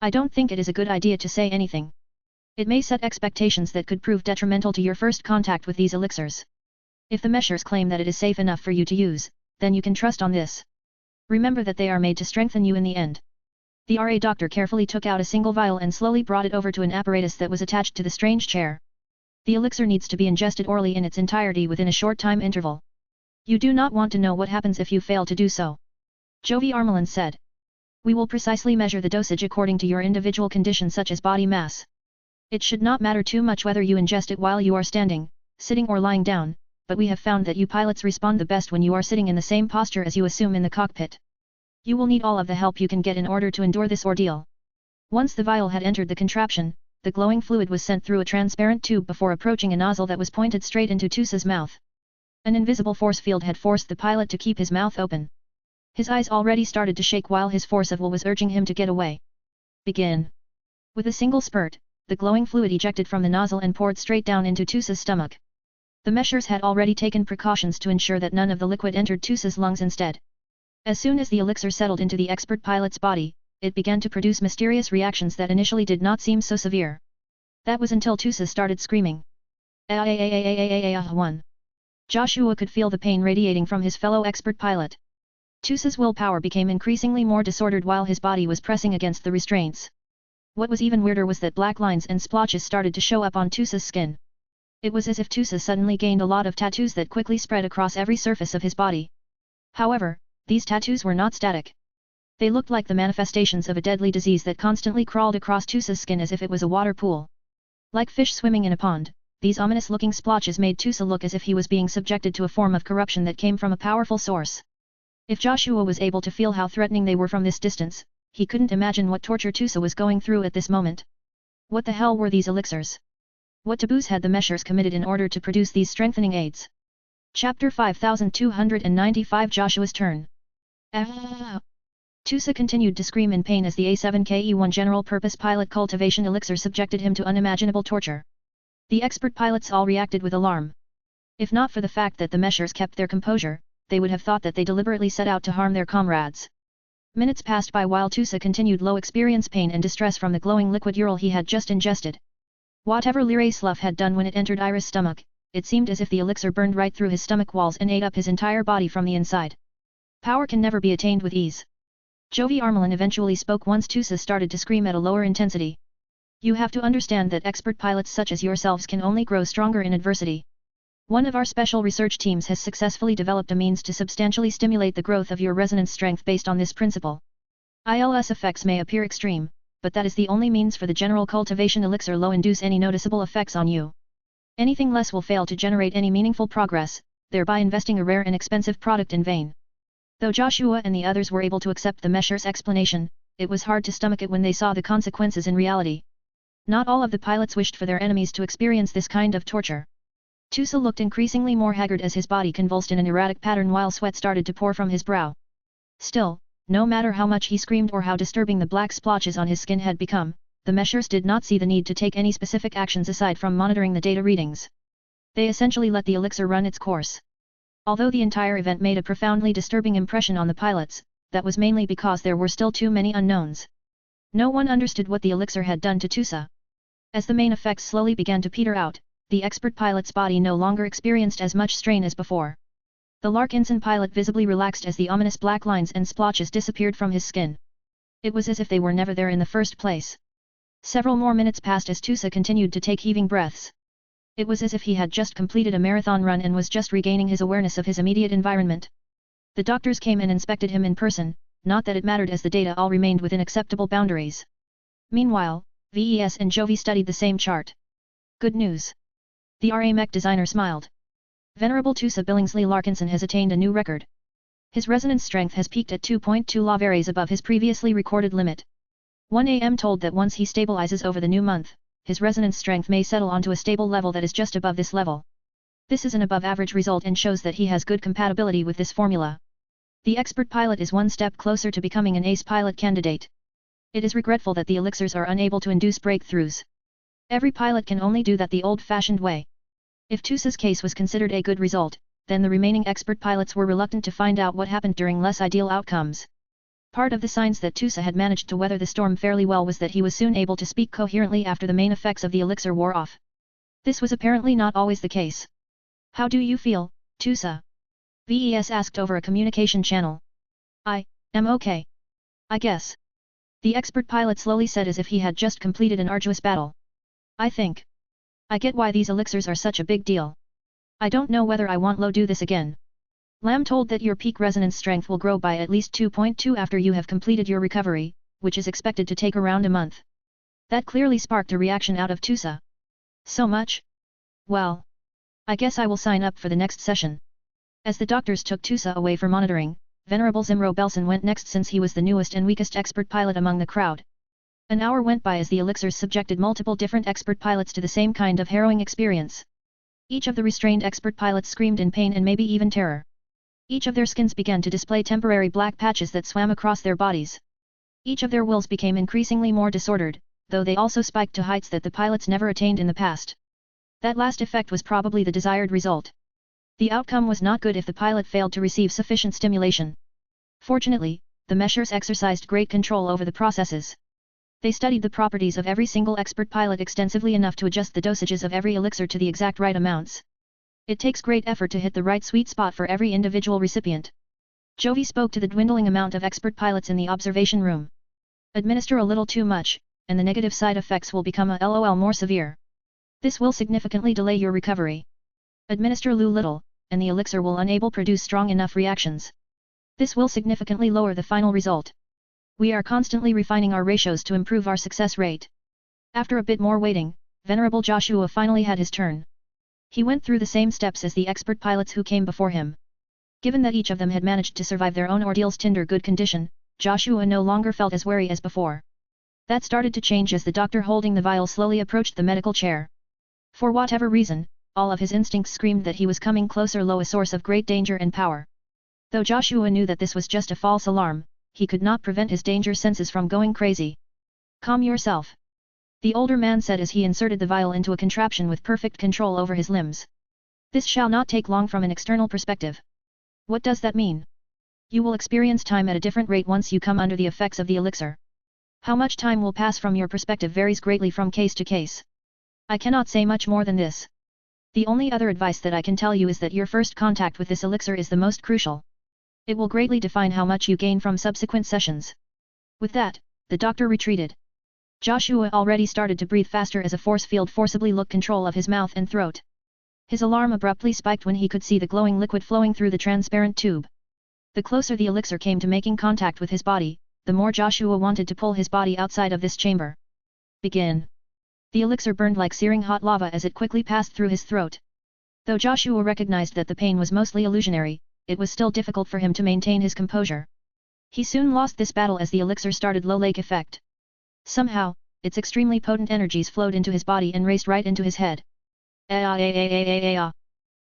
I don't think it is a good idea to say anything. It may set expectations that could prove detrimental to your first contact with these elixirs. If the meshers claim that it is safe enough for you to use, then you can trust on this. Remember that they are made to strengthen you in the end. The RA doctor carefully took out a single vial and slowly brought it over to an apparatus that was attached to the strange chair. The elixir needs to be ingested orally in its entirety within a short time interval. You do not want to know what happens if you fail to do so. Jovi Armelin said. We will precisely measure the dosage according to your individual condition such as body mass. It should not matter too much whether you ingest it while you are standing, sitting or lying down, but we have found that you pilots respond the best when you are sitting in the same posture as you assume in the cockpit. You will need all of the help you can get in order to endure this ordeal. Once the vial had entered the contraption, the glowing fluid was sent through a transparent tube before approaching a nozzle that was pointed straight into Tusa's mouth. An invisible force field had forced the pilot to keep his mouth open. His eyes already started to shake while his force of will was urging him to get away. Begin. With a single spurt, the glowing fluid ejected from the nozzle and poured straight down into Tusa's stomach. The meshers had already taken precautions to ensure that none of the liquid entered Tusa's lungs instead. As soon as the elixir settled into the expert pilot's body, it began to produce mysterious reactions that initially did not seem so severe. That was until Tusa started screaming. 1. Joshua could feel the pain radiating from his fellow expert pilot. Tusa's willpower became increasingly more disordered while his body was pressing against the restraints. What was even weirder was that black lines and splotches started to show up on Tusa's skin. It was as if Tusa suddenly gained a lot of tattoos that quickly spread across every surface of his body. However, these tattoos were not static. They looked like the manifestations of a deadly disease that constantly crawled across Tusa's skin as if it was a water pool. Like fish swimming in a pond, these ominous-looking splotches made Tusa look as if he was being subjected to a form of corruption that came from a powerful source. If Joshua was able to feel how threatening they were from this distance, he couldn't imagine what torture Tusa was going through at this moment. What the hell were these elixirs? What taboos had the meshers committed in order to produce these strengthening aids? Chapter 5295 Joshua's Turn. Tusa continued to scream in pain as the A7KE-1 general-purpose pilot cultivation elixir subjected him to unimaginable torture. The expert pilots all reacted with alarm. If not for the fact that the meshers kept their composure, they would have thought that they deliberately set out to harm their comrades. Minutes passed by while Tusa continued low experience pain and distress from the glowing liquid urine he had just ingested. Whatever Lyrae Slough had done when it entered Iris' stomach, it seemed as if the elixir burned right through his stomach walls and ate up his entire body from the inside. Power can never be attained with ease. Jovi Armelin eventually spoke once Tusa started to scream at a lower intensity. You have to understand that expert pilots such as yourselves can only grow stronger in adversity. One of our special research teams has successfully developed a means to substantially stimulate the growth of your resonance strength based on this principle. ILS effects may appear extreme, but that is the only means for the general cultivation elixir low induce any noticeable effects on you. Anything less will fail to generate any meaningful progress, thereby investing a rare and expensive product in vain. Though Joshua and the others were able to accept the meshers' explanation, it was hard to stomach it when they saw the consequences in reality. Not all of the pilots wished for their enemies to experience this kind of torture. Tusa looked increasingly more haggard as his body convulsed in an erratic pattern while sweat started to pour from his brow. Still, no matter how much he screamed or how disturbing the black splotches on his skin had become, the meshers did not see the need to take any specific actions aside from monitoring the data readings. They essentially let the elixir run its course. Although the entire event made a profoundly disturbing impression on the pilots, that was mainly because there were still too many unknowns. No one understood what the elixir had done to Tusa. As the main effects slowly began to peter out, the expert pilot's body no longer experienced as much strain as before. The Larkinson pilot visibly relaxed as the ominous black lines and splotches disappeared from his skin. It was as if they were never there in the first place. Several more minutes passed as Tusa continued to take heaving breaths. It was as if he had just completed a marathon run and was just regaining his awareness of his immediate environment. The doctors came and inspected him in person, not that it mattered as the data all remained within acceptable boundaries. Meanwhile, VES and Jovi studied the same chart. Good news. The Mech designer smiled. Venerable Tusa Billingsley Larkinson has attained a new record. His resonance strength has peaked at 2.2 lavares above his previously recorded limit. 1am told that once he stabilizes over the new month, his resonance strength may settle onto a stable level that is just above this level. This is an above-average result and shows that he has good compatibility with this formula. The expert pilot is one step closer to becoming an ace pilot candidate. It is regretful that the elixirs are unable to induce breakthroughs. Every pilot can only do that the old-fashioned way. If Tusa's case was considered a good result, then the remaining expert pilots were reluctant to find out what happened during less ideal outcomes. Part of the signs that Tusa had managed to weather the storm fairly well was that he was soon able to speak coherently after the main effects of the elixir wore off. This was apparently not always the case. How do you feel, Tusa? VES asked over a communication channel. I am okay. I guess. The expert pilot slowly said as if he had just completed an arduous battle. I think. I get why these elixirs are such a big deal. I don't know whether I want to do this again. Lam told that your peak resonance strength will grow by at least 2.2 after you have completed your recovery, which is expected to take around a month. That clearly sparked a reaction out of Tusa. So much? Well. I guess I will sign up for the next session. As the doctors took Tusa away for monitoring, Venerable Zimro Belson went next since he was the newest and weakest expert pilot among the crowd. An hour went by as the elixirs subjected multiple different expert pilots to the same kind of harrowing experience. Each of the restrained expert pilots screamed in pain and maybe even terror. Each of their skins began to display temporary black patches that swam across their bodies. Each of their wills became increasingly more disordered, though they also spiked to heights that the pilots never attained in the past. That last effect was probably the desired result. The outcome was not good if the pilot failed to receive sufficient stimulation. Fortunately, the Mechers exercised great control over the processes. They studied the properties of every single expert pilot extensively enough to adjust the dosages of every elixir to the exact right amounts. It takes great effort to hit the right sweet spot for every individual recipient. Jovi spoke to the dwindling amount of expert pilots in the observation room. Administer a little too much, and the negative side effects will become a LOL more severe. This will significantly delay your recovery. Administer little, and the elixir will unable produce strong enough reactions. This will significantly lower the final result. We are constantly refining our ratios to improve our success rate. After a bit more waiting, Venerable Joshua finally had his turn. He went through the same steps as the expert pilots who came before him. Given that each of them had managed to survive their own ordeals tender good condition, Joshua no longer felt as wary as before. That started to change as the doctor holding the vial slowly approached the medical chair. For whatever reason, all of his instincts screamed that he was coming closer a source of great danger and power. Though Joshua knew that this was just a false alarm, he could not prevent his danger senses from going crazy. Calm yourself. The older man said as he inserted the vial into a contraption with perfect control over his limbs. This shall not take long from an external perspective. What does that mean? You will experience time at a different rate once you come under the effects of the elixir. How much time will pass from your perspective varies greatly from case to case. I cannot say much more than this. The only other advice that I can tell you is that your first contact with this elixir is the most crucial. It will greatly define how much you gain from subsequent sessions. With that, the doctor retreated. Joshua already started to breathe faster as a force field forcibly took control of his mouth and throat. His alarm abruptly spiked when he could see the glowing liquid flowing through the transparent tube. The closer the elixir came to making contact with his body, the more Joshua wanted to pull his body outside of this chamber. Begin. The elixir burned like searing hot lava as it quickly passed through his throat. Though Joshua recognized that the pain was mostly illusionary, it was still difficult for him to maintain his composure. He soon lost this battle as the elixir started low-lake effect. Somehow, its extremely potent energies flowed into his body and raced right into his head.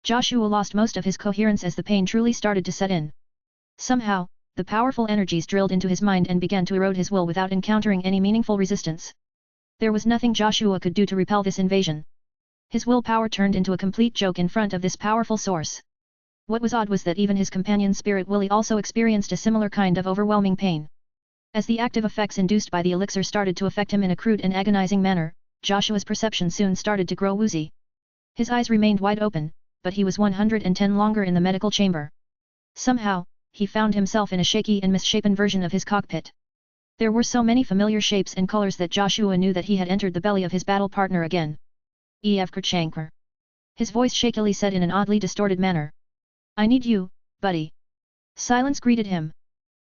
Joshua lost most of his coherence as the pain truly started to set in. Somehow, the powerful energies drilled into his mind and began to erode his will without encountering any meaningful resistance. There was nothing Joshua could do to repel this invasion. His willpower turned into a complete joke in front of this powerful source. What was odd was that even his companion Spirit Willie also experienced a similar kind of overwhelming pain. As the active effects induced by the elixir started to affect him in a crude and agonizing manner, Joshua's perception soon started to grow woozy. His eyes remained wide open, but he was 110 longer in the medical chamber. Somehow, he found himself in a shaky and misshapen version of his cockpit. There were so many familiar shapes and colors that Joshua knew that he had entered the belly of his battle partner again. Evkerchankar. His voice shakily said in an oddly distorted manner. I need you, buddy. Silence greeted him.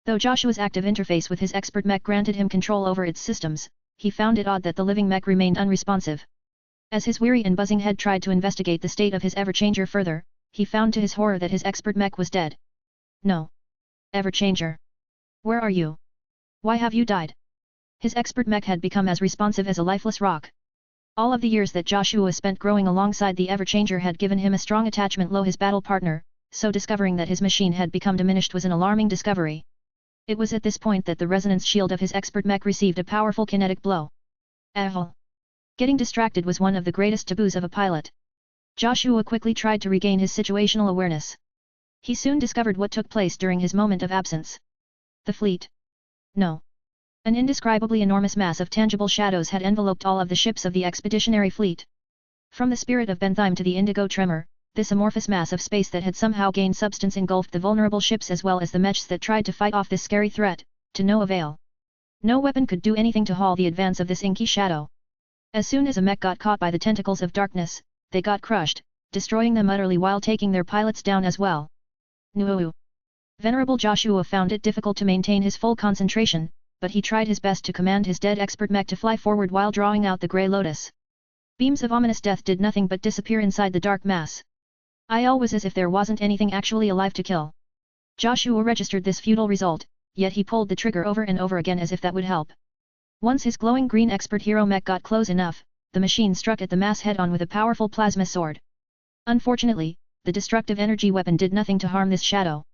Though Joshua's active interface with his expert mech granted him control over its systems, he found it odd that the living mech remained unresponsive. As his weary and buzzing head tried to investigate the state of his Everchanger further, he found to his horror that his expert mech was dead. No. Everchanger. Where are you? Why have you died? His expert mech had become as responsive as a lifeless rock. All of the years that Joshua spent growing alongside the Everchanger had given him a strong attachment his battle partner, so discovering that his machine had become diminished was an alarming discovery. It was at this point that the resonance shield of his expert mech received a powerful kinetic blow. Getting distracted was one of the greatest taboos of a pilot. Joshua quickly tried to regain his situational awareness. He soon discovered what took place during his moment of absence. The fleet. No. An indescribably enormous mass of tangible shadows had enveloped all of the ships of the expeditionary fleet. From the spirit of Bentheim to the indigo tremor, this amorphous mass of space that had somehow gained substance engulfed the vulnerable ships as well as the mechs that tried to fight off this scary threat, to no avail. No weapon could do anything to halt the advance of this inky shadow. As soon as a mech got caught by the tentacles of darkness, they got crushed, destroying them utterly while taking their pilots down as well. Nuhu. Venerable Joshua found it difficult to maintain his full concentration, but he tried his best to command his dead expert mech to fly forward while drawing out the grey lotus. Beams of ominous death did nothing but disappear inside the dark mass. It was as if there wasn't anything actually alive to kill. Joshua registered this futile result, yet he pulled the trigger over and over again as if that would help. Once his glowing green expert hero mech got close enough, the machine struck at the mass head-on with a powerful plasma sword. Unfortunately, the destructive energy weapon did nothing to harm this shadow.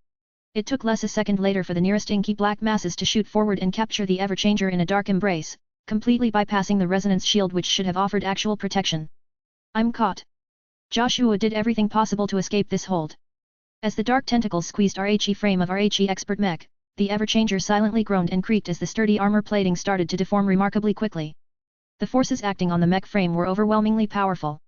It took less a second later for the nearest inky black masses to shoot forward and capture the Everchanger in a dark embrace, completely bypassing the resonance shield which should have offered actual protection. I'm caught. Joshua did everything possible to escape this hold. As the dark tentacles squeezed RHE frame of RHE expert mech, the Everchanger silently groaned and creaked as the sturdy armor plating started to deform remarkably quickly. The forces acting on the mech frame were overwhelmingly powerful.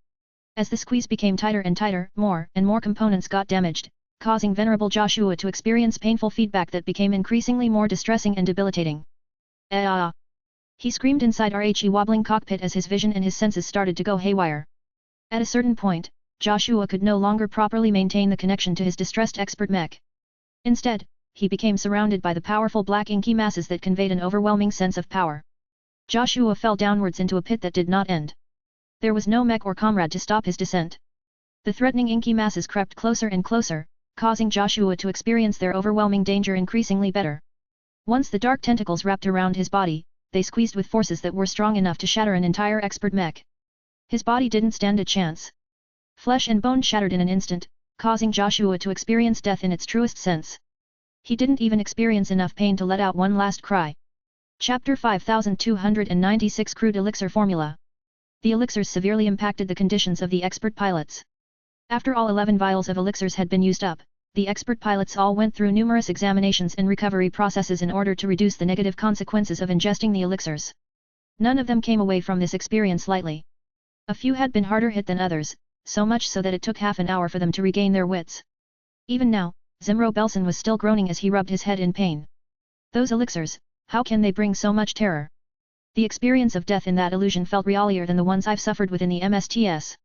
As the squeeze became tighter and tighter, more and more components got damaged, causing venerable Joshua to experience painful feedback that became increasingly more distressing and debilitating. Ah! He screamed inside RHE wobbling cockpit as his vision and his senses started to go haywire. At a certain point, Joshua could no longer properly maintain the connection to his distressed expert mech. Instead, he became surrounded by the powerful black inky masses that conveyed an overwhelming sense of power. Joshua fell downwards into a pit that did not end. There was no mech or comrade to stop his descent. The threatening inky masses crept closer and closer, causing Joshua to experience their overwhelming danger increasingly better. Once the dark tentacles wrapped around his body, they squeezed with forces that were strong enough to shatter an entire expert mech. His body didn't stand a chance. Flesh and bone shattered in an instant, causing Joshua to experience death in its truest sense. He didn't even experience enough pain to let out one last cry. Chapter 5296 Crude Elixir Formula. The elixirs severely impacted the conditions of the expert pilots. After all 11 vials of elixirs had been used up, the expert pilots all went through numerous examinations and recovery processes in order to reduce the negative consequences of ingesting the elixirs. None of them came away from this experience lightly. A few had been harder hit than others, so much so that it took half an hour for them to regain their wits. Even now, Zimro Belson was still groaning as he rubbed his head in pain. Those elixirs, how can they bring so much terror? The experience of death in that illusion felt realier than the ones I've suffered within the MSTS.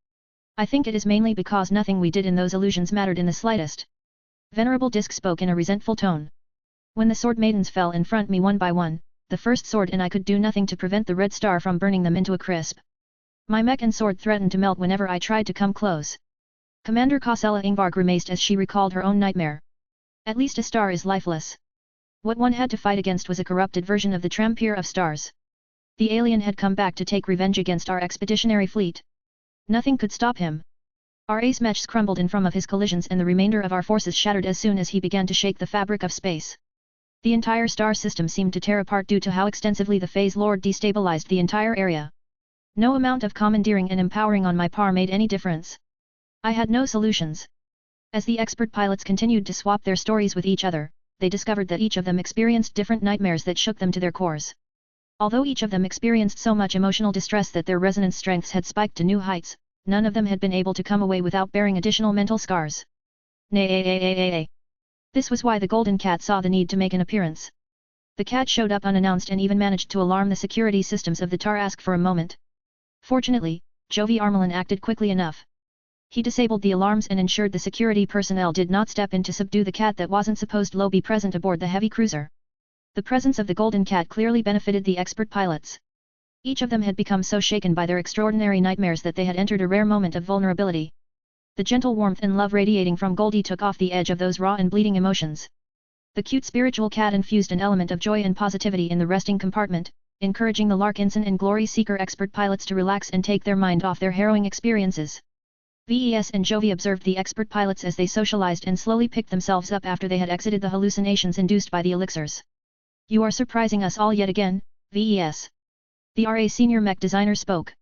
I think it is mainly because nothing we did in those illusions mattered in the slightest. Venerable Disc spoke in a resentful tone. When the sword maidens fell in front me one by one, the first sword and I could do nothing to prevent the red star from burning them into a crisp. My mech and sword threatened to melt whenever I tried to come close. Commander Kosella Ingvar grimaced as she recalled her own nightmare. At least a star is lifeless. What one had to fight against was a corrupted version of the Trampier of Stars. The alien had come back to take revenge against our expeditionary fleet. Nothing could stop him. Our ace Mech crumbled in from of his collisions and the remainder of our forces shattered as soon as he began to shake the fabric of space. The entire star system seemed to tear apart due to how extensively the Phase Lord destabilized the entire area. No amount of commandeering and empowering on my part made any difference. I had no solutions. As the expert pilots continued to swap their stories with each other, they discovered that each of them experienced different nightmares that shook them to their cores. Although each of them experienced so much emotional distress that their resonance strengths had spiked to new heights, none of them had been able to come away without bearing additional mental scars. Nay. This was why the Golden Cat saw the need to make an appearance. The cat showed up unannounced and even managed to alarm the security systems of the Tarask for a moment. Fortunately, Jovi Armelin acted quickly enough. He disabled the alarms and ensured the security personnel did not step in to subdue the cat that wasn't supposed to be present aboard the heavy cruiser. The presence of the Golden Cat clearly benefited the expert pilots. Each of them had become so shaken by their extraordinary nightmares that they had entered a rare moment of vulnerability. The gentle warmth and love radiating from Goldie took off the edge of those raw and bleeding emotions. The cute spiritual cat infused an element of joy and positivity in the resting compartment, encouraging the Larkinson and Glory Seeker expert pilots to relax and take their mind off their harrowing experiences. VES and Jovi observed the expert pilots as they socialized and slowly picked themselves up after they had exited the hallucinations induced by the elixirs. You are surprising us all yet again, VES. The RA senior mech designer spoke.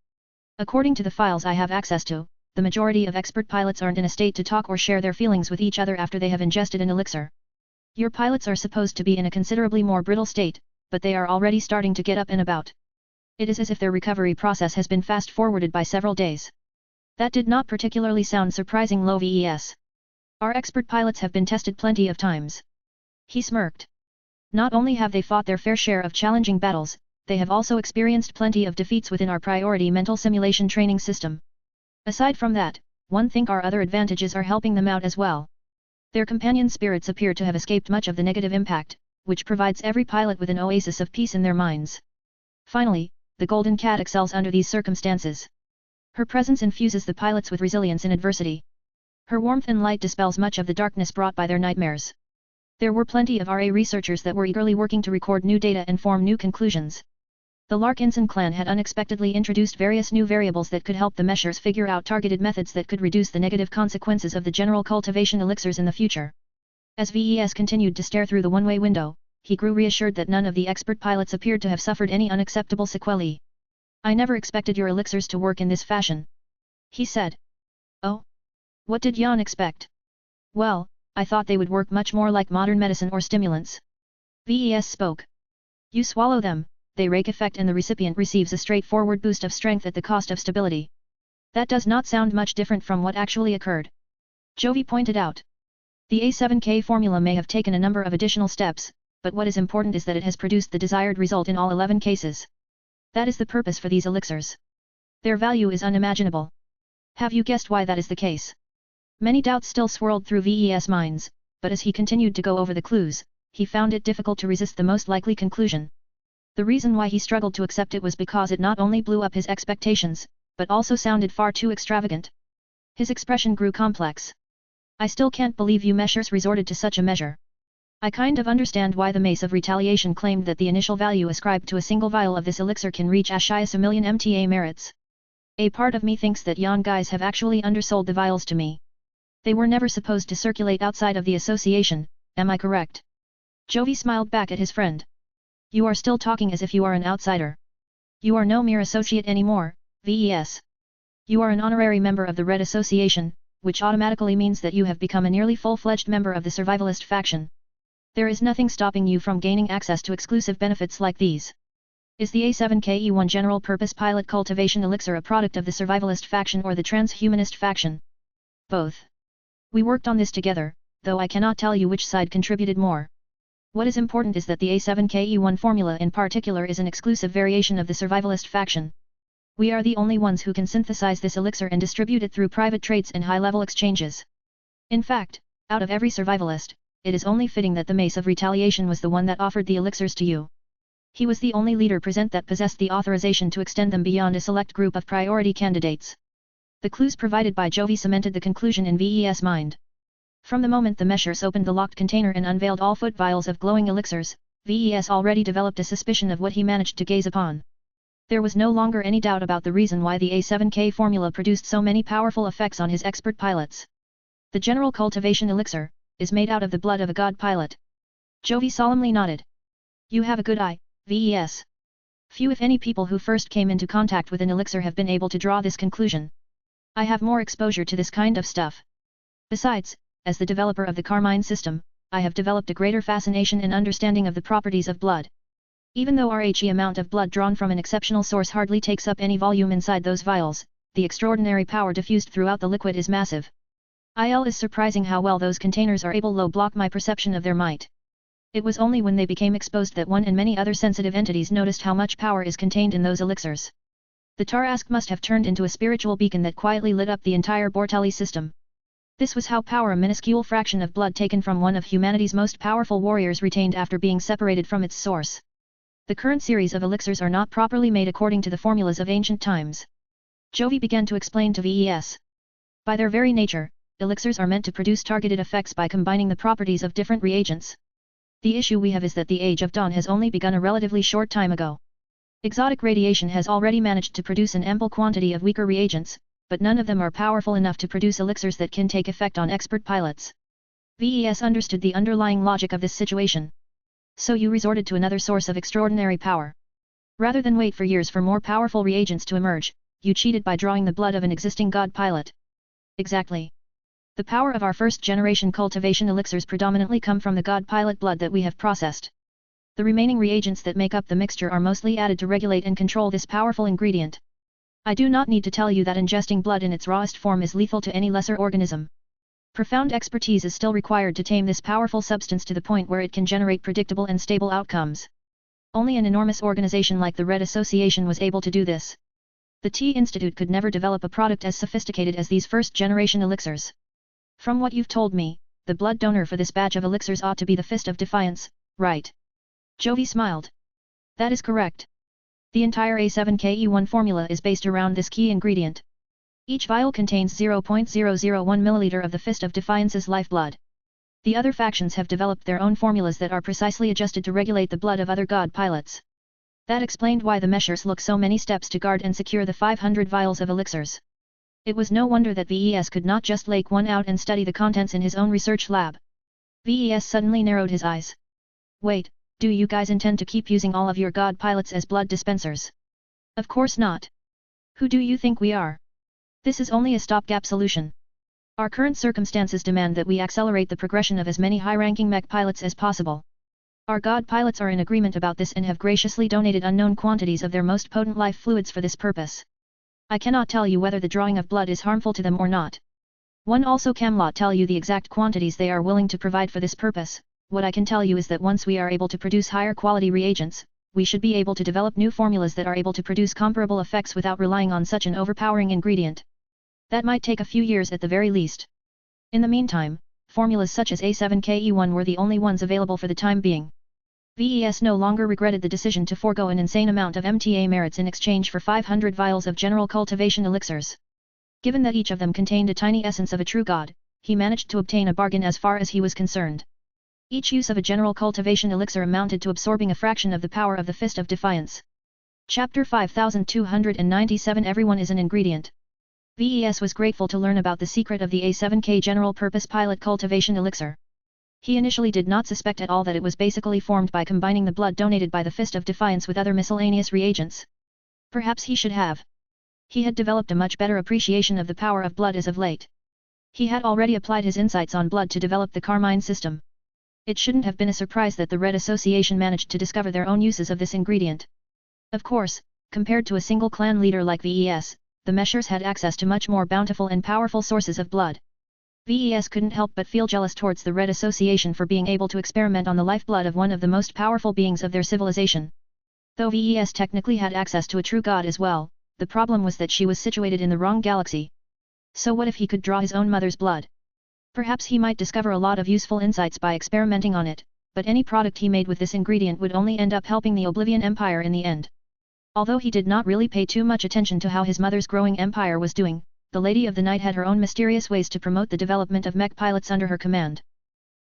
According to the files I have access to, the majority of expert pilots aren't in a state to talk or share their feelings with each other after they have ingested an elixir. Your pilots are supposed to be in a considerably more brittle state, but they are already starting to get up and about. It is as if their recovery process has been fast-forwarded by several days. That did not particularly sound surprising, low VES. Our expert pilots have been tested plenty of times. He smirked. Not only have they fought their fair share of challenging battles, they have also experienced plenty of defeats within our priority mental simulation training system. Aside from that, one think our other advantages are helping them out as well. Their companion spirits appear to have escaped much of the negative impact, which provides every pilot with an oasis of peace in their minds. Finally, the Golden Cat excels under these circumstances. Her presence infuses the pilots with resilience in adversity. Her warmth and light dispels much of the darkness brought by their nightmares. There were plenty of RA researchers that were eagerly working to record new data and form new conclusions. The Larkinson clan had unexpectedly introduced various new variables that could help the Meshers figure out targeted methods that could reduce the negative consequences of the general cultivation elixirs in the future. As VES continued to stare through the one-way window, he grew reassured that none of the expert pilots appeared to have suffered any unacceptable sequelae. I never expected your elixirs to work in this fashion, he said. Oh? What did Yan expect? Well, I thought they would work much more like modern medicine or stimulants. VES spoke. You swallow them, they rake effect and the recipient receives a straightforward boost of strength at the cost of stability. That does not sound much different from what actually occurred. Jovi pointed out. The A7K formula may have taken a number of additional steps, but what is important is that it has produced the desired result in all 11 cases. That is the purpose for these elixirs. Their value is unimaginable. Have you guessed why that is the case? Many doubts still swirled through VES minds, but as he continued to go over the clues, he found it difficult to resist the most likely conclusion. The reason why he struggled to accept it was because it not only blew up his expectations, but also sounded far too extravagant. His expression grew complex. I still can't believe you Meshers resorted to such a measure. I kind of understand why the Mace of Retaliation claimed that the initial value ascribed to a single vial of this elixir can reach as high as 1 million MTA merits. A part of me thinks that Yan guys have actually undersold the vials to me. They were never supposed to circulate outside of the association, am I correct? Jovi smiled back at his friend. You are still talking as if you are an outsider. You are no mere associate anymore, VES. You are an honorary member of the Red Association, which automatically means that you have become a nearly full-fledged member of the survivalist faction. There is nothing stopping you from gaining access to exclusive benefits like these. Is the A7KE1 General Purpose Pilot Cultivation Elixir a product of the survivalist faction or the transhumanist faction? Both. We worked on this together, though I cannot tell you which side contributed more. What is important is that the A7KE1 formula in particular is an exclusive variation of the survivalist faction. We are the only ones who can synthesize this elixir and distribute it through private trades and high-level exchanges. In fact, out of every survivalist, it is only fitting that the Mace of Retaliation was the one that offered the elixirs to you. He was the only leader present that possessed the authorization to extend them beyond a select group of priority candidates. The clues provided by Jovi cemented the conclusion in VES' mind. From the moment the Meshers opened the locked container and unveiled all foot vials of glowing elixirs, VES already developed a suspicion of what he managed to gaze upon. There was no longer any doubt about the reason why the A7K formula produced so many powerful effects on his expert pilots. The General Cultivation Elixir is made out of the blood of a god pilot. Jovi solemnly nodded. You have a good eye, VES. Few if any people who first came into contact with an elixir have been able to draw this conclusion. I have more exposure to this kind of stuff. Besides, as the developer of the Carmine system, I have developed a greater fascination and understanding of the properties of blood. Even though RHE amount of blood drawn from an exceptional source hardly takes up any volume inside those vials, the extraordinary power diffused throughout the liquid is massive. It is surprising how well those containers are able to block my perception of their might. It was only when they became exposed that one and many other sensitive entities noticed how much power is contained in those elixirs. The Tarask must have turned into a spiritual beacon that quietly lit up the entire Bortelli system. This was how power a minuscule fraction of blood taken from one of humanity's most powerful warriors retained after being separated from its source. The current series of elixirs are not properly made according to the formulas of ancient times. Jovi began to explain to VES. By their very nature, elixirs are meant to produce targeted effects by combining the properties of different reagents. The issue we have is that the Age of Dawn has only begun a relatively short time ago. Exotic radiation has already managed to produce an ample quantity of weaker reagents, but none of them are powerful enough to produce elixirs that can take effect on expert pilots. VES understood the underlying logic of this situation. So you resorted to another source of extraordinary power. Rather than wait for years for more powerful reagents to emerge, you cheated by drawing the blood of an existing god pilot. Exactly. The power of our first-generation cultivation elixirs predominantly come from the god pilot blood that we have processed. The remaining reagents that make up the mixture are mostly added to regulate and control this powerful ingredient. I do not need to tell you that ingesting blood in its rawest form is lethal to any lesser organism. Profound expertise is still required to tame this powerful substance to the point where it can generate predictable and stable outcomes. Only an enormous organization like the Red Association was able to do this. The T Institute could never develop a product as sophisticated as these first-generation elixirs. From what you've told me, the blood donor for this batch of elixirs ought to be the Fist of Defiance, right? Jovi smiled. That is correct. The entire A7KE1 formula is based around this key ingredient. Each vial contains 0.001 ml of the Fist of Defiance's lifeblood. The other factions have developed their own formulas that are precisely adjusted to regulate the blood of other god pilots. That explained why the Meshers took so many steps to guard and secure the 500 vials of elixirs. It was no wonder that VES could not just lake one out and study the contents in his own research lab. VES suddenly narrowed his eyes. Wait, do you guys intend to keep using all of your god pilots as blood dispensers? Of course not. Who do you think we are? This is only a stopgap solution. Our current circumstances demand that we accelerate the progression of as many high-ranking mech pilots as possible. Our god pilots are in agreement about this and have graciously donated unknown quantities of their most potent life fluids for this purpose. I cannot tell you whether the drawing of blood is harmful to them or not. One also cannot tell you the exact quantities they are willing to provide for this purpose. What I can tell you is that once we are able to produce higher quality reagents, we should be able to develop new formulas that are able to produce comparable effects without relying on such an overpowering ingredient. That might take a few years at the very least. In the meantime, formulas such as A7KE1 were the only ones available for the time being. VES no longer regretted the decision to forego an insane amount of MTA merits in exchange for 500 vials of general cultivation elixirs. Given that each of them contained a tiny essence of a true god, he managed to obtain a bargain as far as he was concerned. Each use of a general cultivation elixir amounted to absorbing a fraction of the power of the Fist of Defiance. Chapter 5297 Everyone is an ingredient. VES was grateful to learn about the secret of the A7K General Purpose Pilot Cultivation Elixir. He initially did not suspect at all that it was basically formed by combining the blood donated by the Fist of Defiance with other miscellaneous reagents. Perhaps he should have. He had developed a much better appreciation of the power of blood as of late. He had already applied his insights on blood to develop the Carmine system. It shouldn't have been a surprise that the Red Association managed to discover their own uses of this ingredient. Of course, compared to a single clan leader like VES, the Meshers had access to much more bountiful and powerful sources of blood. VES couldn't help but feel jealous towards the Red Association for being able to experiment on the lifeblood of one of the most powerful beings of their civilization. Though VES technically had access to a true god as well, the problem was that she was situated in the wrong galaxy. So what if he could draw his own mother's blood? Perhaps he might discover a lot of useful insights by experimenting on it, but any product he made with this ingredient would only end up helping the Oblivion Empire in the end. Although he did not really pay too much attention to how his mother's growing empire was doing, the Lady of the Night had her own mysterious ways to promote the development of mech pilots under her command.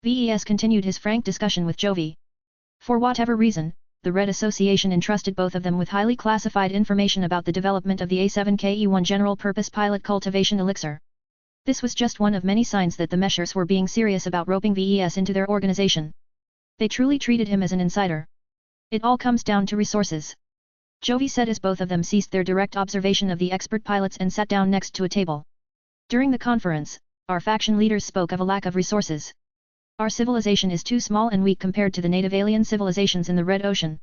VES continued his frank discussion with Jovi. For whatever reason, the Red Association entrusted both of them with highly classified information about the development of the A7KE1 General Purpose Pilot Cultivation Elixir. This was just one of many signs that the Meshers were being serious about roping VES into their organization. They truly treated him as an insider. It all comes down to resources. Jovi said as both of them ceased their direct observation of the expert pilots and sat down next to a table. During the conference, our faction leaders spoke of a lack of resources. Our civilization is too small and weak compared to the native alien civilizations in the Red Ocean.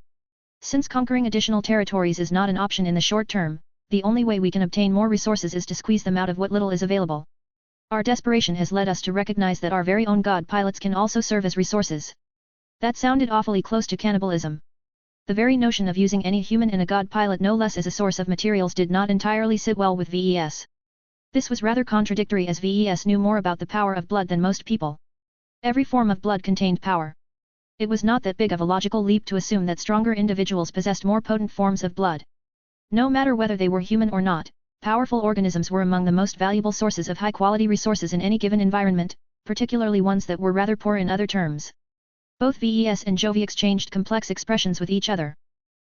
Since conquering additional territories is not an option in the short term, the only way we can obtain more resources is to squeeze them out of what little is available. Our desperation has led us to recognize that our very own god pilots can also serve as resources. That sounded awfully close to cannibalism. The very notion of using any human and a god pilot no less as a source of materials did not entirely sit well with VES. This was rather contradictory as VES knew more about the power of blood than most people. Every form of blood contained power. It was not that big of a logical leap to assume that stronger individuals possessed more potent forms of blood. No matter whether they were human or not, powerful organisms were among the most valuable sources of high-quality resources in any given environment, particularly ones that were rather poor in other terms. Both VES and Jovi exchanged complex expressions with each other.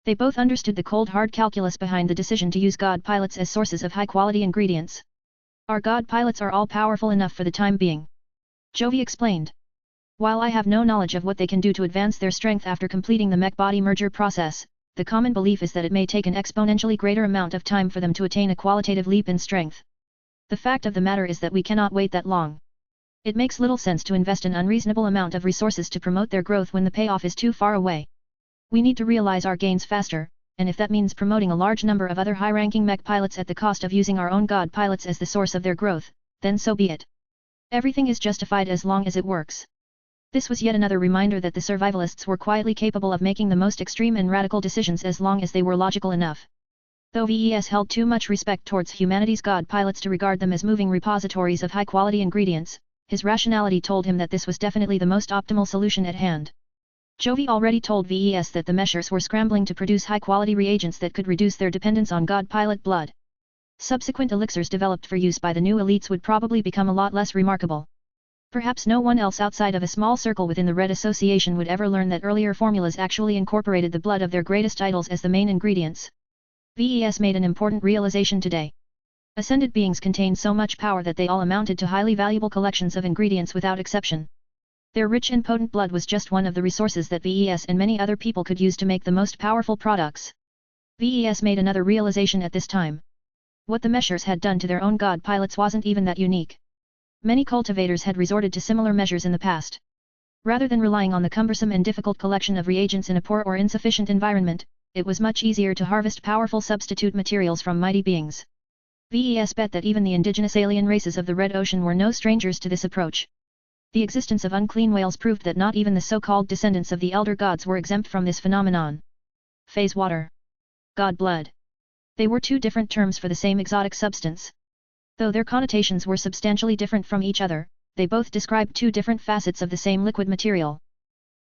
They both understood the cold hard calculus behind the decision to use god pilots as sources of high-quality ingredients. Our god pilots are all powerful enough for the time being. Jovi explained. While I have no knowledge of what they can do to advance their strength after completing the mech-body merger process, the common belief is that it may take an exponentially greater amount of time for them to attain a qualitative leap in strength. The fact of the matter is that we cannot wait that long. It makes little sense to invest an unreasonable amount of resources to promote their growth when the payoff is too far away. We need to realize our gains faster, and if that means promoting a large number of other high-ranking mech pilots at the cost of using our own god pilots as the source of their growth, then so be it. Everything is justified as long as it works. This was yet another reminder that the survivalists were quietly capable of making the most extreme and radical decisions as long as they were logical enough. Though VES held too much respect towards humanity's god pilots to regard them as moving repositories of high-quality ingredients, his rationality told him that this was definitely the most optimal solution at hand. Jovi already told VES that the Meshers were scrambling to produce high-quality reagents that could reduce their dependence on god pilot blood. Subsequent elixirs developed for use by the new elites would probably become a lot less remarkable. Perhaps no one else outside of a small circle within the Red Association would ever learn that earlier formulas actually incorporated the blood of their greatest idols as the main ingredients. VES made an important realization today. Ascended beings contain so much power that they all amounted to highly valuable collections of ingredients without exception. Their rich and potent blood was just one of the resources that VES and many other people could use to make the most powerful products. VES made another realization at this time. What the Meshers had done to their own god pilots wasn't even that unique. Many cultivators had resorted to similar measures in the past. Rather than relying on the cumbersome and difficult collection of reagents in a poor or insufficient environment, it was much easier to harvest powerful substitute materials from mighty beings. VES bet that even the indigenous alien races of the Red Ocean were no strangers to this approach. The existence of unclean whales proved that not even the so-called descendants of the elder gods were exempt from this phenomenon. Phase water. God blood. They were two different terms for the same exotic substance. Though their connotations were substantially different from each other, they both described two different facets of the same liquid material.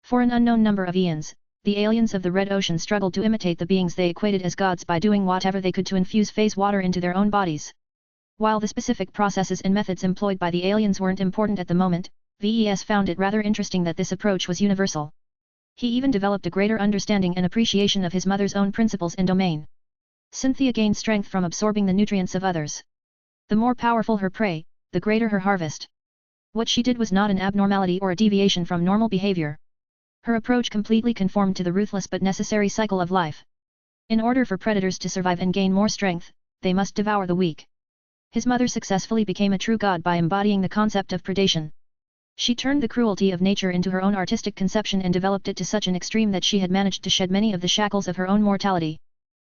For an unknown number of eons, the aliens of the Red Ocean struggled to imitate the beings they equated as gods by doing whatever they could to infuse phase water into their own bodies. While the specific processes and methods employed by the aliens weren't important at the moment, VES found it rather interesting that this approach was universal. He even developed a greater understanding and appreciation of his mother's own principles and domain. Cynthia gained strength from absorbing the nutrients of others. The more powerful her prey, the greater her harvest. What she did was not an abnormality or a deviation from normal behavior. Her approach completely conformed to the ruthless but necessary cycle of life. In order for predators to survive and gain more strength, they must devour the weak. His mother successfully became a true god by embodying the concept of predation. She turned the cruelty of nature into her own artistic conception and developed it to such an extreme that she had managed to shed many of the shackles of her own mortality.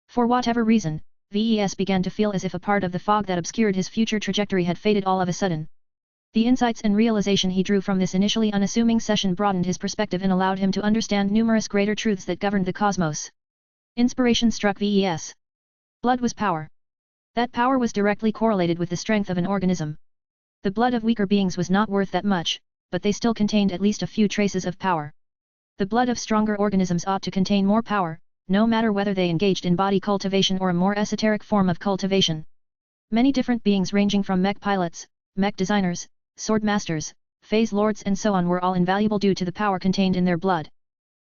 For whatever reason, VES began to feel as if a part of the fog that obscured his future trajectory had faded all of a sudden. The insights and realization he drew from this initially unassuming session broadened his perspective and allowed him to understand numerous greater truths that governed the cosmos. Inspiration struck VES. Blood was power. That power was directly correlated with the strength of an organism. The blood of weaker beings was not worth that much, but they still contained at least a few traces of power. The blood of stronger organisms ought to contain more power, no matter whether they engaged in body cultivation or a more esoteric form of cultivation. Many different beings ranging from mech pilots, mech designers, sword masters, phase lords and so on were all invaluable due to the power contained in their blood.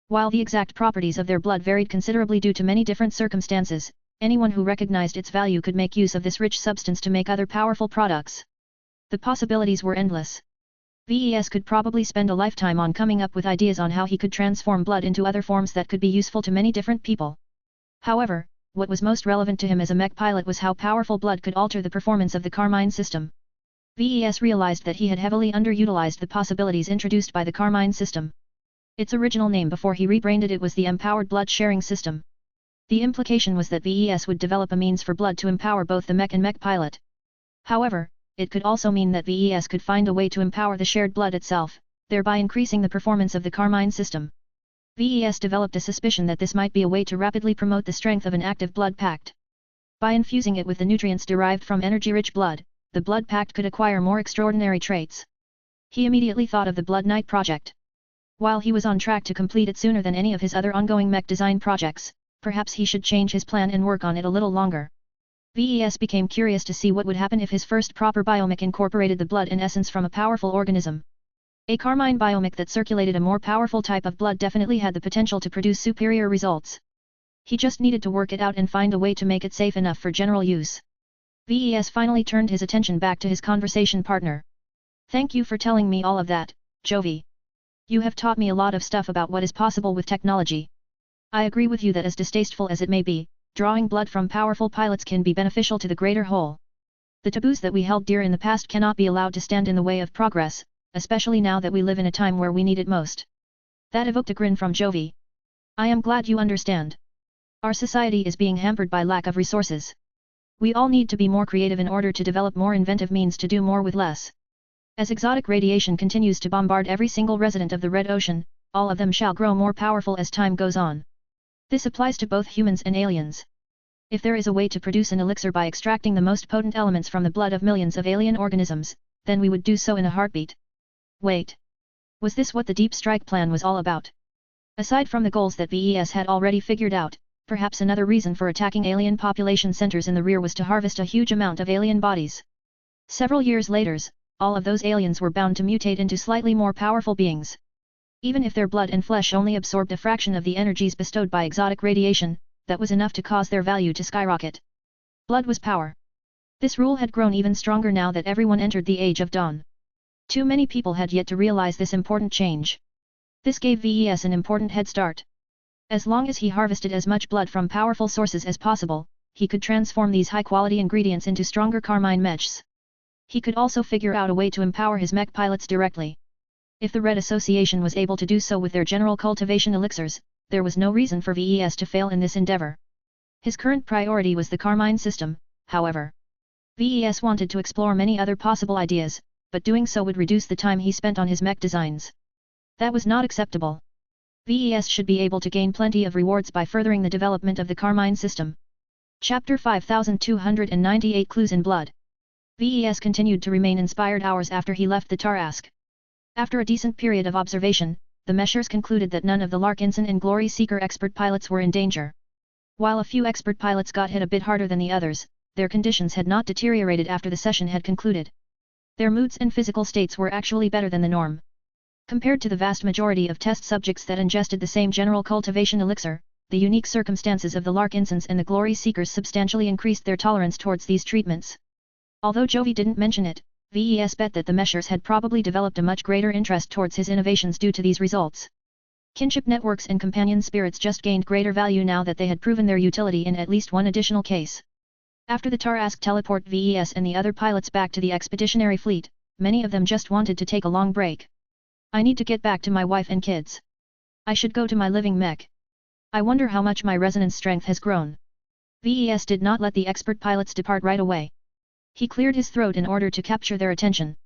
While the exact properties of their blood varied considerably due to many different circumstances, anyone who recognized its value could make use of this rich substance to make other powerful products. The possibilities were endless. VES could probably spend a lifetime on coming up with ideas on how he could transform blood into other forms that could be useful to many different people. However, what was most relevant to him as a mech pilot was how powerful blood could alter the performance of the Carmine system. VES realized that he had heavily underutilized the possibilities introduced by the Carmine system. Its original name before he rebranded it was the Empowered Blood Sharing System. The implication was that VES would develop a means for blood to empower both the mech and mech pilot. However, it could also mean that VES could find a way to empower the shared blood itself, thereby increasing the performance of the Carmine system. VES developed a suspicion that this might be a way to rapidly promote the strength of an active blood pact. By infusing it with the nutrients derived from energy-rich blood, the blood pact could acquire more extraordinary traits. He immediately thought of the Blood Knight project. While he was on track to complete it sooner than any of his other ongoing mech design projects, perhaps he should change his plan and work on it a little longer. VES became curious to see what would happen if his first proper biomech incorporated the blood and essence from a powerful organism. A Carmine biomech that circulated a more powerful type of blood definitely had the potential to produce superior results. He just needed to work it out and find a way to make it safe enough for general use. VES finally turned his attention back to his conversation partner. "Thank you for telling me all of that, Jovi. You have taught me a lot of stuff about what is possible with technology. I agree with you that as distasteful as it may be, drawing blood from powerful pilots can be beneficial to the greater whole. The taboos that we held dear in the past cannot be allowed to stand in the way of progress, especially now that we live in a time where we need it most." That evoked a grin from Jovi. "I am glad you understand. Our society is being hampered by lack of resources. We all need to be more creative in order to develop more inventive means to do more with less. As exotic radiation continues to bombard every single resident of the Red Ocean, all of them shall grow more powerful as time goes on. This applies to both humans and aliens. If there is a way to produce an elixir by extracting the most potent elements from the blood of millions of alien organisms, then we would do so in a heartbeat." Wait. Was this what the Deep Strike plan was all about? Aside from the goals that VES had already figured out, perhaps another reason for attacking alien population centers in the rear was to harvest a huge amount of alien bodies. Several years later, all of those aliens were bound to mutate into slightly more powerful beings. Even if their blood and flesh only absorbed a fraction of the energies bestowed by exotic radiation, that was enough to cause their value to skyrocket. Blood was power. This rule had grown even stronger now that everyone entered the Age of Dawn. Too many people had yet to realize this important change. This gave VES an important head start. As long as he harvested as much blood from powerful sources as possible, he could transform these high-quality ingredients into stronger Carmine mechs. He could also figure out a way to empower his mech pilots directly. If the Red Association was able to do so with their general cultivation elixirs, there was no reason for VES to fail in this endeavor. His current priority was the Carmine system, however. VES wanted to explore many other possible ideas, but doing so would reduce the time he spent on his mech designs. That was not acceptable. VES should be able to gain plenty of rewards by furthering the development of the Carmine system. Chapter 5298 Clues in Blood. VES continued to remain inspired hours after he left the Tarask. After a decent period of observation, the Meshers concluded that none of the Larkinson and Glory Seeker expert pilots were in danger. While a few expert pilots got hit a bit harder than the others, their conditions had not deteriorated after the session had concluded. Their moods and physical states were actually better than the norm. Compared to the vast majority of test subjects that ingested the same general cultivation elixir, the unique circumstances of the Larkinsons and the Glory Seekers substantially increased their tolerance towards these treatments. Although Jovi didn't mention it, VES bet that the Meshers had probably developed a much greater interest towards his innovations due to these results. Kinship networks and companion spirits just gained greater value now that they had proven their utility in at least one additional case. After the Tarask teleport VES and the other pilots back to the expeditionary fleet, many of them just wanted to take a long break. I need to get back to my wife and kids. I should go to my living mech. I wonder how much my resonance strength has grown. VES did not let the expert pilots depart right away. He cleared his throat in order to capture their attention.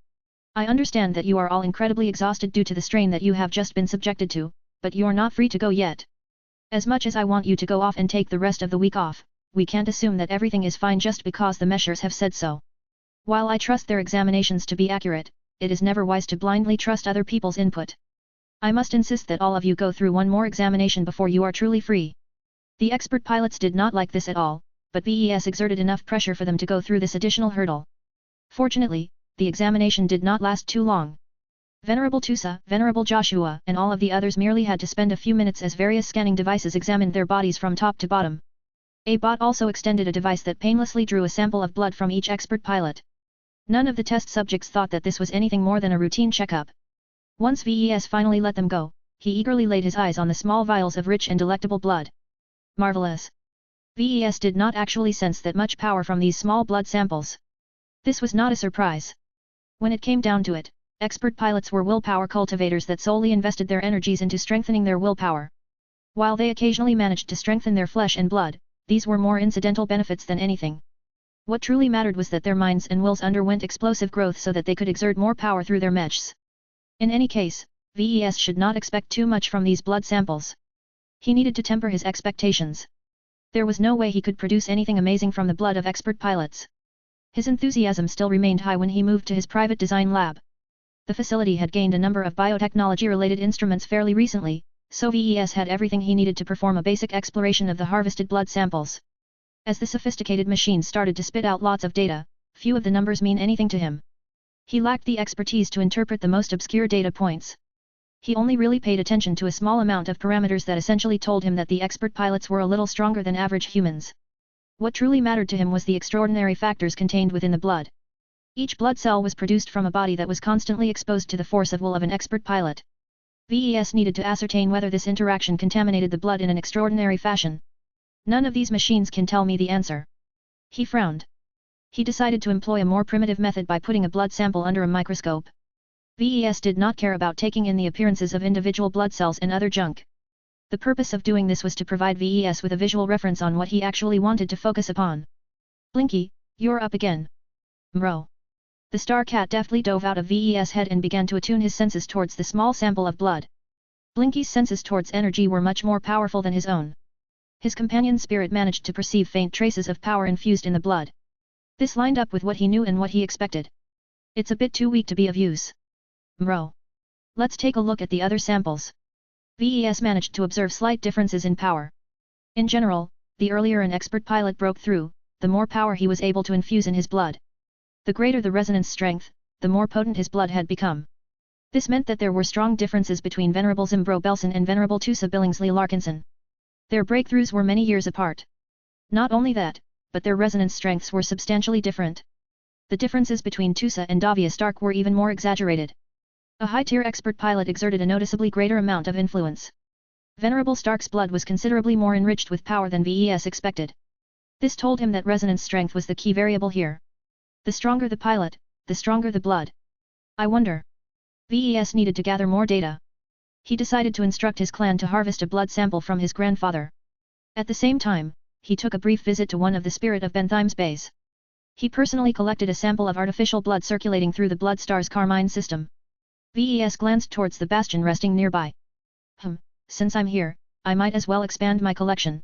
I understand that you are all incredibly exhausted due to the strain that you have just been subjected to, but you're not free to go yet. As much as I want you to go off and take the rest of the week off, we can't assume that everything is fine just because the Meshers have said so. While I trust their examinations to be accurate, it is never wise to blindly trust other people's input. I must insist that all of you go through one more examination before you are truly free. The expert pilots did not like this at all, but VES exerted enough pressure for them to go through this additional hurdle. Fortunately, the examination did not last too long. Venerable Tusa, Venerable Joshua, and all of the others merely had to spend a few minutes as various scanning devices examined their bodies from top to bottom. A bot also extended a device that painlessly drew a sample of blood from each expert pilot. None of the test subjects thought that this was anything more than a routine checkup. Once VES finally let them go, he eagerly laid his eyes on the small vials of rich and delectable blood. Marvelous! VES did not actually sense that much power from these small blood samples. This was not a surprise. When it came down to it, expert pilots were willpower cultivators that solely invested their energies into strengthening their willpower. While they occasionally managed to strengthen their flesh and blood, these were more incidental benefits than anything. What truly mattered was that their minds and wills underwent explosive growth so that they could exert more power through their mechs. In any case, VES should not expect too much from these blood samples. He needed to temper his expectations. There was no way he could produce anything amazing from the blood of expert pilots. His enthusiasm still remained high when he moved to his private design lab. The facility had gained a number of biotechnology-related instruments fairly recently, so VES had everything he needed to perform a basic exploration of the harvested blood samples. As the sophisticated machines started to spit out lots of data, few of the numbers mean anything to him. He lacked the expertise to interpret the most obscure data points. He only really paid attention to a small amount of parameters that essentially told him that the expert pilots were a little stronger than average humans. What truly mattered to him was the extraordinary factors contained within the blood. Each blood cell was produced from a body that was constantly exposed to the force of will of an expert pilot. VES needed to ascertain whether this interaction contaminated the blood in an extraordinary fashion. None of these machines can tell me the answer. He frowned. He decided to employ a more primitive method by putting a blood sample under a microscope. VES did not care about taking in the appearances of individual blood cells and other junk. The purpose of doing this was to provide VES with a visual reference on what he actually wanted to focus upon. Blinky, you're up again. Mro. The star cat deftly dove out of VES' head and began to attune his senses towards the small sample of blood. Blinky's senses towards energy were much more powerful than his own. His companion spirit managed to perceive faint traces of power infused in the blood. This lined up with what he knew and what he expected. It's a bit too weak to be of use. Mro. Let's take a look at the other samples. VES managed to observe slight differences in power. In general, the earlier an expert pilot broke through, the more power he was able to infuse in his blood. The greater the resonance strength, the more potent his blood had become. This meant that there were strong differences between Venerable Zimbro Belson and Venerable Tusa Billingsley Larkinson. Their breakthroughs were many years apart. Not only that, but their resonance strengths were substantially different. The differences between Tusa and Davia Stark were even more exaggerated. A high-tier expert pilot exerted a noticeably greater amount of influence. Venerable Stark's blood was considerably more enriched with power than VES expected. This told him that resonance strength was the key variable here. The stronger the pilot, the stronger the blood. I wonder. VES needed to gather more data. He decided to instruct his clan to harvest a blood sample from his grandfather. At the same time, he took a brief visit to one of the Spirit of Benthime's base. He personally collected a sample of artificial blood circulating through the Blood Star's Carmine system. VES glanced towards the bastion resting nearby. Since I'm here, I might as well expand my collection.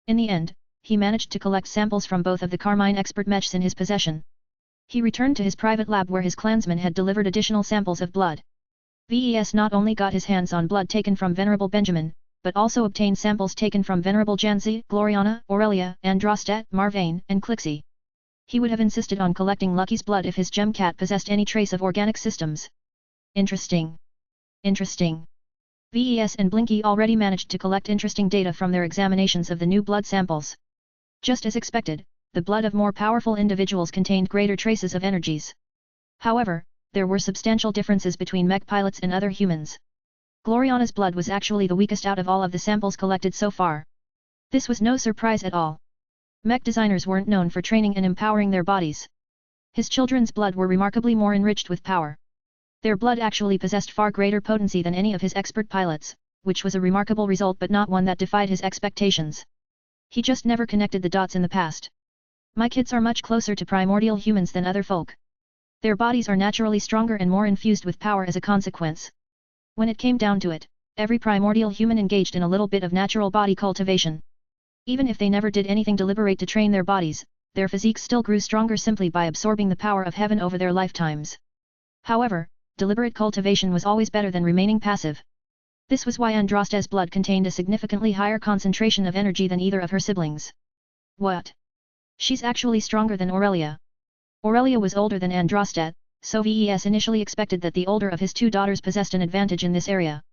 In the end, he managed to collect samples from both of the Carmine expert Mechs in his possession. He returned to his private lab where his clansmen had delivered additional samples of blood. VES not only got his hands on blood taken from Venerable Benjamin, but also obtained samples taken from Venerable Janzi, Gloriana, Aurelia, Andrastet, Marvane, and Clixie. He would have insisted on collecting Lucky's blood if his gem cat possessed any trace of organic systems. Interesting. Interesting. VES and Blinky already managed to collect interesting data from their examinations of the new blood samples. Just as expected, the blood of more powerful individuals contained greater traces of energies. However, there were substantial differences between mech pilots and other humans. Gloriana's blood was actually the weakest out of all of the samples collected so far. This was no surprise at all. Mech designers weren't known for training and empowering their bodies. His children's blood were remarkably more enriched with power. Their blood actually possessed far greater potency than any of his expert pilots, which was a remarkable result but not one that defied his expectations. He just never connected the dots in the past. My kids are much closer to primordial humans than other folk. Their bodies are naturally stronger and more infused with power as a consequence. When it came down to it, every primordial human engaged in a little bit of natural body cultivation. Even if they never did anything deliberate to train their bodies, their physiques still grew stronger simply by absorbing the power of heaven over their lifetimes. However, deliberate cultivation was always better than remaining passive. This was why Andraste's blood contained a significantly higher concentration of energy than either of her siblings. What? She's actually stronger than Aurelia. Aurelia was older than Andraste, so VES initially expected that the older of his two daughters possessed an advantage in this area.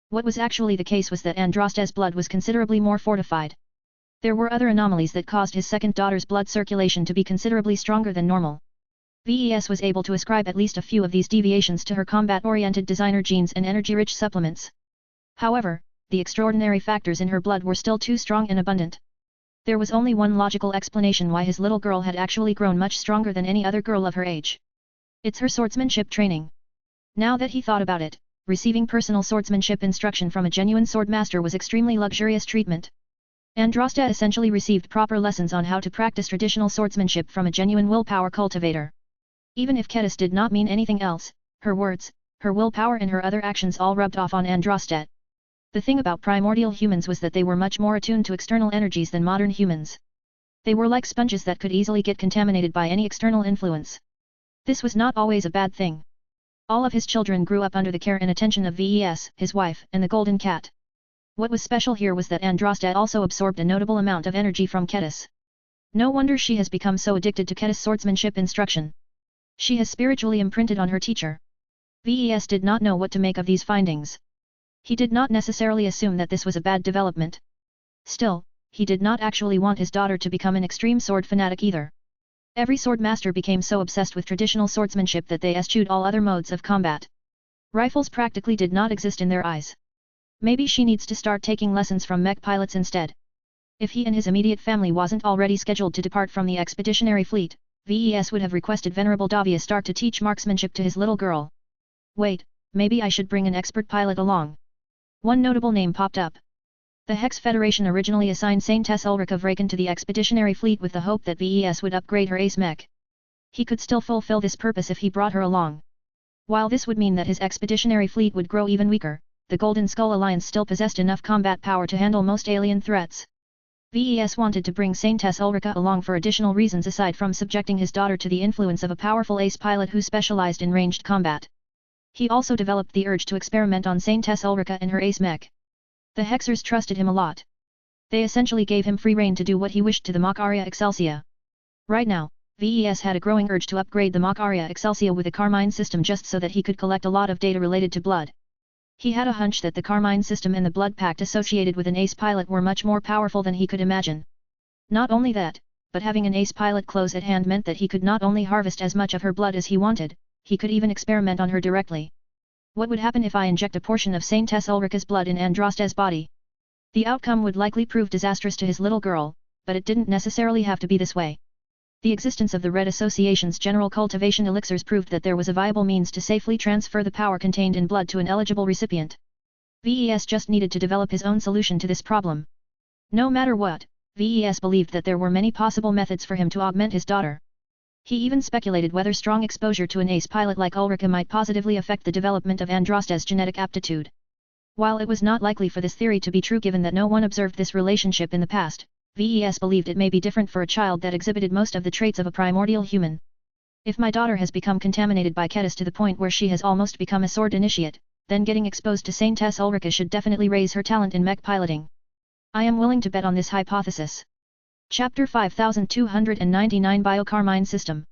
What was actually the case was that Andraste's blood was considerably more fortified. There were other anomalies that caused his second daughter's blood circulation to be considerably stronger than normal. VES was able to ascribe at least a few of these deviations to her combat-oriented designer genes and energy-rich supplements. However, the extraordinary factors in her blood were still too strong and abundant. There was only one logical explanation why his little girl had actually grown much stronger than any other girl of her age. It's her swordsmanship training. Now that he thought about it, receiving personal swordsmanship instruction from a genuine sword master was extremely luxurious treatment. Andraste essentially received proper lessons on how to practice traditional swordsmanship from a genuine willpower cultivator. Even if Kedis did not mean anything else, her words, her willpower and her other actions all rubbed off on Andraste. The thing about primordial humans was that they were much more attuned to external energies than modern humans. They were like sponges that could easily get contaminated by any external influence. This was not always a bad thing. All of his children grew up under the care and attention of VES, his wife, and the golden cat. What was special here was that Andraste also absorbed a notable amount of energy from Kedis. No wonder she has become so addicted to Kedis' swordsmanship instruction. She has spiritually imprinted on her teacher. VES did not know what to make of these findings. He did not necessarily assume that this was a bad development. Still, he did not actually want his daughter to become an extreme sword fanatic either. Every sword master became so obsessed with traditional swordsmanship that they eschewed all other modes of combat. Rifles practically did not exist in their eyes. Maybe she needs to start taking lessons from mech pilots instead. If he and his immediate family wasn't already scheduled to depart from the expeditionary fleet, VES would have requested Venerable Davia Stark to teach marksmanship to his little girl. Wait, maybe I should bring an expert pilot along. One notable name popped up. The Hex Federation originally assigned Saintess Ulrika Vraken to the expeditionary fleet with the hope that VES would upgrade her ace mech. He could still fulfill this purpose if he brought her along. While this would mean that his expeditionary fleet would grow even weaker, the Golden Skull Alliance still possessed enough combat power to handle most alien threats. VES wanted to bring Saintess Ulrika along for additional reasons aside from subjecting his daughter to the influence of a powerful ace pilot who specialized in ranged combat. He also developed the urge to experiment on Saintess Ulrika and her ace mech. The Hexers trusted him a lot. They essentially gave him free rein to do what he wished to the Mach Aria Excelsia. Right now, VES had a growing urge to upgrade the Mach Aria Excelsia with a Carmine system just so that he could collect a lot of data related to blood. He had a hunch that the Carmine system and the blood pact associated with an ace pilot were much more powerful than he could imagine. Not only that, but having an ace pilot close at hand meant that he could not only harvest as much of her blood as he wanted, he could even experiment on her directly. What would happen if I inject a portion of Saintess Ulrika's blood in Andraste's body? The outcome would likely prove disastrous to his little girl, but it didn't necessarily have to be this way. The existence of the Red Association's general cultivation elixirs proved that there was a viable means to safely transfer the power contained in blood to an eligible recipient. VES just needed to develop his own solution to this problem. No matter what, VES believed that there were many possible methods for him to augment his daughter. He even speculated whether strong exposure to an ace pilot like Ulrika might positively affect the development of Andraste's genetic aptitude. While it was not likely for this theory to be true given that no one observed this relationship in the past, VES believed it may be different for a child that exhibited most of the traits of a primordial human. If my daughter has become contaminated by Ketis to the point where she has almost become a sword initiate, then getting exposed to Saintess Ulrika should definitely raise her talent in mech piloting. I am willing to bet on this hypothesis. Chapter 5299 Biocarmine System.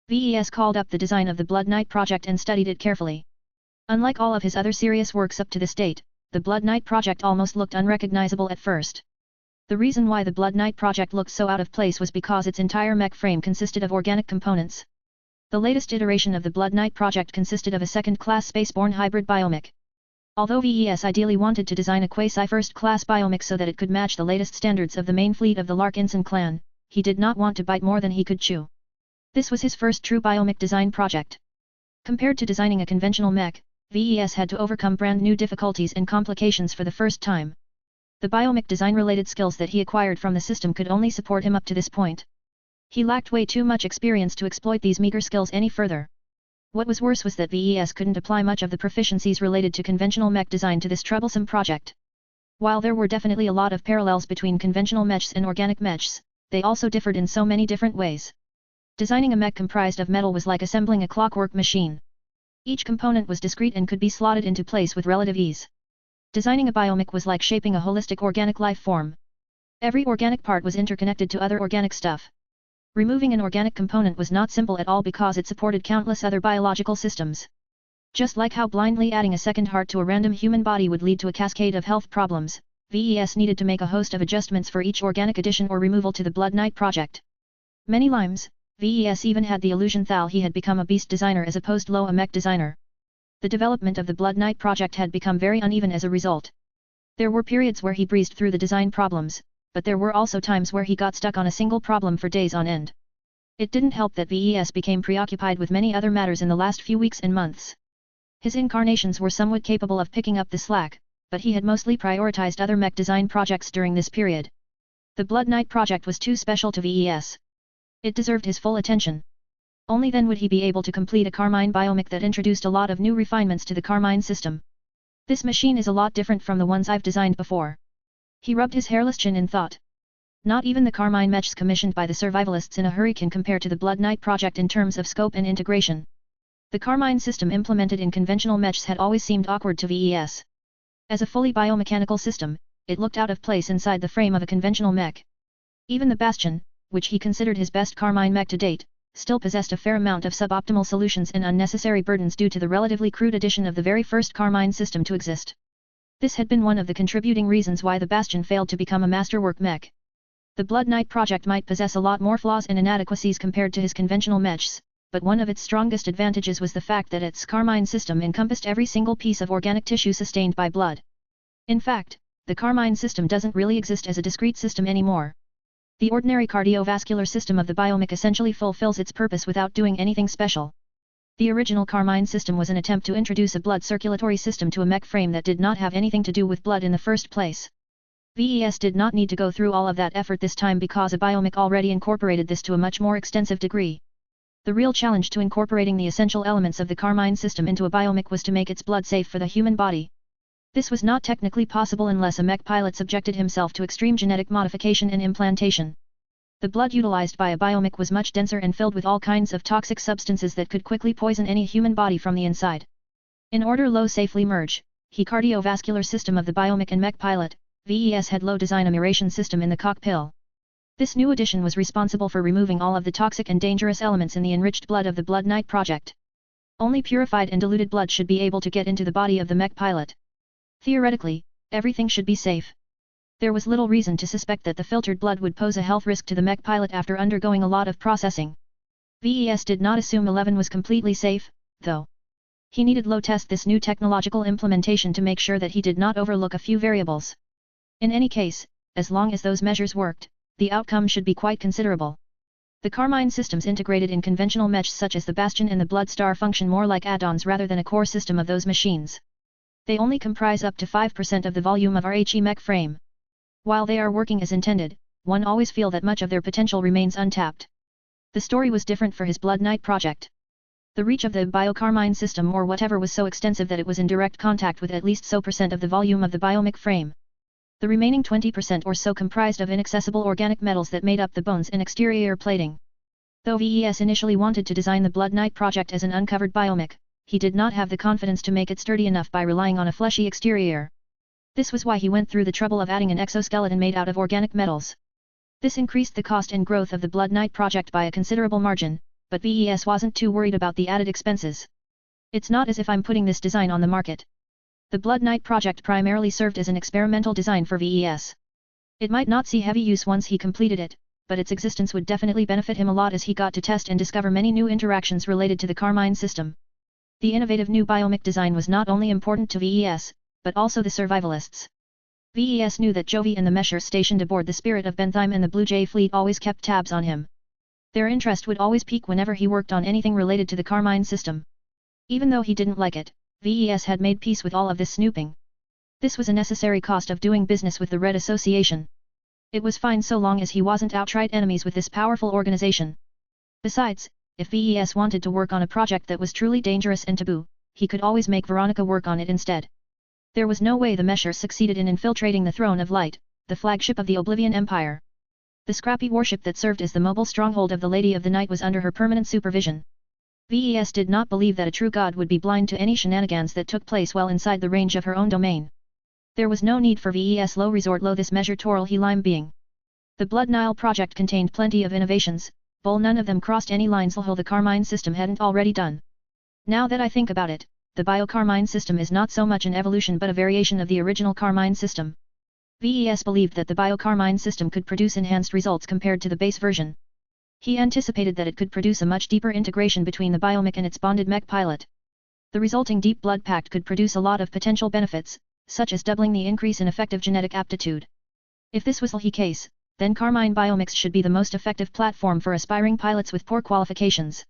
VES called up the design of the Blood Knight project and studied it carefully. Unlike all of his other serious works up to this date, the Blood Knight project almost looked unrecognizable at first. The reason why the Blood Knight project looked so out of place was because its entire mech frame consisted of organic components. The latest iteration of the Blood Knight project consisted of a second-class spaceborne hybrid biomech. Although VES ideally wanted to design a quasi-first-class biomech so that it could match the latest standards of the main fleet of the Larkinson clan, he did not want to bite more than he could chew. This was his first true biomech design project. Compared to designing a conventional mech, VES had to overcome brand new difficulties and complications for the first time. The biomech design-related skills that he acquired from the system could only support him up to this point. He lacked way too much experience to exploit these meager skills any further. What was worse was that VES couldn't apply much of the proficiencies related to conventional mech design to this troublesome project. While there were definitely a lot of parallels between conventional mechs and organic mechs, they also differed in so many different ways. Designing a mech comprised of metal was like assembling a clockwork machine. Each component was discrete and could be slotted into place with relative ease. Designing a biomech was like shaping a holistic organic life form. Every organic part was interconnected to other organic stuff. Removing an organic component was not simple at all because it supported countless other biological systems. Just like how blindly adding a second heart to a random human body would lead to a cascade of health problems, VES needed to make a host of adjustments for each organic addition or removal to the Blood Knight project. Many times, VES even had the illusion that he had become a beast designer as opposed to a mech designer. The development of the Blood Knight project had become very uneven as a result. There were periods where he breezed through the design problems, but there were also times where he got stuck on a single problem for days on end. It didn't help that VES became preoccupied with many other matters in the last few weeks and months. His incarnations were somewhat capable of picking up the slack, but he had mostly prioritized other mech design projects during this period. The Blood Knight project was too special to VES. It deserved his full attention. Only then would he be able to complete a Carmine biomech that introduced a lot of new refinements to the Carmine system. This machine is a lot different from the ones I've designed before. He rubbed his hairless chin in thought. Not even the Carmine mechs commissioned by the survivalists in a hurry can compare to the Blood Knight project in terms of scope and integration. The Carmine system implemented in conventional mechs had always seemed awkward to VES. As a fully biomechanical system, it looked out of place inside the frame of a conventional mech. Even the Bastion, which he considered his best Carmine mech to date, still possessed a fair amount of suboptimal solutions and unnecessary burdens due to the relatively crude addition of the very first Carmine system to exist. This had been one of the contributing reasons why the Bastion failed to become a masterwork mech. The Blood Knight project might possess a lot more flaws and inadequacies compared to his conventional mechs, but one of its strongest advantages was the fact that its Carmine system encompassed every single piece of organic tissue sustained by blood. In fact, the Carmine system doesn't really exist as a discrete system anymore. The ordinary cardiovascular system of the biomech essentially fulfills its purpose without doing anything special. The original Carmine system was an attempt to introduce a blood circulatory system to a mech frame that did not have anything to do with blood in the first place. VES did not need to go through all of that effort this time because a biomech already incorporated this to a much more extensive degree. The real challenge to incorporating the essential elements of the Carmine system into a biomech was to make its blood safe for the human body. This was not technically possible unless a mech pilot subjected himself to extreme genetic modification and implantation. The blood utilized by a biomech was much denser and filled with all kinds of toxic substances that could quickly poison any human body from the inside. In order to safely merge, the cardiovascular system of the biomech and mech pilot, VES had low design aeration system in the cockpit. This new addition was responsible for removing all of the toxic and dangerous elements in the enriched blood of the Blood Knight project. Only purified and diluted blood should be able to get into the body of the mech pilot. Theoretically, everything should be safe. There was little reason to suspect that the filtered blood would pose a health risk to the mech pilot after undergoing a lot of processing. VES did not assume 11 was completely safe, though. He needed low test this new technological implementation to make sure that he did not overlook a few variables. In any case, as long as those measures worked, the outcome should be quite considerable. The Carmine systems integrated in conventional mechs such as the Bastion and the Blood Star function more like add-ons rather than a core system of those machines. They only comprise up to 5% of the volume of our HE mech frame. While they are working as intended, one always feels that much of their potential remains untapped. The story was different for his Blood Knight project. The reach of the Biocarmine system or whatever was so extensive that it was in direct contact with at least so % of the volume of the biomech frame. The remaining 20% or so comprised of inaccessible organic metals that made up the bones and exterior plating. Though VES initially wanted to design the Blood Knight project as an uncovered biomech, he did not have the confidence to make it sturdy enough by relying on a fleshy exterior. This was why he went through the trouble of adding an exoskeleton made out of organic metals. This increased the cost and growth of the Blood Knight project by a considerable margin, but VES wasn't too worried about the added expenses. It's not as if I'm putting this design on the market. The Blood Knight project primarily served as an experimental design for VES. It might not see heavy use once he completed it, but its existence would definitely benefit him a lot as he got to test and discover many new interactions related to the Carmine system. The innovative new biomech design was not only important to VES, but also the survivalists. VES knew that Jovi and the Meshers stationed aboard the Spirit of Bentheim and the Blue Jay fleet always kept tabs on him. Their interest would always peak whenever he worked on anything related to the Carmine system. Even though he didn't like it, VES had made peace with all of this snooping. This was a necessary cost of doing business with the Red Association. It was fine so long as he wasn't outright enemies with this powerful organization. Besides, if VES wanted to work on a project that was truly dangerous and taboo, he could always make Veronica work on it instead. There was no way the Meshers succeeded in infiltrating the Throne of Light, the flagship of the Oblivion Empire. The scrappy warship that served as the mobile stronghold of the Lady of the Night was under her permanent supervision. VES did not believe that a true god would be blind to any shenanigans that took place well inside the range of her own domain. There was no need for VES low resort low this measure Toril he lime being. The Blood Nile project contained plenty of innovations, but none of them crossed any lines the Carmine system hadn't already done. Now that I think about it, the Biocarmine system is not so much an evolution but a variation of the original Carmine system. VES believed that the Biocarmine system could produce enhanced results compared to the base version. He anticipated that it could produce a much deeper integration between the biomech and its bonded mech pilot. The resulting deep blood pact could produce a lot of potential benefits, such as doubling the increase in effective genetic aptitude. If this was the case, then Carmine biomechs should be the most effective platform for aspiring pilots with poor qualifications.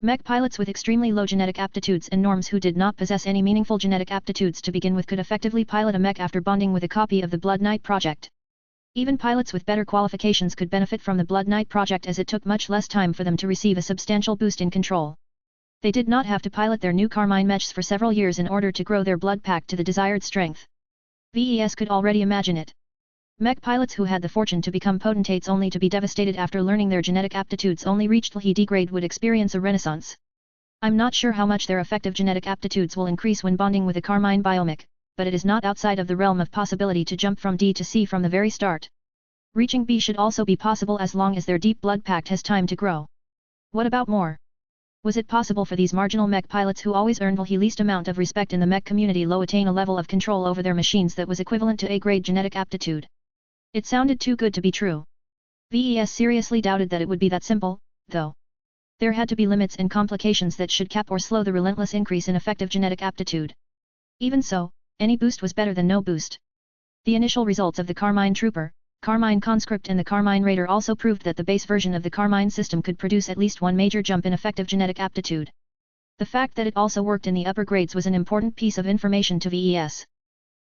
Mech pilots with extremely low genetic aptitudes and norms who did not possess any meaningful genetic aptitudes to begin with could effectively pilot a mech after bonding with a copy of the Blood Knight project. Even pilots with better qualifications could benefit from the Blood Knight project as it took much less time for them to receive a substantial boost in control. They did not have to pilot their new Carmine mechs for several years in order to grow their blood pack to the desired strength. VES could already imagine it. Mech pilots who had the fortune to become potentates only to be devastated after learning their genetic aptitudes only reached the D grade would experience a renaissance. I'm not sure how much their effective genetic aptitudes will increase when bonding with a Carmine biomech, but it is not outside of the realm of possibility to jump from D to C from the very start. Reaching B should also be possible as long as their deep blood pact has time to grow. What about more? Was it possible for these marginal mech pilots who always earned the least amount of respect in the mech community low attain a level of control over their machines that was equivalent to A-grade genetic aptitude? It sounded too good to be true. VES seriously doubted that it would be that simple, though. There had to be limits and complications that should cap or slow the relentless increase in effective genetic aptitude. Even so, any boost was better than no boost. The initial results of the Carmine Trooper, Carmine Conscript and the Carmine Raider also proved that the base version of the Carmine system could produce at least one major jump in effective genetic aptitude. The fact that it also worked in the upper grades was an important piece of information to VES.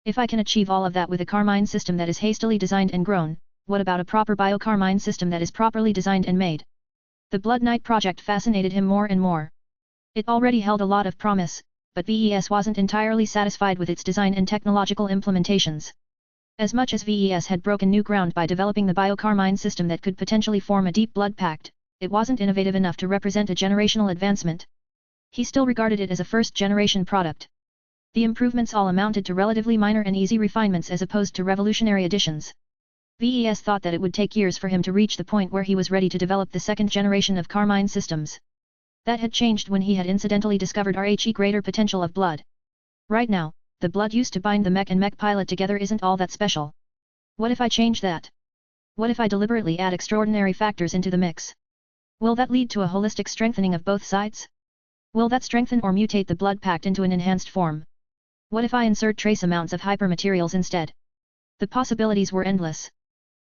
If I can achieve all of that with a Carmine system that is hastily designed and grown, what about a proper Biocarmine system that is properly designed and made? The Blood Knight project fascinated him more and more. It already held a lot of promise, but VES wasn't entirely satisfied with its design and technological implementations. As much as VES had broken new ground by developing the Biocarmine system that could potentially form a deep blood pact, it wasn't innovative enough to represent a generational advancement. He still regarded it as a first-generation product. The improvements all amounted to relatively minor and easy refinements as opposed to revolutionary additions. VES thought that it would take years for him to reach the point where he was ready to develop the second generation of Carmine systems. That had changed when he had incidentally discovered RHE greater potential of blood. Right now, the blood used to bind the mech and mech pilot together isn't all that special. What if I change that? What if I deliberately add extraordinary factors into the mix? Will that lead to a holistic strengthening of both sides? Will that strengthen or mutate the blood packed into an enhanced form? What if I insert trace amounts of hypermaterials instead? The possibilities were endless.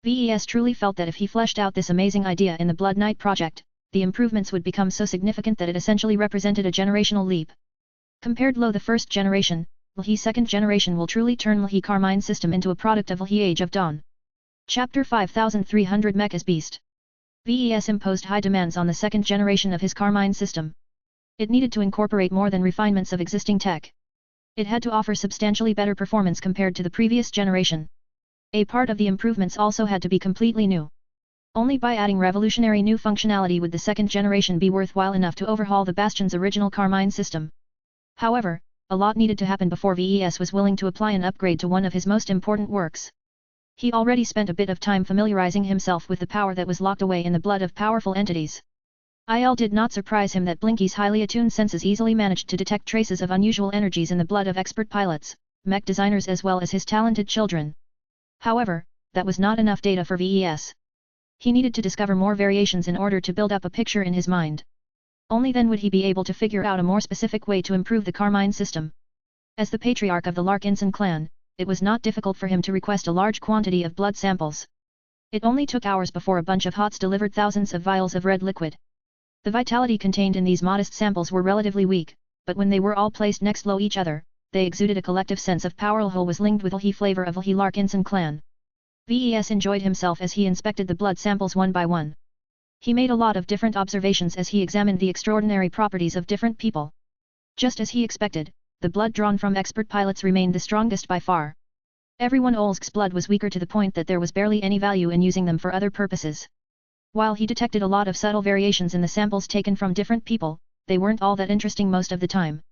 VES truly felt that if he fleshed out this amazing idea in the Blood Knight project, the improvements would become so significant that it essentially represented a generational leap. Compared low the first generation, LHE second generation will truly turn LHE Carmine system into a product of LHE Age of Dawn. Chapter 5300 Mech as Beast. VES imposed high demands on the second generation of his Carmine system. It needed to incorporate more than refinements of existing tech. It had to offer substantially better performance compared to the previous generation. A part of the improvements also had to be completely new. Only by adding revolutionary new functionality would the second generation be worthwhile enough to overhaul the Bastion's original Carmine system. However, a lot needed to happen before VES was willing to apply an upgrade to one of his most important works. He already spent a bit of time familiarizing himself with the power that was locked away in the blood of powerful entities. It did not surprise him that Blinky's highly attuned senses easily managed to detect traces of unusual energies in the blood of expert pilots, mech designers as well as his talented children. However, that was not enough data for VES. He needed to discover more variations in order to build up a picture in his mind. Only then would he be able to figure out a more specific way to improve the Carmine system. As the patriarch of the Larkinson clan, it was not difficult for him to request a large quantity of blood samples. It only took hours before a bunch of HOTS delivered thousands of vials of red liquid. The vitality contained in these modest samples were relatively weak, but when they were all placed next to each other, they exuded a collective sense of power. LHE was linked with LHE flavor of LHE Larkinson clan. VES enjoyed himself as he inspected the blood samples one by one. He made a lot of different observations as he examined the extraordinary properties of different people. Just as he expected, the blood drawn from expert pilots remained the strongest by far. Everyone Olsk's blood was weaker to the point that there was barely any value in using them for other purposes. While he detected a lot of subtle variations in the samples taken from different people, they weren't all that interesting most of the time.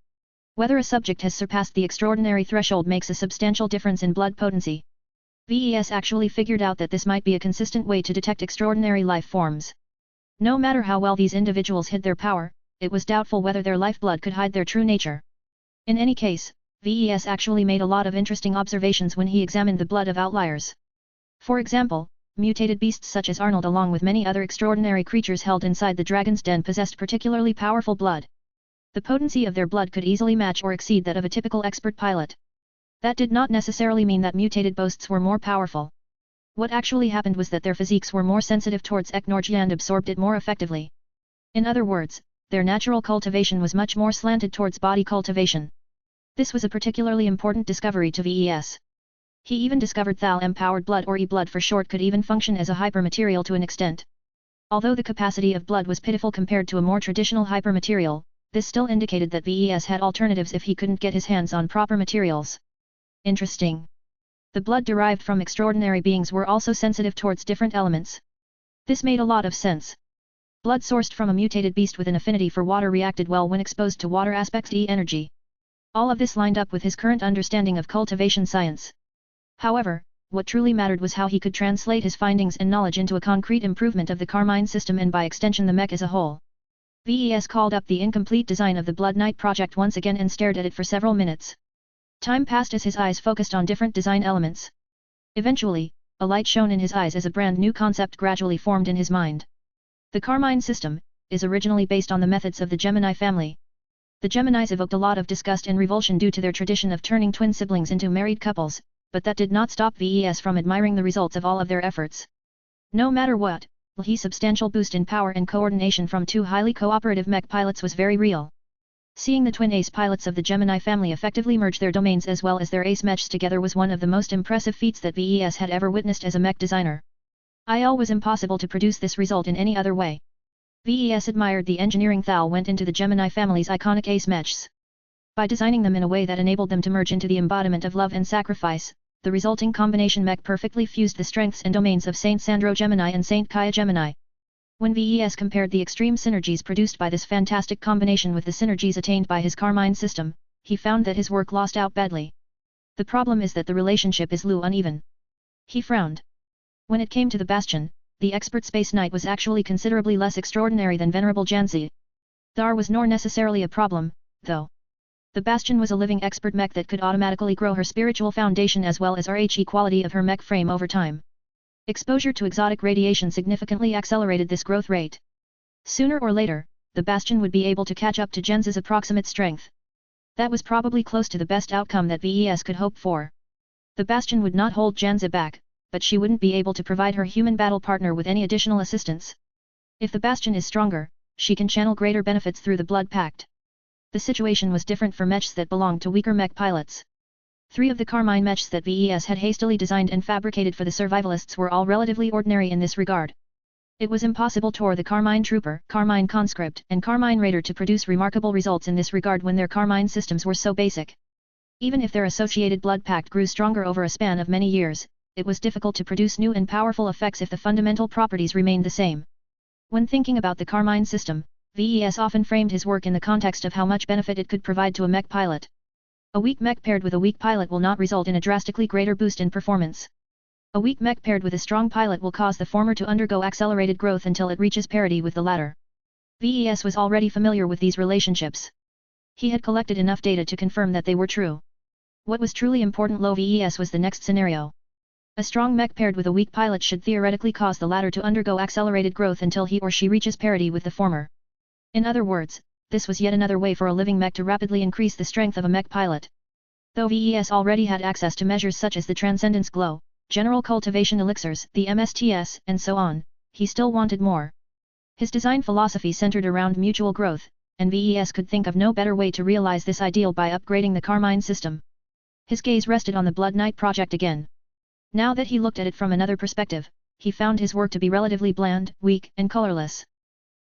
Whether a subject has surpassed the extraordinary threshold makes a substantial difference in blood potency. VES actually figured out that this might be a consistent way to detect extraordinary life forms. No matter how well these individuals hid their power, it was doubtful whether their lifeblood could hide their true nature. In any case, VES actually made a lot of interesting observations when he examined the blood of outliers. For example, mutated beasts such as Arnold along with many other extraordinary creatures held inside the dragon's den possessed particularly powerful blood. The potency of their blood could easily match or exceed that of a typical expert pilot. That did not necessarily mean that mutated beasts were more powerful. What actually happened was that their physiques were more sensitive towards technology and absorbed it more effectively. In other words, their natural cultivation was much more slanted towards body cultivation. This was a particularly important discovery to VES. He even discovered Thal-empowered blood or E-blood for short could even function as a hypermaterial to an extent. Although the capacity of blood was pitiful compared to a more traditional hypermaterial, this still indicated that VES had alternatives if he couldn't get his hands on proper materials. Interesting. The blood derived from extraordinary beings were also sensitive towards different elements. This made a lot of sense. Blood sourced from a mutated beast with an affinity for water reacted well when exposed to water aspects E energy. All of this lined up with his current understanding of cultivation science. However, what truly mattered was how he could translate his findings and knowledge into a concrete improvement of the Carmine system and by extension the mech as a whole. VES called up the incomplete design of the Blood Knight project once again and stared at it for several minutes. Time passed as his eyes focused on different design elements. Eventually, a light shone in his eyes as a brand new concept gradually formed in his mind. The Carmine system is originally based on the methods of the Gemini family. The Geminis evoked a lot of disgust and revulsion due to their tradition of turning twin siblings into married couples, but that did not stop VES from admiring the results of all of their efforts. No matter what, LHE's substantial boost in power and coordination from two highly cooperative mech pilots was very real. Seeing the twin ace pilots of the Gemini family effectively merge their domains as well as their ace mechs together was one of the most impressive feats that VES had ever witnessed as a mech designer. It was impossible to produce this result in any other way. VES admired the engineering Thal went into the Gemini family's iconic ace mechs. By designing them in a way that enabled them to merge into the embodiment of love and sacrifice, the resulting combination mech perfectly fused the strengths and domains of Saint Sandro Gemini and Saint Kaya Gemini. When VES compared the extreme synergies produced by this fantastic combination with the synergies attained by his Carmine system, he found that his work lost out badly. The problem is that the relationship is uneven. He frowned. When it came to the Bastion, the expert Space Knight was actually considerably less extraordinary than Venerable Janzi. Thar was nor necessarily a problem, though. The Bastion was a living expert mech that could automatically grow her spiritual foundation as well as RHE quality of her mech frame over time. Exposure to exotic radiation significantly accelerated this growth rate. Sooner or later, the Bastion would be able to catch up to Gen's approximate strength. That was probably close to the best outcome that VES could hope for. The Bastion would not hold Genza back, but she wouldn't be able to provide her human battle partner with any additional assistance. If the Bastion is stronger, she can channel greater benefits through the Blood Pact. The situation was different for mechs that belonged to weaker mech pilots. 3 of the Carmine mechs that VES had hastily designed and fabricated for the survivalists were all relatively ordinary in this regard. It was impossible for the Carmine Trooper, Carmine Conscript, and Carmine Raider to produce remarkable results in this regard when their Carmine systems were so basic. Even if their associated blood pact grew stronger over a span of many years, it was difficult to produce new and powerful effects if the fundamental properties remained the same. When thinking about the Carmine system, VES often framed his work in the context of how much benefit it could provide to a mech pilot. A weak mech paired with a weak pilot will not result in a drastically greater boost in performance. A weak mech paired with a strong pilot will cause the former to undergo accelerated growth until it reaches parity with the latter. VES was already familiar with these relationships. He had collected enough data to confirm that they were true. What was truly important low VES was the next scenario. A strong mech paired with a weak pilot should theoretically cause the latter to undergo accelerated growth until he or she reaches parity with the former. In other words, this was yet another way for a living mech to rapidly increase the strength of a mech pilot. Though VES already had access to measures such as the Transcendence Glow, General Cultivation Elixirs, the MSTS, and so on, he still wanted more. His design philosophy centered around mutual growth, and VES could think of no better way to realize this ideal by upgrading the Carmine system. His gaze rested on the Blood Knight project again. Now that he looked at it from another perspective, he found his work to be relatively bland, weak, and colorless.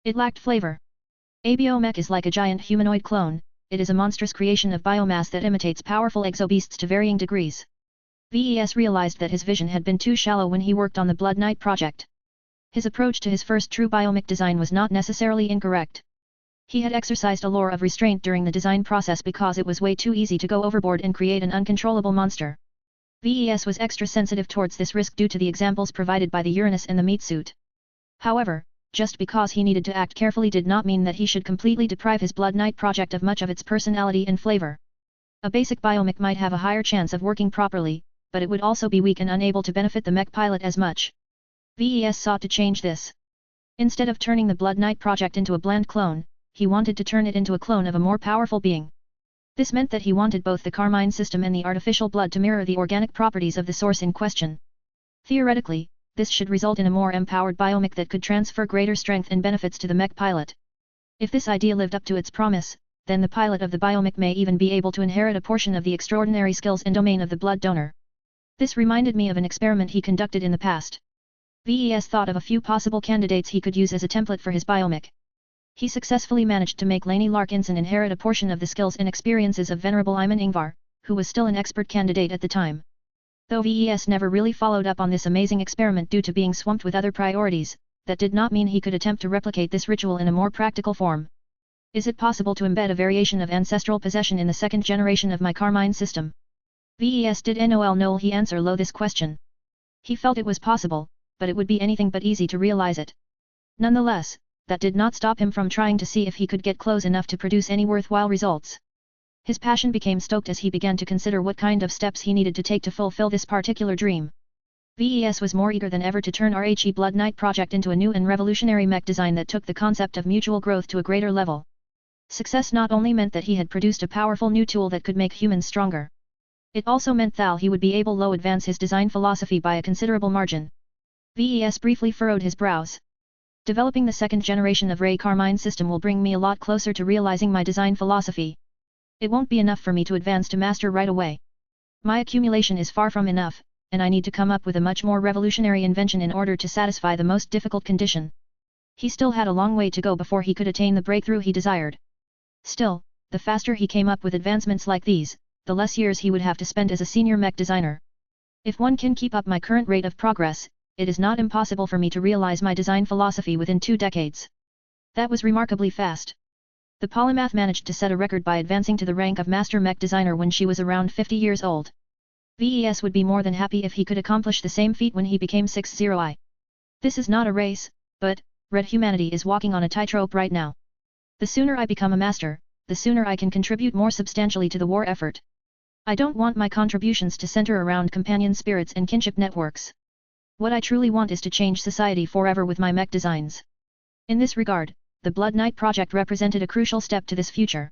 It lacked flavor. A biomech is like a giant humanoid clone, it is a monstrous creation of biomass that imitates powerful exobeasts to varying degrees. VES realized that his vision had been too shallow when he worked on the Blood Knight project. His approach to his first true biomech design was not necessarily incorrect. He had exercised a lore of restraint during the design process because it was way too easy to go overboard and create an uncontrollable monster. VES was extra sensitive towards this risk due to the examples provided by the Uranus and the meat suit. However, just because he needed to act carefully did not mean that he should completely deprive his Blood Knight project of much of its personality and flavor. A basic biomech might have a higher chance of working properly, but it would also be weak and unable to benefit the mech pilot as much. VES sought to change this. Instead of turning the Blood Knight project into a bland clone, he wanted to turn it into a clone of a more powerful being. This meant that he wanted both the Carmine system and the artificial blood to mirror the organic properties of the source in question. Theoretically, this should result in a more empowered biomech that could transfer greater strength and benefits to the mech pilot. If this idea lived up to its promise, then the pilot of the biomech may even be able to inherit a portion of the extraordinary skills and domain of the blood donor. This reminded me of an experiment he conducted in the past. VES thought of a few possible candidates he could use as a template for his biomech. He successfully managed to make Lainey Larkinson inherit a portion of the skills and experiences of Venerable Iman Ingvar, who was still an expert candidate at the time. Though VES never really followed up on this amazing experiment due to being swamped with other priorities, that did not mean he could attempt to replicate this ritual in a more practical form. Is it possible to embed a variation of ancestral possession in the second generation of my Carmine system? VES did not he answer low this question. He felt it was possible, but it would be anything but easy to realize it. Nonetheless, that did not stop him from trying to see if he could get close enough to produce any worthwhile results. His passion became stoked as he began to consider what kind of steps he needed to take to fulfill this particular dream. VES was more eager than ever to turn RHE Blood Knight project into a new and revolutionary mech design that took the concept of mutual growth to a greater level. Success not only meant that he had produced a powerful new tool that could make humans stronger. It also meant that he would be able to advance his design philosophy by a considerable margin. VES briefly furrowed his brows. Developing the second generation of Ray Carmine system will bring me a lot closer to realizing my design philosophy. It won't be enough for me to advance to master right away. My accumulation is far from enough, and I need to come up with a much more revolutionary invention in order to satisfy the most difficult condition. He still had a long way to go before he could attain the breakthrough he desired. Still, the faster he came up with advancements like these, the less years he would have to spend as a senior mech designer. If one can keep up my current rate of progress, it is not impossible for me to realize my design philosophy within 2 decades. That was remarkably fast. The polymath managed to set a record by advancing to the rank of master mech designer when she was around 50 years old. VES would be more than happy if he could accomplish the same feat when he became 60I. This is not a race, but, Red humanity is walking on a tightrope right now. The sooner I become a master, the sooner I can contribute more substantially to the war effort. I don't want my contributions to center around companion spirits and kinship networks. What I truly want is to change society forever with my mech designs. In this regard, the Blood Knight project represented a crucial step to this future.